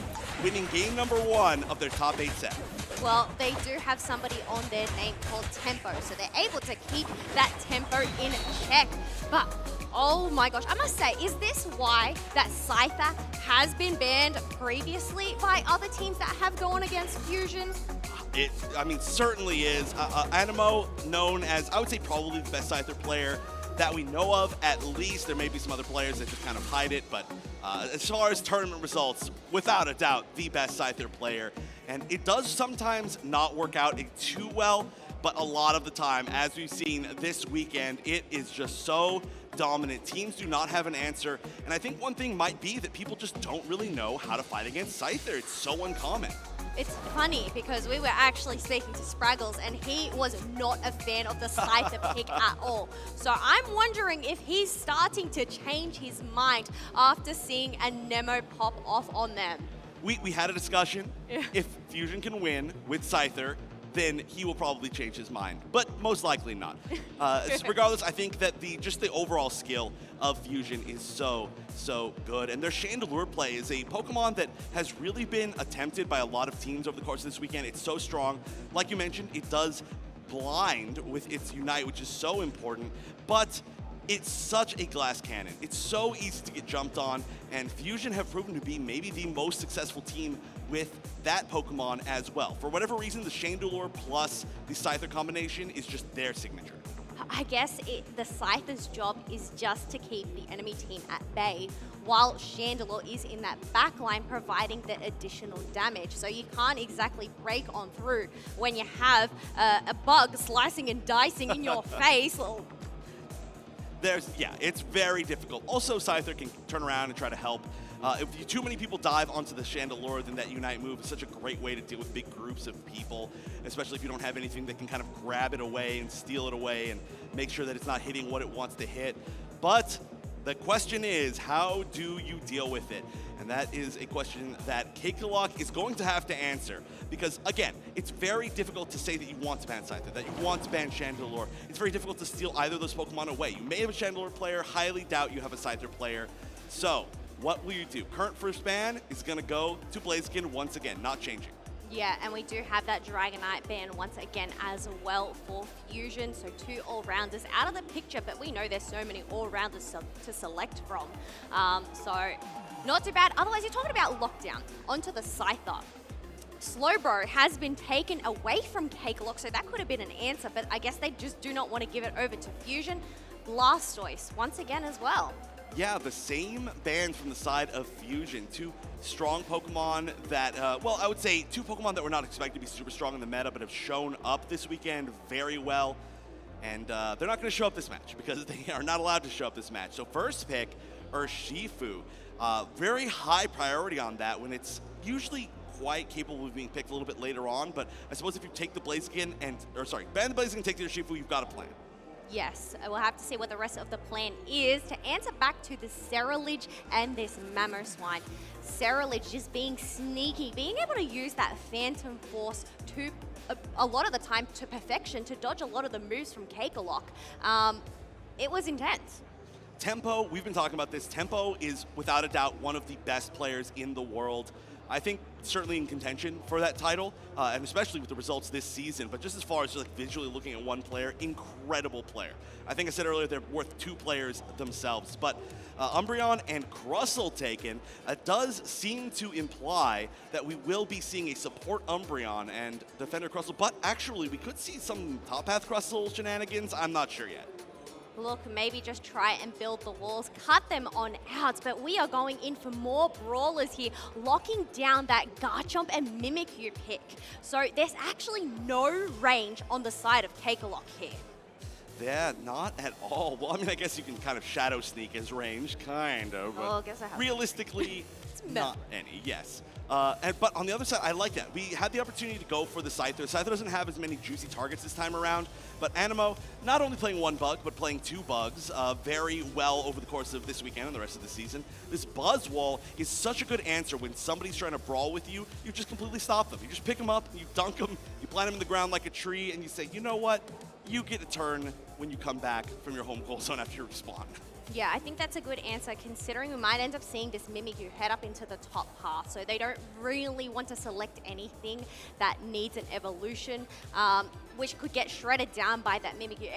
winning game number 1 of their top 8 set. Well, they do have somebody on their name called Tempo, so they're able to keep that tempo in check. But, oh my gosh, I must say, is this why that Scyther has been banned previously by other teams that have gone against Fusion? It, I mean, certainly is. Animo, known as, I would say, probably the best Scyther player that we know of, at least. There may be some other players that just kind of hide it, but as far as tournament results, without a doubt, the best Scyther player. And it does sometimes not work out too well, but a lot of the time, as we've seen this weekend, it is just so dominant. Teams do not have an answer, and I think one thing might be that people just don't really know how to fight against Scyther. It's so uncommon. It's funny because we were actually speaking to Spraggles and he was not a fan of the Scyther pick at all. So I'm wondering if he's starting to change his mind after seeing a Nemo pop off on them. We had a discussion. Yeah. If Fusion can win with Scyther, then he will probably change his mind, but most likely not. Regardless, I think that just the overall skill of Fusion is so good. And their Chandelure play is a Pokemon that has really been attempted by a lot of teams over the course of this weekend. It's so strong. Like you mentioned, it does blind with its Unite, which is so important, but It's such a glass cannon. It's so easy to get jumped on, and Fusion have proven to be maybe the most successful team with that Pokemon as well. For whatever reason, the Chandelure plus the Scyther combination is just their signature. I guess the Scyther's job is just to keep the enemy team at bay, while Chandelure is in that back line providing the additional damage. So you can't exactly break on through when you have a bug slicing and dicing in your face. Yeah, it's very difficult. Also, Scyther can turn around and try to help. If too many people dive onto the Chandelure, then that Unite move is such a great way to deal with big groups of people, especially if you don't have anything that can kind of grab it away and steal it away and make sure that it's not hitting what it wants to hit. But the question is, how do you deal with it? And that is a question that Cakelock is going to have to answer. Because, again, it's very difficult to say that you want to ban Scyther, that you want to ban Chandelure. It's very difficult to steal either of those Pokemon away. You may have a Chandelure player, highly doubt you have a Scyther player. So, what will you do? Current first ban is going to go to Blaziken once again, not changing. Yeah, and we do have that Dragonite ban once again as well for Fusion. So 2 all-rounders out of the picture, but we know there's so many all-rounders to select from. So not too bad. Otherwise, you're talking about lockdown. Onto the Scyther. Slowbro has been taken away from Cakelock, so that could have been an answer, but I guess they just do not want to give it over to Fusion. Blastoise once again as well. Yeah, the same ban from the side of Fusion. 2 strong Pokemon that, well, I would say 2 Pokemon that were not expected to be super strong in the meta, but have shown up this weekend very well. And they're not going to show up this match because they are not allowed to show up this match. So first pick, Urshifu. Very high priority on that when it's usually quite capable of being picked a little bit later on. But I suppose if you take the Blaziken ban the Blaziken and take the Urshifu, you've got a plan. Yes, we'll have to see what the rest of the plan is to answer back to the Cerulege and this Mamoswine. Cerulege just being sneaky, being able to use that Phantom Force to, a lot of the time, to perfection, to dodge a lot of the moves from Cakelock. It was intense. Tempo, we've been talking about this. Tempo is, without a doubt, one of the best players in the world. I think certainly in contention for that title, and especially with the results this season. But just as far as just like visually looking at one player, incredible player. I think I said earlier they're worth 2 players themselves. But Umbreon and Crustle taken does seem to imply that we will be seeing a support Umbreon and defender Crustle. But actually, we could see some top path Crustle shenanigans. I'm not sure yet. Look, maybe just try and build the walls, cut them on out, but we are going in for more brawlers here, locking down that Garchomp and Mimikyu pick. So there's actually no range on the side of Cakelock here. Yeah, not at all. Well, I mean, I guess you can kind of shadow sneak as range, kind of, but I guess I have realistically, not any, yes. But on the other side, I like that. We had the opportunity to go for the Scyther. Scyther doesn't have as many juicy targets this time around, but Animo, not only playing 1 bug, but playing 2 bugs very well over the course of this weekend and the rest of the season. This Buzzwall is such a good answer when somebody's trying to brawl with you. You just completely stop them. You just pick them up, you dunk them, you plant them in the ground like a tree, and you say, you know what? You get a turn when you come back from your home goal zone after you respawn. Yeah, I think that's a good answer considering we might end up seeing this Mimikyu head up into the top half. So they don't really want to select anything that needs an evolution, which could get shredded down by that Mimikyu.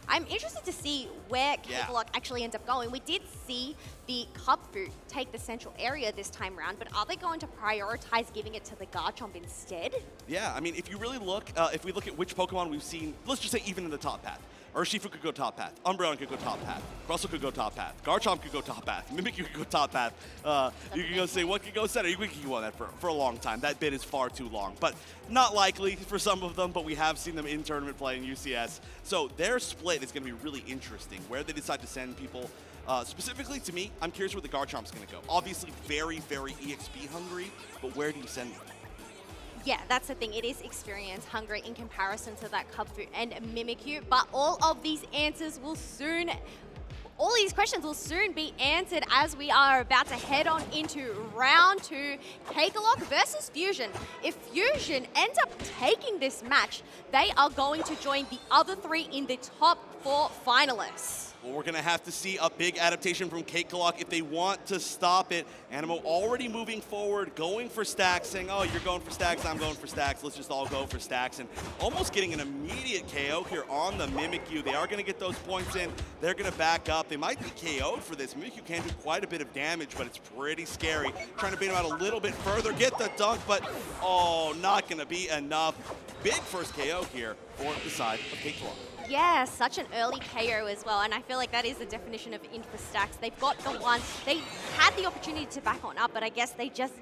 I'm interested to see where Cakelock actually ends up going. We did see the Cubfu take the central area this time around, but are they going to prioritize giving it to the Garchomp instead? Yeah, I mean, if you really look, if we look at which Pokemon we've seen, let's just say even in the top path. Urshifu could go top path, Umbreon could go top path, Crustle could go top path, Garchomp could go top path, Mimikyu could go top path. You can go say, what could go center? You can keep on that for a long time. That bid is far too long, but not likely for some of them, but we have seen them in tournament play in UCS. So their split is going to be really interesting, where they decide to send people. Specifically to me, I'm curious where the Garchomp's going to go. Obviously very, very EXP hungry, but where do you send them? Yeah, that's the thing. It is experience hungry in comparison to that Cubfu and Mimikyu, but all of these answers will soon, all these questions will soon be answered as we are about to head on into round 2, Cakelock versus Fusion. If Fusion ends up taking this match, they are going to join the other 3 in the top 4 finalists. Well, we're going to have to see a big adaptation from Cake if they want to stop it. Animo already moving forward, going for stacks, saying, oh, you're going for stacks, I'm going for stacks. Let's just all go for stacks. And almost getting an immediate KO here on the Mimikyu. They are going to get those points in. They're going to back up. They might be KO'd for this. Mimikyu can do quite a bit of damage, but it's pretty scary. Trying to bait him out a little bit further, get the dunk, but oh, not going to be enough. Big first KO here for the side of Cake. Yeah, such an early KO as well, and I feel like that is the definition of in for stacks. They've got the one, they had the opportunity to back on up, but I guess they just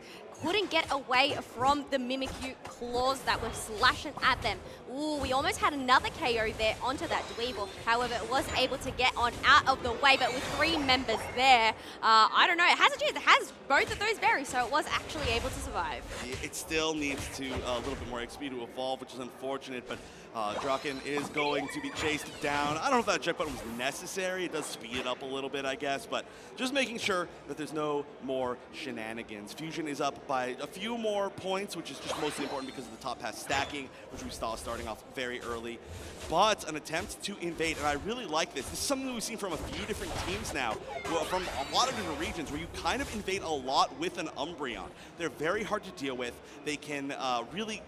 couldn't get away from the Mimikyu claws that were slashing at them. Ooh, we almost had another KO there onto that Dweeble. However, it was able to get on out of the way, but with 3 members there, I don't know, it has a chance. It has both of those berries, so it was actually able to survive. It still needs to a little bit more XP to evolve, which is unfortunate, but Draken is going to be chased down. I don't know if that check button was necessary. It does speed it up a little bit, I guess, but just making sure that there's no more shenanigans. Fusion is up by a few more points, which is just mostly important because of the top pass stacking, which we saw starting off very early. But an attempt to invade, and I really like this. This is something that we've seen from a few different teams now, from a lot of different regions, where you kind of invade a lot with an Umbreon. They're very hard to deal with. They can really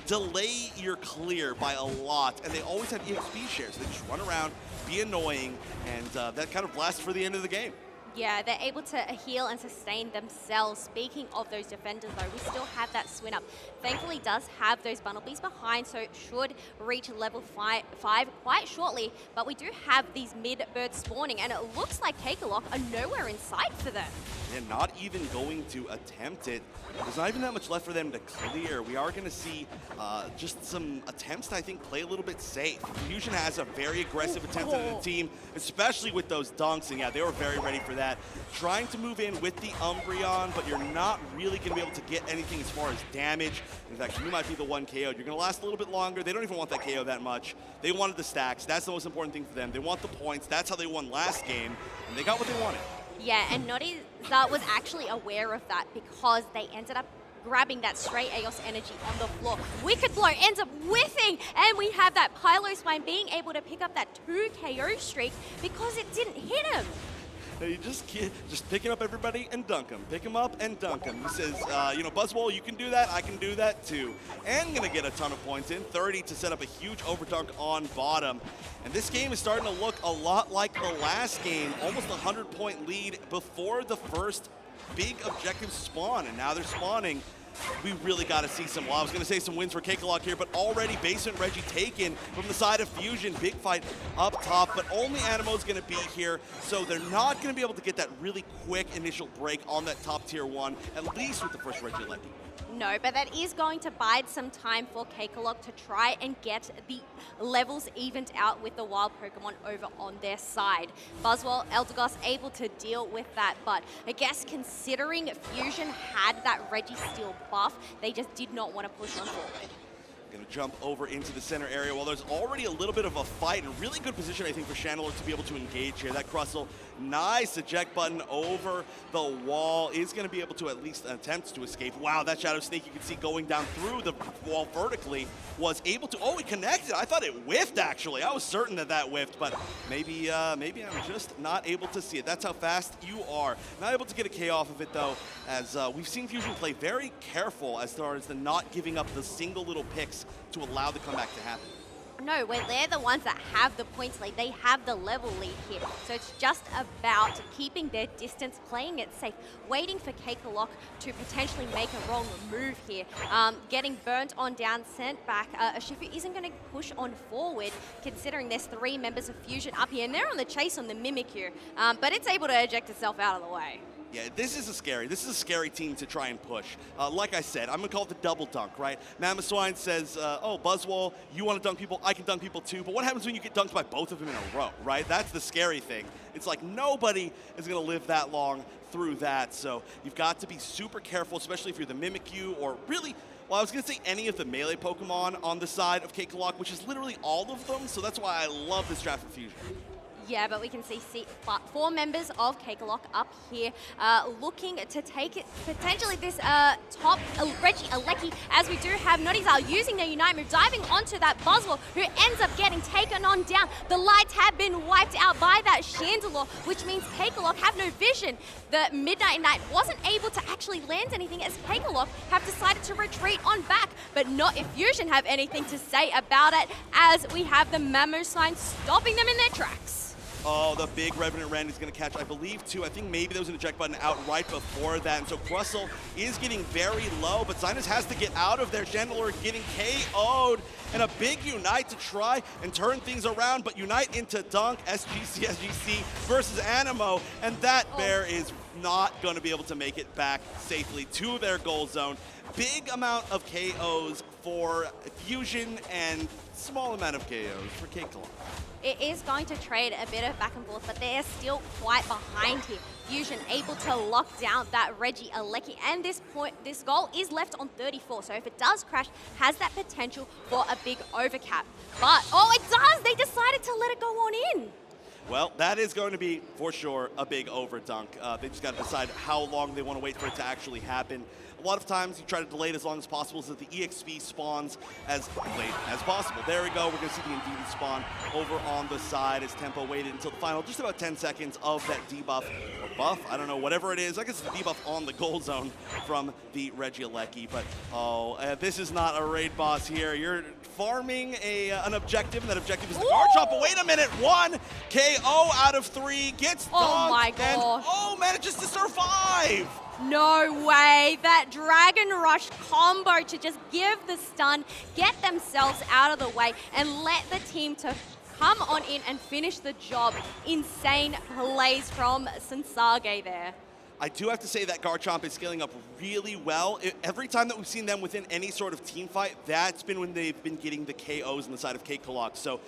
delay your clear by a lot, and they always have EXP shares. They just run around, be annoying, and that kind of lasts for the end of the game. Yeah, they're able to heal and sustain themselves. Speaking of those defenders, though, we still have that Swin Up. Thankfully, does have those Bumblebees behind, so it should reach level 5 quite shortly. But we do have these mid-birds spawning, and it looks like Cakelock are nowhere in sight for them. Yeah, not even going to attempt it. There's not even that much left for them to clear. We are going to see just some attempts to, I think, play a little bit safe. Fusion has a very aggressive attempt at the team, especially with those dunks, and yeah, they were very ready for that. Trying to move in with the Umbreon, but you're not really going to be able to get anything as far as damage. In fact, you might be the one KO'd. You're going to last a little bit longer. They don't even want that KO that much. They wanted the stacks. That's the most important thing for them. They want the points. That's how they won last game, and they got what they wanted. Yeah, and Noriza was actually aware of that because they ended up grabbing that straight Aeos energy on the floor. Wicked Blow ends up whiffing, and we have that Pylo Spine being able to pick up that 2 KO streak because it didn't hit him. You just picking up everybody and dunk them. Pick them up and dunk them. He says, you know, Buzzwole, you can do that. I can do that too. And going to get a ton of points in. 30 to set up a huge overdunk on bottom. And this game is starting to look a lot like the last game. Almost a 100-point lead before the first big objective spawn. And now they're spawning. We really got to see some, well, I was going to say some wins for Cakelock here, but already Basement Reggie taken from the side of Fusion. Big fight up top, but only Animo's going to be here, so they're not going to be able to get that really quick initial break on that top tier 1, at least with the first Reggie Lecky. No, but that is going to bide some time for Cakelock to try and get the levels evened out with the wild Pokemon over on their side. Buzzwole, Eldegoss able to deal with that, but I guess considering Fusion had that Registeel buff, they just did not want to push on forward. Going to jump over into the center area. Well, there's already a little bit of a fight. A really good position, I think, for Chandler to be able to engage here. That Crustle, nice eject button over the wall, is going to be able to at least attempt to escape. Wow, that Shadow Sneak you can see going down through the wall vertically was able to, oh, it connected. I thought it whiffed, actually. I was certain that that whiffed, but maybe I'm just not able to see it. That's how fast you are. Not able to get a K off of it, though, as we've seen Fusion play very careful as far as the not giving up the single little picks to allow the comeback to happen. No, when they're the ones that have the points lead, they have the level lead here. So it's just about keeping their distance, playing it safe, waiting for Cakelock to potentially make a wrong move here. Getting burnt on down, sent back. Shifu isn't going to push on forward, considering there's 3 members of Fusion up here, and they're on the chase on the Mimikyu, but it's able to eject itself out of the way. Yeah, this is a scary team to try and push. Like I said, I'm going to call it the double dunk, right? Mamoswine says, oh, Buzzwole, you want to dunk people, I can dunk people too, but what happens when you get dunked by both of them in a row, right? That's the scary thing. It's like nobody is going to live that long through that, so you've got to be super careful, especially if you're the Mimikyu or really, well, I was going to say any of the melee Pokemon on the side of Cakelock, which is literally all of them, so that's why I love this draft for Fusion. Yeah, but we can see 4 members of Cakelock up here looking to take it, potentially this top Reggie Alecki, as we do have Nodizal using their Unite move, diving onto that Buzzwell, who ends up getting taken on down. The lights have been wiped out by that Chandelure, which means Cakelock have no vision. The Midnight Knight wasn't able to actually land anything, as Cakelock have decided to retreat on back, but not if Fusion have anything to say about it, as we have the Mamo sign stopping them in their tracks. Oh, the big Revenant Ren is going to catch, I believe, 2. I think maybe there was an eject button out right before that. And so Grussel is getting very low, but Zinus has to get out of there. Chandelure getting KO'd. And a big Unite to try and turn things around, but Unite into Dunk, SGC versus Animo. And that bear is not going to be able to make it back safely to their goal zone. Big amount of KOs for Fusion and small amount of KOs for Cakelock. It is going to trade a bit of back and forth, but they're still quite behind here. Fusion able to lock down that Reggie Alecki, and this goal is left on 34, so if it does crash, has that potential for a big overcap. But, oh, it does! They decided to let it go on in. Well, that is going to be, for sure, a big overdunk. They just got to decide how long they want to wait for it to actually happen. A lot of times you try to delay it as long as possible so that the EXP spawns as late as possible. There we go. We're going to see the Indeed spawn over on the side as Tempo waited until the final just about 10 seconds of that debuff or buff. I don't know, whatever it is. I guess it's a debuff on the goal zone from the Reggie Alecki. But, this is not a raid boss here. You're farming an objective, and that objective is the guard chop. But wait a minute. 1 KO out of 3 gets dunked. Oh my gosh. And, manages to survive. No way. That Dragon Rush combo to just give the stun, get themselves out of the way, and let the team to come on in and finish the job. Insane plays from Sensage there. I do have to say that Garchomp is scaling up really well. Every time that we've seen them within any sort of team fight, that's been when they've been getting the KOs on the side of Cakelock. So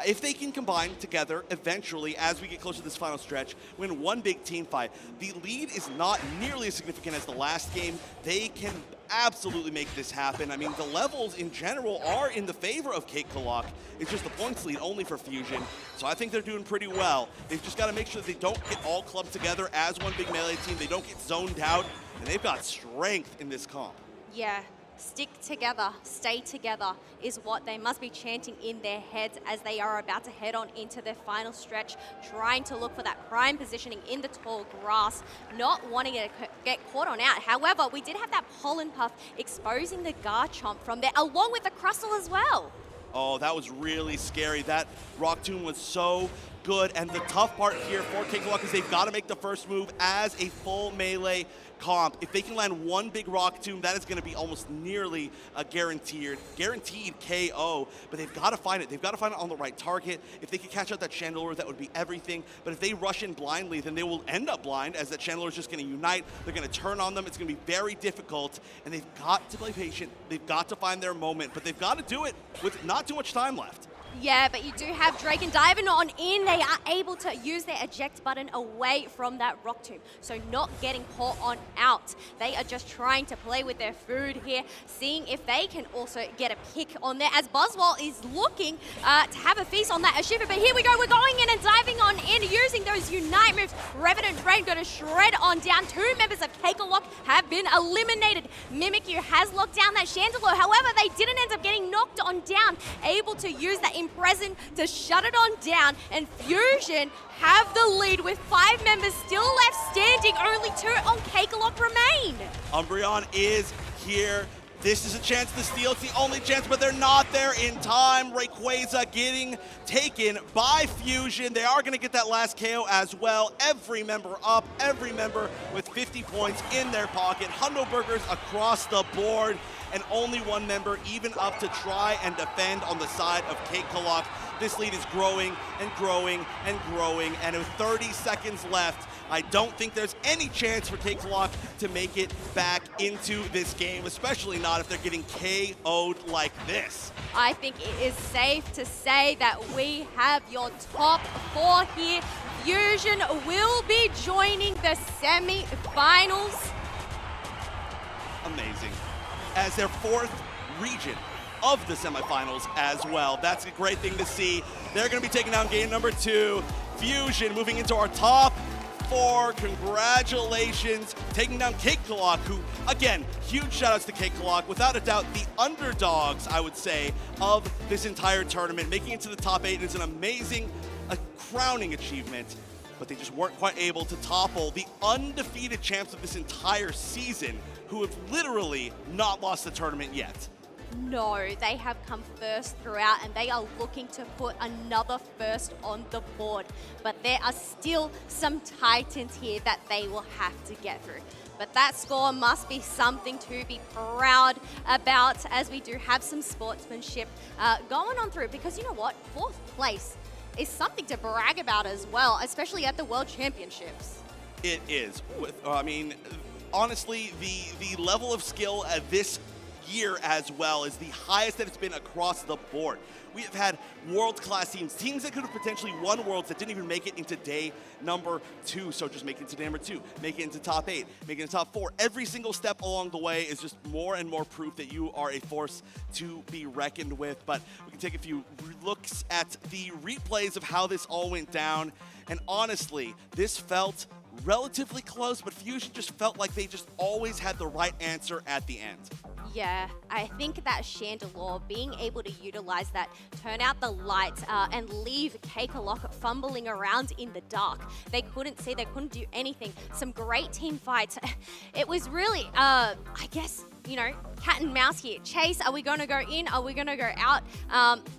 if they can combine together eventually as we get closer to this final stretch, win one big team fight, the lead is not nearly as significant as the last game. They can absolutely make this happen. I mean, the levels in general are in the favor of Cakelock. It's just the points lead only for Fusion. So I think they're doing pretty well. They've just got to make sure that they don't get all clubbed together as one big melee team. They don't get zoned out, and they've got strength in this comp. Yeah. Stick together, stay together is what they must be chanting in their heads as they are about to head on into their final stretch, trying to look for that prime positioning in the tall grass, not wanting to get caught on out. However, we did have that pollen puff exposing the Garchomp from there, along with the Crustle as well. Oh, that was really scary. That Rock Tomb was so good, and the tough part here for Cakelock is they've got to make the first move as a full melee comp. If they can land one big Rock Tomb, that is going to be almost nearly a guaranteed KO, but they've got to find it. They've got to find it on the right target. If they can catch out that Chandelure, that would be everything, but if they rush in blindly, then they will end up blind, as that Chandelure is just going to unite. They're going to turn on them. It's going to be very difficult, and they've got to play patient. They've got to find their moment, but they've got to do it with not too much time left. Yeah, but you do have Dragon diving on in. They are able to use their eject button away from that Rock Tomb, so not getting caught on out. They are just trying to play with their food here, seeing if they can also get a pick on there, as Buzzwell is looking to have a feast on that Ashiva. But here we go, we're going in and diving on in, using those Unite moves. Revenant Rain going to shred on down. 2 members of Cakelock have been eliminated. Mimikyu has locked down that Chandelure. However, they didn't end up getting knocked on down, able to use that present to shut it on down, and Fusion have the lead with 5 members still left standing. Only 2 on Cakelock remain. Umbreon is here. This is a chance to steal. It's the only chance, but they're not there in time. Rayquaza getting taken by Fusion. They are going to get that last KO as well. Every member up, every member with 50 points in their pocket. Hundo Burgers across the board, and only 1 member even up to try and defend on the side of Cakelock. This lead is growing and growing and growing, and with 30 seconds left, I don't think there's any chance for Cakelock to make it back into this game, especially not if they're getting KO'd like this. I think it is safe to say that we have your top 4 here. Fusion will be joining the semi-finals. Amazing. As their 4th region of the semifinals as well. That's a great thing to see. They're going to be taking down game number 2. Fusion moving into our top 4. Congratulations, taking down Cake-Clock, who, again, huge shout-outs to Cake-Clock. Without a doubt, the underdogs, I would say, of this entire tournament. Making it to the top 8 is an amazing, crowning achievement, but they just weren't quite able to topple the undefeated champs of this entire season, who have literally not lost the tournament yet. No, they have come first throughout, and they are looking to put another first on the board. But there are still some titans here that they will have to get through. But that score must be something to be proud about, as we do have some sportsmanship going on through. Because you know what? 4th place is something to brag about as well, especially at the World Championships. It is. I mean, honestly, the level of skill at this year as well is the highest that it's been across the board. We have had world-class teams that could have potentially won Worlds that didn't even make it into day number 2. So just make it into day number 2, make it into top 8, make it into top 4. Every single step along the way is just more and more proof that you are a force to be reckoned with. But we can take a few looks at the replays of how this all went down. And honestly, this felt relatively close, but Fusion just felt like they just always had the right answer at the end. Yeah, I think that Chandelure, being able to utilize that, turn out the lights and leave Cake-Clock fumbling around in the dark. They couldn't see, they couldn't do anything. Some great team fights. It was really, I guess, you know, cat and mouse here. Chase, are we going to go in? Are we going to go out?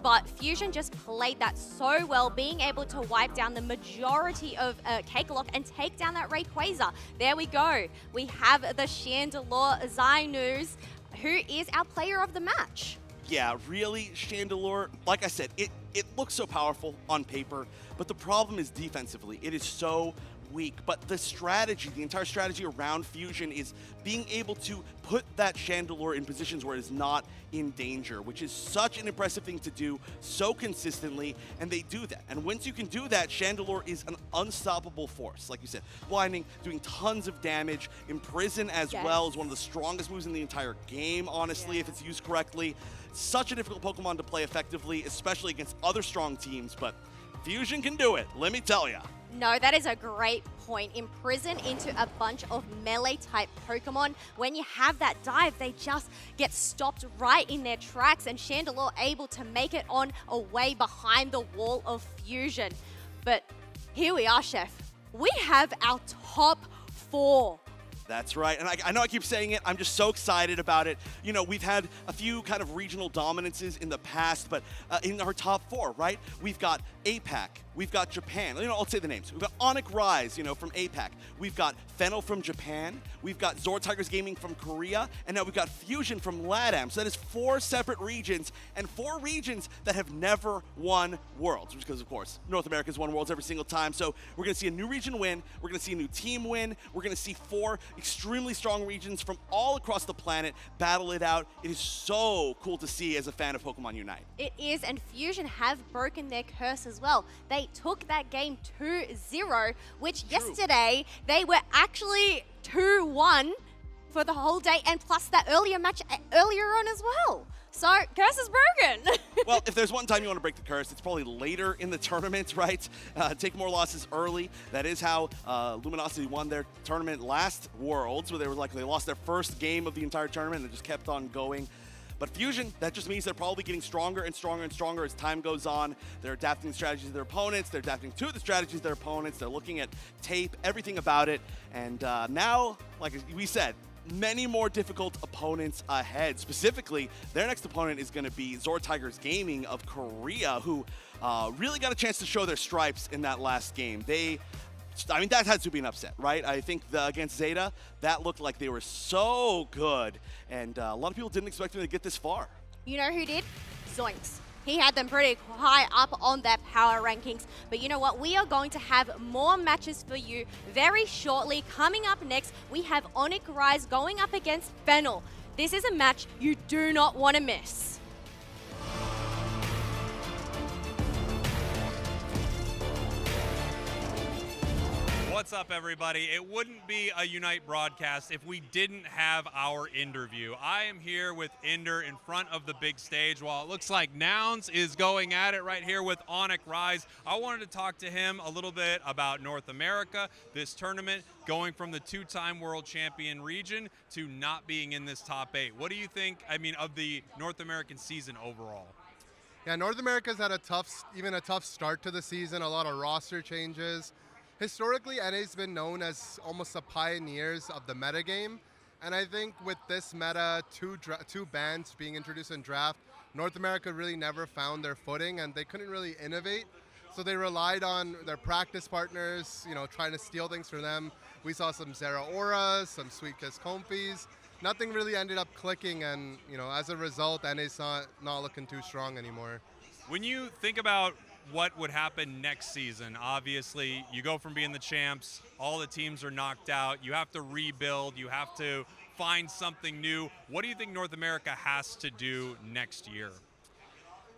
But Fusion just played that so well, being able to wipe down the majority of Cake-Clock and take down that Rayquaza. There we go. We have the Chandelure Zainus, who is our player of the match. Yeah, really, Chandelure, like I said, it looks so powerful on paper, but the problem is defensively. It is so weak, but the strategy, the entire strategy around Fusion is being able to put that Chandelure in positions where it is not in danger, which is such an impressive thing to do so consistently, and they do that. And once you can do that, Chandelure is an unstoppable force. Like you said, blinding, doing tons of damage. Imprison as well is one of the strongest moves in the entire game, honestly, if it's used correctly. Such a difficult Pokemon to play effectively, especially against other strong teams, but Fusion can do it, let me tell ya. No, that is a great point. Imprison into a bunch of melee-type Pokemon. When you have that dive, they just get stopped right in their tracks, and Chandelure able to make it on away behind the wall of Fusion. But here we are, Chef. We have our top 4. That's right, and I know I keep saying it, I'm just so excited about it. You know, we've had a few kind of regional dominances in the past, but in our top 4, right? We've got APAC, we've got Japan, you know, I'll say the names. We've got Onic Rise, you know, from APAC. We've got Fennel from Japan, we've got Zora Tigers Gaming from Korea, and now we've got Fusion from LATAM. So that is 4 separate regions, and 4 regions that have never won Worlds, because of course, North America's won Worlds every single time. So we're gonna see a new region win, we're gonna see a new team win, we're gonna see 4 extremely strong regions from all across the planet battle it out. It is so cool to see as a fan of Pokemon Unite. It is, and Fusion have broken their curse as well. They took that game 2-0, which yesterday they were actually 2-1 for the whole day, and plus that earlier match earlier on as well. So, curse is broken. Well, if there's one time you want to break the curse, it's probably later in the tournament, right? Take more losses early. That is how Luminosity won their tournament last Worlds, where they lost their first game of the entire tournament and just kept on going. But Fusion, that just means they're probably getting stronger and stronger and stronger as time goes on. They're adapting the strategies of their opponents. They're adapting to the strategies of their opponents. They're looking at tape, everything about it. And now, like we said, many more difficult opponents ahead. Specifically, their next opponent is going to be Zora Tigers Gaming of Korea, who really got a chance to show their stripes in that last game. I mean, that had to be an upset, right? I think against Zeta, that looked like they were so good, and a lot of people didn't expect them to get this far. You know who did? Zoinks. He had them pretty high up on their power rankings. But you know what? We are going to have more matches for you very shortly. Coming up next, we have Onic Rise going up against Fennel. This is a match you do not want to miss. What What's up, everybody? It wouldn't be a Unite broadcast if we didn't have our interview. I am here with Inder in front of the big stage while it looks like Nouns is going at it right here with Onic Rise. I wanted to talk to him a little bit about North America, this tournament, going from the two-time world champion region to not being in this top 8. What do you think, of the North American season overall? Yeah, North America's had a tough start to the season, a lot of roster changes. Historically, NA's been known as almost the pioneers of the metagame, and I think with this meta, two bans being introduced in draft, North America really never found their footing, and they couldn't really innovate. So they relied on their practice partners, trying to steal things from them. We saw some Zera Auras, some Sweet Kiss Comfies. Nothing really ended up clicking, and as a result, NA's not looking too strong anymore. When you think about what would happen next season, obviously you go from being the champs, all the teams are knocked out, you have to rebuild, you have to find something new. What do you think North America has to do next year?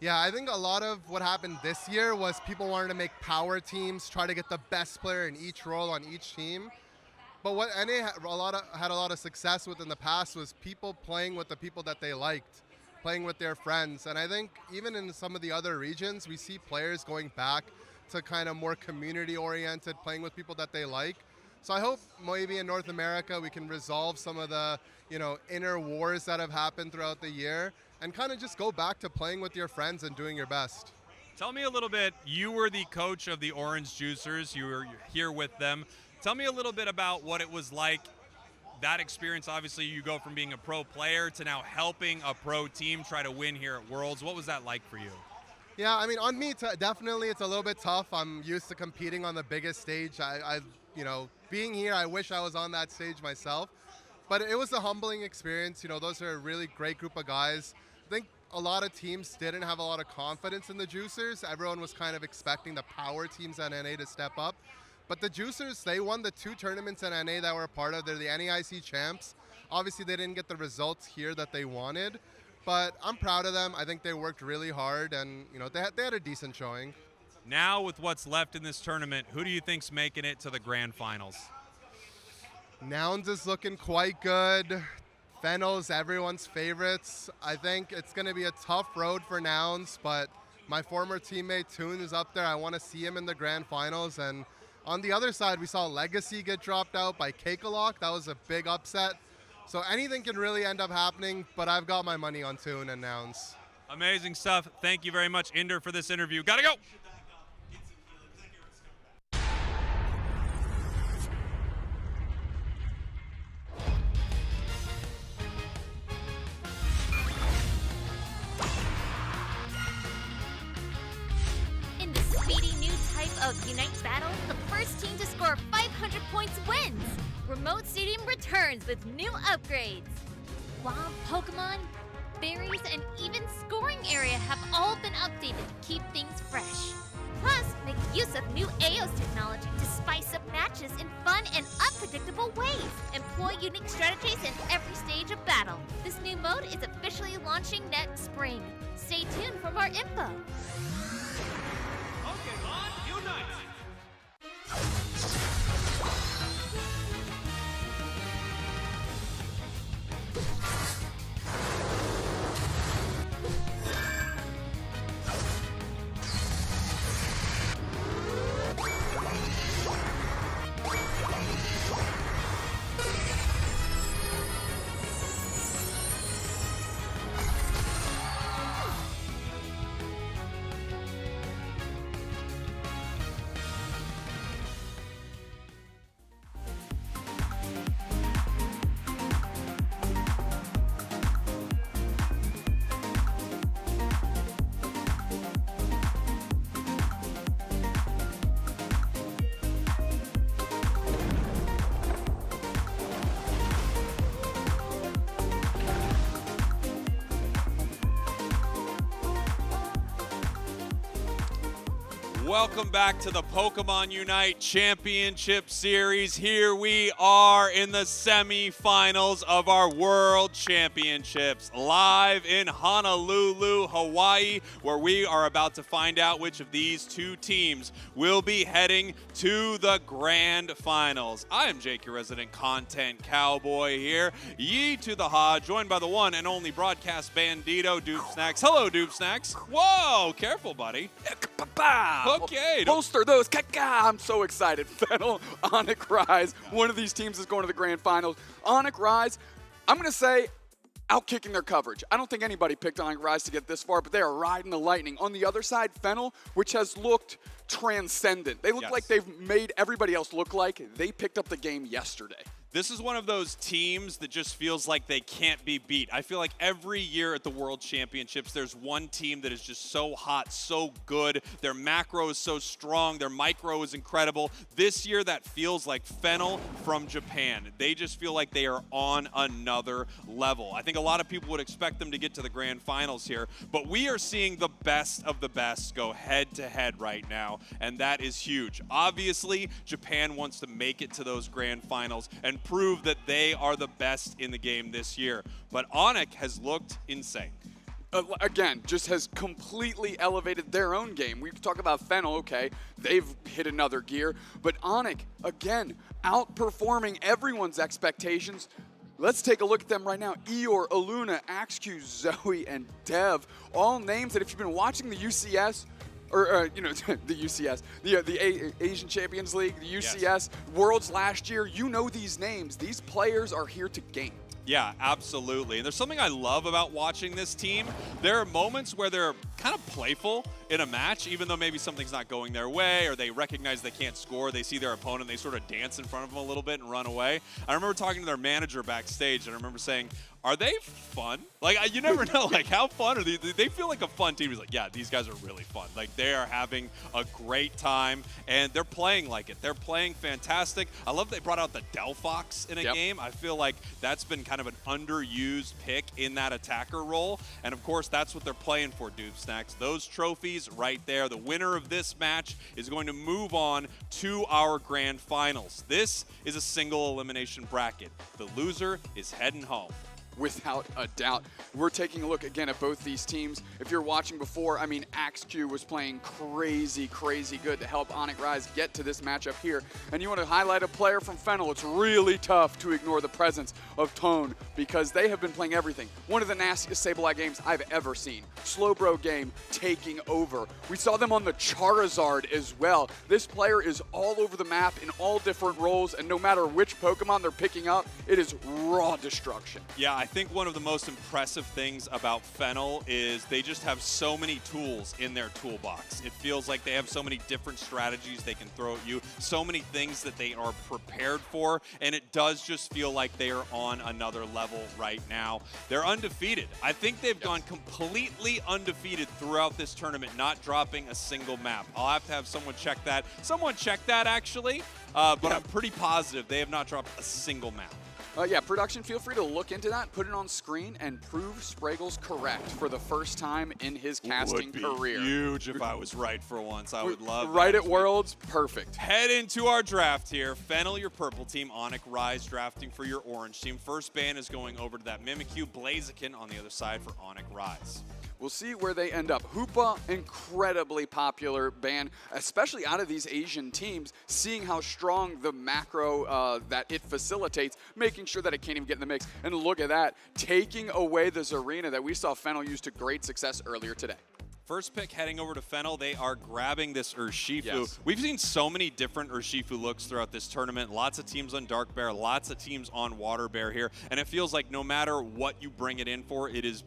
Yeah, I think a lot of what happened this year was people wanted to make power teams, try to get the best player in each role on each team. But what NA had a lot of success with in the past was people playing with the people that they liked, playing with their friends. And I think even in some of the other regions, we see players going back to kind of more community-oriented, playing with people that they like. So I hope maybe in North America we can resolve some of the inner wars that have happened throughout the year and kind of just go back to playing with your friends and doing your best. Tell me a little bit, you were the coach of the Orange Juicers, you were here with them. Tell me a little bit about what it was like, that experience. Obviously you go from being a pro player to now helping a pro team try to win here at Worlds. What was that like for you? Yeah, on me, definitely it's a little bit tough. I'm used to competing on the biggest stage. Being here, I wish I was on that stage myself. But it was a humbling experience. Those are a really great group of guys. I think a lot of teams didn't have a lot of confidence in the Juicers. Everyone was kind of expecting the power teams at NA to step up. But the Juicers, they won the 2 tournaments in NA that we're a part of. They're the NAIC champs. Obviously, they didn't get the results here that they wanted. But I'm proud of them. I think they worked really hard, and they had a decent showing. Now, with what's left in this tournament, who do you think's making it to the grand finals? Nouns is looking quite good. Fennel's everyone's favorites. I think it's going to be a tough road for Nouns, but my former teammate Toon is up there. I want to see him in the grand finals. And on the other side, we saw Legacy get dropped out by Kakalok. That was a big upset. So anything can really end up happening, but I've got my money on Toon and Nouns. Amazing stuff. Thank you very much, Inder, for this interview. Gotta go! In the speedy new type of Unite battle, the first team to score 500 points wins! Remote Stadium returns with new upgrades. Wild Pokemon, berries, and even scoring area have all been updated to keep things fresh. Plus, make use of new AOS technology to spice up matches in fun and unpredictable ways. Employ unique strategies in every stage of battle. This new mode is officially launching next spring. Stay tuned for more info. Pokémon UNITE! Welcome back to the Pokemon Unite Championship Series. Here we are in the semifinals of our World Championships, live in Honolulu, Hawaii, where we are about to find out which of these two teams will be heading to the grand finals. I am Jake, your resident content cowboy here. Ye to the ha, joined by the one and only broadcast bandito, DreamMax. Hello, DreamMax. Whoa, careful, buddy. Okay. Bolster those. I'm so excited. Fennel, Onic, Rise. One of these teams is going to the grand finals. Onic, Rise, I'm going to say out-kicking their coverage. I don't think anybody picked Onic, Rise to get this far, but they are riding the lightning. On the other side, Fennel, which has looked transcendent. They look like they've made everybody else look like they picked up the game yesterday. This is one of those teams that just feels like they can't be beat. I feel like every year at the World Championships, there's one team that is just so hot, so good. Their macro is so strong. Their micro is incredible. This year, that feels like Fennel from Japan. They just feel like they are on another level. I think a lot of people would expect them to get to the grand finals here, but we are seeing the best of the best go head-to-head right now, and that is huge. Obviously, Japan wants to make it to those grand finals and prove that they are the best in the game this year. But Onic has looked insane. Again, just has completely elevated their own game. We talk about Fennel, okay, they've hit another gear, but Onic, again, outperforming everyone's expectations. Let's take a look at them right now. Eeyore, Aluna, AxQ, Zoe, and Dev, all names that if you've been watching the UCS, the UCS, the Asian Champions League, the UCS, Worlds last year, you know these names. These players are here to game. Yeah, absolutely. And there's something I love about watching this team. There are moments where they're kind of playful in a match, even though maybe something's not going their way or they recognize they can't score. They see their opponent, they sort of dance in front of them a little bit and run away. I remember talking to their manager backstage, and I remember saying, are they fun? Like, you never know, like, how fun are they? They feel like a fun team. He's like, yeah, these guys are really fun. Like, they are having a great time, and they're playing like it. They're playing fantastic. I love they brought out the Delphox in a game. I feel like that's been kind of an underused pick in that attacker role, and of course, that's what they're playing for, Snacks. Those trophies right there. The winner of this match is going to move on to our grand finals. This is a single elimination bracket. The loser is heading home. Without a doubt. We're taking a look again at both these teams. If you're watching before, I mean, AxQ was playing crazy, crazy good to help Onic Rise get to this matchup here. And you want to highlight a player from Fennel. It's really tough to ignore the presence of Tone because they have been playing everything. One of the nastiest Sableye games I've ever seen. Slowbro game taking over. We saw them on the Charizard as well. This player is all over the map in all different roles, and no matter which Pokemon they're picking up, it is raw destruction. Yeah, I think one of the most impressive things about Fennel is they just have so many tools in their toolbox. It feels like they have so many different strategies they can throw at you, so many things that they are prepared for, and it does just feel like they are on another level right now. They're undefeated. I think they've gone completely undefeated throughout this tournament, not dropping a single map. I'll have to have someone check that. Someone check that, actually, but I'm pretty positive they have not dropped a single map. Yeah, production, feel free to look into that, put it on screen, and prove Spraggle's correct for the first time in his casting career. Huge if I was right for once. I would love Right at Worlds, perfect. Head into our draft here. Fennel, your purple team. Onic, Rise drafting for your orange team. First ban is going over to that Mimikyu. Blaziken on the other side for Onic, Rise. We'll see where they end up. Hoopa, incredibly popular ban, especially out of these Asian teams, seeing how strong the macro that it facilitates, making sure that it can't even get in the mix. And look at that, taking away the Zarina that we saw Fennel use to great success earlier today. First pick heading over to Fennel, they are grabbing this Urshifu. Yes. We've seen so many different Urshifu looks throughout this tournament. Lots of teams on Dark Bear, lots of teams on Water Bear here. And it feels like no matter what you bring it in for, it is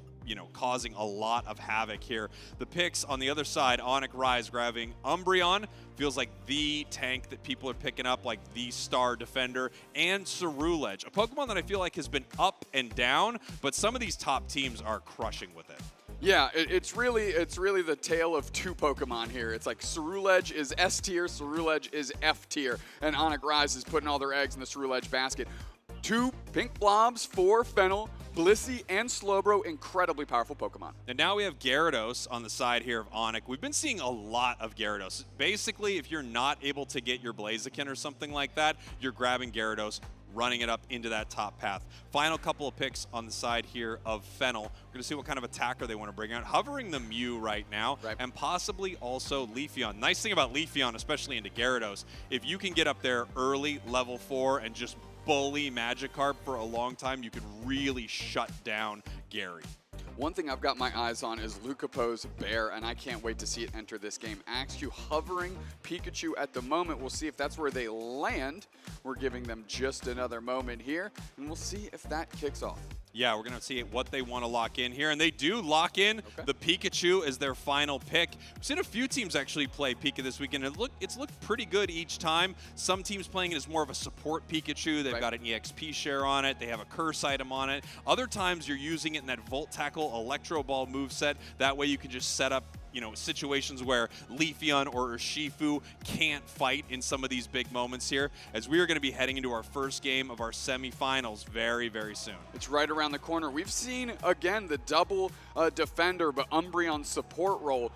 causing a lot of havoc here. The picks on the other side, Onic Rise grabbing Umbreon, feels like the tank that people are picking up, like the star defender, and Cerulege, a Pokemon that I feel like has been up and down, but some of these top teams are crushing with it. Yeah, it's really the tale of two Pokemon here. It's like Cerulege is S tier, Cerulege is F tier, and Onic Rise is putting all their eggs in the Cerulege basket. Two pink blobs for Fennel, Blissey and Slowbro, incredibly powerful Pokemon. And now we have Gyarados on the side here of Onic. We've been seeing a lot of Gyarados. Basically, if you're not able to get your Blaziken or something like that, you're grabbing Gyarados, running it up into that top path. Final couple of picks on the side here of Fennel. We're going to see what kind of attacker they want to bring out. Hovering the Mew right now, and possibly also Leafeon. Nice thing about Leafeon, especially into Gyarados, if you can get up there early, level 4, and just bully Magikarp for a long time, you can really shut down Gary. One thing I've got my eyes on is Lucapo's Bear, and I can't wait to see it enter this game. Axew hovering Pikachu at the moment. We'll see if that's where they land. We're giving them just another moment here, and we'll see if that kicks off. Yeah, we're going to see what they want to lock in here, and they do lock in the Pikachu as their final pick. We've seen a few teams actually play Pika this weekend, and it's looked pretty good each time. Some teams playing it as more of a support Pikachu. They've got an EXP share on it. They have a curse item on it. Other times you're using it in that Volt Tackle Electro Ball moveset. That way you can just set up situations where Leafeon or Urshifu can't fight in some of these big moments here, as we are going to be heading into our first game of our semifinals very, very soon. It's right around the corner. We've seen, again, the double defender, but Umbreon support role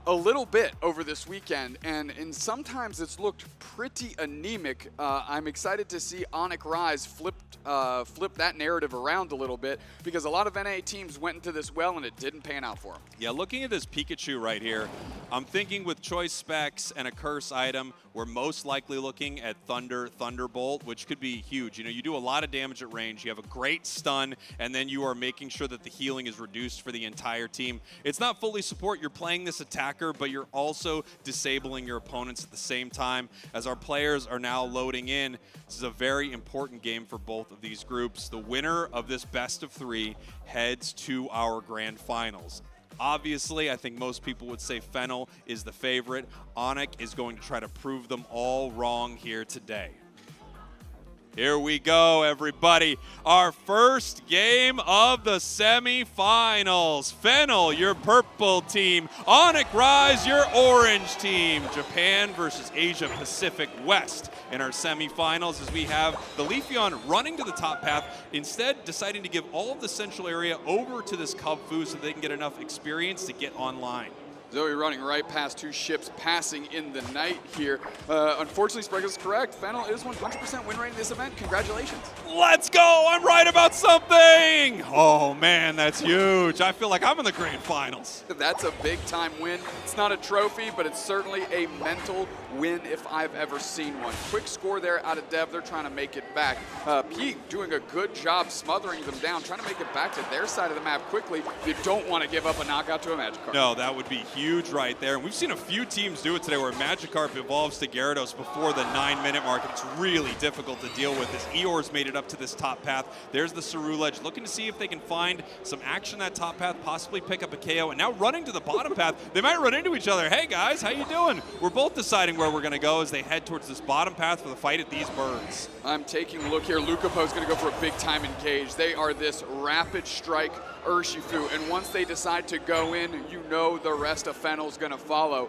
a little bit over this weekend, and sometimes it's looked pretty anemic. I'm excited to see Onic Rise flip that narrative around a little bit, because a lot of NA teams went into this well and it didn't pan out for them. Yeah, looking at this Pikachu right here, I'm thinking with choice specs and a curse item, we're most likely looking at Thunderbolt, which could be huge. You do a lot of damage at range, you have a great stun, and then you are making sure that the healing is reduced for the entire team. It's not fully support, you're playing this attacker, but you're also disabling your opponents at the same time. As our players are now loading in, this is a very important game for both of these groups. The winner of this best of 3 heads to our grand finals. Obviously, I think most people would say Fennel is the favorite. Onic is going to try to prove them all wrong here today. Here we go, everybody. Our first game of the semifinals. Fennel, your purple team. Onic Rise, your orange team. Japan versus Asia Pacific West in our semifinals, as we have the Leafeon running to the top path, instead deciding to give all of the central area over to this Cubfu so they can get enough experience to get online. Zoe running right past 2 ships, passing in the night here. Unfortunately, Sprague is correct. Fennel is 100% win rate in this event. Congratulations. Let's go! I'm right about something! Oh man, that's huge. I feel like I'm in the grand finals. That's a big time win. It's not a trophy, but it's certainly a mental win if I've ever seen one. Quick score there out of Dev. They're trying to make it back. Peak doing a good job smothering them down, trying to make it back to their side of the map quickly. You don't want to give up a knockout to a Magikarp. No, that would be huge right there. And we've seen a few teams do it today where Magikarp evolves to Gyarados before the 9-minute mark. It's really difficult to deal with as Eeyore's made it up to this top path. There's the Ceruledge looking to see if they can find some action that top path, possibly pick up a KO, and now running to the bottom path. They might run into each other. Hey guys, how you doing? We're both deciding where we're going to go as they head towards this bottom path for the fight at these birds. I'm taking a look here. Lucapo's going to go for a big time engage. They are this rapid strike Urshifu, and once they decide to go in, you know the rest of Fennel's going to follow.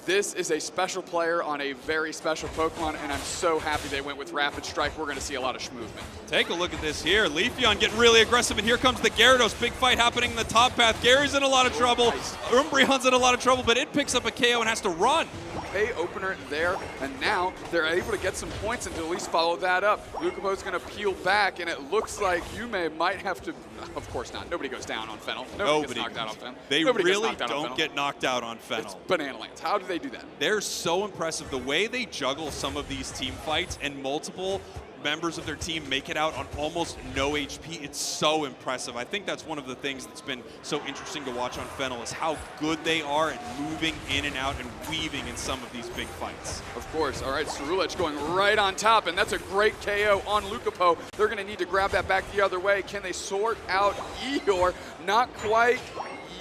This is a special player on a very special Pokemon, and I'm so happy they went with Rapid Strike. We're going to see a lot of movement. Take a look at this here. Leafeon getting really aggressive, and here comes the Gyarados. Big fight happening in the top path. Gary's in a lot of trouble. Umbreon's in a lot of trouble, but it picks up a KO and has to run. Pay opener there, and now they're able to get some points and to at least follow that up. Lucapo's going to peel back, and it looks like Yume might have to. Of course not. Nobody goes down on Fennel. Nobody gets knocked out on Fennel. They really don't get knocked out on Fennel. It's Banana Lands. How do they do that? They're so impressive. The way they juggle some of these team fights and multiple members of their team make it out on almost no HP. It's so impressive. I think that's one of the things that's been so interesting to watch on Fennel is how good they are at moving in and out and weaving in some of these big fights. Of course. All right, Ceruledge going right on top, and that's a great KO on Lucapo. They're going to need to grab that back the other way. Can they sort out Eeyore? Not quite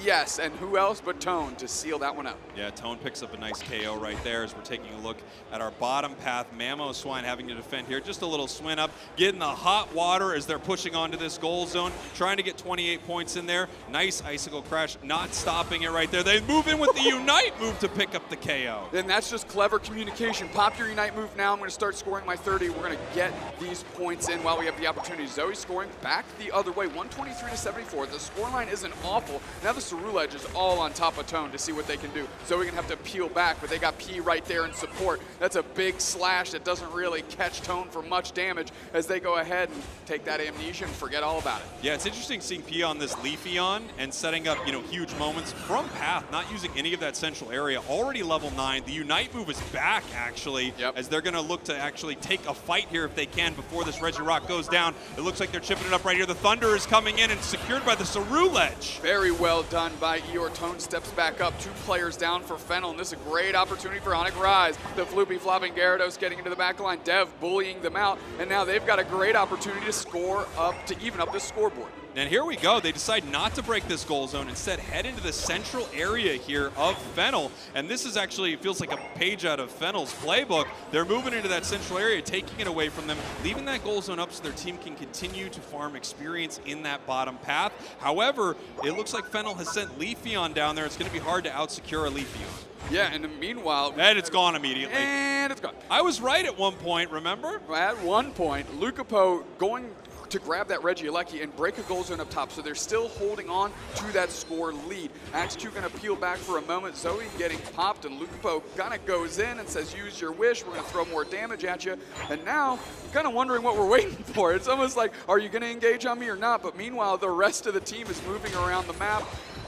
Yes, and who else but Tone to seal that one up. Yeah, Tone picks up a nice KO right there as we're taking a look at our bottom path. Mamoswine having to defend here. Just a little swing up, getting the hot water as they're pushing onto this goal zone, trying to get 28 points in there. Nice Icicle Crash, not stopping it right there. They move in with the Unite move to pick up the KO. And that's just clever communication. Pop your Unite move now. I'm going to start scoring my 30. We're going to get these points in while we have the opportunity. Zoe scoring back the other way, 123 to 74. The scoreline isn't awful. Now the Cerule is all on top of Tone to see what they can do. Zoe going to have to peel back, but they got P right there in support. That's a big slash that doesn't really catch Tone for much damage as they go ahead and take that amnesia and forget all about it. Yeah, it's interesting seeing P on this Leafeon and setting up, huge moments from path, not using any of that central area. Already level 9. The Unite move is back, actually, as they're going to look to actually take a fight here if they can before this Regirock goes down. It looks like they're chipping it up right here. The Thunder is coming in and secured by the Cerule. Very well done by Eeyore. Tone steps back up. 2 players down for Fennel, and this is a great opportunity for Onic Rise. The floopy flopping Gyarados getting into the back line. Dev bullying them out, and now they've got a great opportunity to score up, to even up the scoreboard. And here we go. They decide not to break this goal zone. Instead, head into the central area here of Fennel. And this is actually, it feels like a page out of Fennel's playbook. They're moving into that central area, taking it away from them, leaving that goal zone up so their team can continue to farm experience in that bottom path. However, it looks like Fennel has sent Leafeon down there. It's going to be hard to out-secure a Leafeon. Yeah, and meanwhile... And it's gone immediately. And it's gone. I was right at one point, remember? At one point, Lucapo going to grab that Regieleki and break a goal zone up top, so they're still holding on to that score lead. AXQ going to peel back for a moment. Zoe getting popped, and Lucapo kind of goes in and says, use your wish, we're going to throw more damage at you. And now, I'm kind of wondering what we're waiting for. It's almost like, are you going to engage on me or not? But meanwhile, the rest of the team is moving around the map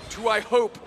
to, I hope,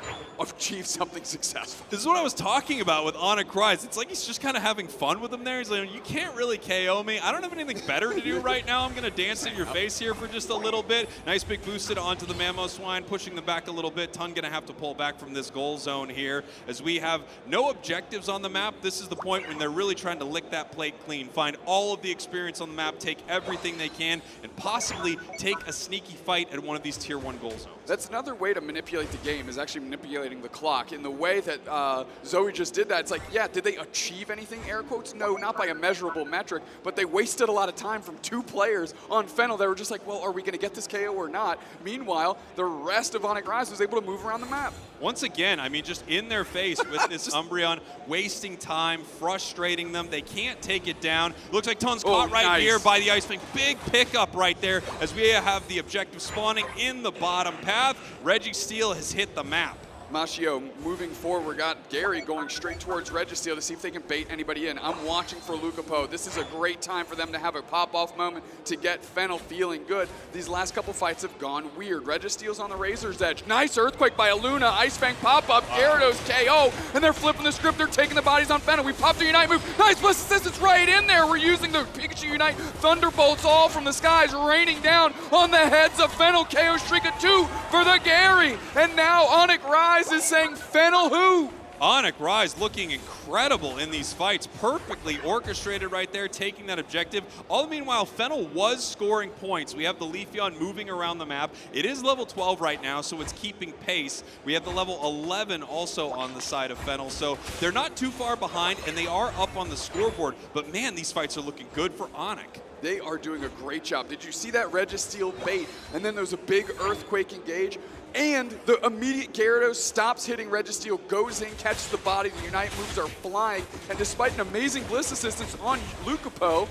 achieve something successful. This is what I was talking about with Onic Rise. It's like he's just kind of having fun with him there. He's like, you can't really KO me. I don't have anything better to do right now. I'm going to dance in your face here for just a little bit. Nice big boosted onto the Mamoswine, pushing them back a little bit. Ton going to have to pull back from this goal zone here as we have no objectives on the map. This is the point when they're really trying to lick that plate clean, find all of the experience on the map, take everything they can, and possibly take a sneaky fight at one of these tier 1 goal zones. That's another way to manipulate the game, is actually manipulating the clock. In the way that Zoe just did that, it's like, yeah, did they achieve anything, air quotes? No, not by a measurable metric, but they wasted a lot of time from 2 players on Fennel. They were just like, well, are we going to get this KO or not? Meanwhile, the rest of Onic Rise was able to move around the map. Once again, I mean, just in their face with this Umbreon, wasting time, frustrating them. They can't take it down. Looks like Ton's caught right here by the Ice Wing. Big pickup right there as we have the objective spawning in the bottom path. Registeel has hit the map. Machio moving forward, got Gary going straight towards Registeel to see if they can bait anybody in. I'm watching for Lucapo. This is a great time for them to have a pop-off moment to get Fennel feeling good. These last couple fights have gone weird. Registeel's on the razor's edge. Nice Earthquake by Aluna. Ice Fang pop-up. Gyarados KO. And they're flipping the script. They're taking the bodies on Fennel. We popped the Unite move. Nice plus assistance right in there. We're using the Pikachu Unite Thunderbolts all from the skies, raining down on the heads of Fennel. KO streak of 2 for the Gary. And now Onic Rise is saying Fennel who? Onic Rise looking incredible in these fights, perfectly orchestrated right there, taking that objective. All the meanwhile, Fennel was scoring points. We have the Leafeon moving around the map. It is level 12 right now, so it's keeping pace. We have the level 11 also on the side of Fennel, so they're not too far behind, and they are up on the scoreboard. But man, these fights are looking good for Onic. They are doing a great job. Did you see that Registeel bait? And then there's a big Earthquake engage. And the immediate Gyarados stops hitting Registeel, goes in, catches the body, the Unite moves are flying, and despite an amazing Bliss assistance on Lucapo,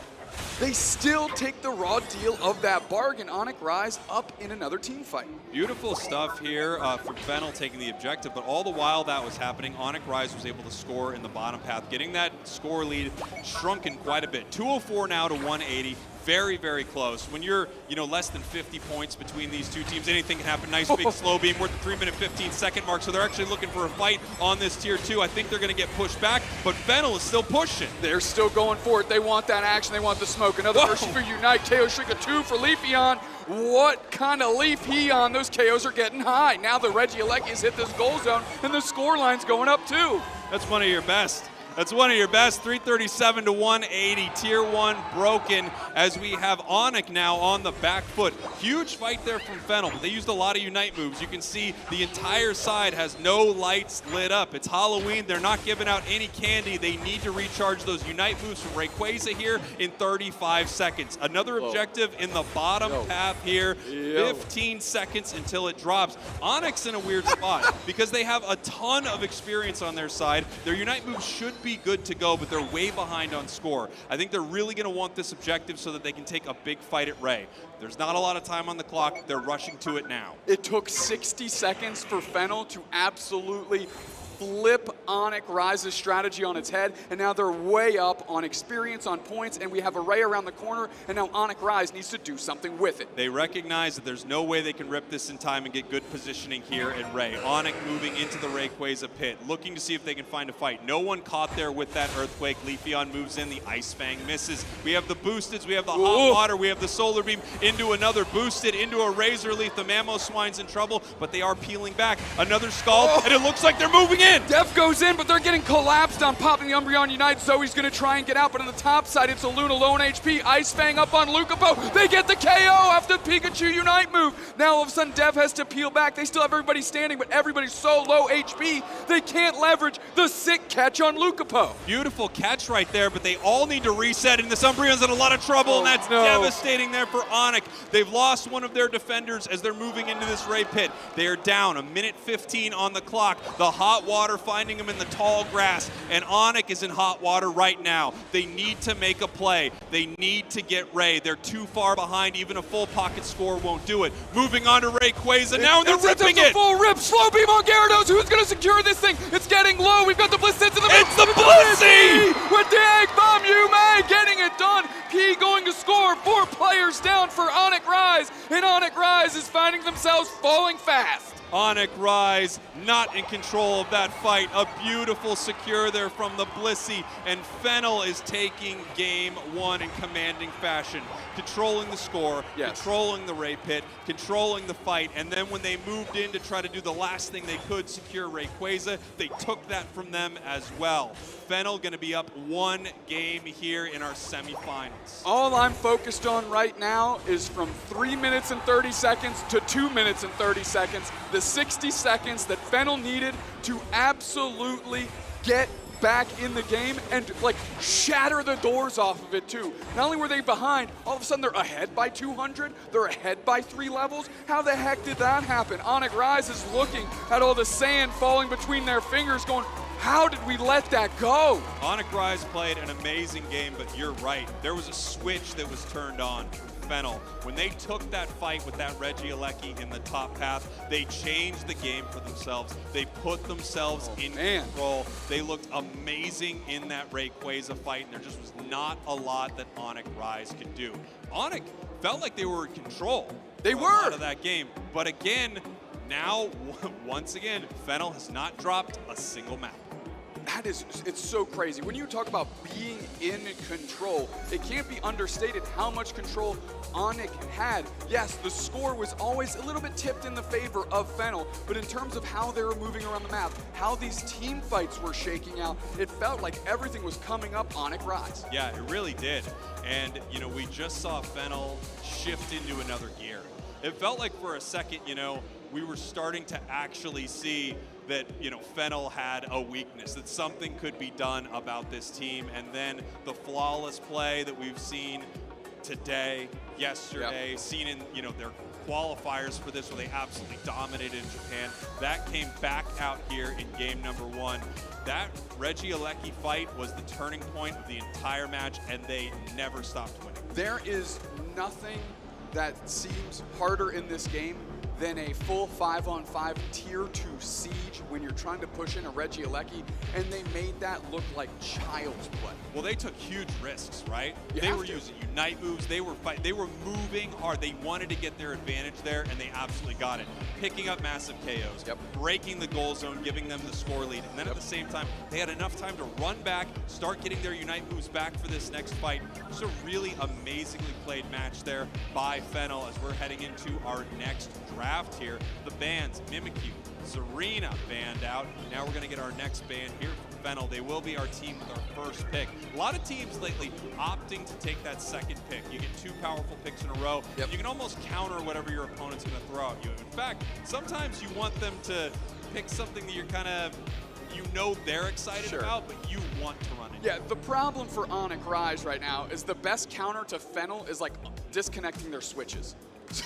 they still take the raw deal of that bargain. Onic Rise up in another team fight. Beautiful stuff here from Fennel taking the objective, but all the while that was happening, Onic Rise was able to score in the bottom path, getting that score lead shrunken quite a bit. 204 now to 180. Very, very close. When you're, less than 50 points between these two teams, anything can happen. Nice big slow beam. We're at the 3-minute 15-second mark, so they're actually looking for a fight on this tier 2. I think they're going to get pushed back, but Fennel is still pushing. They're still going for it. They want that action. They want the smoke. Another version for Unite. KO Shrika 2 for Leafeon. What kind of Leafeon? Those KOs are getting high. Now the Regieleki has hit this goal zone, and the score line's going up too. That's one of your best. That's one of your best, 337 to 180, tier 1 broken, as we have Onic now on the back foot. Huge fight there from Fennel, but they used a lot of Unite moves. You can see the entire side has no lights lit up. It's Halloween, they're not giving out any candy. They need to recharge those Unite moves from Rayquaza here in 35 seconds. Another objective in the bottom path here, 15 seconds until it drops. Onic's in a weird spot because they have a ton of experience on their side. Their Unite moves should be good to go, but they're way behind on score. I think they're really going to want this objective so that they can take a big fight at Ray. There's not a lot of time on the clock. They're rushing to it now. It took 60 seconds for Fennel to absolutely flip Onic Rise's strategy on its head, and now they're way up on experience, on points, and we have a Ray around the corner, and now Onic Rise needs to do something with it. They recognize that there's no way they can rip this in time and get good positioning here at Ray. Onic moving into the Rayquaza pit, looking to see if they can find a fight. No one caught there with that Earthquake. Leafeon moves in, the Ice Fang misses. We have the Boosteds, we have the Hot Water, we have the Solar Beam into another Boosted, into a Razor Leaf. The Mamoswine's in trouble, but they are peeling back. Another Scald, and it looks like they're moving in. Def goes in, but they're getting collapsed on popping the Umbreon Unite. Zoe's going to try and get out, but on the top side, it's a Luna low on HP. Ice Fang up on Lucapo. They get the KO after the Pikachu Unite move. Now all of a sudden, Dev has to peel back. They still have everybody standing, but everybody's so low HP, they can't leverage the sick catch on Lucapo. Beautiful catch right there, but they all need to reset, and this Umbreon's in a lot of trouble, and that's devastating there for Onic. They've lost one of their defenders as they're moving into this Ray pit. They are down, a minute 15 on the clock. The Hot Water finding him in the tall grass, and Onic is in hot water right now. They need to make a play. They need to get Ray. They're too far behind. Even a full pocket score won't do it. Moving on to Rayquaza now, and they're ripping it. Full rip. Slow beam on Gyarados. Who's going to secure this thing? It's getting low. We've got the Blissey in the middle. It's the Blissey! With the Egg Bomb, Yume getting it done. P going to score. 4 players down for Onic Rise, and Onic Rise is finding themselves falling fast. Onic Rise not in control of that fight. A beautiful secure there from the Blissey, and Fennel is taking game 1 in commanding fashion. Controlling the score, controlling the Ray pit, controlling the fight, and then when they moved in to try to do the last thing they could, secure Rayquaza, they took that from them as well. Fennel going to be up 1 game here in our semifinals. All I'm focused on right now is from 3 minutes and 30 seconds to 2 minutes and 30 seconds. The 60 seconds that Fennel needed to absolutely get back in the game and like shatter the doors off of it too. Not only were they behind, all of a sudden they're ahead by 200, they're ahead by 3 levels. How the heck did that happen? Onic Rise is looking at all the sand falling between their fingers going, how did we let that go? Onic Rise played an amazing game, but you're right. There was a switch that was turned on. Fennel. When they took that fight with that Regieleki in the top path, they changed the game for themselves. They put themselves in control. They looked amazing in that Rayquaza fight, and there just was not a lot that Onic Rise could do. Onic felt like they were in control. They were. Out of that game. But again, now, once again, Fennel has not dropped a single map. That is, it's so crazy. When you talk about being in control, it can't be understated how much control Onic had. Yes, the score was always a little bit tipped in the favor of Fennel, but in terms of how they were moving around the map, how these team fights were shaking out, it felt like everything was coming up Onic Rise. Yeah, it really did. And, you know, we just saw Fennel shift into another gear. It felt like for a second, you know, we were starting to actually see that, you know, Fennel had a weakness, that something could be done about this team. And then the flawless play that we've seen today, yesterday, seen in, you know, their qualifiers for this where they absolutely dominated Japan, that came back out here in game number 1. That Regieleki fight was the turning point of the entire match, and they never stopped winning. There is nothing that seems harder in this game than a full 5-on-5 tier 2 siege when you're trying to push in a Regieleki, and they made that look like child's play. Well, they took huge risks, right? They were using Unite moves, they were moving hard. They wanted to get their advantage there, and they absolutely got it. Picking up massive KOs, breaking the goal zone, giving them the score lead, and then at the same time, they had enough time to run back, start getting their Unite moves back for this next fight. Just a really amazingly played match there by Fennel as we're heading into our next draft here. The bands, Mimikyu, Serena band out. Now we're going to get our next band here. Fennel. They will be our team with our first pick. A lot of teams lately opting to take that second pick. You get 2 powerful picks in a row. You can almost counter whatever your opponent's going to throw at you. In fact, sometimes you want them to pick something that you're kind of, you know they're excited about, but you want to run it. Yeah, the problem for Onic Rise right now is the best counter to Fennel is like disconnecting their switches.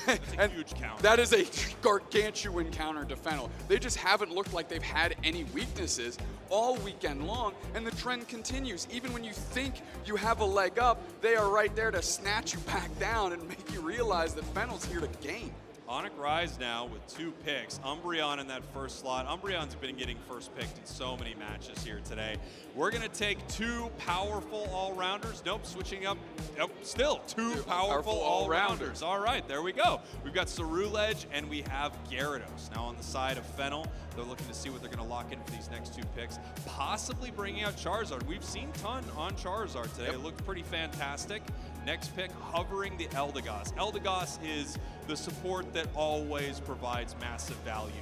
That's a huge counter. That is a gargantuan counter to Fennel. They just haven't looked like they've had any weaknesses all weekend long, and the trend continues. Even when you think you have a leg up, they are right there to snatch you back down and make you realize that Fennel's here to gain. Onic Rise now with 2 picks. Umbreon in that first slot. Umbreon's been getting first picked in so many matches here today. We're going to take 2 powerful all-rounders. Nope, switching up. Nope, still 2 powerful all-rounders. All right, there we go. We've got Cerulege and we have Gyarados. Now on the side of Fennel, they're looking to see what they're going to lock in for these next 2 picks. Possibly bringing out Charizard. We've seen ton on Charizard today. It looked pretty fantastic. Next pick, hovering the Eldegoss. Eldegoss is the support that always provides massive value.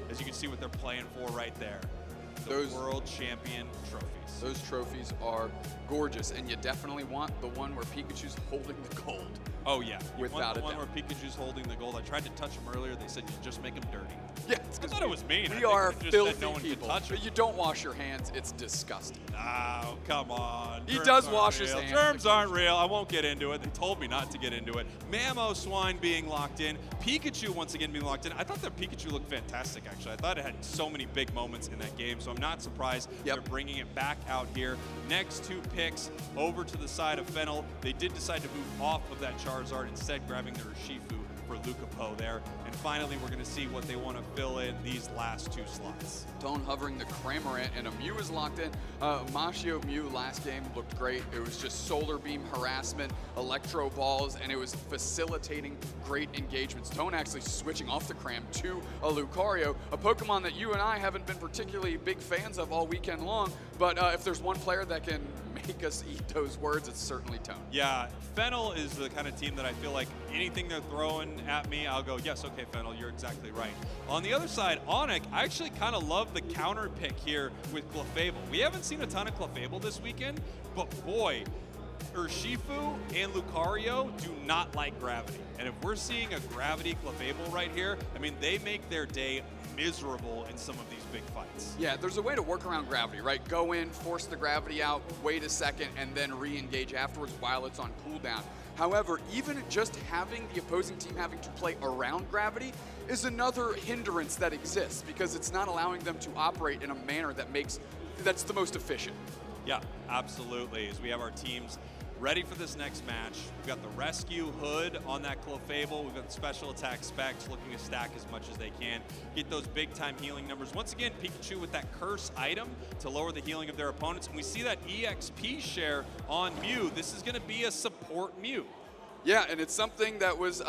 As you can see what they're playing for right there. Those World Champion trophies. Those trophies are gorgeous, and you definitely want the one where Pikachu's holding the gold. Oh yeah, without the a one doubt. where Pikachu's holding the gold. I tried to touch him earlier. They said you just make him dirty. Yeah, I thought it was mean. We are just filthy said no one people. could touch him. But you don't wash your hands. It's disgusting. Oh, come on. He Germs does aren't wash his real. hands. Germs aren't real. I won't get into it. They told me not to get into it. Mamoswine being locked in. Pikachu once again being locked in. I thought that Pikachu looked fantastic, actually. I thought it had so many big moments in that game, so I'm not surprised they're bringing it back out here. Next 2 picks over to the side of Fennel. They did decide to move off of that Charizard, instead grabbing the Urshifu for Lucapo there. And finally, we're going to see what they want to fill in these last 2 slots. Tone hovering the Cramorant, and a Mew is locked in. Machio Mew last game looked great. It was just Solar Beam harassment, Electro Balls, and it was facilitating great engagements. Tone actually switching off the Cram to a Lucario, a Pokemon that you and I haven't been particularly big fans of all weekend long, but if there's one player that can make us eat those words, it's certainly Tone. Yeah, Fennel is the kind of team that I feel like anything they're throwing at me, I'll go, yes, okay, Fennel, you're exactly right. On the other side, Onic, I actually kind of love the counter pick here with Clefable. We haven't seen a ton of Clefable this weekend, but boy, Urshifu and Lucario do not like gravity. And if we're seeing a gravity Clefable right here, I mean, they make their day miserable in some of these big fights. Yeah, there's a way to work around gravity, right? Go in, force the gravity out, wait a second, and then re-engage afterwards while it's on cooldown. However, even just having the opposing team having to play around gravity is another hindrance that exists because it's not allowing them to operate in a manner that's the most efficient. Yeah, absolutely. As we have our teams ready for this next match. We've got the Rescue Hood on that Clefable. We've got the Special Attack Specs looking to stack as much as they can. Get those big-time healing numbers. Once again, Pikachu with that Curse item to lower the healing of their opponents. And we see that EXP share on Mew. This is going to be a support Mew. Yeah, and it's something that was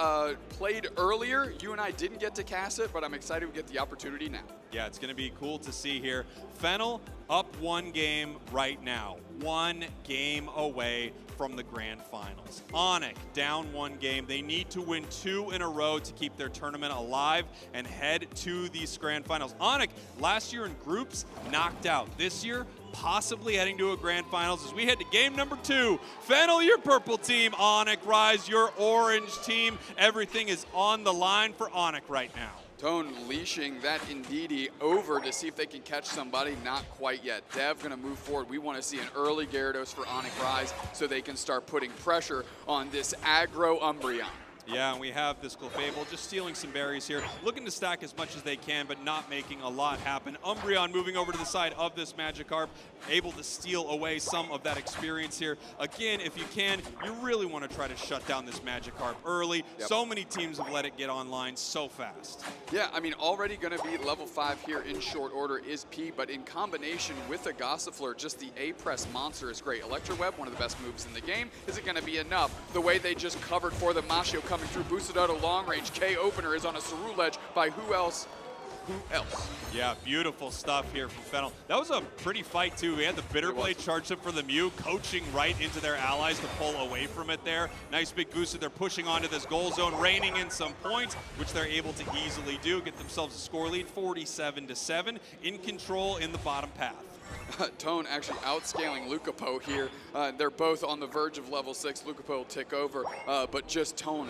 played earlier. You and I didn't get to cast it, but I'm excited we get the opportunity now. Yeah, it's going to be cool to see here. Fennel up 1 game right now. 1 game away from the grand finals. Onic down 1 game. They need to win 2 in a row to keep their tournament alive and head to these grand finals. Onic last year in groups knocked out. This year possibly heading to a grand finals as we head to game number 2. Fennel, your purple team. Onic Rise, your orange team. Everything is on the line for Onic right now. Tone leashing that Indeedee over to see if they can catch somebody. Not quite yet. Dev going to move forward. We want to see an early Gyarados for Onic Rise so they can start putting pressure on this aggro Umbreon. Yeah, and we have this Clefable just stealing some berries here, looking to stack as much as they can, but not making a lot happen. Umbreon moving over to the side of this Magikarp, able to steal away some of that experience here. Again, if you can, you really want to try to shut down this Magikarp early. Yep. So many teams have let it get online so fast. Yeah, I mean, already going to be level 5 here in short order is P, but in combination with a Gossifleur, just the A-Press monster is great. Electro Web, one of the best moves in the game. Is it going to be enough? The way they just covered for the Machio coming through, boosted out a long range. K opener is on a Cerulege by who else? Who else? Yeah, beautiful stuff here from Fennel. That was a pretty fight too. We had the Bitter Blade charged up for the Mew, coaching right into their allies to pull away from it there. Nice big boost that they're pushing onto this goal zone, raining in some points, which they're able to easily do. Get themselves a score lead, 47-7, in control in the bottom path. Tone actually outscaling Lucapo here. They're both on the verge of level 6. Lucapo will tick over, but just Tone,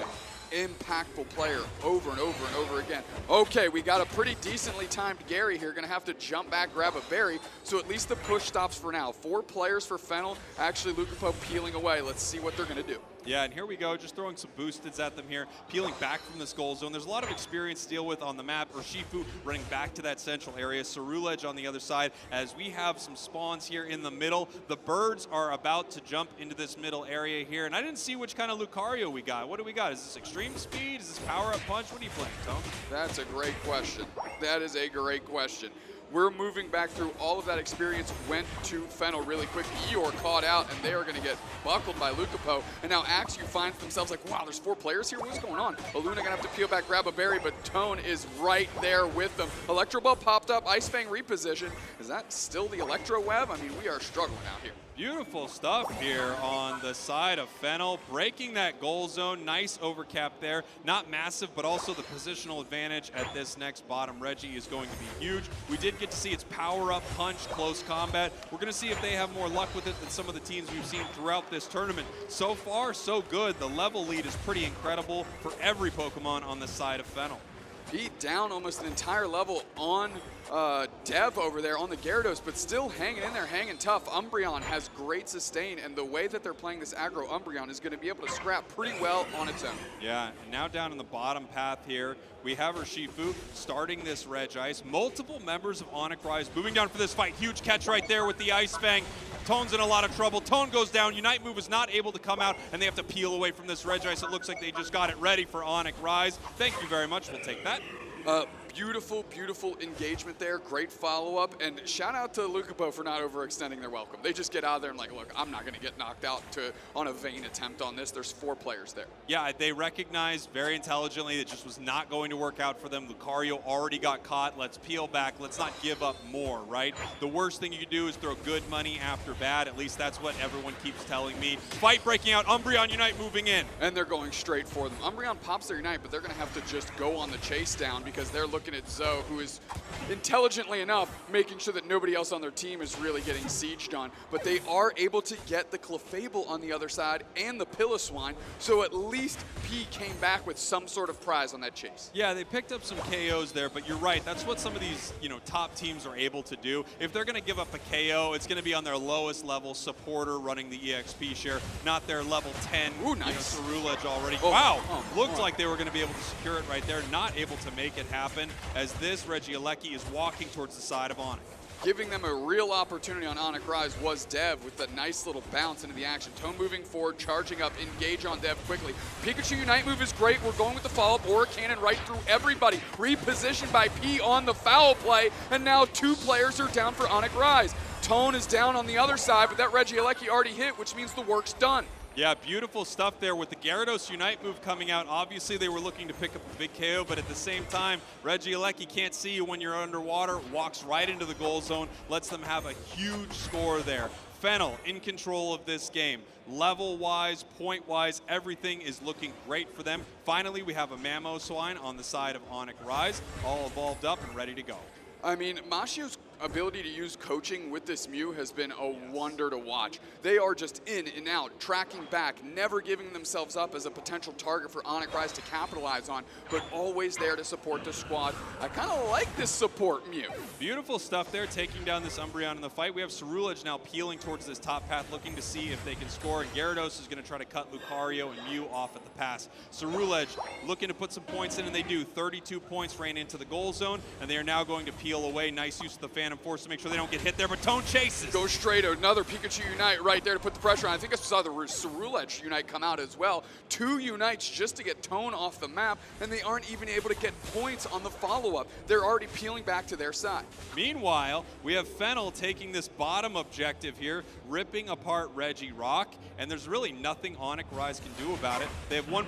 impactful player over and over and over again. Okay, we got a pretty decently timed Gary here. Gonna have to jump back, grab a berry. So at least the push stops for now. 4 players for Fennel. Actually, Lucapo peeling away. Let's see what they're gonna do. Yeah, and here we go, just throwing some boosteds at them here, peeling back from this goal zone. There's a lot of experience to deal with on the map. Urshifu running back to that central area, Cerulege on the other side, as we have some spawns here in the middle. The birds are about to jump into this middle area here, and I didn't see which kind of Lucario we got. What do we got? Is this extreme speed? Is this power-up punch? What are you playing, Tone? That's a great question. That is a great question. We're moving back through all of that experience, went to Fennel really quick. Eeyore caught out, and they are going to get buckled by Lucapo. And now Axu finds themselves like, wow, there's 4 players here? What's going on? Baluna going to have to peel back, grab a berry, but Tone is right there with them. Electro Ball popped up, Ice Fang reposition. Is that still the Electro Web? I mean, we are struggling out here. Beautiful stuff here on the side of Fennel, breaking that goal zone. Nice overcap there. Not massive, but also the positional advantage at this next bottom Reggie is going to be huge. We did get to see its power-up punch, close combat. We're going to see if they have more luck with it than some of the teams we've seen throughout this tournament. So far, so good. The level lead is pretty incredible for every Pokemon on the side of Fennel. Beat down almost an entire level on Dev over there on the Gyarados, but still hanging in there, hanging tough. Umbreon has great sustain, and the way that they're playing this aggro, Umbreon is going to be able to scrap pretty well on its own. Yeah, and now down in the bottom path here, we have Urshifu starting this Regice. Multiple members of Onic Rise moving down for this fight. Huge catch right there with the Ice Fang. Tone's in a lot of trouble. Tone goes down. Unite Move is not able to come out, and they have to peel away from this Regice. It looks like they just got it ready for Onic Rise. Thank you very much. We'll take that. Beautiful, beautiful engagement there. Great follow-up. And shout out to Lucapo for not overextending their welcome. They just get out of there and like, look, I'm not going to get knocked out on a vain attempt on this. There's 4 players there. Yeah, they recognized very intelligently it just was not going to work out for them. Lucario already got caught. Let's peel back. Let's not give up more, right? The worst thing you can do is throw good money after bad. At least that's what everyone keeps telling me. Fight breaking out. Umbreon Unite moving in. And they're going straight for them. Umbreon pops their Unite, but they're going to have to just go on the chase down because they're looking at Zoe, who is intelligently enough making sure that nobody else on their team is really getting sieged on. But they are able to get the Clefable on the other side and the Piloswine, so at least P came back with some sort of prize on that chase. Yeah, they picked up some KOs there, but you're right. That's what some of these, top teams are able to do. If they're going to give up a KO, it's going to be on their lowest level supporter running the EXP share, not their level 10. Ooh, nice. Cerulege already. Oh, wow, oh, looked like they were going to be able to secure it right there. Not able to make it happen as this Regieleki is walking towards the side of Onic. Giving them a real opportunity on Onic Rise was Dev with a nice little bounce into the action. Tone moving forward, charging up, engage on Dev quickly. Pikachu Unite move is great. We're going with the follow-up. Aura Cannon right through everybody. Repositioned by P on the foul play, and now 2 players are down for Onic Rise. Tone is down on the other side, but that Regieleki already hit, which means the work's done. Yeah, beautiful stuff there with the Gyarados Unite move coming out. Obviously, they were looking to pick up a big KO, but at the same time, Regieleki can't see you when you're underwater, walks right into the goal zone, lets them have a huge score there. Fennel in control of this game. Level-wise, point-wise, everything is looking great for them. Finally, we have a Mamoswine on the side of Onic Rise, all evolved up and ready to go. I mean, Mashio's ability to use coaching with this Mew has been a wonder to watch. They are just in and out, tracking back, never giving themselves up as a potential target for Onic Rise to capitalize on, but always there to support the squad. I kind of like this support Mew. Beautiful stuff there, taking down this Umbreon in the fight. We have Cerulege now peeling towards this top path, looking to see if they can score, and Gyarados is going to try to cut Lucario and Mew off at the pass. Cerulege looking to put some points in, and they do. 32 points ran into the goal zone, and they are now going to peel away. Nice use of the Phantom Force to make sure they don't get hit there, but Tone chases. Go straight, another Pikachu Unite right there to put the pressure on. I think I saw the Cerulege Unite come out as well. 2 Unites just to get Tone off the map, and they aren't even able to get points on the follow-up. They're already peeling back to their side. Meanwhile, we have Fennel taking this bottom objective here, ripping apart Regirock, and there's really nothing Onic Rise can do about it. They have one,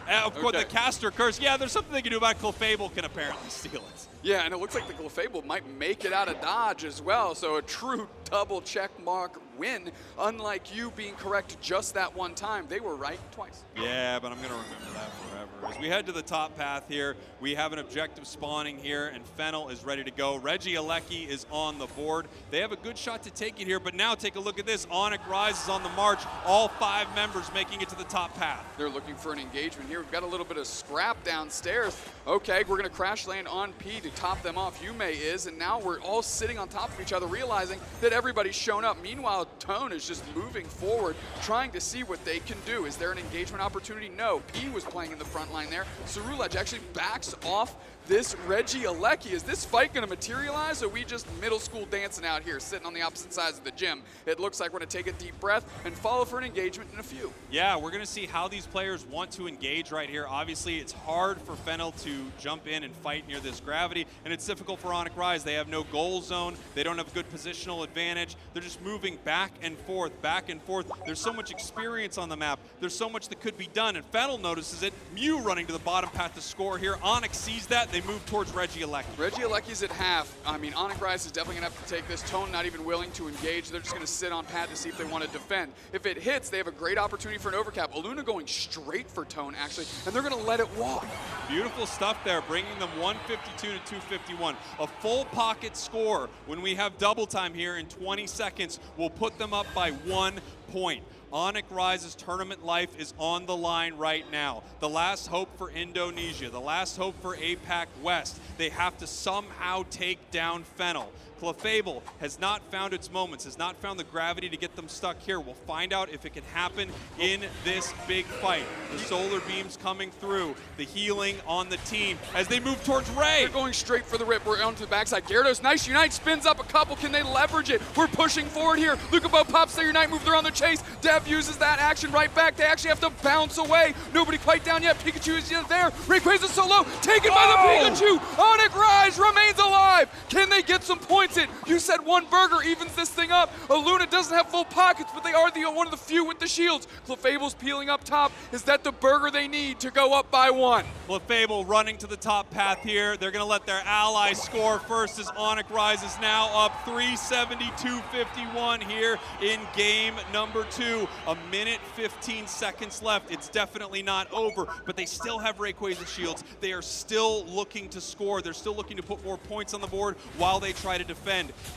of course, the Caster Curse. Yeah, there's something they can do about it. Clefable can apparently steal it. Yeah, and it looks like the Clefable might make it out of dodge as well, so a true double check mark win, unlike you being correct just that one time. They were right twice. Yeah, but I'm going to remember that forever. forever. As we head to the top path here, we have an objective spawning here, and Fennel is ready to go. Reggie Alecki is on the board. They have a good shot to take it here, but now take a look at this. Onic Rise is on the march. All 5 members making it to the top path. They're looking for an engagement here. We've got a little bit of scrap downstairs. Okay, we're going to crash land on P to top them off. Yume is, and now we're all sitting on top of each other, realizing that everybody's shown up. Meanwhile, Tone is just moving forward, trying to see what they can do. Is there an engagement opportunity? No. P was playing in the front line there. Cerulege actually backs off this Reggie Alecki. Is this fight going to materialize, or are we just middle school dancing out here, sitting on the opposite sides of the gym? It looks like we're going to take a deep breath and follow for an engagement in a few. Yeah, we're going to see how these players want to engage right here. Obviously, it's hard for Fennel to jump in and fight near this gravity, and it's difficult for Onic Rise. They have no goal zone. They don't have good positional advantage. They're just moving back and forth, back and forth. There's so much experience on the map. There's so much that could be done, and Fennel notices it. Mew running to the bottom path to score here. Onic sees that. They move towards Reggie Alecki. Reggie Alecki's at half. I mean, Onic Rise is definitely going to have to take this. Tone not even willing to engage. They're just going to sit on pad to see if they want to defend. If it hits, they have a great opportunity for an overcap. Aluna going straight for Tone, actually, and they're going to let it walk. Beautiful stuff there, bringing them 152 to 251. A full pocket score when we have double time here in 20 seconds will put them up by 1 point. Onic Rise's tournament life is on the line right now. The last hope for Indonesia, the last hope for APAC West. They have to somehow take down Fennel. Clefable has not found its moments, has not found the gravity to get them stuck here. We'll find out if it can happen in this big fight. The solar beams coming through, the healing on the team as they move towards Ray. They're going straight for the rip. We're onto the backside. Gyarados, nice Unite, spins up a couple. Can they leverage it? We're pushing forward here. Lucabo pops their Unite, move around the chase. Dev uses that action right back. They actually have to bounce away. Nobody quite down yet. Pikachu is there. Rayquaza solo, taken by the Pikachu. Onic Rise remains alive. Can they get some points in? You said 1 burger evens this thing up. Aluna doesn't have full pockets, but they are one of the few with the shields. Clefable's peeling up top. Is that the burger they need to go up by 1? Clefable running to the top path here. They're going to let their ally score first as Onic Rise is now up 372-51 here in game number 2. A minute 15 seconds left. It's definitely not over, but they still have Rayquaza shields. They are still looking to score. They're still looking to put more points on the board while they try to defend.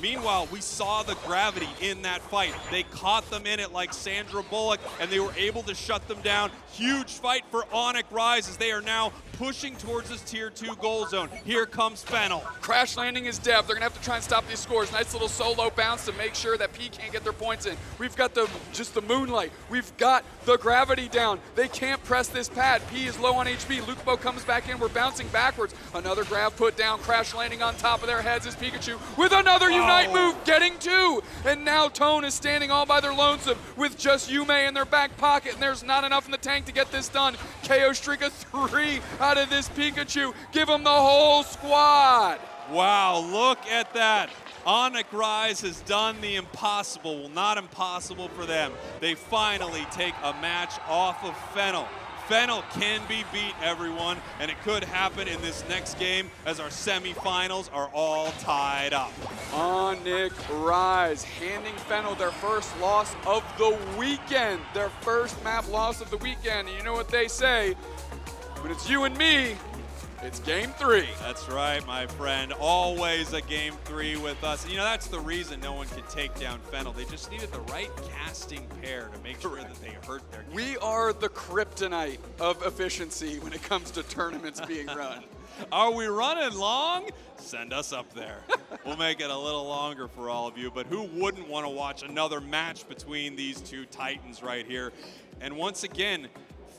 Meanwhile, we saw the gravity in that fight. They caught them in it like Sandra Bullock, and they were able to shut them down. Huge fight for Onic Rise as they are now pushing towards this tier 2 goal zone. Here comes Fennel. Crash landing is Dev. They're going to have to try and stop these scores. Nice little solo bounce to make sure that P can't get their points in. We've got just the moonlight. We've got the gravity down. They can't press this pad. P is low on HP. Lucabo comes back in. We're bouncing backwards. Another grav put down. Crash landing on top of their heads is Pikachu with another Unite move, getting 2. And now Tone is standing all by their lonesome with just Yume in their back pocket, and there's not enough in the tank to get this done. KO streak of 3 out of this Pikachu. Give him the whole squad. Wow, look at that. Onic Rise has done the impossible. Well, not impossible for them. They finally take a match off of Fennel. Fennel can be beat, everyone, and it could happen in this next game as our semifinals are all tied up. Onic Rise handing Fennel their first loss of the weekend. Their first map loss of the weekend. And you know what they say, when it's you and me, it's game 3. That's right, my friend. Always a game 3 with us. And, you know, that's the reason no one could take down Fennel. They just needed the right casting pair to make sure that they hurt their game. We are the kryptonite of efficiency when it comes to tournaments being run. Are we running long? Send us up there. We'll make it a little longer for all of you, but who wouldn't want to watch another match between these 2 titans right here? And once again,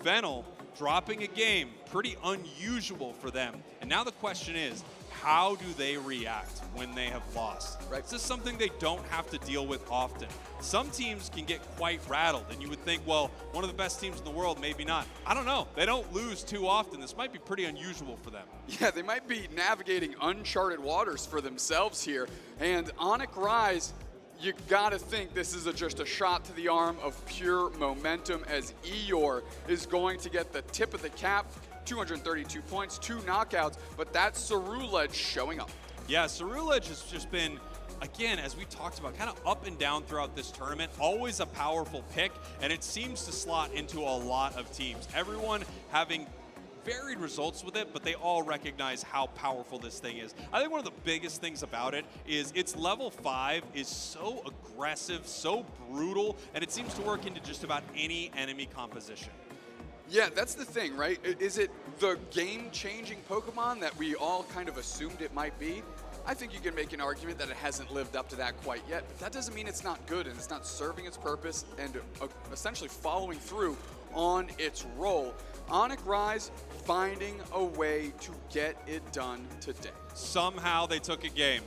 Fennel dropping a game, pretty unusual for them. And now the question is, how do they react when they have lost? Right. This is something they don't have to deal with often. Some teams can get quite rattled, and you would think, well, one of the best teams in the world, maybe not. I don't know. They don't lose too often. This might be pretty unusual for them. Yeah, they might be navigating uncharted waters for themselves here. And Onic Rise, you gotta think this is just a shot to the arm of pure momentum as Eeyore is going to get the tip of the cap. 232 points, 2 knockouts, but that's Cerulege showing up. Yeah, Cerulege has just been, again, as we talked about, kind of up and down throughout this tournament. Always a powerful pick, and it seems to slot into a lot of teams. Everyone having varied results with it, but they all recognize how powerful this thing is. I think one of the biggest things about it is its level 5 is so aggressive, so brutal, and it seems to work into just about any enemy composition. Yeah, that's the thing, right? Is it the game-changing Pokemon that we all kind of assumed it might be? I think you can make an argument that it hasn't lived up to that quite yet, but that doesn't mean it's not good and it's not serving its purpose and essentially following through on its role. Onic Rise finding a way to get it done today. Somehow they took a game,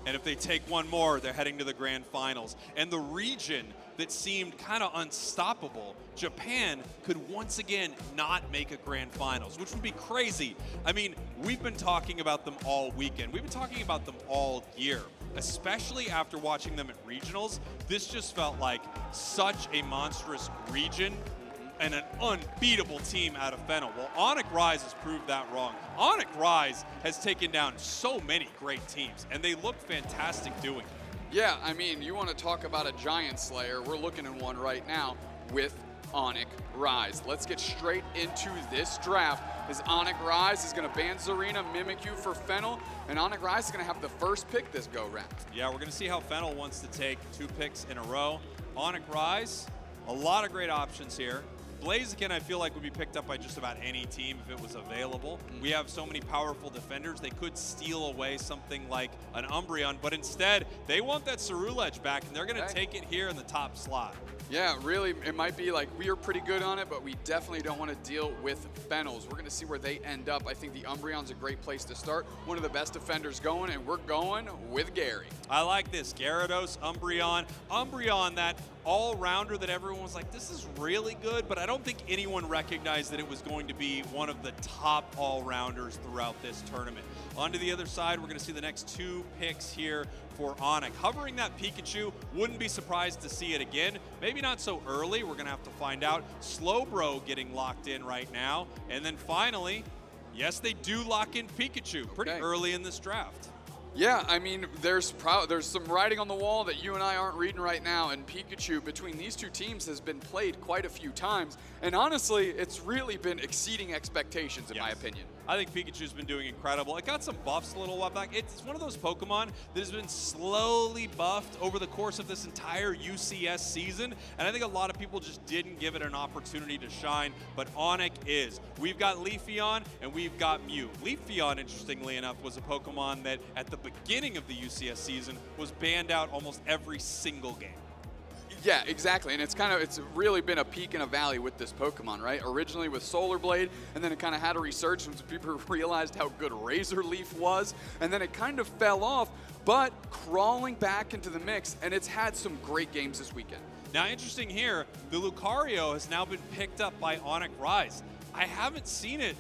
and if they take one more, they're heading to the grand finals. And the region that seemed kind of unstoppable, Japan, could once again not make a grand finals, which would be crazy. I mean, we've been talking about them all weekend. We've been talking about them all year, especially after watching them at regionals. This just felt like such a monstrous region and an unbeatable team out of Fennel. Well, Onic Rise has proved that wrong. Onic Rise has taken down so many great teams, and they look fantastic doing it. Yeah, I mean, you want to talk about a giant slayer. We're looking at one right now with Onic Rise. Let's get straight into this draft. As Onic Rise is going to ban Zarina, Mimikyu for Fennel, and Onic Rise is going to have the first pick this go-round. Yeah, we're going to see how Fennel wants to take 2 picks in a row. Onic Rise, a lot of great options here. Blaziken, I feel like, would be picked up by just about any team if it was available. We have so many powerful defenders, they could steal away something like an Umbreon, but instead, they want that Cerulege back, and they're going to take it here in the top slot. Yeah, really, it might be like we are pretty good on it, but we definitely don't want to deal with Fennels. We're going to see where they end up. I think the Umbreon's a great place to start. One of the best defenders going, and we're going with Gary. I like this. Gyarados, Umbreon. Umbreon, that all-rounder that everyone was like, this is really good, but I don't think anyone recognized that it was going to be one of the top all-rounders throughout this tournament. On to the other side, we're going to see the next 2 picks here for Onic. Hovering that Pikachu, wouldn't be surprised to see it again. Maybe not so early, we're going to have to find out. Slowbro getting locked in right now. And then finally, yes, they do lock in Pikachu pretty early in this draft. Yeah, I mean, there's some writing on the wall that you and I aren't reading right now, and Pikachu between these 2 teams has been played quite a few times, and honestly, it's really been exceeding expectations in my opinion. I think Pikachu's been doing incredible. It got some buffs a little while back. It's one of those Pokemon that has been slowly buffed over the course of this entire UCS season, and I think a lot of people just didn't give it an opportunity to shine, but Onic is. We've got Leafeon, and we've got Mew. Leafeon, interestingly enough, was a Pokemon that at the beginning of the UCS season was banned out almost every single game. Yeah, exactly, and it's really been a peak and a valley with this Pokemon, right? Originally with Solar Blade, and then it kind of had a resurgence when people realized how good Razor Leaf was, and then it kind of fell off, but crawling back into the mix, and it's had some great games this weekend. Now, interesting here, the Lucario has now been picked up by Onic Rise. I haven't seen it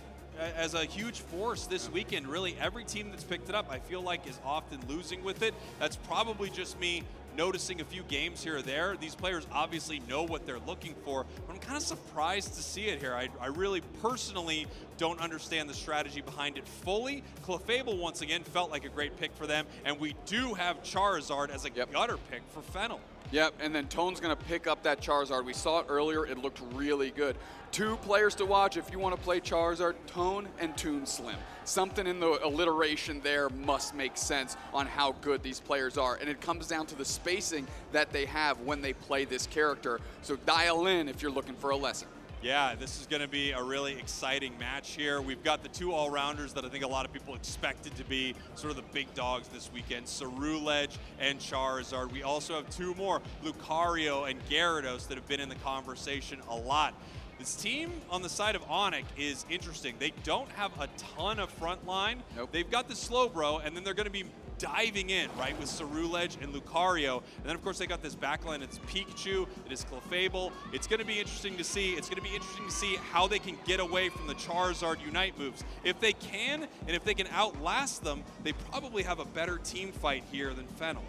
as a huge force this weekend. Really, every team that's picked it up, I feel like, is often losing with it. That's probably just me noticing a few games here or there. These players obviously know what they're looking for, but I'm kind of surprised to see it here. I really personally don't understand the strategy behind it fully. Clefable, once again, felt like a great pick for them, and we do have Charizard as a gutter pick for Fennel. Yep, and then Tone's going to pick up that Charizard. We saw it earlier. It looked really good. 2 players to watch if you want to play Charizard, Tone and Toon Slim. Something in the alliteration there must make sense on how good these players are, and it comes down to the spacing that they have when they play this character. So dial in if you're looking for a lesson. Yeah, this is going to be a really exciting match here. We've got the 2 all-rounders that I think a lot of people expected to be sort of the big dogs this weekend, Cerulege and Charizard. We also have 2 more, Lucario and Gyarados, that have been in the conversation a lot. This team on the side of Onic is interesting. They don't have a ton of front line. Nope. They've got the Slowbro, and then they're going to be diving in, right, with Cerulege and Lucario. And then, of course, they got this backline. It's Pikachu. It is Clefable. It's going to be interesting to see. It's going to be interesting to see how they can get away from the Charizard Unite moves. If they can, and if they can outlast them, they probably have a better team fight here than Fennel.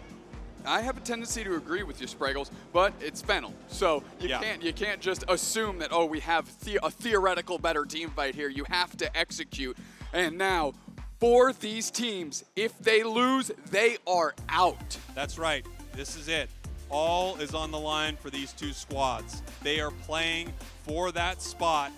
I have a tendency to agree with you, Spraggles, but it's Fennel. So you can't just assume that, oh, we have a theoretical better team fight here. You have to execute. And now, for these teams, if they lose, they are out. That's right. This is it. All is on the line for these 2 squads. They are playing for that spot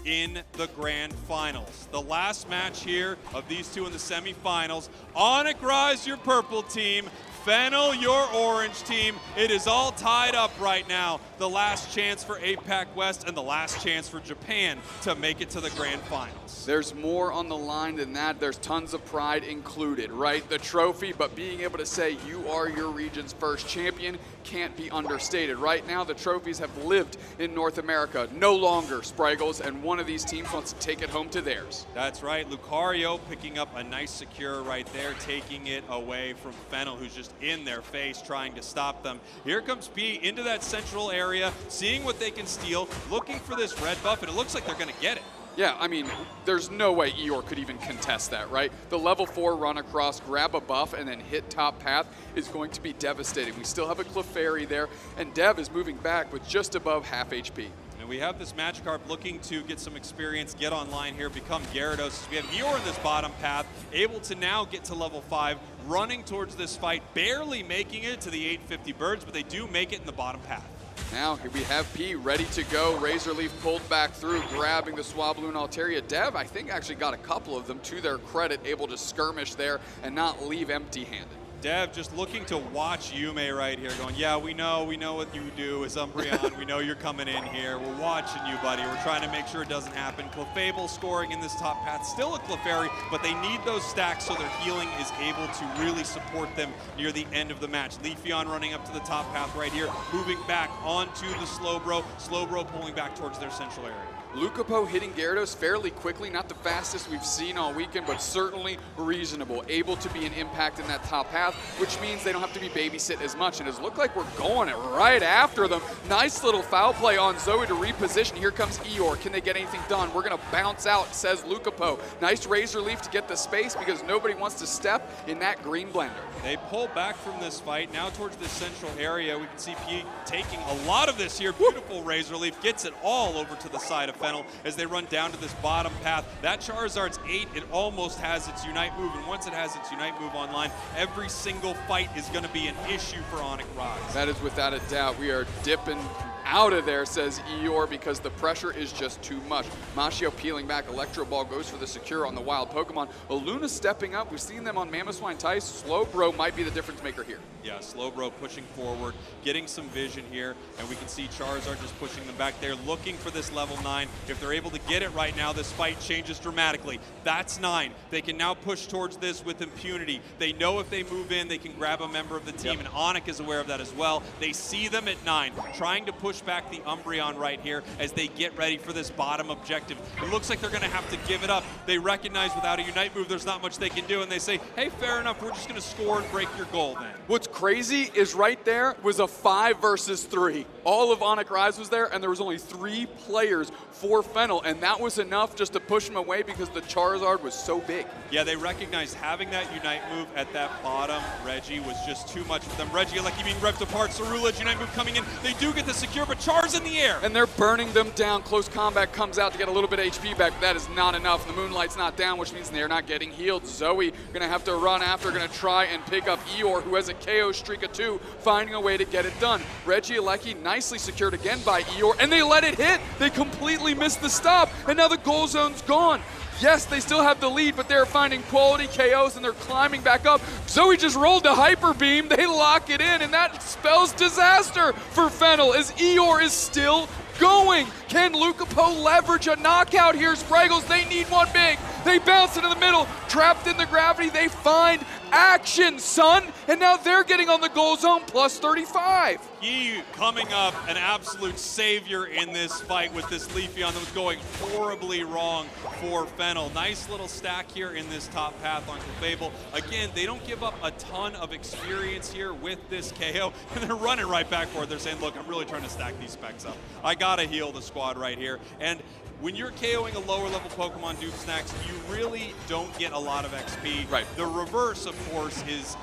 in the grand finals. The last match here of these two in the semifinals. Onic Rise, your purple team. Fennel, your orange team. It is all tied up right now. The last chance for APAC West and the last chance for Japan to make it to the grand finals. There's more on the line than that. There's tons of pride included, right? The trophy, but being able to say you are your region's first champion can't be understated. Right now, the trophies have lived in North America, no longer Spraggles, and one of these teams wants to take it home to theirs. That's right. Lucario picking up a nice secure right there, taking it away from Fennel, who's just in their face trying to stop them. Here comes P into that central area, seeing what they can steal, looking for this red buff, and it looks like they're going to get it. Yeah, I mean, there's no way Eeyore could even contest that, right? The level 4 run across, grab a buff, and then hit top path is going to be devastating. We still have a Clefairy there, and Dev is moving back with just above half HP. And we have this Magikarp looking to get some experience, get online here, become Gyarados. We have Eeyore in this bottom path, able to now get to level 5, running towards this fight, barely making it to the 850 birds, but they do make it in the bottom path. Now here we have P ready to go. Razor Leaf pulled back through, grabbing the Swablu and Altaria. Dev, I think, actually got a couple of them to their credit, able to skirmish there and not leave empty-handed. Dev just looking to watch Yume right here, going, yeah, we know what you do as Umbreon. We know you're coming in here. We're watching you, buddy. We're trying to make sure it doesn't happen. Clefable scoring in this top path. Still a Clefairy, but they need those stacks so their healing is able to really support them near the end of the match. Leafeon running up to the top path right here, moving back onto the Slowbro. Slowbro pulling back towards their central area. Lucapo hitting Gyarados fairly quickly, not the fastest we've seen all weekend, but certainly reasonable. Able to be an impact in that top path, which means they don't have to be babysit as much. And it looked like we're going it right after them. Nice little foul play on Zoe to reposition. Here comes Eeyore. Can they get anything done? We're going to bounce out, says Lucapo. Nice Razor Leaf to get the space because nobody wants to step in that green blender. They pull back from this fight, now towards this central area. We can see P taking a lot of this here. Beautiful Razor Leaf, gets it all over to the side of Fennel as they run down to this bottom path. That Charizard's 8, it almost has its Unite move, and once it has its Unite move online, every single fight is going to be an issue for Onic Rise. That is without a doubt. We are dipping out of there, says Eeyore, because the pressure is just too much. Mashio peeling back. Electro Ball goes for the secure on the wild Pokemon. Luna stepping up. We've seen them on Mamoswine Tice. Slowbro might be the difference maker here. Yeah, Slowbro pushing forward, getting some vision here, and we can see Charizard just pushing them back there, looking for this level 9. If they're able to get it right now, this fight changes dramatically. That's 9. They can now push towards this with impunity. They know if they move in, they can grab a member of the team, and Onic is aware of that as well. They see them at 9, trying to push back the Umbreon right here as they get ready for this bottom objective. It looks like they're going to have to give it up. They recognize without a Unite move, there's not much they can do, and they say, hey, fair enough, we're just going to score and break your goal then. What's crazy is right there was a 5 versus 3. All of Onic Rise was there, and there was only 3 players for Fennel, and that was enough just to push him away because the Charizard was so big. Yeah, they recognized having that Unite move at that bottom Reggie was just too much for them. Reggie, like being ripped apart. Cerulage, Unite move coming in. They do get the secure, but Char's in the air. And they're burning them down. Close combat comes out to get a little bit of HP back, but that is not enough. The Moonlight's not down, which means they're not getting healed. Zoe going to have to run after, going to try and pick up Eeyore, who has a KO streak of 2, finding a way to get it done. Reggie Alecki nicely secured again by Eeyore, and they let it hit. They completely missed the stop, and now the goal zone's gone. Yes, they still have the lead, but they're finding quality KOs and they're climbing back up. Zoe just rolled a Hyper Beam. They lock it in, and that spells disaster for Fennel as Eeyore is still going. Can Lucapo leverage a knockout here? Spraggles, they need one big. They bounce into the middle, trapped in the gravity. They find action, son, and now they're getting on the goal zone plus 35. He coming up an absolute savior in this fight with this Leafeon that was going horribly wrong for Fennel. Nice little stack here in this top path on Clefable. Again, they don't give up a ton of experience here with this KO, and they're running right back for it. They're saying, look, I'm really trying to stack these specs up. I gotta heal the squad right here. And when you're KOing a lower level Pokemon Dupe Snacks, you really don't get a lot of XP. Right. The reverse, of course, is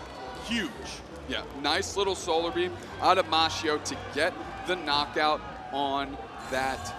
huge. Yeah, nice little Solar Beam out of Mashio to get the knockout on that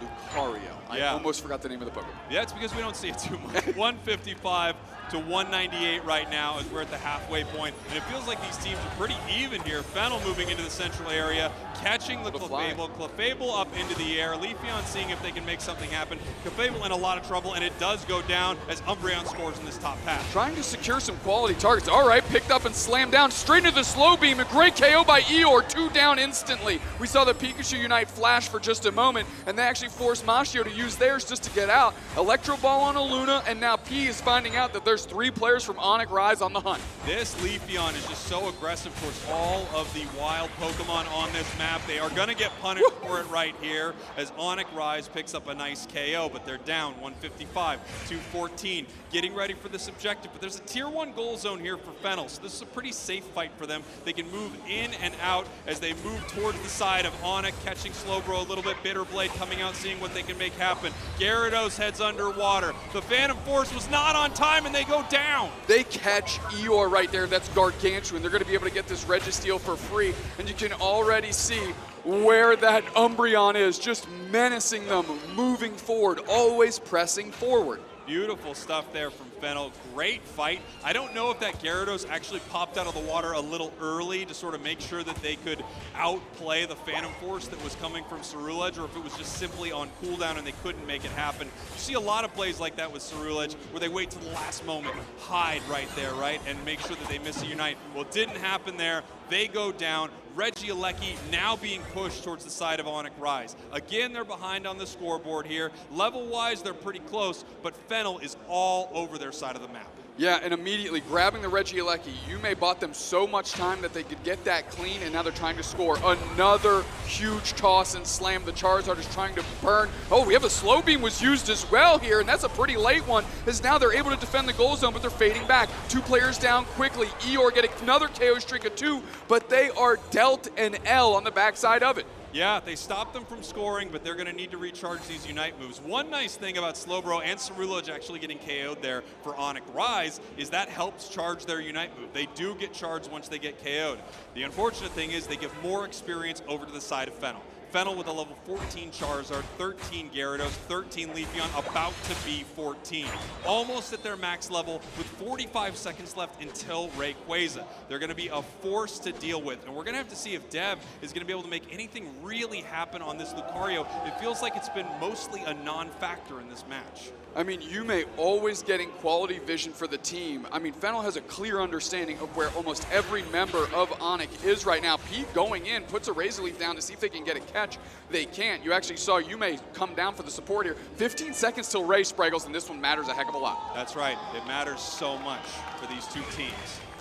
Lucario. I almost forgot the name of the Pokemon. Yeah, it's because we don't see it too much. 155 to 198 right now as we're at the halfway point. And it feels like these teams are pretty even here. Fennel moving into the central area, catching the Clefable. Clefable up into the air. Leafeon seeing if they can make something happen. Clefable in a lot of trouble, and it does go down as Umbreon scores in this top path. Trying to secure some quality targets. All right, picked up and slammed down straight into the slow beam. A great KO by Eeyore, 2 down instantly. We saw the Pikachu Unite flash for just a moment, and they actually forced Mashio to use theirs just to get out. Electro Ball on a Luna, and now P is finding out that there's 3 players from Onic Rise on the hunt. This Leafeon is just so aggressive towards all of the wild Pokemon on this map. They are going to get punished for it right here as Onic Rise picks up a nice KO, but they're down 155 to 14. Getting ready for this objective, but there's a tier 1 goal zone here for Fennel, so this is a pretty safe fight for them. They can move in and out as they move towards the side of Onic, catching Slowbro a little bit. Bitterblade coming out, seeing what they can make happen. Gyarados heads underwater. The Phantom Force was not on time, and they go down. They catch Eeyore right there. That's gargantuan. They're going to be able to get this Registeel for free, and you can already see where that Umbreon is, just menacing them, moving forward, always pressing forward. Beautiful stuff there from Fennel. Great fight. I don't know if that Gyarados actually popped out of the water a little early to sort of make sure that they could outplay the Phantom Force that was coming from Ceruledge, or if it was just simply on cooldown and they couldn't make it happen. You see a lot of plays like that with Ceruledge where they wait to the last moment, hide right there, right, and make sure that they miss a Unite. Well, it didn't happen there. They go down. Regieleki now being pushed towards the side of Onic Rise. Again, they're behind on the scoreboard here. Level-wise, they're pretty close, but Fennel is all over their side of the map. Yeah, and immediately grabbing the Regieleki, Yume bought them so much time that they could get that clean, and now they're trying to score. Another huge toss and slam. The Charizard is trying to burn. Oh, we have a slow beam was used as well here, and that's a pretty late one, as now they're able to defend the goal zone, but they're fading back. 2 players down quickly. Eeyore getting another KO streak of 2, but they are dealt an L on the backside of it. Yeah, they stopped them from scoring, but they're going to need to recharge these Unite moves. One nice thing about Slowbro and Ceruledge actually getting KO'd there for Onic Rise is that helps charge their Unite move. They do get charged once they get KO'd. The unfortunate thing is they give more experience over to the side of Fennel. Fennel with a level 14 Charizard, 13 Gyarados, 13 Leafeon, about to be 14. Almost at their max level with 45 seconds left until Rayquaza. They're going to be a force to deal with, and we're going to have to see if Dev is going to be able to make anything really happen on this Lucario. It feels like it's been mostly a non-factor in this match. I mean, Yume always getting quality vision for the team. I mean, Fennel has a clear understanding of where almost every member of Onic is right now. Pete going in, puts a Razor Leaf down to see if they can get a catch. They can't. You actually saw Yume come down for the support here. 15 seconds till Ray Spraggles, and this one matters a heck of a lot. That's right. It matters so much for these two teams.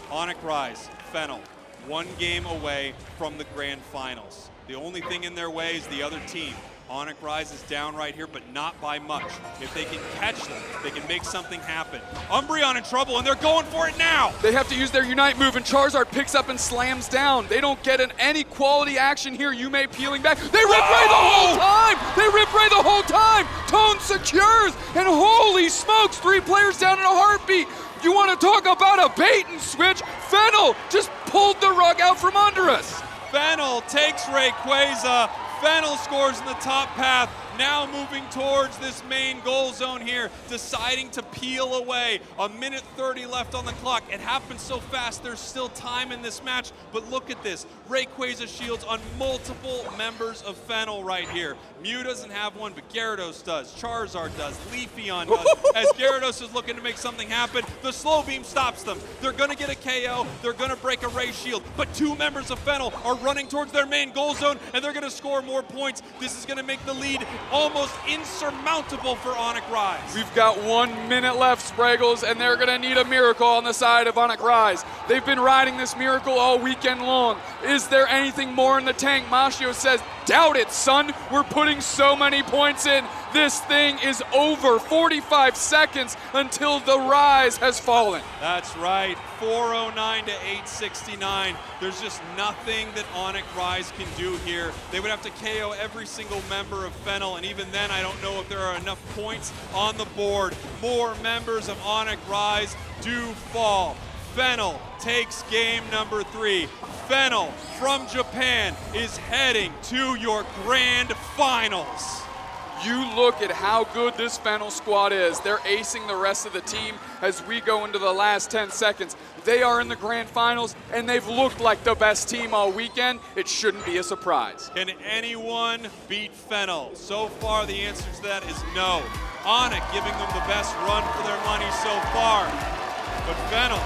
Onic Rise, Fennel, 1 game away from the grand finals. The only thing in their way is the other team. Onic Rise is down right here, but not by much. If they can catch them, they can make something happen. Umbreon in trouble, and they're going for it now! They have to use their Unite move, and Charizard picks up and slams down. They don't get any quality action here. Yume peeling back. They rip Ray the whole time! They rip Ray the whole time! Tone secures, and holy smokes, 3 players down in a heartbeat. You want to talk about a bait and switch? Fennel just pulled the rug out from under us. Fennel takes Rayquaza. Fennel scores in the top path, now moving towards this main goal zone here, deciding to peel away. 1:30 left on the clock. It happened so fast, there's still time in this match, but look at this. Rayquaza shields on multiple members of Fennel right here. Mew doesn't have one, but Gyarados does. Charizard does. Leafeon does. As Gyarados is looking to make something happen, the slow beam stops them. They're going to get a KO. They're going to break a Ray shield, but 2 members of Fennel are running towards their main goal zone, and they're going to score more points. This is going to make the lead almost insurmountable for Onic Rise. We've got 1 minute left, Spraggles, and they're going to need a miracle on the side of Onic Rise. They've been riding this miracle all weekend long. Is there anything more in the tank? Mashio says, doubt it, son. We're putting so many points in. This thing is over. 45 seconds until the Rise has fallen. That's right. 409 to 869. There's just nothing that Onic Rise can do here. They would have to KO every single member of Fennel, and even then I don't know if there are enough points on the board. More members of Onic Rise do fall. Fennel takes game number 3. Fennel from Japan is heading to your grand finals. You look at how good this Fennel squad is. They're acing the rest of the team as we go into the last 10 seconds. They are in the grand finals, and they've looked like the best team all weekend. It shouldn't be a surprise. Can anyone beat Fennel? So far, the answer to that is no. Onic giving them the best run for their money so far. But Fennel,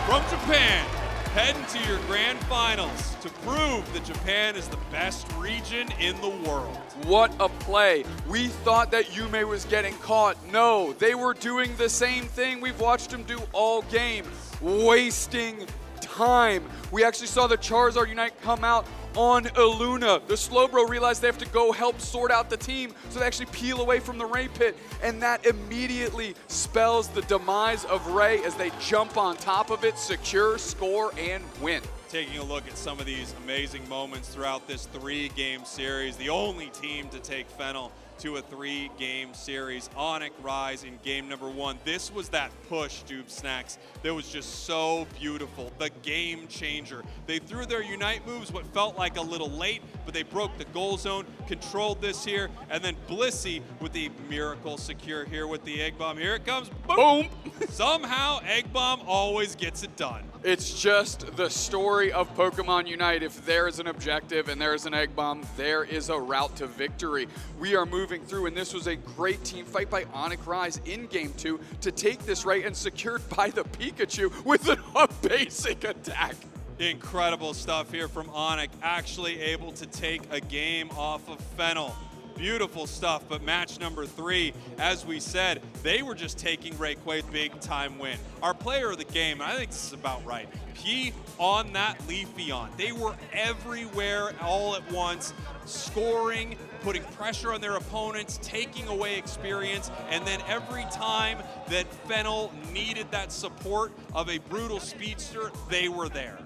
from Japan, heading to your grand finals to prove that Japan is the best region in the world. What a play. We thought that Yume was getting caught. No, they were doing the same thing we've watched him do all game, wasting time. We actually saw the Charizard Unite come out on Illuna. The Slowbro realized they have to go help sort out the team, so they actually peel away from the Ray pit, and that immediately spells the demise of Ray as they jump on top of it, secure, score, and win. Taking a look at some of these amazing moments throughout this 3-game series, the only team to take Fennel to a 3-game series. Onic Rise in game number 1. This was that push, Dupe Snacks, that was just so beautiful. The game changer. They threw their Unite moves what felt like a little late, but they broke the goal zone, controlled this here, and then Blissey with the miracle secure here with the Egg Bomb. Here it comes. Boom! Somehow, Egg Bomb always gets it done. It's just the story of Pokemon Unite. If there is an objective and there is an Egg Bomb, there is a route to victory. We are moving through, and this was a great team fight by Onic Rise in Game 2 to take this right, and secured by the Pikachu with a basic attack. Incredible stuff here from Onic, actually able to take a game off of Fennel. Beautiful stuff, but match number 3, as we said, they were just taking Rayqua's big time win. Our player of the game, and I think this is about right, P on that Leafeon. They were everywhere all at once, scoring, putting pressure on their opponents, taking away experience, and then every time that Fennel needed that support of a brutal speedster, they were there.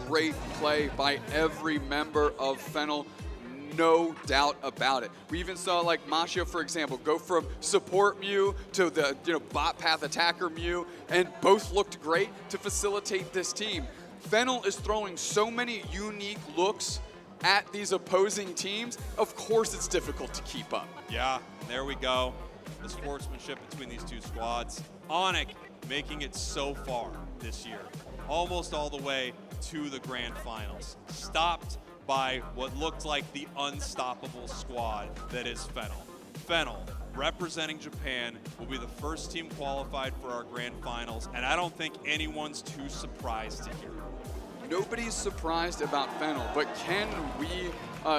Great play by every member of Fennel. No doubt about it. We even saw like Mashio, for example, go from support Mew to the bot path attacker Mew, and both looked great to facilitate this team. Fennel is throwing so many unique looks at these opposing teams. Of course it's difficult to keep up. Yeah, there we go. The sportsmanship between these two squads. Onic making it so far this year, almost all the way to the grand finals. Stopped by what looked like the unstoppable squad that is Fennel. Fennel, representing Japan, will be the first team qualified for our grand finals, and I don't think anyone's too surprised to hear it. Nobody's surprised about Fennel, but can we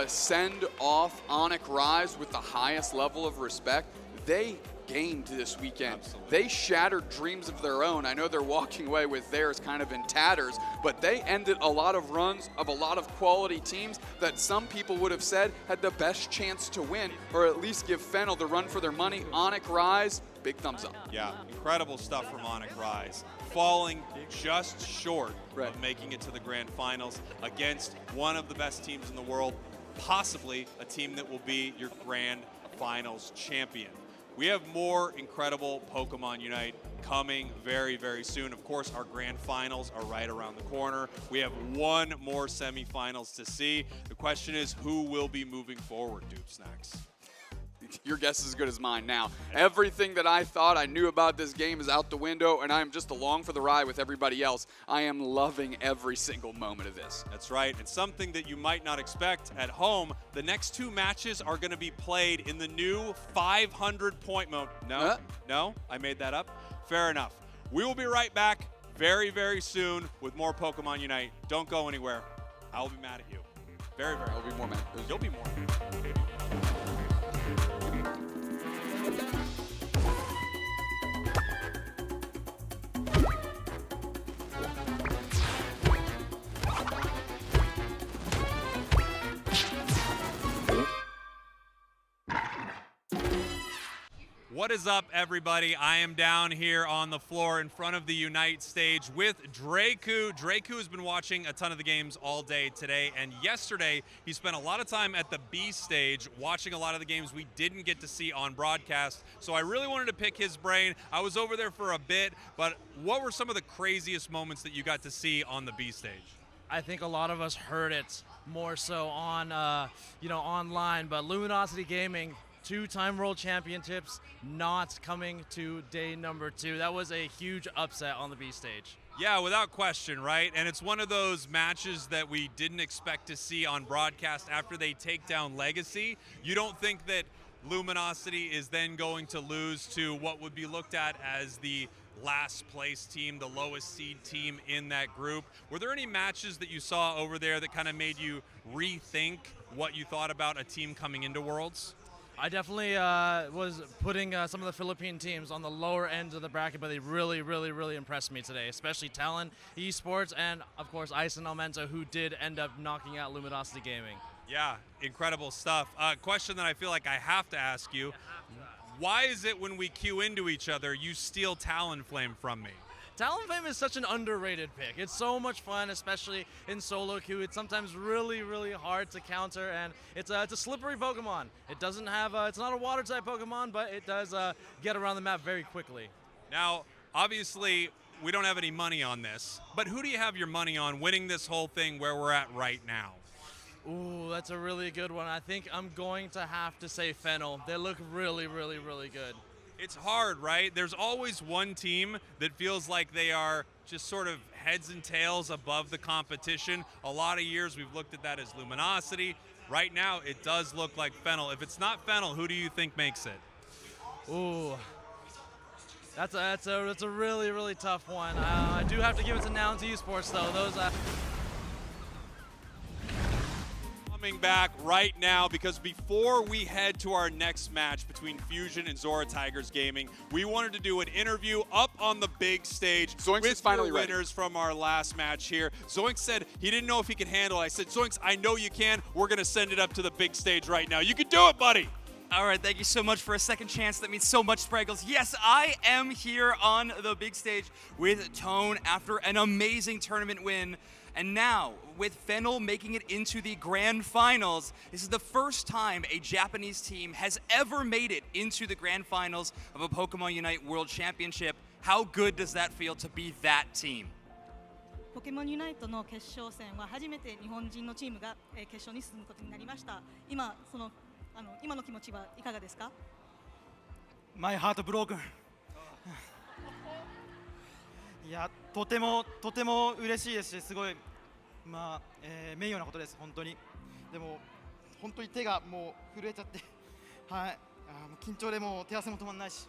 send off Onic Rise with the highest level of respect? They gained this weekend. Absolutely. They shattered dreams of their own. I know they're walking away with theirs kind of in tatters, but they ended a lot of runs of a lot of quality teams that some people would have said had the best chance to win, or at least give Fennel the run for their money. Onic Rise, big thumbs up. Yeah, incredible stuff from Onic Rise. Falling just short of making it to the grand finals against one of the best teams in the world, possibly a team that will be your grand finals champion. We have more incredible Pokemon Unite coming very, very soon. Of course, our grand finals are right around the corner. We have one more semifinals to see. The question is, who will be moving forward, Dupe Snacks? Your guess is as good as mine now. Everything that I thought I knew about this game is out the window, and I'm just along for the ride with everybody else. I am loving every single moment of this. That's right, and something that you might not expect at home, the next 2 matches are going to be played in the new 500-point mode. No, I made that up. Fair enough. We will be right back very, very soon with more Pokemon Unite. Don't go anywhere. I will be mad at you. Very, very. I'll be more mad. You'll be more. What is up, everybody? I am down here on the floor in front of the Unite stage with Draku. Draku has been watching a ton of the games all day today, and yesterday he spent a lot of time at the B stage watching a lot of the games we didn't get to see on broadcast, so I really wanted to pick his brain. I was over there for a bit, but what were some of the craziest moments that you got to see on the B stage? I think a lot of us heard it more so on, online, but Luminosity Gaming two-time World Championships not coming to day number 2. That was a huge upset on the B stage. Yeah, without question, right? And it's one of those matches that we didn't expect to see on broadcast after they take down Legacy. You don't think that Luminosity is then going to lose to what would be looked at as the last place team, the lowest seed team in that group. Were there any matches that you saw over there that kind of made you rethink what you thought about a team coming into Worlds? I definitely was putting some of the Philippine teams on the lower end of the bracket, but they really, really, really impressed me today, especially Talon Esports and, of course, Ice and Almenta, who did end up knocking out Luminosity Gaming. Yeah, incredible stuff. Question that I feel like I have to ask you. Why is it when we queue into each other, you steal Talonflame from me? Talonflame is such an underrated pick. It's so much fun, especially in solo queue. It's sometimes really, really hard to counter, and it's a slippery Pokemon. It doesn't have it's not a water type Pokemon, but it does get around the map very quickly. Now, obviously, we don't have any money on this, but who do you have your money on winning this whole thing where we're at right now? Ooh, that's a really good one. I think I'm going to have to say Fennel. They look really, really, really good. It's hard, right? There's always one team that feels like they are just sort of heads and tails above the competition. A lot of years we've looked at that as Luminosity. Right now, it does look like Fennel. If it's not Fennel, who do you think makes it? Ooh, that's a really, really tough one. I do have to give it to Nouns Esports, though. Those. Coming back right now, because before we head to our next match between Fusion and Zora Tigers Gaming, we wanted to do an interview up on the big stage Zoinks with is finally your ready. winners from our last match here. Zoinks said he didn't know if he could handle it. I said, Zoinks, I know you can. We're going to send it up to the big stage right now. You can do it, buddy. All right, thank you so much for a second chance. That means so much, Spraggles. Yes, I am here on the big stage with Tone after an amazing tournament win. And now, with Fennel making it into the grand finals, this is the first time a Japanese team has ever made it into the grand finals of a Pokémon UNITE World Championship. How good does that feel to be that team? ポケモンユナイトの決勝戦は初めて日本人のチームが決勝に進むことになりました。今の気持ちはいかがですか? My heart broken. いや、とても嬉しいですし、すごい名誉なことです、本当に。でも本当に手がもう震えちゃって、はい、もう緊張でもう手汗も止まらないし、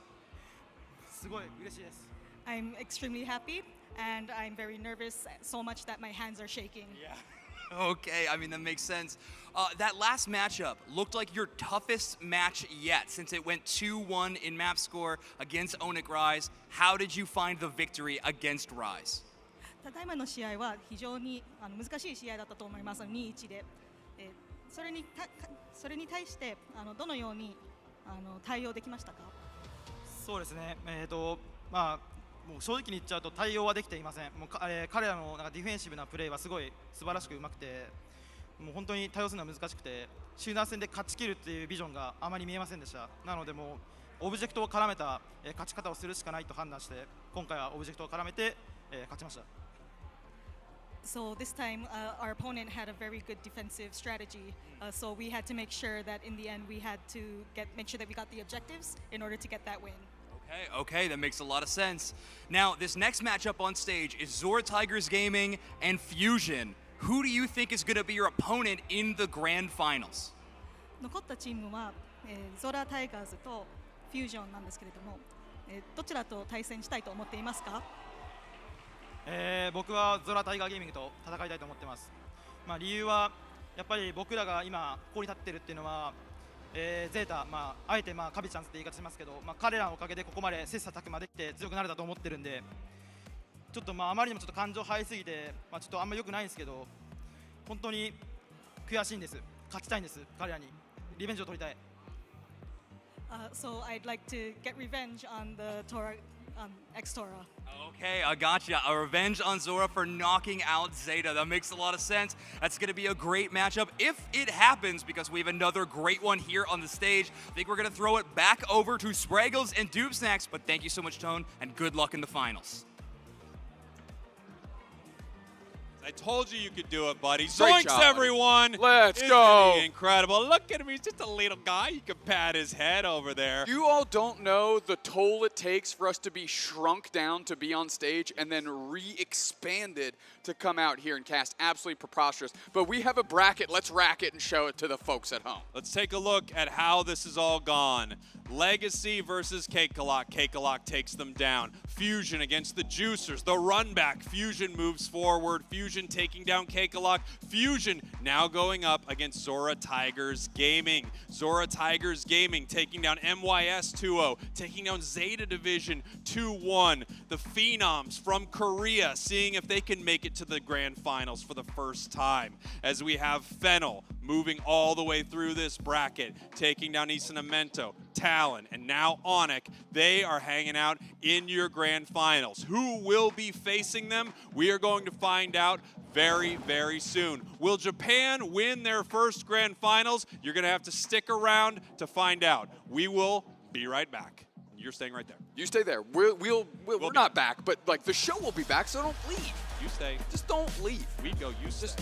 すごい嬉しいです。I'm extremely happy and I'm very nervous so much that my hands are shaking. Yeah. Okay, I mean, that makes sense. That last matchup looked like your toughest match yet, since it went 2-1 in map score against Onic Rise. How did you find the victory against Rise? ただいまの試合は非常に難しい試合だったと思います。2-1で、それに対してどのように対応できましたか? そうですね。もう正直に言っちゃうと対応はできていません。もう彼らのディフェンシブなプレーはすごい素晴らしくうまくて、もう本当に対応するのは難しくて、集団戦で勝ち切るっていうビジョンがあまり見えませんでした。なのでもうオブジェクトを絡めた勝ち方をするしかないと判断して、今回はオブジェクトを絡めて勝ちました。So this time our opponent had a very good defensive strategy. So we had to make sure that in the end we had to make sure that we got the objectives in order to get that win. Okay, that makes a lot of sense. Now, this next matchup on stage is Zora Tigers Gaming and Fusion. Who do you think is going to be your opponent in the grand finals? 残ったチームはゾラタイガーズとフュージョンなんですけれども、どちらと対戦したいと思っていますか? 僕はゾラタイガーゲーミングと戦いたいと思ってます。理由はやっぱり僕らが今ここに立ってるっていうのは、ゼータ、あえてカビちゃんって言い方しますけど、彼らのおかげでここまで切磋琢磨できて強くなれたと思ってるんで、ちょっとあまりにもちょっと感情入りすぎて、ちょっとあんまり良くないんですけど、本当に悔しいんです。勝ちたいんです。彼らにリベンジを取りたい。So I'd like to get revenge on the ex-Tora. Okay, I gotcha. A revenge on Zora for knocking out Zeta. That makes a lot of sense. That's going to be a great matchup if it happens, because we have another great one here on the stage. I think we're going to throw it back over to Spraggles and DreamMax, but thank you so much, Tone, and good luck in the finals. I told you could do it, buddy. Great Zoinks, job, buddy. everyone. Let's Isn't go. he incredible. Look at him. He's just a little guy. You can pat his head over there. You all don't know the toll it takes for us to be shrunk down to be on stage and then re-expanded to come out here and cast. Absolutely preposterous. But we have a bracket. Let's rack it and show it to the folks at home. Let's take a look at how this has all gone. Legacy versus Cakelot. Cakelot takes them down. Fusion against the Juicers. The run back. Fusion moves forward. Fusion taking down Cakelot. Fusion now going up against Zora Tigers Gaming. Zora Tigers Gaming taking down MYS 2-0. Taking down Zeta Division 2-1. The Phenoms from Korea seeing if they can make it to the grand finals for the first time. As we have Fennel moving all the way through this bracket, taking down Isanamento, Talon, and now Onic. They are hanging out in your grand finals. Who will be facing them? We are going to find out very, very soon. Will Japan win their first grand finals? You're going to have to stick around to find out. We will be right back. You're staying right there. You stay there. We're not back, but like the show will be back, so don't leave. You stay. Just don't leave. We go. You stay.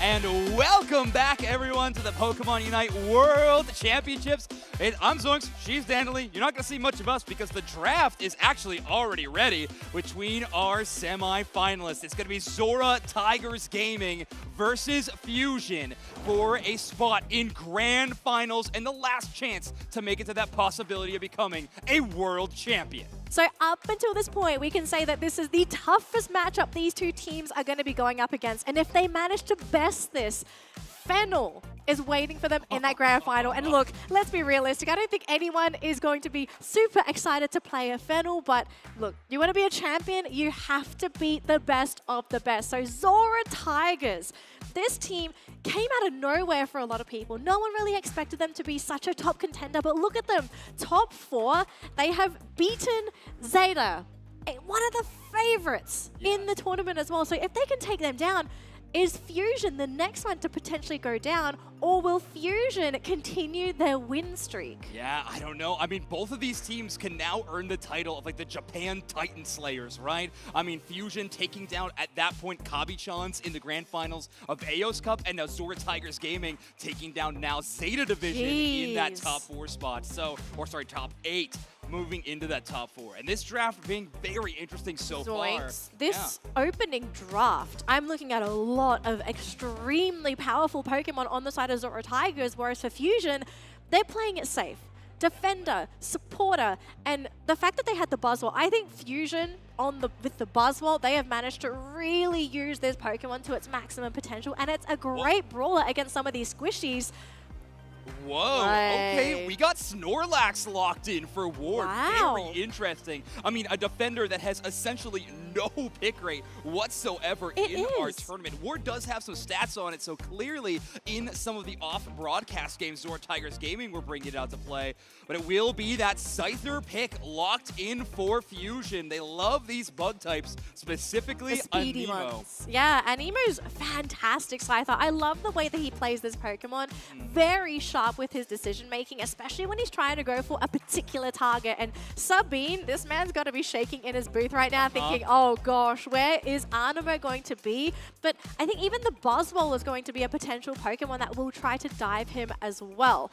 And welcome back, everyone, to the Pokemon Unite World Championships. I'm Zoinks, she's Dandely. You're not going to see much of us because the draft is actually already ready between our semi-finalists. It's going to be Zora Tigers Gaming versus Fusion for a spot in Grand Finals and the last chance to make it to that possibility of becoming a world champion. So up until this point, we can say that this is the toughest matchup these two teams are going to be going up against. And if they manage to best this, Fennel is waiting for them in that grand final. And look, let's be realistic. I don't think anyone is going to be super excited to play a Fennel. But look, you want to be a champion, you have to beat the best of the best. So Zora Tigers, this team came out of nowhere for a lot of people. No one really expected them to be such a top contender, but look at them. Top 4, they have beaten Zeta, one of the favorites in the tournament as well. So if they can take them down, is Fusion the next one to potentially go down, or will Fusion continue their win streak? Yeah, I don't know. I mean, both of these teams can now earn the title of like the Japan Titan Slayers, right? I mean, Fusion taking down at that point Kabi-chans in the grand finals of Aos Cup, and now Zora Tigers Gaming taking down now Zeta Division in that top 4 spot. So, or sorry, top 8. Moving into that top 4. And this draft being very interesting so far. This opening draft, I'm looking at a lot of extremely powerful Pokemon on the side of Zora Tigers, whereas for Fusion, they're playing it safe. Defender, supporter, and the fact that they had the Buzzwole, I think Fusion with the Buzzwole, they have managed to really use this Pokemon to its maximum potential, and it's a great brawler against some of these squishies. Whoa, okay, we got Snorlax locked in for Ward. Wow. Very interesting. I mean, a defender that has essentially no pick rate whatsoever in our tournament. Ward does have some stats on it, so clearly in some of the off-broadcast games, Zora Tigers Gaming were bringing it out to play. But it will be that Scyther pick locked in for Fusion. They love these bug types, specifically the speedy Anemo. ones. Yeah, Anemo's fantastic Scyther. I love the way that he plays this Pokemon. Very sharp with his decision making, especially when he's trying to go for a particular target. And Sabine, this man's got to be shaking in his booth right now thinking, oh gosh, where is Anemo going to be? But I think even the Buzzwole is going to be a potential Pokemon that will try to dive him as well.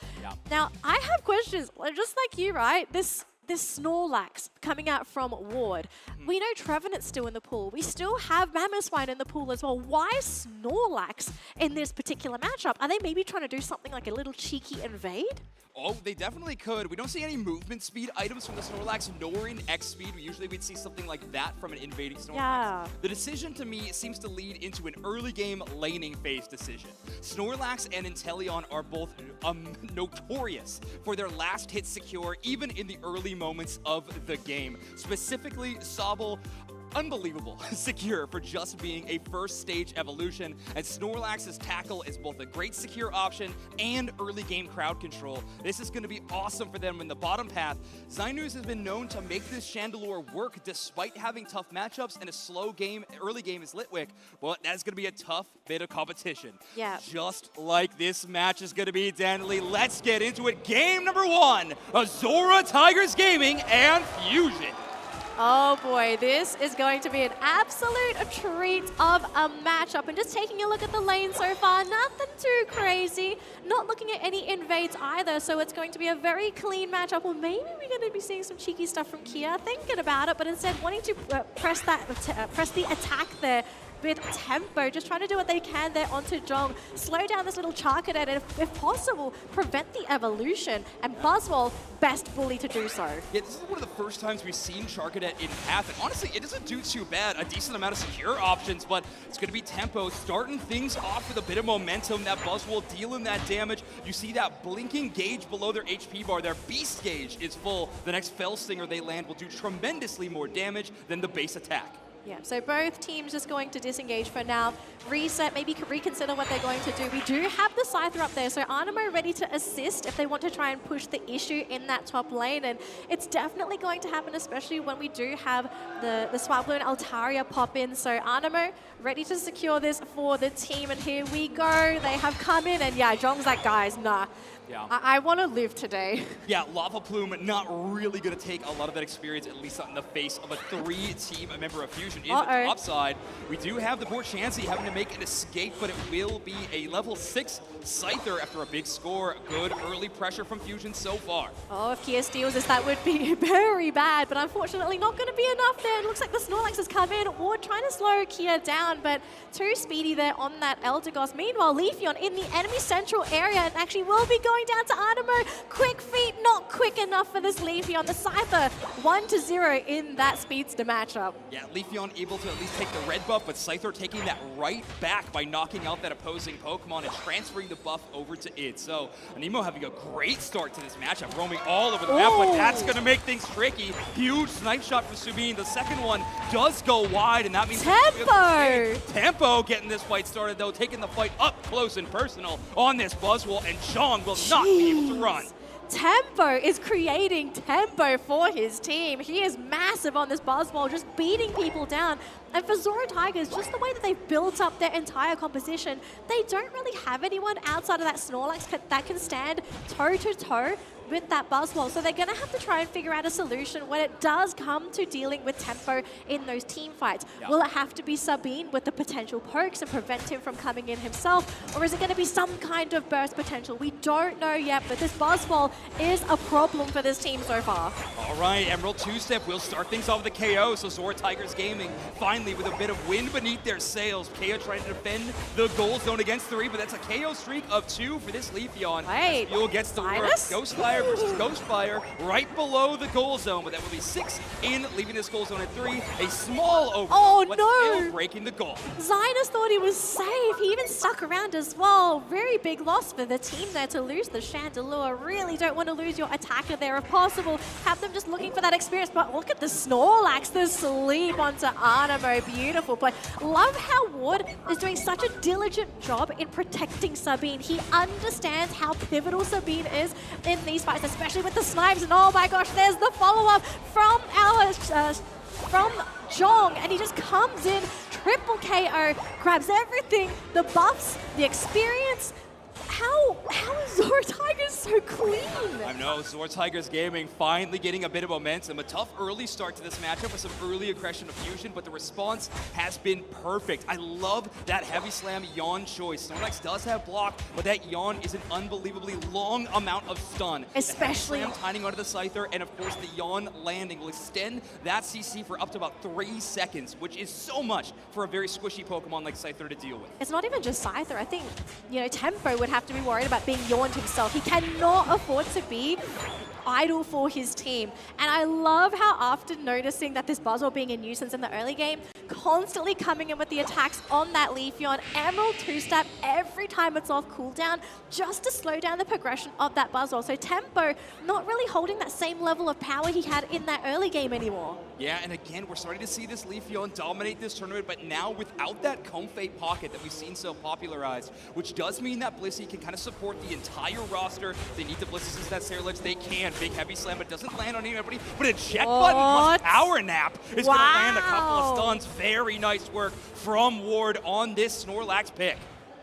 Now, I have questions, just like you, right? This Snorlax coming out from Ward. We know Trevenant's still in the pool. We still have Mamoswine in the pool as well. Why Snorlax in this particular matchup? Are they maybe trying to do something like a little cheeky invade? Oh, they definitely could. We don't see any movement speed items from the Snorlax, nor in X speed. Usually we'd see something like that from an invading Snorlax. Yeah. The decision to me seems to lead into an early game laning phase decision. Snorlax and Inteleon are both notorious for their last hit secure, even in the early moments of the game. Specifically, Sobble, unbelievable secure for just being a first stage evolution, and Snorlax's tackle is both a great secure option and early game crowd control. This is going to be awesome for them in the bottom path. Zainuz has been known to make this Chandelure work despite having tough matchups and a slow game, early game is Litwick, but that's going to be a tough bit of competition. Yeah. Just like this match is going to be, Danley. Let's get into it. Game number 1, Zora Tigers Gaming and Fusion. Oh boy, this is going to be an absolute treat of a matchup. And just taking a look at the lane so far, nothing too crazy. Not looking at any invades either, so it's going to be a very clean matchup. Or maybe we're going to be seeing some cheeky stuff from Kia, thinking about it, but instead wanting to press the attack there with tempo, just trying to do what they can there onto Jong. Slow down this little Charcadet, and if possible, prevent the evolution. And Buzzwole, best bully to do so. Yeah, this is one of the first times we've seen Charcadet in path, and honestly, it doesn't do too bad. A decent amount of secure options, but it's going to be tempo, starting things off with a bit of momentum. That Buzzwole dealing that damage. You see that blinking gauge below their HP bar. Their Beast gauge is full. The next Fell Stinger they land will do tremendously more damage than the base attack. Yeah, so both teams just going to disengage for now. Reset, maybe reconsider what they're going to do. We do have the Scyther up there, so Anemo ready to assist if they want to try and push the issue in that top lane. And it's definitely going to happen, especially when we do have the Swablu and Altaria pop in. So Anemo ready to secure this for the team. And here we go. They have come in, and yeah, Jong's like, guys, nah. Yeah. I want to live today. Yeah, Lava Plume not really going to take a lot of that experience, at least not in the face of a 3-team member of Fusion. In the top side, we do have the poor Chansey having to make an escape, but it will be a level 6 Scyther after a big score. Good early pressure from Fusion so far. Oh, if Kia steals this, that would be very bad, but unfortunately not going to be enough there. It looks like the Snorlax has come in. Ward trying to slow Kia down, but too speedy there on that Eldegoss. Meanwhile, Leafeon in the enemy central area and actually will be going down to Animo. Quick feet, not quick enough for this Leafeon. The Scyther 1-0 in that speedster matchup. Yeah, Leafeon able to at least take the red buff, but Scyther taking that right back by knocking out that opposing Pokemon and transferring the buff over to it. So Animo having a great start to this matchup, roaming all over the map, but that's going to make things tricky. Huge snipe shot for Subin. The second one does go wide, and that means Tempo! Tempo getting this fight started, though, taking the fight up close and personal on this Buzzwole, and Zhong will not be able to run. Tempo is creating tempo for his team. He is massive on this Buzzwole, just beating people down. And for Zora Tigers, just the way that they've built up their entire composition, they don't really have anyone outside of that Snorlax that can stand toe-to-toe with that Buzzwole. So they're going to have to try and figure out a solution when it does come to dealing with tempo in those team fights. Yeah. Will it have to be Sabine with the potential pokes and prevent him from coming in himself? Or is it going to be some kind of burst potential? We don't know yet, but this Buzzwole is a problem for this team so far. All right, Emerald two-step will start things off with the KO. So Zora Tigers Gaming finally with a bit of wind beneath their sails. KO trying to defend the goal zone against 3, but that's a KO streak of 2 for this Leafeon. Right. Fuel gets the work. Ghostfire versus Ghostfire right below the goal zone, but that will be 6 in, leaving this goal zone at 3. A small overload, but still breaking the goal. Zinus thought he was safe. He even stuck around as well. Very big loss for the team there to lose the Chandelure. Really don't want to lose your attacker there if possible. Have them just looking for that experience, but look at the Snorlax, the sleep onto Animo. Beautiful play. Love how Ward is doing such a diligent job in protecting Sabine. He understands how pivotal Sabine is in these fights, especially with the snipes. And oh my gosh, there's the follow-up from our from Zhong, and he just comes in, triple KO, grabs everything, the buffs, the experience. How is Zora Tigers so clean? I know, Zora Tigers Gaming finally getting a bit of momentum. A tough early start to this matchup with some early aggression of Fusion, but the response has been perfect. I love that Heavy Slam Yawn choice. Snorlax does have block, but that Yawn is an unbelievably long amount of stun. Especially the Heavy Slam tying onto the Scyther, and of course the Yawn landing will extend that CC for up to about 3 seconds, which is so much for a very squishy Pokemon like Scyther to deal with. It's not even just Scyther. I think, Tempo would have to be worried about being yawned himself. He cannot afford to be idle for his team. And I love how after noticing that this Buzzwole being a nuisance in the early game, constantly coming in with the attacks on that Leafeon, Emerald two-step every time it's off cooldown, just to slow down the progression of that Buzzwole. So Tempo not really holding that same level of power he had in that early game anymore. Yeah, and again, we're starting to see this Leafeon dominate this tournament, but now without that Comfey pocket that we've seen so popularized, which does mean that Blissey can kind of support the entire roster. If they need to Blissey since that Cerelix, they can. Big Heavy Slam, but doesn't land on anybody. But a Jet Button plus Power Nap is going to land a couple of stuns. Very nice work from Ward on this Snorlax pick.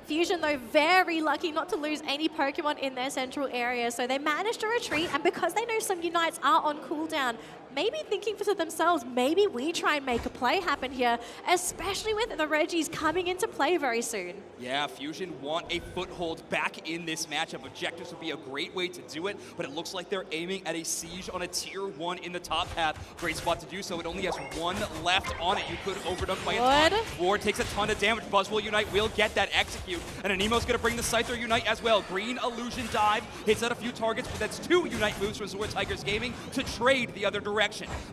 Fusion, though, very lucky not to lose any Pokemon in their central area, so they managed to retreat, and because they know some Unites are on cooldown, maybe thinking for themselves, maybe we try and make a play happen here, especially with the Reggies coming into play very soon. Yeah, Fusion want a foothold back in this matchup. Objectives would be a great way to do it, but it looks like they're aiming at a siege on a tier 1 in the top path. Great spot to do so. It only has 1 left on it. You could overdunk by a ton. Ward takes a ton of damage. Buzzwole Unite will get that execute, and Animo's going to bring the Scyther Unite as well. Green Illusion Dive hits out a few targets, but that's 2 Unite moves from Zora Tigers Gaming to trade the other direction.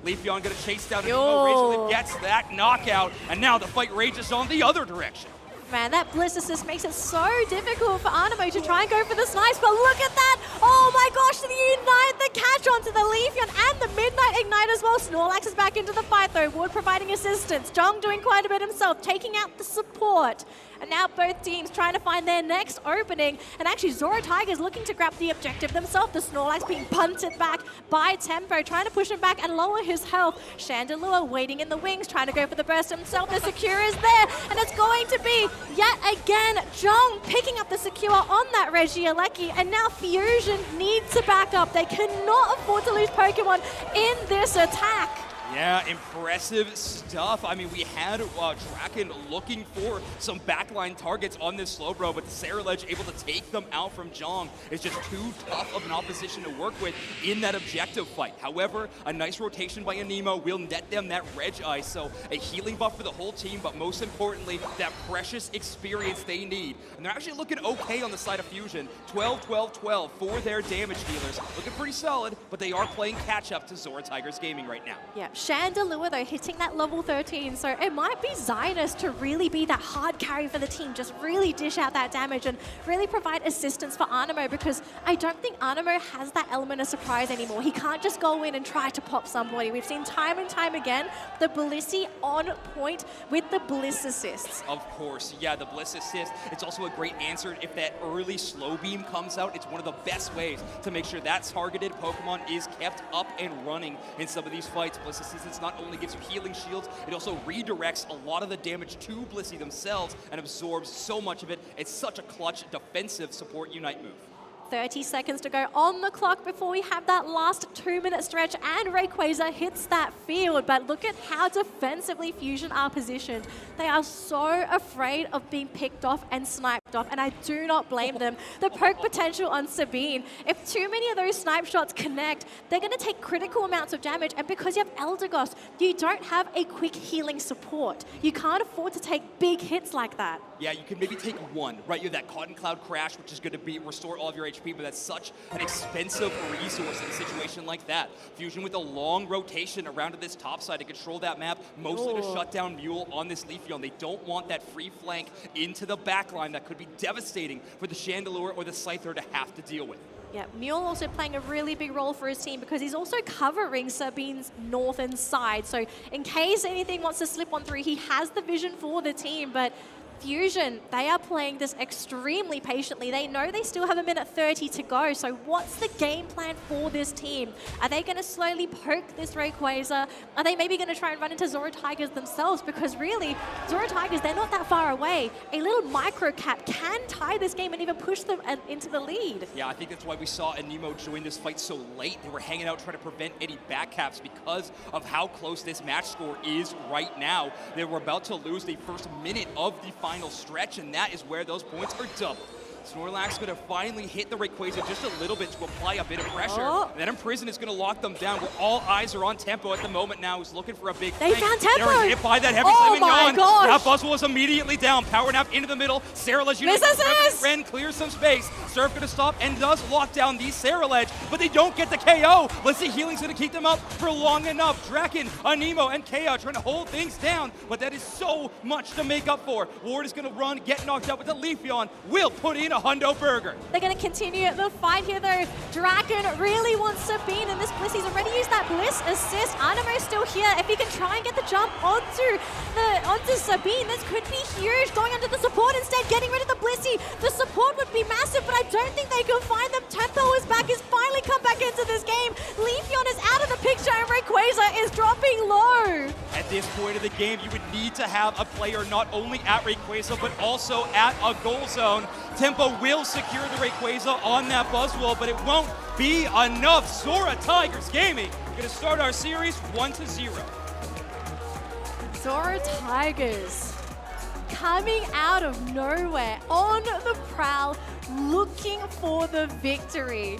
Leafeon going to chase down Animo. Rachel gets that knockout, and now the fight rages on the other direction. Man, that Bliss Assist makes it so difficult for Animo to try and go for the snipes, but look at that! Oh my gosh, the Unite, the catch onto the Leafeon, and the Midnight Ignite as well. Snorlax is back into the fight though, Ward providing assistance. Zhong doing quite a bit himself, taking out the support. And now both teams trying to find their next opening. And actually, Zora Tiger's looking to grab the objective themselves. The Snorlax being punted back by Tempo, trying to push him back and lower his health. Chandelure waiting in the wings, trying to go for the burst himself. The Secure is there, and it's going to be, yet again, Jong picking up the Secure on that Regieleki. And now Fusion needs to back up. They cannot afford to lose Pokemon in this attack. Yeah, impressive stuff. I mean, we had Draken looking for some backline targets on this Slowbro, but Ceruledge able to take them out from Jong. It's just too tough of an opposition to work with in that objective fight. However, a nice rotation by Anemo will net them that Reg Ice, so a healing buff for the whole team, but most importantly, that precious experience they need. And they're actually looking okay on the side of Fusion. 12, 12, 12 for their damage dealers. Looking pretty solid, but they are playing catch-up to Zora Tigers Gaming right now. Yeah. Chandelure, though, hitting that level 13, so it might be Zinus to really be that hard carry for the team, just really dish out that damage and really provide assistance for Anemo, because I don't think Anemo has that element of surprise anymore. He can't just go in and try to pop somebody. We've seen time and time again the Blissey on point with the Bliss assists. Of course, yeah, the Bliss assist. It's also a great answer if that early slow beam comes out. It's one of the best ways to make sure that targeted Pokemon is kept up and running in some of these fights. Bliss assistance not only gives you healing shields, it also redirects a lot of the damage to Blissey themselves and absorbs so much of it. It's such a clutch defensive support Unite move. 30 seconds to go on the clock before we have that last 2-minute stretch, and Rayquaza hits that field. But look at how defensively Fusion are positioned. They are so afraid of being picked off and sniped off, and I do not blame them. The poke potential on Sabine, if too many of those snipe shots connect, they're going to take critical amounts of damage, and because you have Eldegoss, you don't have a quick healing support. You can't afford to take big hits like that. Yeah, you can maybe take one, right? You have that Cotton Cloud Crash, which is going to restore all of your HP, but that's such an expensive resource in a situation like that. Fusion with a long rotation around to this top side to control that map, mostly to shut down Mule on this Leafeon. They don't want that free flank into the backline that could be devastating for the Chandelure or the Scyther to have to deal with. Yeah, Mule also playing a really big role for his team because he's also covering Sabine's northern side. So in case anything wants to slip on through, he has the vision for the team, but Fusion, they are playing this extremely patiently. They know they still have a minute 30 to go. So what's the game plan for this team? Are they going to slowly poke this Rayquaza? Are they maybe going to try and run into Zora Tigers themselves? Because really, Zora Tigers, they're not that far away. A little micro cap can tie this game and even push them into the lead. Yeah, I think that's why we saw Anemo join this fight so late. They were hanging out trying to prevent any back caps because of how close this match score is right now. They were about to lose the first minute of the final stretch, and that is where those points are doubled. Snorlax going to finally hit the Rayquaza just a little bit to apply a bit of pressure. And that Imprison is going to lock them down. Where all eyes are on Tempo at the moment now. He's looking for a big They found Tempo! They're hit by that heavy slam and yawn. That Buzzwole is immediately down. Power Nap into the middle. Ceruledge uses Ren clears some space. Surf going to stop and does lock down the Ceruledge, but they don't get the KO. Let's see, healing's going to keep them up for long enough. Draken, Anemo, and KO trying to hold things down, but that is so much to make up for. Ward is going to run, get knocked out with the Leafeon. Will put in a hundo burger. They're going to continue the fight here, though. Draken really wants Sabine, and this Bliss, he's already used that Bliss assist. Anemo's still here. If he can try and get the jump onto Sabine, this could be huge. Going under the support instead, getting rid of the Blissey. The support would be massive, but I don't think they can find them. Tempo is back. He's finally come back into this game. Leafeon is out of the picture, and Rayquaza is dropping low. At this point of the game, you would need to have a player not only at Rayquaza, but also at a goal zone. Tempo will secure the Rayquaza on that Buzzwole, but it won't be enough. Zora Tigers Gaming going to start our series 1-0. Zora Tigers coming out of nowhere, on the prowl, looking for the victory.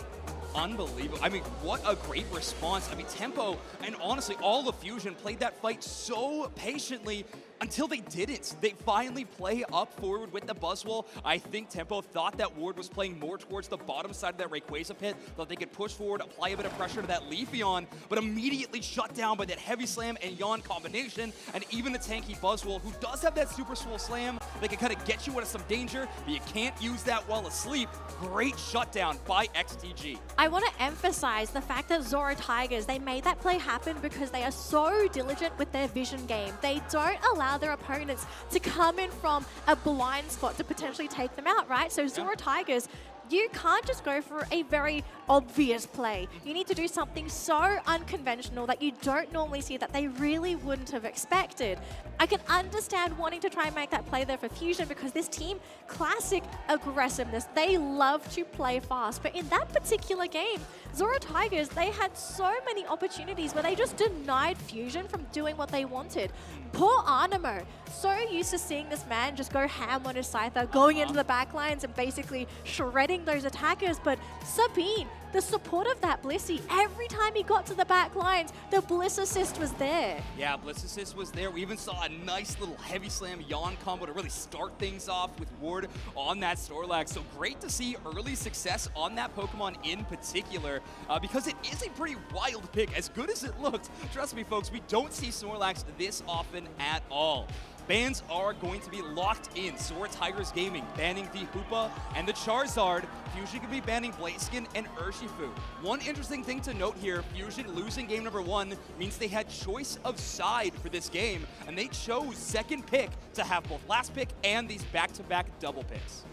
Unbelievable. I mean, what a great response. I mean, Tempo and honestly all of Fusion played that fight so patiently until they didn't. They finally play up forward with the Buzzwole. I think Tempo thought that Ward was playing more towards the bottom side of that Rayquaza pit, thought they could push forward, apply a bit of pressure to that Leafeon, but immediately shut down by that Heavy Slam and Yawn combination, and even the tanky Buzzwole, who does have that Super Swole Slam, they can kind of get you out of some danger, but you can't use that while asleep. Great shutdown by XTG. I want to emphasize the fact that Zora Tigers, they made that play happen because they are so diligent with their vision game. They don't allow allow their opponents to come in from a blind spot to potentially take them out, right? So Zora Tigers, you can't just go for a very obvious play. You need to do something so unconventional that you don't normally see, that they really wouldn't have expected. I can understand wanting to try and make that play there for Fusion, because this team, classic aggressiveness. They love to play fast. But in that particular game, Zora Tigers, they had so many opportunities where they just denied Fusion from doing what they wanted. Poor Animo, so used to seeing this man just go ham on his Scyther, going into the backlines and basically shredding those attackers. But Sabine, the support of that Blissey, every time he got to the back lines, the Bliss assist was there. Yeah, Bliss assist was there. We even saw a nice little heavy slam yawn combo to really start things off with Ward on that Snorlax. So great to see early success on that Pokemon in particular, because it is a pretty wild pick. As good as it looked, trust me folks, we don't see Snorlax this often at all. Bans are going to be locked in. Zora Tigers Gaming banning the Hoopa and the Charizard. Fusion could be banning Blaziken and Urshifu. One interesting thing to note here, Fusion losing game number 1 means they had choice of side for this game, and they chose second pick to have both last pick and these back-to-back double picks.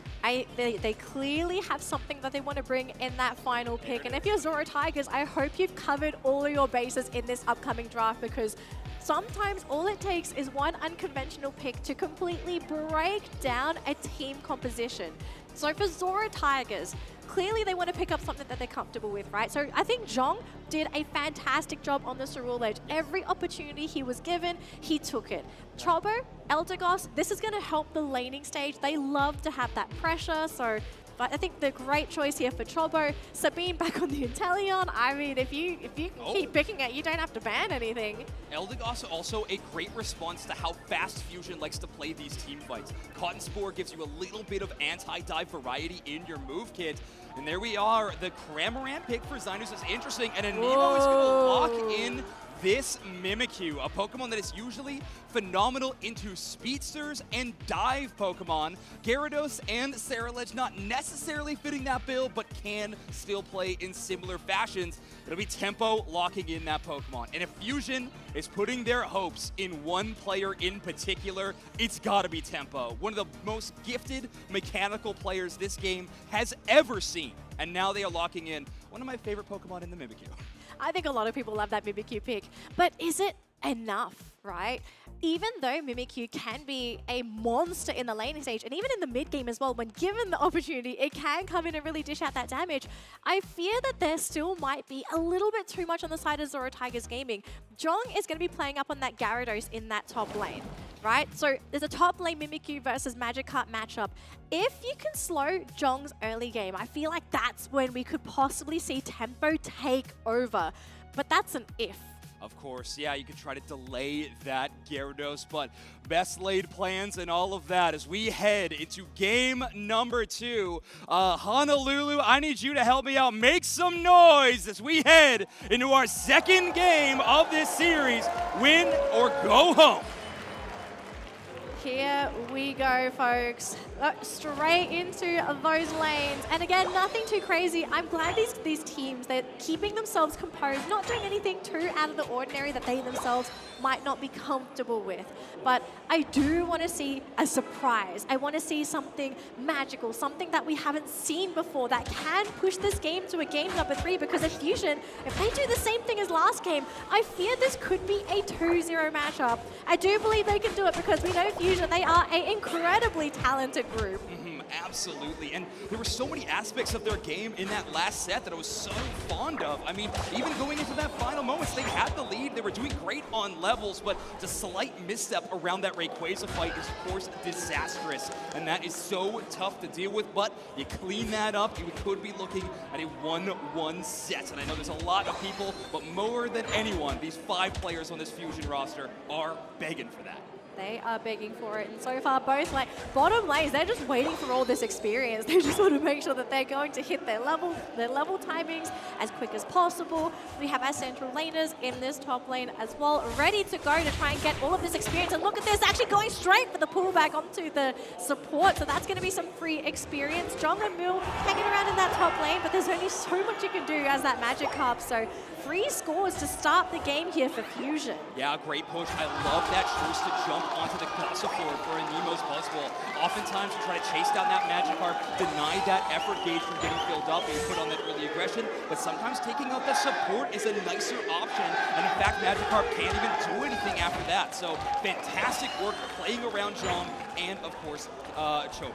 They clearly have something that they want to bring in that final pick. And if you're Zora Tigers, I hope you've covered all of your bases in this upcoming draft, because sometimes all it takes is one unconventional pick to completely break down a team composition. So for Zora Tigers, clearly they want to pick up something that they're comfortable with, right? So I think Zhong did a fantastic job on the Cerule Edge. Every opportunity he was given, he took it. Chobo, Eldegoss, this is going to help the laning stage. They love to have that pressure, so but I think the great choice here for Chobo. Sabine back on the Inteleon. I mean, if you can keep picking it, you don't have to ban anything. Eldegoss also a great response to how fast Fusion likes to play these team fights. Cotton Spore gives you a little bit of anti-dive variety in your move kit. And there we are. The Cramorant pick for Zinus is interesting, and Anemo is going to lock in this Mimikyu, a Pokemon that is usually phenomenal into speedsters and dive Pokemon. Gyarados and Ceruledge not necessarily fitting that bill, but can still play in similar fashions. It'll be Tempo locking in that Pokemon. And if Fusion is putting their hopes in one player in particular, it's gotta be Tempo. One of the most gifted mechanical players this game has ever seen. And now they are locking in one of my favorite Pokemon in the Mimikyu. I think a lot of people love that Mimikyu pick, but is it enough, right? Even though Mimikyu can be a monster in the laning stage, and even in the mid game as well, when given the opportunity, it can come in and really dish out that damage. I fear that there still might be a little bit too much on the side of Zora Tigers Gaming. Zhong is going to be playing up on that Gyarados in that top lane, right? So there's a top lane Mimikyu versus Magikarp matchup. If you can slow Zhong's early game, I feel like that's when we could possibly see Tempo take over. But that's an if. Of course, yeah, you could try to delay that Gyarados, but best laid plans and all of that as we head into game number 2. Honolulu, I need you to help me out. Make some noise as we head into our second game of this series. Win or go home. Here we go, folks. Straight into those lanes. And again, nothing too crazy. I'm glad these teams, they're keeping themselves composed, not doing anything too out of the ordinary that they themselves might not be comfortable with. But I do want to see a surprise. I want to see something magical, something that we haven't seen before that can push this game to a game number 3, because if Fusion, if they do the same thing as last game, I fear this could be a 2-0 matchup. I do believe they can do it because we know Fusion, they are an incredibly talented group. Absolutely, and there were so many aspects of their game in that last set that I was so fond of. I mean, even going into that final moments, they had the lead, they were doing great on levels, but the slight misstep around that Rayquaza fight is, of course, disastrous, and that is so tough to deal with, but you clean that up, you could be looking at a 1-1 set, and I know there's a lot of people, but more than anyone, these 5 players on this Fusion roster are begging for that. They are begging for it, and so far both bottom lanes, they're just waiting for all this experience. They just want to make sure that they're going to hit their level timings as quick as possible. We have our central laners in this top lane as well, ready to go to try and get all of this experience. And look at this, actually going straight for the pullback onto the support, so that's going to be some free experience. Zhong and Mill hanging around in that top lane, but there's only so much you can do as that Magikarp, so 3 scores to start the game here for Fusion. Yeah, great push. I love that choice to jump onto the Gossip floor for a Nemo's Buzzwole. Oftentimes you try to chase down that Magikarp, deny that effort gauge from getting filled up, and you put on that early aggression, but sometimes taking out the support is a nicer option, and in fact Magikarp can't even do anything after that. So fantastic work playing around John and of course Chobo.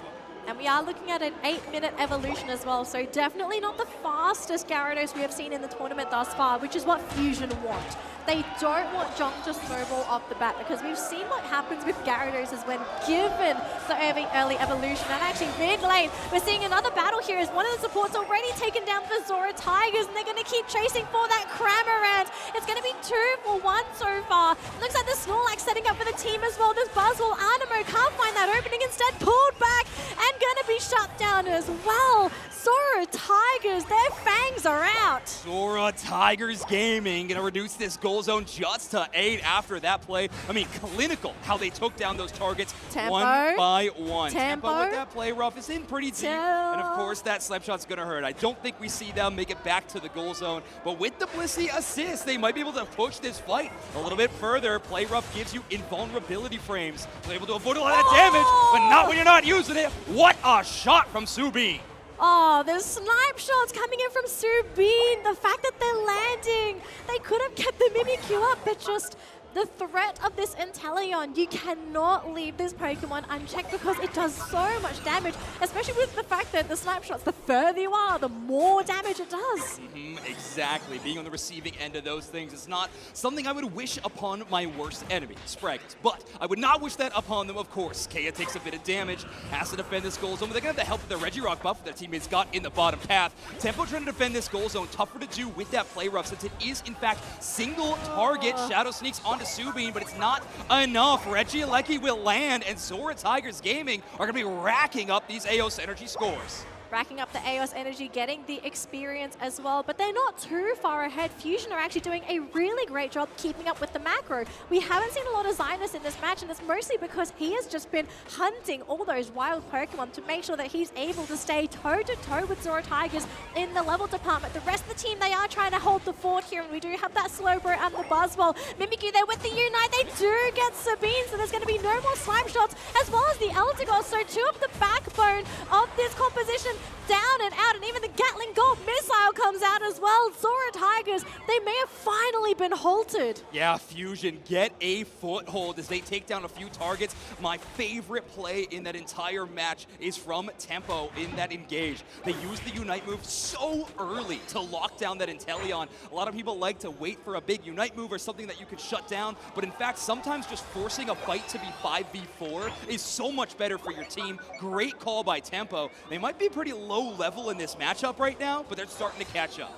And we are looking at an 8-minute evolution as well, so definitely not the fastest Gyarados we have seen in the tournament thus far, which is what Fusion want. They don't want Jong to snowball off the bat, because we've seen what happens with Gyarados is when given the early evolution. And actually mid lane, we're seeing another battle here as one of the supports already taken down the Zora Tigers, and they're going to keep chasing for that Cramorant. It's going to be 2 for 1 so far. Looks like the Snorlax setting up for the team as well. This Buzzwole, Animo can't find that opening, instead pulled back and going to be shut down as well. Zora Tigers, their fangs are out. Zora Tigers Gaming going to reduce this goal zone just to 8 after that play. I mean, clinical how they took down those targets one by one. Tempo with that play rough is in pretty deep. And of course, that slap shot's going to hurt. I don't think we see them make it back to the goal zone. But with the Blissey assist, they might be able to push this fight a little bit further. Play rough gives you invulnerability frames. They're able to avoid a lot of damage, but not when you're not using it. What a shot from Subin. Oh, there's snipe shots coming in from Subin. The fact that they're landing, they could have kept the Mimikyu up, but just the threat of this Inteleon, you cannot leave this Pokemon unchecked because it does so much damage, especially with the fact that the snipe shots, the further you are, the more damage it does. Exactly. Being on the receiving end of those things is not something I would wish upon my worst enemy, Spraggles. But I would not wish that upon them, of course. Kea takes a bit of damage, has to defend this goal zone, but they're going to have the help of the Regirock buff their teammates got in the bottom path. Tempo trying to defend this goal zone, tougher to do with that play rough since it is, in fact, single target. Shadow sneaks onto Subin, but it's not enough. Regieleki will land, and Zora Tigers Gaming are going to be racking up these AOS energy scores. Racking up the AOS energy, getting the experience as well, but they're not too far ahead. Fusion are actually doing a really great job keeping up with the macro. We haven't seen a lot of Zinus in this match, and it's mostly because he has just been hunting all those wild Pokemon to make sure that he's able to stay toe-to-toe with Zora Tigers in the level department. The rest of the team, they are trying to hold the fort here, and we do have that Slowbro and the Buzzwole. Mimikyu there with the Unite. They do get Sabine, so there's going to be no more snipe shots, as well as the Eldegoss. So 2 of the backbone of this composition down and out, and even the Gatling Gold missile comes out as well. Zora Tigers, they may have finally been halted. Yeah, Fusion get a foothold as they take down a few targets. My favorite play in that entire match is from Tempo in that engage. They use the Unite move so early to lock down that Inteleon. A lot of people like to wait for a big Unite move or something that you could shut down, but in fact, sometimes just forcing a fight to be 5v4 is so much better for your team. Great call by Tempo. They might be pretty low level in this matchup right now, but they're starting to catch up.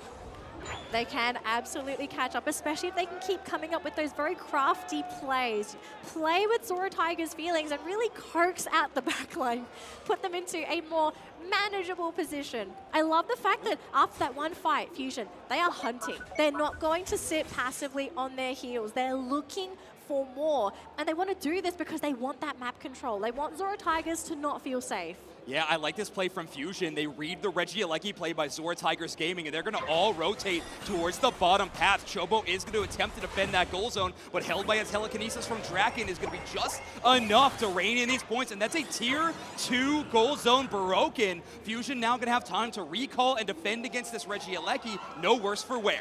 They can absolutely catch up, especially if they can keep coming up with those very crafty plays. Play with Zora Tigers' feelings and really coax out the backline, put them into a more manageable position. I love the fact that after that one fight, Fusion, they are hunting. They're not going to sit passively on their heels. They're looking for more, and they want to do this because they want that map control. They want Zora Tigers to not feel safe. Yeah, I like this play from Fusion. They read the Regieleki play by Zora Tigers Gaming, and they're going to all rotate towards the bottom path. Chobo is going to attempt to defend that goal zone, but held by a telekinesis from Draken is going to be just enough to rein in these points, and that's a tier 2 goal zone broken. Fusion now going to have time to recall and defend against this Regieleki. No worse for wear.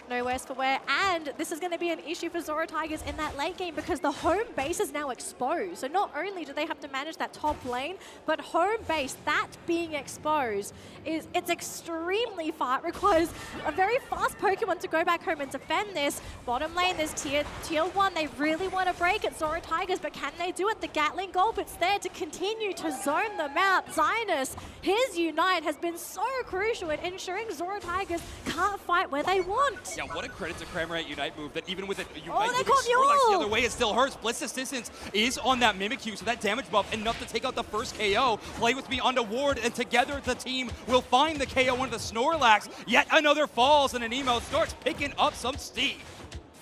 No worse for wear, and this is going to be an issue for Zora Tigers in that late game because the home base is now exposed. So not only do they have to manage that top lane, but home base, that being exposed, it's extremely far. It requires a very fast Pokemon to go back home and defend this. Bottom lane, there's tier 1. They really want to break it, Zora Tigers, but can they do it? The Gatling Gulpit's there to continue to zone them out. Zinus, his Unite has been so crucial in ensuring Zora Tigers can't fight where they want. Yeah, what a credit to Cramorant Unite move that even with a Unite they moving caught Snorlax the Mule! other way, it still hurts. Bliss Assistance is on that Mimikyu, so that damage buff enough to take out the first KO. Play with me onto Ward, and together the team will find the KO on the Snorlax. Yet another falls, and Anemo starts picking up some steam.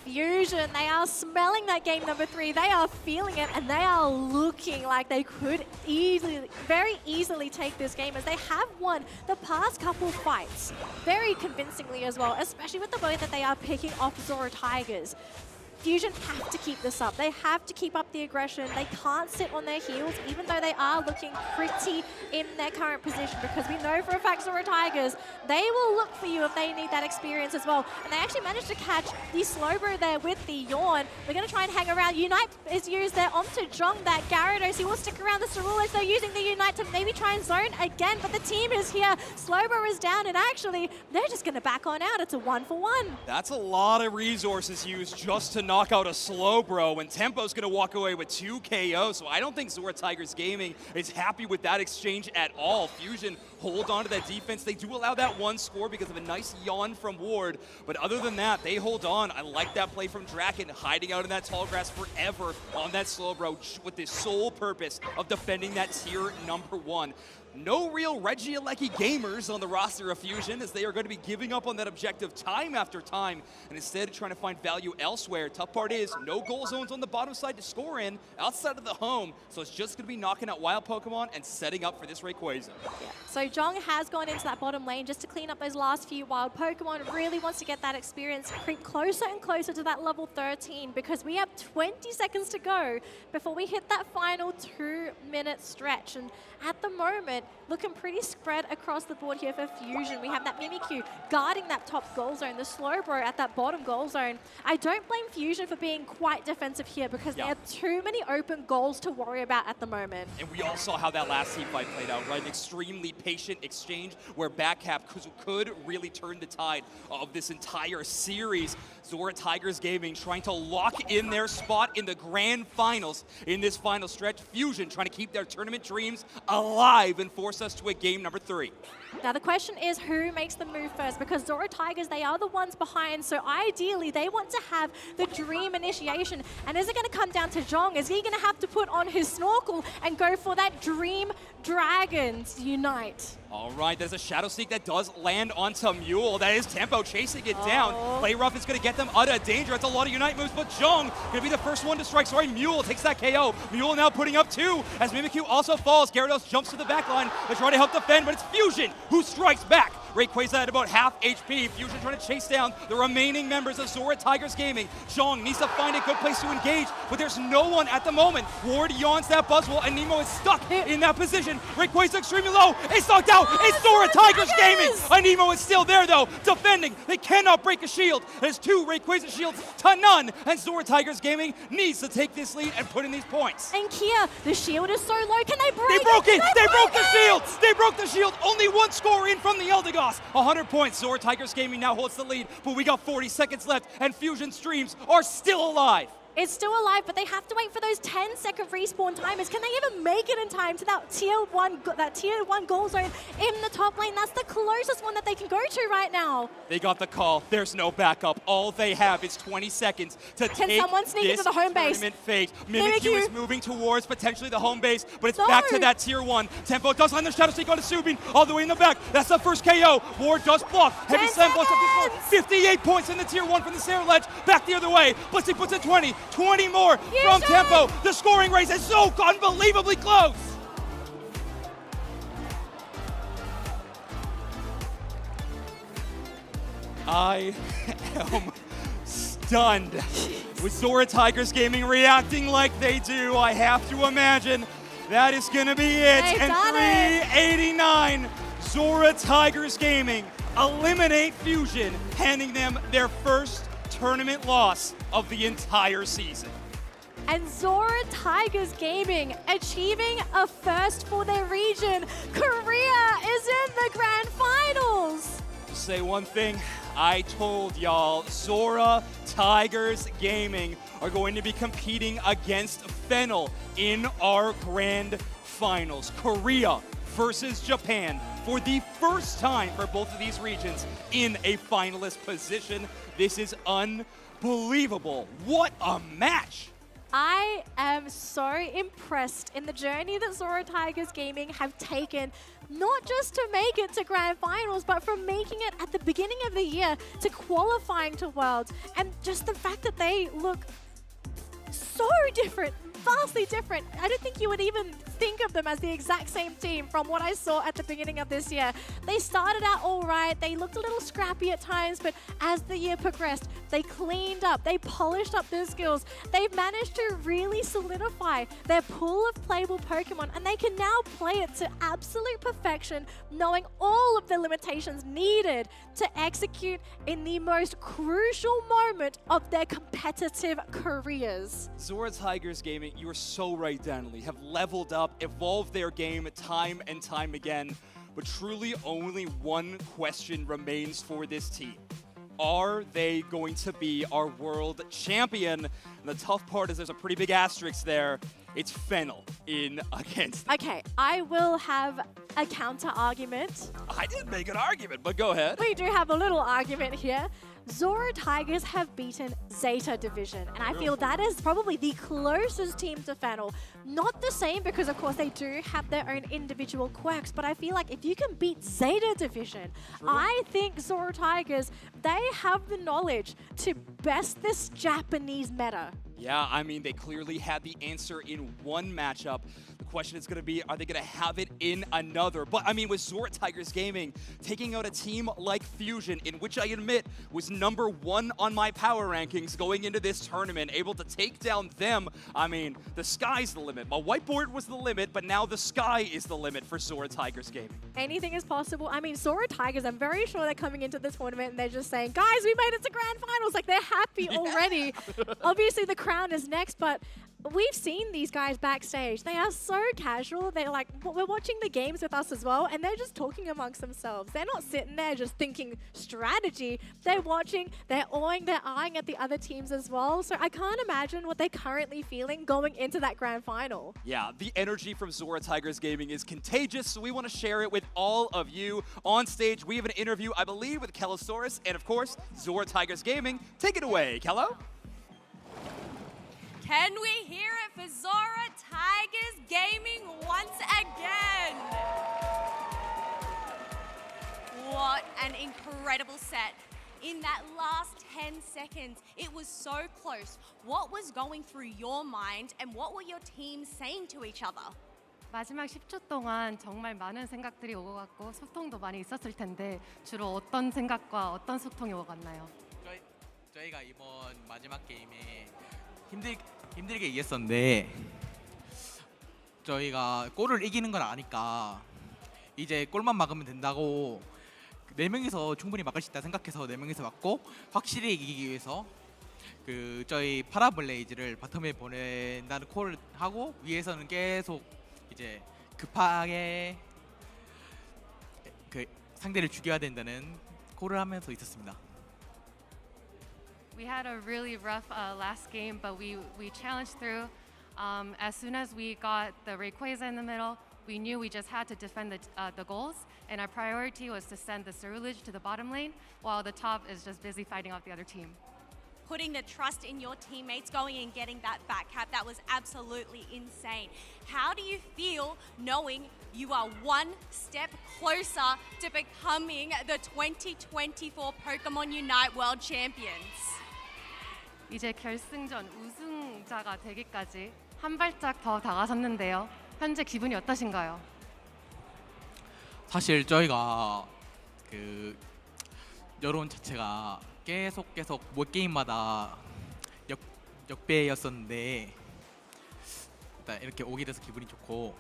Fusion, they are smelling that game number 3. They are feeling it, and they are looking like they could very easily take this game, as they have won the past couple fights very convincingly as well, especially with the way that they are picking off Zora Tigers. Fusion have to keep this up. They have to keep up the aggression. They can't sit on their heels, even though they are looking pretty in their current position, because we know for a fact Zora Tigers, they will look for you if they need that experience as well. And they actually managed to catch the Slowbro there with the Yawn. They're going to try and hang around. Unite is used there onto Jong, that Gyarados. He will stick around the Cerulean. They're using the Unite to maybe try and zone again, but the team is here. Slowbro is down, and actually, they're just going to back on out. It's a 1-for-1. That's a lot of resources used just to knock out a Slowbro, and Tempo's going to walk away with 2 KO, so I don't think Zora Tigers Gaming is happy with that exchange at all. Fusion hold on to that defense. They do allow that one score because of a nice yawn from Ward, but other than that, they hold on. I like that play from Draken, hiding out in that tall grass forever on that Slowbro with the sole purpose of defending that tier number 1. No real Regieleki gamers on the roster of Fusion, as they are going to be giving up on that objective time after time and instead trying to find value elsewhere. Tough part is no goal zones on the bottom side to score in outside of the home, so it's just going to be knocking out wild Pokemon and setting up for this Rayquaza. Yeah. So Jong has gone into that bottom lane just to clean up those last few wild Pokemon. Really wants to get that experience, creep closer and closer to that level 13, because we have 20 seconds to go before we hit that final 2-minute stretch. And at the moment, looking pretty spread across the board here for Fusion. We have that Mimikyu guarding that top goal zone, the Slowbro at that bottom goal zone. I don't blame Fusion for being quite defensive here, because there are too many open goals to worry about at the moment. And we all saw how that last team fight played out, right? An extremely patient exchange where Backcap could really turn the tide of this entire series. Zora Tigers Gaming trying to lock in their spot in the grand finals in this final stretch. Fusion trying to keep their tournament dreams alive and force us to a game number 3. Now the question is who makes the move first, because Zora Tigers, they are the ones behind, so ideally they want to have the dream initiation. And is it going to come down to Jong? Is he going to have to put on his snorkel and go for that Dream Dragons Unite? All right, there's a Shadow Sneak that does land onto Mule. That is Tempo chasing it down. Play Rough is going to get them out of danger. It's a lot of Unite moves, but Jong going to be the first one to strike. Sorry, Mule takes that KO. Mule now putting up 2 as Mimikyu also falls. Gyarados jumps to the back line to try to help defend, but it's Fusion who strikes back. Rayquaza at about half HP. Fusion trying to chase down the remaining members of Zora Tigers Gaming. Jong needs to find a good place to engage, but there's no one at the moment. Ward yawns that Buzzwole, and Nemo is stuck in that position. Rayquaza extremely low. It's knocked out. It's Zora Tigers Gaming. Nemo is still there, though, defending. They cannot break a shield. There's 2 Rayquaza shields to none, and Zora Tigers Gaming needs to take this lead and put in these points. And Kia, the shield is so low. Can they break it? They broke it. They broke the shield. They broke the shield. Only 1 score in from the Eldegoss. 100 points. Zora Tigers Gaming now holds the lead, but we got 40 seconds left, and Fusion streams are still alive. It's still alive, but they have to wait for those 10-second respawn timers. Can they even make it in time to that tier 1 goal zone in the top lane? That's the closest one that they can go to right now. They got the call. There's no backup. All they have is 20 seconds to take someone sneak this into the home base? tournament fate. Mimikyu is moving towards potentially the home base, but it's back to that tier 1. Tempo does land the Shadow Sneak onto Subin all the way in the back. That's the first KO. Ward does block. Heavy Slam blocks up this 58 points in the tier 1 from the Sarah Ledge. Back the other way. Blissey puts in 20. 20 more from Tempo. The scoring race is so unbelievably close. I am stunned with Zora Tigers Gaming reacting like they do. I have to imagine that is going to be it. And 389, Zora Tigers Gaming eliminate Fusion, handing them their first tournament loss of the entire season. And Zora Tigers Gaming achieving a first for their region. Korea is in the grand finals. Say one thing, I told y'all, Zora Tigers Gaming are going to be competing against Fennel in our grand finals. Korea versus Japan for the first time for both of these regions in a finalist position. This is unbelievable. What a match! I am so impressed in the journey that Zora Tigers Gaming have taken, not just to make it to grand finals, but from making it at the beginning of the year to qualifying to Worlds. And just the fact that they look so different, vastly different. I don't think you would even think of them as the exact same team from what I saw at the beginning of this year. They started out all right. They looked a little scrappy at times, but as the year progressed, they cleaned up. They polished up their skills. They've managed to really solidify their pool of playable Pokemon, and they can now play it to absolute perfection, knowing all of the limitations needed to execute in the most crucial moment of their competitive careers. Zora Tigers Gaming, you are so right, Danley, have leveled up, evolved their game time and time again, but truly only one question remains for this team. Are they going to be our world champion? And the tough part is there's a pretty big asterisk there. It's Fennel in against them. Okay, I will have a counter argument. I didn't make an argument, but go ahead. We do have a little argument here. Zora Tigers have beaten Zeta Division, and I feel that is probably the closest team to Fennel. Not the same because, of course, they do have their own individual quirks, but I feel like if you can beat Zeta Division, I think Zora Tigers, they have the knowledge to best this Japanese meta. Yeah, I mean, they clearly had the answer in one matchup. The question is going to be, are they going to have it in another? But, I mean, with Zora Tigers Gaming taking out a team like Fusion, in which I admit was #1 on my power rankings going into this tournament, able to take down them, I mean, the sky's the limit. My whiteboard was the limit, but now the sky is the limit for Zora Tigers Gaming. Anything is possible. I mean, Zora Tigers, I'm very sure they're coming into the tournament and they're just saying, guys, we made it to grand finals. Like, they're happy already. Obviously, the crown is next, but we've seen these guys backstage. They are so casual. They're like, we're watching the games with us as well, and they're just talking amongst themselves. They're not sitting there just thinking strategy. They're watching, they're eyeing at the other teams as well. So I can't imagine what they're currently feeling going into that grand final. Yeah, the energy from Zora Tigers Gaming is contagious, so we want to share it with all of you. On stage, we have an interview, I believe, with Kellosaurus, and of course, Zora Tigers Gaming. Take it away, Kello. Can we hear it for Zora Tigers Gaming once again? What an incredible set. In that last 10 seconds, it was so close. What was going through your mind and what were your teams saying to each other? 마지막 10초 동안 정말 많은 생각들이 오고 갔고 소통도 많이 있었을 텐데 주로 어떤 생각과 어떤 소통이 오고 갔나요? 저희가 이번 마지막 게임에 힘들게 이겼었는데 저희가 골을 이기는 걸 아니까 이제 골만 막으면 된다고 4명이서 충분히 막을 수 있다 생각해서 4명이서 막고 확실히 이기기 위해서 그 저희 파라블레이즈를 바텀에 보낸다는 콜을 하고 위에서는 계속 이제 급하게 그 상대를 죽여야 된다는 콜을 하면서 있었습니다. We had a really rough last game, but we challenged through. As soon as we got the Rayquaza in the middle, we knew we just had to defend the goals, and our priority was to send the Cerulege to the bottom lane, while the top is just busy fighting off the other team. Putting the trust in your teammates, going and getting that back cap, that was absolutely insane. How do you feel knowing you are one step closer to becoming the 2024 Pokémon UNITE World Champions? 이제 결승전 우승자가 되기까지 한 발짝 더 다가섰는데요. 현재 기분이 어떠신가요? 사실 저희가 그 여론 자체가 계속 mỗi 게임마다 역배였었는데 일단 이렇게 오게 돼서 기분이 좋고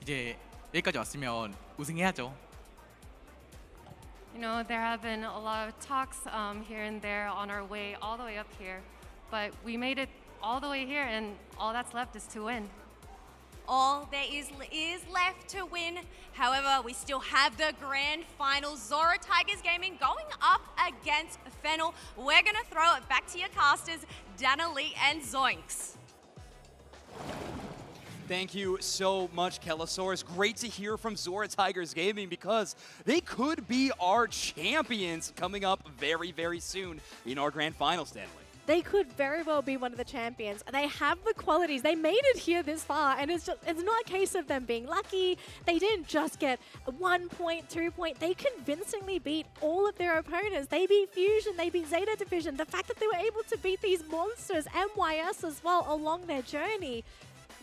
이제 여기까지 왔으면 우승해야죠. You know, there have been a lot of talks here and there on our way all the way up here, but we made it all the way here, and all that's left is to win. All there is left to win. However, we still have the grand final. Zora Tigers Gaming going up against Fennel. We're going to throw it back to your casters, Dana Lee and Zoinks. Thank you so much, Kellosaurus. Great to hear from Zora Tigers Gaming because they could be our champions coming up very, very soon in our grand final, Stanley. They could very well be one of the champions. They have the qualities. They made it here this far, and it's not a case of them being lucky. They didn't just get 1 point, 2 point. They convincingly beat all of their opponents. They beat Fusion, they beat Zeta Division. The fact that they were able to beat these monsters, MYS as well, along their journey,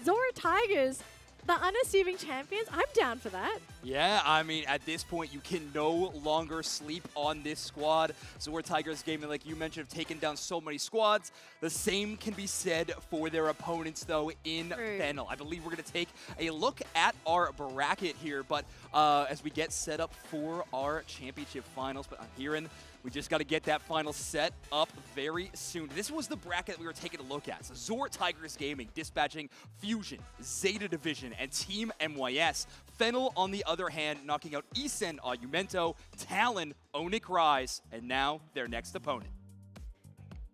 Zora Tigers, the unassuming champions, I'm down for that. Yeah, I mean, at this point, you can no longer sleep on this squad. Zora Tigers Gaming, like you mentioned, have taken down so many squads. The same can be said for their opponents, though, in Fennel. I believe we're going to take a look at our bracket here, but as we get set up for our championship finals. But I'm hearing we just got to get that final set up very soon. This was the bracket we were taking a look at. So Zora Tigers Gaming dispatching Fusion, Zeta Division, and Team MYS. Fennel, on the other hand, knocking out Isen Argumento, Talon, Onic Rise, and now their next opponent.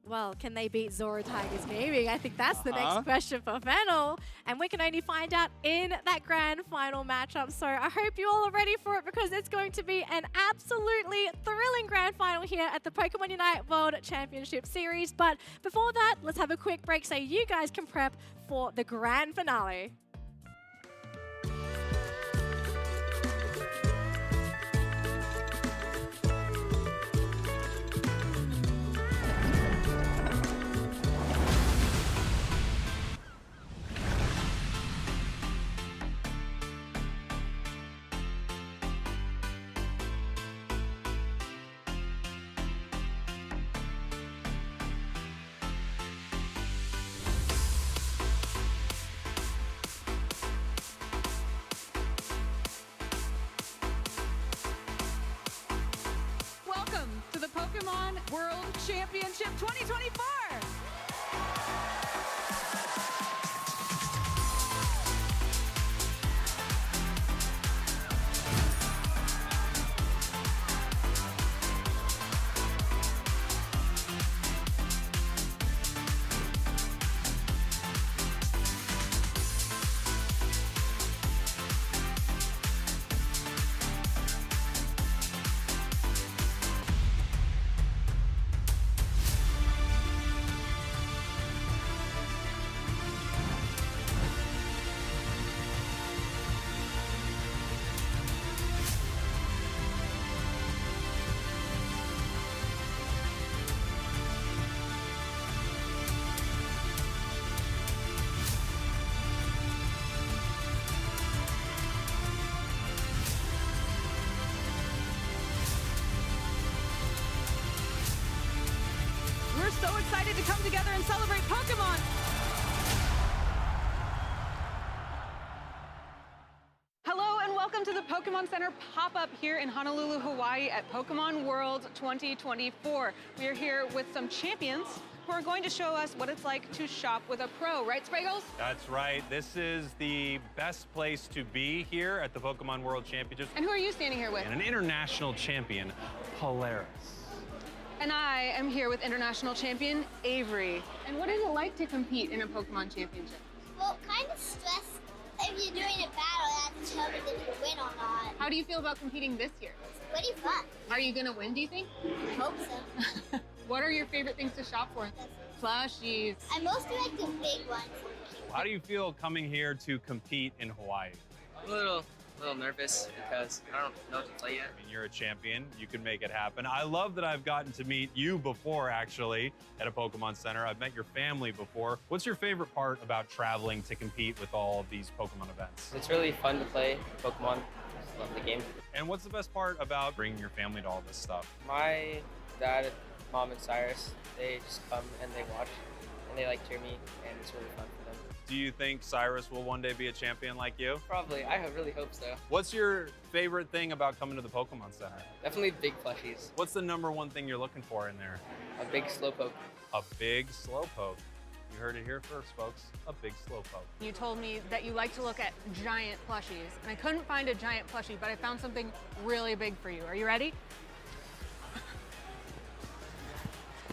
Well, can they beat Zora Tigers Gaming? I think that's the next question for Fennel. And we can only find out in that grand final matchup. So I hope you all are ready for it because it's going to be an absolutely thrilling grand final here at the Pokémon UNITE World Championship Series. But before that, let's have a quick break so you guys can prep for the grand finale. Pokemon World Championship 2024! We're so excited to come together and celebrate Pokemon! Hello and welcome to the Pokemon Center pop-up here in Honolulu, Hawaii at Pokemon World 2024. We are here with some champions who are going to show us what it's like to shop with a pro, right, Spraggles? That's right. This is the best place to be here at the Pokemon World Championships. And who are you standing here with? And an international champion, Polaris. And I am here with international champion Avery. And what is it like to compete in a Pokemon championship? Well, kind of stressed. If you're doing a battle, you have to determine if you win or not. How do you feel about competing this year? It's pretty fun. Are you gonna win, do you think? I hope so. What are your favorite things to shop for? Plushies. I mostly like the big ones. How do you feel coming here to compete in Hawaii? A little nervous because I don't know what to play yet. I mean, you're a champion. You can make it happen. I love that I've gotten to meet you before, actually, at a Pokemon Center. I've met your family before. What's your favorite part about traveling to compete with all of these Pokemon events? It's really fun to play Pokemon. I love the game. And what's the best part about bringing your family to all this stuff? My dad, mom, and Cyrus, they just come and they watch and they like cheer me, and it's really fun for them. Do you think Cyrus will one day be a champion like you? Probably. I really hope so. What's your favorite thing about coming to the Pokemon Center? Definitely big plushies. What's the #1 thing you're looking for in there? A big Slowpoke. A big Slowpoke. You heard it here first, folks. A big Slowpoke. You told me that you like to look at giant plushies, and I couldn't find a giant plushie, but I found something really big for you. Are you ready?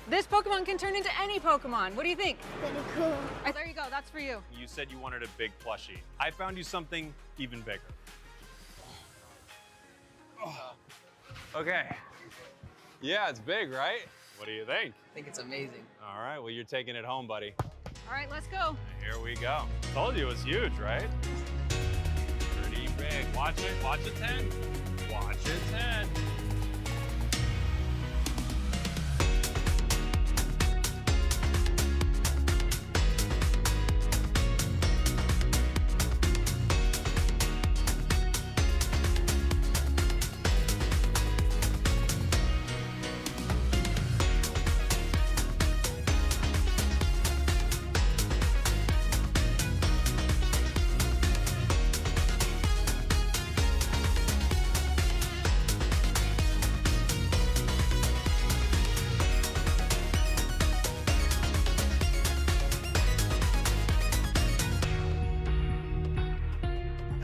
This Pokemon can turn into any Pokemon. What do you think? Pretty cool. There you go, that's for you. You said you wanted a big plushie. I found you something even bigger. Oh. Okay. Yeah, it's big, right? What do you think? I think it's amazing. All right, well, you're taking it home, buddy. All right, let's go. Here we go. Told you it was huge, right? Pretty big. Watch it. Watch it 10. Watch it 10.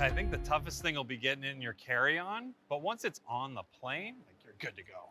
I think the toughest thing will be getting in your carry-on, but once it's on the plane, like, you're good to go.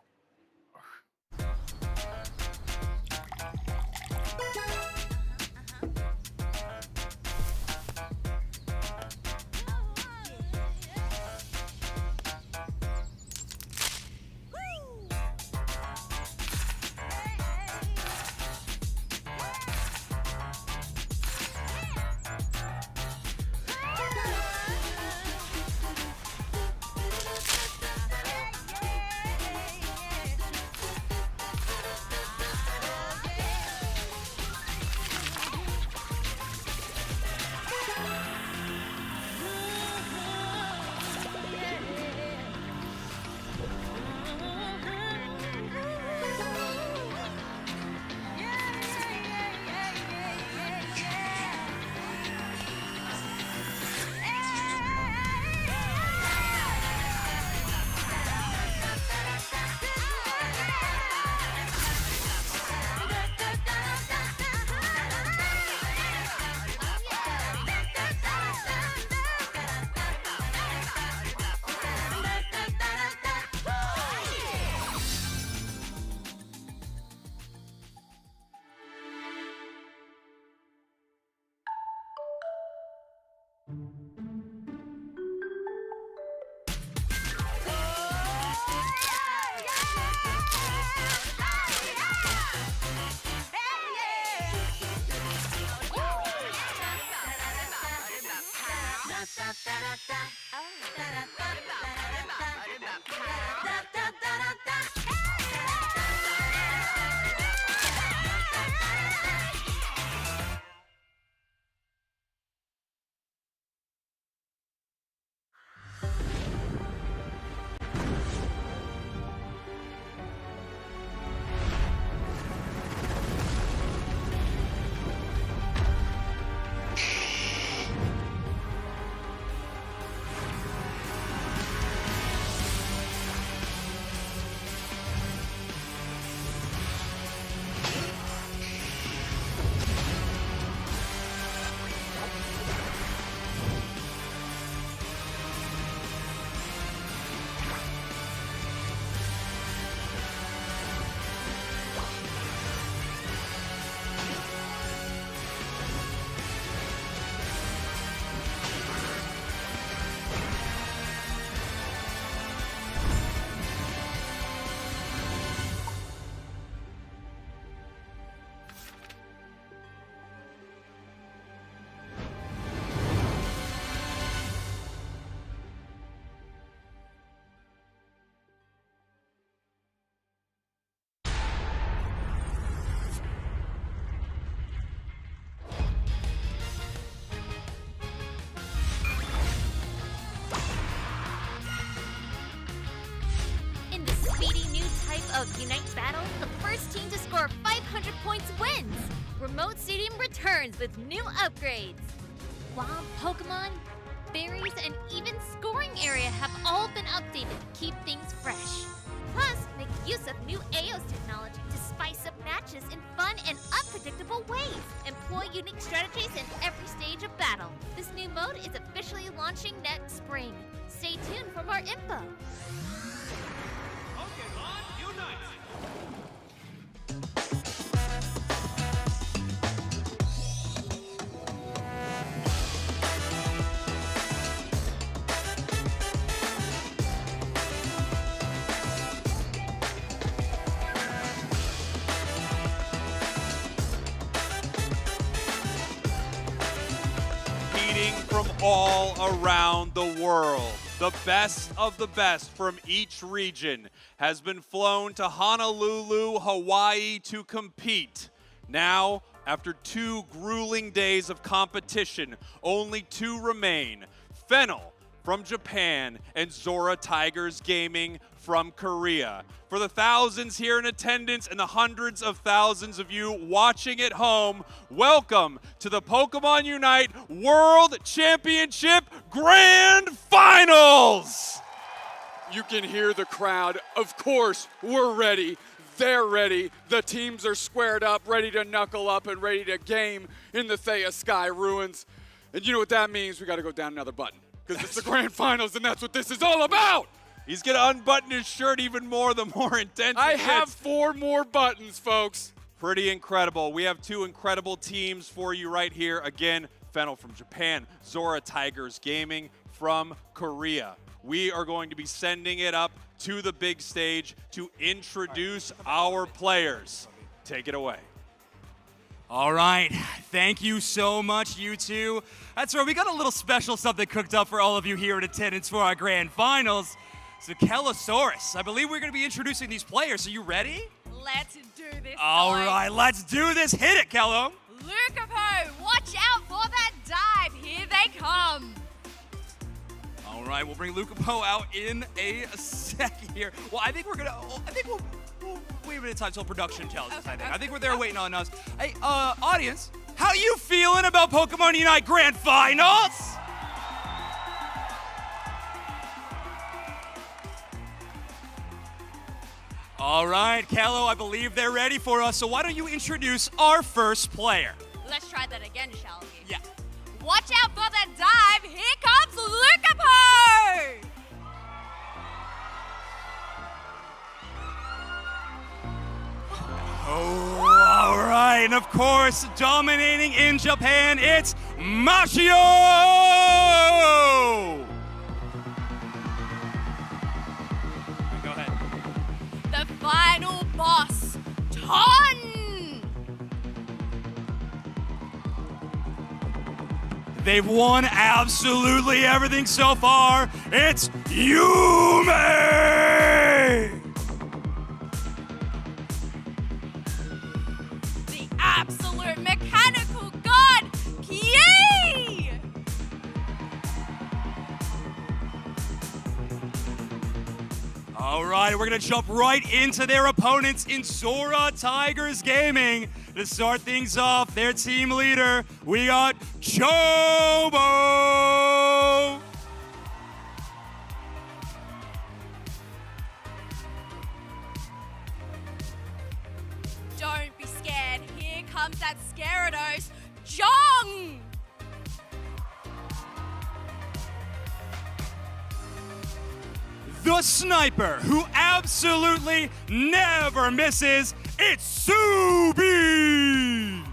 of Unite Battle, the first team to score 500 points wins! Remote Stadium returns with new upgrades. Wild Pokemon, berries, and even scoring area have all been updated to keep things fresh. Plus, make use of new AOS technology to spice up matches in fun and unpredictable ways. Employ unique strategies in every stage of battle. This new mode is officially launching next spring. Stay tuned for more info. Pokémon UNITE! From all around the world. The best of the best from each region has been flown to Honolulu, Hawaii to compete. Now, after 2 grueling days of competition, only 2 remain. Fennel from Japan and Zora Tigers Gaming from Korea. For the thousands here in attendance and the hundreds of thousands of you watching at home, welcome to the Pokémon UNITE World Championship Grand Finals! You can hear the crowd. Of course, we're ready. They're ready. The teams are squared up, ready to knuckle up and ready to game in the Thea Sky Ruins. And you know what that means? We got to go down another button. because it's the grand finals and that's what this is all about. He's going to unbutton his shirt even more the more intense I it have gets. 4 more buttons, folks. Pretty incredible. We have 2 incredible teams for you right here. Again, Fennel from Japan, Zora Tigers Gaming from Korea. We are going to be sending it up to the big stage to introduce our players. Take it away. All right, thank you so much, you two. That's right, we got a little special something cooked up for all of you here in attendance for our grand finals. So Kellosaurus, I believe we're gonna be introducing these players. Are you ready? Let's do this. All guys. right, let's do this. Hit it, Kello. Lukapo, watch out for that dive. Here they come. All right, we'll bring Lukapo out in a second here. Well, I think we'll wait a bit of time till production tells us, I think we're there waiting on us. Hey, audience, how you feeling about Pokemon Unite Grand Finals? All right, Kello, I believe they're ready for us, so why don't you introduce our first player? Let's try that again, shall we? Yeah. Watch out for that dive. Here comes Lukapo. Oh, all right, and of course, dominating in Japan, it's Mashio! Go ahead. The final boss, Ton. They've won absolutely everything so far. It's Yume! The absolute mechanical god, Ki! All right, we're gonna jump right into their opponents in Zora Tigers Gaming. To start things off, their team leader, we got Chobo! Don't be scared. Here comes that Gyarados, Jong! The sniper who absolutely never misses, it's Subi!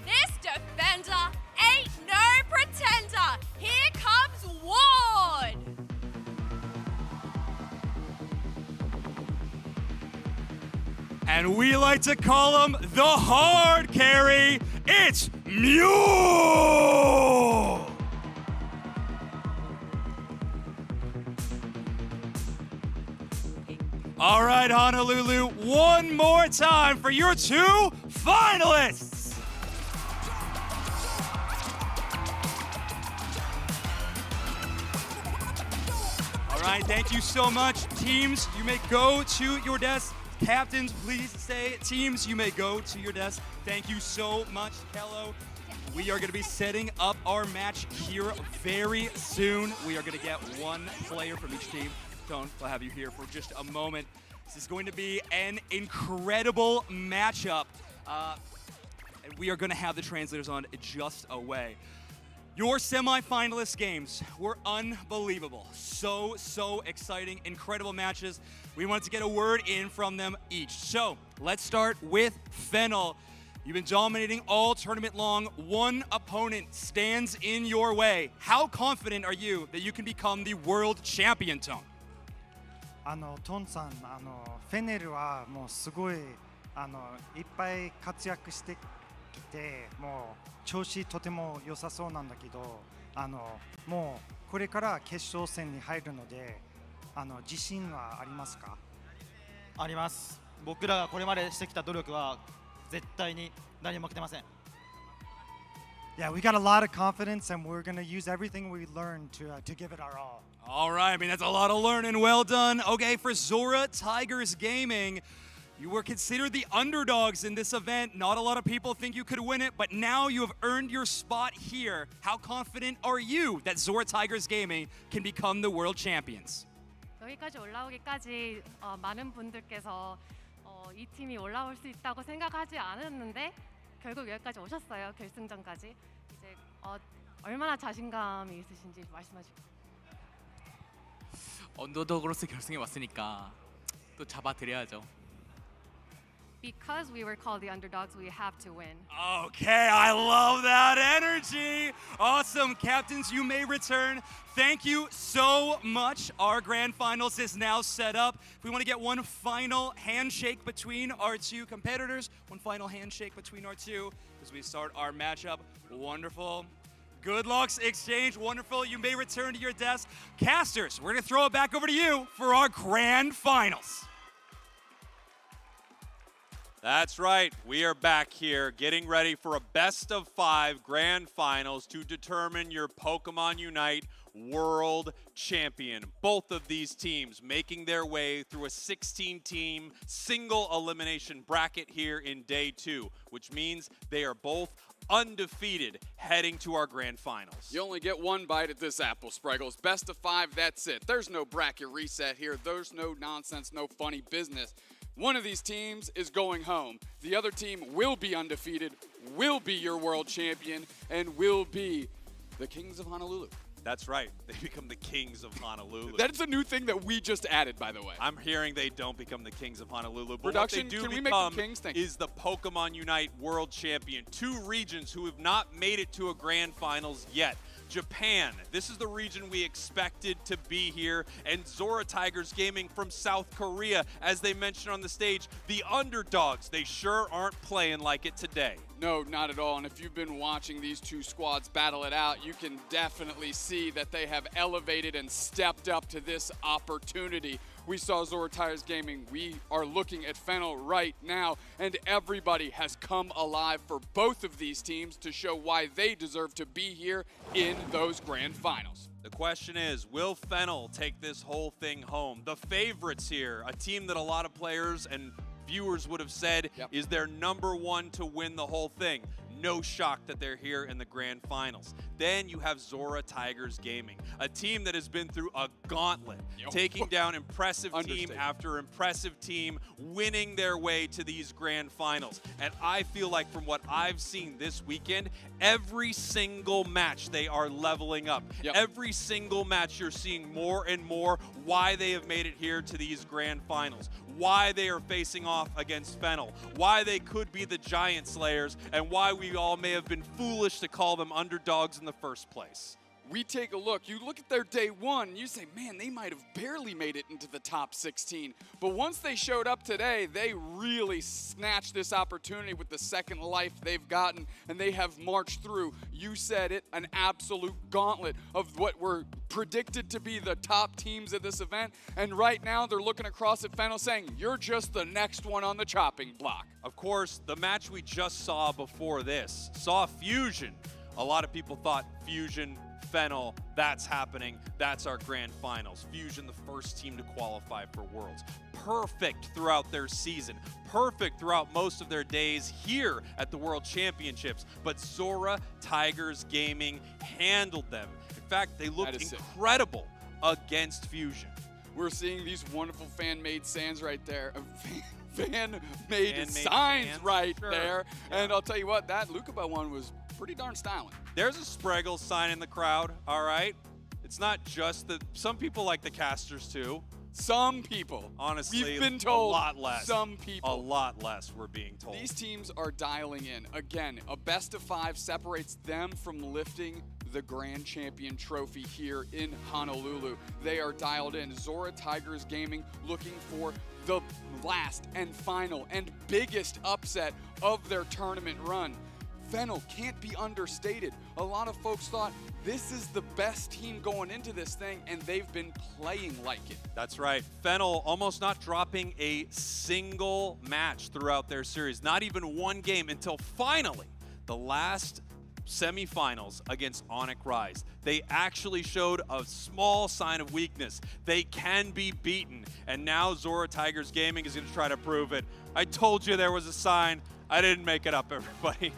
This defender ain't no pretender. Here comes Ward. And we like to call him the hard carry, it's Mew! All right, Honolulu, one more time for your 2 finalists. All right, thank you so much. Teams, you may go to your desks. Captains, please stay. Teams, you may go to your desks. Thank you so much, Kello. We are going to be setting up our match here very soon. We are going to get 1 player from each team. Tone, we'll have you here for just a moment. This is going to be an incredible matchup. And we are going to have the translators on just a way. Your semifinalist games were unbelievable. So exciting, incredible matches. We wanted to get a word in from them each. So let's start with Fennel. You've been dominating all tournament long. 1 opponent stands in your way. How confident are you that you can become the world champion, Tone? トンさん、フェネルはもうすごいいっぱい活躍してきて、もう調子とても良さそうなんだけど、もうこれから決勝戦に入るので、自信はありますか？あります。僕らがこれまでしてきた努力は絶対に何も負けてません。Yeah, we got a lot of confidence, and we're going to use everything we learned to give it our all. All right, I mean, that's a lot of learning. Well done. Okay, for Zora Tigers Gaming, you were considered the underdogs in this event. Not a lot of people think you could win it, but now you have earned your spot here. How confident are you that Zora Tigers Gaming can become the world champions? 여기까지 올라오기까지 많은 분들께서 이 팀이 올라올 수 있다고 생각하지 않았는데 결국 여기까지 오셨어요. 결승전까지. 이제 얼마나 자신감이 있으신지 말씀해 주세요. 언더독으로서 결승에 왔으니까 또 잡아드려야죠. Because we were called the underdogs, we have to win. Okay, I love that energy. Awesome, captains, you may return. Thank you so much. Our grand finals is now set up. If we want to get one final handshake between our two competitors, one final handshake between our two as we start our matchup. Wonderful. Good lucks exchange, wonderful. You may return to your desk. Casters, we're gonna throw it back over to you for our grand finals. That's right. We are back here getting ready for a best of 5 grand finals to determine your Pokemon Unite World Champion. Both of these teams making their way through a 16-team single elimination bracket here in day 2, which means they are both undefeated heading to our grand finals. You only get one bite at this apple, Spriggles. Best of 5, that's it. There's no bracket reset here. There's no nonsense, no funny business. One of these teams is going home. The other team will be undefeated, will be your world champion, and will be the Kings of Honolulu. That's right. They become the Kings of Honolulu. That's a new thing that we just added, by the way. I'm hearing they don't become the Kings of Honolulu, but Production, what they do can we become make them Kings? Thank is the Pokemon Unite World Champion. 2 regions who have not made it to a grand finals yet. Japan, this is the region we expected to be here, and Zora Tigers Gaming from South Korea, as they mentioned on the stage, the underdogs. They sure aren't playing like it today. No, not at all. And if you've been watching these two squads battle it out, you can definitely see that they have elevated and stepped up to this opportunity. We saw Zora Tigers Gaming. We are looking at Fennel right now, and everybody has come alive for both of these teams to show why they deserve to be here in those grand finals. The question is, will Fennel take this whole thing home? The favorites here, a team that a lot of players and viewers would have said is their #1 to win the whole thing. No shock that they're here in the grand finals. Then you have Zora Tigers Gaming, a team that has been through a gauntlet, taking down impressive team after impressive team, winning their way to these grand finals. And I feel like from what I've seen this weekend, every single match they are leveling up. Every single match you're seeing more and more why they have made it here to these grand finals, why they are facing off against Fennel, why they could be the Giant Slayers, and why we all may have been foolish to call them underdogs in the first place. We take a look. You look at their day 1, and you say, man, they might have barely made it into the top 16. But once they showed up today, they really snatched this opportunity with the second life they've gotten, and they have marched through, you said it, an absolute gauntlet of what were predicted to be the top teams at this event. And right now, they're looking across at Fennel saying, you're just the next one on the chopping block. Of course, the match we just saw before this saw Fusion. A lot of people thought Fusion, Fennel, that's happening. That's our grand finals. Fusion, the first team to qualify for Worlds. Perfect throughout their season. Perfect throughout most of their days here at the World Championships. But Zora Tigers Gaming handled them. In fact, they looked incredible against Fusion. We're seeing these wonderful fan-made signs right there. Fan-made signs right there. And I'll tell you what, that Lukaba one was pretty darn styling. There's a Spriggles sign in the crowd, all right? It's not just the, some people like the casters too. Some people. Honestly, we've been told a lot less. Some people. A lot less, we're being told. These teams are dialing in. Again, a best of 5 separates them from lifting the Grand Champion Trophy here in Honolulu. They are dialed in. Zora Tigers Gaming looking for the last and final and biggest upset of their tournament run. Fennel can't be understated. A lot of folks thought this is the best team going into this thing, and they've been playing like it. That's right. Fennel almost not dropping a single match throughout their series, not even one game until finally the last semifinals against Onic Rise. They actually showed a small sign of weakness. They can be beaten, and now Zora Tigers Gaming is going to try to prove it. I told you there was a sign. I didn't make it up, everybody.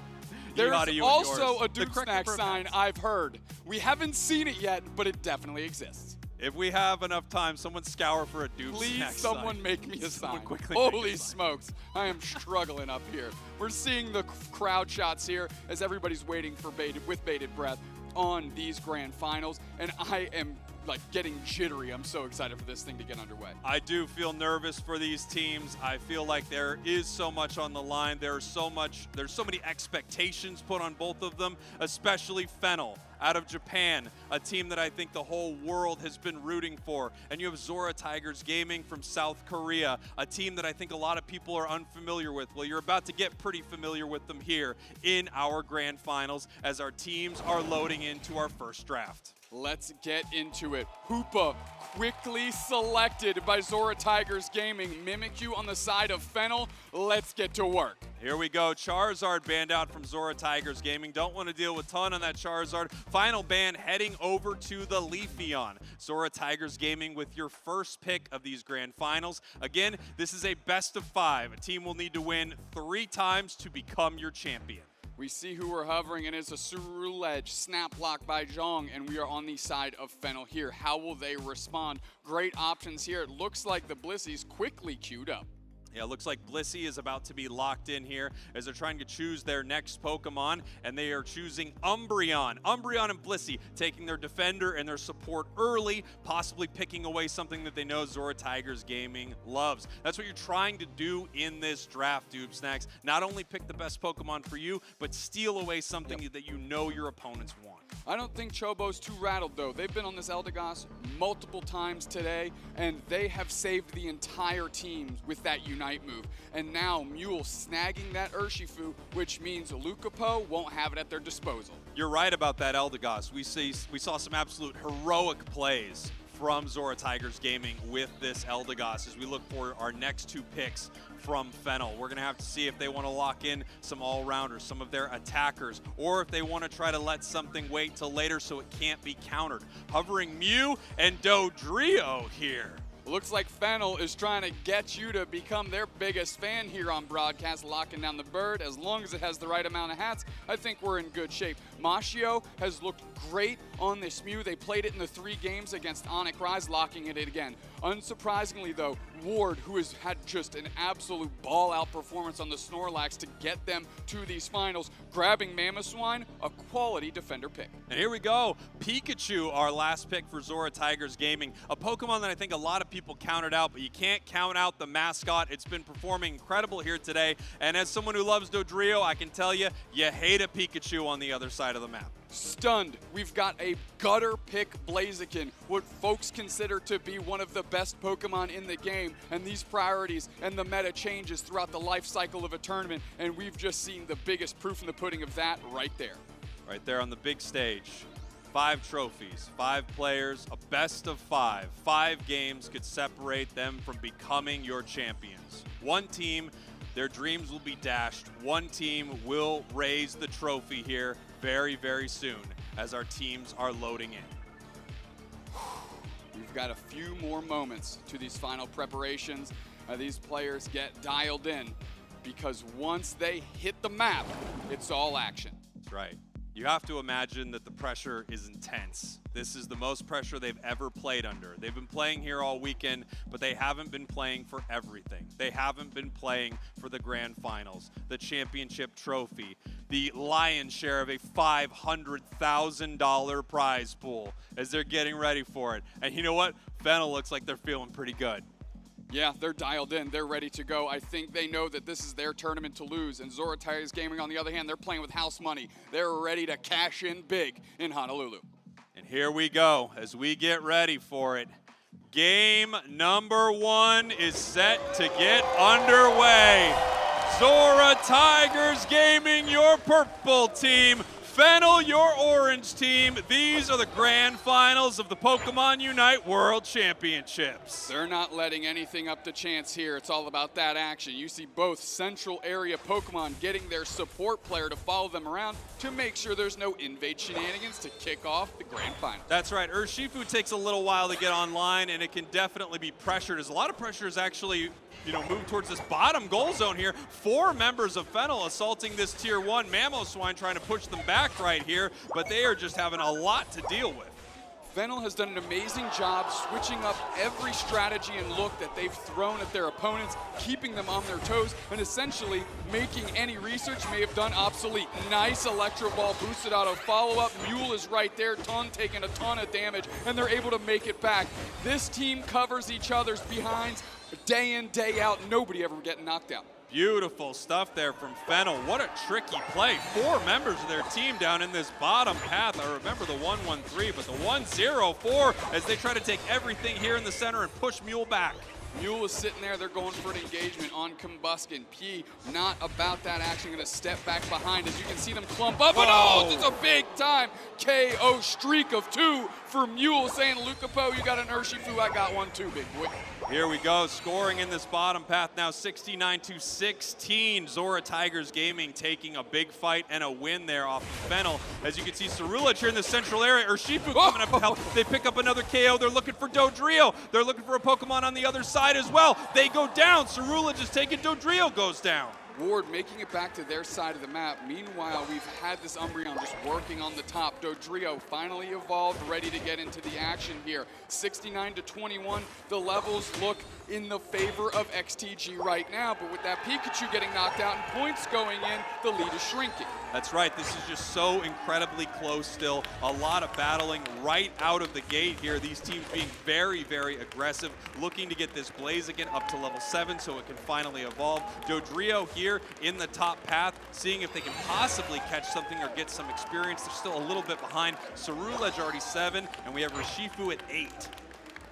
There's also a DreamMax sign I've heard. We haven't seen it yet, but it definitely exists. If we have enough time, someone scour for a Doob Please, snack someone sign. make me a sign. Quickly make Holy a sign. smokes, I am struggling up here. We're seeing the crowd shots here as everybody's waiting for with bated breath on these grand finals, and I am like getting jittery. I'm so excited for this thing to get underway. I do feel nervous for these teams. I feel like there is so much on the line. There's so many expectations put on both of them, especially Fennel out of Japan, a team that I think the whole world has been rooting for. And you have Zora Tigers Gaming from South Korea, a team that I think a lot of people are unfamiliar with. Well, you're about to get pretty familiar with them here in our grand finals as our teams are loading into our first draft. Let's get into it. Hoopa quickly selected by Zora Tigers Gaming. Mimikyu on the side of Fennel. Let's get to work. Here we go. Charizard banned out from Zora Tigers Gaming. Don't want to deal with ton on that Charizard. Final ban heading over to the Leafeon. Zora Tigers Gaming with your first pick of these grand finals. Again, this is a best of 5. A team will need to win 3 times to become your champion. We see who we're hovering, and it's a Suru Ledge, snap block by Zhong, and we are on the side of Fennel here. How will they respond? Great options here. It looks like the Blissy's quickly queued up. Yeah, it looks like Blissey is about to be locked in here as they're trying to choose their next Pokemon, and they are choosing Umbreon. Umbreon and Blissey taking their defender and their support early, possibly picking away something that they know Zora Tigers Gaming loves. That's what you're trying to do in this draft, Doob Snacks. Not only pick the best Pokemon for you, but steal away something that you know your opponents want. I don't think Chobo's too rattled, though. They've been on this Eldegoss multiple times today, and they have saved the entire team with that Unite move. And now Mule snagging that Urshifu, which means Lucapo won't have it at their disposal. You're right about that Eldegoss. We saw some absolute heroic plays from Zora Tigers Gaming with this Eldegoss as we look for our next 2 picks from Fennel. We're going to have to see if they want to lock in some all-rounders, some of their attackers, or if they want to try to let something wait till later so it can't be countered. Hovering Mew and Dodrio here. Looks like Fennel is trying to get you to become their biggest fan here on broadcast, locking down the bird. As long as it has the right amount of hats, I think we're in good shape. Mashio has looked great on this Mew. They played it in the 3 games against Onic Rise, locking it again. Unsurprisingly, though, Ward, who has had just an absolute ball-out performance on the Snorlax to get them to these finals, grabbing Mamoswine, a quality defender pick. And here we go. Pikachu, our last pick for Zora Tigers Gaming. A Pokemon that I think a lot of people counted out, but you can't count out the mascot. It's been performing incredible here today. And as someone who loves Dodrio, I can tell you, you hate a Pikachu on the other side of the map. Stunned. We've got a gutter pick Blaziken, what folks consider to be one of the best Pokemon in the game, and these priorities and the meta changes throughout the life cycle of a tournament, and we've just seen the biggest proof in the pudding of that right there. Right there on the big stage. 5 trophies, 5 players, a best of 5. 5 games could separate them from becoming your champions. 1 team, their dreams will be dashed. 1 team will raise the trophy here very, very soon as our teams are loading in. We've got a few more moments to these final preparations. These players get dialed in because once they hit the map, it's all action. That's right. You have to imagine that the pressure is intense. This is the most pressure they've ever played under. They've been playing here all weekend, but they haven't been playing for everything. They haven't been playing for the grand finals, the championship trophy, the lion's share of a $500,000 prize pool as they're getting ready for it. And you know what? Fennel looks like they're feeling pretty good. Yeah, they're dialed in. They're ready to go. I think they know that this is their tournament to lose. And Zora Tigers Gaming, on the other hand, they're playing with house money. They're ready to cash in big in Honolulu. And here we go as we get ready for it. Game number 1 is set to get underway. Zora Tigers Gaming, your purple team. Fennel, your orange team. These are the grand finals of the Pokémon UNITE World Championships. They're not letting anything up to chance here. It's all about that action. You see both central area Pokemon getting their support player to follow them around to make sure there's no invade shenanigans to kick off the grand final. That's right. Urshifu takes a little while to get online, and it can definitely be pressured. As a lot of pressure is actually move towards this bottom goal zone here. 4 members of Fennel assaulting this tier 1. Mamoswine trying to push them back right here, but they are just having a lot to deal with. Fennel has done an amazing job switching up every strategy and look that they've thrown at their opponents, keeping them on their toes, and essentially making any research may have done obsolete. Nice Electro Ball boosted auto follow-up. Mule is right there, Ton taking a ton of damage, and they're able to make it back. This team covers each other's behinds day in, day out. Nobody ever getting knocked out. Beautiful stuff there from Fennel. What a tricky play. 4 members of their team down in this bottom path. I remember the 1-1-3, but the 1-0-4 as they try to take everything here in the center and push Mule back. Mule is sitting there, they're going for an engagement on Combuskin. P not about that action, gonna step back behind as you can see them clump up. And oh, this is a big time KO streak of 2 for Mule, saying, Lukapo, you got an Urshifu, I got one too, big boy. Here we go, scoring in this bottom path now 69-16. Zora Tigers Gaming taking a big fight and a win there off of Fennel. As you can see, Cerulege here in the central area. Urshifu coming up to help. They pick up another KO. They're looking for Dodrio. They're looking for a Pokemon on the other side as well. They go down. Cerulege is taken. Dodrio goes down. Ward making it back to their side of the map. Meanwhile, we've had this Umbreon just working on the top. Dodrio finally evolved, ready to get into the action here. 69-21, the levels look in the favor of XTG right now, but with that Pikachu getting knocked out and points going in, the lead is shrinking. That's right, this is just so incredibly close still. A lot of battling right out of the gate here. These teams being very, very aggressive, looking to get this Blaziken up to level 7 so it can finally evolve. Dodrio here in the top path, seeing if they can possibly catch something or get some experience. They're still a little bit behind. Cerulege already 7, and we have Urshifu at 8.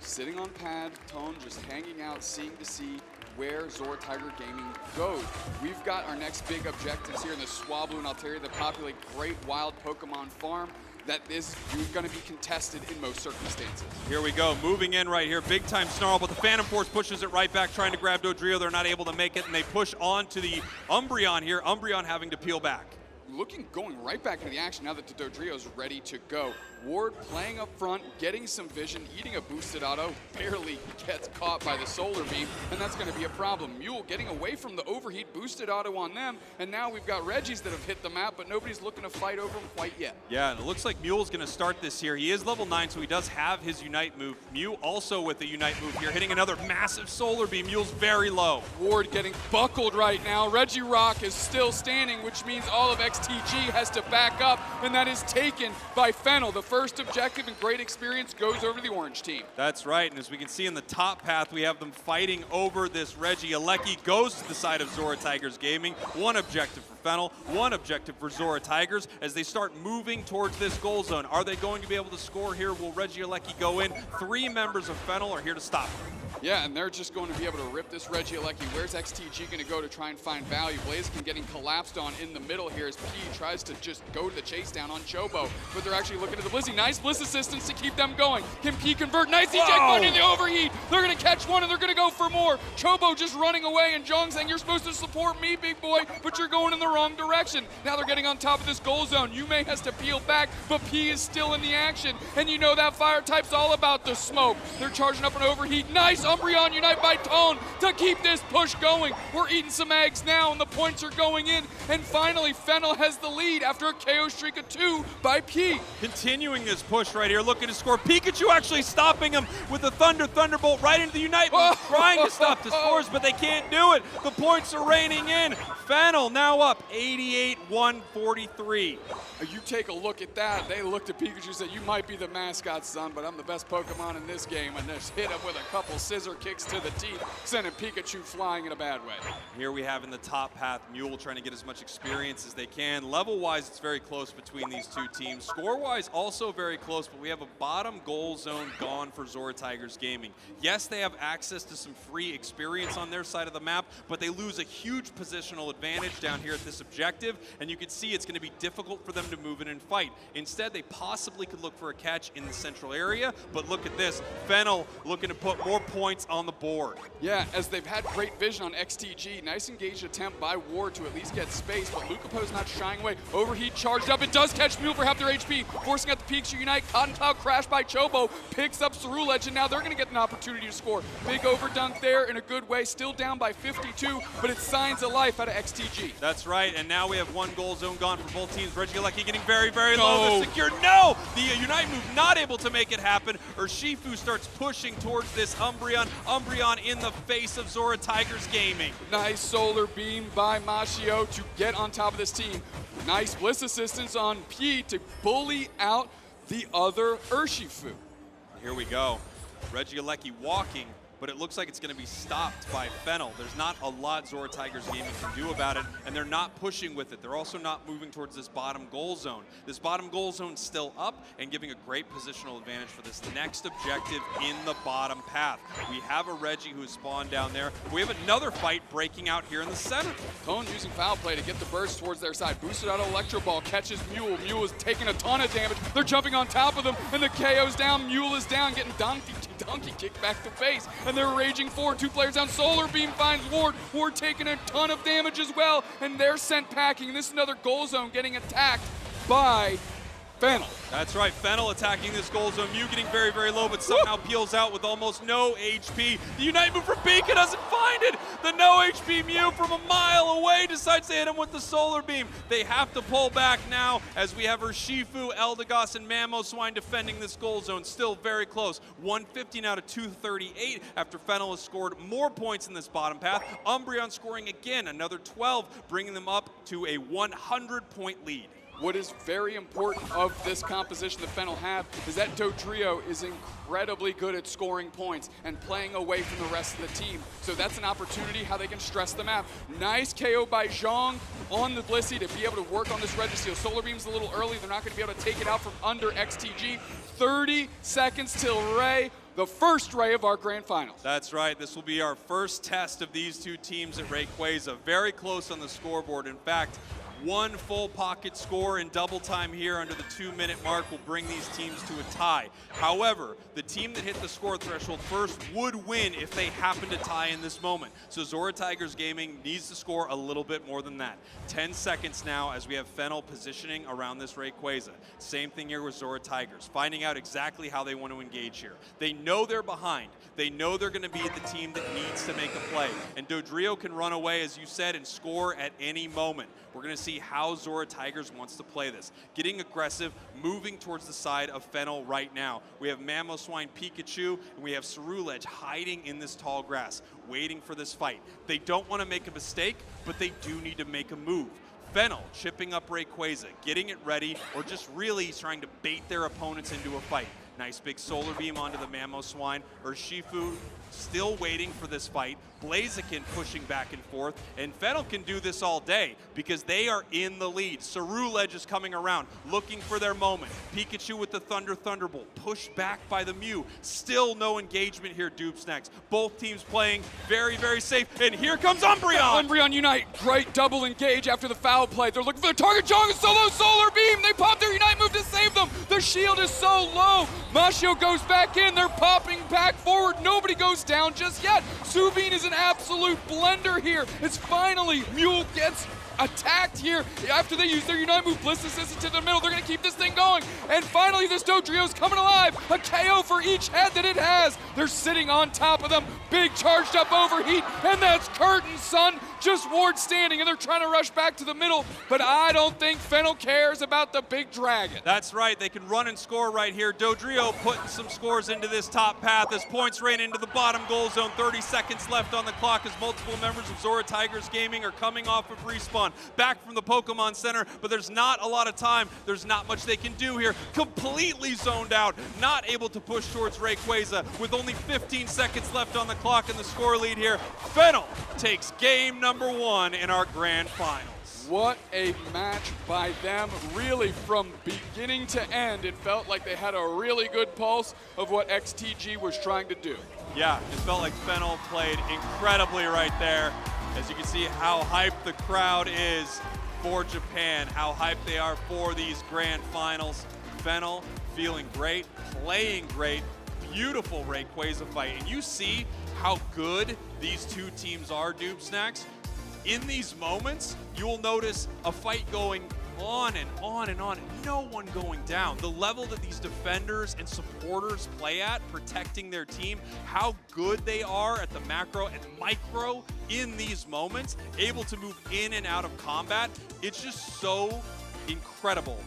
Sitting on pad, Tone just hanging out, seeing to see where Zora Tiger Gaming goes. We've got our next big objectives here in the Swablu and Altaria that populate great wild Pokemon farm that is going to be contested in most circumstances. Here we go, moving in right here, big time Snarl, but the Phantom Force pushes it right back, trying to grab Dodrio. They're not able to make it, and they push on to the Umbreon here. Umbreon having to peel back. Going right back into the action now that the Dodrio is ready to go. Ward playing up front, getting some vision, eating a boosted auto, barely gets caught by the solar beam, and that's going to be a problem. Mule getting away from the overheat, boosted auto on them, and now we've got Regis that have hit the map, but nobody's looking to fight over him quite yet. Yeah, and it looks like Mule's going to start this here. He is level 9, so he does have his Unite move. Mew also with the Unite move here, hitting another massive solar beam. Mule's very low. Ward getting buckled right now. Regirock is still standing, which means all of XTG has to back up, and that is taken by Fennel. The first objective and great experience goes over to the orange team. That's right, and as we can see in the top path, we have them fighting over this Regieleki. Goes to the side of Zora Tigers Gaming. 1 objective for Fennel, 1 objective for Zora Tigers as they start moving towards this goal zone. Are they going to be able to score here? Will Regieleki go in? 3 members of Fennel are here to stop them. Yeah, and they're just going to be able to rip this Regieleki. Where's XTG going to go to try and find value? Blaziken getting collapsed on in the middle here as P tries to just go to the chase down on Chobo, but they're actually looking at the Blizzy. Nice Bliss assistance to keep them going. Can P convert? Nice eject going in the overheat. They're going to catch one and they're going to go for more. Chobo just running away and Jong saying, you're supposed to support me, big boy, but you're going in the wrong direction. Now they're getting on top of this goal zone. Yume has to peel back, but P is still in the action. And you know that fire type's all about the smoke. They're charging up an overheat. Nice Umbreon Unite by Tone to keep this push going. We're eating some eggs now and the points are going in. And finally, Fennel has the lead after a KO streak of 2 by P. Continuing this push right here, looking to score. Pikachu actually stopping him with a Thunderbolt right into the Unite move, trying to stop the scores, but they can't do it. The points are raining in. Fennel now up 88-143. You take a look at that. They looked at Pikachu and said, you might be the mascot, son, but I'm the best Pokemon in this game. And just hit him with a couple scissor kicks to the teeth, sending Pikachu flying in a bad way. Here we have in the top path, Mule trying to get as much experience as they can. Level-wise, it's very close between these 2 teams. Score-wise, also very close, but we have a bottom goal zone gone for Zora Tigers Gaming. Yes, they have access to some free experience on their side of the map, but they lose a huge positional advantage down here at this objective, and you can see it's going to be difficult for them to move in and fight. Instead, they possibly could look for a catch in the central area, but look at this. Fennel looking to put more points points on the board. Yeah, as they've had great vision on XTG. Nice engaged attempt by Ward to at least get space, but Lucapo's not shying away. Overheat charged up. It does catch Mule for half their HP, forcing out the Pikachu Unite. Cotton Cloud crash by Chobo, picks up Cerulege, and now they're going to get an opportunity to score. Big overdunk there in a good way, still down by 52, but it's signs of life out of XTG. That's right, and now we have one goal zone gone for both teams. Regieleki getting very, very low. The secure, no! The Unite move not able to make it happen. Urshifu starts pushing towards this Umbreon. Umbreon in the face of Zora Tigers Gaming. Nice solar beam by Mashio to get on top of this team. Nice Bliss assistance on P to bully out the other Urshifu. Here we go. Regieleki walking, but it looks like it's going to be stopped by Fennel. There's not a lot Zora Tigers Gaming can do about it, and they're not pushing with it. They're also not moving towards this bottom goal zone. This bottom goal zone's still up and giving a great positional advantage for this next objective in the bottom path. We have a Reggie who's spawned down there. We have another fight breaking out here in the center. Tone using foul play to get the burst towards their side. Boosted out Electro Ball, catches Mule. Mule is taking a ton of damage. They're jumping on top of them, and the KO's down. Mule is down, getting donkey kick back to face, and they're raging forward. 2 players down. Solar Beam finds Ward. Ward taking a ton of damage as well, and they're sent packing. This is another goal zone getting attacked by Fennel. That's right, Fennel attacking this goal zone. Mew getting very, very low, but somehow peels out with almost no HP. The Unite move from Pika doesn't find it. The no HP Mew from a mile away decides to hit him with the Solar Beam. They have to pull back now as we have Urshifu, Eldegoss, and Mamoswine defending this goal zone. Still very close. 150 out of 238 after Fennel has scored more points in this bottom path. Umbreon scoring again, another 12, bringing them up to a 100-point lead. What is very important of this composition that Fennel have is that Dodrio is incredibly good at scoring points and playing away from the rest of the team. So that's an opportunity how they can stress the map. Nice KO by Zhang on the Blissey to be able to work on this Registeel. Solar Beam's a little early. They're not going to be able to take it out from under XTG. 30 seconds till Ray. The first Ray of our grand finals. That's right. This will be our first test of these two teams at Rayquaza. Very close on the scoreboard. In fact, one full pocket score in double time here under the 2-minute mark will bring these teams to a tie. However, the team that hit the score threshold first would win if they happen to tie in this moment. So Zora Tigers Gaming needs to score a little bit more than that. 10 seconds now as we have Fennel positioning around this Rayquaza. Same thing here with Zora Tigers, finding out exactly how they want to engage here. They know they're behind. They know they're going to be the team that needs to make a play. And Dodrio can run away, as you said, and score at any moment. We're going to see how Zora Tigers wants to play this. Getting aggressive, moving towards the side of Fennel right now. We have Mamoswine Pikachu, and we have Cerulege hiding in this tall grass, waiting for this fight. They don't want to make a mistake, but they do need to make a move. Fennel chipping up Rayquaza, getting it ready, or just really trying to bait their opponents into a fight. Nice big Solar Beam onto the Mamoswine. Urshifu still waiting for this fight. Blaziken pushing back and forth, and Fennel can do this all day because they are in the lead. Cerulege is coming around, looking for their moment. Pikachu with the Thunderbolt, pushed back by the Mew. Still no engagement here, Doopsnacks. Both teams playing very, very safe, and here comes Umbreon! Umbreon Unite, great double engage after the foul play. They're looking for the target. Zhang is solo Solar Beam. They pop their Unite move to save them. The shield is so low. Mashio goes back in. They're popping back forward. Nobody goes down just yet. Subin is an absolute blender here. It's finally Mule gets attacked here after they use their Unite move. Bliss assistant to the middle. They're going to keep this thing going. And finally, this Dodrio's coming alive. A KO for each head that it has. They're sitting on top of them. Big charged up overheat. And that's curtain, son. Just Ward standing, and they're trying to rush back to the middle. But I don't think Fennel cares about the big dragon. That's right. They can run and score right here. Dodrio putting some scores into this top path as points rain into the bottom goal zone. 30 seconds left on the clock as multiple members of Zora Tigers Gaming are coming off of respawn. Back from the Pokemon Center, but there's not a lot of time. There's not much they can do here. Completely zoned out, not able to push towards Rayquaza with only 15 seconds left on the clock in the score lead here. Fennel takes game number 1 in our grand finals. What a match by them. Really, from beginning to end, it felt like they had a really good pulse of what XTG was trying to do. Yeah, it felt like Fennel played incredibly right there. As you can see how hyped the crowd is for Japan, how hyped they are for these grand finals. Fennel feeling great, playing great, beautiful Rayquaza fight. And you see how good these two teams are, Doob Snacks. In these moments, you'll notice a fight going on and on and on, and no one going down. The level that these defenders and supporters play at, protecting their team, how good they are at the macro and micro in these moments, able to move in and out of combat. It's just so incredible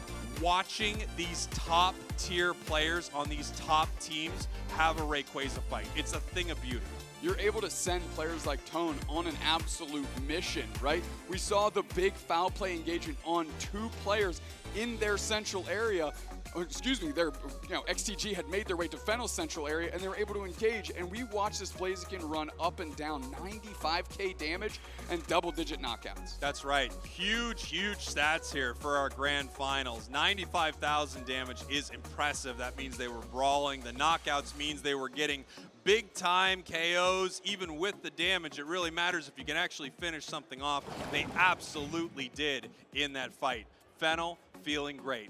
watching these top tier players on these top teams have a Rayquaza fight. It's a thing of beauty. You're able to send players like Tone on an absolute mission, right? We saw the big foul play engagement on 2 players in their central area. Excuse me, XTG had made their way to Fennel's central area, and they were able to engage, and we watched this Blaziken run up and down, 95k damage and double-digit knockouts. That's right. Huge, huge stats here for our grand finals. 95,000 damage is impressive. That means they were brawling. The knockouts means they were getting big-time KOs. Even with the damage, it really matters if you can actually finish something off. They absolutely did in that fight. Fennel feeling great.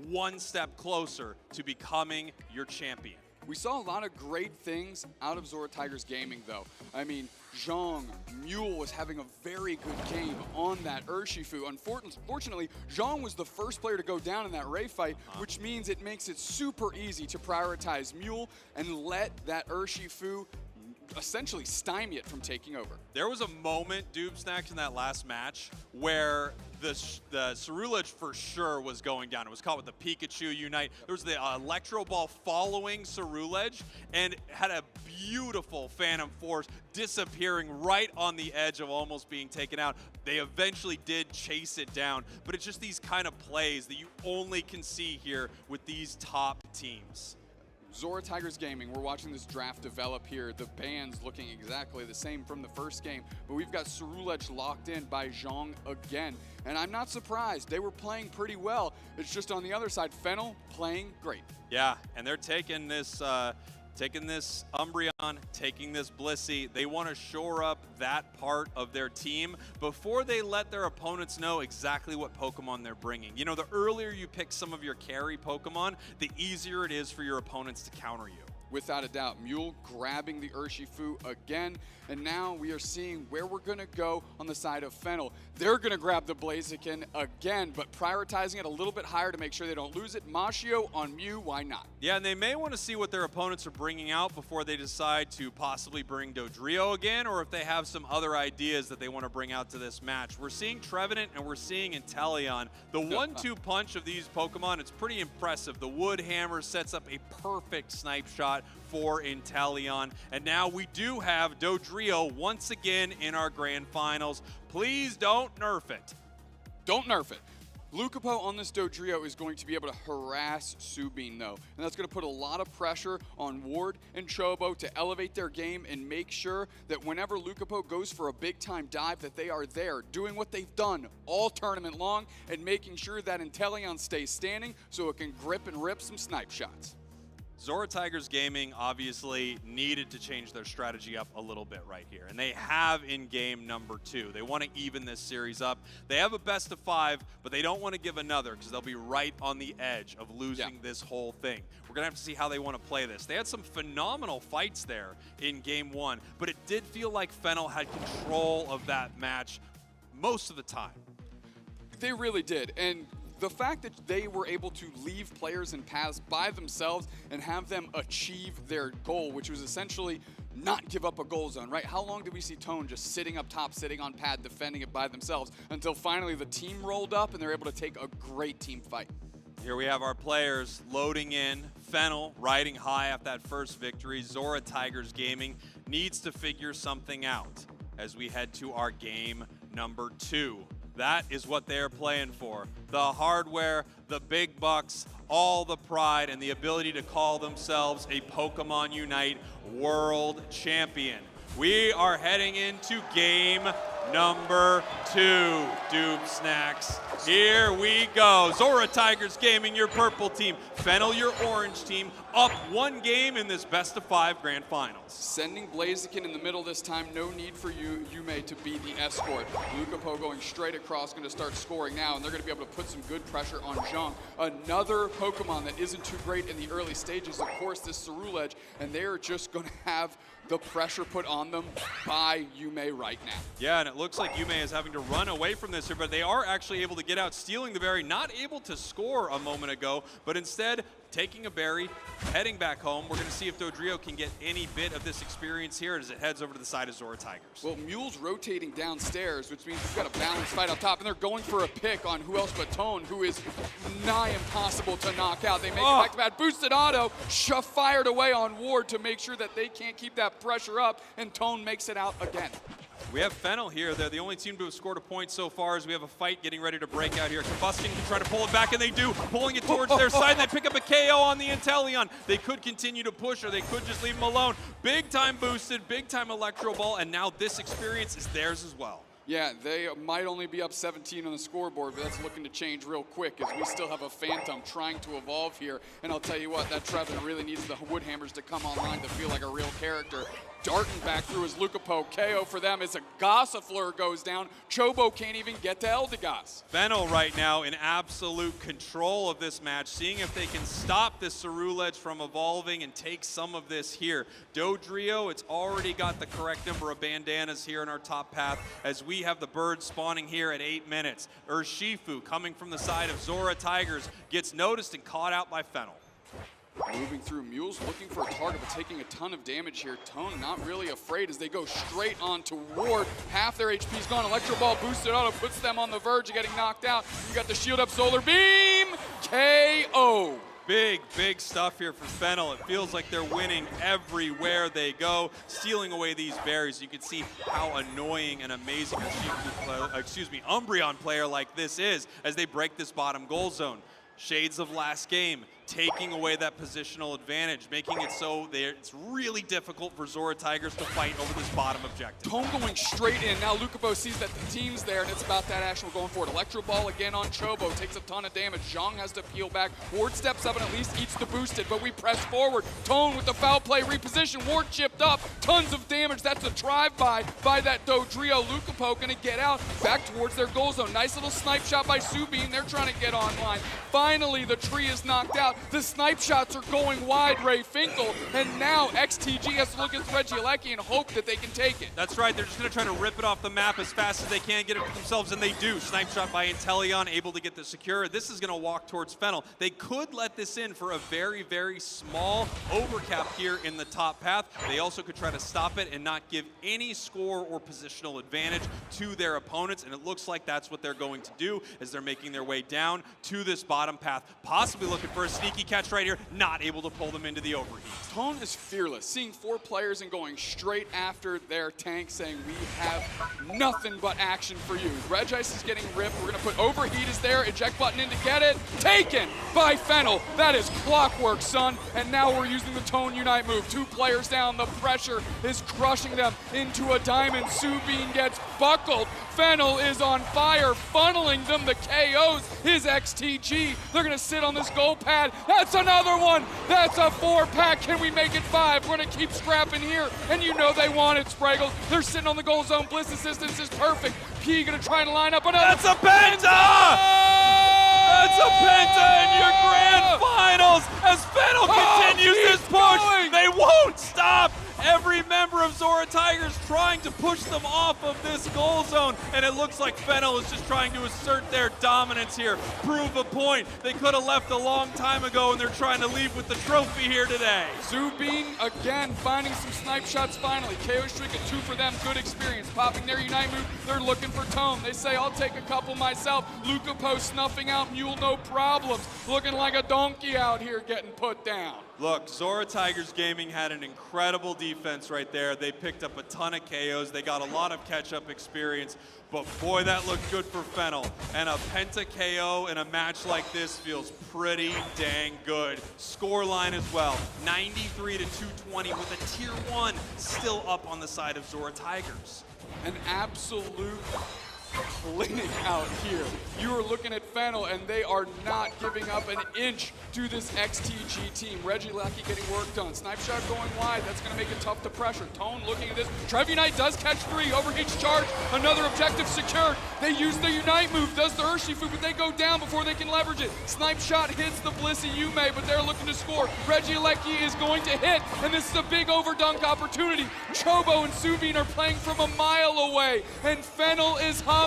One step closer to becoming your champion. We saw a lot of great things out of Zora Tigers Gaming, though. I mean, Zhang, Mule was having a very good game on that Urshifu. Unfortunately, Zhang was the first player to go down in that Ray fight, which means it makes it super easy to prioritize Mule and let that Urshifu essentially stymie it from taking over. There was a moment, Doob Snacks, in that last match where the Cerulege for sure was going down. It was caught with the Pikachu Unite. There was the Electro Ball following Cerulege and had a beautiful Phantom Force disappearing right on the edge of almost being taken out. They eventually did chase it down, but it's just these kind of plays that you only can see here with these top teams. Zora Tigers Gaming, we're watching this draft develop here. The bands looking exactly the same from the first game, but we've got Cerulege locked in by Zhang again. And I'm not surprised. They were playing pretty well. It's just on the other side, Fennel playing great. Yeah, and they're taking this Umbreon, taking this Blissey. They want to shore up that part of their team before they let their opponents know exactly what Pokemon they're bringing. You know, the earlier you pick some of your carry Pokemon, the easier it is for your opponents to counter you. Without a doubt, Mule grabbing the Urshifu again, and now we are seeing where we're going to go on the side of Fennel. They're going to grab the Blaziken again, but prioritizing it a little bit higher to make sure they don't lose it. Mashio on Mew, why not? Yeah, and they may want to see what their opponents are bringing out before they decide to possibly bring Dodrio again, or if they have some other ideas that they want to bring out to this match. We're seeing Trevenant and we're seeing Inteleon. The 1-2 punch of these Pokemon, it's pretty impressive. The Wood Hammer sets up a perfect snipe shot for Inteleon. And now we do have Dodrio once again in our grand finals. Please don't nerf it. Don't nerf it. Lucapo on this Dodrio is going to be able to harass Subin, though. And that's going to put a lot of pressure on Ward and Chobo to elevate their game and make sure that whenever Lucapo goes for a big-time dive, that they are there, doing what they've done all tournament long and making sure that Inteleon stays standing so it can grip and rip some snipe shots. Zora Tigers Gaming obviously needed to change their strategy up a little bit right here, and they have in game number 2. They want to even this series up. They have a best of 5, but they don't want to give another because they'll be right on the edge of losing this whole thing. We're going to have to see how they want to play this. They had some phenomenal fights there in game 1, but it did feel like Fennel had control of that match most of the time. They really did, and the fact that they were able to leave players in paths by themselves and have them achieve their goal, which was essentially not give up a goal zone, right? How long did we see Tone just sitting up top, sitting on pad, defending it by themselves until finally the team rolled up and they're able to take a great team fight? Here we have our players loading in. Fennel riding high off that first victory. Zora Tigers Gaming needs to figure something out as we head to our game number 2. That is what they're playing for. The hardware, the big bucks, all the pride, and the ability to call themselves a Pokemon Unite World Champion. We are heading into game number 2, Doob Snacks. Here we go. Zora Tigers Gaming, your purple team. Fennel, your orange team. Up 1 game in this best-of-5 grand finals. Sending Blaziken in the middle this time. No need for Yume to be the escort. Lucapo going straight across, going to start scoring now, and they're going to be able to put some good pressure on Zhang. Another Pokemon that isn't too great in the early stages, of course, this Cerulege, and they're just going to have the pressure put on them by Yume right now. Yeah, and it looks like Yume is having to run away from this here, but they are actually able to get out, stealing the berry, not able to score a moment ago, but instead taking a berry, heading back home. We're going to see if Dodrio can get any bit of this experience here as it heads over to the side of Zora Tigers. Well, Mule's rotating downstairs, which means we've got a balanced fight up top, and they're going for a pick on who else but Tone, who is nigh impossible to knock out. They make it back-to-back. Boosted auto, fired away on Ward to make sure that they can't keep that pressure up, and Tone makes it out again. We have Fennel here. They're the only team to have scored a point so far as we have a fight getting ready to break out here. Combustion can try to pull it back, and they do, pulling it towards their side. They pick up a KO on the Inteleon. They could continue to push, or they could just leave him alone. Big time boosted, big time Electro Ball, and now this experience is theirs as well. Yeah, they might only be up 17 on the scoreboard, but that's looking to change real quick as we still have a Phantom trying to evolve here. And I'll tell you what, that Trevin really needs the Woodhammers to come online to feel like a real character. Darting back through his Lucapo. KO for them as a Gossifleur goes down. Chobo can't even get to Eldegoss. Fennel right now in absolute control of this match, seeing if they can stop this Cerulege from evolving and take some of this here. Dodrio, it's already got the correct number of bandanas here in our top path as we have the birds spawning here at 8 minutes. Urshifu coming from the side of Zora Tigers gets noticed and caught out by Fennel. Moving through, Mule's looking for a target, but taking a ton of damage here. Tone not really afraid as they go straight on to Ward. Half their HP's gone. Electro Ball boosted auto puts them on the verge of getting knocked out. You got the shield up, Solar Beam, KO. Big stuff here for Fennel. It feels like they're winning everywhere they go, stealing away these berries. You can see how annoying and amazing Umbreon player like this is as they break this bottom goal zone. Shades of last game, taking away that positional advantage, making it so it's really difficult for Zora Tigers to fight over this bottom objective. Tone going straight in. Now Lucapo sees that the team's there, and it's about that action. We're going for it. Electro Ball again on Chobo, takes a ton of damage. Zhang has to peel back. Ward steps up and at least eats the boosted, but we press forward. Tone with the foul play reposition. Ward chipped up, tons of damage. That's a drive-by that Dodrio. Lucapo gonna get out, back towards their goal zone. Nice little snipe shot by Subin. They're trying to get online. Finally, the tree is knocked out. The snipe shots are going wide, Ray Finkel, and now XTG has to look at Regieleki and hope that they can take it. That's right, they're just going to try to rip it off the map as fast as they can, get it for themselves, and they do. Snipe shot by Inteleon, able to get the secure. This is going to walk towards Fennel. They could let this in for a very, very small overcap here in the top path. They also could try to stop it and not give any score or positional advantage to their opponents, and it looks like that's what they're going to do as they're making their way down to this bottom path, possibly looking for a sneaky catch right here, not able to pull them into the overheat. Tone is fearless, seeing 4 players and going straight after their tank, saying we have nothing but action for you. Regice is getting ripped. We're going to put overheat is there, eject button in to get it. Taken by Fennel. That is clockwork, son. And now we're using the Tone Unite move. 2 players down. The pressure is crushing them into a diamond. Subin gets buckled. Fennel is on fire, funneling them the KOs. His XTG. They're going to sit on this goal pad. That's another one. That's a 4-pack. Can we make it 5? We're going to keep scrapping here. And you know they want it, Spraggles. They're sitting on the goal zone. Bliss assistance is perfect. P going to try and line up another. That's a penta! That's a penta in your grand finals as Fennel continues this push. They won't stop. Every member of Zora Tigers trying to push them off of this goal zone, and it looks like Fennel is just trying to assert their dominance here, prove a point. They could have left a long time ago, and they're trying to leave with the trophy here today. Subin again finding some snipe shots finally. KO streak at 2 for them, good experience. Popping their Unite move, they're looking for Tone. They say, I'll take a couple myself. Lucapo snuffing out Mule, no problems. Looking like a donkey out here getting put down. Look, Zora Tigers Gaming had an incredible defense right there. They picked up a ton of KOs. They got a lot of catch-up experience, but boy, that looked good for Fennel. And a penta KO in a match like this feels pretty dang good. Scoreline as well, 93 to 220 with a tier 1 still up on the side of Zora Tigers. An absolute clinic out here. You are looking at Fennel, and they are not giving up an inch to this XTG team. Reggie Lackey getting work done. Snipe shot going wide. That's going to make it tough to pressure. Tone looking at this. Trev Unite does catch 3. Overheats charge. Another objective secured. They use the Unite move. Does the Urshifu, but they go down before they can leverage it. Snipe shot hits the Blissey Yume, but they're looking to score. Reggie Lackey is going to hit, and this is a big overdunk opportunity. Chobo and Subin are playing from a mile away, and Fennel is humming.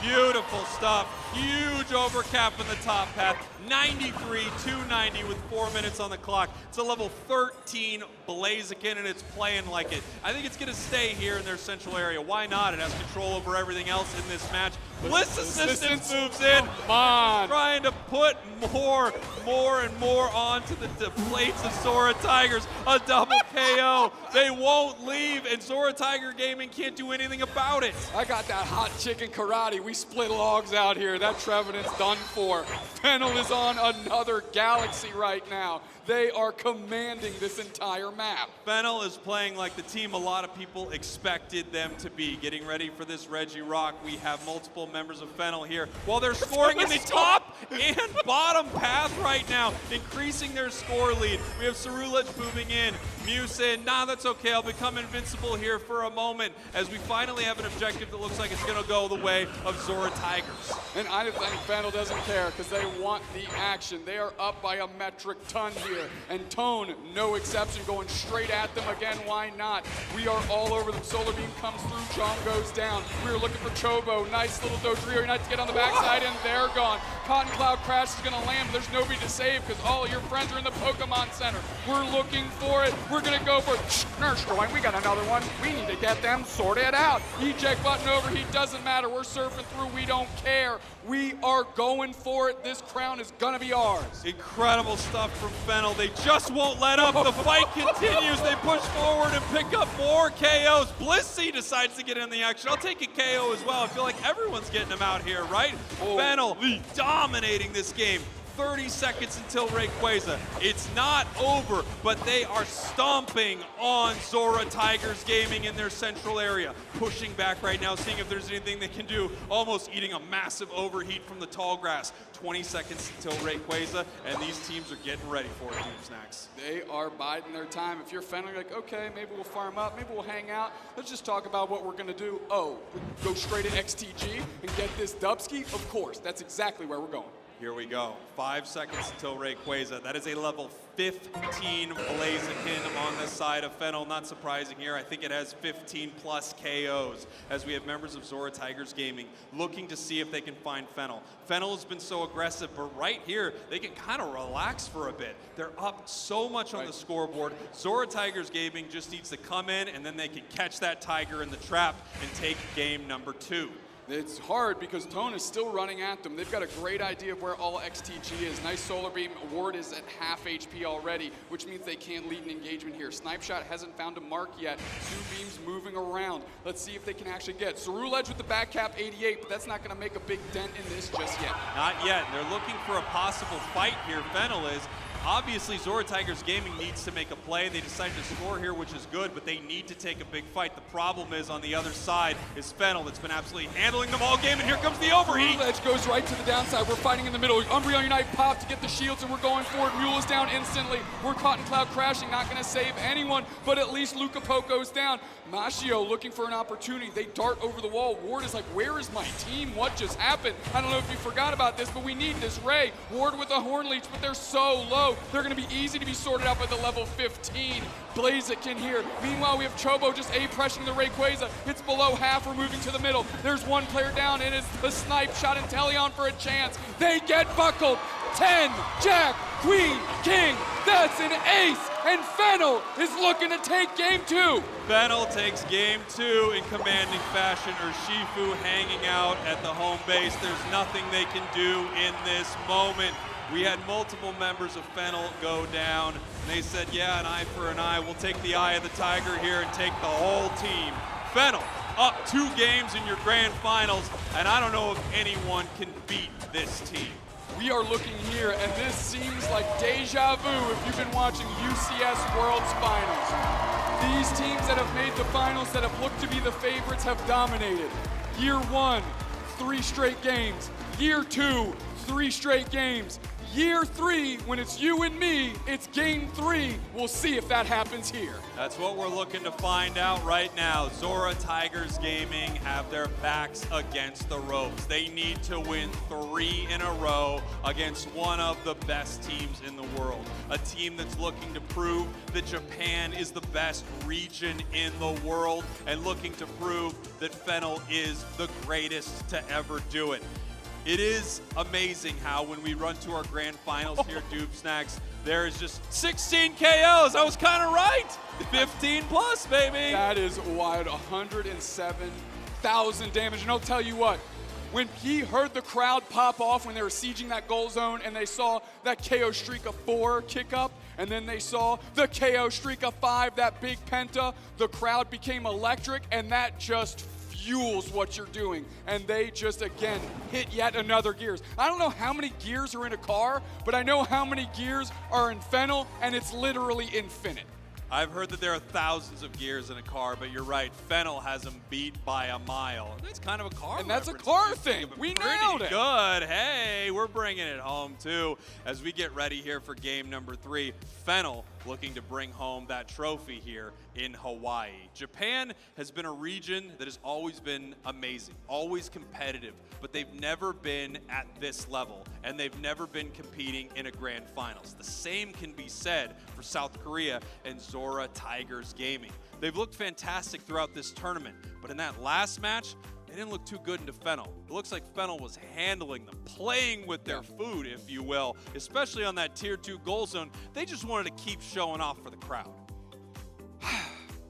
Beautiful stuff. Huge overcap in the top path. 93-290 with 4 minutes on the clock. It's a level 13 Blaziken, and it's playing like it. I think it's going to stay here in their central area. Why not? It has control over everything else in this match. Bliss Assistance moves in. Come on. Trying to put more and more onto the plates of Zora Tigers. A double KO. They won't leave, and Zora Tiger Gaming can't do anything about it. I got that hot chicken karate. We split logs out here. That Trevenant's done for. Fennel is on another galaxy right now. They are commanding this entire map. Fennel is playing like the team a lot of people expected them to be. Getting ready for this Reggie Rock. We have multiple members of Fennel here while they're scoring in the top and bottom path right now, increasing their score lead. We have Cerulege moving in. Muse in. Nah, that's okay. I'll become invincible here for a moment as we finally have an objective that looks like it's going to go the way of Zora Tigers. And I think Fennel doesn't care because they want the action. They are up by a metric ton here. And Tone, no exception, going straight at them again. Why not? We are all over them. Solar Beam comes through. John goes down. We are looking for Chobo. Nice little Dodrio Unite to get on the backside, and they're gone. Cotton Cloud Crash is going to land. There's nobody to save because all of your friends are in the Pokemon Center. We're looking for it. We're going to go for it. Nurse Join, we got another one. We need to get them sorted out. Eject button overheat doesn't matter. We're surfing through. We don't care. We are going for it. This crown is going to be ours. Incredible stuff from Fennel. They just won't let up. The fight continues. They push forward and pick up more KOs. Blissey decides to get in the action. I'll take a KO as well. I feel like everyone's getting them out here, right? Fennel dominating this game. 30 seconds until Rayquaza. It's not over, but they are stomping on Zora Tigers Gaming in their central area. Pushing back right now, seeing if there's anything they can do. Almost eating a massive overheat from the tall grass. 20 seconds until Rayquaza, and these teams are getting ready for it, DreamMax. They are biding their time. If you're Fennel, you're like, okay, maybe we'll farm up, maybe we'll hang out. Let's just talk about what we're going to do. Oh, go straight to XTG and get this Dubsky? Of course, that's exactly where we're going. Here we go. 5 seconds until Rayquaza. That is a level 15 Blaziken on this side of Fennel. Not surprising here. I think it has 15 plus KOs as we have members of Zora Tigers Gaming looking to see if they can find Fennel. Fennel has been so aggressive, but right here, they can kind of relax for a bit. They're up so much on the scoreboard. Zora Tigers Gaming just needs to come in, and then they can catch that Tiger in the trap and take game number 2. It's hard because Tone is still running at them. They've got a great idea of where all XTG is. Nice Solar Beam. Ward is at half HP already, which means they can't lead an engagement here. Snipe Shot hasn't found a mark yet. Two Beams moving around. Let's see if they can actually get. Cerulege with the back cap 88, but that's not going to make a big dent in this just yet. Not yet. They're looking for a possible fight here. Fennel is. Obviously, Zora Tigers Gaming needs to make a play. They decided to score here, which is good, but they need to take a big fight. The problem is on the other side is Fennel that's been absolutely handling them all game, and here comes the overheat. Edge goes right to the downside. We're fighting in the middle. Umbreon Unite pop to get the shields, and we're going forward. Mule is down instantly. We're Cotton Cloud crashing, not going to save anyone, but at least Luca Poco's down. Mashio looking for an opportunity. They dart over the wall. Ward is like, where is my team? What just happened? I don't know if you forgot about this, but we need this Ray. Ward with a Horn Leech, but they're so low. They're going to be easy to be sorted out by the level 15 Blaziken here. Meanwhile, we have Chobo just A-pressing the Rayquaza. It's below half. We're moving to the middle. There's one player down, and it's the Snipe Shot and Teleon for a chance. They get buckled. 10, Jack, Queen, King. That's an ace, and Fennel is looking to take game 2. Fennel takes game 2 in commanding fashion. Urshifu hanging out at the home base. There's nothing they can do in this moment. We had multiple members of Fennel go down, and they said, yeah, an eye for an eye. We'll take the eye of the tiger here and take the whole team. Fennel up 2 games in your grand finals, and I don't know if anyone can beat this team. We are looking here, and this seems like deja vu if you've been watching UCS Worlds Finals. These teams that have made the finals, that have looked to be the favorites, have dominated. Year 1, 3 straight games. Year 2, 3 straight games. Year 3, when it's you and me, it's game 3. We'll see if that happens here. That's what we're looking to find out right now. Zora Tigers Gaming have their backs against the ropes. They need to win 3 in a row against one of the best teams in the world. A team that's looking to prove that Japan is the best region in the world and looking to prove that Fennel is the greatest to ever do it. It is amazing how when we run to our grand finals here at DreamMax, there is just 16 KOs. I was kind of right. 15 plus, baby. That is wild. 107,000 damage. And I'll tell you what, when he heard the crowd pop off when they were sieging that goal zone and they saw that KO streak of 4 kick up, and then they saw the KO streak of 5, that big penta, the crowd became electric, and that just fuels what you're doing, and they just again hit yet another gears. I don't know how many gears are in a car, but I know how many gears are in Fennel, and it's literally infinite. I've heard that there are thousands of gears in a car, but you're right. Fennel has them beat by a mile. That's kind of a car And that's a reference. car thing. We nailed it. Good. Hey, we're bringing it home, too. As we get ready here for game number 3, Fennel looking to bring home that trophy here in Hawaii. Japan has been a region that has always been amazing, always competitive, but they've never been at this level, and they've never been competing in a grand finals. The same can be said for South Korea and Zora Tigers Gaming. They've looked fantastic throughout this tournament, but in that last match, they didn't look too good into Fennel. It looks like Fennel was handling them, playing with their food, if you will, especially on that Tier 2 goal zone. They just wanted to keep showing off for the crowd.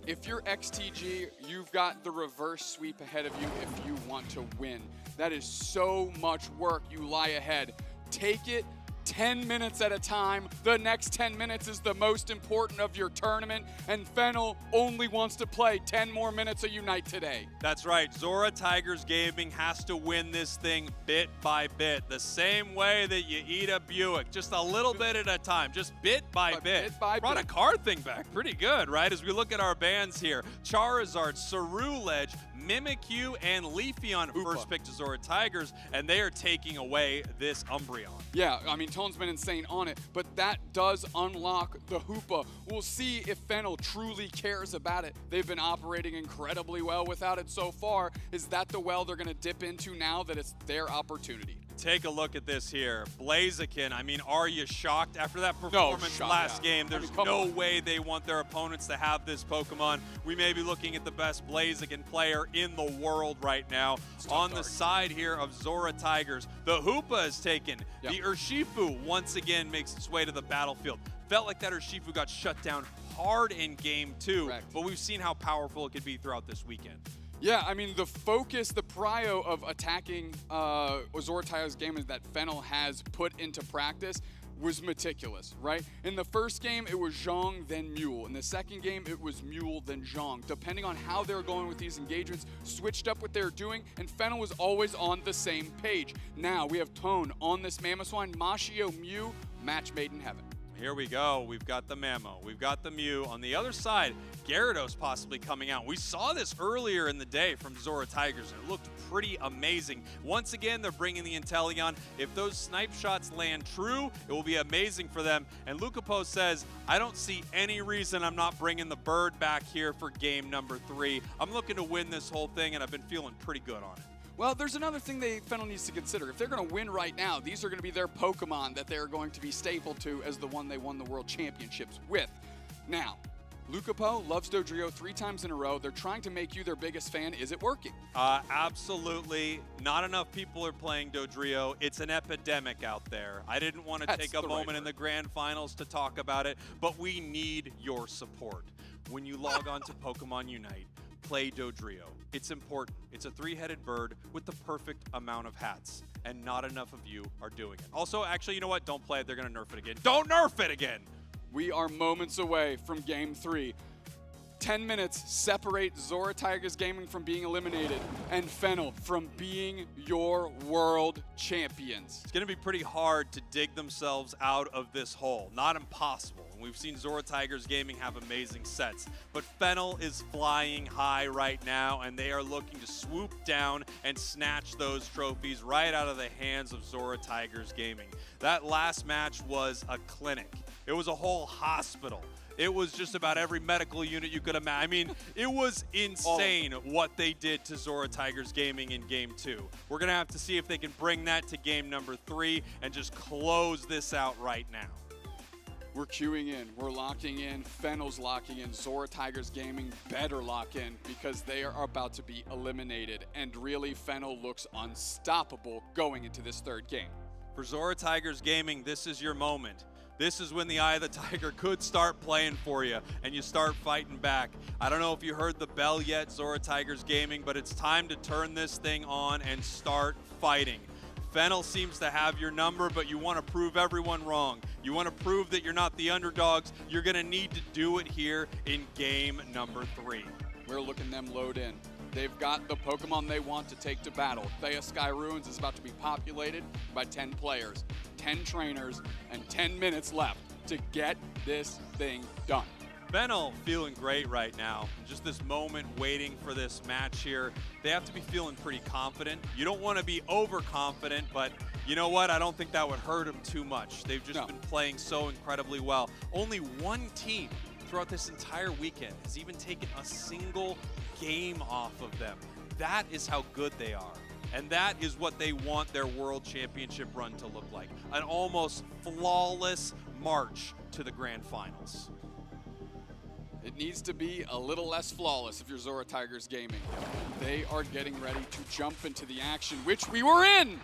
If you're XTG, you've got the reverse sweep ahead of you if you want to win. That is so much work you lie ahead. Take it 10 minutes at a time. The next 10 minutes is the most important of your tournament, and Fennel only wants to play 10 more minutes of Unite today. That's right. Zora Tigers Gaming has to win this thing bit by bit, the same way that you eat a Buick, just a little bit at a time, just bit by bit. Brought a car thing back. Pretty good, right? As we look at our bands here, Charizard, Cerulege, Mimikyu, and Leafeon first pick to Zora Tigers, and they are taking away this Umbreon. Yeah, I mean, Tone's been insane on it, but that does unlock the Hoopa. We'll see if Fennel truly cares about it. They've been operating incredibly well without it so far. Is that the well they're going to dip into now that it's their opportunity? Take a look at this here. Blaziken, I mean, are you shocked after that performance last game? There's no way they want their opponents to have this Pokemon. We may be looking at the best Blaziken player in the world right now. On the side here of Zora Tigers, the Hoopa is taken. The Urshifu once again makes its way to the battlefield. Felt like that Urshifu got shut down hard in game 2, but we've seen how powerful it could be throughout this weekend. Yeah, I mean, the focus, the prio of attacking Zora Tigers game that Fennel has put into practice was meticulous, right? In the first game, it was Zhong, then Mule. In the second game, it was Mule, then Zhong. Depending on how they're going with these engagements, switched up what they're doing, and Fennel was always on the same page. Now, we have Tone on this Mamoswine, Mashio, Mew, match made in heaven. Here we go. We've got the Mamo. We've got the Mew. On the other side, Gyarados possibly coming out. We saw this earlier in the day from Zora Tigers, and it looked pretty amazing. Once again, they're bringing the Inteleon. If those snipe shots land true, it will be amazing for them. And Lucapo says, I don't see any reason I'm not bringing the bird back here for game number 3. I'm looking to win this whole thing, and I've been feeling pretty good on it. Well, there's another thing Fennel needs to consider. If they're going to win right now, these are going to be their Pokemon that they're going to be stapled to as the one they won the World Championships with. Now, Lucapo loves Dodrio 3 times in a row. They're trying to make you their biggest fan. Is it working? Absolutely. Not enough people are playing Dodrio. It's an epidemic out there. I didn't want to take a moment in the grand finals to talk about it, but we need your support. When you log on to Pokemon Unite, play Dodrio. It's important. It's a 3-headed bird with the perfect amount of hats, and not enough of you are doing it. Also, actually, you know what? Don't play it. They're going to nerf it again. Don't nerf it again! We are moments away from game 3. 10 minutes separate Zora Tigers Gaming from being eliminated and Fennel from being your world champions. It's going to be pretty hard to dig themselves out of this hole. Not impossible. And we've seen Zora Tigers Gaming have amazing sets. But Fennel is flying high right now, and they are looking to swoop down and snatch those trophies right out of the hands of Zora Tigers Gaming. That last match was a clinic. It was a whole hospital. It was just about every medical unit you could imagine. I mean, it was insane what they did to Zora Tigers Gaming in Game 2. We're going to have to see if they can bring that to game number 3 and just close this out right now. We're queuing in. We're locking in. Fennel's locking in. Zora Tigers Gaming better lock in because they are about to be eliminated. And really, Fennel looks unstoppable going into this third game. For Zora Tigers Gaming, this is your moment. This is when the Eye of the Tiger could start playing for you and you start fighting back. I don't know if you heard the bell yet, Zora Tigers Gaming, but it's time to turn this thing on and start fighting. Fennel seems to have your number, but you want to prove everyone wrong. You want to prove that you're not the underdogs. You're going to need to do it here in game number 3. We're looking them load in. They've got the Pokemon they want to take to battle. Thea Sky Ruins is about to be populated by 10 players, 10 trainers, and 10 minutes left to get this thing done. Fennel feeling great right now. Just this moment waiting for this match here. They have to be feeling pretty confident. You don't want to be overconfident, but you know what? I don't think that would hurt them too much. They've just been playing so incredibly well. Only one team throughout this entire weekend has even taken a single game off of them. That is how good they are. And that is what they want their World Championship run to look like. An almost flawless march to the Grand Finals. It needs to be a little less flawless if you're Zora Tigers Gaming. They are getting ready to jump into the action, which we were in.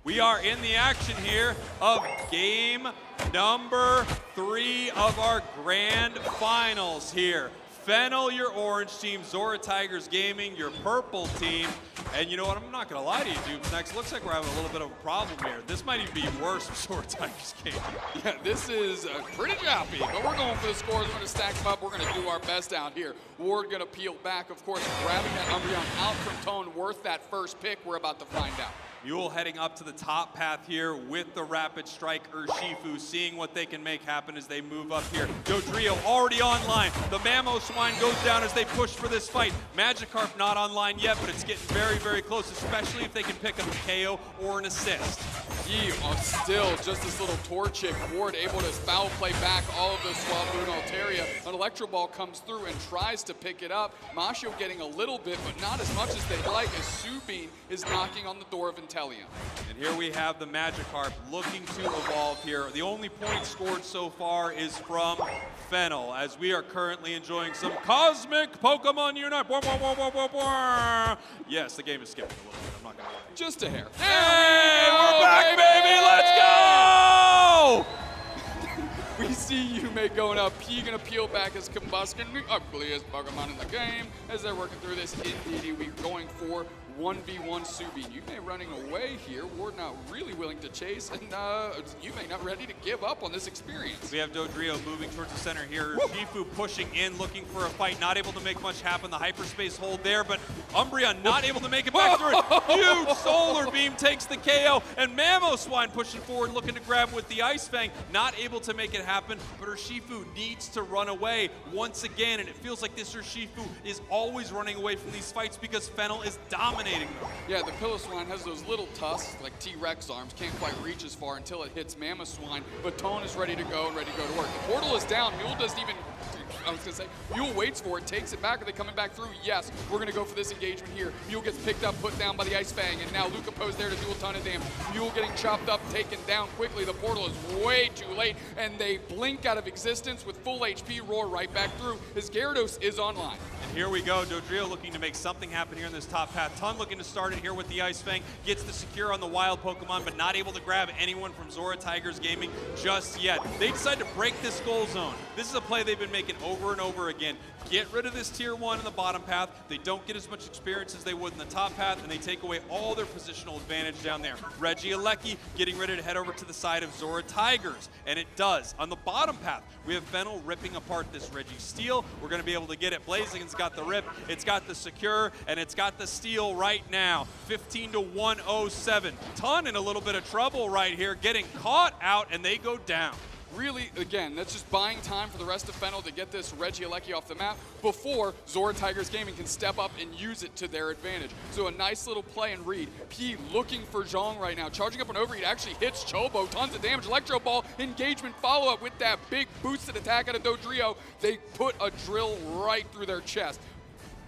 We are in the action here of game number 3 of our Grand Finals here. Fennel, your orange team, Zora Tigers Gaming, your purple team. And you know what, I'm not gonna lie to you, Dupes. Next, looks like we're having a little bit of a problem here. This might even be worse for Zora Tigers Gaming. Yeah, this is pretty choppy, but we're going for the scores. We're gonna stack them up. We're gonna do our best out here. Ward gonna peel back, of course, grabbing that Umbreon out from Tone, worth that first pick. We're about to find out. Mule heading up to the top path here with the Rapid Strike Urshifu, seeing what they can make happen as they move up here. Dodrio already online. The Mammo Swine goes down as they push for this fight. Magikarp not online yet, but it's getting very, very close, especially if they can pick up a KO or an assist. Still just this little Torchic. Ward able to foul play back all of the Swablu and Altaria. An Electro Ball comes through and tries to pick it up. Mashio getting a little bit, but not as much as they'd like, as Subin is knocking on the door of Inteleon. And here we have the Magikarp looking to evolve here. The only point scored so far is from Fennel, as we are currently enjoying some Cosmic Pokémon UNITE. Yes, the game is skipping a little bit, I'm not gonna lie. Just a hair. Hey, we're back, baby, let's go! We see Yume going up. P gonna peel back as Combustion, the ugliest Pokemon in the game. As they're working through this, indeed, we're going for 1v1 Subin. Yume running away here. Ward not really willing to chase, and Yume not ready to give up on this experience. We have Dodrio moving towards the center here. Shifu pushing in, looking for a fight, not able to make much happen. The hyperspace hold there, but Umbreon not able to make it back through it. Huge Solar Beam takes the KO, and Mammo Swine pushing forward, looking to grab with the Ice Fang. Not able to make it happen, but Urshifu needs to run away once again, and it feels like this Urshifu is always running away from these fights because Fennel is dominating them. Yeah, the Piloswine has those little tusks, like T-Rex arms, can't quite reach as far until it hits Mamoswine, but Tone is ready to go and ready to go to work. The portal is down. Mule doesn't even, I was gonna say, Mule waits for it, takes it back. Are they coming back through? Yes, we're gonna go for this engagement here. Mule gets picked up, put down by the Ice Fang, and now Luca Poe's there to do a ton of damage. Mule getting chopped up, taken down quickly. The portal is way too late, and they blink out of existence with full HP, roar right back through. His Gyarados is online. And Here we go, Dodrio looking to make something happen here in this top path. Ton looking to start it here with the Ice Fang. Gets the secure on the wild Pokemon, but not able to grab anyone from Zora Tigers Gaming just yet. They decide to break this goal zone. This is a play they've been making over and over again. Get rid of this tier 1 in the bottom path. They don't get as much experience as they would in the top path, and they take away all their positional advantage down there. Regieleki getting ready to head over to the side of Zora Tigers, and it does. On the bottom path, we have Fennel ripping apart this Registeel. We're going to be able to get it. Blaziken's got the rip, it's got the secure, and it's got the steal right now. 15 to 107. Ton in a little bit of trouble right here, getting caught out, and they go down. Really, again, that's just buying time for the rest of Fennel to get this Regieleki off the map before Zora Tigers Gaming can step up and use it to their advantage. So a nice little play and read. P looking for Zhong right now. Charging up an overheat, actually hits Chobo. Tons of damage. Electro Ball, engagement follow-up with that big boosted attack out of Dodrio. They put a drill right through their chest.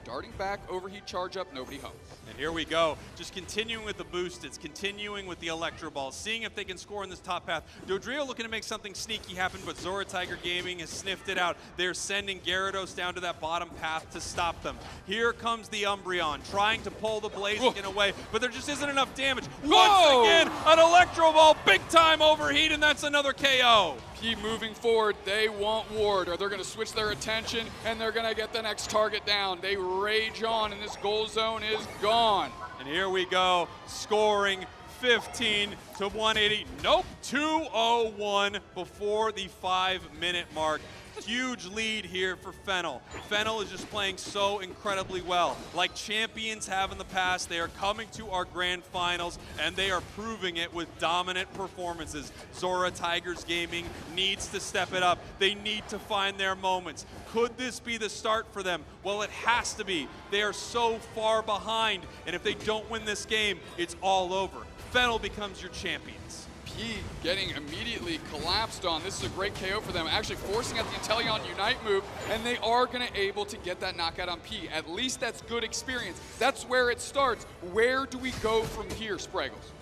Darting back, overheat charge up, nobody home. And here we go, just continuing with the boost. It's continuing with the Electro Ball, seeing if they can score in this top path. Dodrio looking to make something sneaky happen, but Zora Tiger Gaming has sniffed it out. They're sending Gyarados down to that bottom path to stop them. Here comes the Umbreon, trying to pull the Blaziken away, but there just isn't enough damage. Once again, an Electro Ball, big time overheat, and that's another KO. P moving forward, they want Ward, or they're going to switch their attention, and they're going to get the next target down. They rage on, and this goal zone is gone. And here we go, scoring 15 to 180. Nope, 201 before the 5-minute mark. Huge lead here for Fennel. Fennel is just playing so incredibly well. Like champions have in the past, they are coming to our grand finals, and they are proving it with dominant performances. Zora Tigers Gaming needs to step it up. They need to find their moments. Could this be the start for them? Well, it has to be. They are so far behind, and if they don't win this game, it's all over. Fennel becomes your champions. P getting immediately collapsed on. This is a great KO for them, actually forcing out the Inteleon Unite move, and they are going to able to get that knockout on P. At least that's good experience. That's where it starts. Where do we go from here, Spraggles?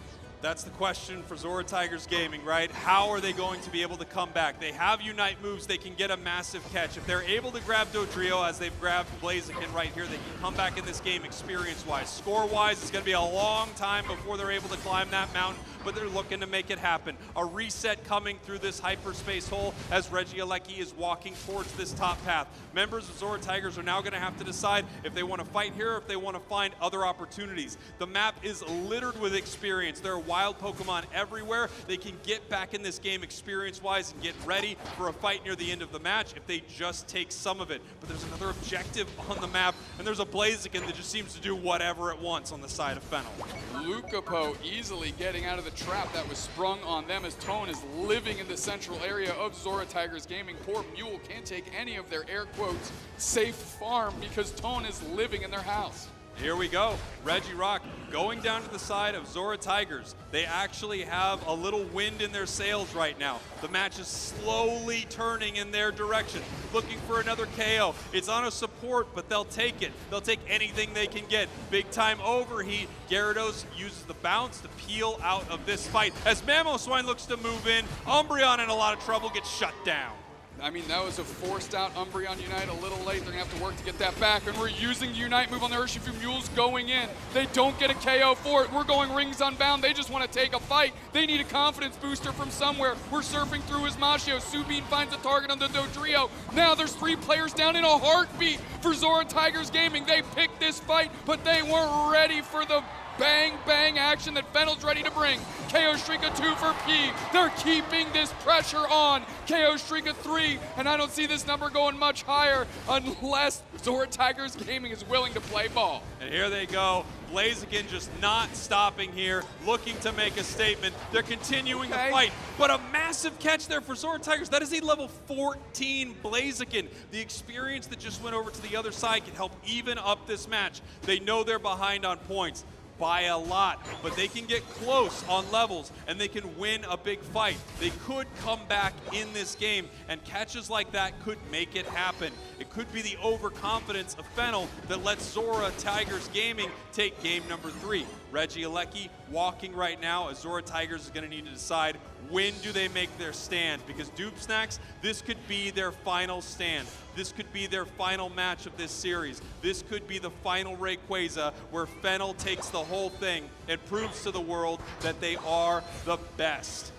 That's the question for Zora Tigers Gaming, right? How are they going to be able to come back? They have Unite moves. They can get a massive catch. If they're able to grab Dodrio, as they've grabbed Blaziken right here, they can come back in this game experience-wise. Score-wise, it's going to be a long time before they're able to climb that mountain, but they're looking to make it happen. A reset coming through this hyperspace hole as Regieleki is walking towards this top path. Members of Zora Tigers are now going to have to decide if they want to fight here or if they want to find other opportunities. The map is littered with experience. There are wild Pokemon everywhere. They can get back in this game experience-wise and get ready for a fight near the end of the match if they just take some of it. But there's another objective on the map, and there's a Blaziken that just seems to do whatever it wants on the side of Fennel. Lucapo easily getting out of the trap that was sprung on them as Tone is living in the central area of Zora Tigers Gaming. Poor Mule can't take any of their air quotes safe farm because Tone is living in their house. Here we go, Regirock going down to the side of Zora Tigers. They actually have a little wind in their sails right now. The match is slowly turning in their direction, looking for another KO. It's on a support, but they'll take it. They'll take anything they can get. Big time overheat. Gyarados uses the bounce to peel out of this fight. As Mamoswine looks to move in, Umbreon in a lot of trouble, gets shut down. I mean, that was a forced out Umbreon Unite a little late. They're gonna have to work to get that back. And we're using the Unite move on the Urshifu Mules going in. They don't get a KO for it. We're going rings unbound. They just want to take a fight. They need a confidence booster from somewhere. We're surfing through his Machio. Subin finds a target on the Dodrio. Now there's 3 players down in a heartbeat for Zora Tigers Gaming. They picked this fight, but they weren't ready for the bang action that Fennel's ready to bring. KO Shrika 2 for P. They're keeping this pressure on. KO Shrika 3, and I don't see this number going much higher unless Zora Tigers Gaming is willing to play ball. And here they go. Blaziken just not stopping here, looking to make a statement. They're continuing the fight, but a massive catch there for Zora Tigers. That is a level 14 Blaziken. The experience that just went over to the other side can help even up this match. They know they're behind on points by a lot, but they can get close on levels and they can win a big fight. They could come back in this game, and catches like that could make it happen. It could be the overconfidence of Fennel that lets Zora Tigers Gaming take game number 3. Regieleki walking right now as Zora Tigers is going to need to decide When do they make their stand? Because DreamMax, this could be their final stand. This could be their final match of this series. This could be the final Rayquaza where Fennel takes the whole thing and proves to the world that they are the best.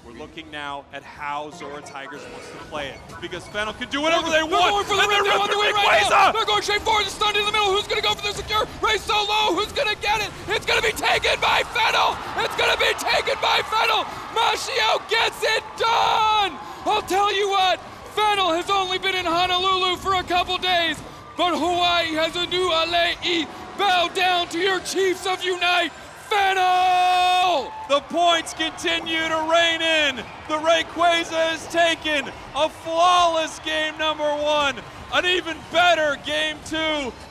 We're looking now at how Zora Tigers wants to play it, because Fennel can do whatever they want. They're going for the and rip on the way right Rayquaza! now. They're going straight forward. The stun in the middle. Who's going to go for the secure? Ray Solo. Who's going to get it? It's going to be taken by Fennel. It's going to be taken by Fennel. Mashio gets it done. I'll tell you what. Fennel has only been in Honolulu for a couple days, but Hawaii has a new alei. Bow down to your Chiefs of Unite. Fennel! The points continue to rain in. The Rayquaza is taken. A flawless game number 1. An even better game 2.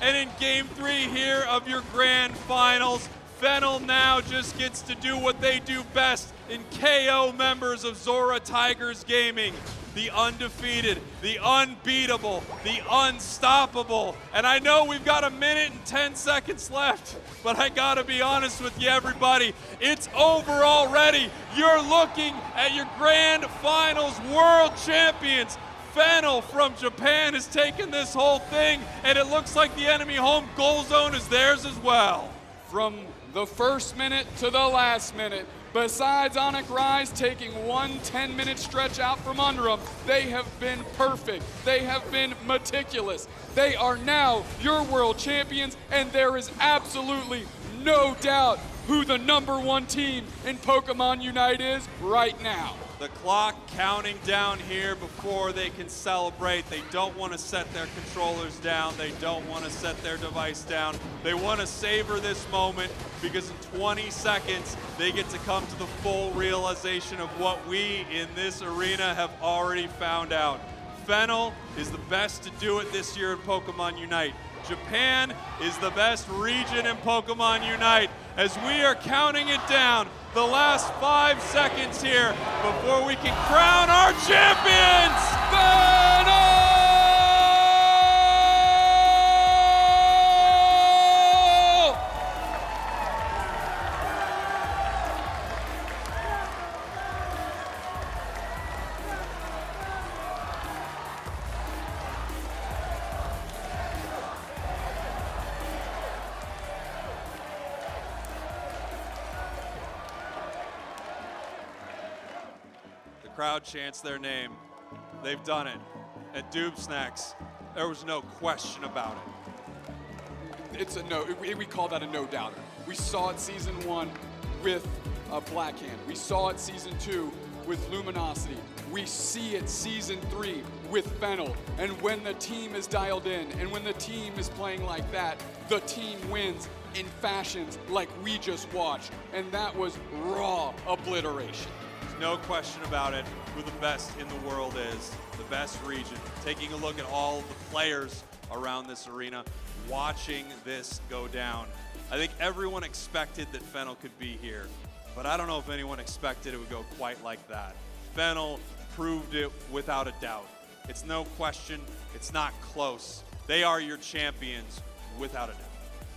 And in game 3 here of your grand finals, Fennel now just gets to do what they do best in KO members of Zora Tigers Gaming. The undefeated, the unbeatable, the unstoppable. And I know we've got 1 minute and 10 seconds left, but I gotta be honest with you, everybody. It's over already. You're looking at your grand finals world champions. Fennel from Japan has taken this whole thing, and it looks like the enemy home goal zone is theirs as well. From the first minute to the last minute, besides Onic Rise taking one 10-minute stretch out from under them, they have been perfect. They have been meticulous. They are now your world champions, and there is absolutely no doubt who the #1 team in Pokemon Unite is right now. The clock counting down here before they can celebrate. They don't want to set their controllers down. They don't want to set their device down. They want to savor this moment, because in 20 seconds, they get to come to the full realization of what we in this arena have already found out. Fennel is the best to do it this year in Pokemon Unite. Japan is the best region in Pokemon Unite. As we are counting it down, the last 5 seconds here before we can crown our champions. Fennel! Crowd chants their name. They've done it. At DreamMax, there was no question about it. It's a no. We call that a no-doubter. We saw it season 1 with Blackhand. We saw it season 2 with Luminosity. We see it season 3 with Fennel. And when the team is dialed in, and when the team is playing like that, the team wins in fashions like we just watched. And that was raw obliteration. No question about it, who the best in the world is, the best region. Taking a look at all the players around this arena, watching this go down. I think everyone expected that Fennel could be here, but I don't know if anyone expected it would go quite like that. Fennel proved it without a doubt. It's no question, it's not close. They are your champions without a doubt.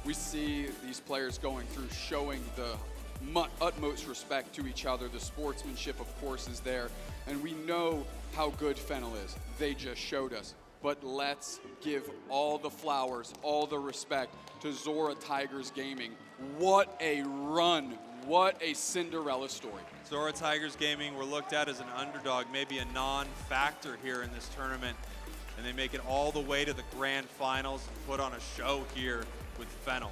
We see these players going through, showing the utmost respect to each other. The sportsmanship, of course, is there, and we know how good Fennel is. They just showed us. But let's give all the flowers, all the respect to Zora Tigers Gaming. What a run. What a Cinderella story. Zora Tigers Gaming were looked at as an underdog, maybe a non-factor here in this tournament, and they make it all the way to the grand finals and put on a show here with Fennel.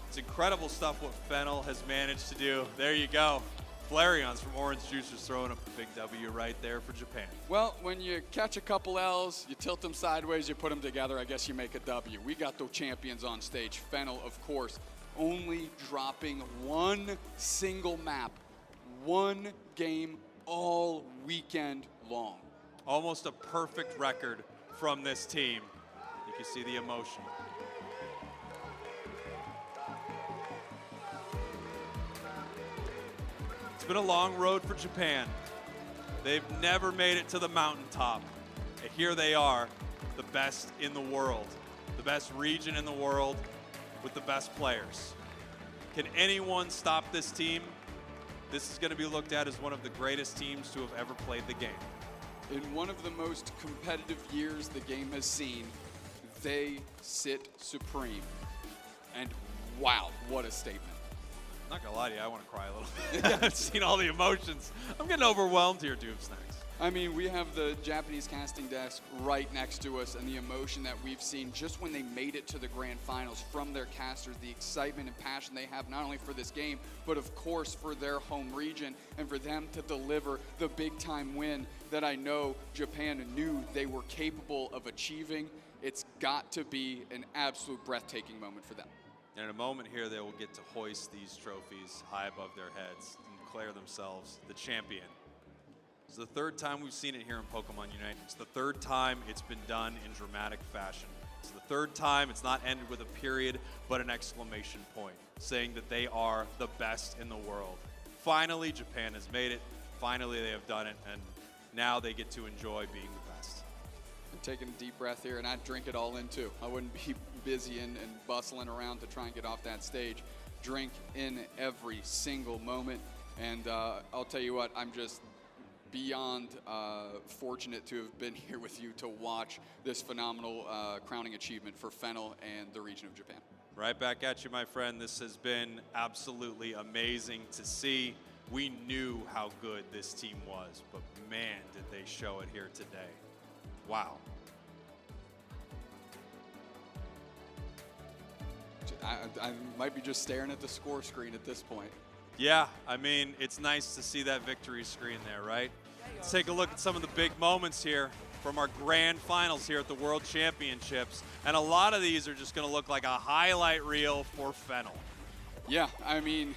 It's incredible stuff what Fennel has managed to do. There you go. Flareon's from Orange Juicers throwing up a big W right there for Japan. Well, when you catch a couple L's, you tilt them sideways, you put them together, I guess you make a W. We got the champions on stage. Fennel, of course, only dropping one single map, one game all weekend long. Almost a perfect record from this team. You can see the emotion. It's been a long road for Japan. They've never made it to the mountaintop. And here they are, the best in the world, the best region in the world with the best players. Can anyone stop this team? this is going to be looked at as one of the greatest teams to have ever played the game. In one of the most competitive years the game has seen, they sit supreme. And wow, what a statement. Not gonna lie to you, I want to cry a little bit. I've seen all the emotions. I'm getting overwhelmed here, DreamMax. I mean, we have the Japanese casting desk right next to us, and the emotion that we've seen just when they made it to the grand finals from their casters, the excitement and passion they have not only for this game, but of course for their home region, and for them to deliver the big time win that I know Japan knew they were capable of achieving. It's got to be an absolute breathtaking moment for them. And in a moment here, they will get to hoist these trophies high above their heads and declare themselves the champion. It's the third time we've seen it here in Pokemon Unite. It's the third time it's been done in dramatic fashion. It's the third time it's not ended with a period, but an exclamation point, saying that they are the best in the world. Finally, Japan has made it. Finally, they have done it, and now they get to enjoy being the best. I'm taking a deep breath here, and I'd drink it all in too. I wouldn't be busy and bustling around to try and get off that stage. Drink in every single moment, and I'll tell you what, I'm just beyond fortunate to have been here with you to watch this phenomenal crowning achievement for Fennel and the region of Japan. Right back at you, my friend. This has been absolutely amazing to see. We knew how good this team was, but man, did they show it here today. Wow. I might be just staring at the score screen at this point. Yeah, I mean, it's nice to see that victory screen there, right? Let's take a look at some of the big moments here from our grand finals here at the World Championships. And a lot of these are just going to look like a highlight reel for Fennel. Yeah, I mean,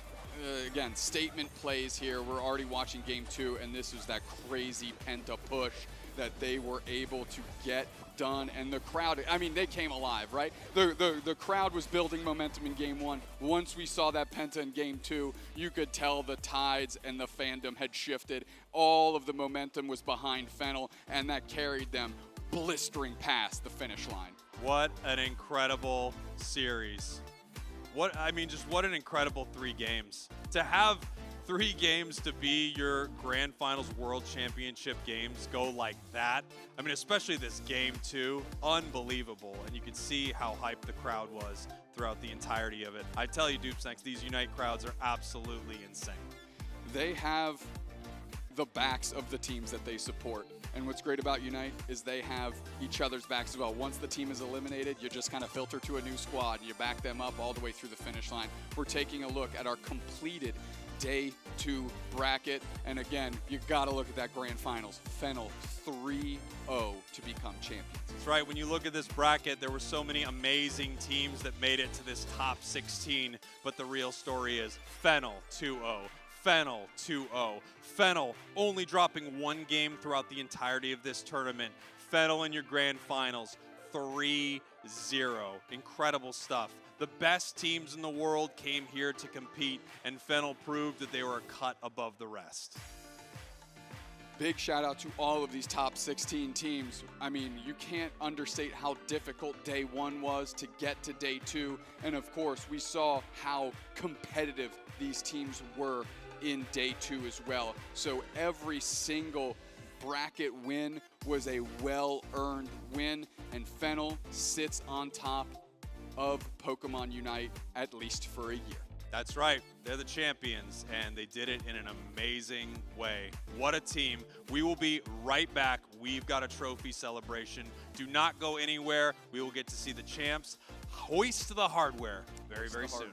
again, statement plays here. We're already watching game 2, and this was that crazy penta push that they were able to get done. And the crowd, I mean, they came alive, right? The crowd was building momentum in game 1. Once we saw that penta in game 2, you could tell the tides and the fandom had shifted. All of the momentum was behind Fennel, and that carried them blistering past the finish line. What an incredible series. What an incredible 3 games. To have 3 games to be your Grand Finals World Championship games go like that. I mean, especially this game 2, unbelievable. And you can see how hyped the crowd was throughout the entirety of it. I tell you, DreamMax, these Unite crowds are absolutely insane. They have the backs of the teams that they support. And what's great about Unite is they have each other's backs as well. Once the team is eliminated, you just kind of filter to a new squad and you back them up all the way through the finish line. We're taking a look at our completed Day 2 bracket. And again, you got to look at that grand finals. Fennel 3-0 to become champions. That's right. When you look at this bracket, there were so many amazing teams that made it to this top 16. But the real story is Fennel 2-0. Fennel 2-0. Fennel only dropping 1 game throughout the entirety of this tournament. Fennel in your grand finals 3-0. Incredible stuff. The best teams in the world came here to compete, and Fennel proved that they were a cut above the rest. Big shout out to all of these top 16 teams. I mean, you can't understate how difficult day 1 was to get to day 2. And of course, we saw how competitive these teams were in day 2 as well. So every single bracket win was a well-earned win, and Fennel sits on top of Pokemon Unite, at least for a year. That's right. They're the champions, and they did it in an amazing way. What a team. We will be right back. We've got a trophy celebration. Do not go anywhere. We will get to see the champs hoist the hardware very, very soon.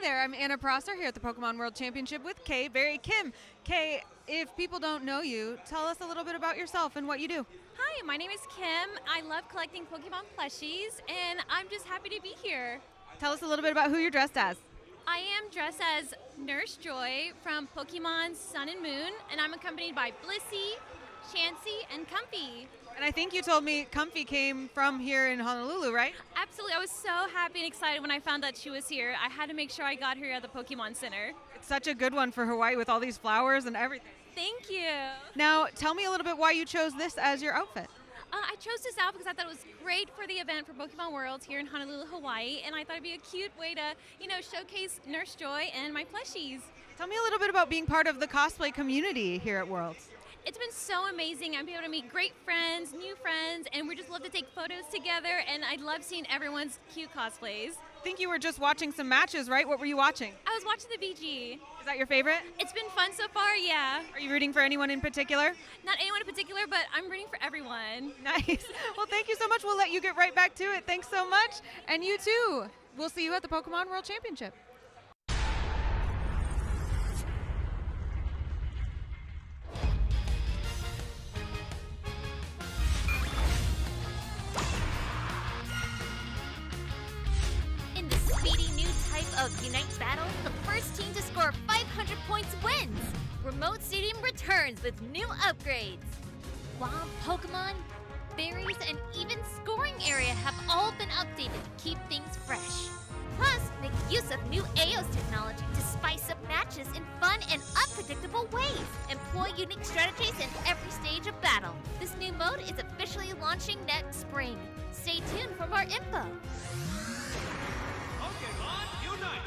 there, I'm Anna Prosser here at the Pokemon World Championship with Kay Barry Kim. Kay, if people don't know you, tell us a little bit about yourself and what you do. Hi, my name is Kim. I love collecting Pokemon plushies, and I'm just happy to be here. Tell us a little bit about who you're dressed as. I am dressed as Nurse Joy from Pokemon Sun and Moon, and I'm accompanied by Blissey, Chansey, and Comfy. And I think you told me Comfy came from here in Honolulu, right? Absolutely. I was so happy and excited when I found that she was here. I had to make sure I got her at the Pokemon Center. It's such a good one for Hawaii with all these flowers and everything. Thank you. Now, tell me a little bit why you chose this as your outfit. I chose this out because I thought it was great for the event for Pokemon Worlds here in Honolulu, Hawaii, and I thought it'd be a cute way to, showcase Nurse Joy and my plushies. Tell me a little bit about being part of the cosplay community here at Worlds. It's been so amazing. I'm able to meet great friends, new friends, and we just love to take photos together, and I love seeing everyone's cute cosplays. I think you were just watching some matches, right? What were you watching? I was watching the BG. Is that your favorite? It's been fun so far, yeah. Are you rooting for anyone in particular? Not anyone in particular, but I'm rooting for everyone. Nice. Well, thank you so much. We'll let you get right back to it. Thanks so much. And you too. We'll see you at the Pokemon World Championship. In the speedy new type of Unite battle, the first team to score 500 points wins. Remote Stadium returns with new upgrades. Wild Pokemon, berries, and even scoring area have all been updated to keep things fresh. Plus, make use of new AOS technology to spice up matches in fun and unpredictable ways. Employ unique strategies in every stage of battle. This new mode is officially launching next spring. Stay tuned for more info. Pokémon Unite!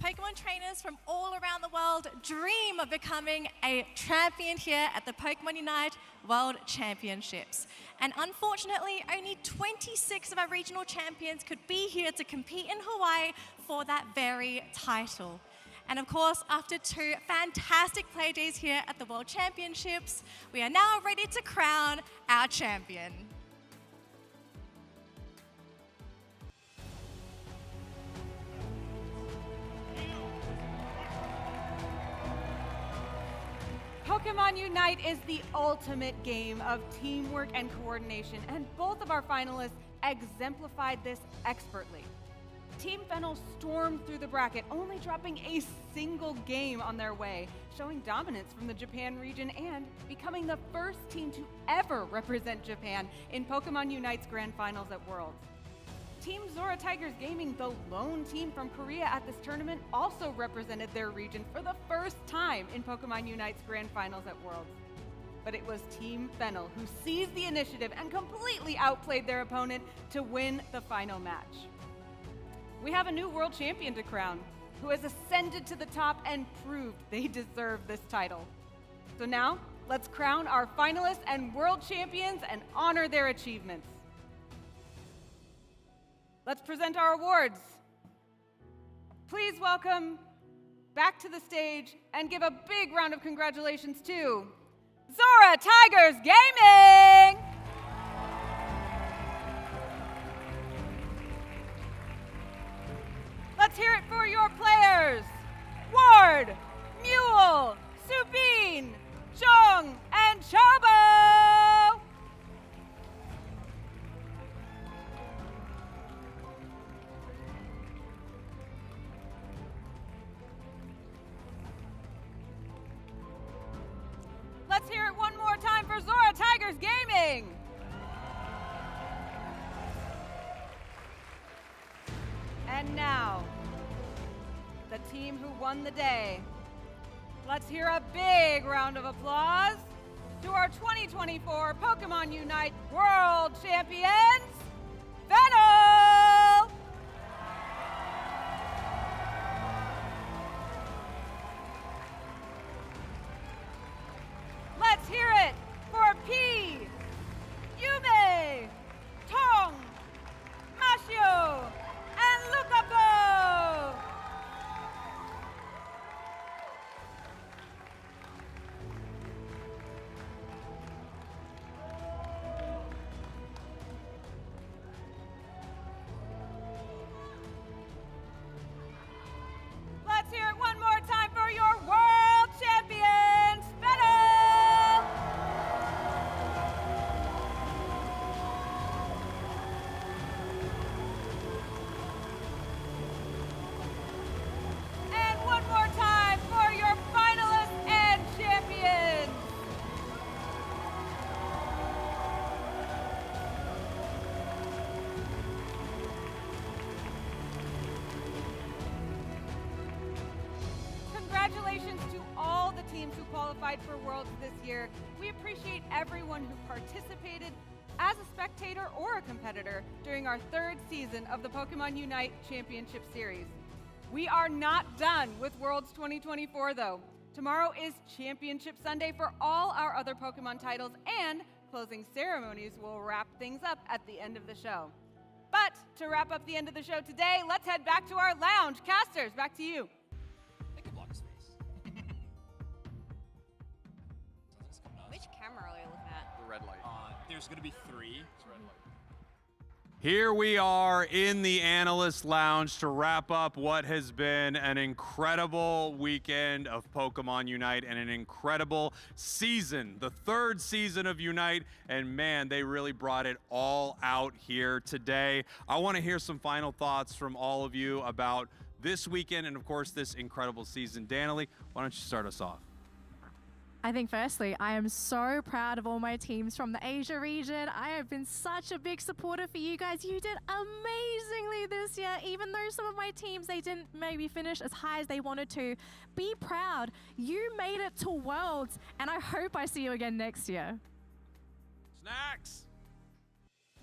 Pokemon trainers from all around the world dream of becoming a champion here at the Pokemon UNITE World Championships. And unfortunately, only 26 of our regional champions could be here to compete in Hawaii for that very title. And of course, after 2 fantastic play days here at the World Championships, we are now ready to crown our champion. Pokemon Unite is the ultimate game of teamwork and coordination, and both of our finalists exemplified this expertly. Team Fennel stormed through the bracket, only dropping a single game on their way, showing dominance from the Japan region and becoming the first team to ever represent Japan in Pokemon Unite's Grand Finals at Worlds. Team Zora Tigers Gaming, the lone team from Korea at this tournament, also represented their region for the first time in Pokemon Unite's Grand Finals at Worlds. But it was Team Fennel who seized the initiative and completely outplayed their opponent to win the final match. We have a new world champion to crown, who has ascended to the top and proved they deserve this title. So now, let's crown our finalists and world champions and honor their achievements. Let's present our awards. Please welcome back to the stage and give a big round of congratulations to Zora Tigers Gaming! Let's hear it for your players. Ward, Mule, Subin, Jung, and Chobo! Let's hear it one more time for Zora Tigers Gaming. And now, the team who won the day. Let's hear a big round of applause to our 2024 Pokemon Unite World Champions, Fennel! Congratulations to all the teams who qualified for Worlds this year. We appreciate everyone who participated as a spectator or a competitor during our 3rd season of the Pokémon UNITE Championship Series. We are not done with Worlds 2024 though. Tomorrow is Championship Sunday for all our other Pokemon titles, and closing ceremonies will wrap things up at the end of the show. But to wrap up the end of the show today, let's head back to our lounge. Casters, back to you. Which camera are you looking at? The red light. There's going to be 3. It's red light. Here we are in the Analyst Lounge to wrap up what has been an incredible weekend of Pokemon Unite and an incredible season, the 3rd season of Unite, and man, they really brought it all out here today. I want to hear some final thoughts from all of you about this weekend and, of course, this incredible season. Danielle, why don't you start us off? I think firstly, I am so proud of all my teams from the Asia region. I have been such a big supporter for you guys. You did amazingly this year, even though some of my teams, they didn't maybe finish as high as they wanted to. Be proud. You made it to Worlds, and I hope I see you again next year. Snacks!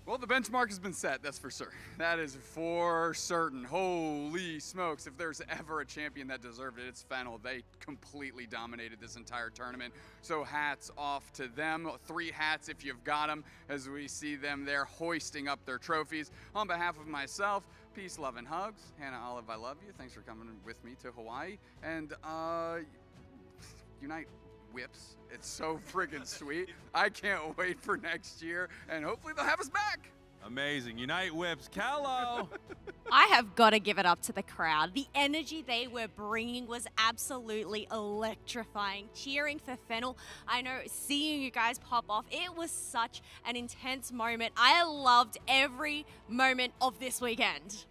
Well, the benchmark has been set, that's for sure. That is for certain. Holy smokes, if there's ever a champion that deserved it, it's Fennel. They completely dominated this entire tournament. So hats off to them. 3 hats if you've got them, as we see them there hoisting up their trophies. On behalf of myself, peace, love, and hugs. Hannah Olive, I love you. Thanks for coming with me to Hawaii. And Unite whips. It's so friggin' sweet. I can't wait for next year, and hopefully they'll have us back. Amazing. Unite whips. Callo! I have got to give it up to the crowd. The energy they were bringing was absolutely electrifying. Cheering for Fennel. I know, seeing you guys pop off, it was such an intense moment. I loved every moment of this weekend.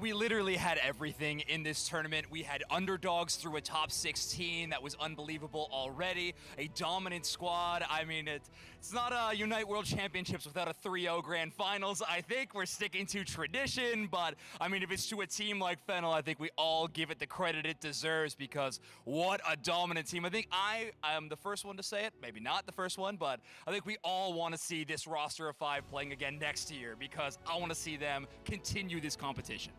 We literally had everything in this tournament. We had underdogs through a top 16 that was unbelievable already. A dominant squad. I mean, it's not a Unite World Championships without a 3-0 Grand Finals. I think we're sticking to tradition, but I mean, if it's to a team like Fennel, I think we all give it the credit it deserves, because what a dominant team. I think I am the first one to say it, maybe not the first one, but I think we all want to see this roster of 5 playing again next year, because I want to see them continue this competition.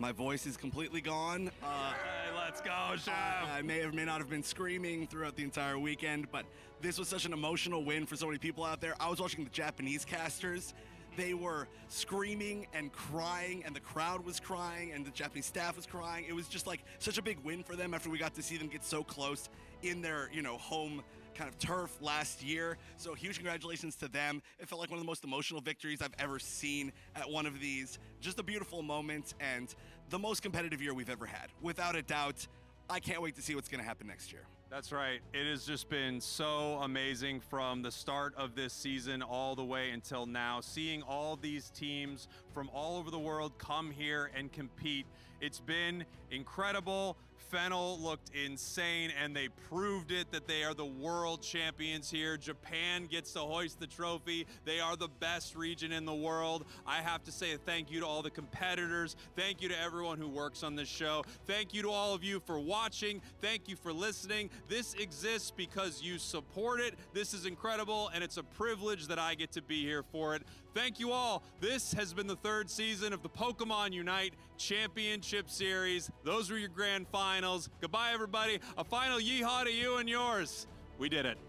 My voice is completely gone. Hey, let's go, Chef. I may or may not have been screaming throughout the entire weekend, but this was such an emotional win for so many people out there. I was watching the Japanese casters. They were screaming and crying, and the crowd was crying, and the Japanese staff was crying. It was just like such a big win for them after we got to see them get so close in their, home kind of turf last year. So huge congratulations to them. It felt like one of the most emotional victories I've ever seen at one of these. Just a beautiful moment and the most competitive year we've ever had. Without a doubt, I can't wait to see what's going to happen next year. That's right. It has just been so amazing from the start of this season all the way until now. Seeing all these teams from all over the world come here and compete. It's been incredible. Fennel looked insane, and they proved it that they are the world champions here. Japan gets to hoist the trophy. They are the best region in the world. I have to say a thank you to all the competitors. Thank you to everyone who works on this show. Thank you to all of you for watching. Thank you for listening. This exists because you support it. This is incredible, and it's a privilege that I get to be here for it. Thank you all. This has been the 3rd season of the Pokemon Unite Championship Series. Those were your grand finals. Goodbye, everybody. A final yeehaw to you and yours. We did it.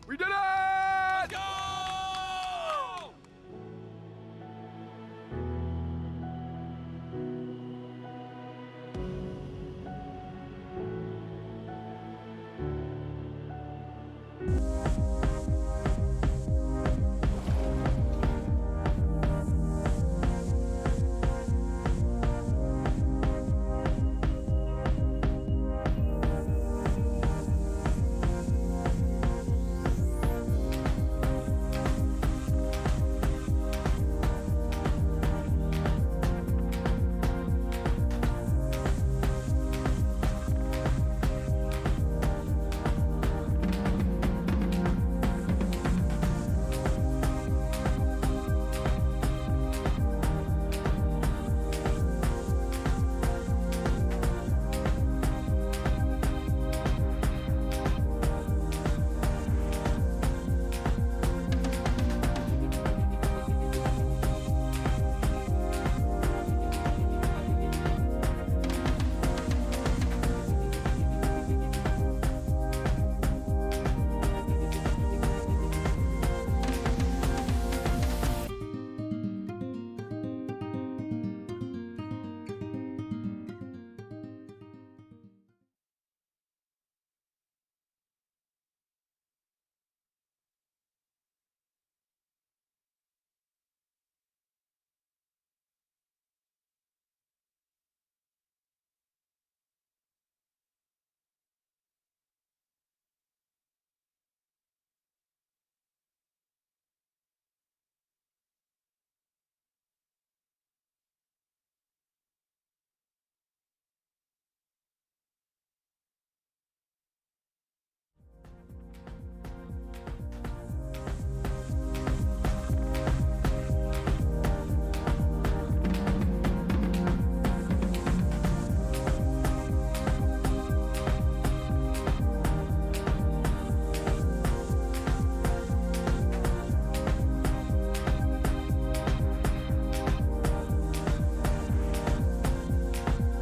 We did it! Let's go!